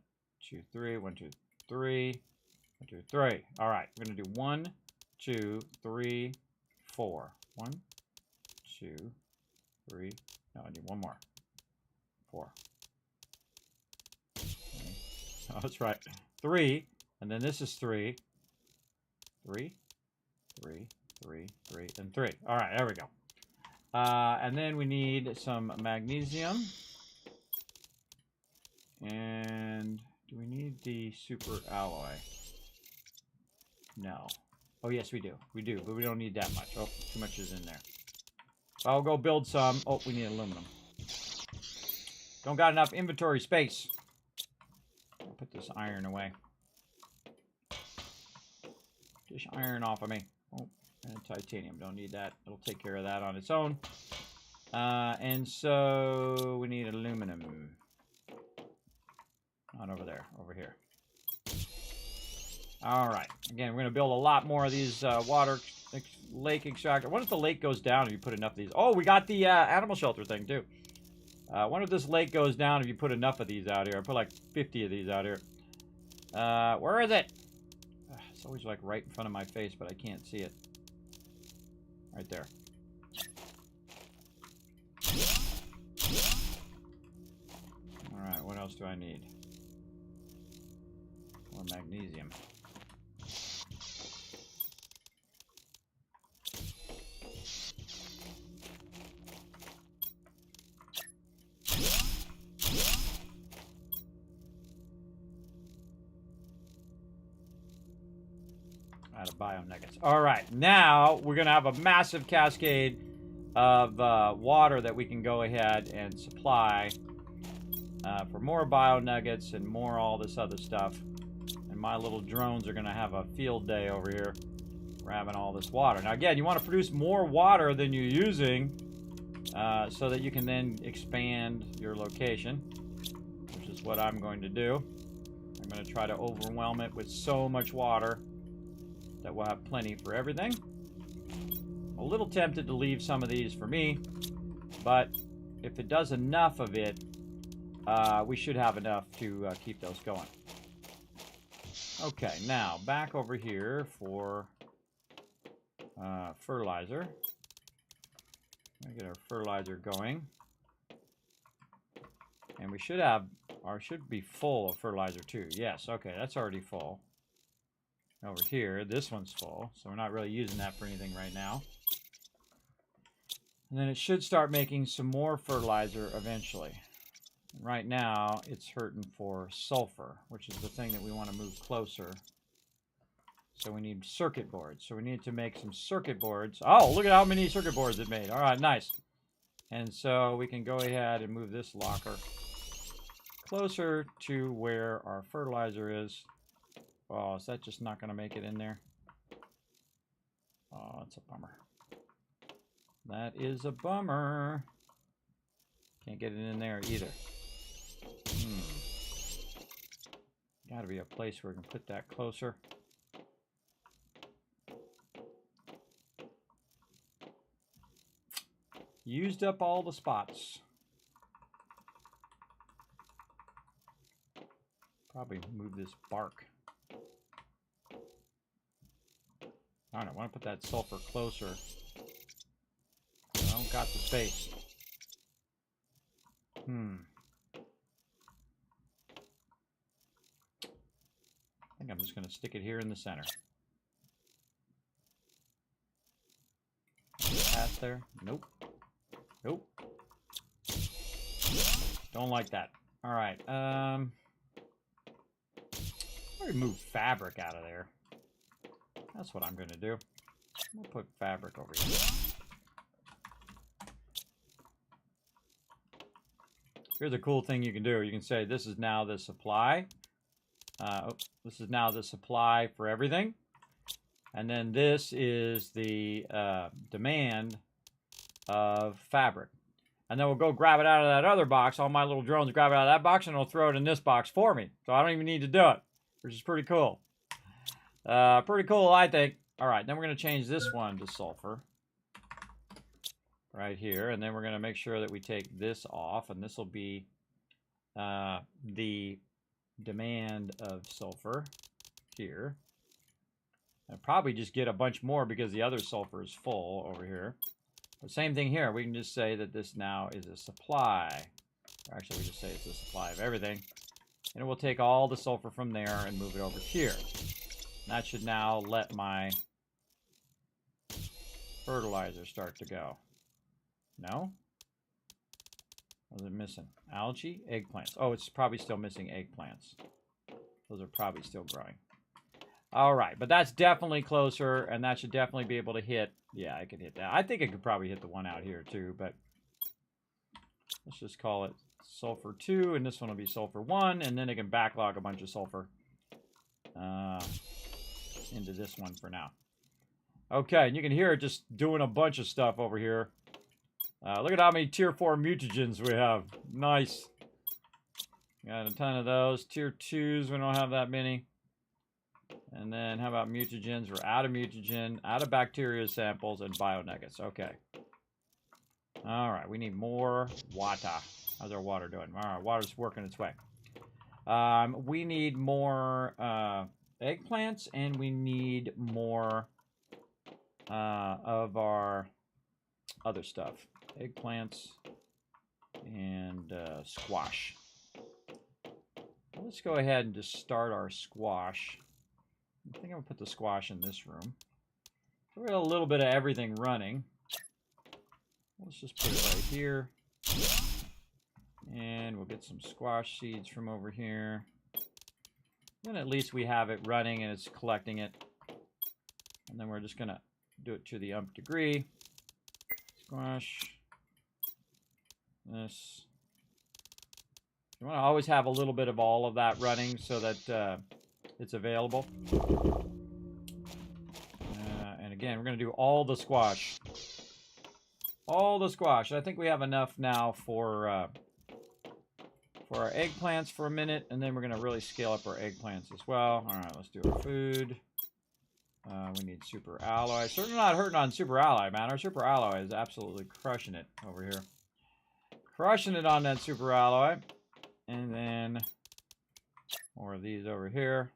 2, 3. 1, 2, 3. 1, 2, 3. All right. We're going to do 1, 2, 3, 4. 1, 2, 3. No, I need one more. 4. Okay. Oh, that's right. 3. And then this is 3. 3, 3, 3, 3, and 3. All right. There we go. And then we need some magnesium. And do we need the super alloy? No. Oh, yes, we do. We do, but we don't need that much. Oh, too much is in there. I'll go build some. Oh, we need aluminum. Don't got enough inventory space. I'll put this iron away. Just iron off of me. Oh, and titanium. Don't need that. It'll take care of that on its own. And so we need aluminum. Not over there. Over here. All right. Again, we're going to build a lot more of these lake extractor. What if the lake goes down if you put enough of these? Oh, we got the animal shelter thing, too. What if this lake goes down if you put enough of these out here? I put like 50 of these out here. Where is it? It's always like right in front of my face, but I can't see it. Right there. Alright, what else do I need? More magnesium. Out of bio nuggets. All right, now we're gonna have a massive cascade of water that we can go ahead and supply for more bio nuggets and more all this other stuff. And my little drones are gonna have a field day over here. We're having all this water. Now again, you want to produce more water than you're using so that you can then expand your location, which is what I'm going to do. I'm going to try to overwhelm it with so much water that we'll have plenty for everything. I'm a little tempted to leave some of these for me, but if it does enough of it, we should have enough to keep those going. Okay, now back over here for fertilizer. Get our fertilizer going. And we should have, or should be full of fertilizer too. Yes, okay, that's already full. Over here, this one's full, so we're not really using that for anything right now. And then it should start making some more fertilizer eventually. Right now, it's hurting for sulfur, which is the thing that we want to move closer. So we need circuit boards. So we need to make some circuit boards. Oh, look at how many circuit boards it made. All right, nice. And so we can go ahead and move this locker closer to where our fertilizer is. Oh, is that just not going to make it in there? Oh, that's a bummer. That is a bummer. Can't get it in there either. Got to be a place where we can put that closer. Used up all the spots. Probably move this bark. I don't know, I want to put that sulfur closer. I don't got the space. I think I'm just going to stick it here in the center. Past there? Nope. Nope. Don't like that. All right. Remove fabric out of there. That's what I'm going to do. We'll put fabric over here. Here's a cool thing you can do. You can say this is now the supply. This is now the supply for everything. And then this is the demand of fabric. And then we'll go grab it out of that other box. All my little drones grab it out of that box and it'll throw it in this box for me. So I don't even need to do it, which is pretty cool. Pretty cool, I think. All right, then we're going to change this one to sulfur. Right here. And then we're going to make sure that we take this off. And this will be the demand of sulfur here. And probably just get a bunch more because the other sulfur is full over here. But same thing here. We can just say that this now is a supply. Or actually, we just say it's a supply of everything. And we'll take all the sulfur from there and move it over here. That should now let my fertilizer start to go. No? What was it missing? Algae? Eggplants. Oh, it's probably still missing eggplants. Those are probably still growing. All right, but that's definitely closer, and that should definitely be able to hit. Yeah, I could hit that. I think I could probably hit the one out here, too, but let's just call it sulfur 2, and this one will be sulfur 1, and then it can backlog a bunch of sulfur into this one for now. Okay, and you can hear it just doing a bunch of stuff over here. Look at how many tier 4 mutagens we have. Nice. Got a ton of those. Tier 2s, we don't have that many. And then how about mutagens? We're out of mutagen, out of bacteria samples, and bionuggets. Okay. All right, we need more water. How's our water doing? All right, water's working its way. We need more eggplants, and we need more of our other stuff. Eggplants and squash. Well, let's go ahead and just start our squash. I think I'm going to put the squash in this room. So we got a little bit of everything running. Let's just put it right here. And we'll get some squash seeds from over here. Then at least we have it running and it's collecting it. And then we're just going to do it to the nth degree. Squash. This. You want to always have a little bit of all of that running so that it's available. And again, we're going to do all the squash. All the squash. I think we have enough now for our eggplants for a minute, and then we're going to really scale up our eggplants as well. All right, let's do our food. We need super alloy. Certainly not hurting on super alloy, man. Our super alloy is absolutely crushing it over here. Crushing it on that super alloy. And then more of these over here.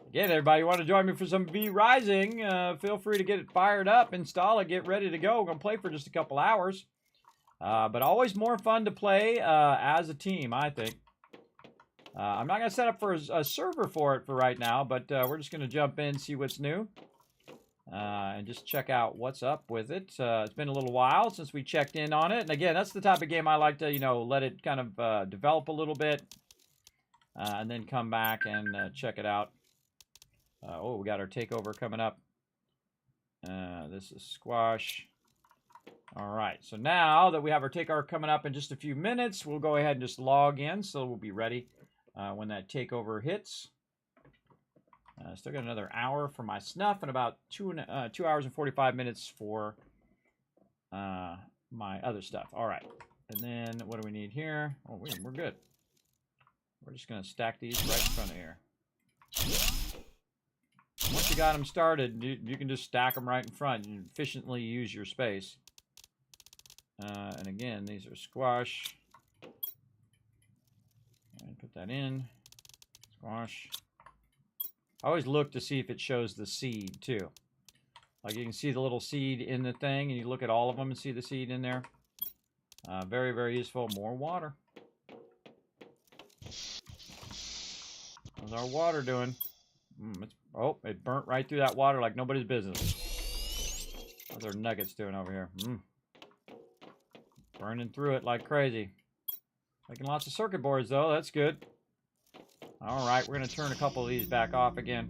Again, everybody, want to join me for some VRising? Feel free to get it fired up, install it, get ready to go. We're going to play for just a couple hours. But always more fun to play as a team, I think. I'm not going to set up for a server for it for right now, but we're just going to jump in, see what's new. And just check out what's up with it. It's been a little while since we checked in on it. And again, that's the type of game I like to, let it kind of develop a little bit. And then come back and check it out. Oh, we got our takeover coming up. This is squash. All right, so now that we have our takeover coming up in just a few minutes, we'll go ahead and just log in so we'll be ready when that takeover hits. Still got another hour for my snuff and about 2 hours and 45 minutes for my other stuff. All right, and then what do we need here? Oh, we're good. We're just going to stack these right in front of here. Once you got them started, you can just stack them right in front and efficiently use your space. And again, these are squash. And put that in. Squash. I always look to see if it shows the seed, too. Like you can see the little seed in the thing, and you look at all of them and see the seed in there. Very, very useful. More water. How's our water doing? Oh, it burnt right through that water like nobody's business. How's our nuggets doing over here? Burning through it like crazy. Making lots of circuit boards, though. That's good. All right, we're going to turn a couple of these back off again.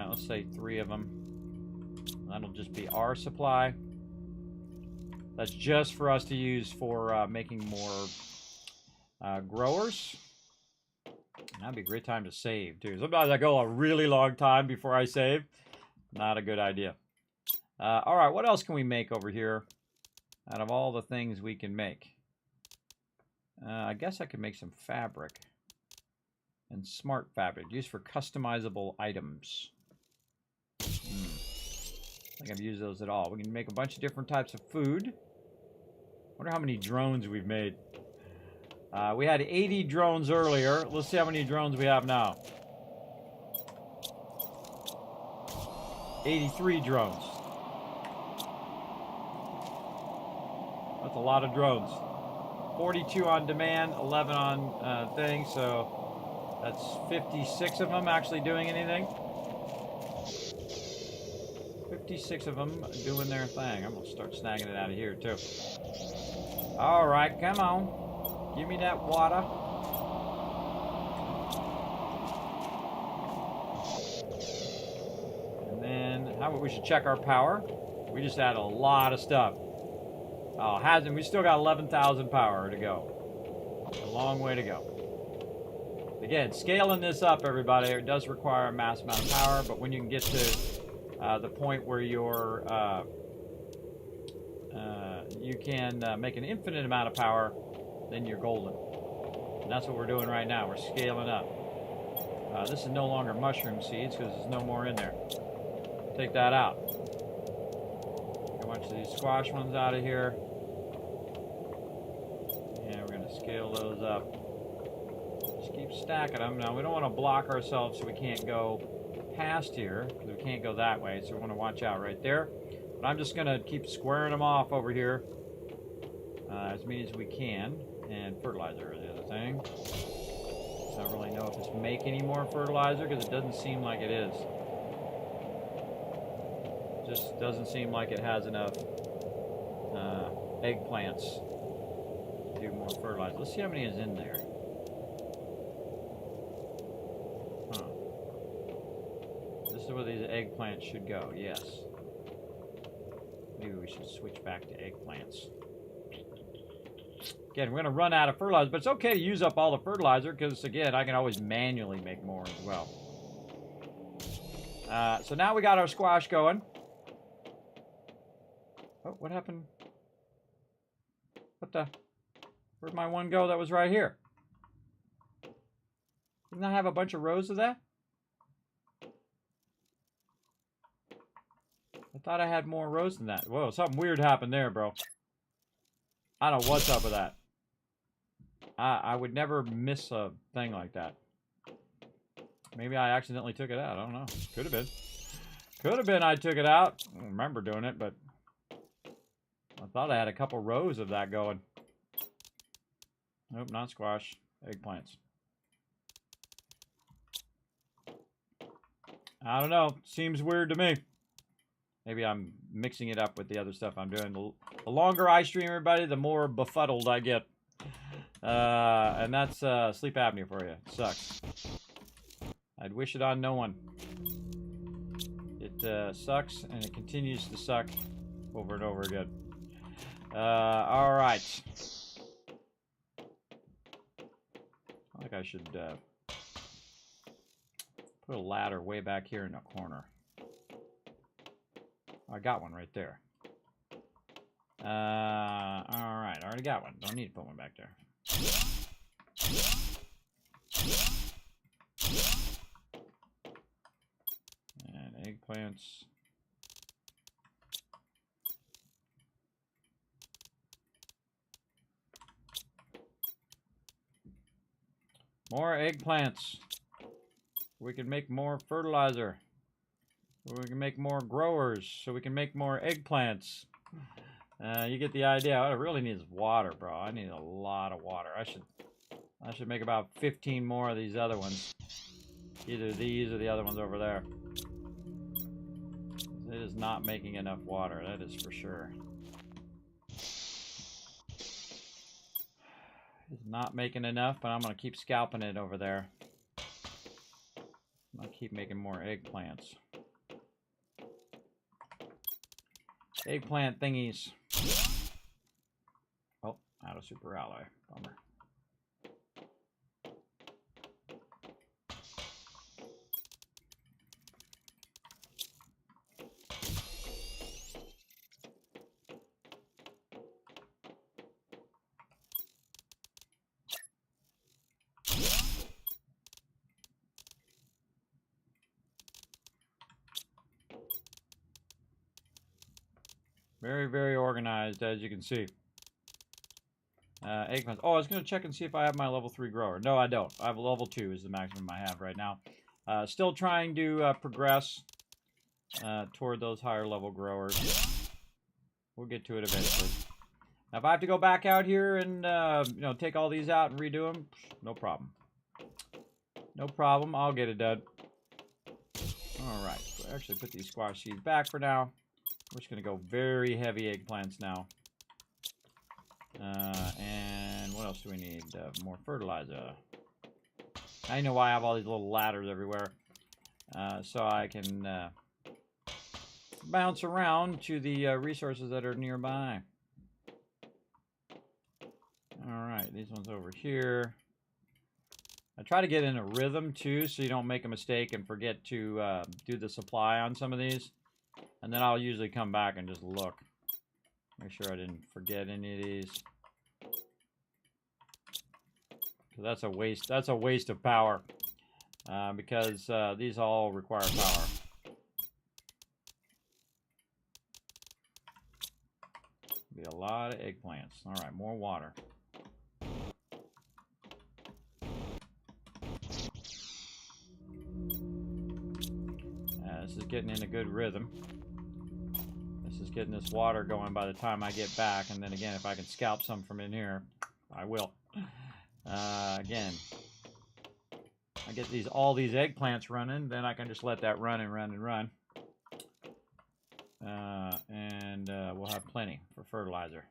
Let's say 3 of them. That'll just be our supply. That's just for us to use for making more growers. That'd be a great time to save, too. Sometimes I go a really long time before I save. Not a good idea. All right, what else can we make over here out of all the things we can make? I guess I could make some fabric. And smart fabric, used for customizable items. I think I've used those at all. We can make a bunch of different types of food. Wonder how many drones we've made. We had 80 drones earlier. Let's see how many drones we have now. 83 drones. That's a lot of drones. 42 on demand, 11 on thing, so that's 56 of them actually doing anything. 56 of them doing their thing. I'm going to start snagging it out of here, too. All right, come on. Give me that water. And then, how about we should check our power? We just added a lot of stuff. Oh, hasn't we still got 11,000 power to go. A long way to go. Again, scaling this up, everybody, it does require a massive amount of power, but when you can get to the point where you're, you can make an infinite amount of power, then you're golden. And that's what we're doing right now. We're scaling up. This is no longer mushroom seeds because there's no more in there. Take that out. Get a bunch of these squash ones out of here. And we're going to scale those up. Just keep stacking them. Now, we don't want to block ourselves so we can't go past here, because we can't go that way, so we want to watch out right there. But I'm just going to keep squaring them off over here as many as we can. And fertilizer is the other thing. I don't really know if it's make any more fertilizer, because it doesn't seem like it is. Just doesn't seem like it has enough eggplants to do more fertilizer. Let's see how many is in there. This is where these eggplants should go, yes. Maybe we should switch back to eggplants. Again, we're going to run out of fertilizer, but it's okay to use up all the fertilizer because, again, I can always manually make more as well. So now we got our squash going. Oh, what happened? What the? Where'd my one go that was right here? Didn't I have a bunch of rows of that? I thought I had more rows than that. Whoa, something weird happened there, bro. I don't know what's up with that. I would never miss a thing like that. Maybe I accidentally took it out. I don't know. Could have been. Could have been I took it out. I don't remember doing it, but I thought I had a couple rows of that going. Nope, not squash. Eggplants. I don't know. Seems weird to me. Maybe I'm mixing it up with the other stuff I'm doing. The longer I stream, everybody, the more befuddled I get. And that's sleep apnea for you. It sucks. I'd wish it on no one. It sucks, and it continues to suck over and over again. All right. I think I should put a ladder way back here in the corner. I got one right there. All right, I already got one. Don't need to put one back there. And eggplants. More eggplants. We can make more fertilizer. We can make more growers, so we can make more eggplants. You get the idea. What I really need is water, bro. I need a lot of water. I should make about 15 more of these other ones. Either these or the other ones over there. It is not making enough water, that is for sure. It's not making enough, but I'm going to keep scalping it over there. I'm going to keep making more eggplants. Eggplant thingies. Oh, out of super alloy. Bummer. Very, very organized, as you can see. Eggplants. Oh, I was going to check and see if I have my level 3 grower. No, I don't. I have a level 2 is the maximum I have right now. Still trying to progress toward those higher level growers. We'll get to it eventually. Now, if I have to go back out here and you know, take all these out and redo them, no problem. No problem. I'll get it done. All right. actually put these squash seeds back for now. We're just going to go very heavy eggplants now. And what else do we need? More fertilizer. I know why I have all these little ladders everywhere. So I can bounce around to the resources that are nearby. Alright, these ones over here. I try to get in a rhythm too, so you don't make a mistake and forget to do the supply on some of these. And then I'll usually come back and just look. Make sure I didn't forget any of these. So that's a waste. That's a waste of power. Because these all require power. Be a lot of eggplants. Alright, more water. This is getting in a good rhythm. This is getting this water going by the time I get back. And then again, if I can scalp some from in here, I will. Again, I get all these eggplants running, then I can just let that run and run and run. And we'll have plenty for fertilizer.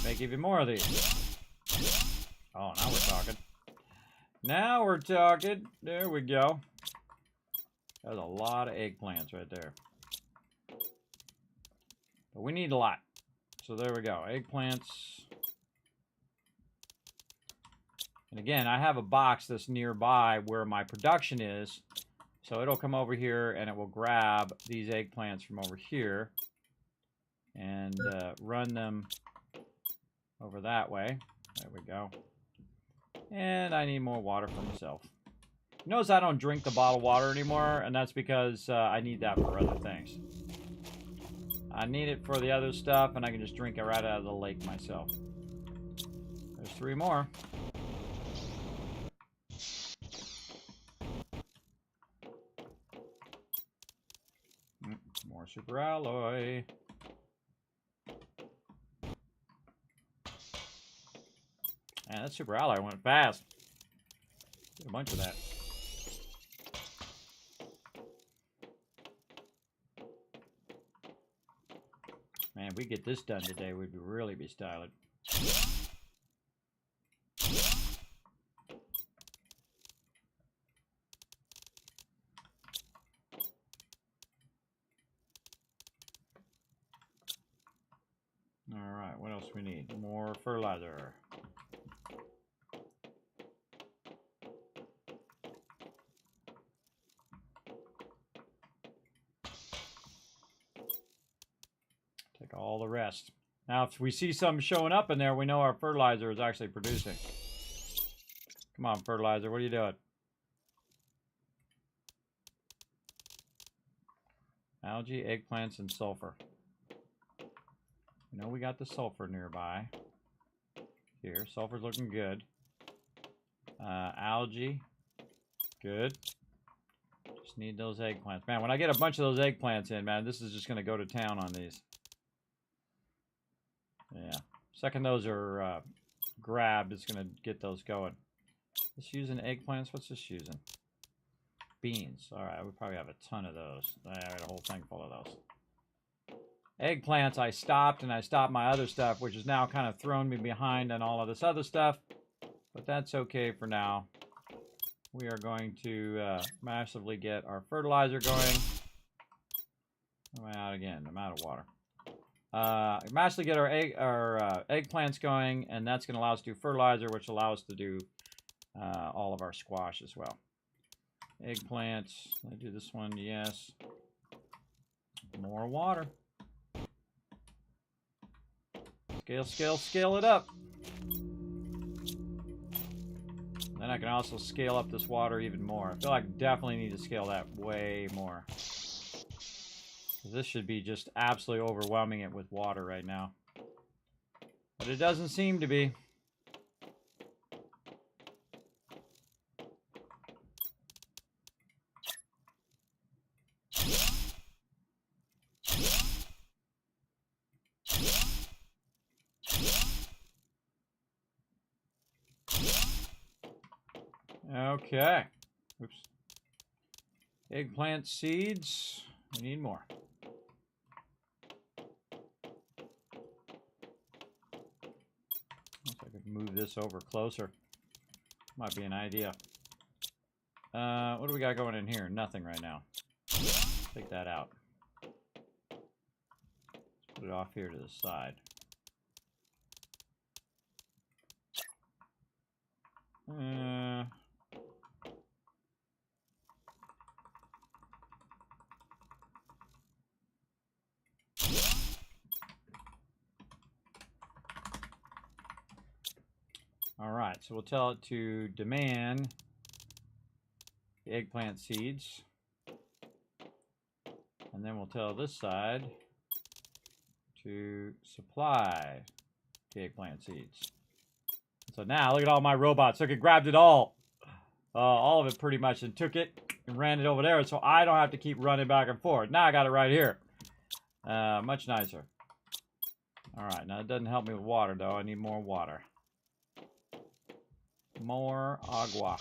Make even more of these. Oh, now we're talking. Now we're talking. There we go. There's a lot of eggplants right there. But we need a lot. So there we go. Eggplants. And again, I have a box that's nearby where my production is. So it'll come over here and it will grab these eggplants from over here. And run them over that way. There we go. And I need more water for myself. Notice I don't drink the bottled water anymore, and that's because I need that for other things. I need it for the other stuff, and I can just drink it right out of the lake myself. There's 3 more. More super alloy. Man, that super alloy went fast. Get a bunch of that. Man, if we get this done today, we'd really be styling. Alright, what else we need? More fertilizer. Take all the rest. Now, if we see something showing up in there, we know our fertilizer is actually producing. Come on, fertilizer, what are you doing? Algae, eggplants, and sulfur. You know we got the sulfur nearby. Here, sulfur's looking good. Algae, good. Just need those eggplants. Man, when I get a bunch of those eggplants in, man, this is just going to go to town on these. Yeah. Second those are grabbed, it's going to get those going. This using eggplants? What's this using? Beans. Alright, we probably have a ton of those. I got a whole thing full of those. Eggplants, I stopped, and I stopped my other stuff, which has now kind of thrown me behind on all of this other stuff. But that's okay for now. We are going to massively get our fertilizer going. I'm out again. I'm out of water. Massively get our eggplants going, and that's going to allow us to do fertilizer, which allows us to do all of our squash as well. Eggplants. I do this one, yes. More water. Scale, scale, scale it up. Then I can also scale up this water even more. I feel like I definitely need to scale that way more. This should be just absolutely overwhelming it with water right now. But it doesn't seem to be. Okay. Oops. Eggplant seeds. We need more. If I could move this over closer. Might be an idea. What do we got going in here? Nothing right now. Take that out. Let's put it off here to the side. All right, so we'll tell it to demand the eggplant seeds. And then we'll tell this side to supply the eggplant seeds. So now, look at all my robots. Look, it grabbed it all of it pretty much, and took it and ran it over there, so I don't have to keep running back and forth. Now I got it right here. Much nicer. All right, now it doesn't help me with water, though. I need more water. More agua.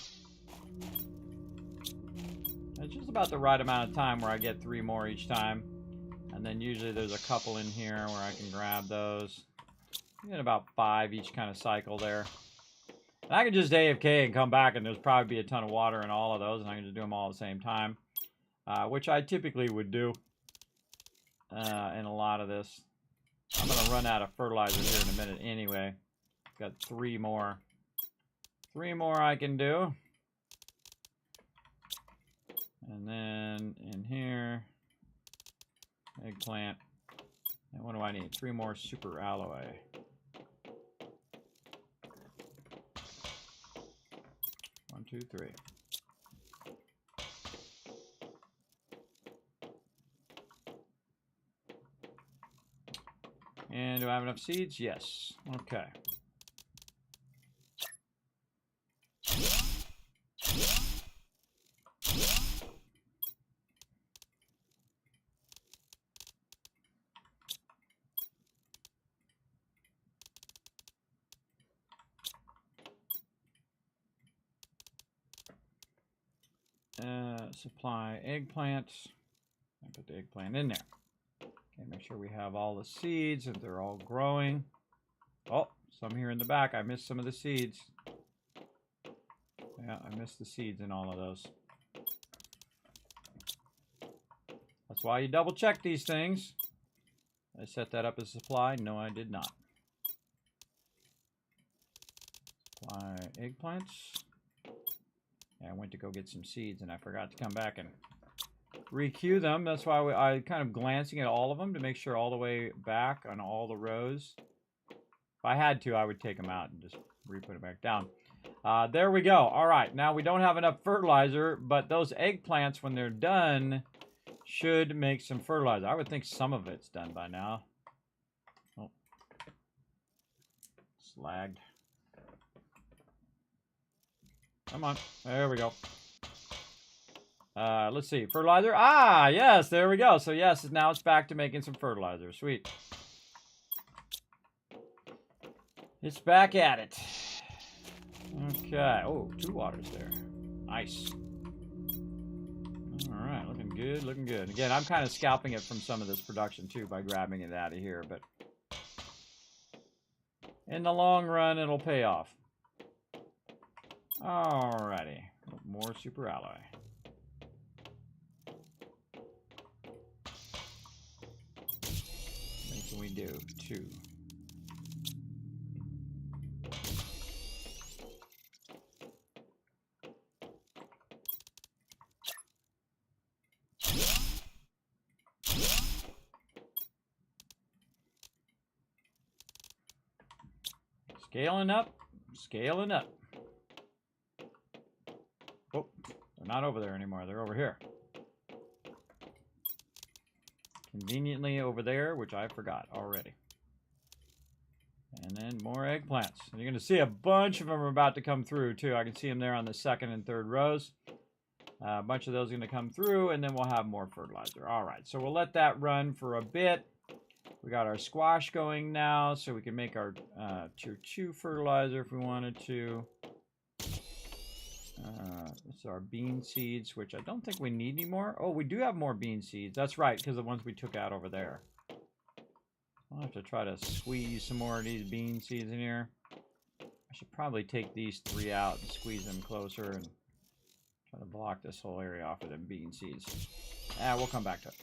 It's just about the right amount of time where I get 3 more each time. And then usually there's a couple in here where I can grab those. You get about 5 each kind of cycle there. And I can just AFK and come back, and there's probably be a ton of water in all of those, and I can just do them all at the same time. Which I typically would do in a lot of this. I'm going to run out of fertilizer here in a minute anyway. Got 3 more. 3 more I can do. And then in here, eggplant. And what do I need? 3 more super alloy. One, two, 3. And do I have enough seeds? Yes. Okay. Supply eggplants. I put the eggplant in there. Okay, make sure we have all the seeds and they're all growing. Oh, some here in the back. I missed some of the seeds. Yeah, I missed the seeds in all of those. That's why you double check these things. I set that up as supply. No, I did not. Supply eggplants. Yeah, I went to go get some seeds and I forgot to come back and requeue them. That's why I kind of glancing at all of them to make sure all the way back on all the rows. If I had to, I would take them out and just re-put it back down. There we go. All right, now we don't have enough fertilizer, but those eggplants, when they're done, should make some fertilizer. I would think some of it's done by now. Oh, it's lagged. Come on. There we go. Let's see. Fertilizer. Ah, yes. There we go. So, yes, now it's back to making some fertilizer. Sweet. It's back at it. Okay. Oh, 2 waters there. Nice. All right. Looking good. Looking good. Again, I'm kind of scalping it from some of this production, too, by grabbing it out of here. But in the long run, it'll pay off. Alrighty, more super alloy. What can we do? 2. Scaling up, scaling up. Oh, they're not over there anymore. They're over here. Conveniently over there, which I forgot already. And then more eggplants. And you're going to see a bunch of them are about to come through, too. I can see them there on the 2nd and 3rd rows. A bunch of those are going to come through, and then we'll have more fertilizer. All right, so we'll let that run for a bit. We got our squash going now, so we can make our tier 2 fertilizer if we wanted to. This is our bean seeds, which I don't think we need anymore. Oh, we do have more bean seeds. That's right, because the ones we took out over there. I'll have to try to squeeze some more of these bean seeds in here. I should probably take these 3 out and squeeze them closer and try to block this whole area off of them bean seeds. We'll come back to it.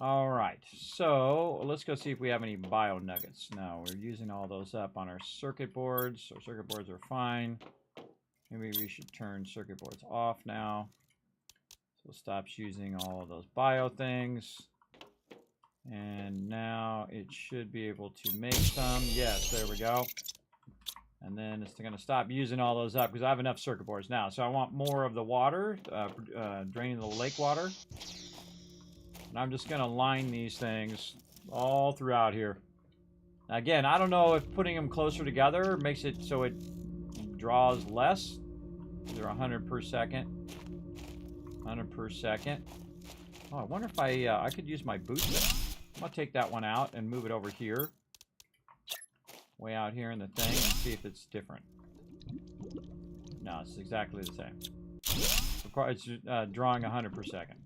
Alright, so let's go see if we have any bio nuggets. No, we're using all those up on our circuit boards. Our circuit boards are fine. Maybe we should turn circuit boards off now. So it stops using all of those bio things. And now it should be able to make some. Yes, there we go. And then it's going to stop using all those up because I have enough circuit boards now. So I want more of the water, draining the lake water. And I'm just going to line these things all throughout here. Now again, I don't know if putting them closer together makes it so it draws less. They're 100 per second. 100 per second. Oh, I wonder if I could use my booster. I'm going to take that one out and move it over here. Way out here in the thing and see if it's different. No, it's exactly the same. It's drawing 100 per second.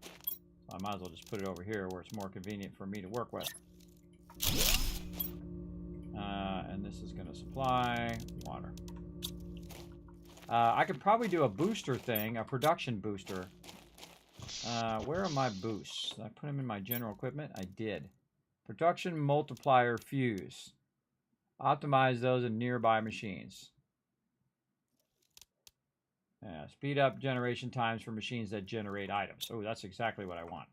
So I might as well just put it over here where it's more convenient for me to work with. And this is going to supply water. I could probably do a booster thing, a production booster. Where are my boosts? Did I put them in my general equipment? I did. Production multiplier fuse. Optimize those in nearby machines. Speed up generation times for machines that generate items. Oh, that's exactly what I want.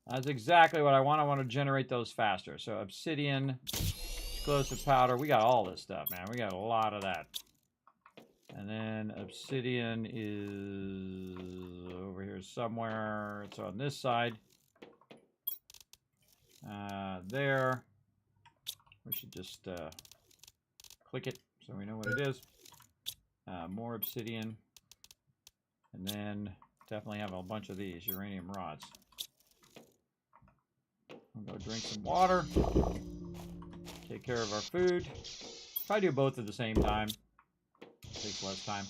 That's exactly what I want. I want to generate those faster. So obsidian, explosive powder. We got all this stuff, man. We got a lot of that. And then obsidian is over here somewhere. It's on this side. There. We should just click it so we know what it is. More obsidian. And then definitely have a bunch of these uranium rods. I'll go drink some water. Take care of our food. Try to do both at the same time. Takes less time.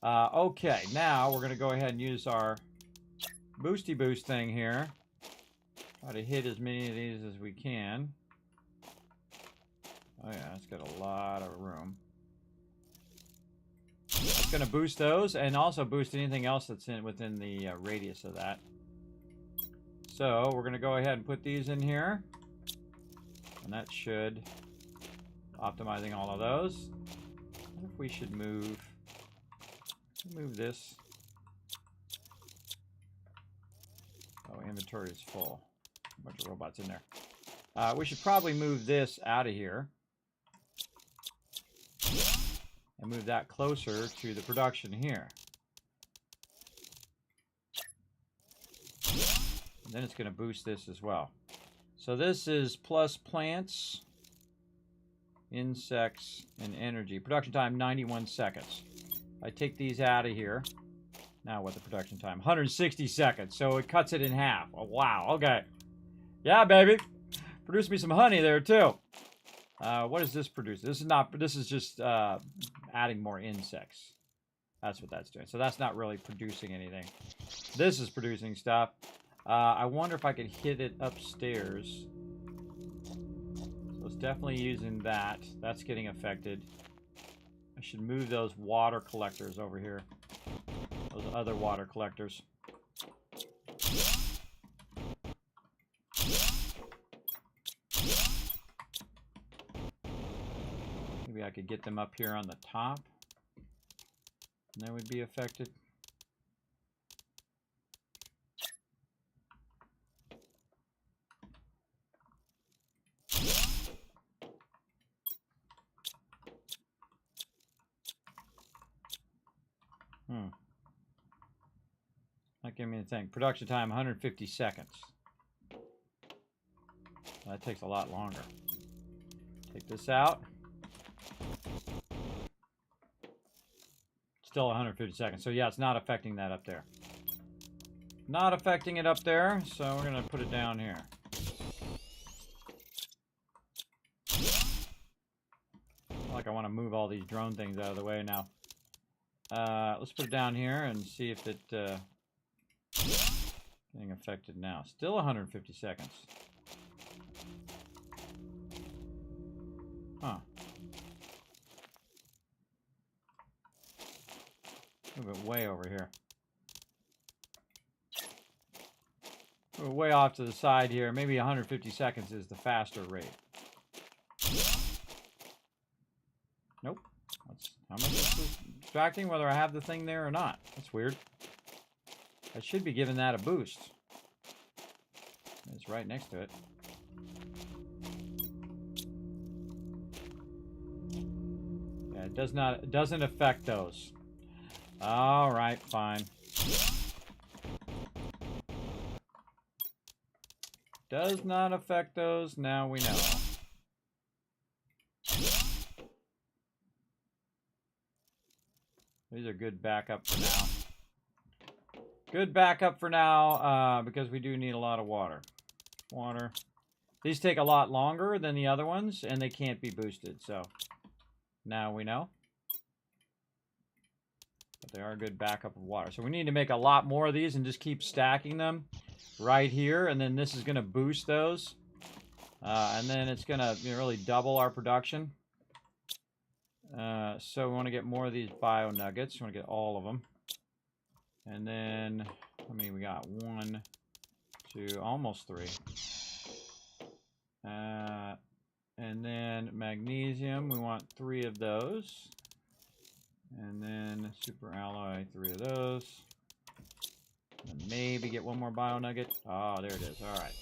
Okay, now we're going to go ahead and use our boosty boost thing here. Try to hit as many of these as we can. Oh yeah, it's got a lot of room. It's going to boost those and also boost anything else that's within the radius of that. So we're going to go ahead and put these in here. And that should optimizing all of those. I wonder if we should move this. Oh, inventory is full. A bunch of robots in there. We should probably move this out of here. And move that closer to the production here. And then it's going to boost this as well. So this is plus plants, insects, and energy. Production time, 91 seconds. I take these out of here. Now what the production time? 160 seconds. So it cuts it in half. Oh, wow. Okay. Yeah, baby. Produce me some honey there, too. What does this produce? This is just adding more insects. That's what that's doing. So that's not really producing anything. This is producing stuff. I wonder if I could hit it upstairs. So it's definitely using that. That's getting affected. I should move those water collectors over here. Those other water collectors. Maybe I could get them up here on the top. And they would be affected. Not giving me a thing. Production time, 150 seconds. That takes a lot longer. Take this out. Still 150 seconds. So yeah, it's not affecting that up there. Not affecting it up there, so we're going to put it down here. Like I want to move all these drone things out of the way now. let's put it down here and see if it getting affected now. Still 150 seconds. Huh. Move it way over here. We're way off to the side here. Maybe 150 seconds is the faster rate. Nope. That's how much is this distracting, whether I have the thing there or not. That's weird. I should be giving that a boost. It's right next to it. Yeah, it doesn't affect those. All right, fine. Does not affect those. Now we know. These are good backup for now. Good backup for now, because we do need a lot of water. Water. These take a lot longer than the other ones, and they can't be boosted, so now we know. But they are a good backup of water. So we need to make a lot more of these and just keep stacking them right here, and then this is going to boost those. And then it's going to really double our production. So we want to get more of these bio nuggets. We want to get all of them. And then, I mean, we got 1, 2, almost 3. And then magnesium, we want 3 of those. And then super alloy, 3 of those. And maybe get 1 more bio nugget. Oh, there it is. All right.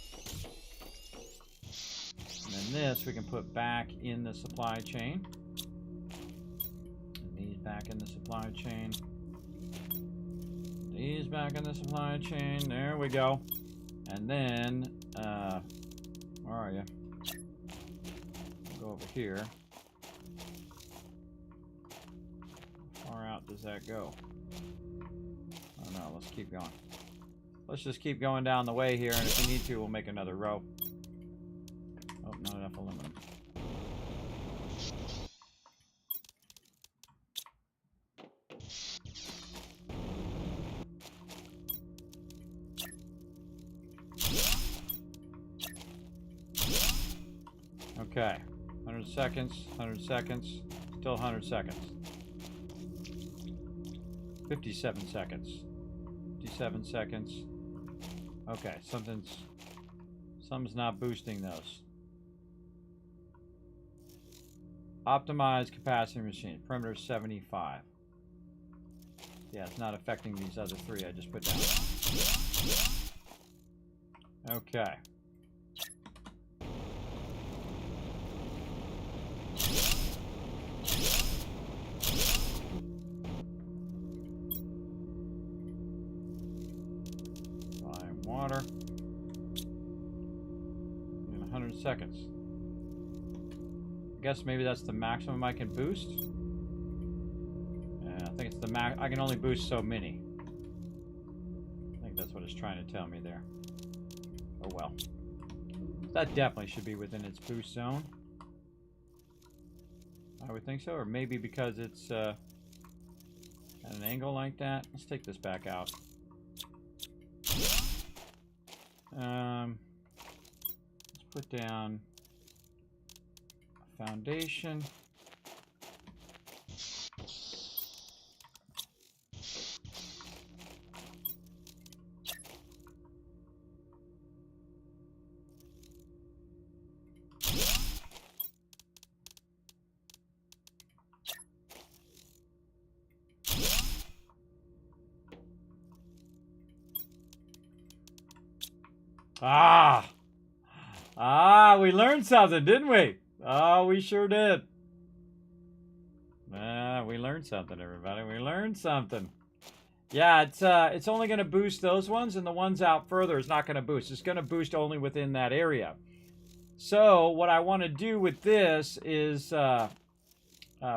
And then this we can put back in the supply chain. And these back in the supply chain. These back in the supply chain. There we go. And then, where are you? Go over here. How far out does that go? Oh no, let's keep going. Let's just keep going down the way here, and if we need to, we'll make another row. Oh, not enough aluminum. Okay, 100 seconds, 100 seconds, still 100 seconds. 57 seconds. 57 seconds. Okay, something's not boosting those. Optimize capacity machine. Perimeter 75. Yeah, it's not affecting these other 3 I just put down. Okay. Water. In 100 seconds. I guess maybe that's the maximum I can boost. Yeah, I think it's the max. I can only boost so many. I think that's what it's trying to tell me there. Oh well. That definitely should be within its boost zone. I would think so, or maybe because it's at an angle like that. Let's take this back out. Let's put down a foundation. We learned something, didn't we? Oh, we sure did. We learned something, everybody. We learned something. Yeah, it's only going to boost those ones, and the ones out further is not going to boost. It's going to boost only within that area. So what I want to do with this is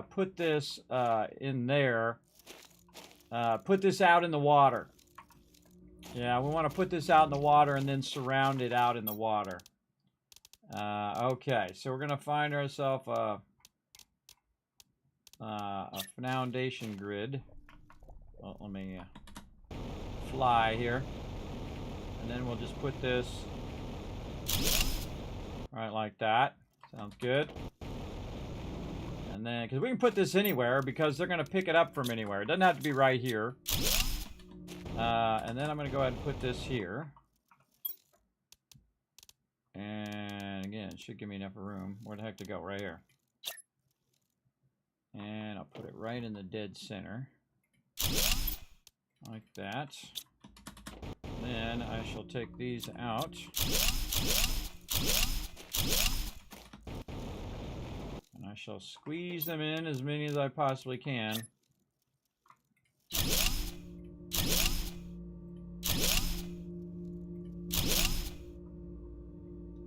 put this in there. Put this out in the water. Yeah, we want to put this out in the water and then surround it out in the water. Okay, so we're going to find ourselves a foundation grid. Well, let me fly here. And then we'll just put this right like that. Sounds good. And then, because we can put this anywhere because they're going to pick it up from anywhere. It doesn't have to be right here. And then I'm going to go ahead and put this here. And again, it should give me enough room. Where the heck to go? Right here. And I'll put it right in the dead center. Like that. Then I shall take these out. And I shall squeeze them in as many as I possibly can.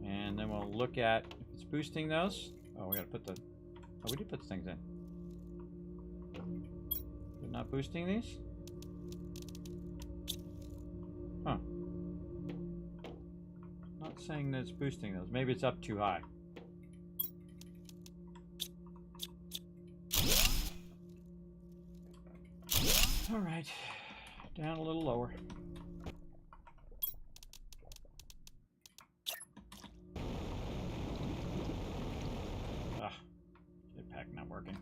And then we'll look at if it's boosting those. Oh, we gotta put the... Oh, we did put the things in. Is it not boosting these? Huh. Not saying that it's boosting those. Maybe it's up too high. Alright. Down a little lower. Ah. Jetpack not working.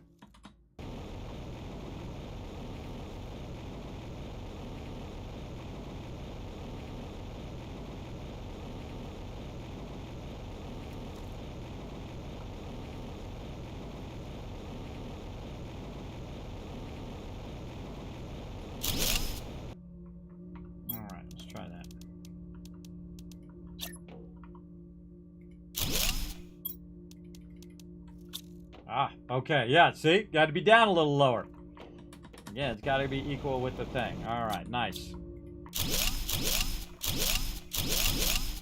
Ah, okay, yeah, see? Got to be down a little lower. Yeah, it's got to be equal with the thing. All right, nice.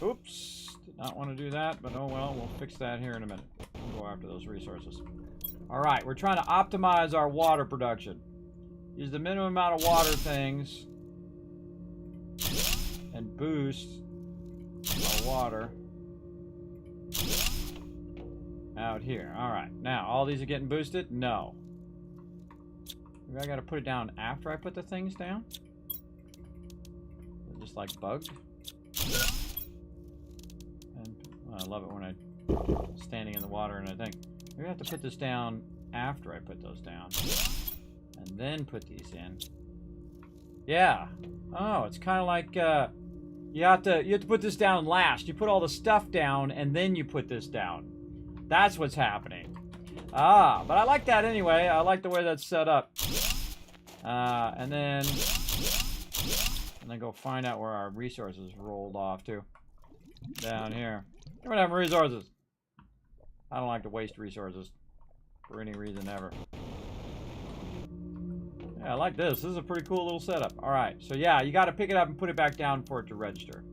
Oops, did not want to do that, but oh well, we'll fix that here in a minute. We'll go after those resources. All right, we're trying to optimize our water production. Use the minimum amount of water things and boost our water out here. All right, now all these are getting boosted? No. Maybe I gotta put it down after I put the things down? They're just like bugged. And well, I love it when I'm standing in the water and I think, maybe I have to put this down after I put those down. And then put these in. Yeah. Oh, it's kind of like you have to put this down last. You put all the stuff down and then you put this down. That's what's happening. Ah, but I like that anyway. I like the way that's set up. And then go find out where our resources rolled off to. Down here. We don't have resources. I don't like to waste resources for any reason ever. Yeah, I like this. This is a pretty cool little setup. All right, so yeah, you got to pick it up and put it back down for it to register,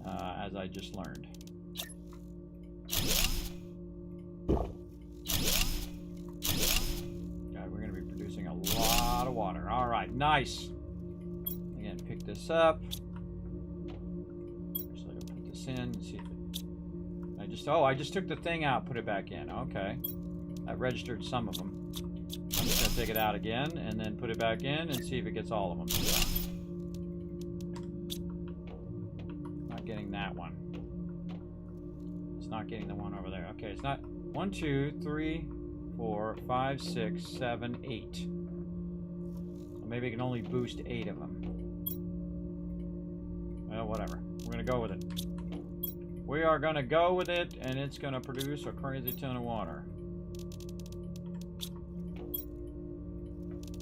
as I just learned. God, we're going to be producing a lot of water. All right, nice. Again, pick this up. Actually, I'll put this in and see if it... I just took the thing out, put it back in. Okay. I registered some of them. I'm just going to take it out again and then put it back in and see if it gets all of them. Not getting that one. It's not getting the one over there. Okay, it's not 1, 2, 3, 4, 5, 6, 7, 8. So maybe it can only boost 8 of them. Well, whatever. We're going to go with it. We are going to go with it, and it's going to produce a crazy ton of water.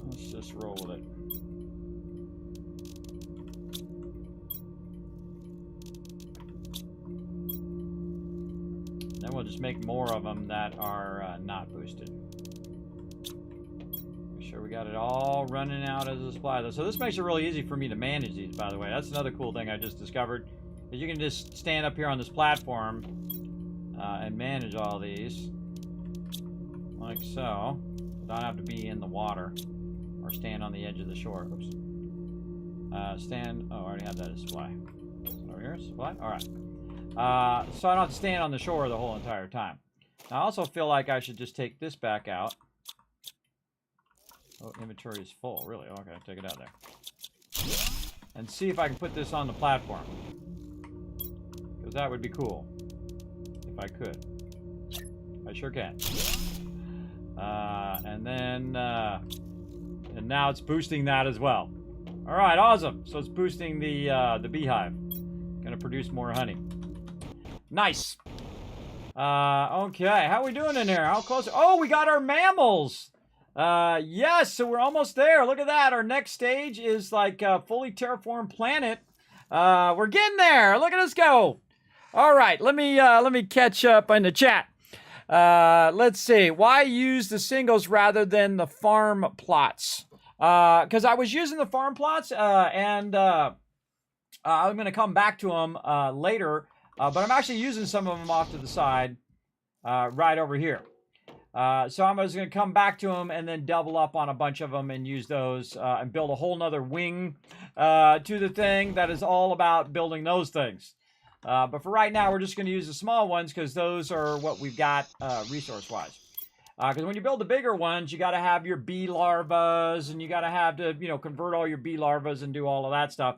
Let's just roll with it. Then we'll just make more of them that are not boosted. Make sure we got it all running out as a supply. So this makes it really easy for me to manage these, by the way. That's another cool thing I just discovered. Is you can just stand up here on this platform and manage all these. Like so. I don't have to be in the water. Or stand on the edge of the shore. Oops. Stand. Oh, I already have that as supply. Over here, supply. All right. So I don't have to stand on the shore the whole entire time. Now, I also feel like I should just take this back out. Oh, inventory is full. Really? Okay, take it out there. And see if I can put this on the platform. Because that would be cool. If I could. I sure can. And then... and now it's boosting that as well. Alright, awesome. So it's boosting the beehive. Gonna produce more honey. Nice. Okay, how are we doing in here? How close? Oh, we got our mammals! Yes, so we're almost there. Look at that. Our next stage is like a fully terraformed planet. We're getting there. Look at us go. All right, let me catch up in the chat. Let's see. Why use the singles rather than the farm plots? Because I was using the farm plots, and I'm going to come back to them later. But I'm actually using some of them off to the side, right over here. So I'm just going to come back to them and then double up on a bunch of them and use those and build a whole nother wing to the thing that is all about building those things. But for right now, we're just going to use the small ones because those are what we've got resource-wise. Because when you build the bigger ones, you got to have your bee larvas and you got to have to, convert all your bee larvas and do all of that stuff,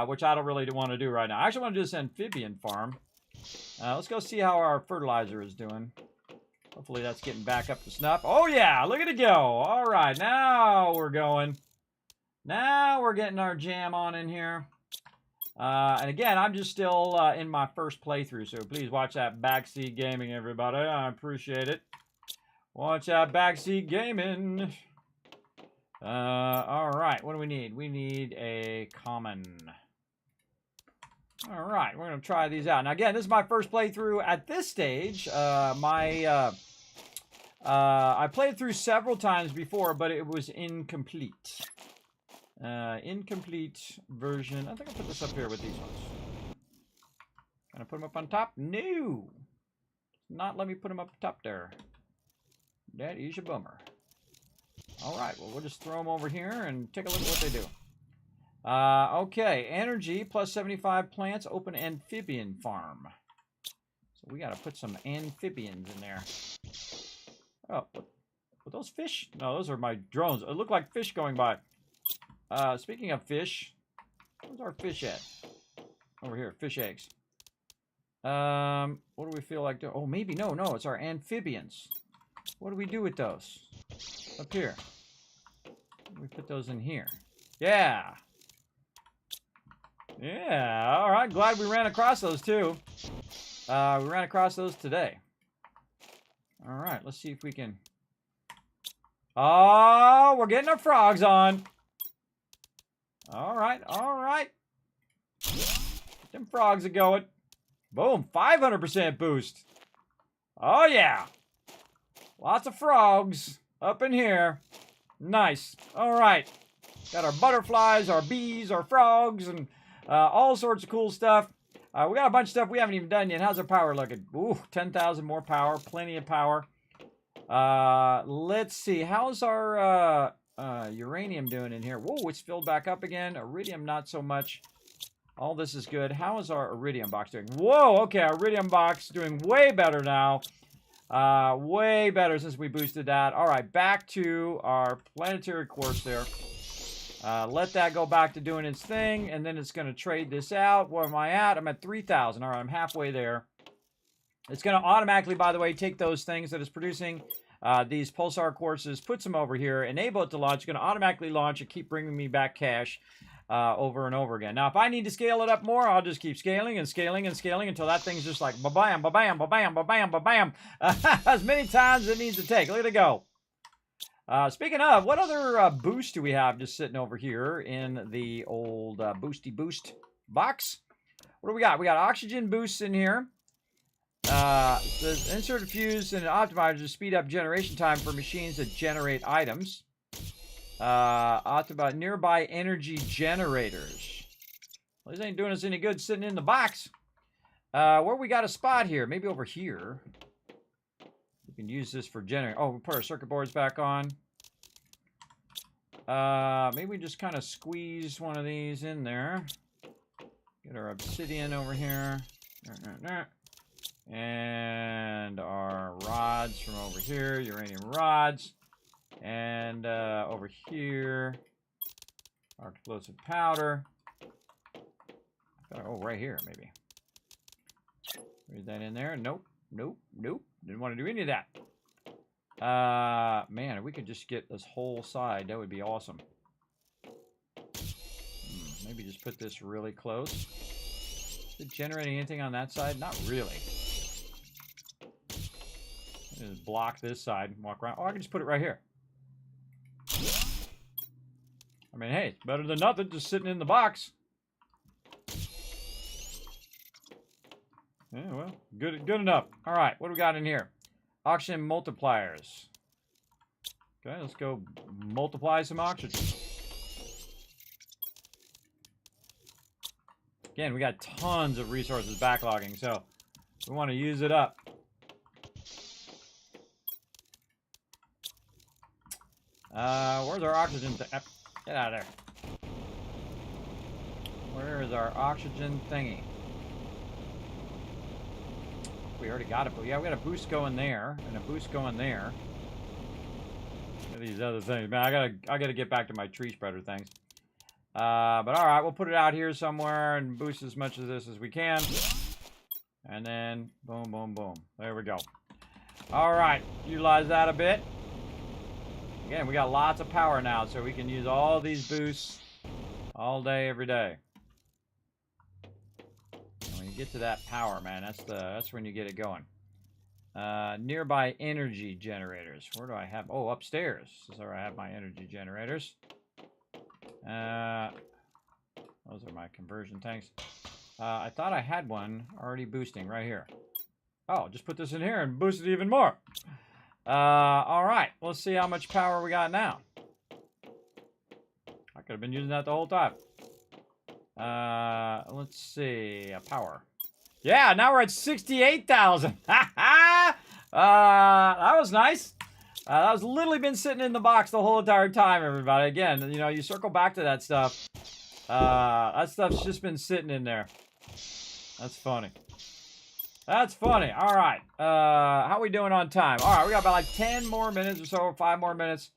which I don't really want to do right now. I actually want to do this amphibian farm. Let's go see how our fertilizer is doing. Hopefully that's getting back up to snuff. Oh, yeah. Look at it go. All right. Now we're going. Now we're getting our jam on in here. And again, I'm just still in my first playthrough, so please watch that backseat gaming, everybody. I appreciate it. Watch that backseat gaming. All right. What do we need? We need a common. All right, we're going to try these out. Now, again, this is my first playthrough at this stage. I played through several times before, but it was incomplete. Incomplete version. I think I'll put this up here with these ones. Can I put them up on top? No. Not let me put them up top there. That is a bummer. All right, well, we'll just throw them over here and take a look at what they do. Okay, energy plus 75 plants, open amphibian farm. So we got to put some amphibians in there. Oh, were those fish? No, those are my drones. It looked like fish going by. Speaking of fish, where's our fish at? Over here, fish eggs. What do we feel like doing? Oh, maybe, no, it's our amphibians. What do we do with those? Up here. We put those in here. Yeah. Yeah, all right. Glad we ran across those, too. We ran across those today. All right, let's see if we can... Oh, we're getting our frogs on. All right, all right. Get them frogs are going. Boom, 500% boost. Oh, yeah. Lots of frogs up in here. Nice. All right. Got our butterflies, our bees, our frogs, and... all sorts of cool stuff. We got a bunch of stuff we haven't even done yet. How's our power looking? Ooh, 10,000 more power. Plenty of power. Let's see. How's our uranium doing in here? Whoa, it's filled back up again. Iridium, not so much. All this is good. How is our iridium box doing? Whoa, okay. Our iridium box doing way better now. Way better since we boosted that. All right, back to our planetary quartz there. Let that go back to doing its thing, and then it's going to trade this out. Where am I at? I'm at 3,000. All right, I'm halfway there. It's going to automatically, by the way, take those things that it's producing, these pulsar quartzes, puts them over here, enable it to launch. It's going to automatically launch and keep bringing me back cash over and over again. Now, if I need to scale it up more, I'll just keep scaling and scaling and scaling until that thing's just like ba-bam, ba-bam, ba-bam, ba-bam, ba-bam, as many times as it needs to take. Look at it go. Speaking of, what other boost do we have just sitting over here in the old boosty boost box? What do we got? We got oxygen boosts in here. The insert a fuse and an optimizer to speed up generation time for machines that generate items. Nearby energy generators. Well, this ain't doing us any good sitting in the box. Where we got a spot here? Maybe over here. We can use this for generating. Oh, we put our circuit boards back on. Maybe we just kind of squeeze one of these in there. Get our obsidian over here. And our rods from over here. Uranium rods. And over here, our explosive powder. Oh, right here, maybe. Is that in there? Nope, nope, nope. Didn't want to do any of that. Man, if we could just get this whole side, that would be awesome. Maybe just put this really close. Is it generating anything on that side? Not really. Just block this side and walk around. Oh, I can just put it right here. I mean, hey, it's better than nothing just sitting in the box. Yeah, well, good enough. All right, what do we got in here? Oxygen multipliers. Okay, let's go multiply some oxygen. Again, we got tons of resources backlogging, so we want to use it up. Where's our oxygen? Get out of there. Where is our oxygen thingy? We already got it, but yeah, we got a boost going there and a boost going there. These other things, man. I gotta get back to my tree spreader things. But all right, we'll put it out here somewhere and boost as much of this as we can. And then boom, boom, boom. There we go. All right, utilize that a bit. Again, we got lots of power now, so we can use all these boosts all day, every day. Get to that power, man. That's when you get it going. Nearby energy generators. Where do I have? Oh, upstairs. This is where I have my energy generators. Those are my conversion tanks. I thought I had one already boosting right here. Oh, just put this in here and boost it even more. All right. Let's see how much power we got now. I could have been using that the whole time. Let's see, power. Yeah, now we're at 68,000. That was nice. That was literally been sitting in the box the whole entire time, everybody. Again, you know, you circle back to that stuff. That stuff's just been sitting in there. That's funny. That's funny. All right. How are we doing on time? All right, we got about like 10 more minutes or so, 5 more minutes.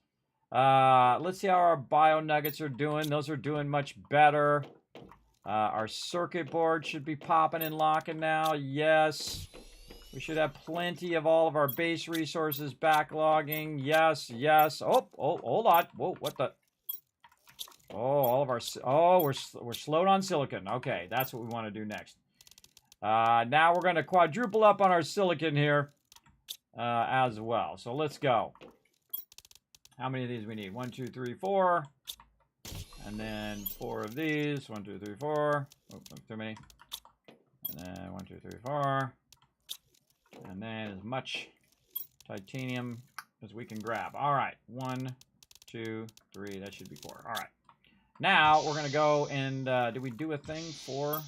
Let's see how our bio nuggets are doing. Those are doing much better. Our circuit board should be popping and locking now. Yes. We should have plenty of all of our base resources backlogging. Yes, yes. Oh, hold on. Whoa, what the? Oh, all of our... Oh, we're slowed on silicon. Okay, that's what we want to do next. Now we're going to quadruple up on our silicon here as well. So let's go. How many of these we need? 1, 2, 3, 4. And then 4 of these. 1, 2, 3, 4. Oh, too many. And then 1, 2, 3, 4. And then as much titanium as we can grab. All right. 1, 2, 3. That should be 4. All right. Now we're going to go and did we do a thing for...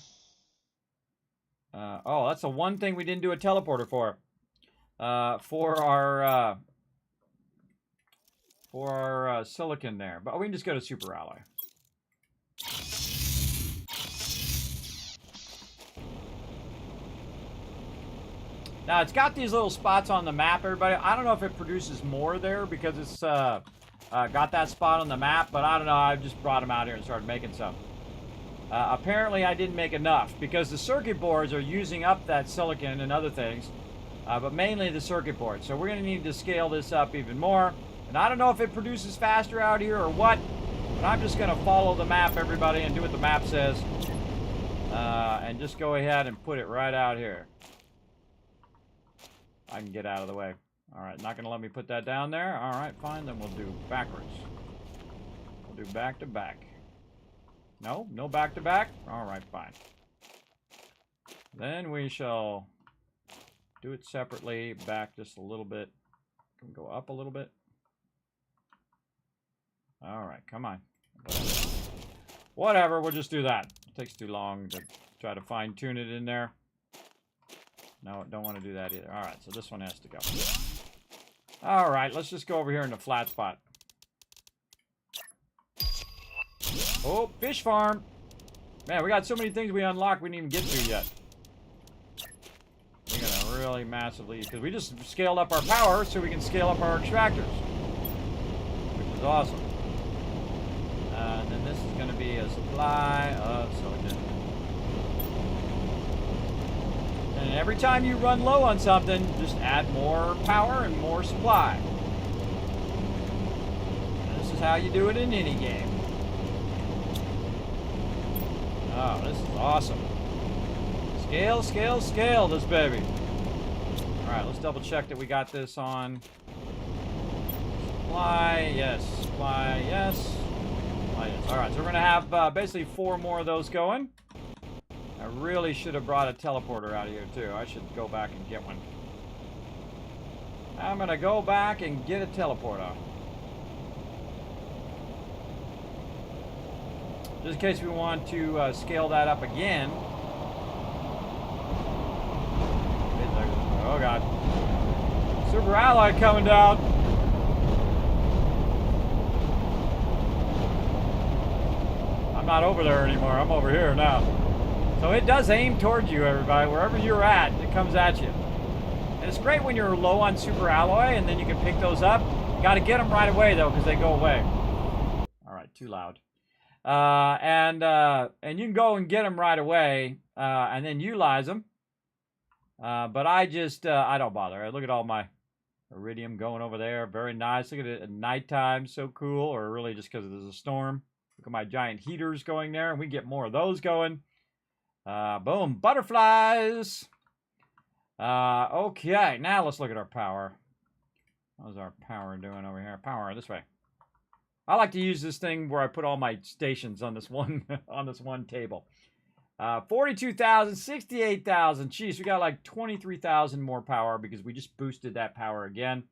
oh, that's the one thing we didn't do a teleporter for. For our silicon there. But we can just go to super alloy. Now, it's got these little spots on the map, everybody. I don't know if it produces more there because it's got that spot on the map, but I don't know. I just brought them out here and started making some. Apparently, I didn't make enough because the circuit boards are using up that silicon and other things, but mainly the circuit board. So we're going to need to scale this up even more. And I don't know if it produces faster out here or what, but I'm just going to follow the map, everybody, and do what the map says. And just go ahead and put it right out here. I can get out of the way. All right, not going to let me put that down there. All right, fine. Then we'll do backwards. We'll do back to back. No, no back to back. All right, fine. Then we shall do it separately. Back just a little bit. Can we go up a little bit? All right, come on. Whatever, we'll just do that. It takes too long to try to fine tune it in there. No, don't want to do that either. All right, so this one has to go. All right, let's just go over here in the flat spot. Oh, fish farm. Man, we got so many things we unlocked we didn't even get to yet. We're going to really massively, because we just scaled up our power so we can scale up our extractors. is awesome. And then this is going to be a supply of silicon. And every time you run low on something, just add more power and more supply. And this is how you do it in any game. Oh, this is awesome. Scale, scale, scale this baby. Alright, let's double check that we got this on. Supply, yes. Supply, yes. Supply, yes. Alright, so we're going to have basically 4 more of those going. I really should have brought a teleporter out of here too. I should go back and get one. I'm going to go back and get a teleporter. Just in case we want to scale that up again. Oh god. Super Alloy coming down. I'm not over there anymore. I'm over here now. So it does aim towards you, everybody. Wherever you're at, it comes at you. And it's great when you're low on Super Alloy and then you can pick those up. You got to get them right away though, because they go away. All right, too loud. And you can go and get them right away and then utilize them. But I don't bother. Look at all my iridium going over there. Very nice. Look at it at nighttime. So cool. Or really just because there's a storm. Look at my giant heaters going there. And we get more of those going. Boom. Butterflies. Okay. Now let's look at our power. How's our power doing over here? Power this way. I like to use this thing where I put all my stations on this one on this one table. 42,000, 68,000. Jeez, we got like 23,000 more power because we just boosted that power again.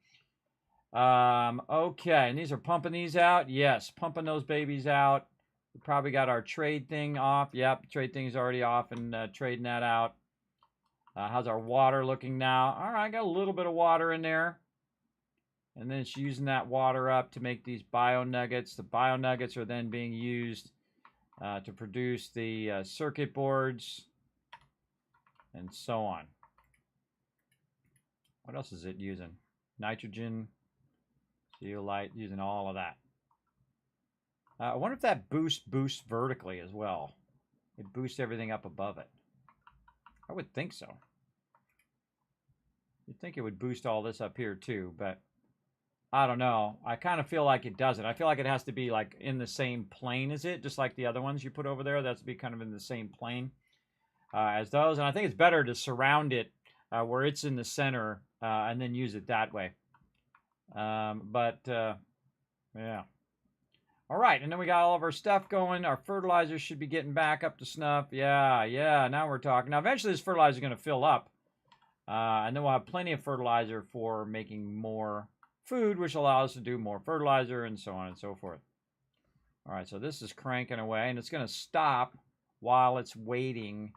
Okay, and these are pumping these out. Yes, pumping those babies out. We probably got our trade thing off. Yep, trade thing is already off and trading that out. How's our water looking now? All right, got a little bit of water in there. And then it's using that water up to make these bio nuggets. The bio nuggets are then being used to produce the circuit boards and so on. What else is it using? Nitrogen, zeolite, using all of that. I wonder if that boosts vertically as well. It boosts everything up above it. I would think so. You'd think it would boost all this up here too, but I don't know. I kind of feel like it doesn't. I feel like it has to be like in the same plane as it, just like the other ones you put over there. That's to be kind of in the same plane as those. And I think it's better to surround it where it's in the center and then use it that way. Yeah. All right, and then we got all of our stuff going. Our fertilizer should be getting back up to snuff. Yeah, now we're talking. Now, eventually this fertilizer is going to fill up. And then we'll have plenty of fertilizer for making more food, which allows us to do more fertilizer and so on and so forth. All right, so this is cranking away, and it's going to stop while it's waiting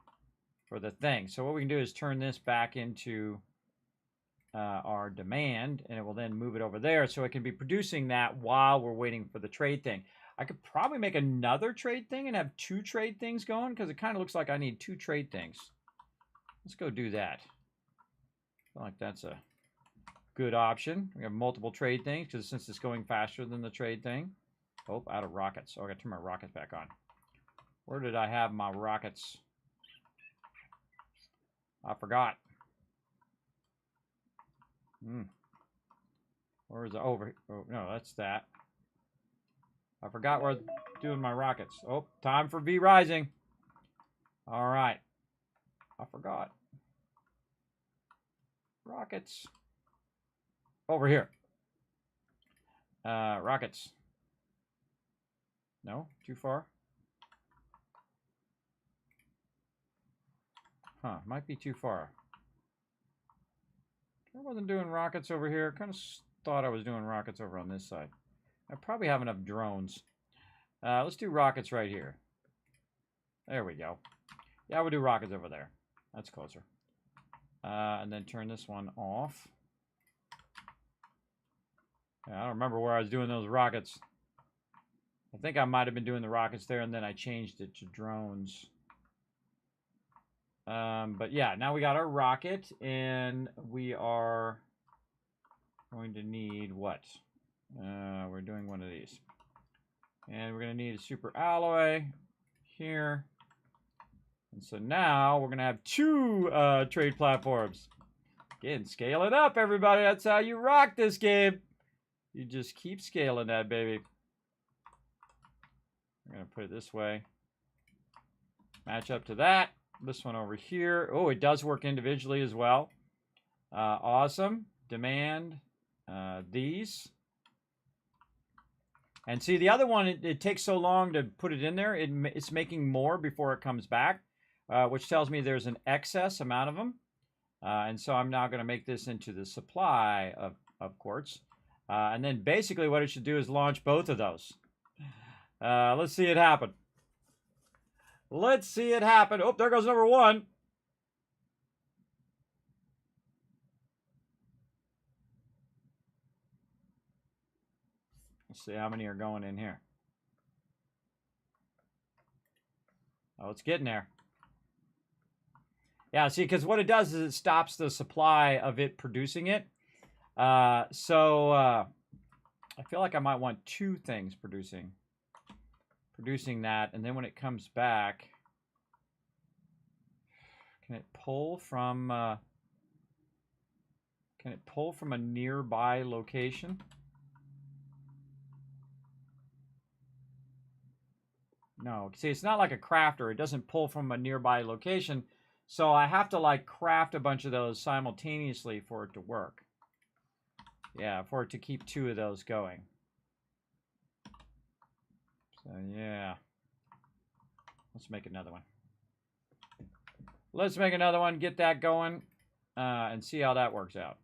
for the thing. So what we can do is turn this back into our demand, and it will then move it over there, so it can be producing that while we're waiting for the trade thing. I could probably make another trade thing and have 2 trade things going, because it kind of looks like I need 2 trade things. Let's go do that. I feel like that's a good option. We have multiple trade things, because since it's going faster than the trade thing. Oh, out of rockets. Oh, I got to turn my rockets back on. Where did I have my rockets? I forgot. Where is it? Over? Oh, no, that's that. I forgot where I'm doing my rockets. Oh, time for VRising. All right. I forgot. Rockets. Over here. Rockets. No? Too far? Huh, might be too far. I wasn't doing rockets over here. Kind of thought I was doing rockets over on this side. I probably have enough drones. Let's do rockets right here. There we go. Yeah, we'll do rockets over there. That's closer. And then turn this one off. Yeah, I don't remember where I was doing those rockets. I think I might have been doing the rockets there, and then I changed it to drones. But yeah, now we got our rocket, and we are going to need what? We're doing one of these. And we're going to need a super alloy here. And so now we're going to have 2 trade platforms. Again, scale it up, everybody. That's how you rock this game. You just keep scaling that, baby. We're going to put it this way. Match up to that. This one over here. Oh, it does work individually as well. Awesome. Demand these. And see, the other one, it takes so long to put it in there. It's making more before it comes back, which tells me there's an excess amount of them. And so I'm now going to make this into the supply of quartz. And then basically what it should do is launch both of those. Let's see it happen. Let's see it happen. Oh, there goes number 1. Let's see how many are going in here. Oh, it's getting there. Yeah, see, because what it does is it stops the supply of it producing it. I feel like I might want 2 things producing that, and then when it comes back, can it pull from a nearby location? No, see, it's not like a crafter. It doesn't pull from a nearby location, so I have to like craft a bunch of those simultaneously for it to work. Yeah, for it to keep 2 of those going. So, yeah. Let's make another one. Let's make another one, get that going, and see how that works out.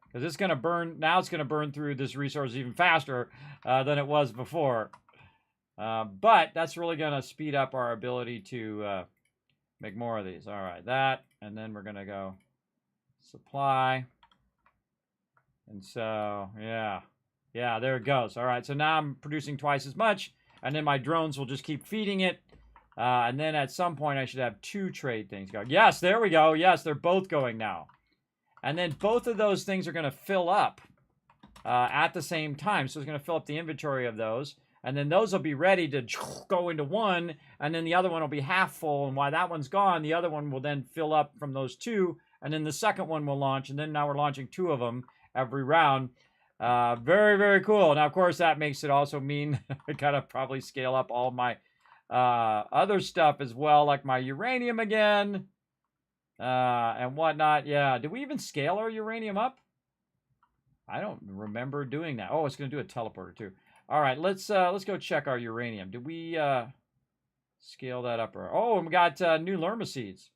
Because it's going to burn, now it's going to burn through this resource even faster than it was before. But that's really going to speed up our ability to make more of these. All right, that, and then we're going to go supply. And so, yeah. Yeah, there it goes. All right, so now I'm producing twice as much, and then my drones will just keep feeding it. And then at some point, I should have 2 trade things going. Yes, there we go. Yes, they're both going now. And then both of those things are going to fill up at the same time. So it's going to fill up the inventory of those. And then those will be ready to go into one, and then the other one will be half full. And while that one's gone, the other one will then fill up from those 2, and then the second one will launch. And then now we're launching 2 of them every round. Very, very cool. Now, of course, that makes it also mean I gotta probably scale up all my other stuff as well, like my uranium again, and whatnot. Yeah, did we even scale our uranium up? I don't remember doing that. Oh, it's gonna do a teleporter too. All right, let's go check our uranium. Did we scale that up? Oh, and we got new Lerma seeds.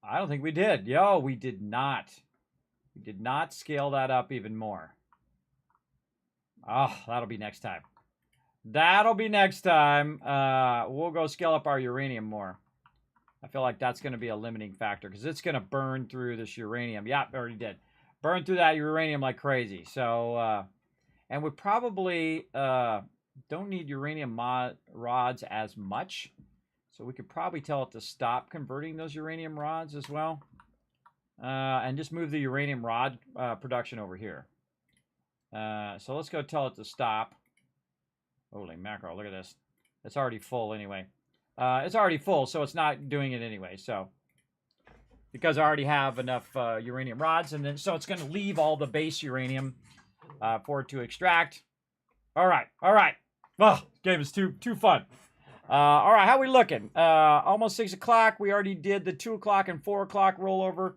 I don't think we did. Yo, we did not. We did not scale that up even more. Oh, that'll be next time. That'll be next time. We'll go scale up our uranium more. I feel like that's going to be a limiting factor because it's going to burn through this uranium. Yeah, already did. Burn through that uranium like crazy. So, and we probably don't need uranium rods as much. So we could probably tell it to stop converting those uranium rods as well. And just move the uranium rod production over here. So let's go tell it to stop. Holy mackerel, look at this. It's already full anyway. It's already full, so it's not doing it anyway. So, because I already have enough uranium rods, and then so it's going to leave all the base uranium for it to extract. All right, all right. Oh, game is too fun. All right, how we looking? Almost 6 o'clock. We already did the 2 o'clock and 4 o'clock rollover.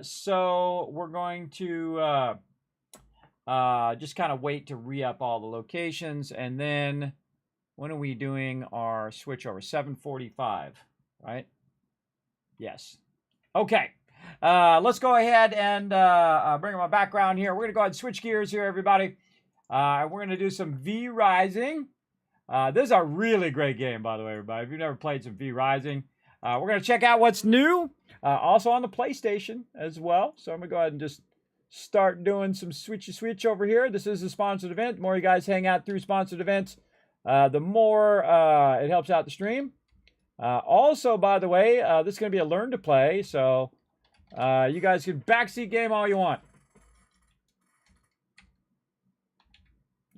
So we're going to just kind of wait to re-up all the locations, and then when are we doing our switch over? 7:45, right? Yes. Okay. Let's go ahead and bring up my background here. We're going to go ahead and switch gears here, everybody. We're going to do some VRising. This is a really great game, by the way, everybody. If you've never played some VRising, we're going to check out what's new. Also on the PlayStation as well. So I'm going to go ahead and just start doing some switch over here. This is a sponsored event. The more you guys hang out through sponsored events, the more it helps out the stream. Also, by the way, this is going to be a learn to play. So you guys can backseat game all you want.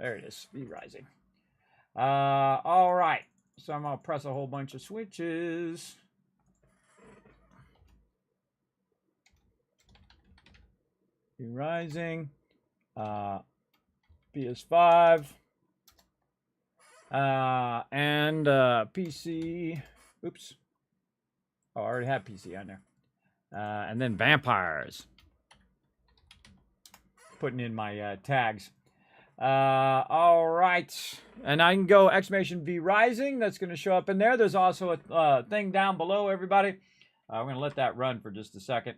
There it is, VRising. All right. So I'm going to press a whole bunch of switches. VRising. PS5. And PC. Oops. Oh, I already have PC on there. And then vampires. Putting in my tags. All right. And I can go exclamation VRising. That's going to show up in there. There's also a thing down below, everybody. I'm going to let that run for just a second.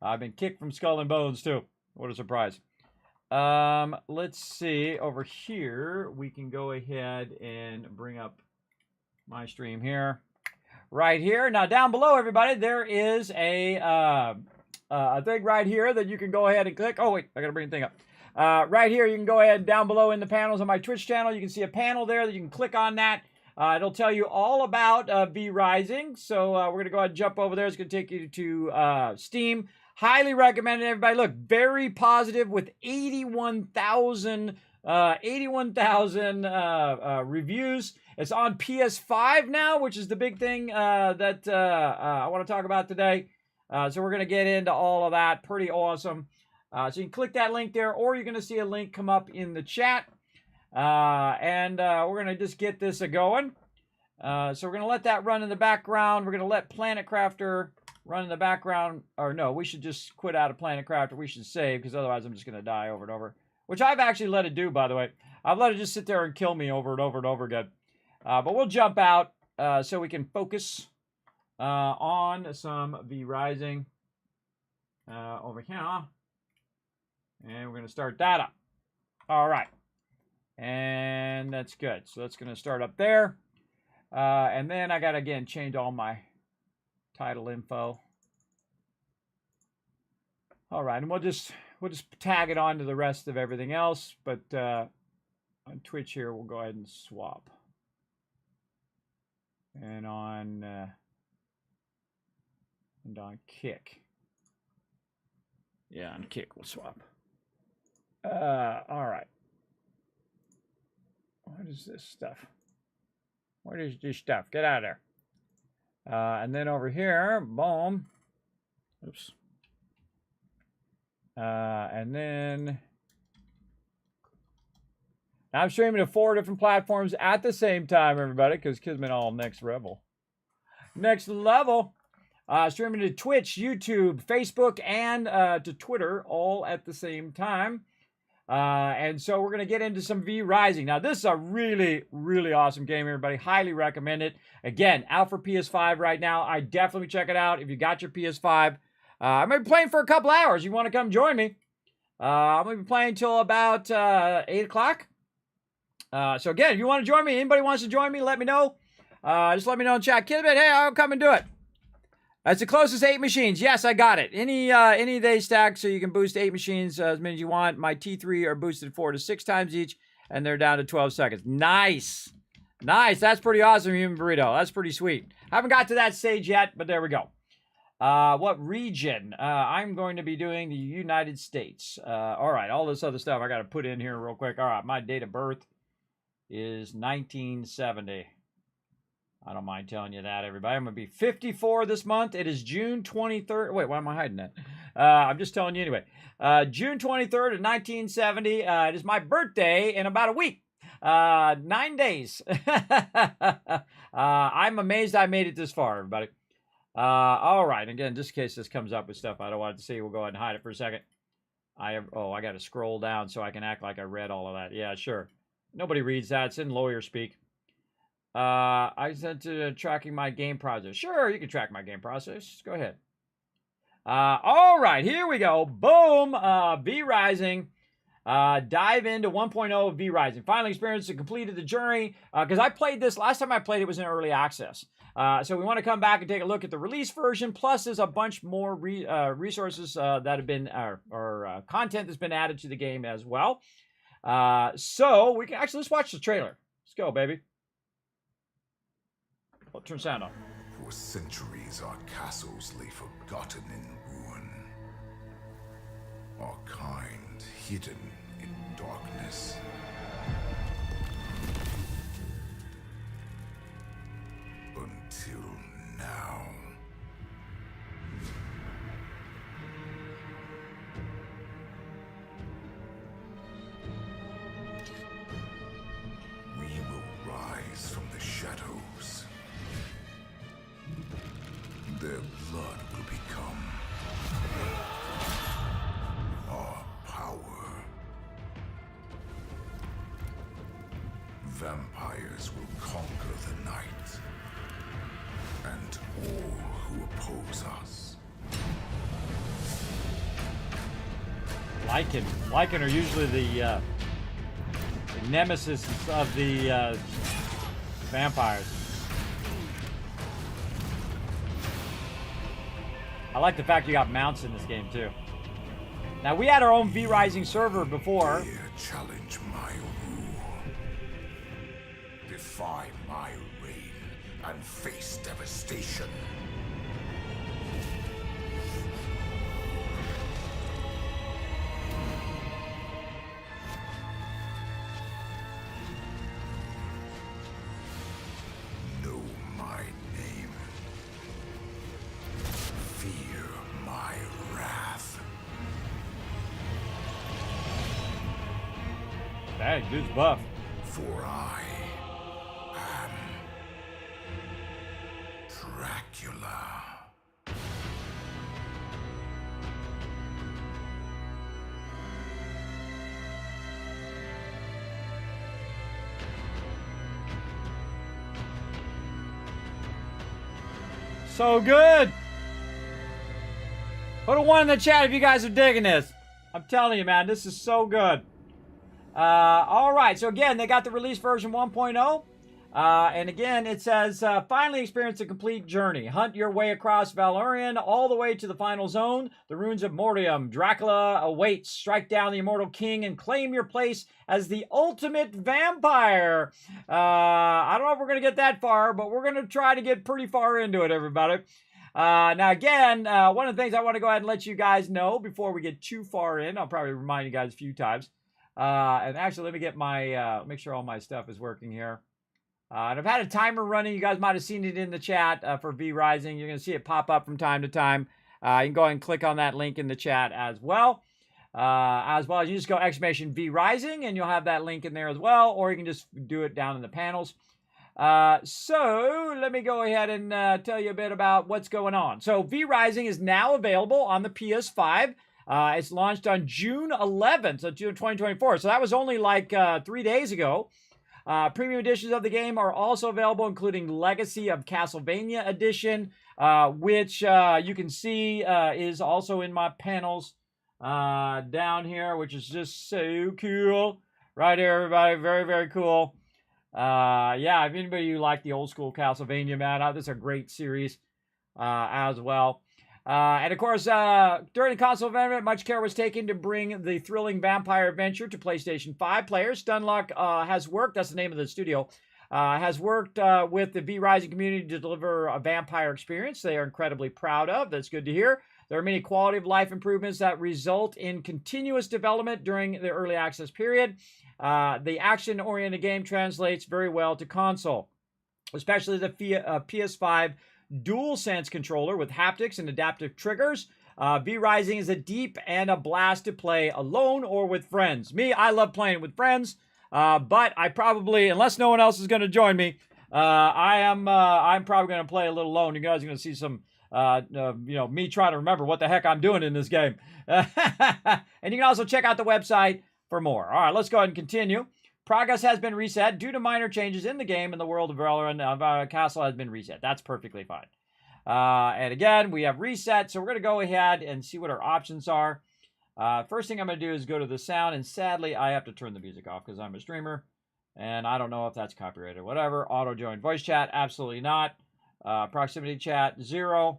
I've been kicked from Skull and Bones, too. What a surprise. Let's see. Over here, we can go ahead and bring up my stream here. Right here. Now, down below, everybody, there is a thing right here that you can go ahead and click. Oh, wait. I got to bring the thing up. Right here, you can go ahead down below in the panels on my Twitch channel. You can see a panel there that you can click on that. It'll tell you all about VRising. So we're going to go ahead and jump over there. It's going to take you to Steam. Highly recommend it, everybody. Look, very positive with 81,000 reviews. It's on PS5 now, which is the big thing that I want to talk about today. So we're going to get into all of that. Pretty awesome. So you can click that link there, or you're going to see a link come up in the chat. And we're going to just get this going. So we're going to let that run in the background. We're going to let Planet Crafter run in the background. Or no, we should just quit out of Planet Crafter. We should save, because otherwise I'm just going to die over and over. Which I've actually let it do, by the way. I've let it just sit there and kill me over and over and over again. But we'll jump out so we can focus on some VRising over here. And we're going to start that up. All right. And that's good. So that's going to start up there. And then I got to, again, change all my title info. All right. And we'll just tag it on to the rest of everything else. But on Twitch here, we'll go ahead and swap. And on Kick. Yeah, on Kick, we'll swap. All right. What is this stuff? What is this stuff? Get out of there. And then over here, boom. Oops. And then I'm streaming to 4 different platforms at the same time, everybody, because Kismet all next level. Next level. Streaming to Twitch, YouTube, Facebook, and to Twitter all at the same time. And so we're going to get into some VRising. Now, this is a really, really awesome game, everybody. Highly recommend it. Again, out for PS5 right now. I definitely check it out if you got your PS5. I'm going to be playing for a couple hours. You want to come join me? I'm going to be playing till about 8 o'clock. So again, if you want to join me, anybody wants to join me, let me know. Just let me know in chat. Kismet, hey, I'll come and do it. That's the closest 8 machines. Yes, I got it. Any of they stack, so you can boost 8 machines as many as you want. My T3 are boosted 4 to 6 times each, and they're down to 12 seconds. Nice. Nice. That's pretty awesome, Human Burrito. That's pretty sweet. Haven't got to that stage yet, but there we go. What region? I'm going to be doing the United States. All right, all this other stuff I got to put in here real quick. All right, my date of birth is 1970. I don't mind telling you that, everybody. I'm going to be 54 this month. It is June 23rd. Wait, why am I hiding that? I'm just telling you anyway. June 23rd of 1970. It is my birthday in about a week. 9 days. I'm amazed I made it this far, everybody. All right. Again, just in case this comes up with stuff I don't want to see, we'll go ahead and hide it for a second. I got to scroll down so I can act like I read all of that. Yeah, sure. Nobody reads that. It's in lawyer speak. I sent to tracking my game process. Sure, you can track my game process. Go ahead. All right, here we go. Boom. VRising. Dive into 1.0 of VRising. Finally experienced and completed the journey. Because I played this, last time I played it was in early access. So we want to come back and take a look at the release version. Plus, there's a bunch more resources that have been, or content that's been added to the game as well. So we can actually, let's watch the trailer. Let's go, baby. Oh, turn sound on. For centuries, our castles lay forgotten in ruin. Our kind hidden in darkness. vampires will conquer the night, and all who oppose us. Lycan are usually the nemesis of the vampires. I like the fact you got mounts in this game too. Now we had our own VRising server before. Dare challenge my rule. Defy my reign and face devastation. Know my name. Fear my wrath. Dang, dude's buff. For I am Dracula. So good. Put a 1 in the chat if you guys are digging this. I'm telling you, man, this is so good. All right, so again, they got the release version 1.0. And again, it says, finally experience a complete journey. Hunt your way across Valerian all the way to the final zone, the ruins of Mortium. Dracula awaits. Strike down the immortal king and claim your place as the ultimate vampire. I don't know if we're going to get that far, but we're going to try to get pretty far into it, everybody. Now, again, one of the things I want to go ahead and let you guys know before we get too far in, I'll probably remind you guys a few times. And actually, let me get my, make sure all my stuff is working here. And I've had a timer running. You guys might have seen it in the chat for VRising. You're going to see it pop up from time to time. You can go ahead and click on that link in the chat as well. As you just go exclamation VRising, and you'll have that link in there as well. Or you can just do it down in the panels. So let me go ahead and tell you a bit about what's going on. So VRising is now available on the PS5. It's launched on June 11th, so June 2024. So that was only like 3 days ago. Premium editions of the game are also available, including Legacy of Castlevania Edition, which you can see is also in my panels down here, which is just so cool. Right here, everybody. Very, very cool. Yeah, if anybody you like the old school Castlevania, man, this is a great series as well. And of course, during the console event, much care was taken to bring the thrilling vampire adventure to PlayStation 5 players. Stunlock has worked, that's the name of the studio, has worked with the VRising community to deliver a vampire experience they are incredibly proud of. That's good to hear. There are many quality of life improvements that result in continuous development during the early access period. The action-oriented game translates very well to console, especially the PS5 DualSense controller with haptics and adaptive triggers. VRising is a deep and a blast to play alone or with friends. Me, I love playing with friends, but I probably, unless no one else is going to join me, I'm probably going to play a little alone. You guys are going to see some, me trying to remember what the heck I'm doing in this game. And you can also check out the website for more. All right, let's go ahead and continue. Progress has been reset due to minor changes in the game, and the world of Valerian Castle has been reset. That's perfectly fine. And again, we have reset, so we're going to go ahead and see what our options are. First thing I'm going to do is go to the sound, and sadly, I have to turn the music off because I'm a streamer, and I don't know if that's copyrighted or whatever. Auto join voice chat, absolutely not. Proximity chat, 0.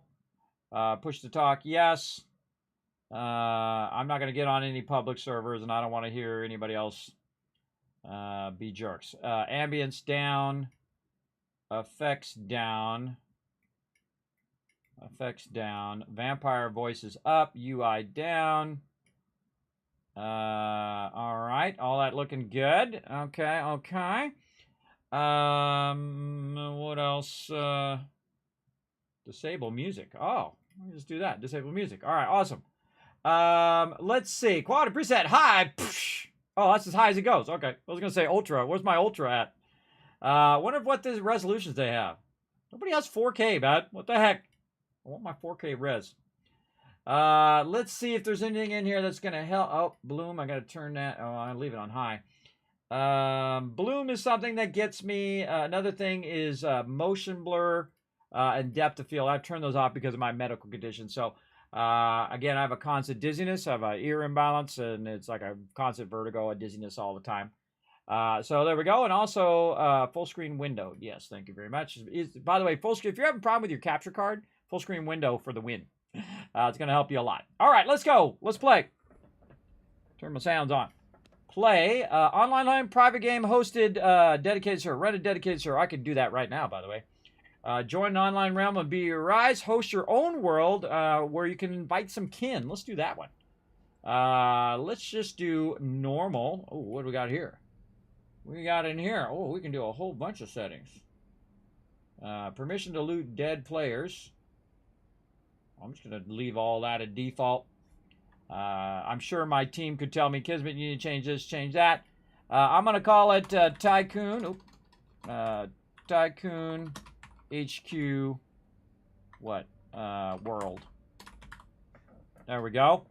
Push to talk, yes. I'm not going to get on any public servers, and I don't want to hear anybody else be jerks. Ambience down. Effects down. Effects down. Vampire voices up. UI down. Alright. All that looking good. Okay, okay. What else? Disable music. Oh, let me just do that. Disable music. Alright, awesome. Let's see. Quality preset high. Psh. Oh, that's as high as it goes. Okay. I was going to say ultra. Where's my ultra at? Wonder what the resolutions they have. Nobody has 4K, man. What the heck? I want my 4K res. Let's see if there's anything in here that's going to help. Oh, bloom. I got to turn that. Oh, I'll leave it on high. Bloom is something that gets me. Another thing is motion blur and depth of field. I've turned those off because of my medical condition. So again, I have a constant dizziness. I have an ear imbalance, and it's like a constant vertigo, a dizziness all the time. So there we go. And also full screen window. Yes, thank you very much. By the way, full screen. If you're having a problem with your capture card, full screen window for the win. It's going to help you a lot. All right, let's go. Let's play. Turn my sounds on. Play. Online private game hosted dedicated server. Run a dedicated server. I could do that right now, by the way. Join an online realm of VRising. Host your own world where you can invite some kin. Let's do that one. Let's just do normal. Oh, what do we got here? We got in here. Oh, we can do a whole bunch of settings. Permission to loot dead players. I'm just going to leave all that at default. I'm sure my team could tell me, Kismet, you need to change this, change that. I'm going to call it Tycoon. Tycoon HQ what? World. There we go.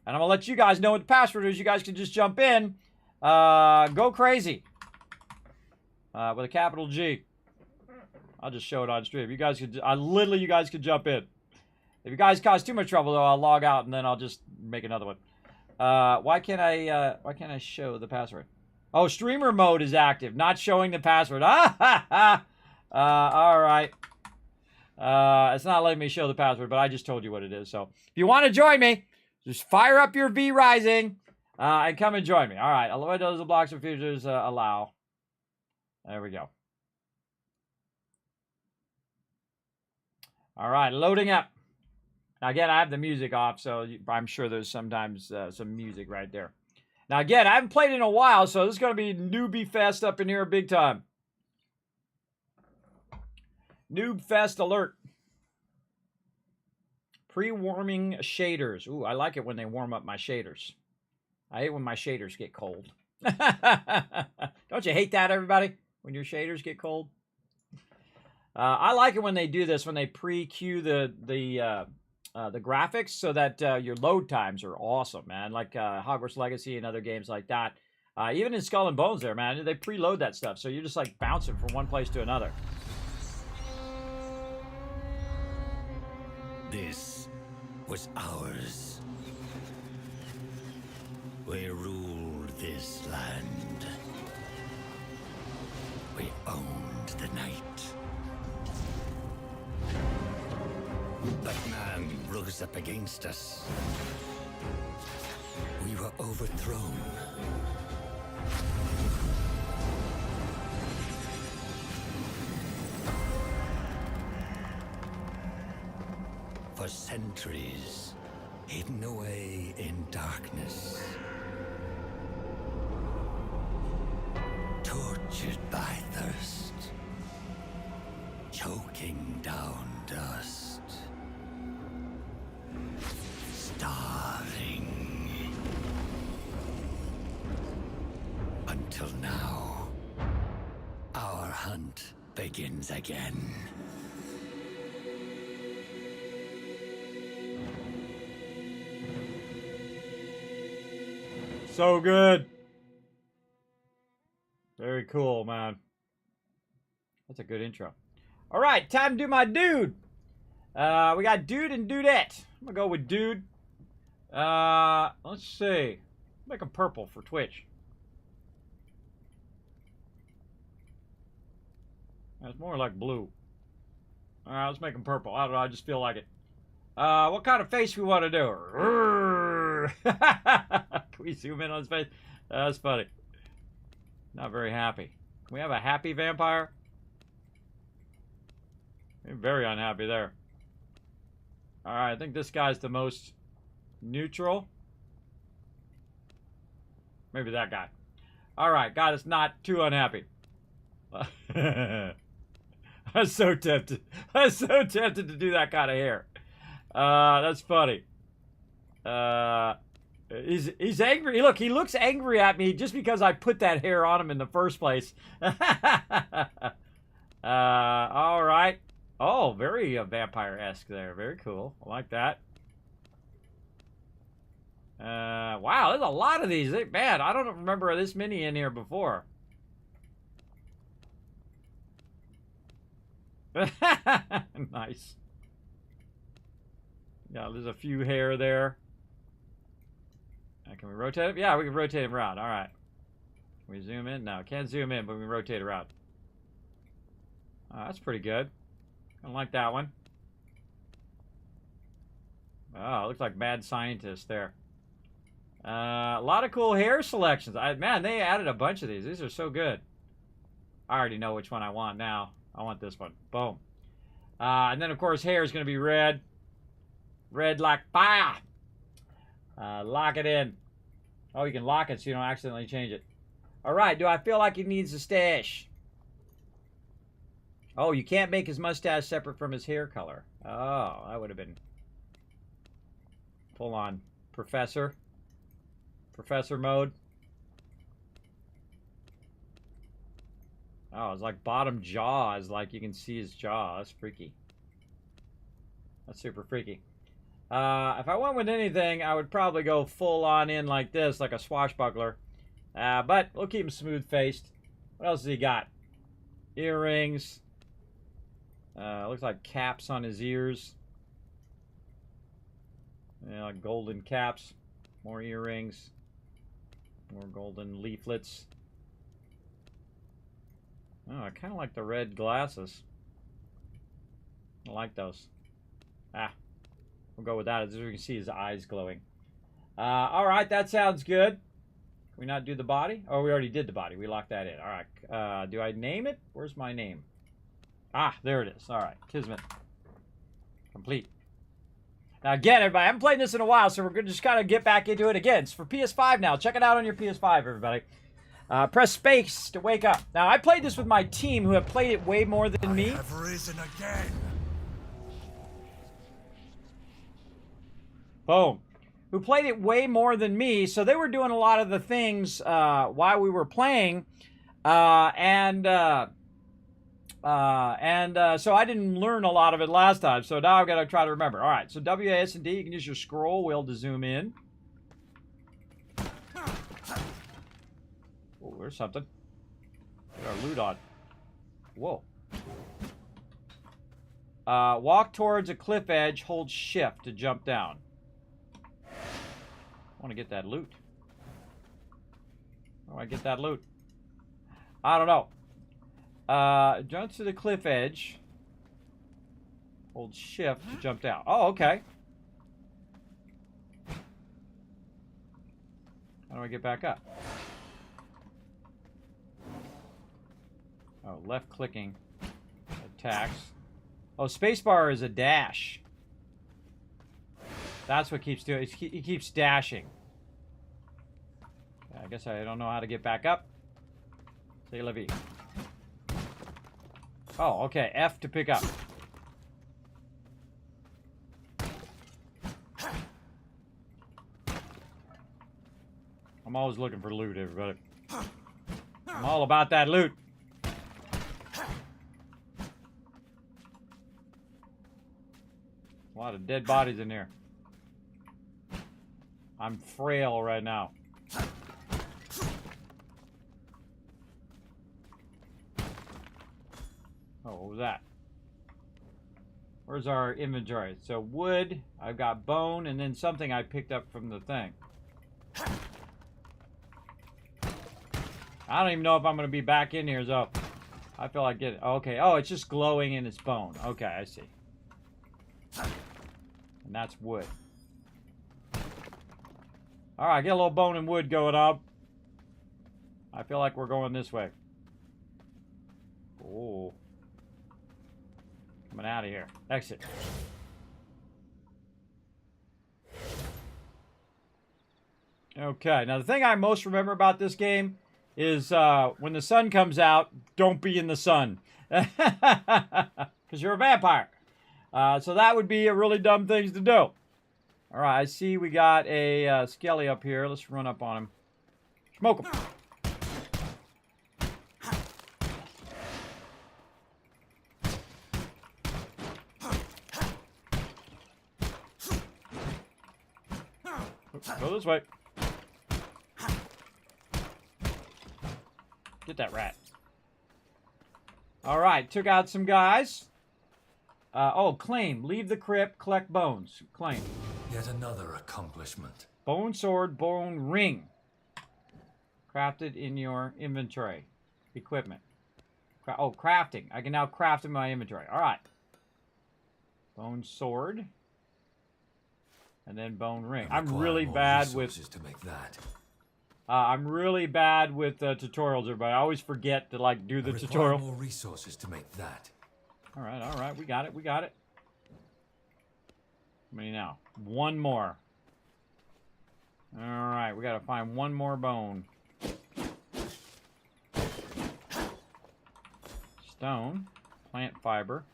And I'm going to let you guys know what the password is. You guys can just jump in. Go crazy. With a capital G. I'll just show it on stream. You guys could, you guys could jump in. If you guys cause too much trouble, though, I'll log out and then I'll just make another one. Why can't I show the password? Oh, streamer mode is active, not showing the password. All right. It's not letting me show the password, but I just told you what it is. So if you want to join me, just fire up your VRising and come and join me. All right. Avoid those blocks of features allow. There we go. All right, loading up. Now, again, I have the music off, so I'm sure there's sometimes some music right there. Now, again, I haven't played in a while, so this is going to be newbie fest up in here big time. Noob fest alert. Pre-warming shaders. Ooh, I like it when they warm up my shaders. I hate when my shaders get cold. Don't you hate that, everybody? When your shaders get cold? I like it when they do this, when they pre-cue the graphics so that your load times are awesome, man. Like Hogwarts Legacy and other games like that. Even in Skull and Bones there, man, they preload that stuff. So you're just like bouncing from one place to another. This was ours. We ruled this land. We owned the night. But man rose up against us. We were overthrown. For centuries, hidden away in darkness. Tortured by thirst. Choking down dust. Starving. Until now, our hunt begins again. So good. Very cool, man. That's a good intro. All right, time to do my dude. We got dude and dudette. I'm gonna go with dude. Let's see. Make them purple for Twitch. That's more like blue. All right, let's make them purple. I don't know. I just feel like it. What kind of face we want to do? Can we zoom in on his face? That's funny. Not very happy. Can we have a happy vampire? I'm very unhappy there. All right, I think this guy's the most neutral. Maybe that guy. All right, guy that's not too unhappy. I'm so tempted. I'm so tempted to do that kind of hair. That's funny. He's angry. Look, he looks angry at me just because I put that hair on him in the first place. All right. Oh, very vampire-esque there. Very cool. I like that. Wow, there's a lot of these. Man, I don't remember this many in here before. Nice. Yeah, there's a few hair there. Can we rotate it? Yeah, we can rotate him around. All right. Can we zoom in? No, can't zoom in, but we can rotate around. That's pretty good. I like that one. Oh, looks like Mad Scientist there. A lot of cool hair selections. Man, they added a bunch of these. These are so good. I already know which one I want now. I want this one. Boom. And then, of course, hair is going to be red. Red like fire. Lock it in. Oh, you can lock it so you don't accidentally change it. All right. Do I feel like he needs a stash? Oh, you can't make his mustache separate from his hair color. Oh, that would have been full on professor mode. Oh, it's like bottom jaw is like you can see his jaw. That's freaky. That's super freaky. If I went with anything, I would probably go full on in like this, like a swashbuckler. But we'll keep him smooth faced. What else has he got? Earrings. Looks like caps on his ears. Yeah, like golden caps. More earrings. More golden leaflets. Oh, I kind of like the red glasses. I like those. We'll go with that. As you can see his eyes glowing. All right, that sounds good. Can we not do the body? Oh, we already did the body. We locked that in. All right. Do I name it? Where's my name? There it is. All right. Kismet. Complete. Now, again, everybody, I haven't played this in a while, so we're going to just kind of get back into it again. It's for PS5 now. Check it out on your PS5, everybody. Press space to wake up. Now, I played this with my team, who have played it way more than me. I have risen again. Boom. Who played it way more than me, so they were doing a lot of the things while we were playing, so I didn't learn a lot of it last time, so now I've got to try to remember. All right, so W, A, S, and D, you can use your scroll wheel to zoom in. Oh, there's something. Get our loot on. Whoa. Walk towards a cliff edge, hold shift to jump down. I want to get that loot. How do I get that loot? I don't know. Jump to the cliff edge. Hold shift to jump down. Oh, okay. How do I get back up? Oh, left clicking attacks. Oh, spacebar is a dash. That's what keeps doing. He keeps dashing. I guess I don't know how to get back up. Say la vie. Oh, okay. F to pick up. I'm always looking for loot, everybody. I'm all about that loot. A lot of dead bodies in here. I'm frail right now. Oh, what was that? Where's our inventory? So wood, I've got bone, and then something I picked up from the thing. I don't even know if I'm going to be back in here, so I feel like getting... Okay, oh, it's just glowing in its bone. Okay, I see. And that's wood. Alright, get a little bone and wood going up. I feel like we're going this way. Oh. Coming out of here. Exit. Okay, now the thing I most remember about this game is when the sun comes out, don't be in the sun. Because you're a vampire. So that would be a really dumb thing to do. All right, I see we got a skelly up here. Let's run up on him. Smoke him. Go this way. Get that rat. All right, took out some guys. Oh, claim. Leave the crypt, collect bones. Claim. Yet another accomplishment. Bone sword, bone ring. Crafted in your inventory. Equipment. Oh, crafting. I can now craft in my inventory. All right. Bone sword. And then bone ring. I'm really bad with... to make that. I'm really bad with tutorials, everybody. I always forget to, like, do the tutorial. More resources to make that. All right. We got it. How many now? One more. All right, we got to find one more bone. Stone. Plant fiber.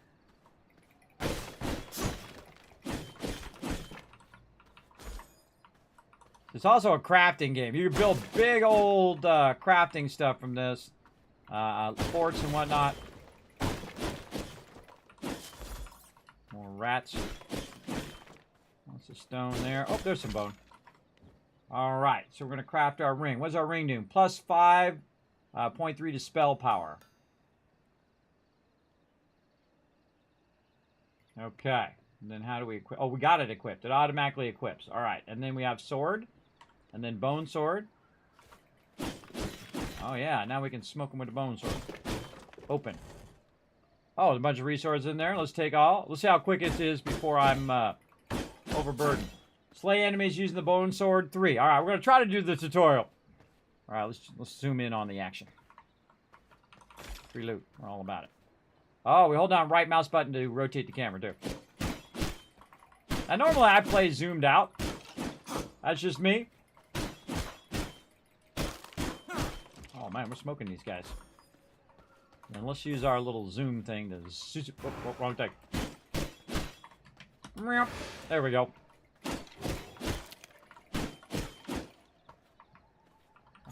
It's also a crafting game. You can build big old crafting stuff from this. Forts and whatnot. More rats. Lots of stone there. Oh, there's some bone. Alright, so we're going to craft our ring. What's our ring doing? Plus 5.3 to spell power. Okay. And then how do we equip? Oh, we got it equipped. It automatically equips. Alright, and then we have sword. And then bone sword. Oh yeah, now we can smoke them with the bone sword. Open. Oh, there's a bunch of resources in there. Let's take all. Let's see how quick it is before I'm overburdened. Slay enemies using the bone sword 3. Alright, we're going to try to do the tutorial. Alright, let's zoom in on the action. Free loot. We're all about it. Oh, we hold down right mouse button to rotate the camera too. Now normally I play zoomed out. That's just me. Oh man, we're smoking these guys. And let's use our little zoom thing to... Oh, wrong thing. There we go.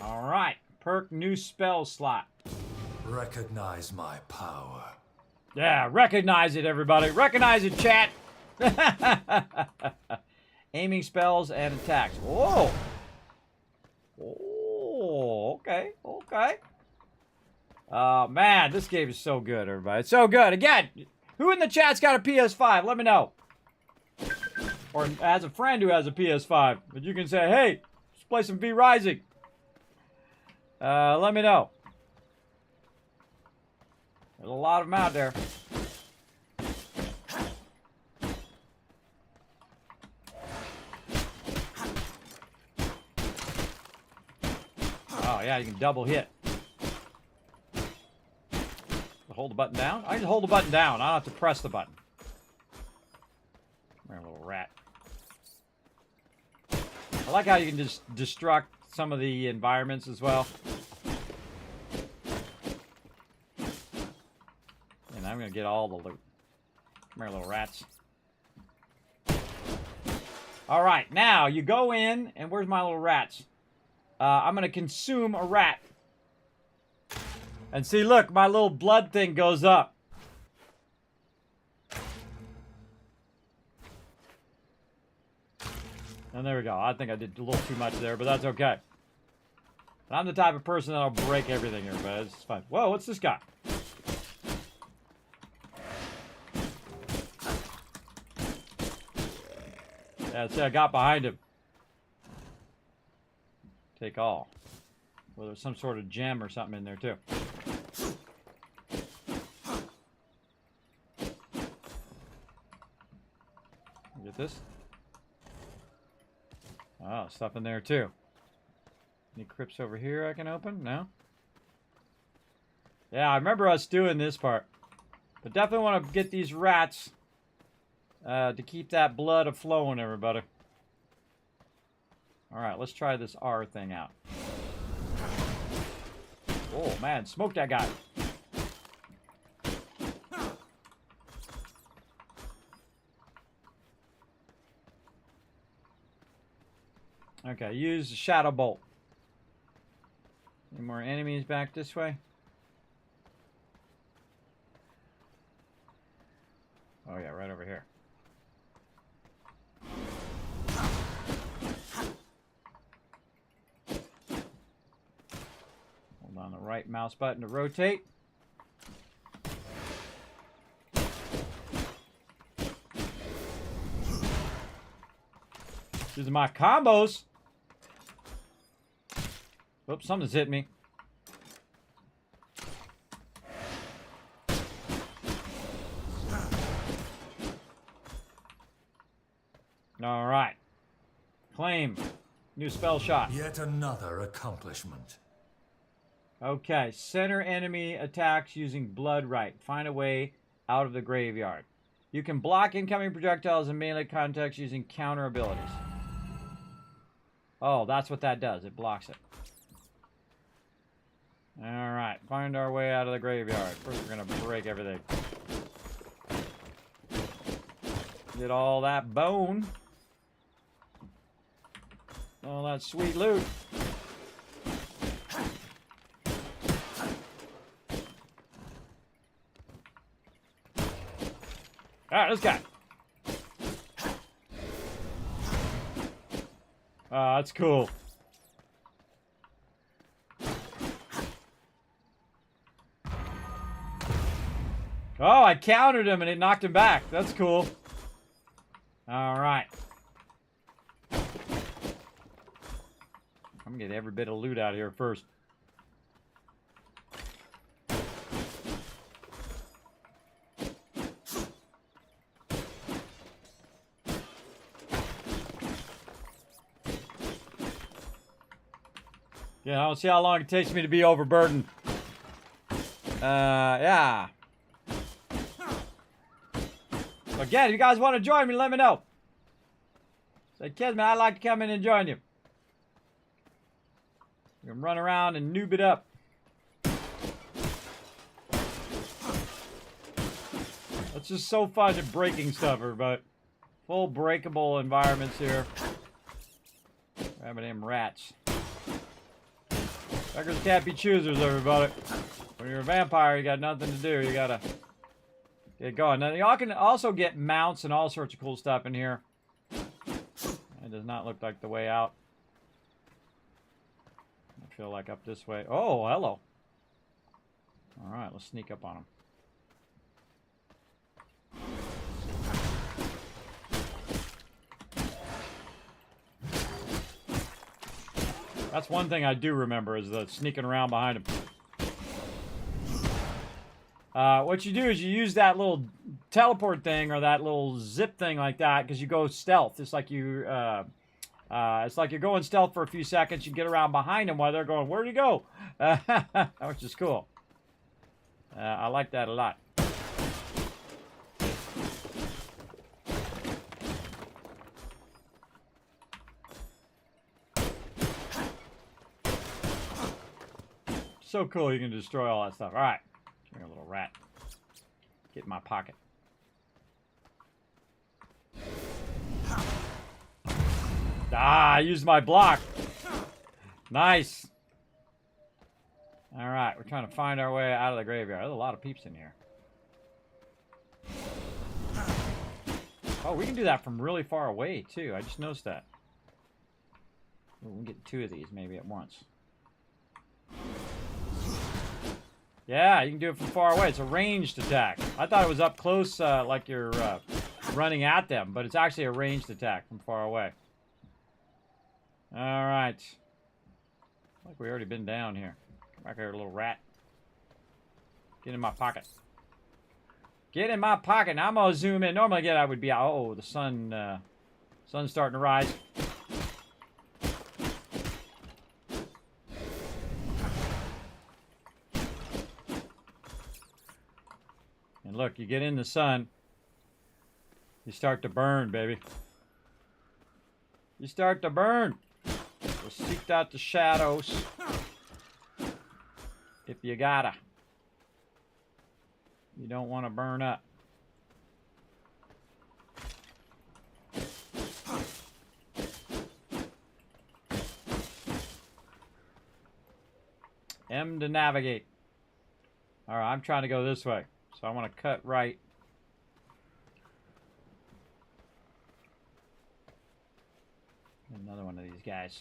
Alright. Perk new spell slot. Recognize my power. Yeah, recognize it, everybody. Recognize it, chat. Aiming spells and attacks. Whoa. Oh, okay. Man, this game is so good, everybody. It's so good. Again, who in the chat's got a PS5? Let me know. Or has a friend who has a PS5. But you can say, hey, let's play some VRising. Let me know. There's a lot of them out there. Oh, yeah, you can double hit. Hold the button down? I can hold the button down. I don't have to press the button. Come here, little rat. I like how you can just destruct some of the environments as well. And I'm going to get all the loot. Come here, little rats. Alright, now you go in, and where's my little rats? I'm going to consume a rat. And see, look, my little blood thing goes up. And there we go. I think I did a little too much there, but that's okay. And I'm the type of person that'll break everything here, but it's fine. Whoa, what's this guy? Yeah, see, I got behind him. Take all. Well, there's some sort of gem or something in there, too. Get this? Oh, stuff in there, too. Any crypts over here I can open? No? Yeah, I remember us doing this part. But definitely want to get these rats to keep that blood a-flowing, everybody. Alright, let's try this R thing out. Oh, man, smoke that guy. Okay, use the Shadow Bolt. Any more enemies back this way? Oh yeah, right over here. Hold on the right mouse button to rotate. These are my combos. Oops, something's hit me. All right. Claim. New spell shot. Yet another accomplishment. Okay. Center enemy attacks using blood right. Find a way out of the graveyard. You can block incoming projectiles in melee context using counter abilities. Oh, that's what that does. It blocks it. Alright. Find our way out of the graveyard. First, we're going to break everything. Get all that bone. All that sweet loot. Alright, this guy. Oh, that's cool. Oh, I countered him and it knocked him back. That's cool. Alright. I'm gonna get every bit of loot out of here first. Yeah, I don't see how long it takes me to be overburdened. Yeah. Again, if you guys want to join me, let me know. Say, Kismet, I'd like to come in and join you. You can run around and noob it up. It's just so fun at breaking stuff, everybody. Full breakable environments here. Grabbing them rats. Beggars can't be choosers, everybody. When you're a vampire, you got nothing to do. You gotta get going. Now, y'all can also get mounts and all sorts of cool stuff in here. It does not look like the way out. I feel like up this way. Oh, hello. All right, let's sneak up on them. That's one thing I do remember is the sneaking around behind him. What you do is you use that little teleport thing or that little zip thing like that because you go stealth. It's like you're going stealth for a few seconds. You get around behind them while they're going, where'd he go? Which is cool. I like that a lot. So cool, you can destroy all that stuff. All right, come here, little rat. Get in my pocket. Ah, I used my block. Nice. All right, we're trying to find our way out of the graveyard. There's a lot of peeps in here. Oh, we can do that from really far away, too. I just noticed that. Ooh, we can get 2 of these maybe at once. Yeah, you can do it from far away. It's a ranged attack. I thought it was up close, like you're running at them, but it's actually a ranged attack from far away. All right. Like we already been down here. Come back here, little rat. Get in my pocket. Get in my pocket. Now I'm gonna zoom in. Normally, again, I would be out. Oh, the sun, sun's starting to rise. And look, you get in the sun, you start to burn, baby. You start to burn. So seek out the shadows if you gotta. You don't want to burn up. M to navigate. All right, I'm trying to go this way. So I want to cut right. Another one of these guys.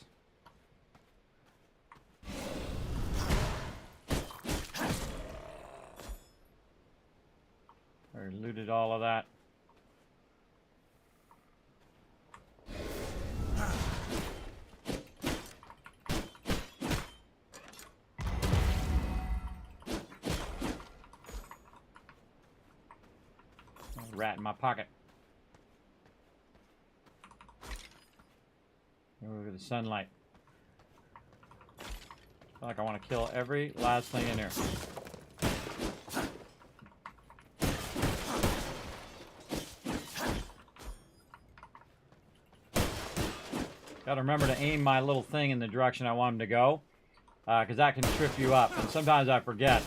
looted all of that. Rat in my pocket. Look at the sunlight. I feel like I want to kill every last thing in here. Gotta remember to aim my little thing in the direction I want him to go, because that can trip you up, and sometimes I forget.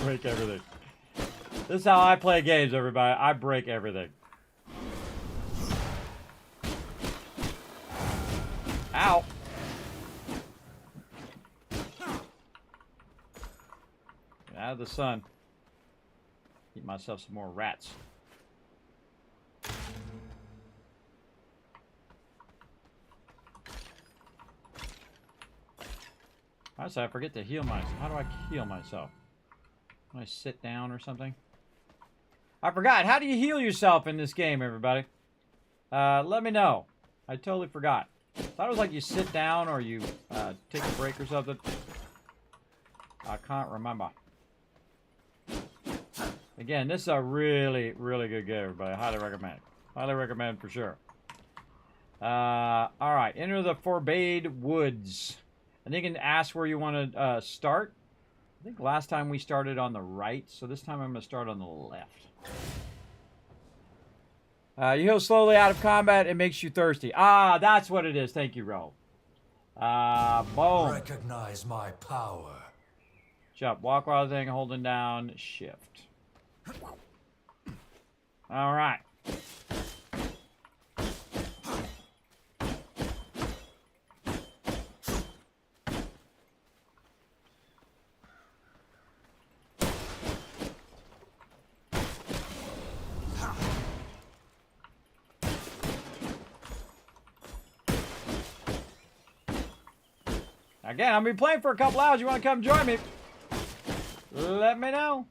Break everything. This is how I play games, everybody. I break everything. Ow. Get out of the sun. Eat myself some more rats. Honestly, I forget to heal myself. How do I heal myself? Do I sit down or something? I forgot. How do you heal yourself in this game, everybody? Let me know. I totally forgot. I thought it was like you sit down or you take a break or something. I can't remember. Again, this is a really, really good game, everybody. Highly recommend. Highly recommend for sure. Alright, enter the Forbade Woods. And you can ask where you want to start. I think last time we started on the right, so this time I'm going to start on the left. You heal slowly out of combat. It makes you thirsty. Ah, that's what it is. Thank you, Ro. Boom. Recognize my power. Jump. Walk while thing, holding down, shift. All right. Again, I'm going to be playing for a couple hours. You want to come join me? Let me know.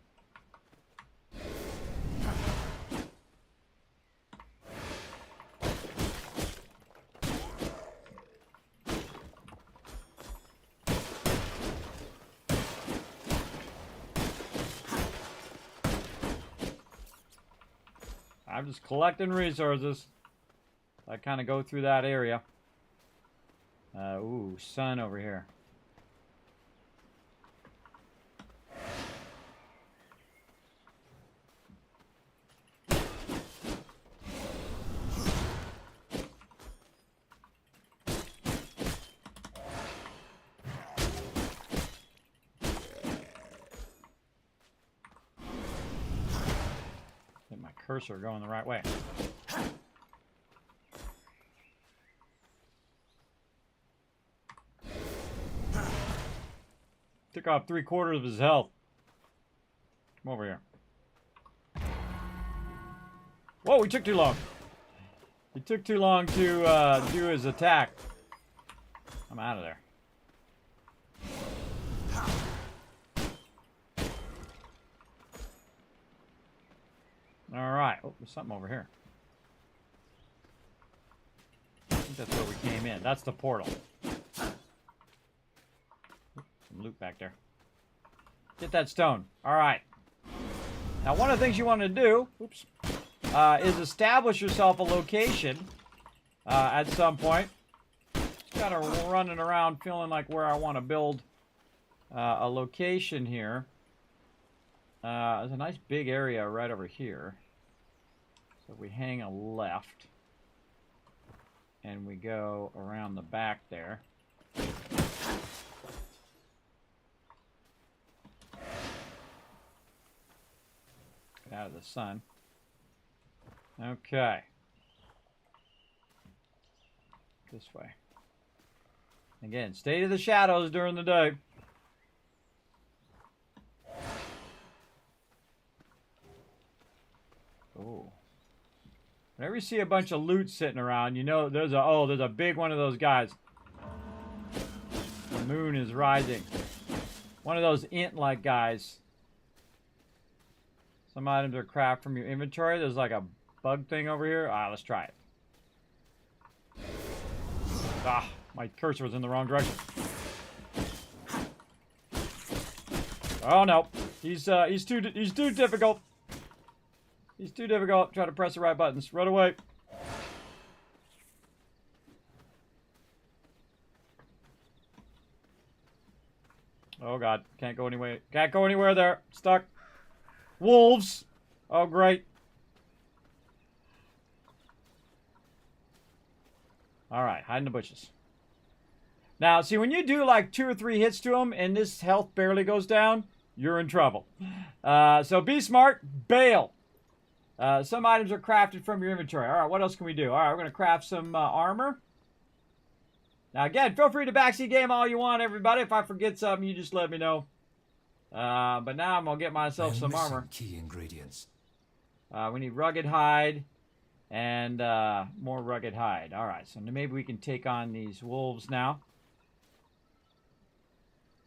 I'm just collecting resources. I kind of go through that area. Ooh, sun over here. Get my cursor going the right way. Took off 3/4 of his health. Come over here. Whoa, he took too long. He took too long to do his attack. I'm out of there. Alright. Oh, there's something over here. I think that's where we came in. That's the portal. Loot back there. Get that stone. All-right. Now, one of the things you want to do, oops, is establish yourself a location at some point. Just kind of running around feeling like where I want to build a location here. There's a nice big area right over here. So if we hang a left and we go around the back there. Out of the sun. Okay. This way. Again, stay to the shadows during the day. Oh. Whenever you see a bunch of loot sitting around, you know there's a big one of those guys. The moon is rising. One of those int-like guys. Some items are crafted from your inventory. There's like a bug thing over here. Alright, let's try it. Ah, my cursor was in the wrong direction. Oh no, he's too difficult. He's too difficult. Try to press the right buttons. Run away. Oh god, can't go anywhere. Can't go anywhere there. Stuck. Wolves. Oh great. Alright, hide in the bushes. Now, see, when you do like 2 or 3 hits to them and this health barely goes down, you're in trouble. So be smart. Bail. Some items are crafted from your inventory. Alright, what else can we do? Alright, we're going to craft some armor. Now, again, feel free to backseat game all you want, everybody. If I forget something, you just let me know. But now I'm going to get myself some armor. Key ingredients. We need rugged hide. And more rugged hide. Alright, so maybe we can take on these wolves now.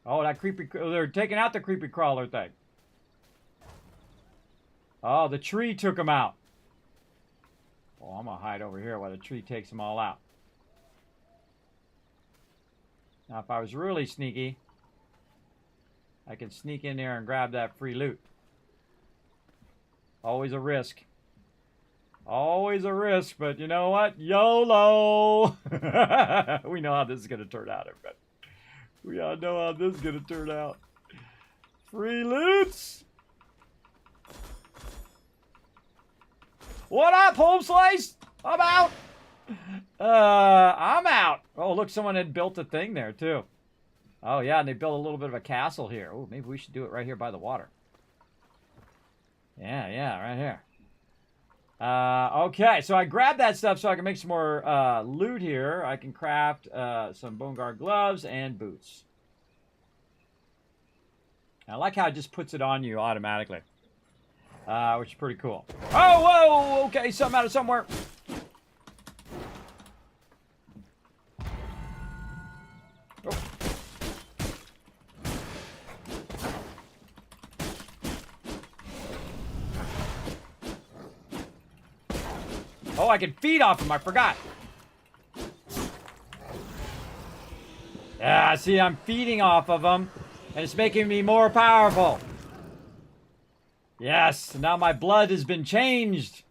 Oh, that creepy... They're taking out the creepy crawler thing. Oh, the tree took them out. Oh, I'm going to hide over here while the tree takes them all out. Now, if I was really sneaky, I can sneak in there and grab that free loot. Always a risk. Always a risk, but you know what? YOLO! We know how this is going to turn out, everybody. We all know how this is going to turn out. Free loots! What up, home slice? I'm out! I'm out. Oh, look, someone had built a thing there, too. Oh, yeah, and they built a little bit of a castle here. Oh, maybe we should do it right here by the water. Yeah, right here. Okay, so I grabbed that stuff so I can make some more loot here. I can craft some bone guard gloves and boots. I like how it just puts it on you automatically, which is pretty cool. Oh, whoa, okay, something out of somewhere. Oh. Oh, I can feed off them. I forgot. Yeah, see, I'm feeding off of them, and it's making me more powerful. Yes, now my blood has been changed.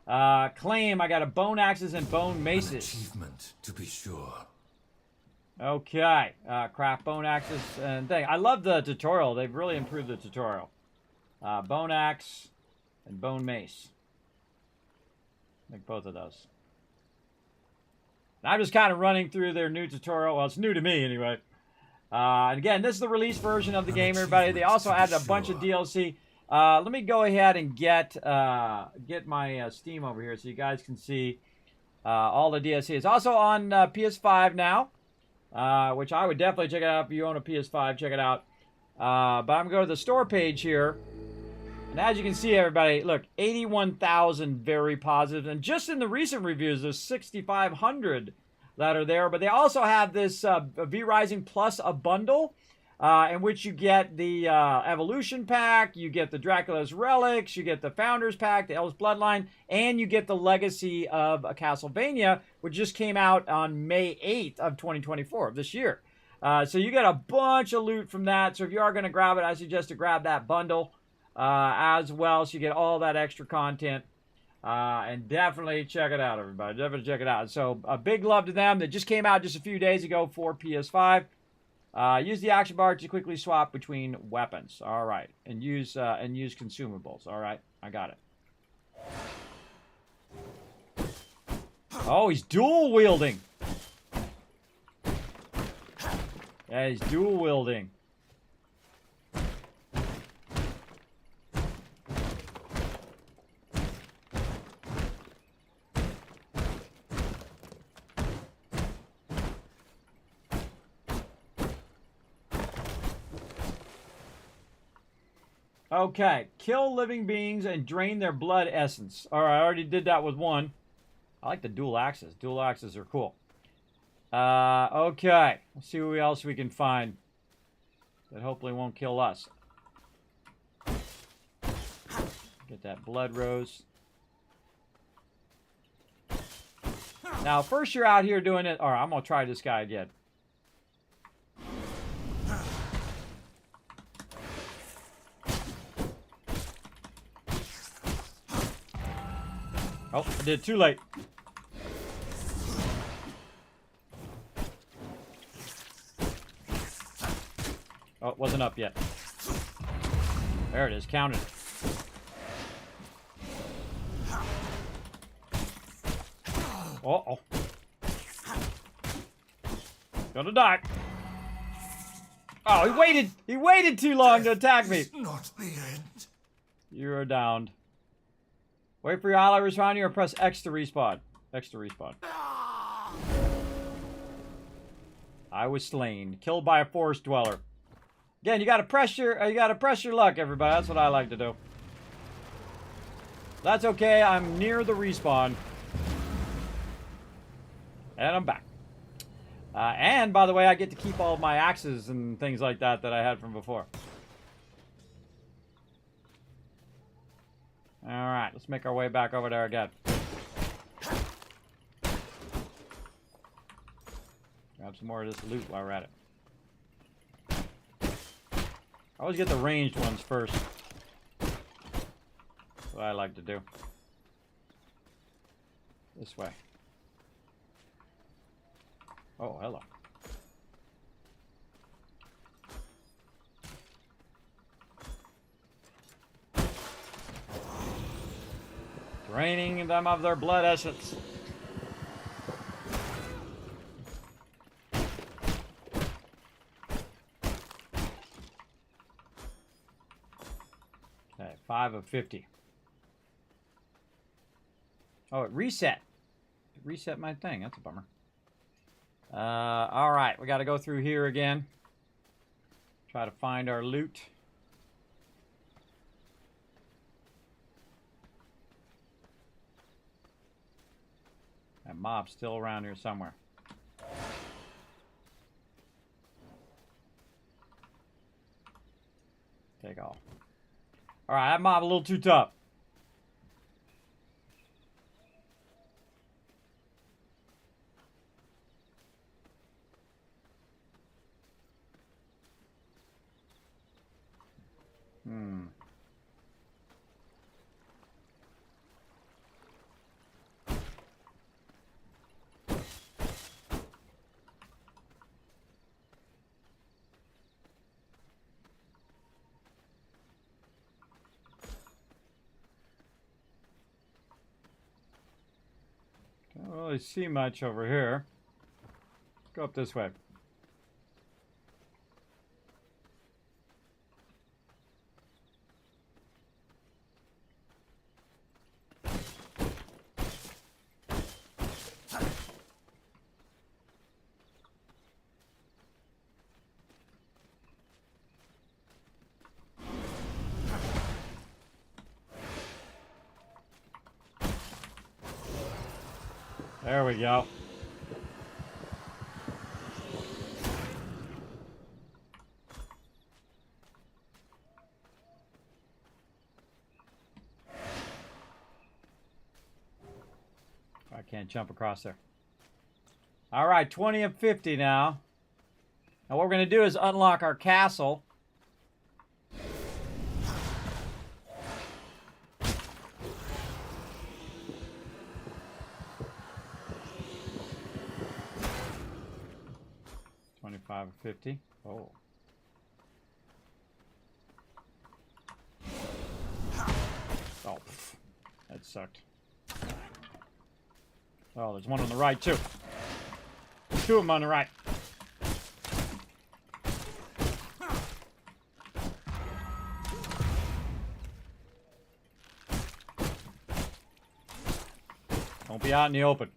Claim, I got a bone axes and bone maces. An achievement, to be sure. Okay, craft bone axes and thing. I love the tutorial. They've really improved the tutorial. Bone axe and bone mace. Make both of those. And I'm just kind of running through their new tutorial. Well, it's new to me anyway. And again, this is the release version of the game, everybody. They also added a bunch of DLC. Let me go ahead and get my Steam over here so you guys can see all the DLC. It's also on PS5 now, which I would definitely check it out if you own a PS5. Check it out. But I'm going to go to the store page here. And as you can see, everybody, look, 81,000 very positive. And just in the recent reviews, there's 6,500 that are there. But they also have this VRising Plus a bundle in which you get the Evolution Pack, you get the Dracula's Relics, you get the Founders Pack, the Elves Bloodline, and you get the Legacy of Castlevania, which just came out on May 8th of 2024, of this year. So you get a bunch of loot from that. So if you are going to grab it, I suggest to grab that bundle as well, so you get all that extra content. And definitely check it out, everybody. Definitely check it out. So a big love to them. That just came out just a few days ago for PS5. Use the action bar to quickly swap between weapons. All right, and use consumables. All right, I got it. Oh, he's dual wielding. Yeah, he's dual wielding. Okay, kill living beings and drain their blood essence. All right, I already did that with one. I like the dual axes. Dual axes are cool. Okay, let's see what else we can find that hopefully won't kill us. Get that blood rose. Now, first you're out here doing it. All right, I'm going to try this guy again. Oh, I did it too late. Oh, it wasn't up yet. There it is, counted. Uh-oh. Gonna die. Oh, he waited. He waited too long to attack me. It's not the end. You are downed. Wait for your ally to respond here or press X to respawn. X to respawn. I was slain. Killed by a forest dweller. Again, you gotta press your luck, everybody. That's what I like to do. That's okay. I'm near the respawn. And I'm back. And, by the way, I get to keep all of my axes and things like that that I had from before. Alright, let's make our way back over there again. Grab some more of this loot while we're at it. I always get the ranged ones first. That's what I like to do. This way. Oh, hello. Draining them of their blood essence. Okay, 5 of 50. Oh, it reset. It reset my thing. That's a bummer. All right, we got to go through here again. Try to find our loot. That mob's still around here somewhere. Take off. All right, that mob a little too tough. Don't really see much over here. Let's go up this way. There we go. I can't jump across there. All right, 20 of 50 now. Now what we're going to do is unlock our castle. $25 of 50. Oh. Oh, pff, that sucked. Oh, there's one on the right, too. Two of them on the right. Don't be out in the open.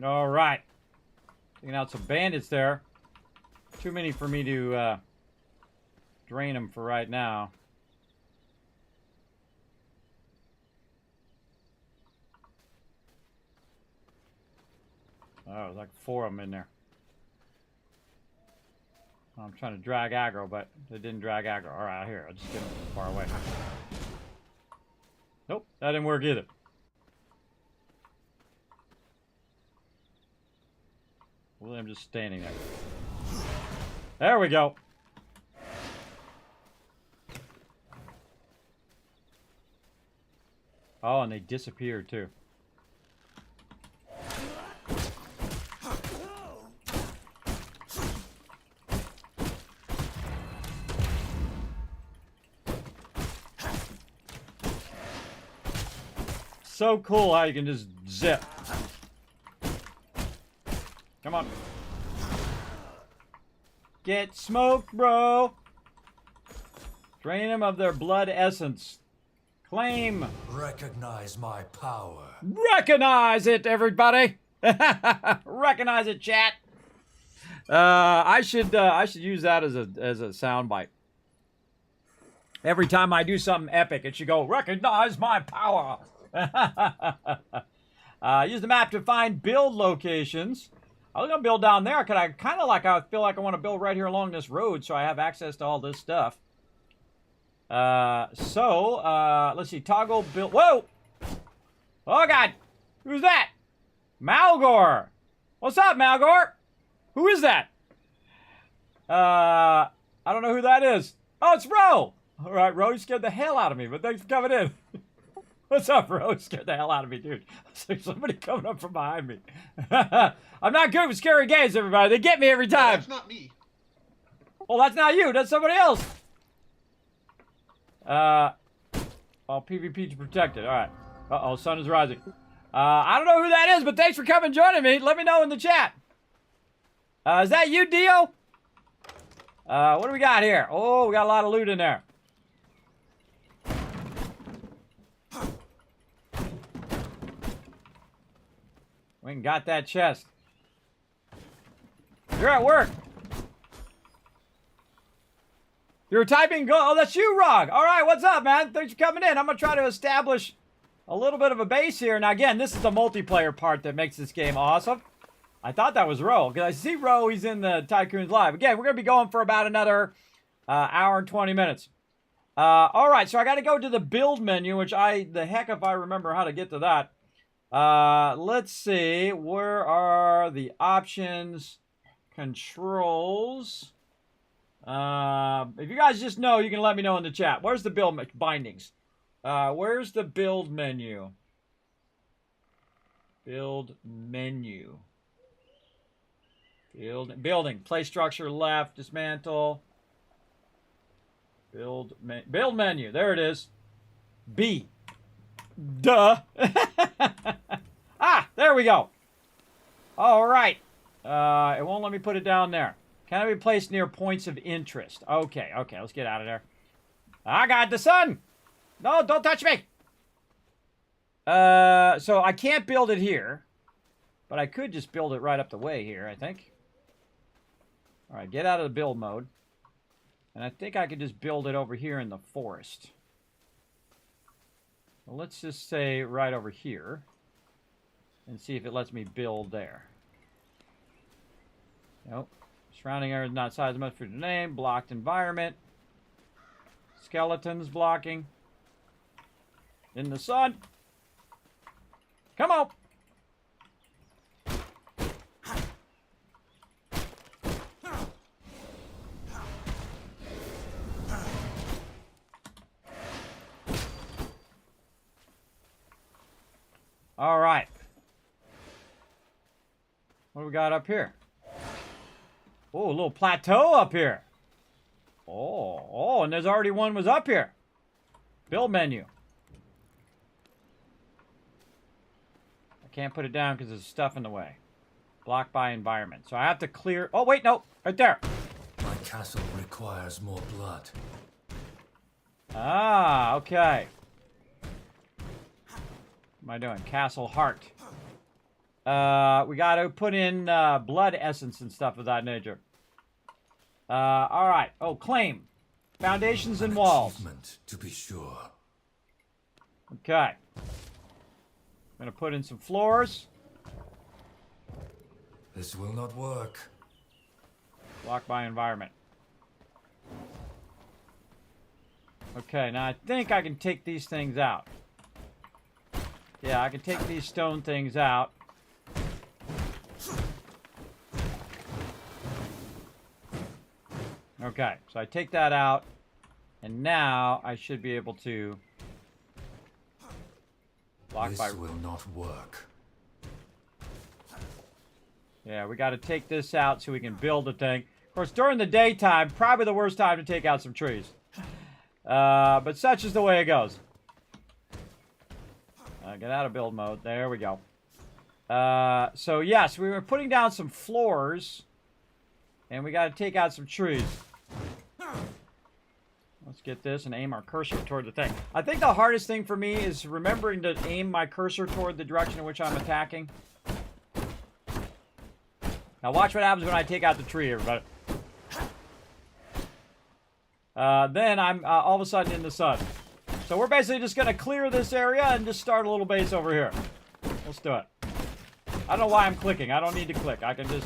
All right. Taking out some bandits there. Too many for me to drain them for right now. Oh, there's like 4 of them in there. I'm trying to drag aggro, but it didn't drag aggro. All right, here. I'll just get him far away. Nope, that didn't work either. Well, I'm just standing there. There we go. Oh, and they disappeared too. So cool how you can just zip. Come on. Get smoked, bro. Drain them of their blood essence. Claim. Recognize my power. Recognize it, everybody. Recognize it, chat. I should use that as a sound bite. Every time I do something epic, it should go, recognize my power. Use the map to find build locations. I was gonna build down there because I feel like I want to build right here along this road so I have access to all this stuff. Let's see, toggle build. Whoa! Oh God, who's that? Malgor. What's up, Malgor? Who is that? I don't know who that is. Oh, it's Ro. All right, Ro, you scared the hell out of me, but thanks for coming in. What's up, Ro? You scared the hell out of me, dude. There's somebody coming up from behind me. I'm not good with scary games, everybody. They get me every time. That's not me. Oh, that's not you. That's somebody else. All PvP to protected. All right. Uh-oh, sun is rising. I don't know who that is, but thanks for coming and joining me. Let me know in the chat. Is that you, Dio? What do we got here? Oh, we got a lot of loot in there. We got that chest. You're at work. You're typing go. Oh, that's you, Rog. All right, what's up, man? Thanks for coming in. I'm going to try to establish a little bit of a base here. Now, again, this is the multiplayer part that makes this game awesome. I thought that was Ro, because I see Ro, he's in the Tycoons Live. Again, we're going to be going for about another hour and 20 minutes. All right, so I got to go to the build menu, which the heck if I remember how to get to that. Let's see, where are the options, controls? If you guys just know, you can let me know in the chat. Where's the build bindings? Where's the build menu? Build menu. Building. Play structure left. Dismantle. Build menu. There it is. B. Duh. Ah, there we go. All right. It won't let me put it down there. Can I be placed near points of interest? Okay, let's get out of there. I got the sun. No, don't touch me. So I can't build it here, but I could just build it right up the way here, I think. All right, get out of the build mode. And I think I could just build it over here in the forest. Well, let's just say right over here and see if it lets me build there. Nope. Surrounding area is not size enough for the name. Blocked environment. Skeletons blocking. In the sun. Come on. All right. What do we got up here? Oh, a little plateau up here. Oh, and there's already one was up here. Build menu. I can't put it down because there's stuff in the way. Blocked by environment. So I have to clear. Oh, wait, no. Right there. My castle requires more blood. Ah, okay. What am I doing? Castle heart. We got to put in blood essence and stuff of that nature. All right. Oh, claim. Foundations and walls. Achievement, to be sure. Okay. I'm going to put in some floors. This will not work. Blocked by environment. Okay, now I think I can take these things out. Yeah, I can take these stone things out. Okay, so I take that out, and now I should be able to block This by... will not work. Yeah, we got to take this out so we can build the thing. Of course, during the daytime, probably the worst time to take out some trees. But such is the way it goes. Get out of build mode. There we go. So, yes, we were putting down some floors. And we got to take out some trees. Let's get this and aim our cursor toward the thing. I think the hardest thing for me is remembering to aim my cursor toward the direction in which I'm attacking. Now watch what happens when I take out the tree, everybody. Then I'm all of a sudden in the sun. So we're basically just going to clear this area and just start a little base over here. Let's do it. I don't know why I'm clicking. I don't need to click. I can just...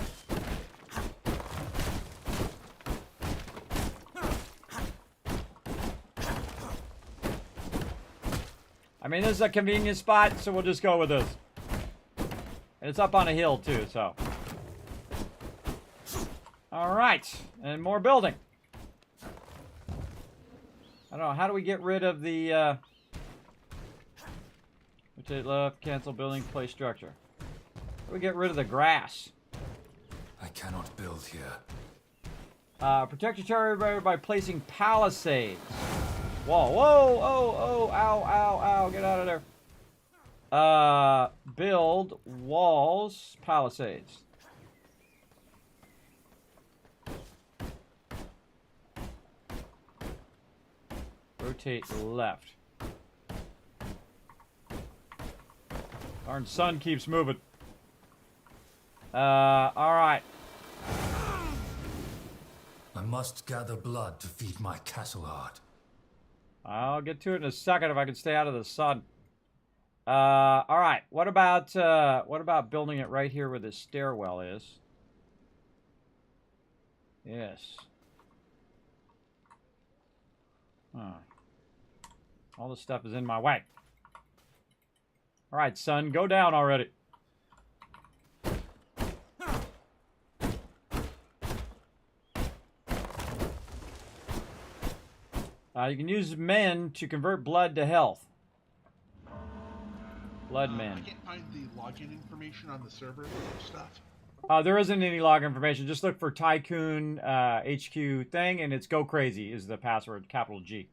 I mean, this is a convenient spot, so we'll just go with this. And it's up on a hill, too, so... Alright, and more building. I don't know, how do we get rid of the, rotate left, cancel building, place structure. How do we get rid of the grass? I cannot build here. Protect your territory by placing palisades. Whoa, whoa, oh, ow, ow, ow, get out of there. Build walls, palisades. Rotate left. Darn sun keeps moving. Alright. I must gather blood to feed my castle heart. I'll get to it in a second if I can stay out of the sun. Alright. What about building it right here where the stairwell is? Yes. Huh. All this stuff is in my way. Alright, son, go down already. You can use men to convert blood to health. Blood men. I can't find the login information on the server for stuff. There isn't any log information. Just look for Tycoon HQ thing, and it's go crazy is the password, capital G.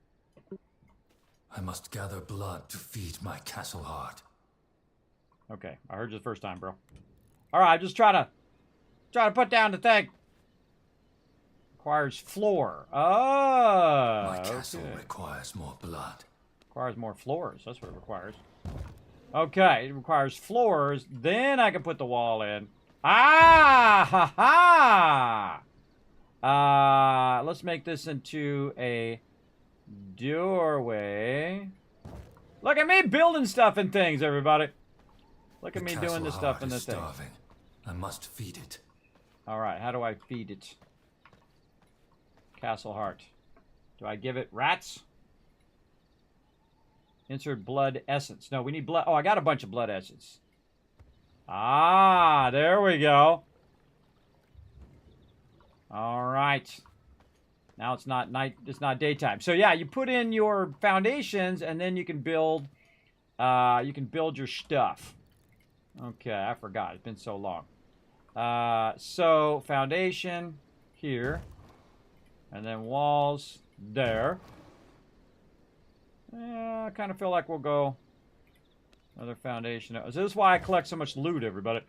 I must gather blood to feed my castle heart. Okay, I heard you the first time, bro. All right, just try to put down the thing. Requires floor. Oh, My castle okay. requires more blood. Requires more floors. That's what it requires. Okay, it requires floors. Then I can put the wall in. Ah, ha, ha. Let's make this into a doorway. Look at me building stuff and things, everybody. Look at me doing the stuff in the thing. Starving. I must feed it. All right, how do I feed it? Castle heart. Do I give it rats? Insert blood essence. No, we need blood. Oh, I got a bunch of blood essence. Ah, there we go. All right. Now it's not night. It's not daytime. So yeah, you put in your foundations, and then you can build. You can build your stuff. Okay, I forgot. It's been so long. So foundation here, and then walls there. I kind of feel like we'll go another foundation. So this is why I collect so much loot, everybody.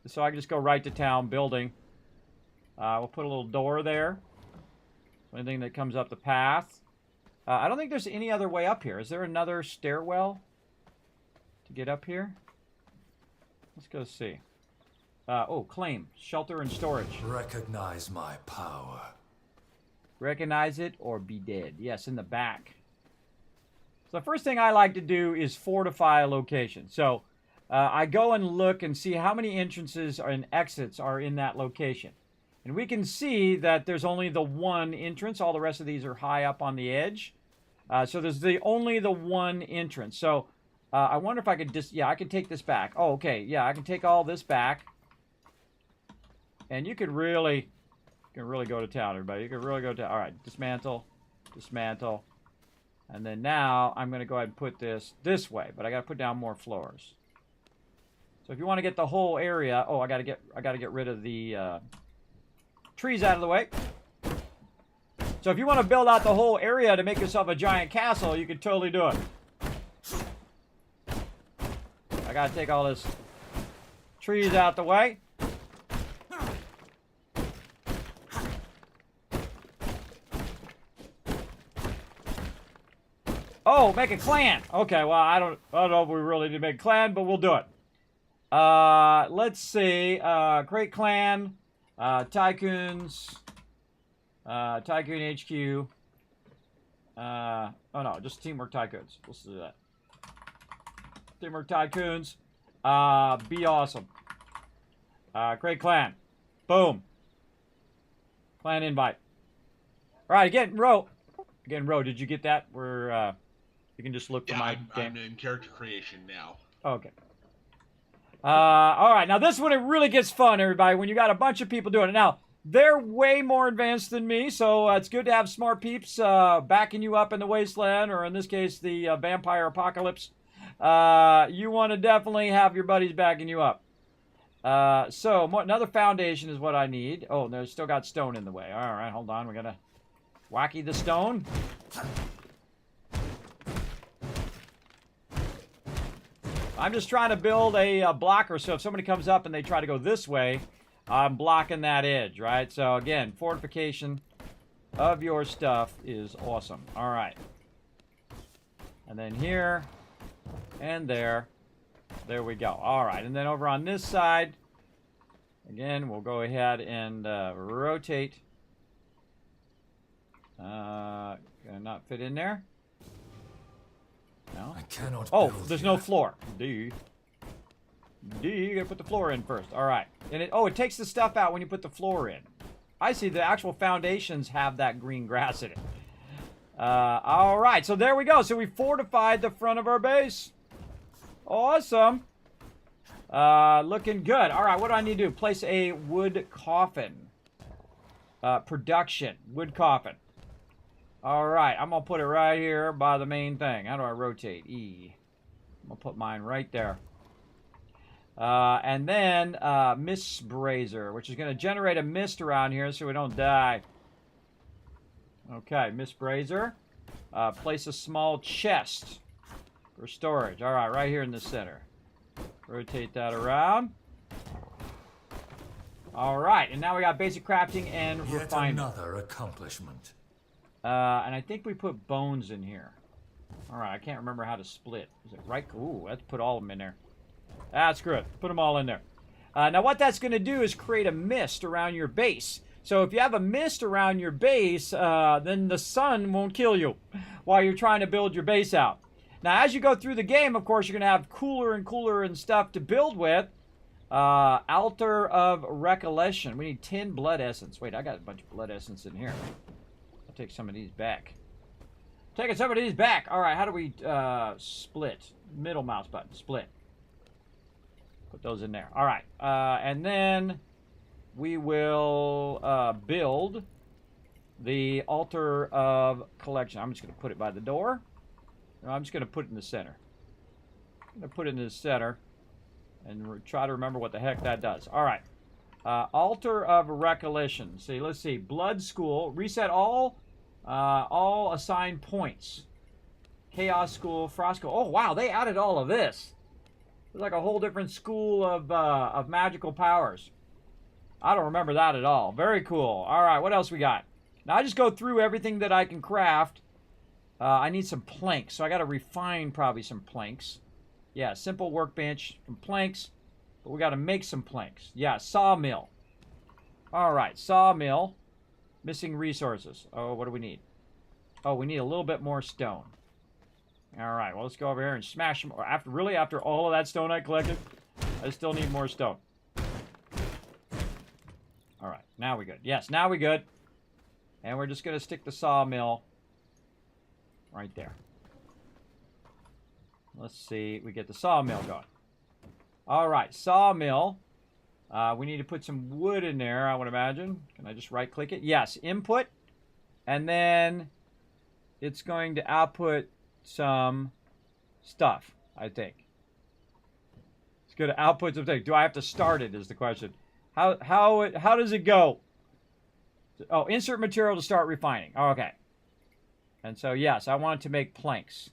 So I can just go right to town building. We'll put a little door there. Anything that comes up the path. I don't think there's any other way up here. Is there another stairwell to get up here? Let's go see. Oh, claim. Shelter and storage. Recognize my power. Recognize it or be dead. Yes, in the back. So the first thing I like to do is fortify a location. So I go and look and see how many entrances and exits are in that location. And we can see that there's only the one entrance. All the rest of these are high up on the edge. So there's only the one entrance. So I wonder if I could just... Yeah, I can take this back. Oh, okay. Yeah, I can take all this back. And you could really... You can really go to town, everybody. You can really go to town. All right, dismantle. Dismantle. And then now I'm going to go ahead and put this way. But I got to put down more floors. So if you want to get the whole area... Oh, I got to get rid of the trees out of the way. So if you want to build out the whole area to make yourself a giant castle, you can totally do it. I got to take all this trees out the way. Oh, make a clan. Okay, well, I don't know if we really need to make a clan, but we'll do it. Let's see. Create clan. Tycoons. Tycoon HQ. Oh no, just Teamwork Tycoons. Let's do that. Teamwork Tycoons. Be awesome. Create clan. Boom. Clan invite. Alright, again, Ro. Again, Ro, did you get that? We're, you can just look for my game. I'm in character creation now. Okay. Alright, now this one, it really gets fun, everybody, when you got a bunch of people doing it. Now, they're way more advanced than me, so it's good to have smart peeps backing you up in the wasteland, or in this case, the vampire apocalypse. You want to definitely have your buddies backing you up. Another foundation is what I need. Oh, there's still got stone in the way. All right, hold on. We got to wacky the stone. I'm just trying to build a blocker, so if somebody comes up and they try to go this way, I'm blocking that edge, right? So, again, fortification of your stuff is awesome. All right. And then here and there. There we go. All right. And then over on this side, again, we'll go ahead and rotate. Gonna not fit in there. No. I cannot. Oh, there's no floor. You gotta put the floor in first. All right. And it takes the stuff out when you put the floor in. I see the actual foundations have that green grass in it. All right. So there we go. So we fortified the front of our base. Awesome. Looking good. All right. What do I need to do? Place a wood coffin. Production. Wood coffin. All right. I'm going to put it right here by the main thing. How do I rotate? E. I'm going to put mine right there. And then mist brazier, which is going to generate a mist around here so we don't die. Okay, mist brazier. Place a small chest for storage. All right, right here in the center. Rotate that around. All right, and now we got basic crafting and Yet refinement. another accomplishment. And I think we put bones in here. All right, I can't remember how to split. Is it right? Ooh, let's put all of them in there. Screw it. Put them all in there. Now, what that's going to do is create a mist around your base. So if you have a mist around your base, then the sun won't kill you while you're trying to build your base out. Now, as you go through the game, of course, you're going to have cooler and stuff to build with. Altar of Recollection. We need 10 blood essence. Wait, I got a bunch of blood essence in here. I'll take some of these back. Taking some of these back. All right, how do we split? Middle mouse button. Split. Put those in there. All right. And then we will build the Altar of Collection. I'm just going to put it by the door. No, I'm just going to put it in the center. I'm going to put it in the center and try to remember what the heck that does. All right. Altar of Recollection. See, let's see. Blood School. Reset all assigned points. Chaos School. Frost School. Oh, wow. They added all of this. It's like a whole different school of magical powers. I don't remember that at all. Very cool. All right, what else we got? Now, I just go through everything that I can craft. I need some planks, so I got to refine probably some planks. Yeah, simple workbench, some planks, but we got to make some planks. Yeah, sawmill. All right, sawmill. Missing resources. Oh, what do we need? Oh, we need a little bit more stone. All right, well, let's go over here and smash them. After all of that stone I collected, I still need more stone. All right, now we're good. Yes, now we're good. And we're just going to stick the sawmill right there. Let's see. We get the sawmill going. All right, sawmill. We need to put some wood in there, I would imagine. Can I just right-click it? Yes, input. And then it's going to output some stuff, I think. It's going to output something. Do I have to start it is the question. How does it go? Oh, insert material to start refining. Oh, okay. And so, yes, I want to make planks.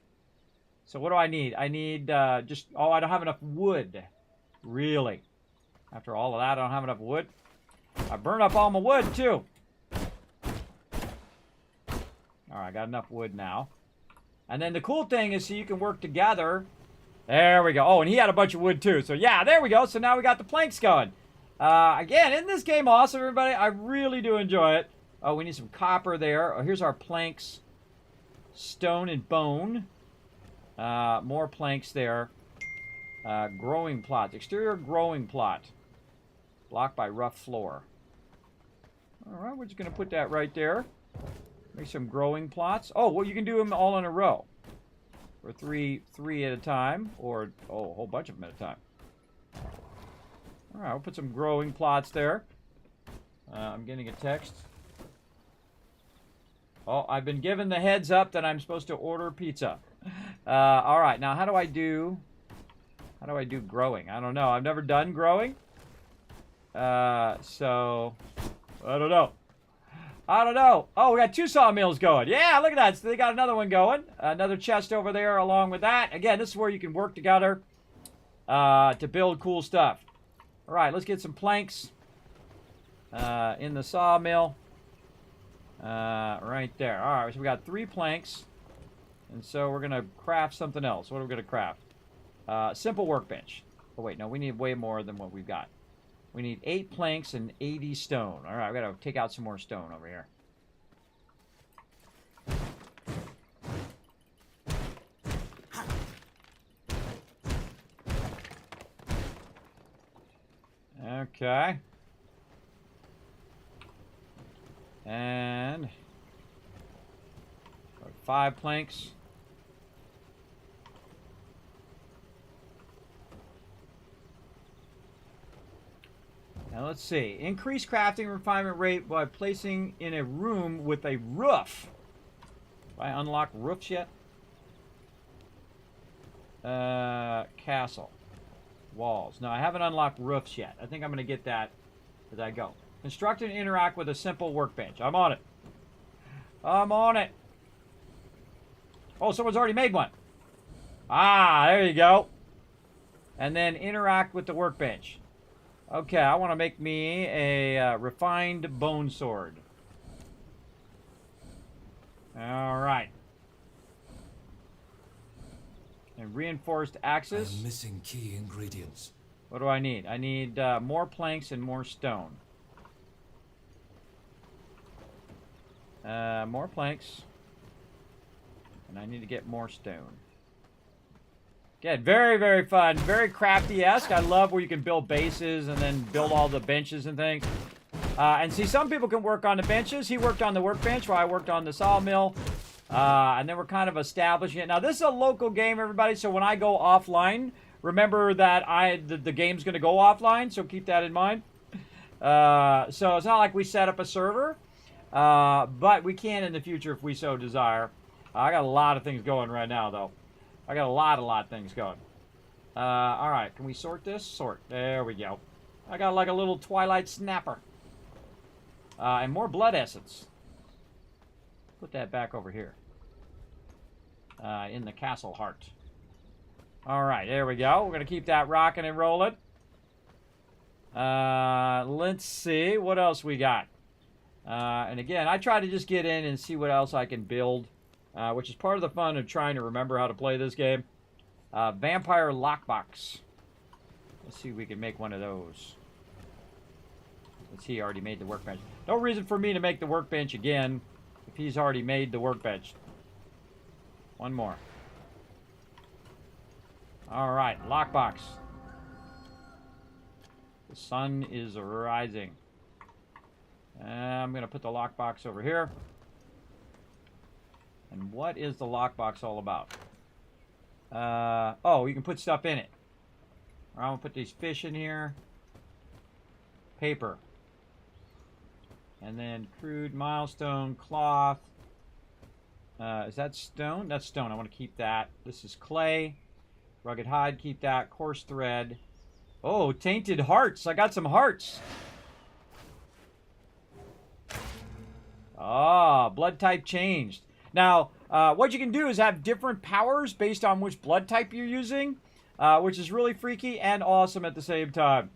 So what do I need? I need just... Oh, I don't have enough wood. Really? After all of that, I don't have enough wood? I burned up all my wood, too. Alright, I got enough wood now. And then the cool thing is, so you can work together. There we go. Oh, and he had a bunch of wood, too. So, yeah, there we go. So now we got the planks going. Again, isn't this game awesome, everybody? I really do enjoy it. Oh, we need some copper there. Oh, here's our planks. Stone and bone. More planks there. Growing plots. Exterior growing plot. Blocked by rough floor. Alright, we're just going to put that right there. Make some growing plots. Oh, well, you can do them all in a row. Or three at a time. Or, oh, a whole bunch of them at a time. Alright, we'll put some growing plots there. I'm getting a text. Oh, I've been given the heads up that I'm supposed to order pizza. Alright, now how do I do growing? I don't know. I've never done growing. So, I don't know. Oh, we got 2 sawmills going. Yeah, look at that. So they got another one going. Another chest over there along with that. Again, this is where you can work together to build cool stuff. All right, let's get some planks in the sawmill. Right there. All right, so we got 3 planks. And so we're going to craft something else. What are we going to craft? Simple workbench. Oh, wait, no, we need way more than what we've got. We need 8 planks and 80 stone. All right, we got to take out some more stone over here. Okay. And 5 planks. Now let's see. Increase crafting refinement rate by placing in a room with a roof. Have I unlocked roofs yet? Castle. Walls. No, I haven't unlocked roofs yet. I think I'm going to get that as I go. Construct and interact with a simple workbench. I'm on it. I'm on it. Oh, someone's already made one. Ah, there you go. And then interact with the workbench. Okay, I want to make me a refined bone sword. All right. And reinforced axes. I'm missing key ingredients. What do I need? I need more planks and more stone. More planks. And I need to get more stone. Again, very, very fun. Very crafty-esque. I love where you can build bases and then build all the benches and things. And see, some people can work on the benches. He worked on the workbench while I worked on the sawmill. And then we're kind of establishing it. Now, this is a local game, everybody. So when I go offline, remember that the game's going to go offline. So keep that in mind. So it's not like we set up a server. But we can in the future if we so desire. I got a lot of things going right now, though. I got a lot of things going. All right, can we sort this? Sort. There we go. I got like a little Twilight Snapper. And more blood essence. Put that back over here. In the castle heart. All right, there we go. We're going to keep that rocking and rolling. Let's see. What else we got? And again, I try to just get in and see what else I can build. Which is part of the fun of trying to remember how to play this game. Vampire lockbox. Let's see if we can make one of those. Let's see, he already made the workbench. No reason for me to make the workbench again if he's already made the workbench. One more. Alright, lockbox. The sun is rising. I'm going to put the lockbox over here. And what is the lockbox all about? Oh, you can put stuff in it. I'm going to put these fish in here. Paper. And then crude, milestone, cloth. Is that stone? That's stone. I want to keep that. This is clay. Rugged hide, keep that. Coarse thread. Oh, tainted hearts. I got some hearts. Ah, blood type changed. Now, what you can do is have different powers based on which blood type you're using, which is really freaky and awesome at the same time.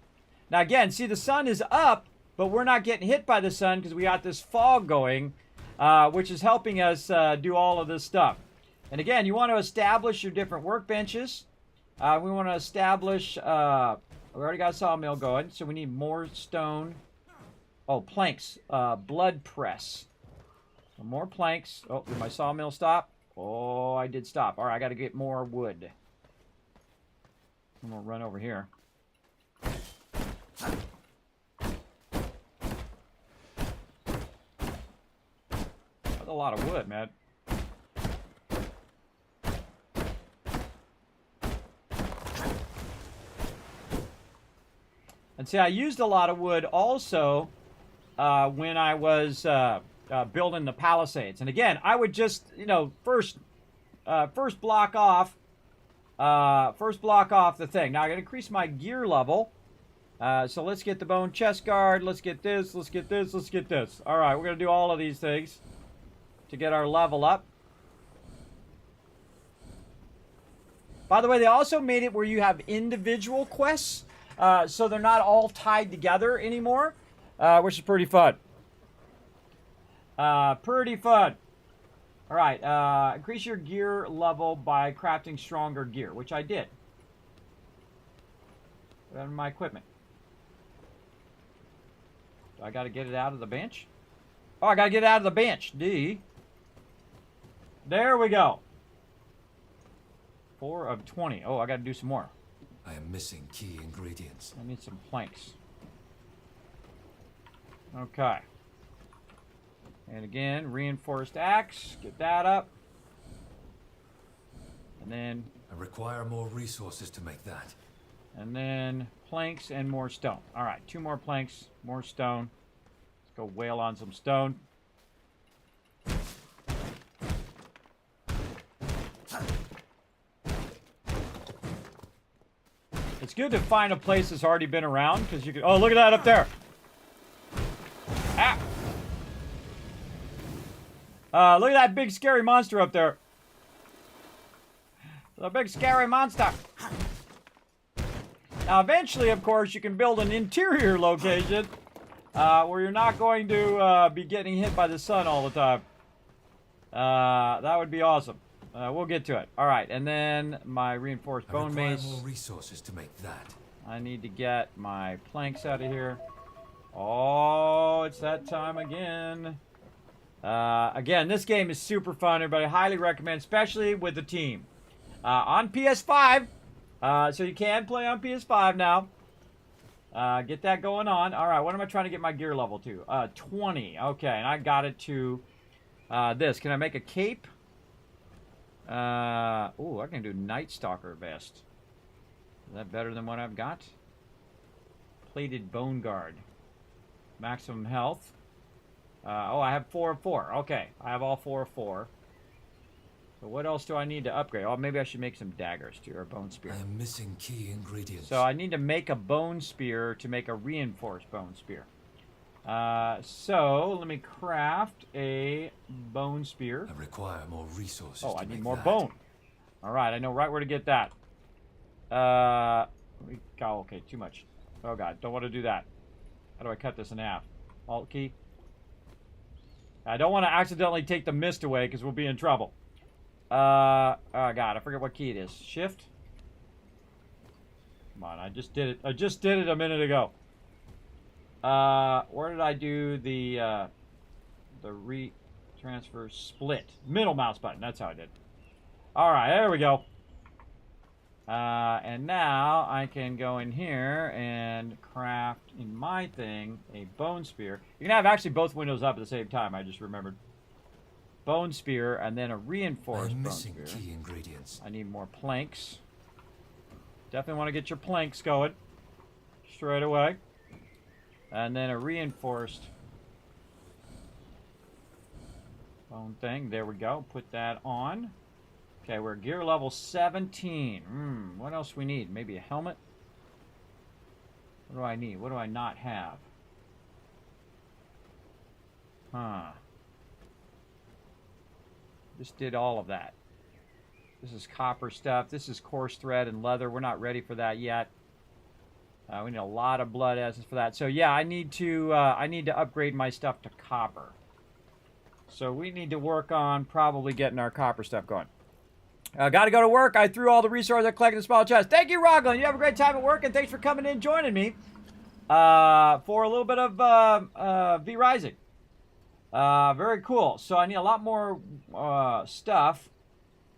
Now, again, see, the sun is up, but we're not getting hit by the sun because we got this fog going, which is helping us do all of this stuff. And again, you want to establish your different workbenches. We want to establish, we already got a sawmill going, so we need more stone. Oh, planks, blood press. So more planks. Oh, did my sawmill stop? Oh, I did stop. All right, I got to get more wood. I'm going to run over here. That's a lot of wood, man. And see, I used a lot of wood also when I was building the palisades. And again, I would just, you know, first block off the thing. Now I got to increase my gear level. So let's get the bone chest guard. Let's get this. Let's get this. Let's get this. All right, we're gonna do all of these things to get our level up. By the way, they also made it where you have individual quests. So they're not all tied together anymore, which is pretty fun. Pretty fun. All right, increase your gear level by crafting stronger gear, which I did. Put that in my equipment. Do I got to get it out of the bench? Oh, I got to get it out of the bench. D. There we go. 4 of 20. Oh, I got to do some more. I am missing key ingredients. I need some planks. Okay. And again, reinforced axe. Get that up. And then... I require more resources to make that. And then planks and more stone. All right, 2 more planks, more stone. Let's go whale on some stone. It's good to find a place that's already been around because you can. Oh, look at that up there. Ah. Look at that big scary monster up there. The big scary monster. Now, eventually, of course, you can build an interior location where you're not going to be getting hit by the sun all the time. That would be awesome. We'll get to it. All right, and then my reinforced bone mace. More resources to make that. I need to get my planks out of here. Oh, it's that time again. Again, this game is super fun. Everybody highly recommend, especially with the team. On PS5, so you can play on PS5 now. Get that going on. All right, what am I trying to get my gear level to? 20. Okay, and I got it to this. Can I make a cape? Oh, I can do Night Stalker vest. Is that better than what I've got? Plated bone guard. Maximum health. Oh, I have 4 of 4. Okay, I have all 4 of 4. So what else do I need to upgrade? Oh, maybe I should make some daggers too, or a bone spear. I am missing key ingredients. So I need to make a bone spear to make a reinforced bone spear. So let me craft a bone spear. I require more resources. Oh, I to need make more that. bone. All right, I know right where to get that. Oh, okay, too much. Oh God, don't want to do that. How do I cut this in half? Alt key. I don't want to accidentally take the mist away because we'll be in trouble. Oh God, I forget what key it is. Shift. Come on, I just did it. I just did it a minute ago. Where did I do the transfer split? Middle mouse button. That's how I did. All right, there we go. And now I can go in here and craft in my thing a bone spear. You can have actually both windows up at the same time. I just remembered. bone spear, and then a reinforced I'm bone missing spear. key ingredients. I need more planks. Definitely want to get your planks going straight away. And then a reinforced bone thing. There we go. Put that on. Okay, we're gear level 17. What else we need? Maybe a helmet? What do I need? What do I not have? Huh. Just did all of that. This is copper stuff. This is coarse thread and leather. We're not ready for that yet. We need a lot of blood essence for that. So yeah, I need to upgrade my stuff to copper. So we need to work on probably getting our copper stuff going. Got to go to work. I threw all the resources I collected in the small chest. Thank you, Roglin. You have a great time at work, and thanks for coming in and joining me for a little bit of VRising. Very cool. So I need a lot more stuff.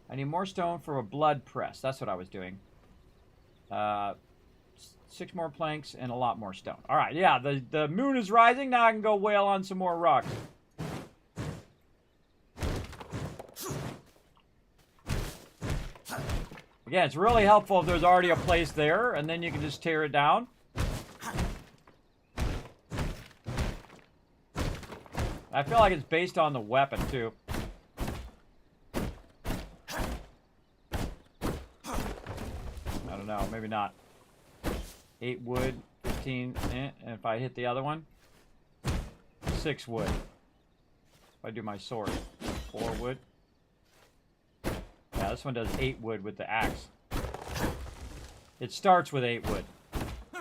I need more stone for a blood press. That's what I was doing. 6 more planks and a lot more stone. All right, yeah, the moon is rising. Now I can go whale on some more rocks. Again, it's really helpful if there's already a place there, and then you can just tear it down. I feel like it's based on the weapon, too. I don't know, maybe not. 8 wood, 15, and if I hit the other one, 6 wood. If I do my sword, 4 wood. Yeah, this one does 8 wood with the axe. It starts with 8 wood. I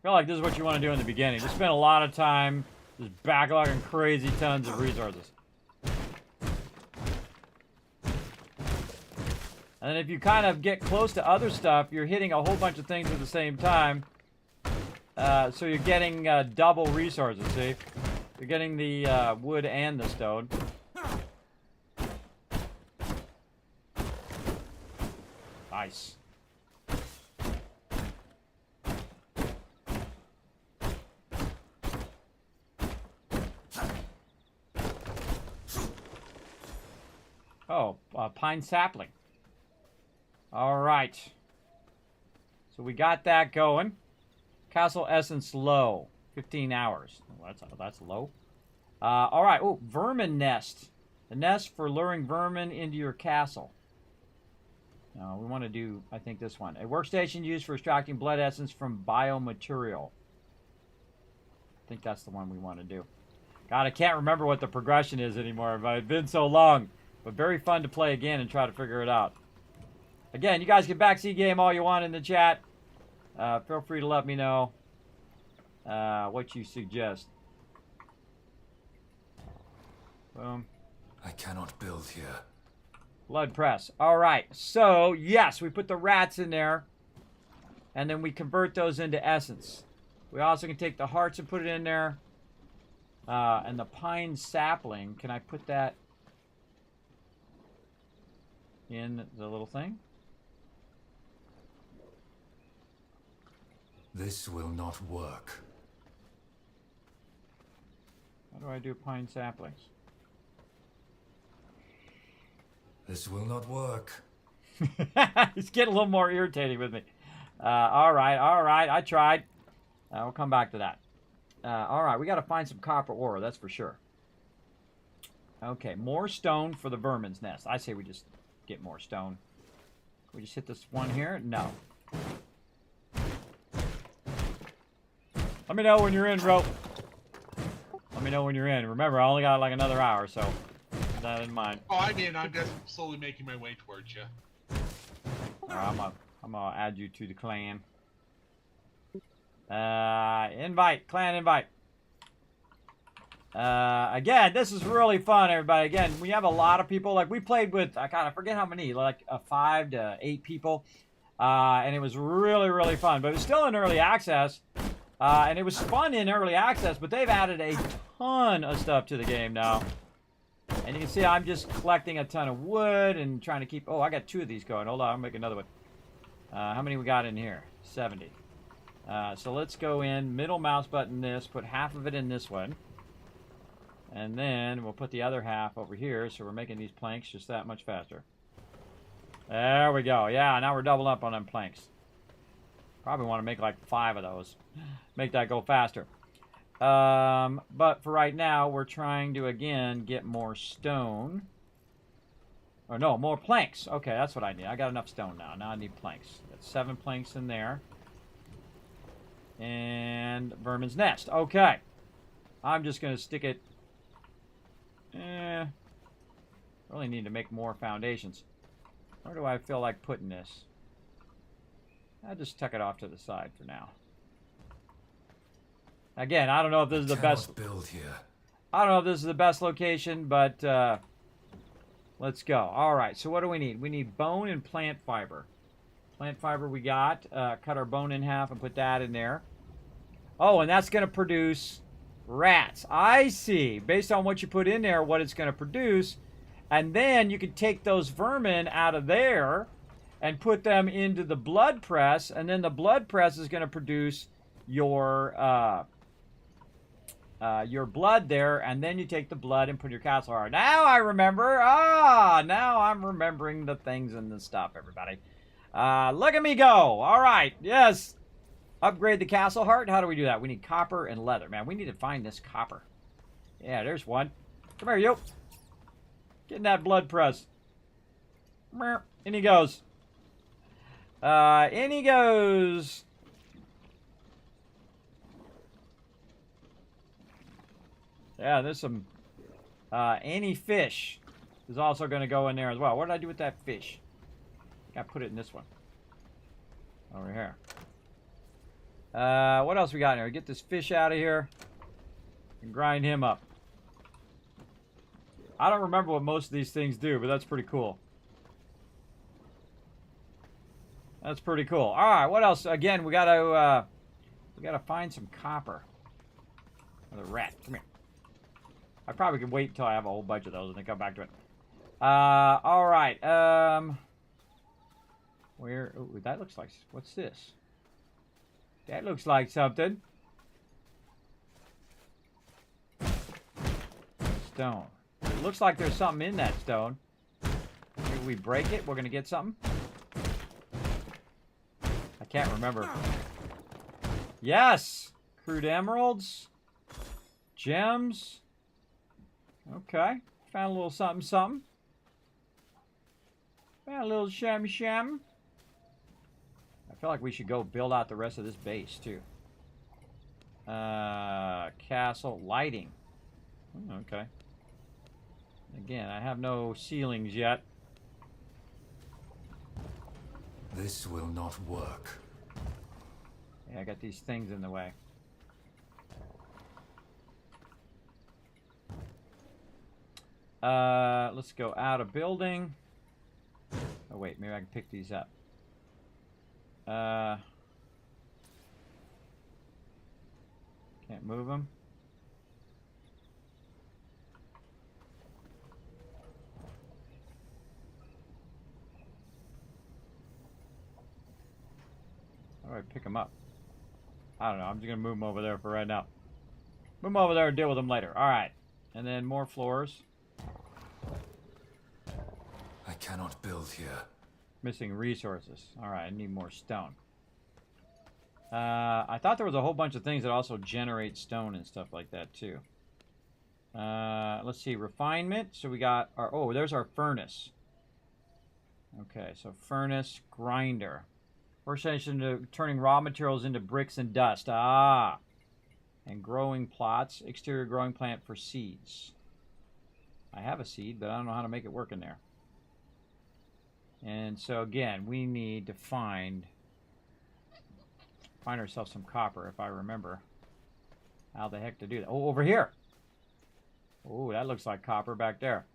feel like this is what you want to do in the beginning. Just spend a lot of time just backlogging crazy tons of resources. And then if you kind of get close to other stuff, you're hitting a whole bunch of things at the same time. So you're getting double resources, see? You're getting the wood and the stone. Nice. Oh, pine sapling. All right. So we got that going. Castle essence low. 15 hours. Oh, that's low. All right. Oh, vermin nest. The nest for luring vermin into your castle. No, we want to do, I think, this one. A workstation used for extracting blood essence from biomaterial. I think that's the one we want to do. God, I can't remember what the progression is anymore, but it's been so long. But very fun to play again and try to figure it out. Again, you guys can backseat game all you want in the chat. Feel free to let me know what you suggest. Boom. I cannot build here. Blood press. All right. So, yes, we put the rats in there. And then we convert those into essence. We also can take the hearts and put it in there. And the pine sapling. Can I put that in the little thing? This will not work. How do I do pine saplings? This will not work. He's getting a little more irritating with me. All right. I tried. We'll come back to that. All right, we got to find some copper ore, that's for sure. Okay, more stone for the vermin's nest. I say we just get more stone. Can we just hit this one here? No. Let me know when you're in, bro. Let me know when you're in. Remember, I only got like another hour, so keep that in mind. Oh, I'm in. I'm just slowly making my way towards you. All right, I'm gonna add you to the clan. Invite, clan invite. Again, this is really fun, everybody. Again, we have a lot of people. Like, we played with, I forget how many, like 5 to 8 people. And it was really, really fun. But it was still in early access. And it was fun in early access, but they've added a ton of stuff to the game now. And you can see I'm just collecting a ton of wood and trying to keep... Oh, I got 2 of these going. Hold on, I'll make another one. How many we got in here? 70. So let's go in, middle mouse button this, put half of it in this one. And then we'll put the other half over here, so we're making these planks just that much faster. There we go. Yeah, now we're doubling up on them planks. Probably want to make like 5 of those. Make that go faster. But for right now, we're trying to, again, get more stone. Or no, more planks. Okay, that's what I need. I got enough stone now. Now I need planks. Got 7 planks in there. And vermin's nest. Okay. I'm just going to stick it... really need to make more foundations. Where do I feel like putting this? I'll just tuck it off to the side for now. Again, I don't know if this is the best build here. I don't know if this is the best location, but let's go. All right, so what do we need? We need bone and plant fiber. Plant fiber we got. Cut our bone in half and put that in there. Oh, and that's going to produce rats. I see. Based on what you put in there, what it's going to produce. And then you can take those vermin out of there and put them into the blood press. And then the blood press is going to produce your blood there. And then you take the blood and put your castle heart. Now I remember. Now I'm remembering the things and the stuff, everybody. Look at me go. All right. Yes. Upgrade the castle heart. How do we do that? We need copper and leather. Man, we need to find this copper. Yeah, there's one. Come here, you. Get in that blood press. In he goes. In he goes. Yeah, there's some... any fish is also going to go in there as well. What did I do with that fish? I think I put it in this one. Over here. What else we got in here? Get this fish out of here. And grind him up. I don't remember what most of these things do, but that's pretty cool. That's pretty cool. All right, what else? Again, we gotta find some copper. The rat, come here. I probably could wait until I have a whole bunch of those and then come back to it. All right. Where? Ooh, that looks like. What's this? That looks like something. Stone. It looks like there's something in that stone. Maybe we break it, we're gonna get something. I can't remember. Yes! Crude emeralds. Gems. Okay. Found a little something, something. Found a little sham. I feel like we should go build out the rest of this base, too. Castle lighting. Okay. Again, I have no ceilings yet. This will not work. Yeah, I got these things in the way. Let's go out of building. Oh, wait, maybe I can pick these up. Can't move them. How do I pick them up? I don't know. I'm just going to move them over there for right now. Move them over there and deal with them later. All right. And then more floors. I cannot build here. Missing resources. All right. I need more stone. I thought there was a whole bunch of things that also generate stone and stuff like that too. Let's see. Refinement. So we got our... Oh, there's our furnace. Okay. So furnace, grinder. First station to turning raw materials into bricks and dust. Ah. And growing plots. Exterior growing plant for seeds. I have a seed, but I don't know how to make it work in there. And so again, we need to find ourselves some copper, if I remember how the heck to do that. Oh, over here. Oh, that looks like copper back there.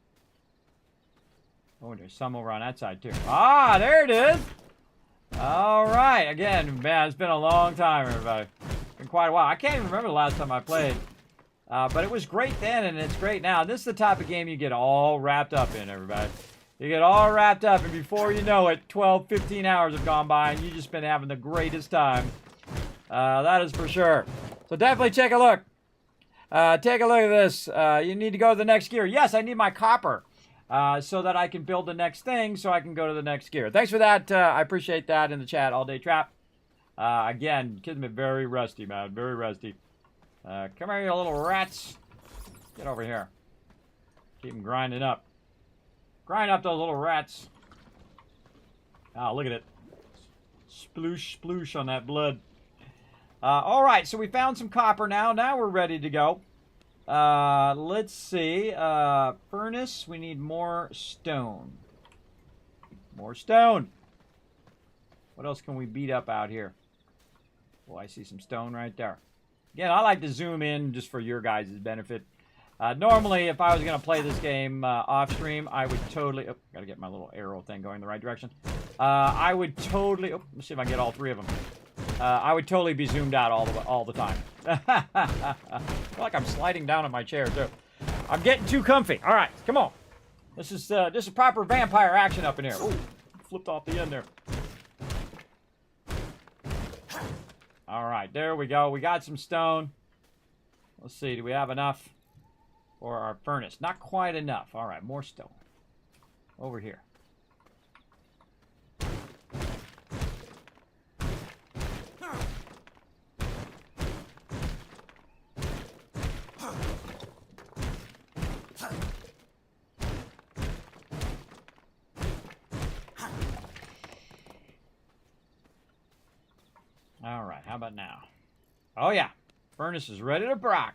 Oh, and there's some over on that side too. Ah, there it is. All right. Again, man, it's been a long time, everybody. It's been quite a while. I can't even remember the last time I played. But it was great then, and it's great now. This is the type of game you get all wrapped up in, everybody. You get all wrapped up, and before you know it, 12, 15 hours have gone by, and you've just been having the greatest time That is for sure. So definitely take a look. Take a look at this. You need to go to the next gear. Yes, I need my copper so that I can build the next thing so I can go to the next gear. Thanks for that. I appreciate that in the chat. All Day Trap. Again, Kismet, very rusty, man. Very rusty. Come here, you little rats. Get over here. Keep them grinding up. Grind up those little rats. Oh, look at it. Sploosh, sploosh on that blood. All right, so we found some copper now. Now we're ready to go. Let's see. Furnace, we need more stone. More stone. What else can we beat up out here? Oh, I see some stone right there. Again, I like to zoom in just for your guys' benefit. Normally, if I was going to play this game off stream, I would totally... Oh, got to get my little arrow thing going the right direction. I would totally... Oh, let's see if I can get all three of them. I would totally be zoomed out all the time. I feel like I'm sliding down in my chair, too. I'm getting too comfy. All right, come on. This is proper vampire action up in here. Ooh, flipped off the end there. All right, there we go. We got some stone. Let's see, do we have enough for our furnace? Not quite enough. All right, more stone. Over here. All right, how about now? Oh, yeah. Furnace is ready to rock.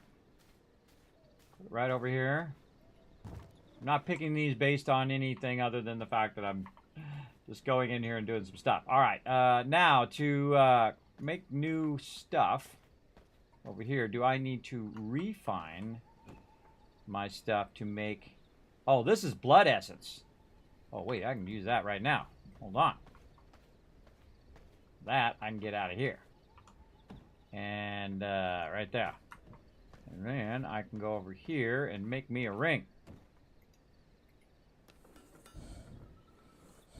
Put it right over here. I'm not picking these based on anything other than the fact that I'm just going in here and doing some stuff. All right, now to make new stuff over here, do I need to refine my stuff to make... Oh, this is blood essence. Oh, wait, I can use that right now. Hold on. That I can get out of here. And right there. And then I can go over here and make me a ring.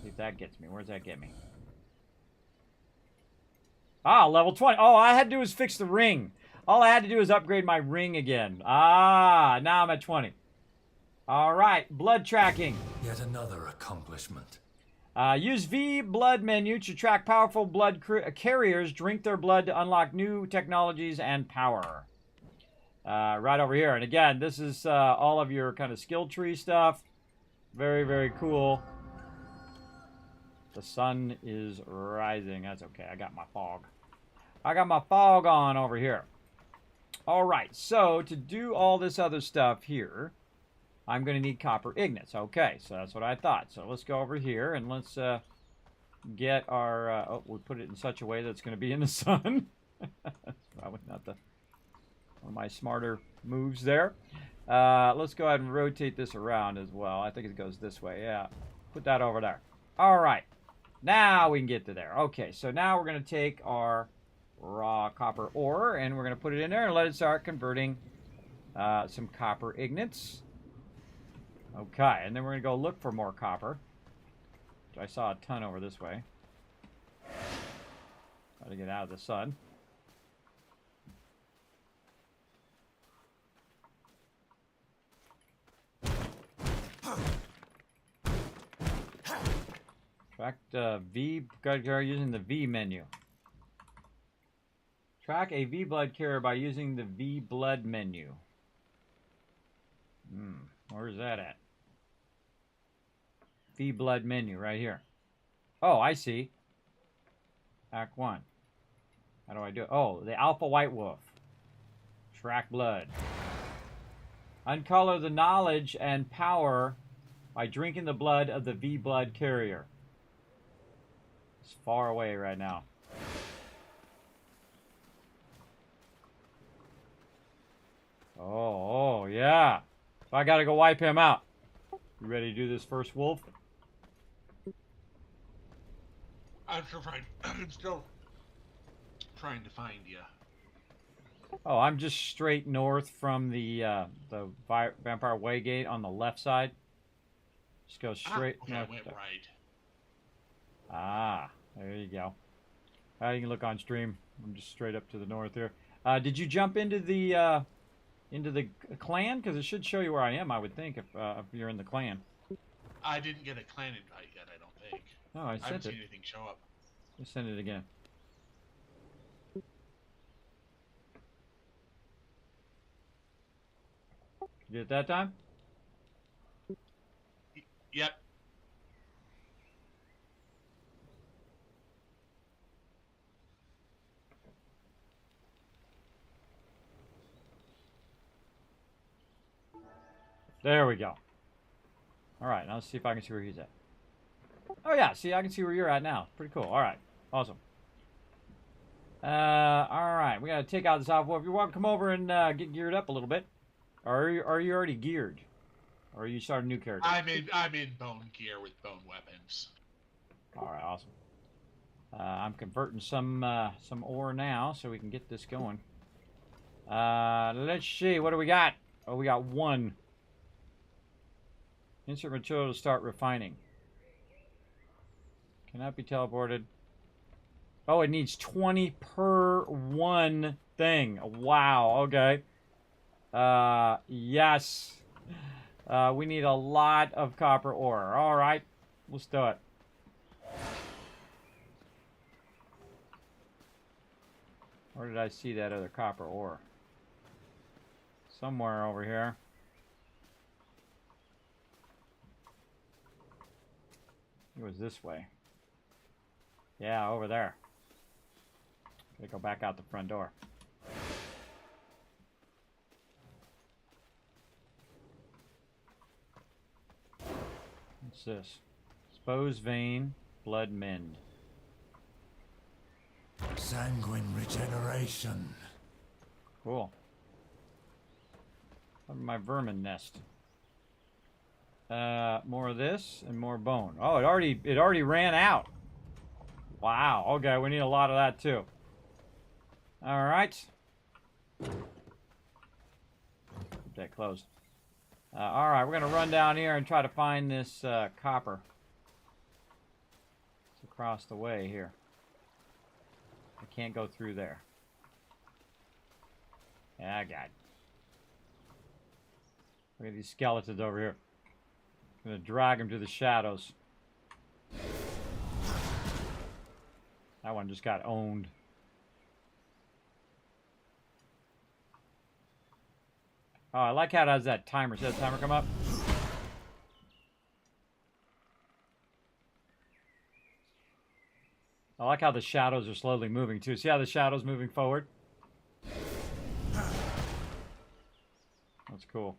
See if that gets me. Where's that get me? Ah, level 20. Oh, all I had to do was fix the ring. All I had to do is upgrade my ring again. Ah, now I'm at 20. All right, blood tracking. Yet another accomplishment. Use V blood menu to track powerful blood carriers. Drink their blood to unlock new technologies and power. Right over here. And again, this is all of your kind of skill tree stuff. Very, very cool. The sun is rising. That's okay. I got my fog. I got my fog on over here. All right. So to do all this other stuff here, I'm going to need copper ingots. Okay, so that's what I thought. So let's go over here and let's get our... oh, we put it in such a way that it's going to be in the sun. That's probably not one of my smarter moves there. Let's go ahead and rotate this around as well. I think it goes this way. Yeah, put that over there. All right, now we can get to there. Okay, so now we're going to take our raw copper ore and we're going to put it in there and let it start converting some copper ingots. Okay, and then we're going to go look for more copper. I saw a ton over this way. Got to get out of the sun. Track V blood carrier using the V menu. Track a V blood carrier by using the V blood menu. Where's that at? V blood menu right here. Oh, I see. Act 1. How do I do it? Oh, the Alpha White Wolf. Track blood. Uncolor the knowledge and power by drinking the blood of the V blood carrier. It's far away right now. Oh, yeah. So I gotta go wipe him out. You ready to do this first wolf? I'm still trying to find you. Oh, I'm just straight north from the Vampire Way Gate on the left side. Just go straight okay, north. I went right. Ah, there you go. You can look on stream. I'm just straight up to the north here. Did you jump into the clan? Because it should show you where I am, I would think, if you're in the clan. I didn't get a clan invite yet, I don't think. Oh, I I haven't sent seen it. anything show up. Let's send it again. You did it that time? Yep. There we go. All right, now let's see if I can see where he's at. Oh yeah, see, I can see where you're at now. Pretty cool. All right, awesome. All right, we gotta take out this off. Well, if you want to come over and get geared up a little bit, or are you already geared, or are you starting a new character? I'm in bone gear with bone weapons. All right, awesome. I'm converting some ore now so we can get this going. Let's see, what do we got? Oh, we got 1. Insert material to start refining. Cannot be teleported. Oh, it needs 20 per 1 thing. Wow, okay. Yes. We need a lot of copper ore. All right, let's do it. Where did I see that other copper ore? Somewhere over here. It was this way. Yeah, over there. Gotta go back out the front door. What's this? Expose vein, blood mend. Sanguine regeneration. Cool. My vermin nest. More of this and more bone. Oh, it already ran out. Wow. Okay, we need a lot of that too. All right. Keep that closed. All right, we're gonna run down here and try to find this copper. It's across the way here. I can't go through there. Yeah, I got it. Look at these skeletons over here. I'm gonna drag them to the shadows. That one just got owned. Oh, I like how it has that timer. See that timer come up? I like how the shadows are slowly moving too. See how the shadows moving forward? That's cool.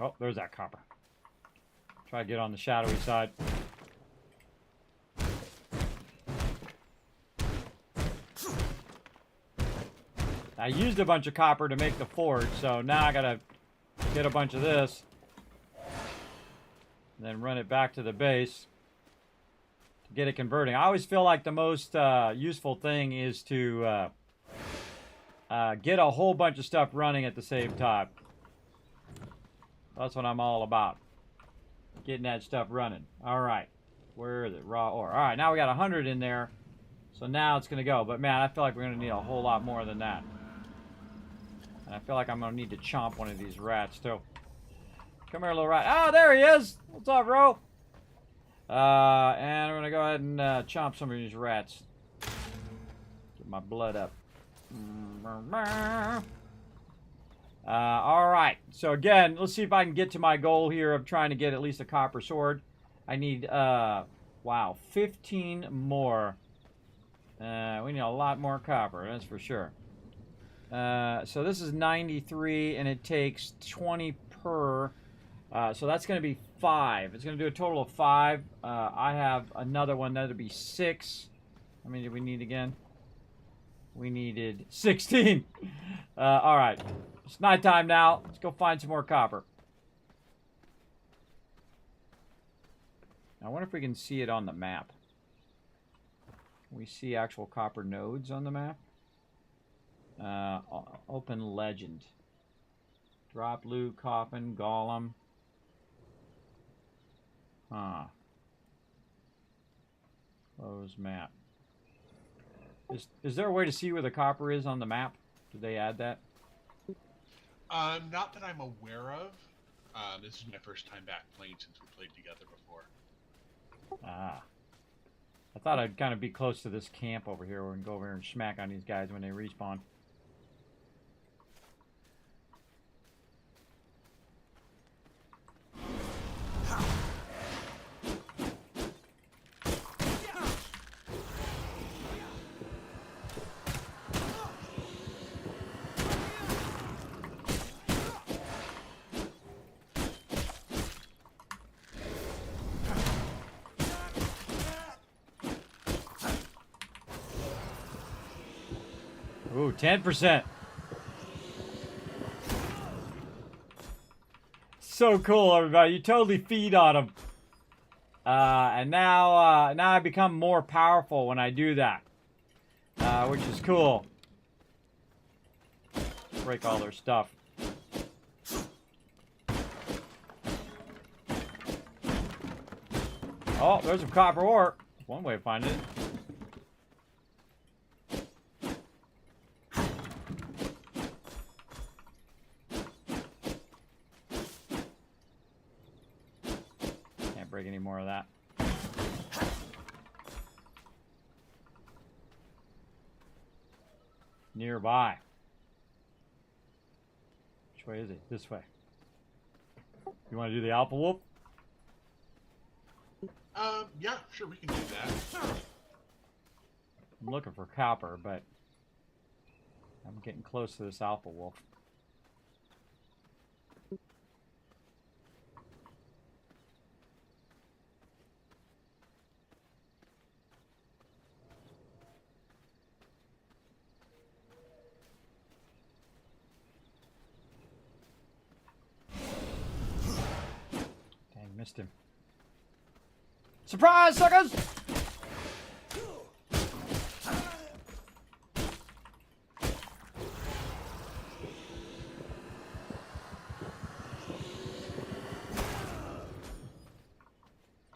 Oh, there's that copper. Try to get on the shadowy side. I used a bunch of copper to make the forge, so now I gotta get a bunch of this. And then run it back to the base to get it converting. I always feel like the most useful thing is to get a whole bunch of stuff running at the same time. That's what I'm all about. Getting that stuff running. All right. Where is it? Raw ore. All right, now we got 100 in there. So now it's going to go. But, man, I feel like we're going to need a whole lot more than that. And I feel like I'm going to need to chomp one of these rats, too. Come here, little rat. Oh, there he is. What's up, bro? And we're going to go ahead and chomp some of these rats. Get my blood up. All right. So, again, let's see if I can get to my goal here of trying to get at least a copper sword. I need, wow, 15 more. We need a lot more copper, that's for sure. So this is 93, and it takes 20 per. So that's going to be 5. It's going to do a total of 5. I have another one. That'll be 6. How many did we need again? We needed 16. All right. It's nighttime now. Let's go find some more copper. I wonder if we can see it on the map. Can we see actual copper nodes on the map? Open legend. Drop loot, coffin, golem. Huh. Close map. Is there a way to see where the copper is on the map? Did they add that? Not that I'm aware of. This is my first time back playing since we played together before. Ah. I thought I'd kind of be close to this camp over here where we can go over here and smack on these guys when they respawn. Ooh, 10%. So cool, everybody. You totally feed on them. And now I become more powerful when I do that. Which is cool. Break all their stuff. Oh, there's some copper ore. One way of finding it. Break any more of that. Nearby. Which way is it? This way. You want to do the Alpha Wolf? Yeah, sure, we can do that. I'm looking for copper, but I'm getting close to this Alpha Wolf. Missed him. Surprise, suckers!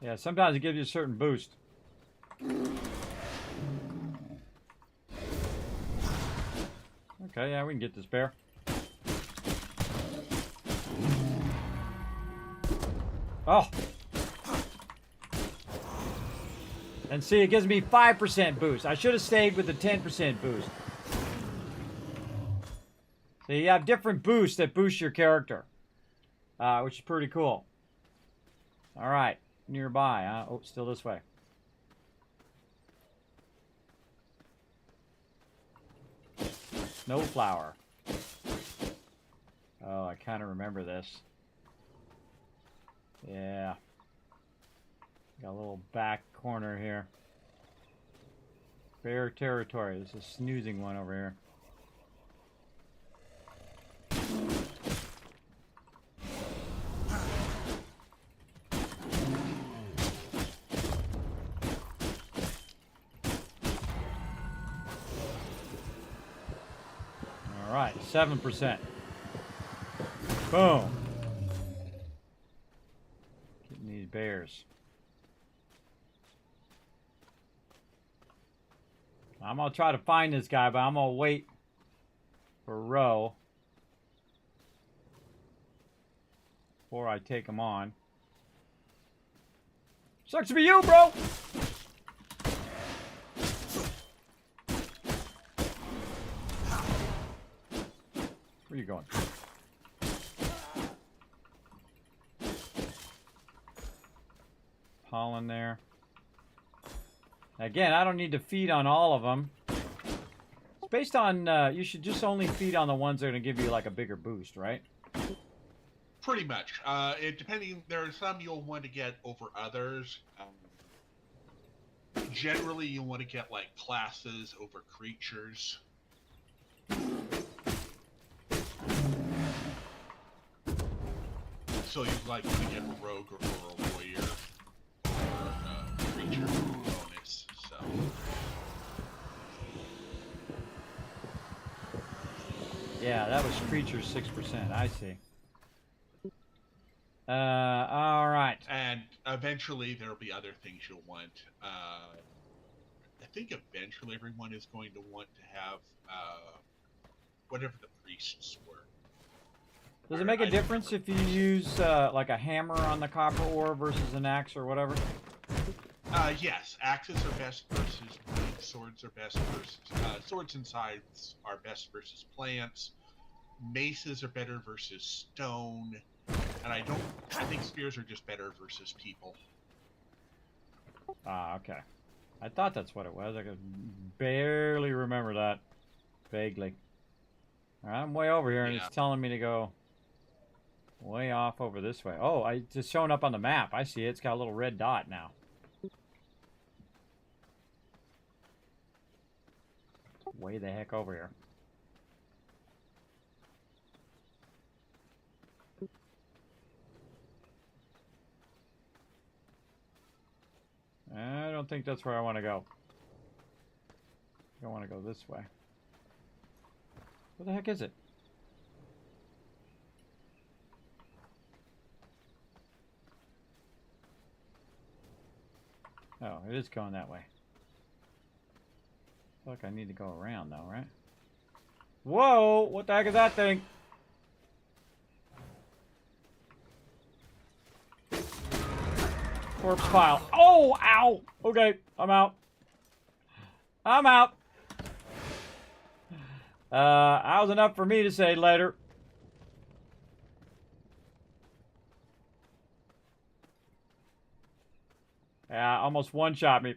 Yeah, sometimes it gives you a certain boost. Okay, yeah, we can get this bear. Oh. And see, it gives me 5% boost. I should have stayed with the 10% boost. So you have different boosts that boost your character. Which is pretty cool. Alright, nearby. Oh, still this way. Snowflower. Oh, I kind of remember this. Yeah. Got a little back corner here. Bear territory. There's a snoozing one over here. All right, 7%. Boom. These bears. I'm gonna try to find this guy, but I'm gonna wait for Roe before I take him on. Sucks to be you, bro. Where you going? Pollen there. Again, I don't need to feed on all of them. It's based on, you should just only feed on the ones that are going to give you like a bigger boost, right? Pretty much. Depending, there are some you'll want to get over others. Generally, you want to get like classes over creatures. So you'd like to get a rogue or a warrior or a creature bonus. So Yeah, that was creatures 6%. I see. All right. And eventually there'll be other things you'll want. I think eventually everyone is going to want to have whatever the priests were. Does it make a difference if you use like a hammer on the copper ore versus an axe or whatever? Yes, axes are best versus wood. Swords are best versus swords and scythes are best versus plants. Maces are better versus stone, and I think spears are just better versus people. Ah, okay. I thought that's what it was. I could barely remember that. Vaguely. All right, I'm way over here, and Yeah. it's telling me to go way off over this way. Oh, it's just showing up on the map. I see it. It's got a little red dot now. Way the heck over here. I don't think that's where I want to go. I want to go this way. Where the heck is it? Oh, it is going that way. Look, I need to go around though, right? Whoa! What the heck is that thing? Corpse pile. Oh, ow! Okay, I'm out. I'm out. That was enough for me to say later. Yeah, almost one-shot me.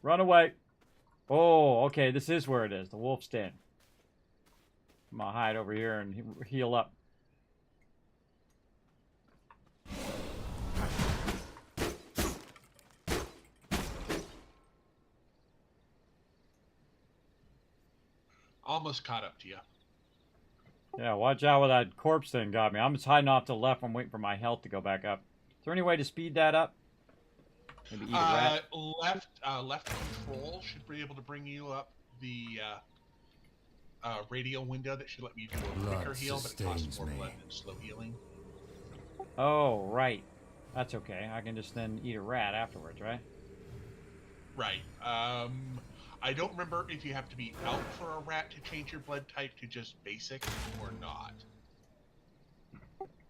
Run away. Oh, okay, this is where it is. The wolf's den. I'm gonna hide over here and heal up. Almost caught up to you. Yeah, watch out where that corpse thing got me. I'm just hiding off to the left. I'm waiting for my health to go back up. Is there any way to speed that up? Maybe eat a rat? Left control should be able to bring you up the radio window that should let you do a quicker Blood heal, but it costs sustains more me. blood than slow healing. Oh, right. That's okay. I can just then eat a rat afterwards, right? Right. I don't remember if you have to be out for a rat to change your blood type to just basic or not.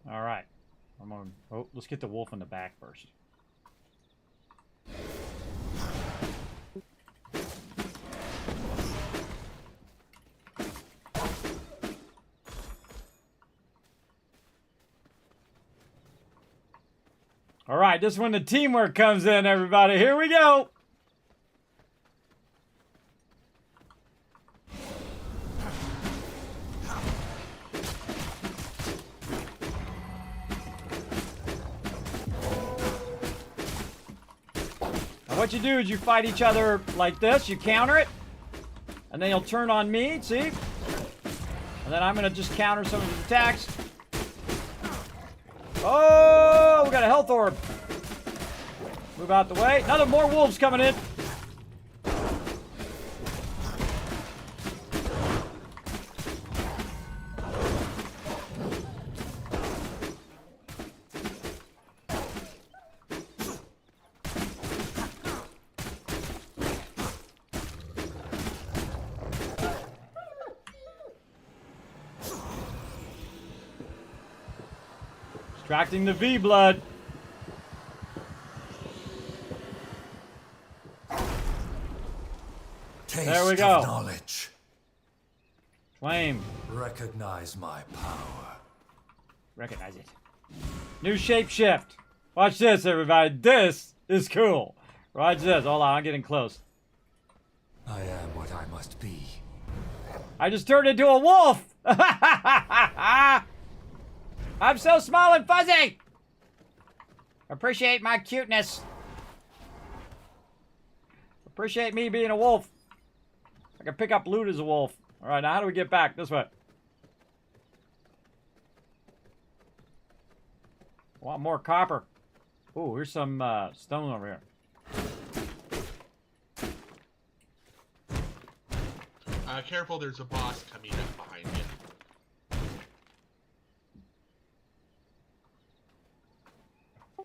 All right. I'm gonna. Oh, let's get the wolf in the back first. All right, this is when the teamwork comes in, everybody. Here we go. Now what you do is you fight each other like this. You counter it. And then you'll turn on me, see? And then I'm going to just counter some of his attacks. Oh, we got a health orb. Move out the way. Another more wolves coming in. Extracting the V blood. Taste There we go. of knowledge. Flame. Recognize my power. Recognize it. New shape shift. Watch this, everybody. This is cool. Watch this. Hold on, I'm getting close. I am what I must be. I just turned into a wolf. I'm so small and fuzzy. Appreciate my cuteness. Appreciate me being a wolf. I can pick up loot as a wolf. All right, now how do we get back? This way. Want more copper. Ooh, here's some stone over here. Careful, there's a boss coming up behind you.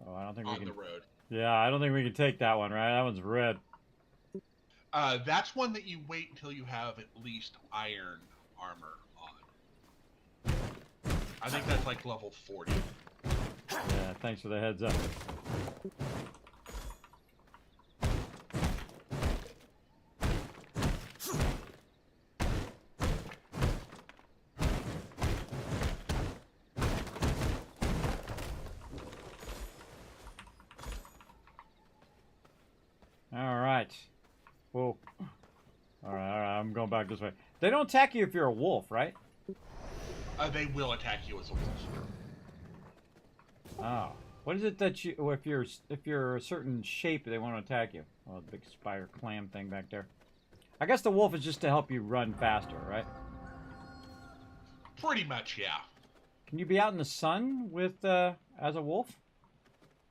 Oh, I don't think On we can. the road. Yeah, I don't think we can take that one, right? That one's red. That's one that you wait until you have at least iron armor on. I think that's like level 40. Yeah, thanks for the heads up. Alright. Whoa. Alright, I'm going back this way. They don't attack you if you're a wolf, right? They will attack you as a wolf. Oh. What is it that you, if you're a certain shape, they want to attack you? Oh, the big spider clam thing back there. I guess the wolf is just to help you run faster, right? Pretty much, yeah. Can you be out in the sun with, as a wolf?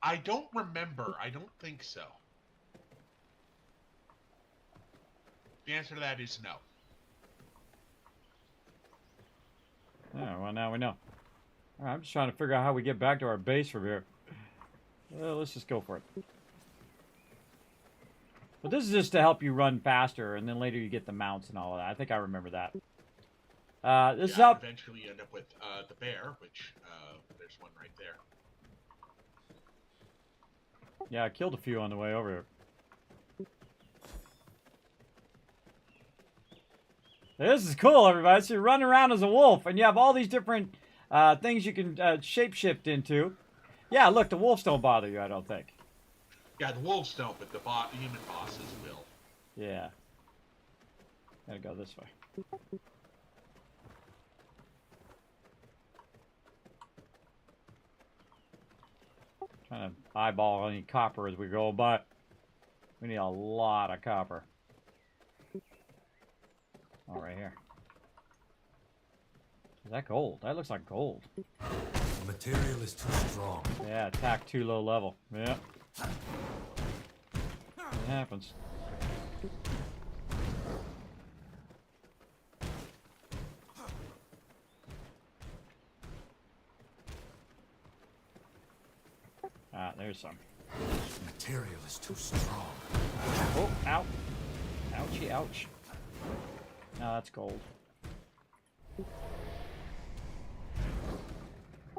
I don't remember. I don't think so. The answer to that is no. Oh, well, now we know. All right, I'm just trying to figure out how we get back to our base from here. Well, let's just go for it. But this is just to help you run faster, and then later you get the mounts and all of that. I think I remember that. This is up. Eventually you end up with the bear, which there's one right there. Yeah, I killed a few on the way over here. This is cool, everybody. So you're running around as a wolf, and you have all these different things you can shapeshift into. Yeah, look, the wolves don't bother you, I don't think. Yeah, the wolves don't, but the human bosses will. Yeah. Gotta go this way. Trying to eyeball any copper as we go, but we need a lot of copper. Oh, right here. Is that gold? That looks like gold. The material is too strong. Yeah, attack too low level. Yeah. It happens. Ah, there's some. The material is too strong. Oh, ow. Ouchie, ouch. No, that's gold.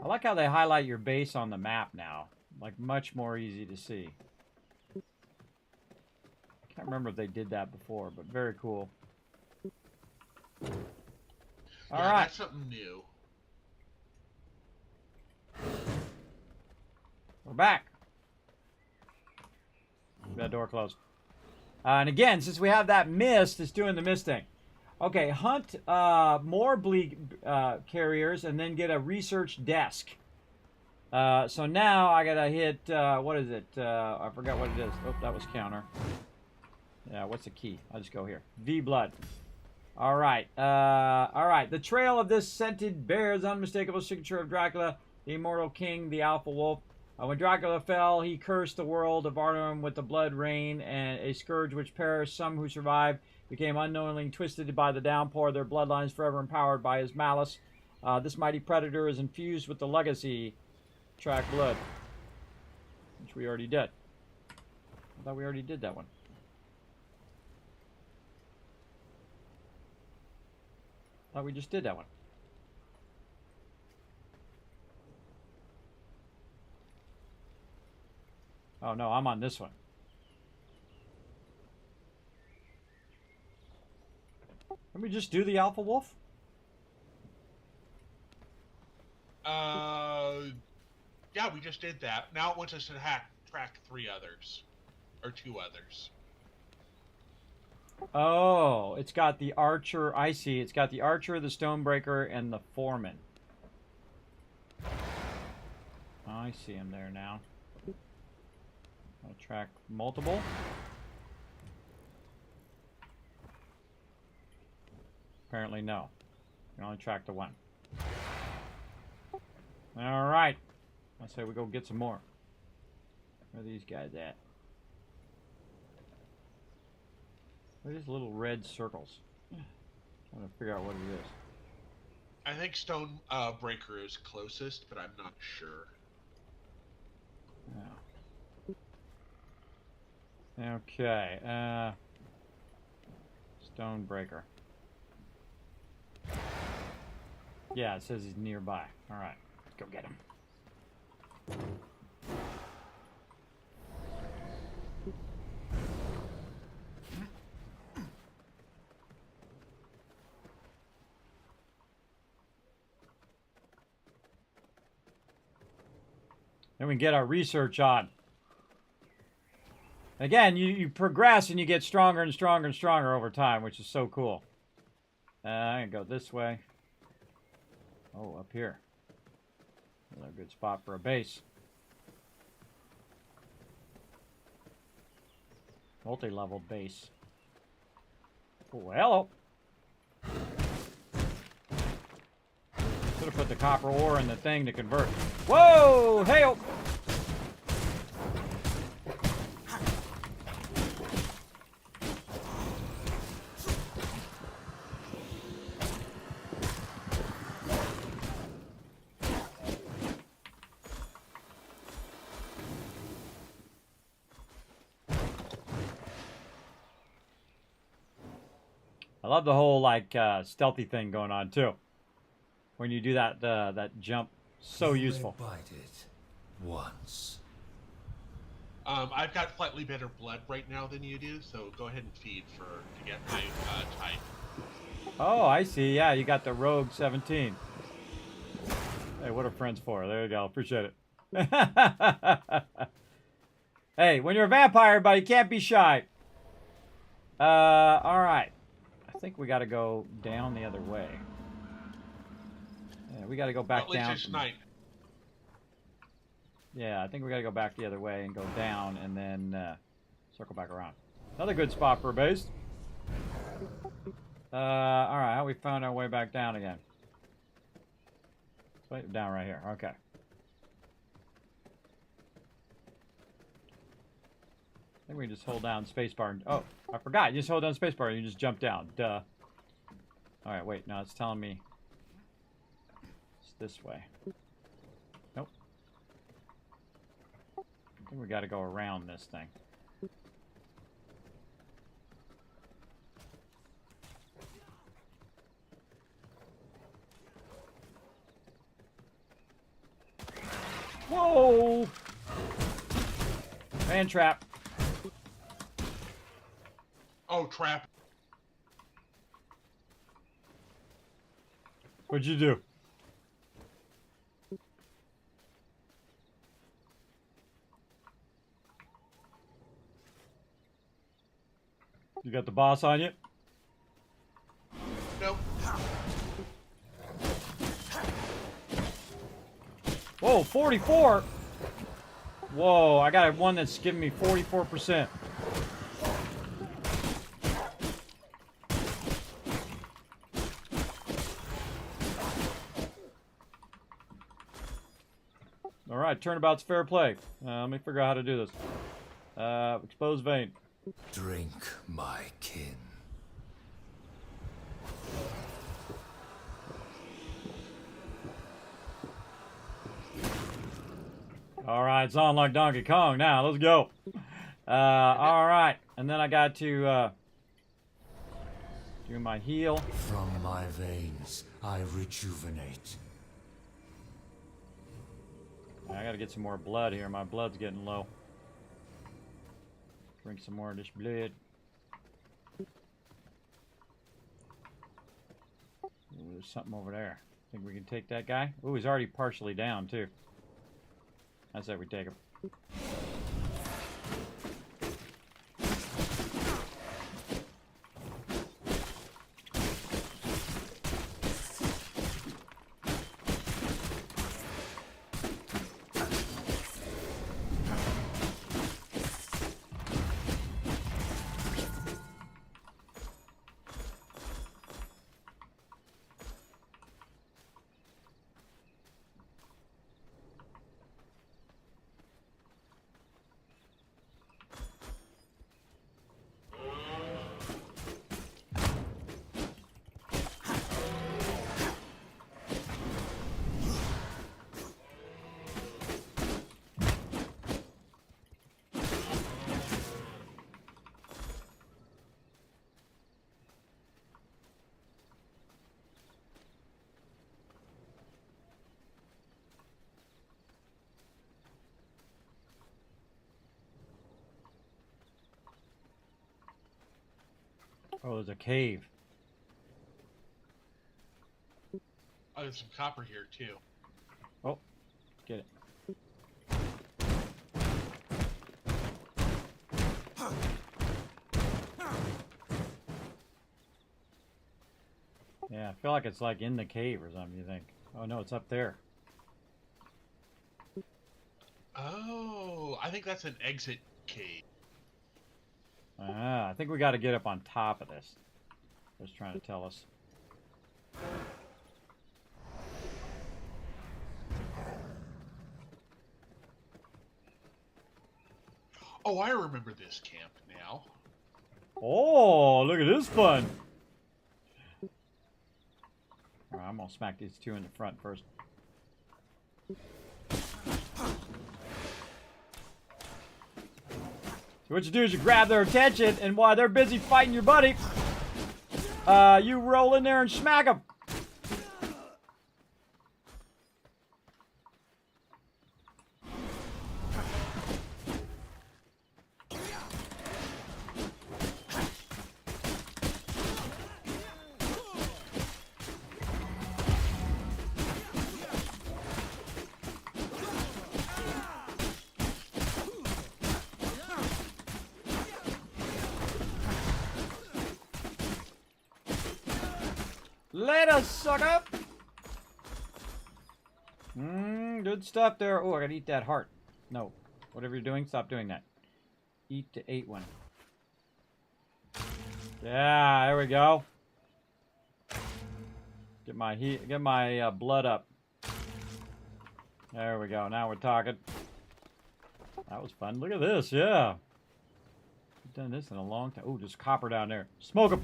I like how they highlight your base on the map now. Like, much more easy to see. Can't remember if they did that before, but very cool. All right. That's something new. We're back. Keep that door closed. And again, since we have that mist, it's doing the mist thing. Okay, hunt more bleak carriers and then get a research desk. So now I gotta hit, what is it? I forgot what it is. Oh, that was counter. Yeah, what's the key? I'll just go here. V blood. All right. All right. The trail of this scented bears unmistakable signature of Dracula, the immortal king, the alpha wolf. When Dracula fell, he cursed the world of Arnhem with the blood rain and a scourge which perished. Some who survived became unknowingly twisted by the downpour, their bloodlines forever empowered by his malice. This mighty predator is infused with the legacy track blood, which we already did. I thought we already did that one. I thought we just did that one. Oh no, I'm on this one. Can we just do the alpha wolf? Yeah, we just did that. Now it wants us to track 3 others. Or 2 others. Oh, it's got the archer. I see. It's got the archer, the stonebreaker, and the foreman. Oh, I see him there now. I'll track multiple. Apparently no. You can only track the one. Alright. I say we go get some more. Where are these guys at? Where are these little red circles? Trying to figure out what it is. I think Stone Breaker is closest, but I'm not sure. Yeah. Okay. Stonebreaker. Yeah, it says he's nearby. All right, let's go get him. Then we can get our research on. Again, you progress and you get stronger and stronger and stronger over time, which is so cool. I'm going to go this way. Oh, up here. Another good spot for a base. Multi-level base. Oh, hello. Should have put the copper ore in the thing to convert. Whoa! Hey-oh! I love the whole like stealthy thing going on too. When you do that that jump, so useful. Bite it once. I've got slightly better blood right now than you do, so go ahead and feed to get my type. Oh, I see. Yeah, you got the Rogue 17. Hey, what are friends for? There you go. Appreciate it. Hey, when you're a vampire, buddy, you can't be shy. All right. I think we got to go down the other way. Yeah, we got to go back down. Yeah, I think we got to go back the other way and go down and then circle back around. Another good spot for a base. All right, how we found our way back down again? Wait, down right here. Okay. I think we just hold down spacebar. Oh, I forgot. You just hold down spacebar and you just jump down. Duh. All right, wait. No, it's telling me it's this way. Nope. I think we got to go around this thing. Whoa! Man trap. Oh, trap. What'd you do? You got the boss on you? Nope. Whoa, 44! Whoa, I got one that's giving me 44%. Alright, turnabout's fair play. Let me figure out how to do this. Exposed vein. Drink my kin. Alright, it's on like Donkey Kong now. Let's go. Alright, and then I got to do my heal. From my veins, I rejuvenate. I gotta get some more blood here. My blood's getting low. Drink some more of this blood. Ooh, there's something over there. Think we can take that guy? Ooh, he's already partially down too. I say we take him. Oh, there's a cave. Oh, there's some copper here too. Oh, get it. Yeah, I feel like it's like in the cave or something, you think. Oh no, it's up there. Oh, I think that's an exit cave. Ah, I think we got to get up on top of this. It's trying to tell us. Oh, I remember this camp now. Oh, look at this fun. All right, I'm going to smack these two in the front first. So what you do is you grab their attention, and while they're busy fighting your buddy, you roll in there and smack them. Later, sucker! Good stuff there. Oh, I gotta eat that heart. No. Whatever you're doing, stop doing that. Eat to 8-1. Yeah, there we go. Get my heat, get my blood up. There we go. Now we're talking. That was fun. Look at this. Yeah. I've done this in a long time. Oh, there's copper down there. Smoke them.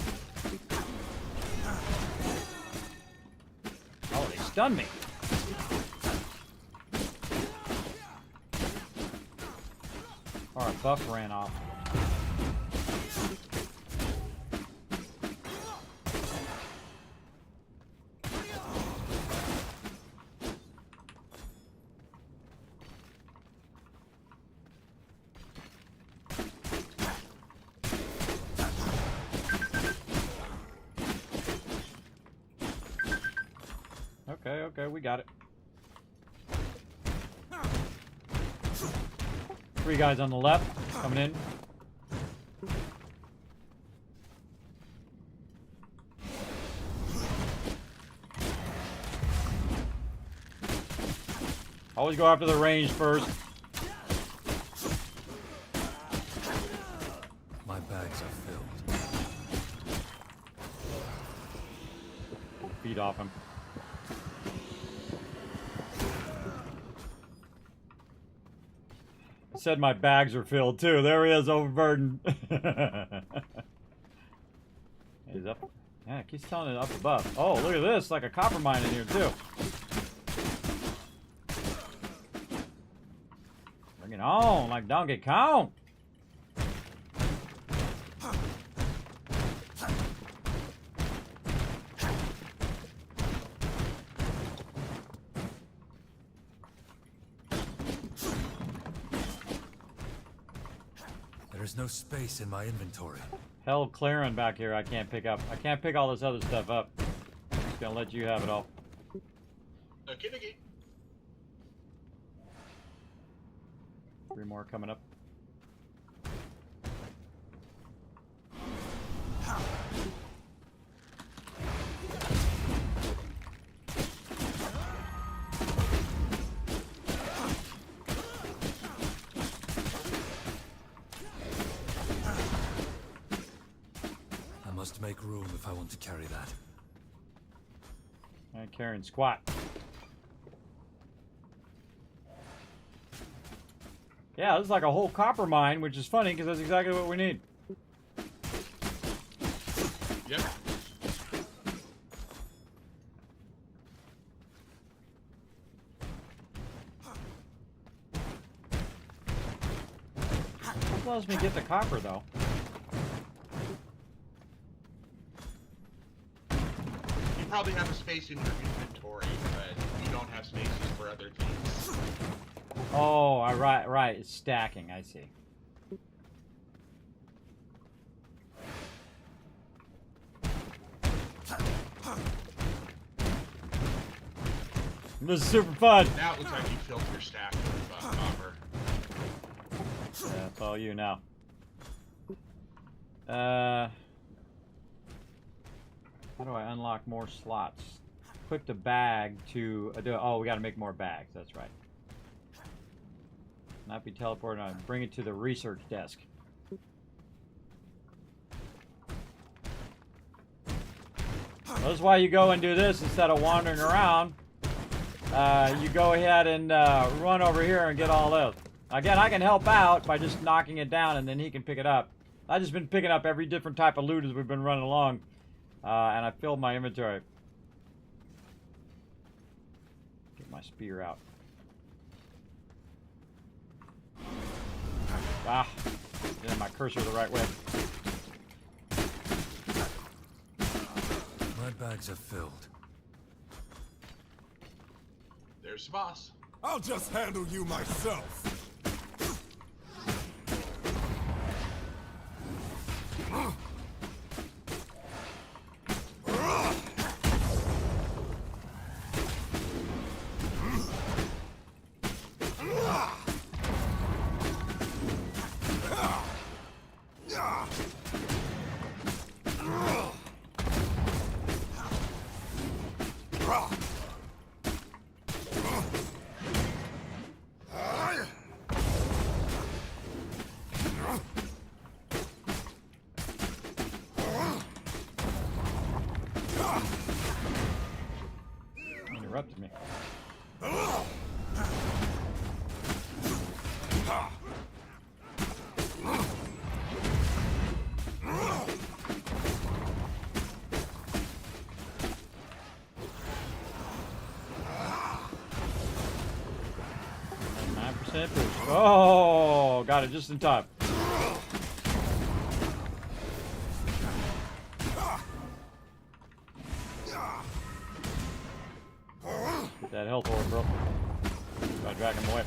Oh, they stunned me. Our buff ran off. Okay, we got it. 3 guys on the left, coming in. Always go after the range first. My bags are filled. Feed off him. Said my bags are filled too. There he is, overburdened. He's up. Yeah, it keeps telling it up above. Oh, look at this, like a copper mine in here too. Bring it on, like Donkey Kong. There's no space in my inventory. Hell clearing back here I can't pick up. I can't pick all this other stuff up. I'm just gonna let you have it all. Okay. 3 more coming up. Must make room if I want to carry that. And carrying squat. Yeah, this is like a whole copper mine, which is funny because that's exactly what we need. Yep. This lets me get the copper though. You probably have a space in your inventory, but you don't have spaces for other things. Oh, right. It's stacking. I see. This is super fun. Now it looks like you filled your stack of copper. Yeah, it's all you now. How do I unlock more slots? Click the bag to oh, we got to make more bags. That's right. Not be teleported on. Bring it to the research desk. Well, that's why you go and do this instead of wandering around. You go ahead and run over here and get all those. Again, I can help out by just knocking it down, and then he can pick it up. I've just been picking up every different type of loot as we've been running along, and I filled my inventory. Get my spear out. Ah, getting my cursor the right way. My bags are filled. There's the boss. I'll just handle you myself. Interrupted me. Oh, got it just in time. Get that health orb, bro. Gotta drag him away.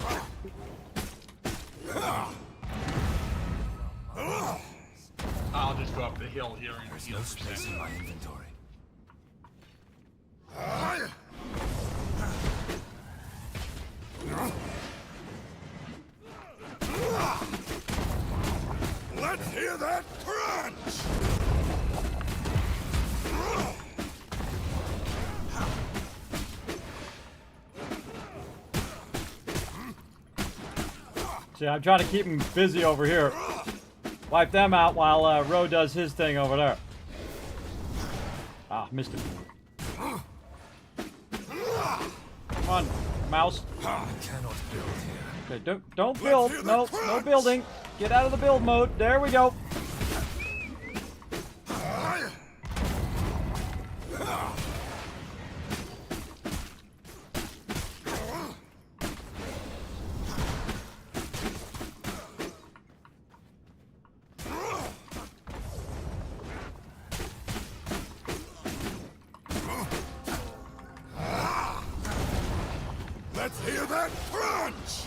I'll just go up the hill here and There's heal no for a space second. in my inventory. Let's hear that crunch! See, I'm trying to keep him busy over here. Wipe them out while Ro does his thing over there. Ah, missed him. Come on, mouse. I cannot build here. Okay, don't build. No, no building. Get out of the build mode. There we go. Let's hear that crunch!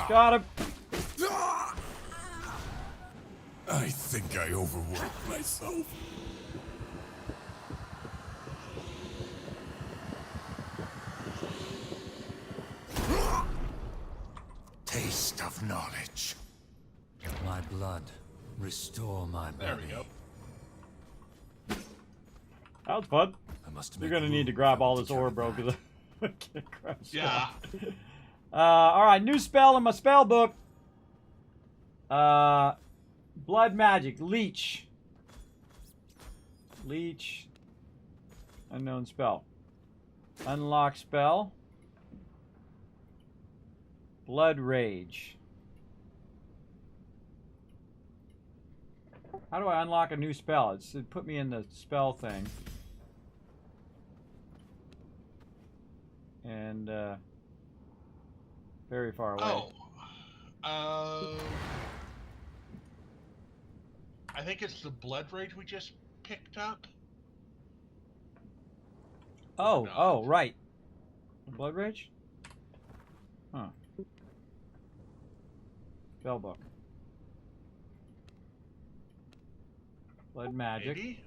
Got him. I think I overworked myself. Taste of knowledge. My blood. Restore my body. There we go. That was fun. I must You're make gonna need to room grab for all me this to ore, carry bro, that. because I can't grab stuff. Yeah. All right, new spell in my spell book. Blood magic, leech. Leech. Unknown spell. Unlock spell. Blood rage. How do I unlock a new spell? It put me in the spell thing. And very far away. Oh. I think it's the blood rage we just picked up. Oh, No. oh, right. Blood Rage? Huh. Spellbook. Blood Magic. Maybe?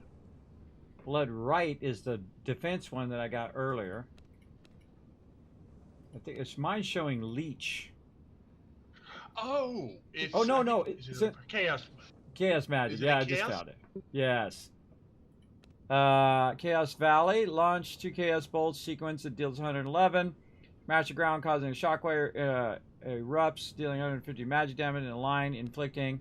Blood Right is the defense one that I got earlier. I think it's mine showing Leech. Oh, it's. Oh, no, I no. think It's it's Chaos. Chaos Magic. Is it Yeah, a I just Chaos? found it. Yes. Chaos Valley. Launch 2 Chaos Bolts sequence that deals 111. Magic ground causing a shockwave. Erupts, dealing 150 magic damage in a line, inflicting.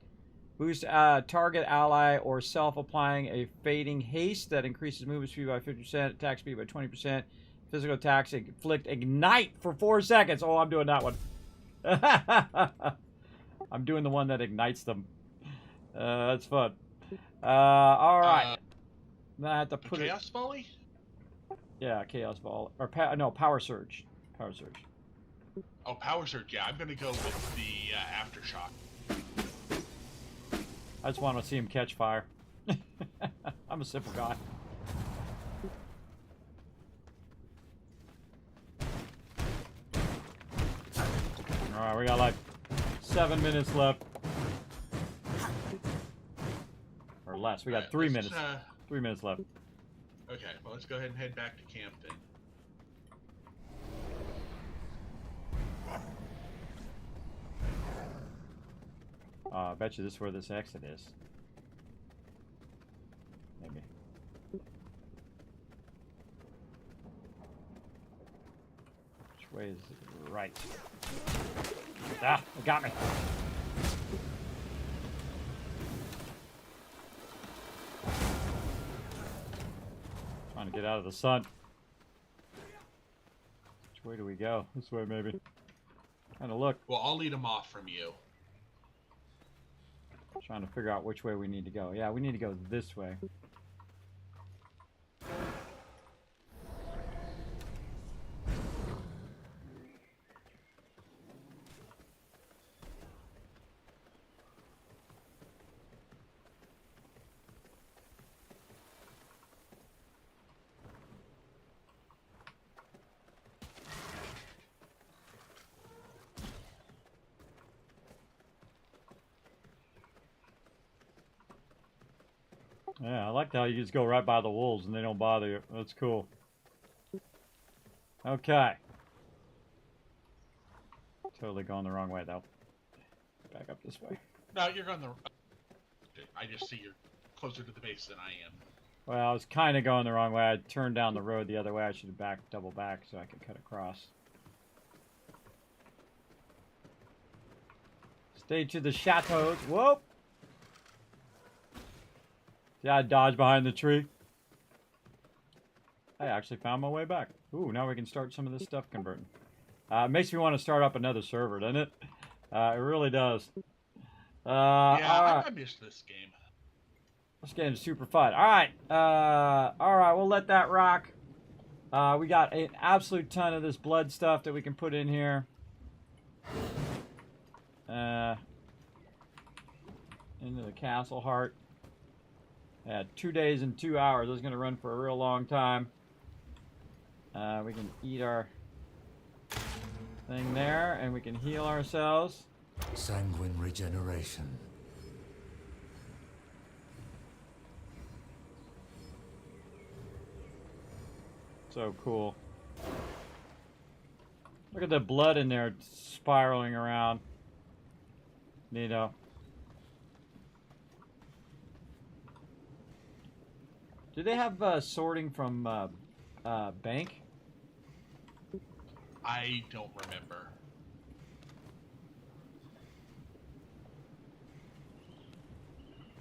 Boost target ally or self applying a fading haste that increases movement speed by 50%, attack speed by 20%. Physical attacks inflict ignite for 4 seconds. Oh, I'm doing that one. I'm doing the one that ignites them. That's fun. All right. Then I have to put Chaos Volley? Yeah, Chaos Ball. Or, no, Power Surge. Power Surge. Oh, Power Surge. Yeah, I'm going to go with the Aftershock. I just want to see him catch fire. I'm a simple guy. Alright, we got like 7 minutes left. Or less. We got 3 minutes. 3 minutes left. Okay, well, let's go ahead and head back to camp then. I bet you this is where this exit is. Maybe. Which way is it? Right. Ah, it got me. Trying to get out of the sun. Which way do we go? This way, maybe. Trying to look. Well, I'll lead them off from you. Trying to figure out which way we need to go. Yeah, we need to go this way. Yeah, I like how you just go right by the wolves and they don't bother you. That's cool. Okay. Totally going the wrong way, though. Back up this way. No, you're going the... I just see you're closer to the base than I am. Well, I was kind of going the wrong way. I turned down the road the other way. I should have double back so I could cut across. Stay to the chateaus. Whoa! Yeah, I dodged behind the tree. I actually found my way back. Ooh, now we can start some of this stuff converting. It makes me want to start up another server, doesn't it? It really does. Yeah, I missed this game. This game's super fun. Alright, we'll let that rock. We got an absolute ton of this blood stuff that we can put in here. Into the castle heart. Yeah, 2 days and 2 hours. This is going to run for a real long time. We can eat our thing there, and we can heal ourselves. Sanguine regeneration. So cool. Look at the blood in there spiraling around. Neato. Do they have sorting from bank? I don't remember.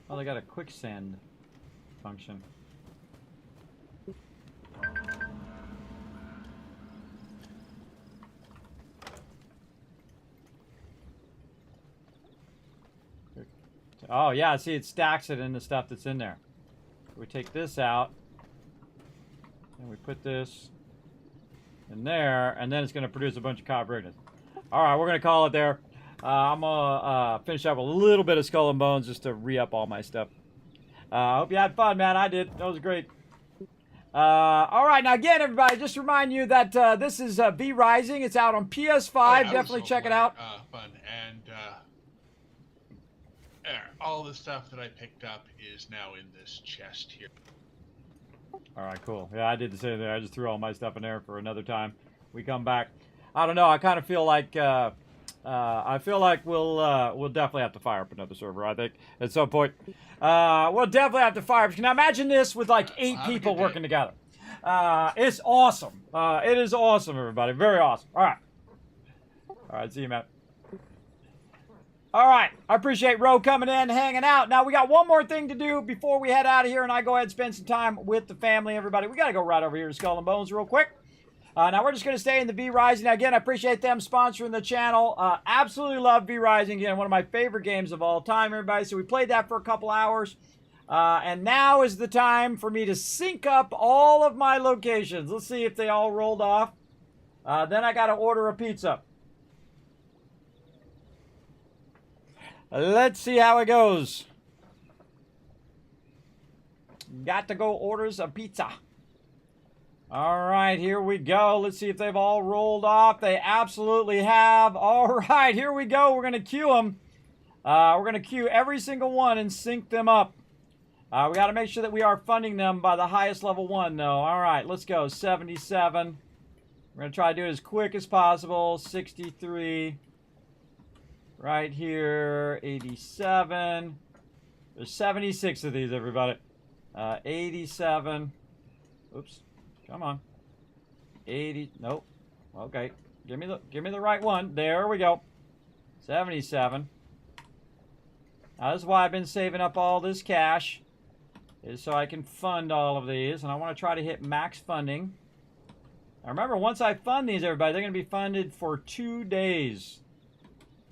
Oh, they got a quicksand function. Oh yeah, see it stacks it in the stuff that's in there. We take this out, and we put this in there, and then it's going to produce a bunch of copper ignites. All right, we're going to call it there. I'm going to finish up a little bit of Skull and Bones just to re-up all my stuff. I hope you had fun, man. I did. That was great. All right, now again, everybody, just to remind you that this is VRising. It's out on PS5. Oh, yeah, Definitely check it out. Fun. And all the stuff that I picked up is now in this chest here. All right, cool. Yeah, I did the same thing. I just threw all my stuff in there for another time. We come back. I don't know. I kind of feel like we'll definitely have to fire up another server. I think at some point we'll definitely have to fire up. Now imagine this with like 8 people working together. It's awesome. It is awesome, everybody. Very awesome. All right. See you, man. All right, I appreciate Ro coming in, hanging out. Now, we got one more thing to do before we head out of here, and I go ahead and spend some time with the family, everybody. We got to go right over here to Skull and Bones real quick. Now, we're just going to stay in the VRising. Now, again, I appreciate them sponsoring the channel. Absolutely love VRising. Again, one of my favorite games of all time, everybody. So we played that for a couple hours. And now is the time for me to sync up all of my locations. Let's see if they all rolled off. Then I got to order a pizza. Let's see how it goes. Got to go order some pizza. All right, here we go. Let's see if they've all rolled off. They absolutely have. All right, here we go. We're going to queue them. We're going to queue every single one and sync them up. We got to make sure that we are funding them by the highest level one, though. All right, let's go. 77. We're going to try to do it as quick as possible. 63. Right here, 87. There's 76 of these, everybody. 87. Oops. Come on. 80. Nope. Okay. Give me the right one. There we go. 77. Now, this is why I've been saving up all this cash, is so I can fund all of these, and I want to try to hit max funding. Now, remember, once I fund these, everybody, they're going to be funded for 2 days.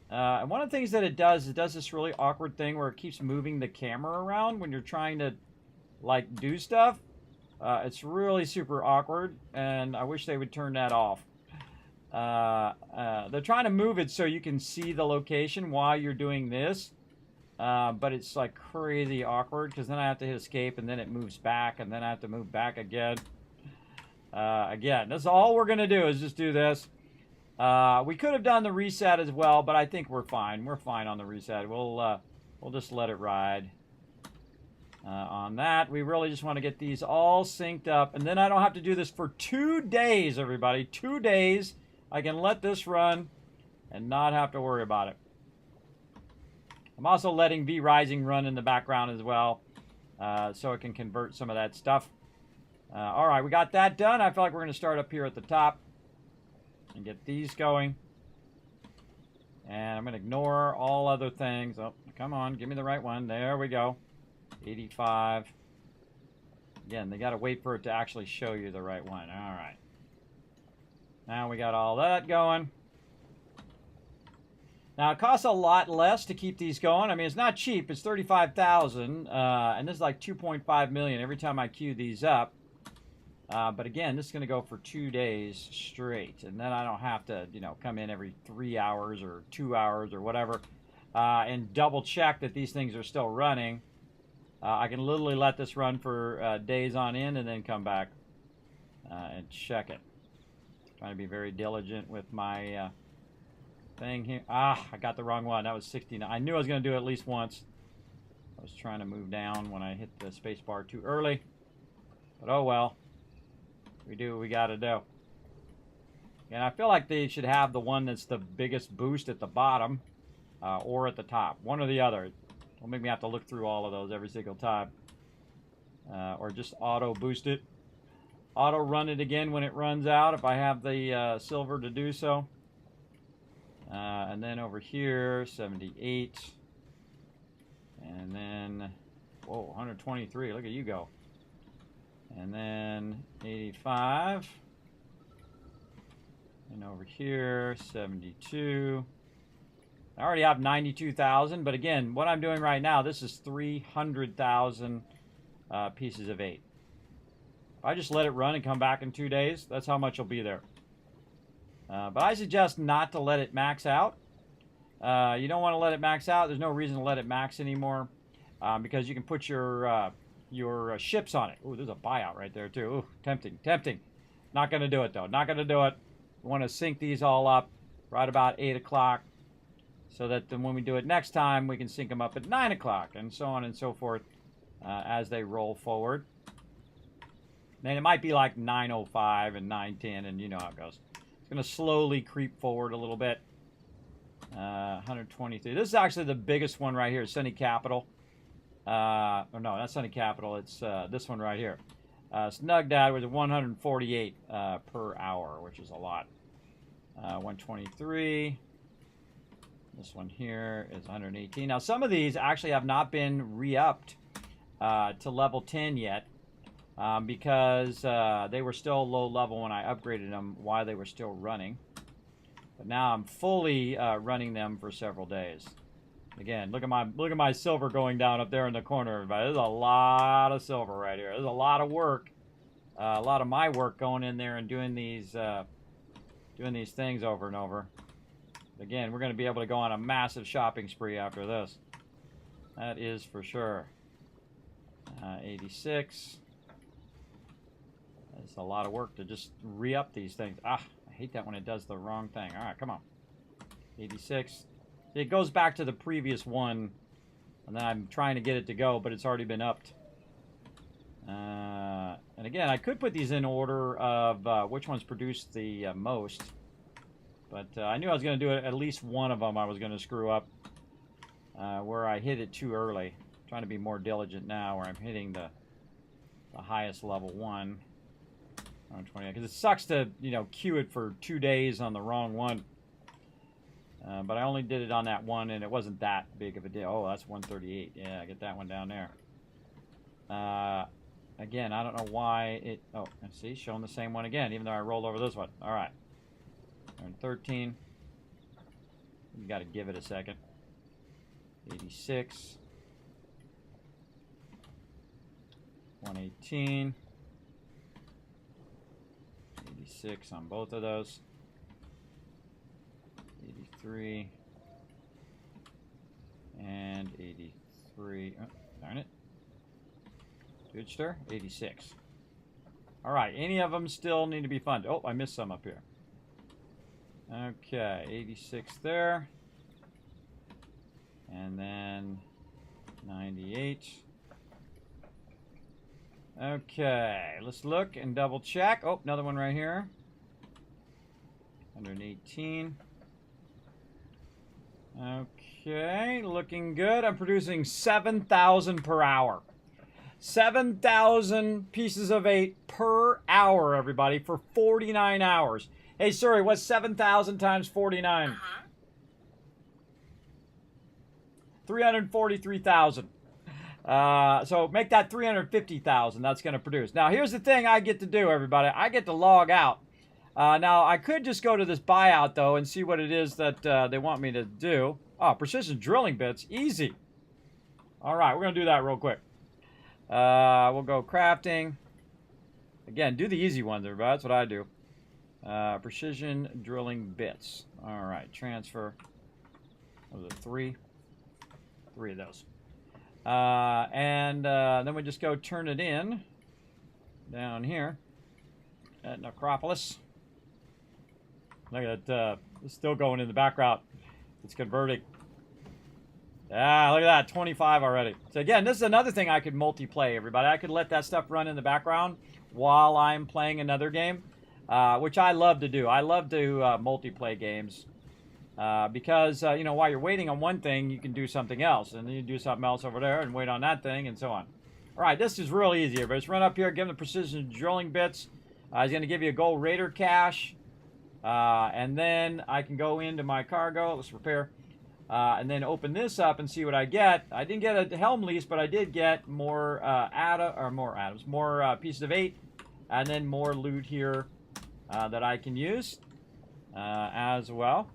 And one of the things that it does this really awkward thing where it keeps moving the camera around when you're trying to, like, do stuff. It's really super awkward, and I wish they would turn that off. They're trying to move it so you can see the location while you're doing this. But it's, like, crazy awkward, because then I have to hit escape, and then it moves back, and then I have to move back again. Again, that's all we're going to do is just do this. We could have done the reset as well, but I think we're fine. We're fine on the reset. We'll just let it ride on that. We really just want to get these all synced up, and then I don't have to do this for 2 days, everybody. 2 days. I can let this run and not have to worry about it. I'm also letting VRising run in the background as well, so it can convert some of that stuff. All right, we got that done. I feel like we're going to start up here at the top and get these going. And I'm going to ignore all other things. Oh, come on, give me the right one. There we go. 85. Again, they got to wait for it to actually show you the right one. All right. Now we got all that going. Now, it costs a lot less to keep these going. I mean, it's not cheap. It's $35,000. And this is like $2.5 million every time I queue these up. But again, this is going to go for 2 days straight. And then I don't have to, come in every 3 hours or 2 hours or whatever and double check that these things are still running. I can literally let this run for days on end and then come back and check it. Trying to be very diligent with my thing here. I got the wrong one. That was 69. I knew I was going to do it at least once. I was trying to move down when I hit the space bar too early. But oh well. We do what we got to do. And I feel like they should have the one that's the biggest boost at the bottom or at the top. One or the other. Don't make me have to look through all of those every single time. Or just auto boost it. Auto run it again when it runs out if I have the silver to do so. And then over here, 78. And then, whoa, 123. Look at you go. And then 85. And over here, 72. I already have 92,000, but again, what I'm doing right now, this is 300,000 pieces of 8. If I just let it run and come back in 2 days, that's how much will be there. But I suggest not to let it max out. You don't want to let it max out. There's no reason to let it max anymore because you can put your your ships on it. Ooh, there's a buyout right there too. Ooh, tempting, tempting. Not going to do it though. Not going to do it. We want to sync these all up right about 8 o'clock, so that then when we do it next time, we can sync them up at 9 o'clock, and so on and so forth as they roll forward. And it might be like 9:05 and 9:10, and you know how it goes. It's going to slowly creep forward a little bit. 123. This is actually the biggest one right here, Sunny Capital. Or no, not Sunny Capital. It's this one right here. Snug Dad was 148 per hour, which is a lot. 123. This one here is 118. Now, some of these actually have not been re-upped to level 10 yet because they were still low level when I upgraded them while they were still running. But now I'm fully running them for several days. Again, look at my silver going down up there in the corner, everybody. There's a lot of silver right here. There's a lot of work, a lot of my work going in there and doing these things over and over. Again, we're going to be able to go on a massive shopping spree after this. That is for sure. 86. That's a lot of work to just re-up these things. Ah, I hate that when it does the wrong thing. All right, come on. 86. It goes back to the previous one, and then I'm trying to get it to go, but it's already been upped. And again, I could put these in order of which ones produced the most. But I knew I was going to do it. At least one of them I was going to screw up where I hit it too early. I'm trying to be more diligent now where I'm hitting the highest level one. 120, because it sucks to, you know, queue it for 2 days on the wrong one. But I only did it on that one, and it wasn't that big of a deal. Oh, that's 138. Yeah, I get that one down there. Again, I don't know why it... Oh, let's see, showing the same one again, even though I rolled over this one. All right. 13. You got to give it a second. 86. 118. 86 on both of those. 83. And 83. Oh, darn it. Good stir. 86. All right. Any of them still need to be funded? Oh, I missed some up here. Okay. 86 there. And then 98. Okay, let's look and double check. Oh, another one right here. 118. Okay, looking good. I'm producing 7,000 per hour. 7,000 pieces of 8 per hour, everybody, for 49 hours. Hey, sorry, what's 7,000 times 49? 343,000. So make that 350,000. That's going to produce. Now, here's the thing I get to do, everybody. I get to log out. Now, I could just go to this buyout, though, and see what it is that they want me to do. Oh, precision drilling bits. Easy. All right, we're going to do that real quick. We'll go crafting. Again, do the easy ones, everybody. That's what I do. Precision drilling bits. All right, transfer. What was it, 3? 3 of those. And then we just go turn it in down here at Necropolis. Look at that. It's still going in the background. It's converting. Ah, look at that. 25 already. So again, this is another thing I could multiplay, everybody. I could let that stuff run in the background while I'm playing another game, which I love to do. I love to multiplay games. Because, you know, while you're waiting on one thing, you can do something else. And then you do something else over there and wait on that thing and so on. All right, this is real easy. But just run up here, give him the precision drilling bits. He's going to give you a gold raider cache. And then I can go into my cargo. Let's repair. And then open this up and see what I get. I didn't get a helm lease, but I did get more more pieces of 8. And then more loot here that I can use as well.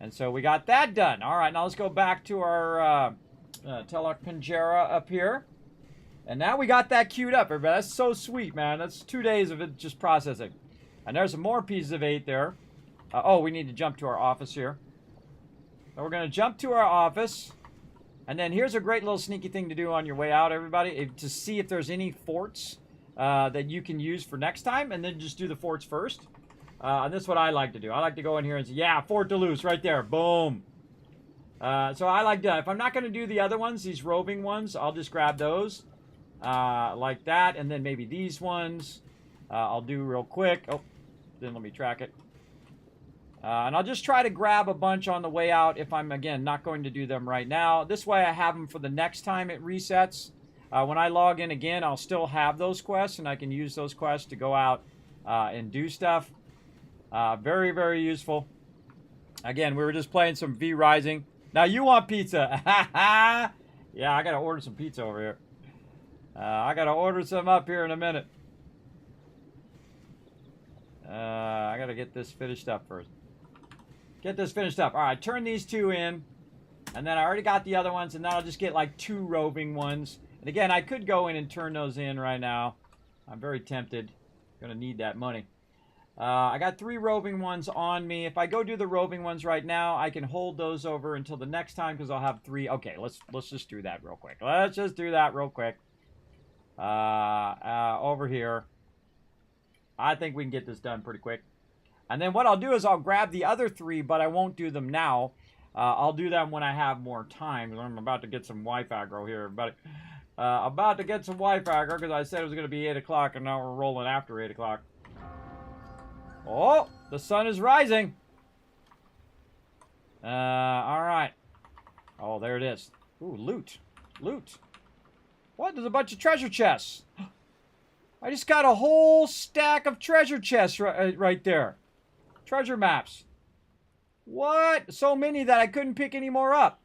And so we got that done. All right, now let's go back to our Telok Pinjara up here. And now we got that queued up, everybody. That's so sweet, man. That's 2 days of it just processing. And there's some more pieces of 8 there. Oh, we need to jump to our office here. So we're going to jump to our office. And then here's a great little sneaky thing to do on your way out, everybody, to see if there's any forts that you can use for next time, and then just do the forts first. And this is what I like to do. I like to go in here and say, yeah, Fort Duluth right there. Boom. So I like that. If I'm not going to do the other ones, these roving ones, I'll just grab those like that. And then maybe these ones I'll do real quick. Oh, didn't let me track it. And I'll just try to grab a bunch on the way out if I'm, again, not going to do them right now. This way I have them for the next time it resets. When I log in again, I'll still have those quests, and I can use those quests to go out and do stuff. Very, very useful. Again, we were just playing some VRising. Now you want pizza. Yeah, I got to order some pizza over here. I got to order some up here in a minute. I got to get this finished up first. Get this finished up. All right, turn these two in. And then I already got the other ones. And then I'll just get like 2 roving ones. And again, I could go in and turn those in right now. I'm very tempted. Going to need that money. I got 3 roving ones on me. If I go do the roving ones right now, I can hold those over until the next time because I'll have 3. Okay, let's just do that real quick. Let's just do that real quick. Over here. I think we can get this done pretty quick. And then what I'll do is I'll grab the other 3, but I won't do them now. I'll do them when I have more time. I'm about to get some Wi-Fi aggro here, everybody. About to get some Wi-Fi aggro because I said it was going to be 8 o'clock, and now we're rolling after 8 o'clock. Oh, the sun is rising. All right. Oh, there it is. Ooh, loot. Loot. What? There's a bunch of treasure chests. I just got a whole stack of treasure chests right there. Treasure maps. What? So many that I couldn't pick any more up.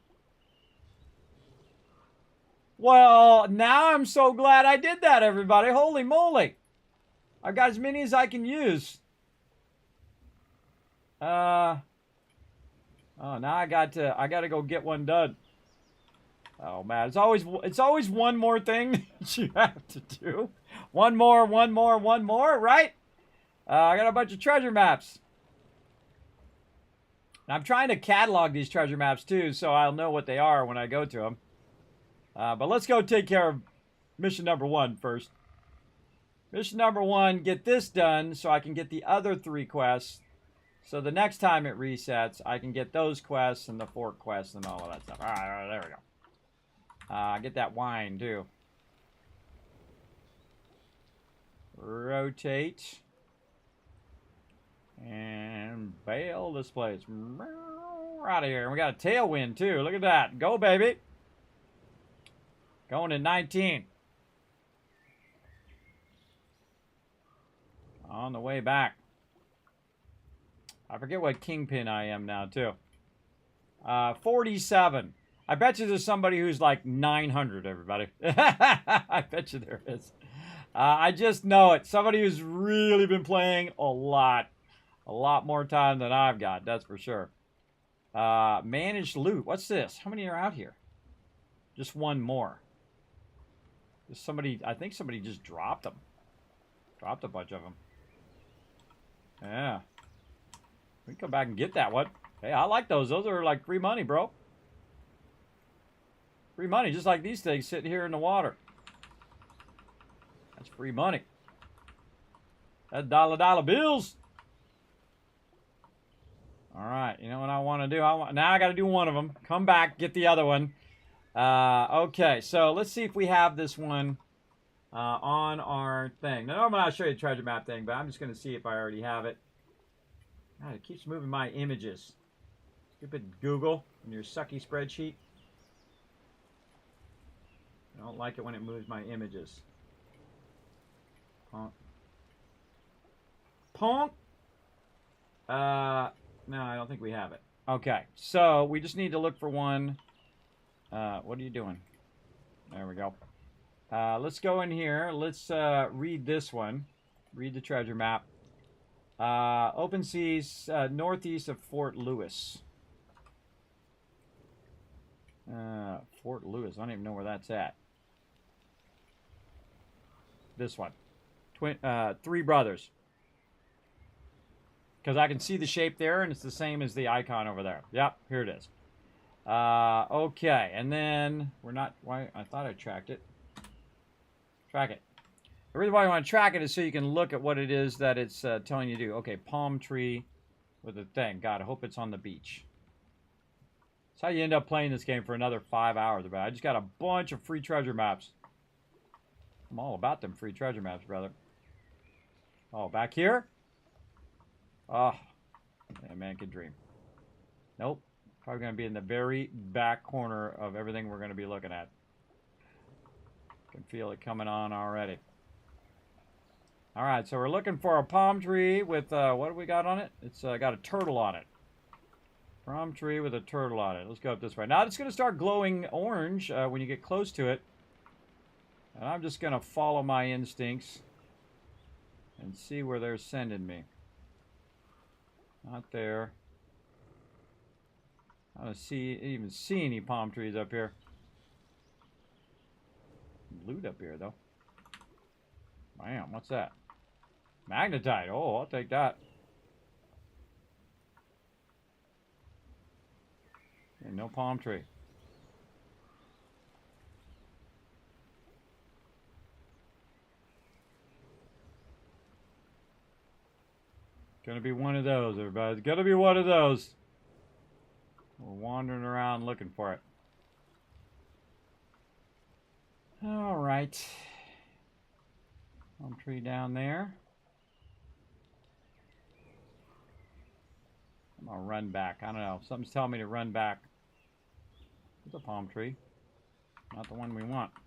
Well, now I'm so glad I did that, everybody. Holy moly. I've got as many as I can use. Oh, now I got to go get one done. Oh man, it's always one more thing that you have to do. One more, right? I got a bunch of treasure maps. And I'm trying to catalog these treasure maps too, so I'll know what they are when I go to them. But let's go take care of mission number 1 first. Mission number 1, get this done so I can get the other 3 quests. So the next time it resets, I can get those quests and the fort quests and all of that stuff. All right, there we go. Get that wine, too. Rotate. And bail this place. We're out of here. And we got a tailwind, too. Look at that. Go, baby. Going to 19. On the way back. I forget what kingpin I am now, too. 47. I bet you there's somebody who's like 900, everybody. I bet you there is. I just know it. Somebody who's really been playing a lot more time than I've got, that's for sure. Managed loot. What's this? How many are out here? Just one more. Just somebody, I think somebody just dropped them. Dropped a bunch of them. Yeah. We can come back and get that one. Hey, I like those. Those are like free money, bro. Free money, just like these things sitting here in the water. That's free money. That's dollar bills. All right, you know what I want to do? Now I got to do one of them. Come back, get the other one. Okay, so let's see if we have this one on our thing. Now, normally I'll show you the treasure map thing, but I'm just going to see if I already have it. God, it keeps moving my images. Stupid Google and your sucky spreadsheet. I don't like it when it moves my images. Ponk. Ponk. No, I don't think we have it. Okay, so we just need to look for one. What are you doing? There we go. Let's go in here. Let's read this one. Read the treasure map. Open seas northeast of Fort Lewis. Fort Lewis. I don't even know where that's at. This one. Three Brothers. Because I can see the shape there, and it's the same as the icon over there. Yep, here it is. Okay, and then we're not. Why? I thought I tracked it. Track it. The reason why you want to track it is so you can look at what it is that it's telling you to do. Okay, palm tree with a thing. God, I hope it's on the beach. That's how you end up playing this game for another 5 hours. I just got a bunch of free treasure maps. I'm all about them free treasure maps, brother. Oh, back here? Oh, yeah, man can dream. Nope. Probably going to be in the very back corner of everything we're going to be looking at. Can feel it coming on already. All right, so we're looking for a palm tree with, what do we got on it? It's got a turtle on it. Palm tree with a turtle on it. Let's go up this way. Now it's going to start glowing orange when you get close to it. And I'm just going to follow my instincts and see where they're sending me. Not there. I don't even see any palm trees up here. Loot up here, though. Bam, what's that? Magnetite. Oh, I'll take that. Okay, no palm tree. Gonna be one of those, everybody. It's gonna be one of those. We're wandering around looking for it. All right. Palm tree down there. I'm gonna run back. I don't know. Something's telling me to run back. There's a palm tree. Not the one we want. I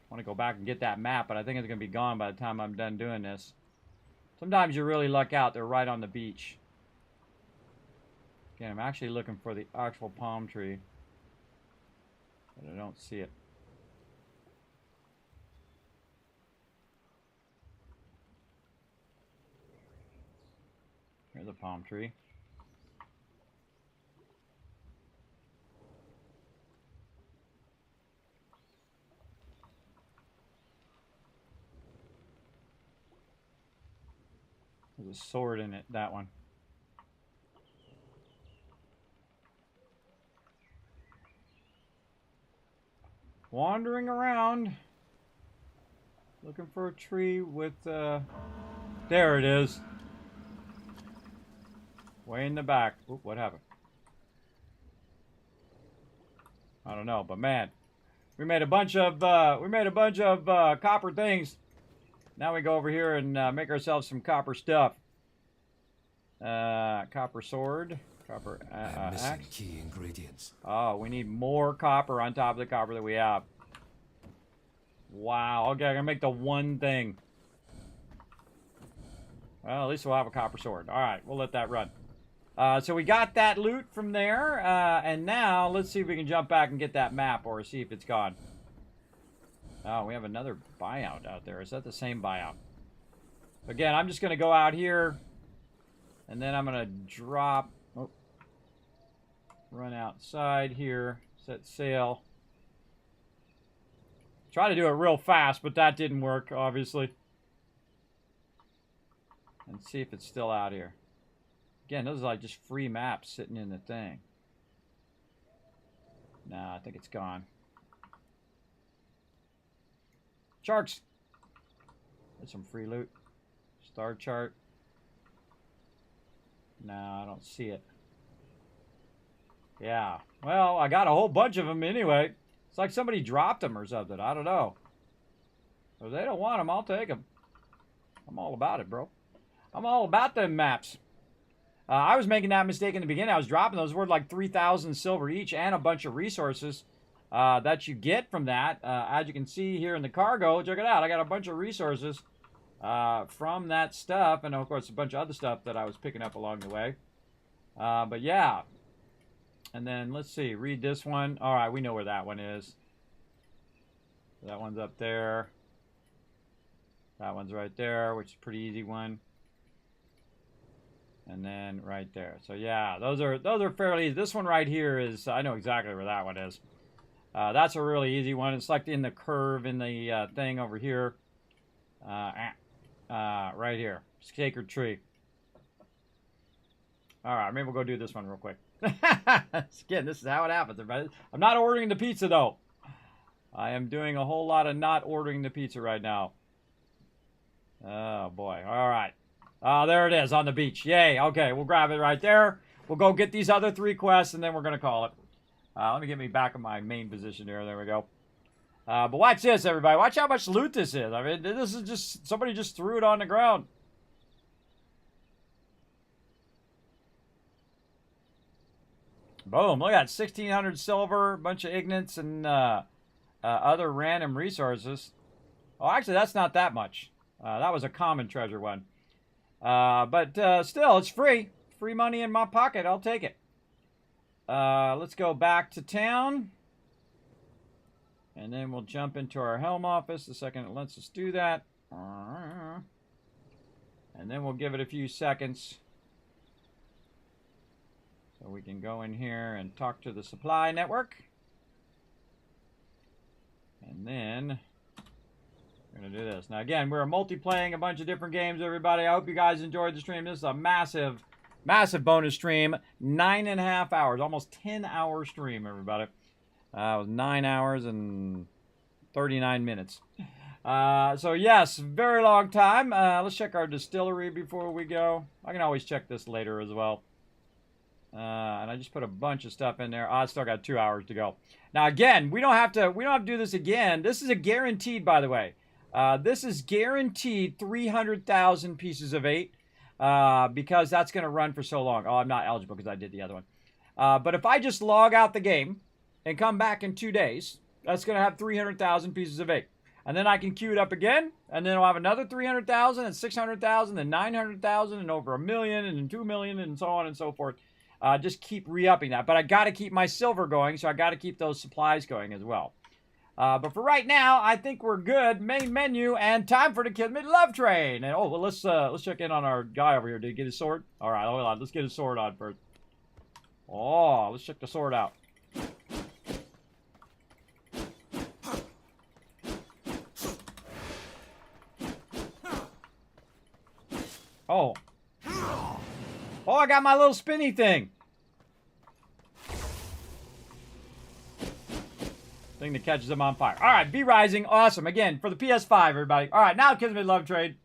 want to go back and get that map, but I think it's gonna be gone by the time I'm done doing this. Sometimes you really luck out. They're right on the beach. Again, I'm actually looking for the actual palm tree, but I don't see it. Here's a palm tree. There's a sword in it, that one. Wandering around, looking for a tree with, there it is. Way in the back. Oop, what happened? I don't know, but man, we made a bunch of copper things. Now we go over here and make ourselves some copper stuff. Copper sword, copper I'm missing axe. key ingredients. Oh, we need more copper on top of the copper that we have. Wow. Okay, I'm gonna make the one thing. Well, at least we'll have a copper sword. All right, we'll let that run. So we got that loot from there, and now let's see if we can jump back and get that map or see if it's gone. Oh, we have another buyout out there. Is that the same buyout? Again, I'm just going to go out here, and then I'm going to drop, run outside here, set sail. Try to do it real fast, but that didn't work, obviously. And see if it's still out here. Again, those are like just free maps sitting in the thing. Nah, I think it's gone. Sharks! There's some free loot. Star chart. No, I don't see it. Yeah. Well, I got a whole bunch of them anyway. It's like somebody dropped them or something. I don't know. If they don't want them, I'll take them. I'm all about it, bro. I'm all about them maps. I was making that mistake in the beginning. I was dropping those worth like 3,000 silver each and a bunch of resources that you get from that. As you can see here in the cargo, check it out. I got a bunch of resources from that stuff. And, of course, a bunch of other stuff that I was picking up along the way. But, yeah. And then, let's see. Read this one. All right, we know where that one is. That one's up there. That one's right there, which is a pretty easy one. And then right there. So yeah, those are fairly easy. This one right here is, I know exactly where that one is. That's a really easy one. It's like in the curve in the thing over here. Right here. Sacred tree. All right, maybe we'll go do this one real quick. Again, this is how it happens, everybody. I'm not ordering the pizza, though. I am doing a whole lot of not ordering the pizza right now. Oh, boy. All right. Oh, there it is on the beach. Yay. Okay, we'll grab it right there. We'll go get these other 3 quests, and then we're going to call it. Let me get me back in my main position here. There we go. But watch this, everybody. Watch how much loot this is. I mean, this is just... Somebody just threw it on the ground. Boom. Look at that. 1,600 silver, a bunch of ignits, and other random resources. Oh, actually, that's not that much. That was a common treasure one. But still, it's free. Free money in my pocket. I'll take it. Let's go back to town. And then we'll jump into our helm office the second it lets us do that. And then we'll give it a few seconds. So we can go in here and talk to the supply network. And then we're going to do this. Now, again, we're multi-playing a bunch of different games, everybody. I hope you guys enjoyed the stream. This is a massive, massive bonus stream. 9.5 hours, almost 10-hour stream, everybody. It was 9 hours and 39 minutes. So, yes, very long time. Let's check our distillery before we go. I can always check this later as well. And I just put a bunch of stuff in there. I still got 2 hours to go. Now, again, we don't have to do this again. This is a guaranteed, by the way. This is guaranteed 300,000 pieces of 8 because that's going to run for so long. Oh, I'm not eligible because I did the other one. But if I just log out the game and come back in 2 days, that's going to have 300,000 pieces of 8. And then I can queue it up again, and then I'll have another 300,000 and 600,000 and 900,000 and over 1 million and 2 million and so on and so forth. Just keep re-upping that. But I got to keep my silver going, so I got to keep those supplies going as well. But for right now, I think we're good. Main menu, and time for the Kismet Love Train. And well, let's check in on our guy over here. Did he get his sword? All right, hold on. Let's get his sword on first. Oh, let's check the sword out. Oh. Oh, I got my little spinny thing. Thing that catches them on fire. All right, VRising, awesome. Again, for the PS5, everybody. All right, now Kismet Love Trade.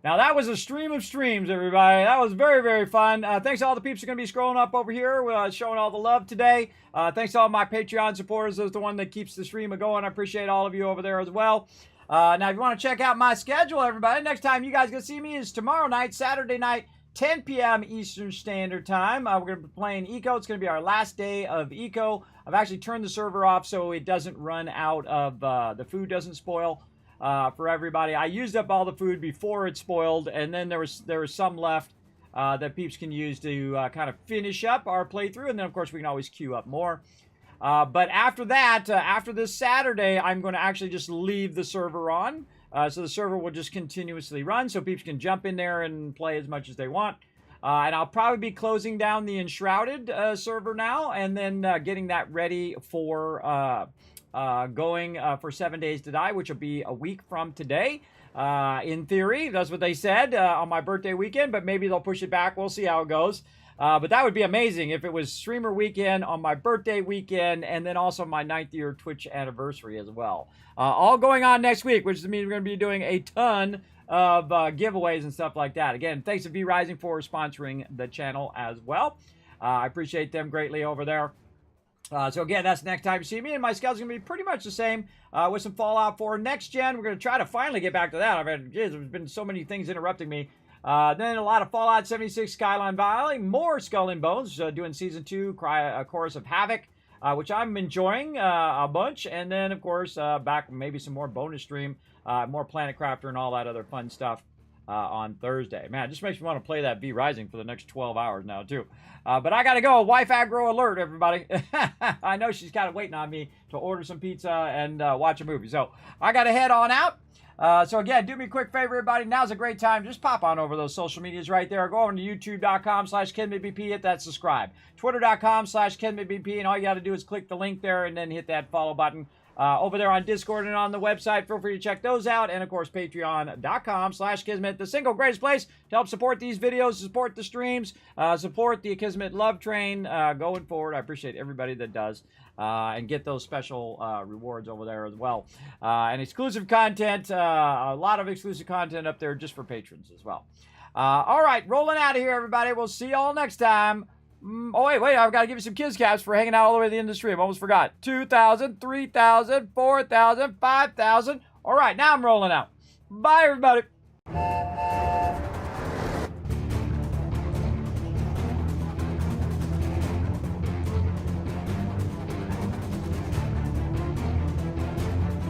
Now, that was a stream of streams, everybody. That was very, very fun. Thanks to all the peeps who are going to be scrolling up over here, showing all the love today. Thanks to all my Patreon supporters. That's the one that keeps the stream going. I appreciate all of you over there as well. Now, if you want to check out my schedule, everybody, next time you guys going to see me is tomorrow night, Saturday night, 10 p.m. Eastern Standard Time. We're going to be playing Eco. It's going to be our last day of Eco. I've actually turned the server off so it doesn't run out of, the food doesn't spoil. For everybody. I used up all the food before it spoiled, and then there was some left that peeps can use to kind of finish up our playthrough, and then of course we can always queue up more. But after that, after this Saturday, I'm going to actually just leave the server on, so the server will just continuously run, so peeps can jump in there and play as much as they want. And I'll probably be closing down the Enshrouded server now, and then getting that ready for going for 7 Days to Die, which will be a week from today. In theory, that's what they said on my birthday weekend, but maybe they'll push it back. We'll see how it goes. But that would be amazing if it was streamer weekend on my birthday weekend, and then also my 9th year Twitch anniversary as well. All going on next week, which means we're going to be doing a ton of giveaways and stuff like that. Again, thanks to VRising for sponsoring the channel as well. I appreciate them greatly over there. So again, that's the next time you see me, and my schedule's going to be pretty much the same with some Fallout 4 Next Gen. We're going to try to finally get back to that. I mean, geez, there's been so many things interrupting me. Then a lot of Fallout 76 Skyline Valley, more Skull and Bones, doing Season 2, Chorus of Havoc, which I'm enjoying a bunch. And then, of course, back maybe some more bonus stream, more Planet Crafter and all that other fun stuff on Thursday. Man, it just makes me want to play that VRising for the next 12 hours now, too. But I got to go. Wife aggro alert, everybody. I know she's kind of waiting on me to order some pizza and watch a movie. So I got to head on out. So again, do me a quick favor, everybody. Now's a great time. Just pop on over those social medias right there. Go over to youtube.com/KismetBP. Hit that subscribe. Twitter.com/KismetBP. And all you got to do is click the link there and then hit that follow button. over there on Discord and on the website. Feel free to check those out. And, of course, patreon.com/Kismet, the single greatest place to help support these videos, support the streams, support the Kismet Love Train going forward. I appreciate everybody that does. And get those special rewards over there as well. And exclusive content, a lot of exclusive content up there just for patrons as well. All right, rolling out of here, everybody. We'll see y'all next time. Oh, wait, I've got to give you some kids caps for hanging out all the way to the end of the stream. Almost forgot. 2,000, 3,000, 4,000, 5,000. All right, now I'm rolling out. Bye, everybody.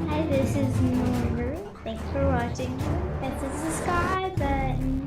Hi, this is Norver. Thanks for watching. Hit the subscribe button.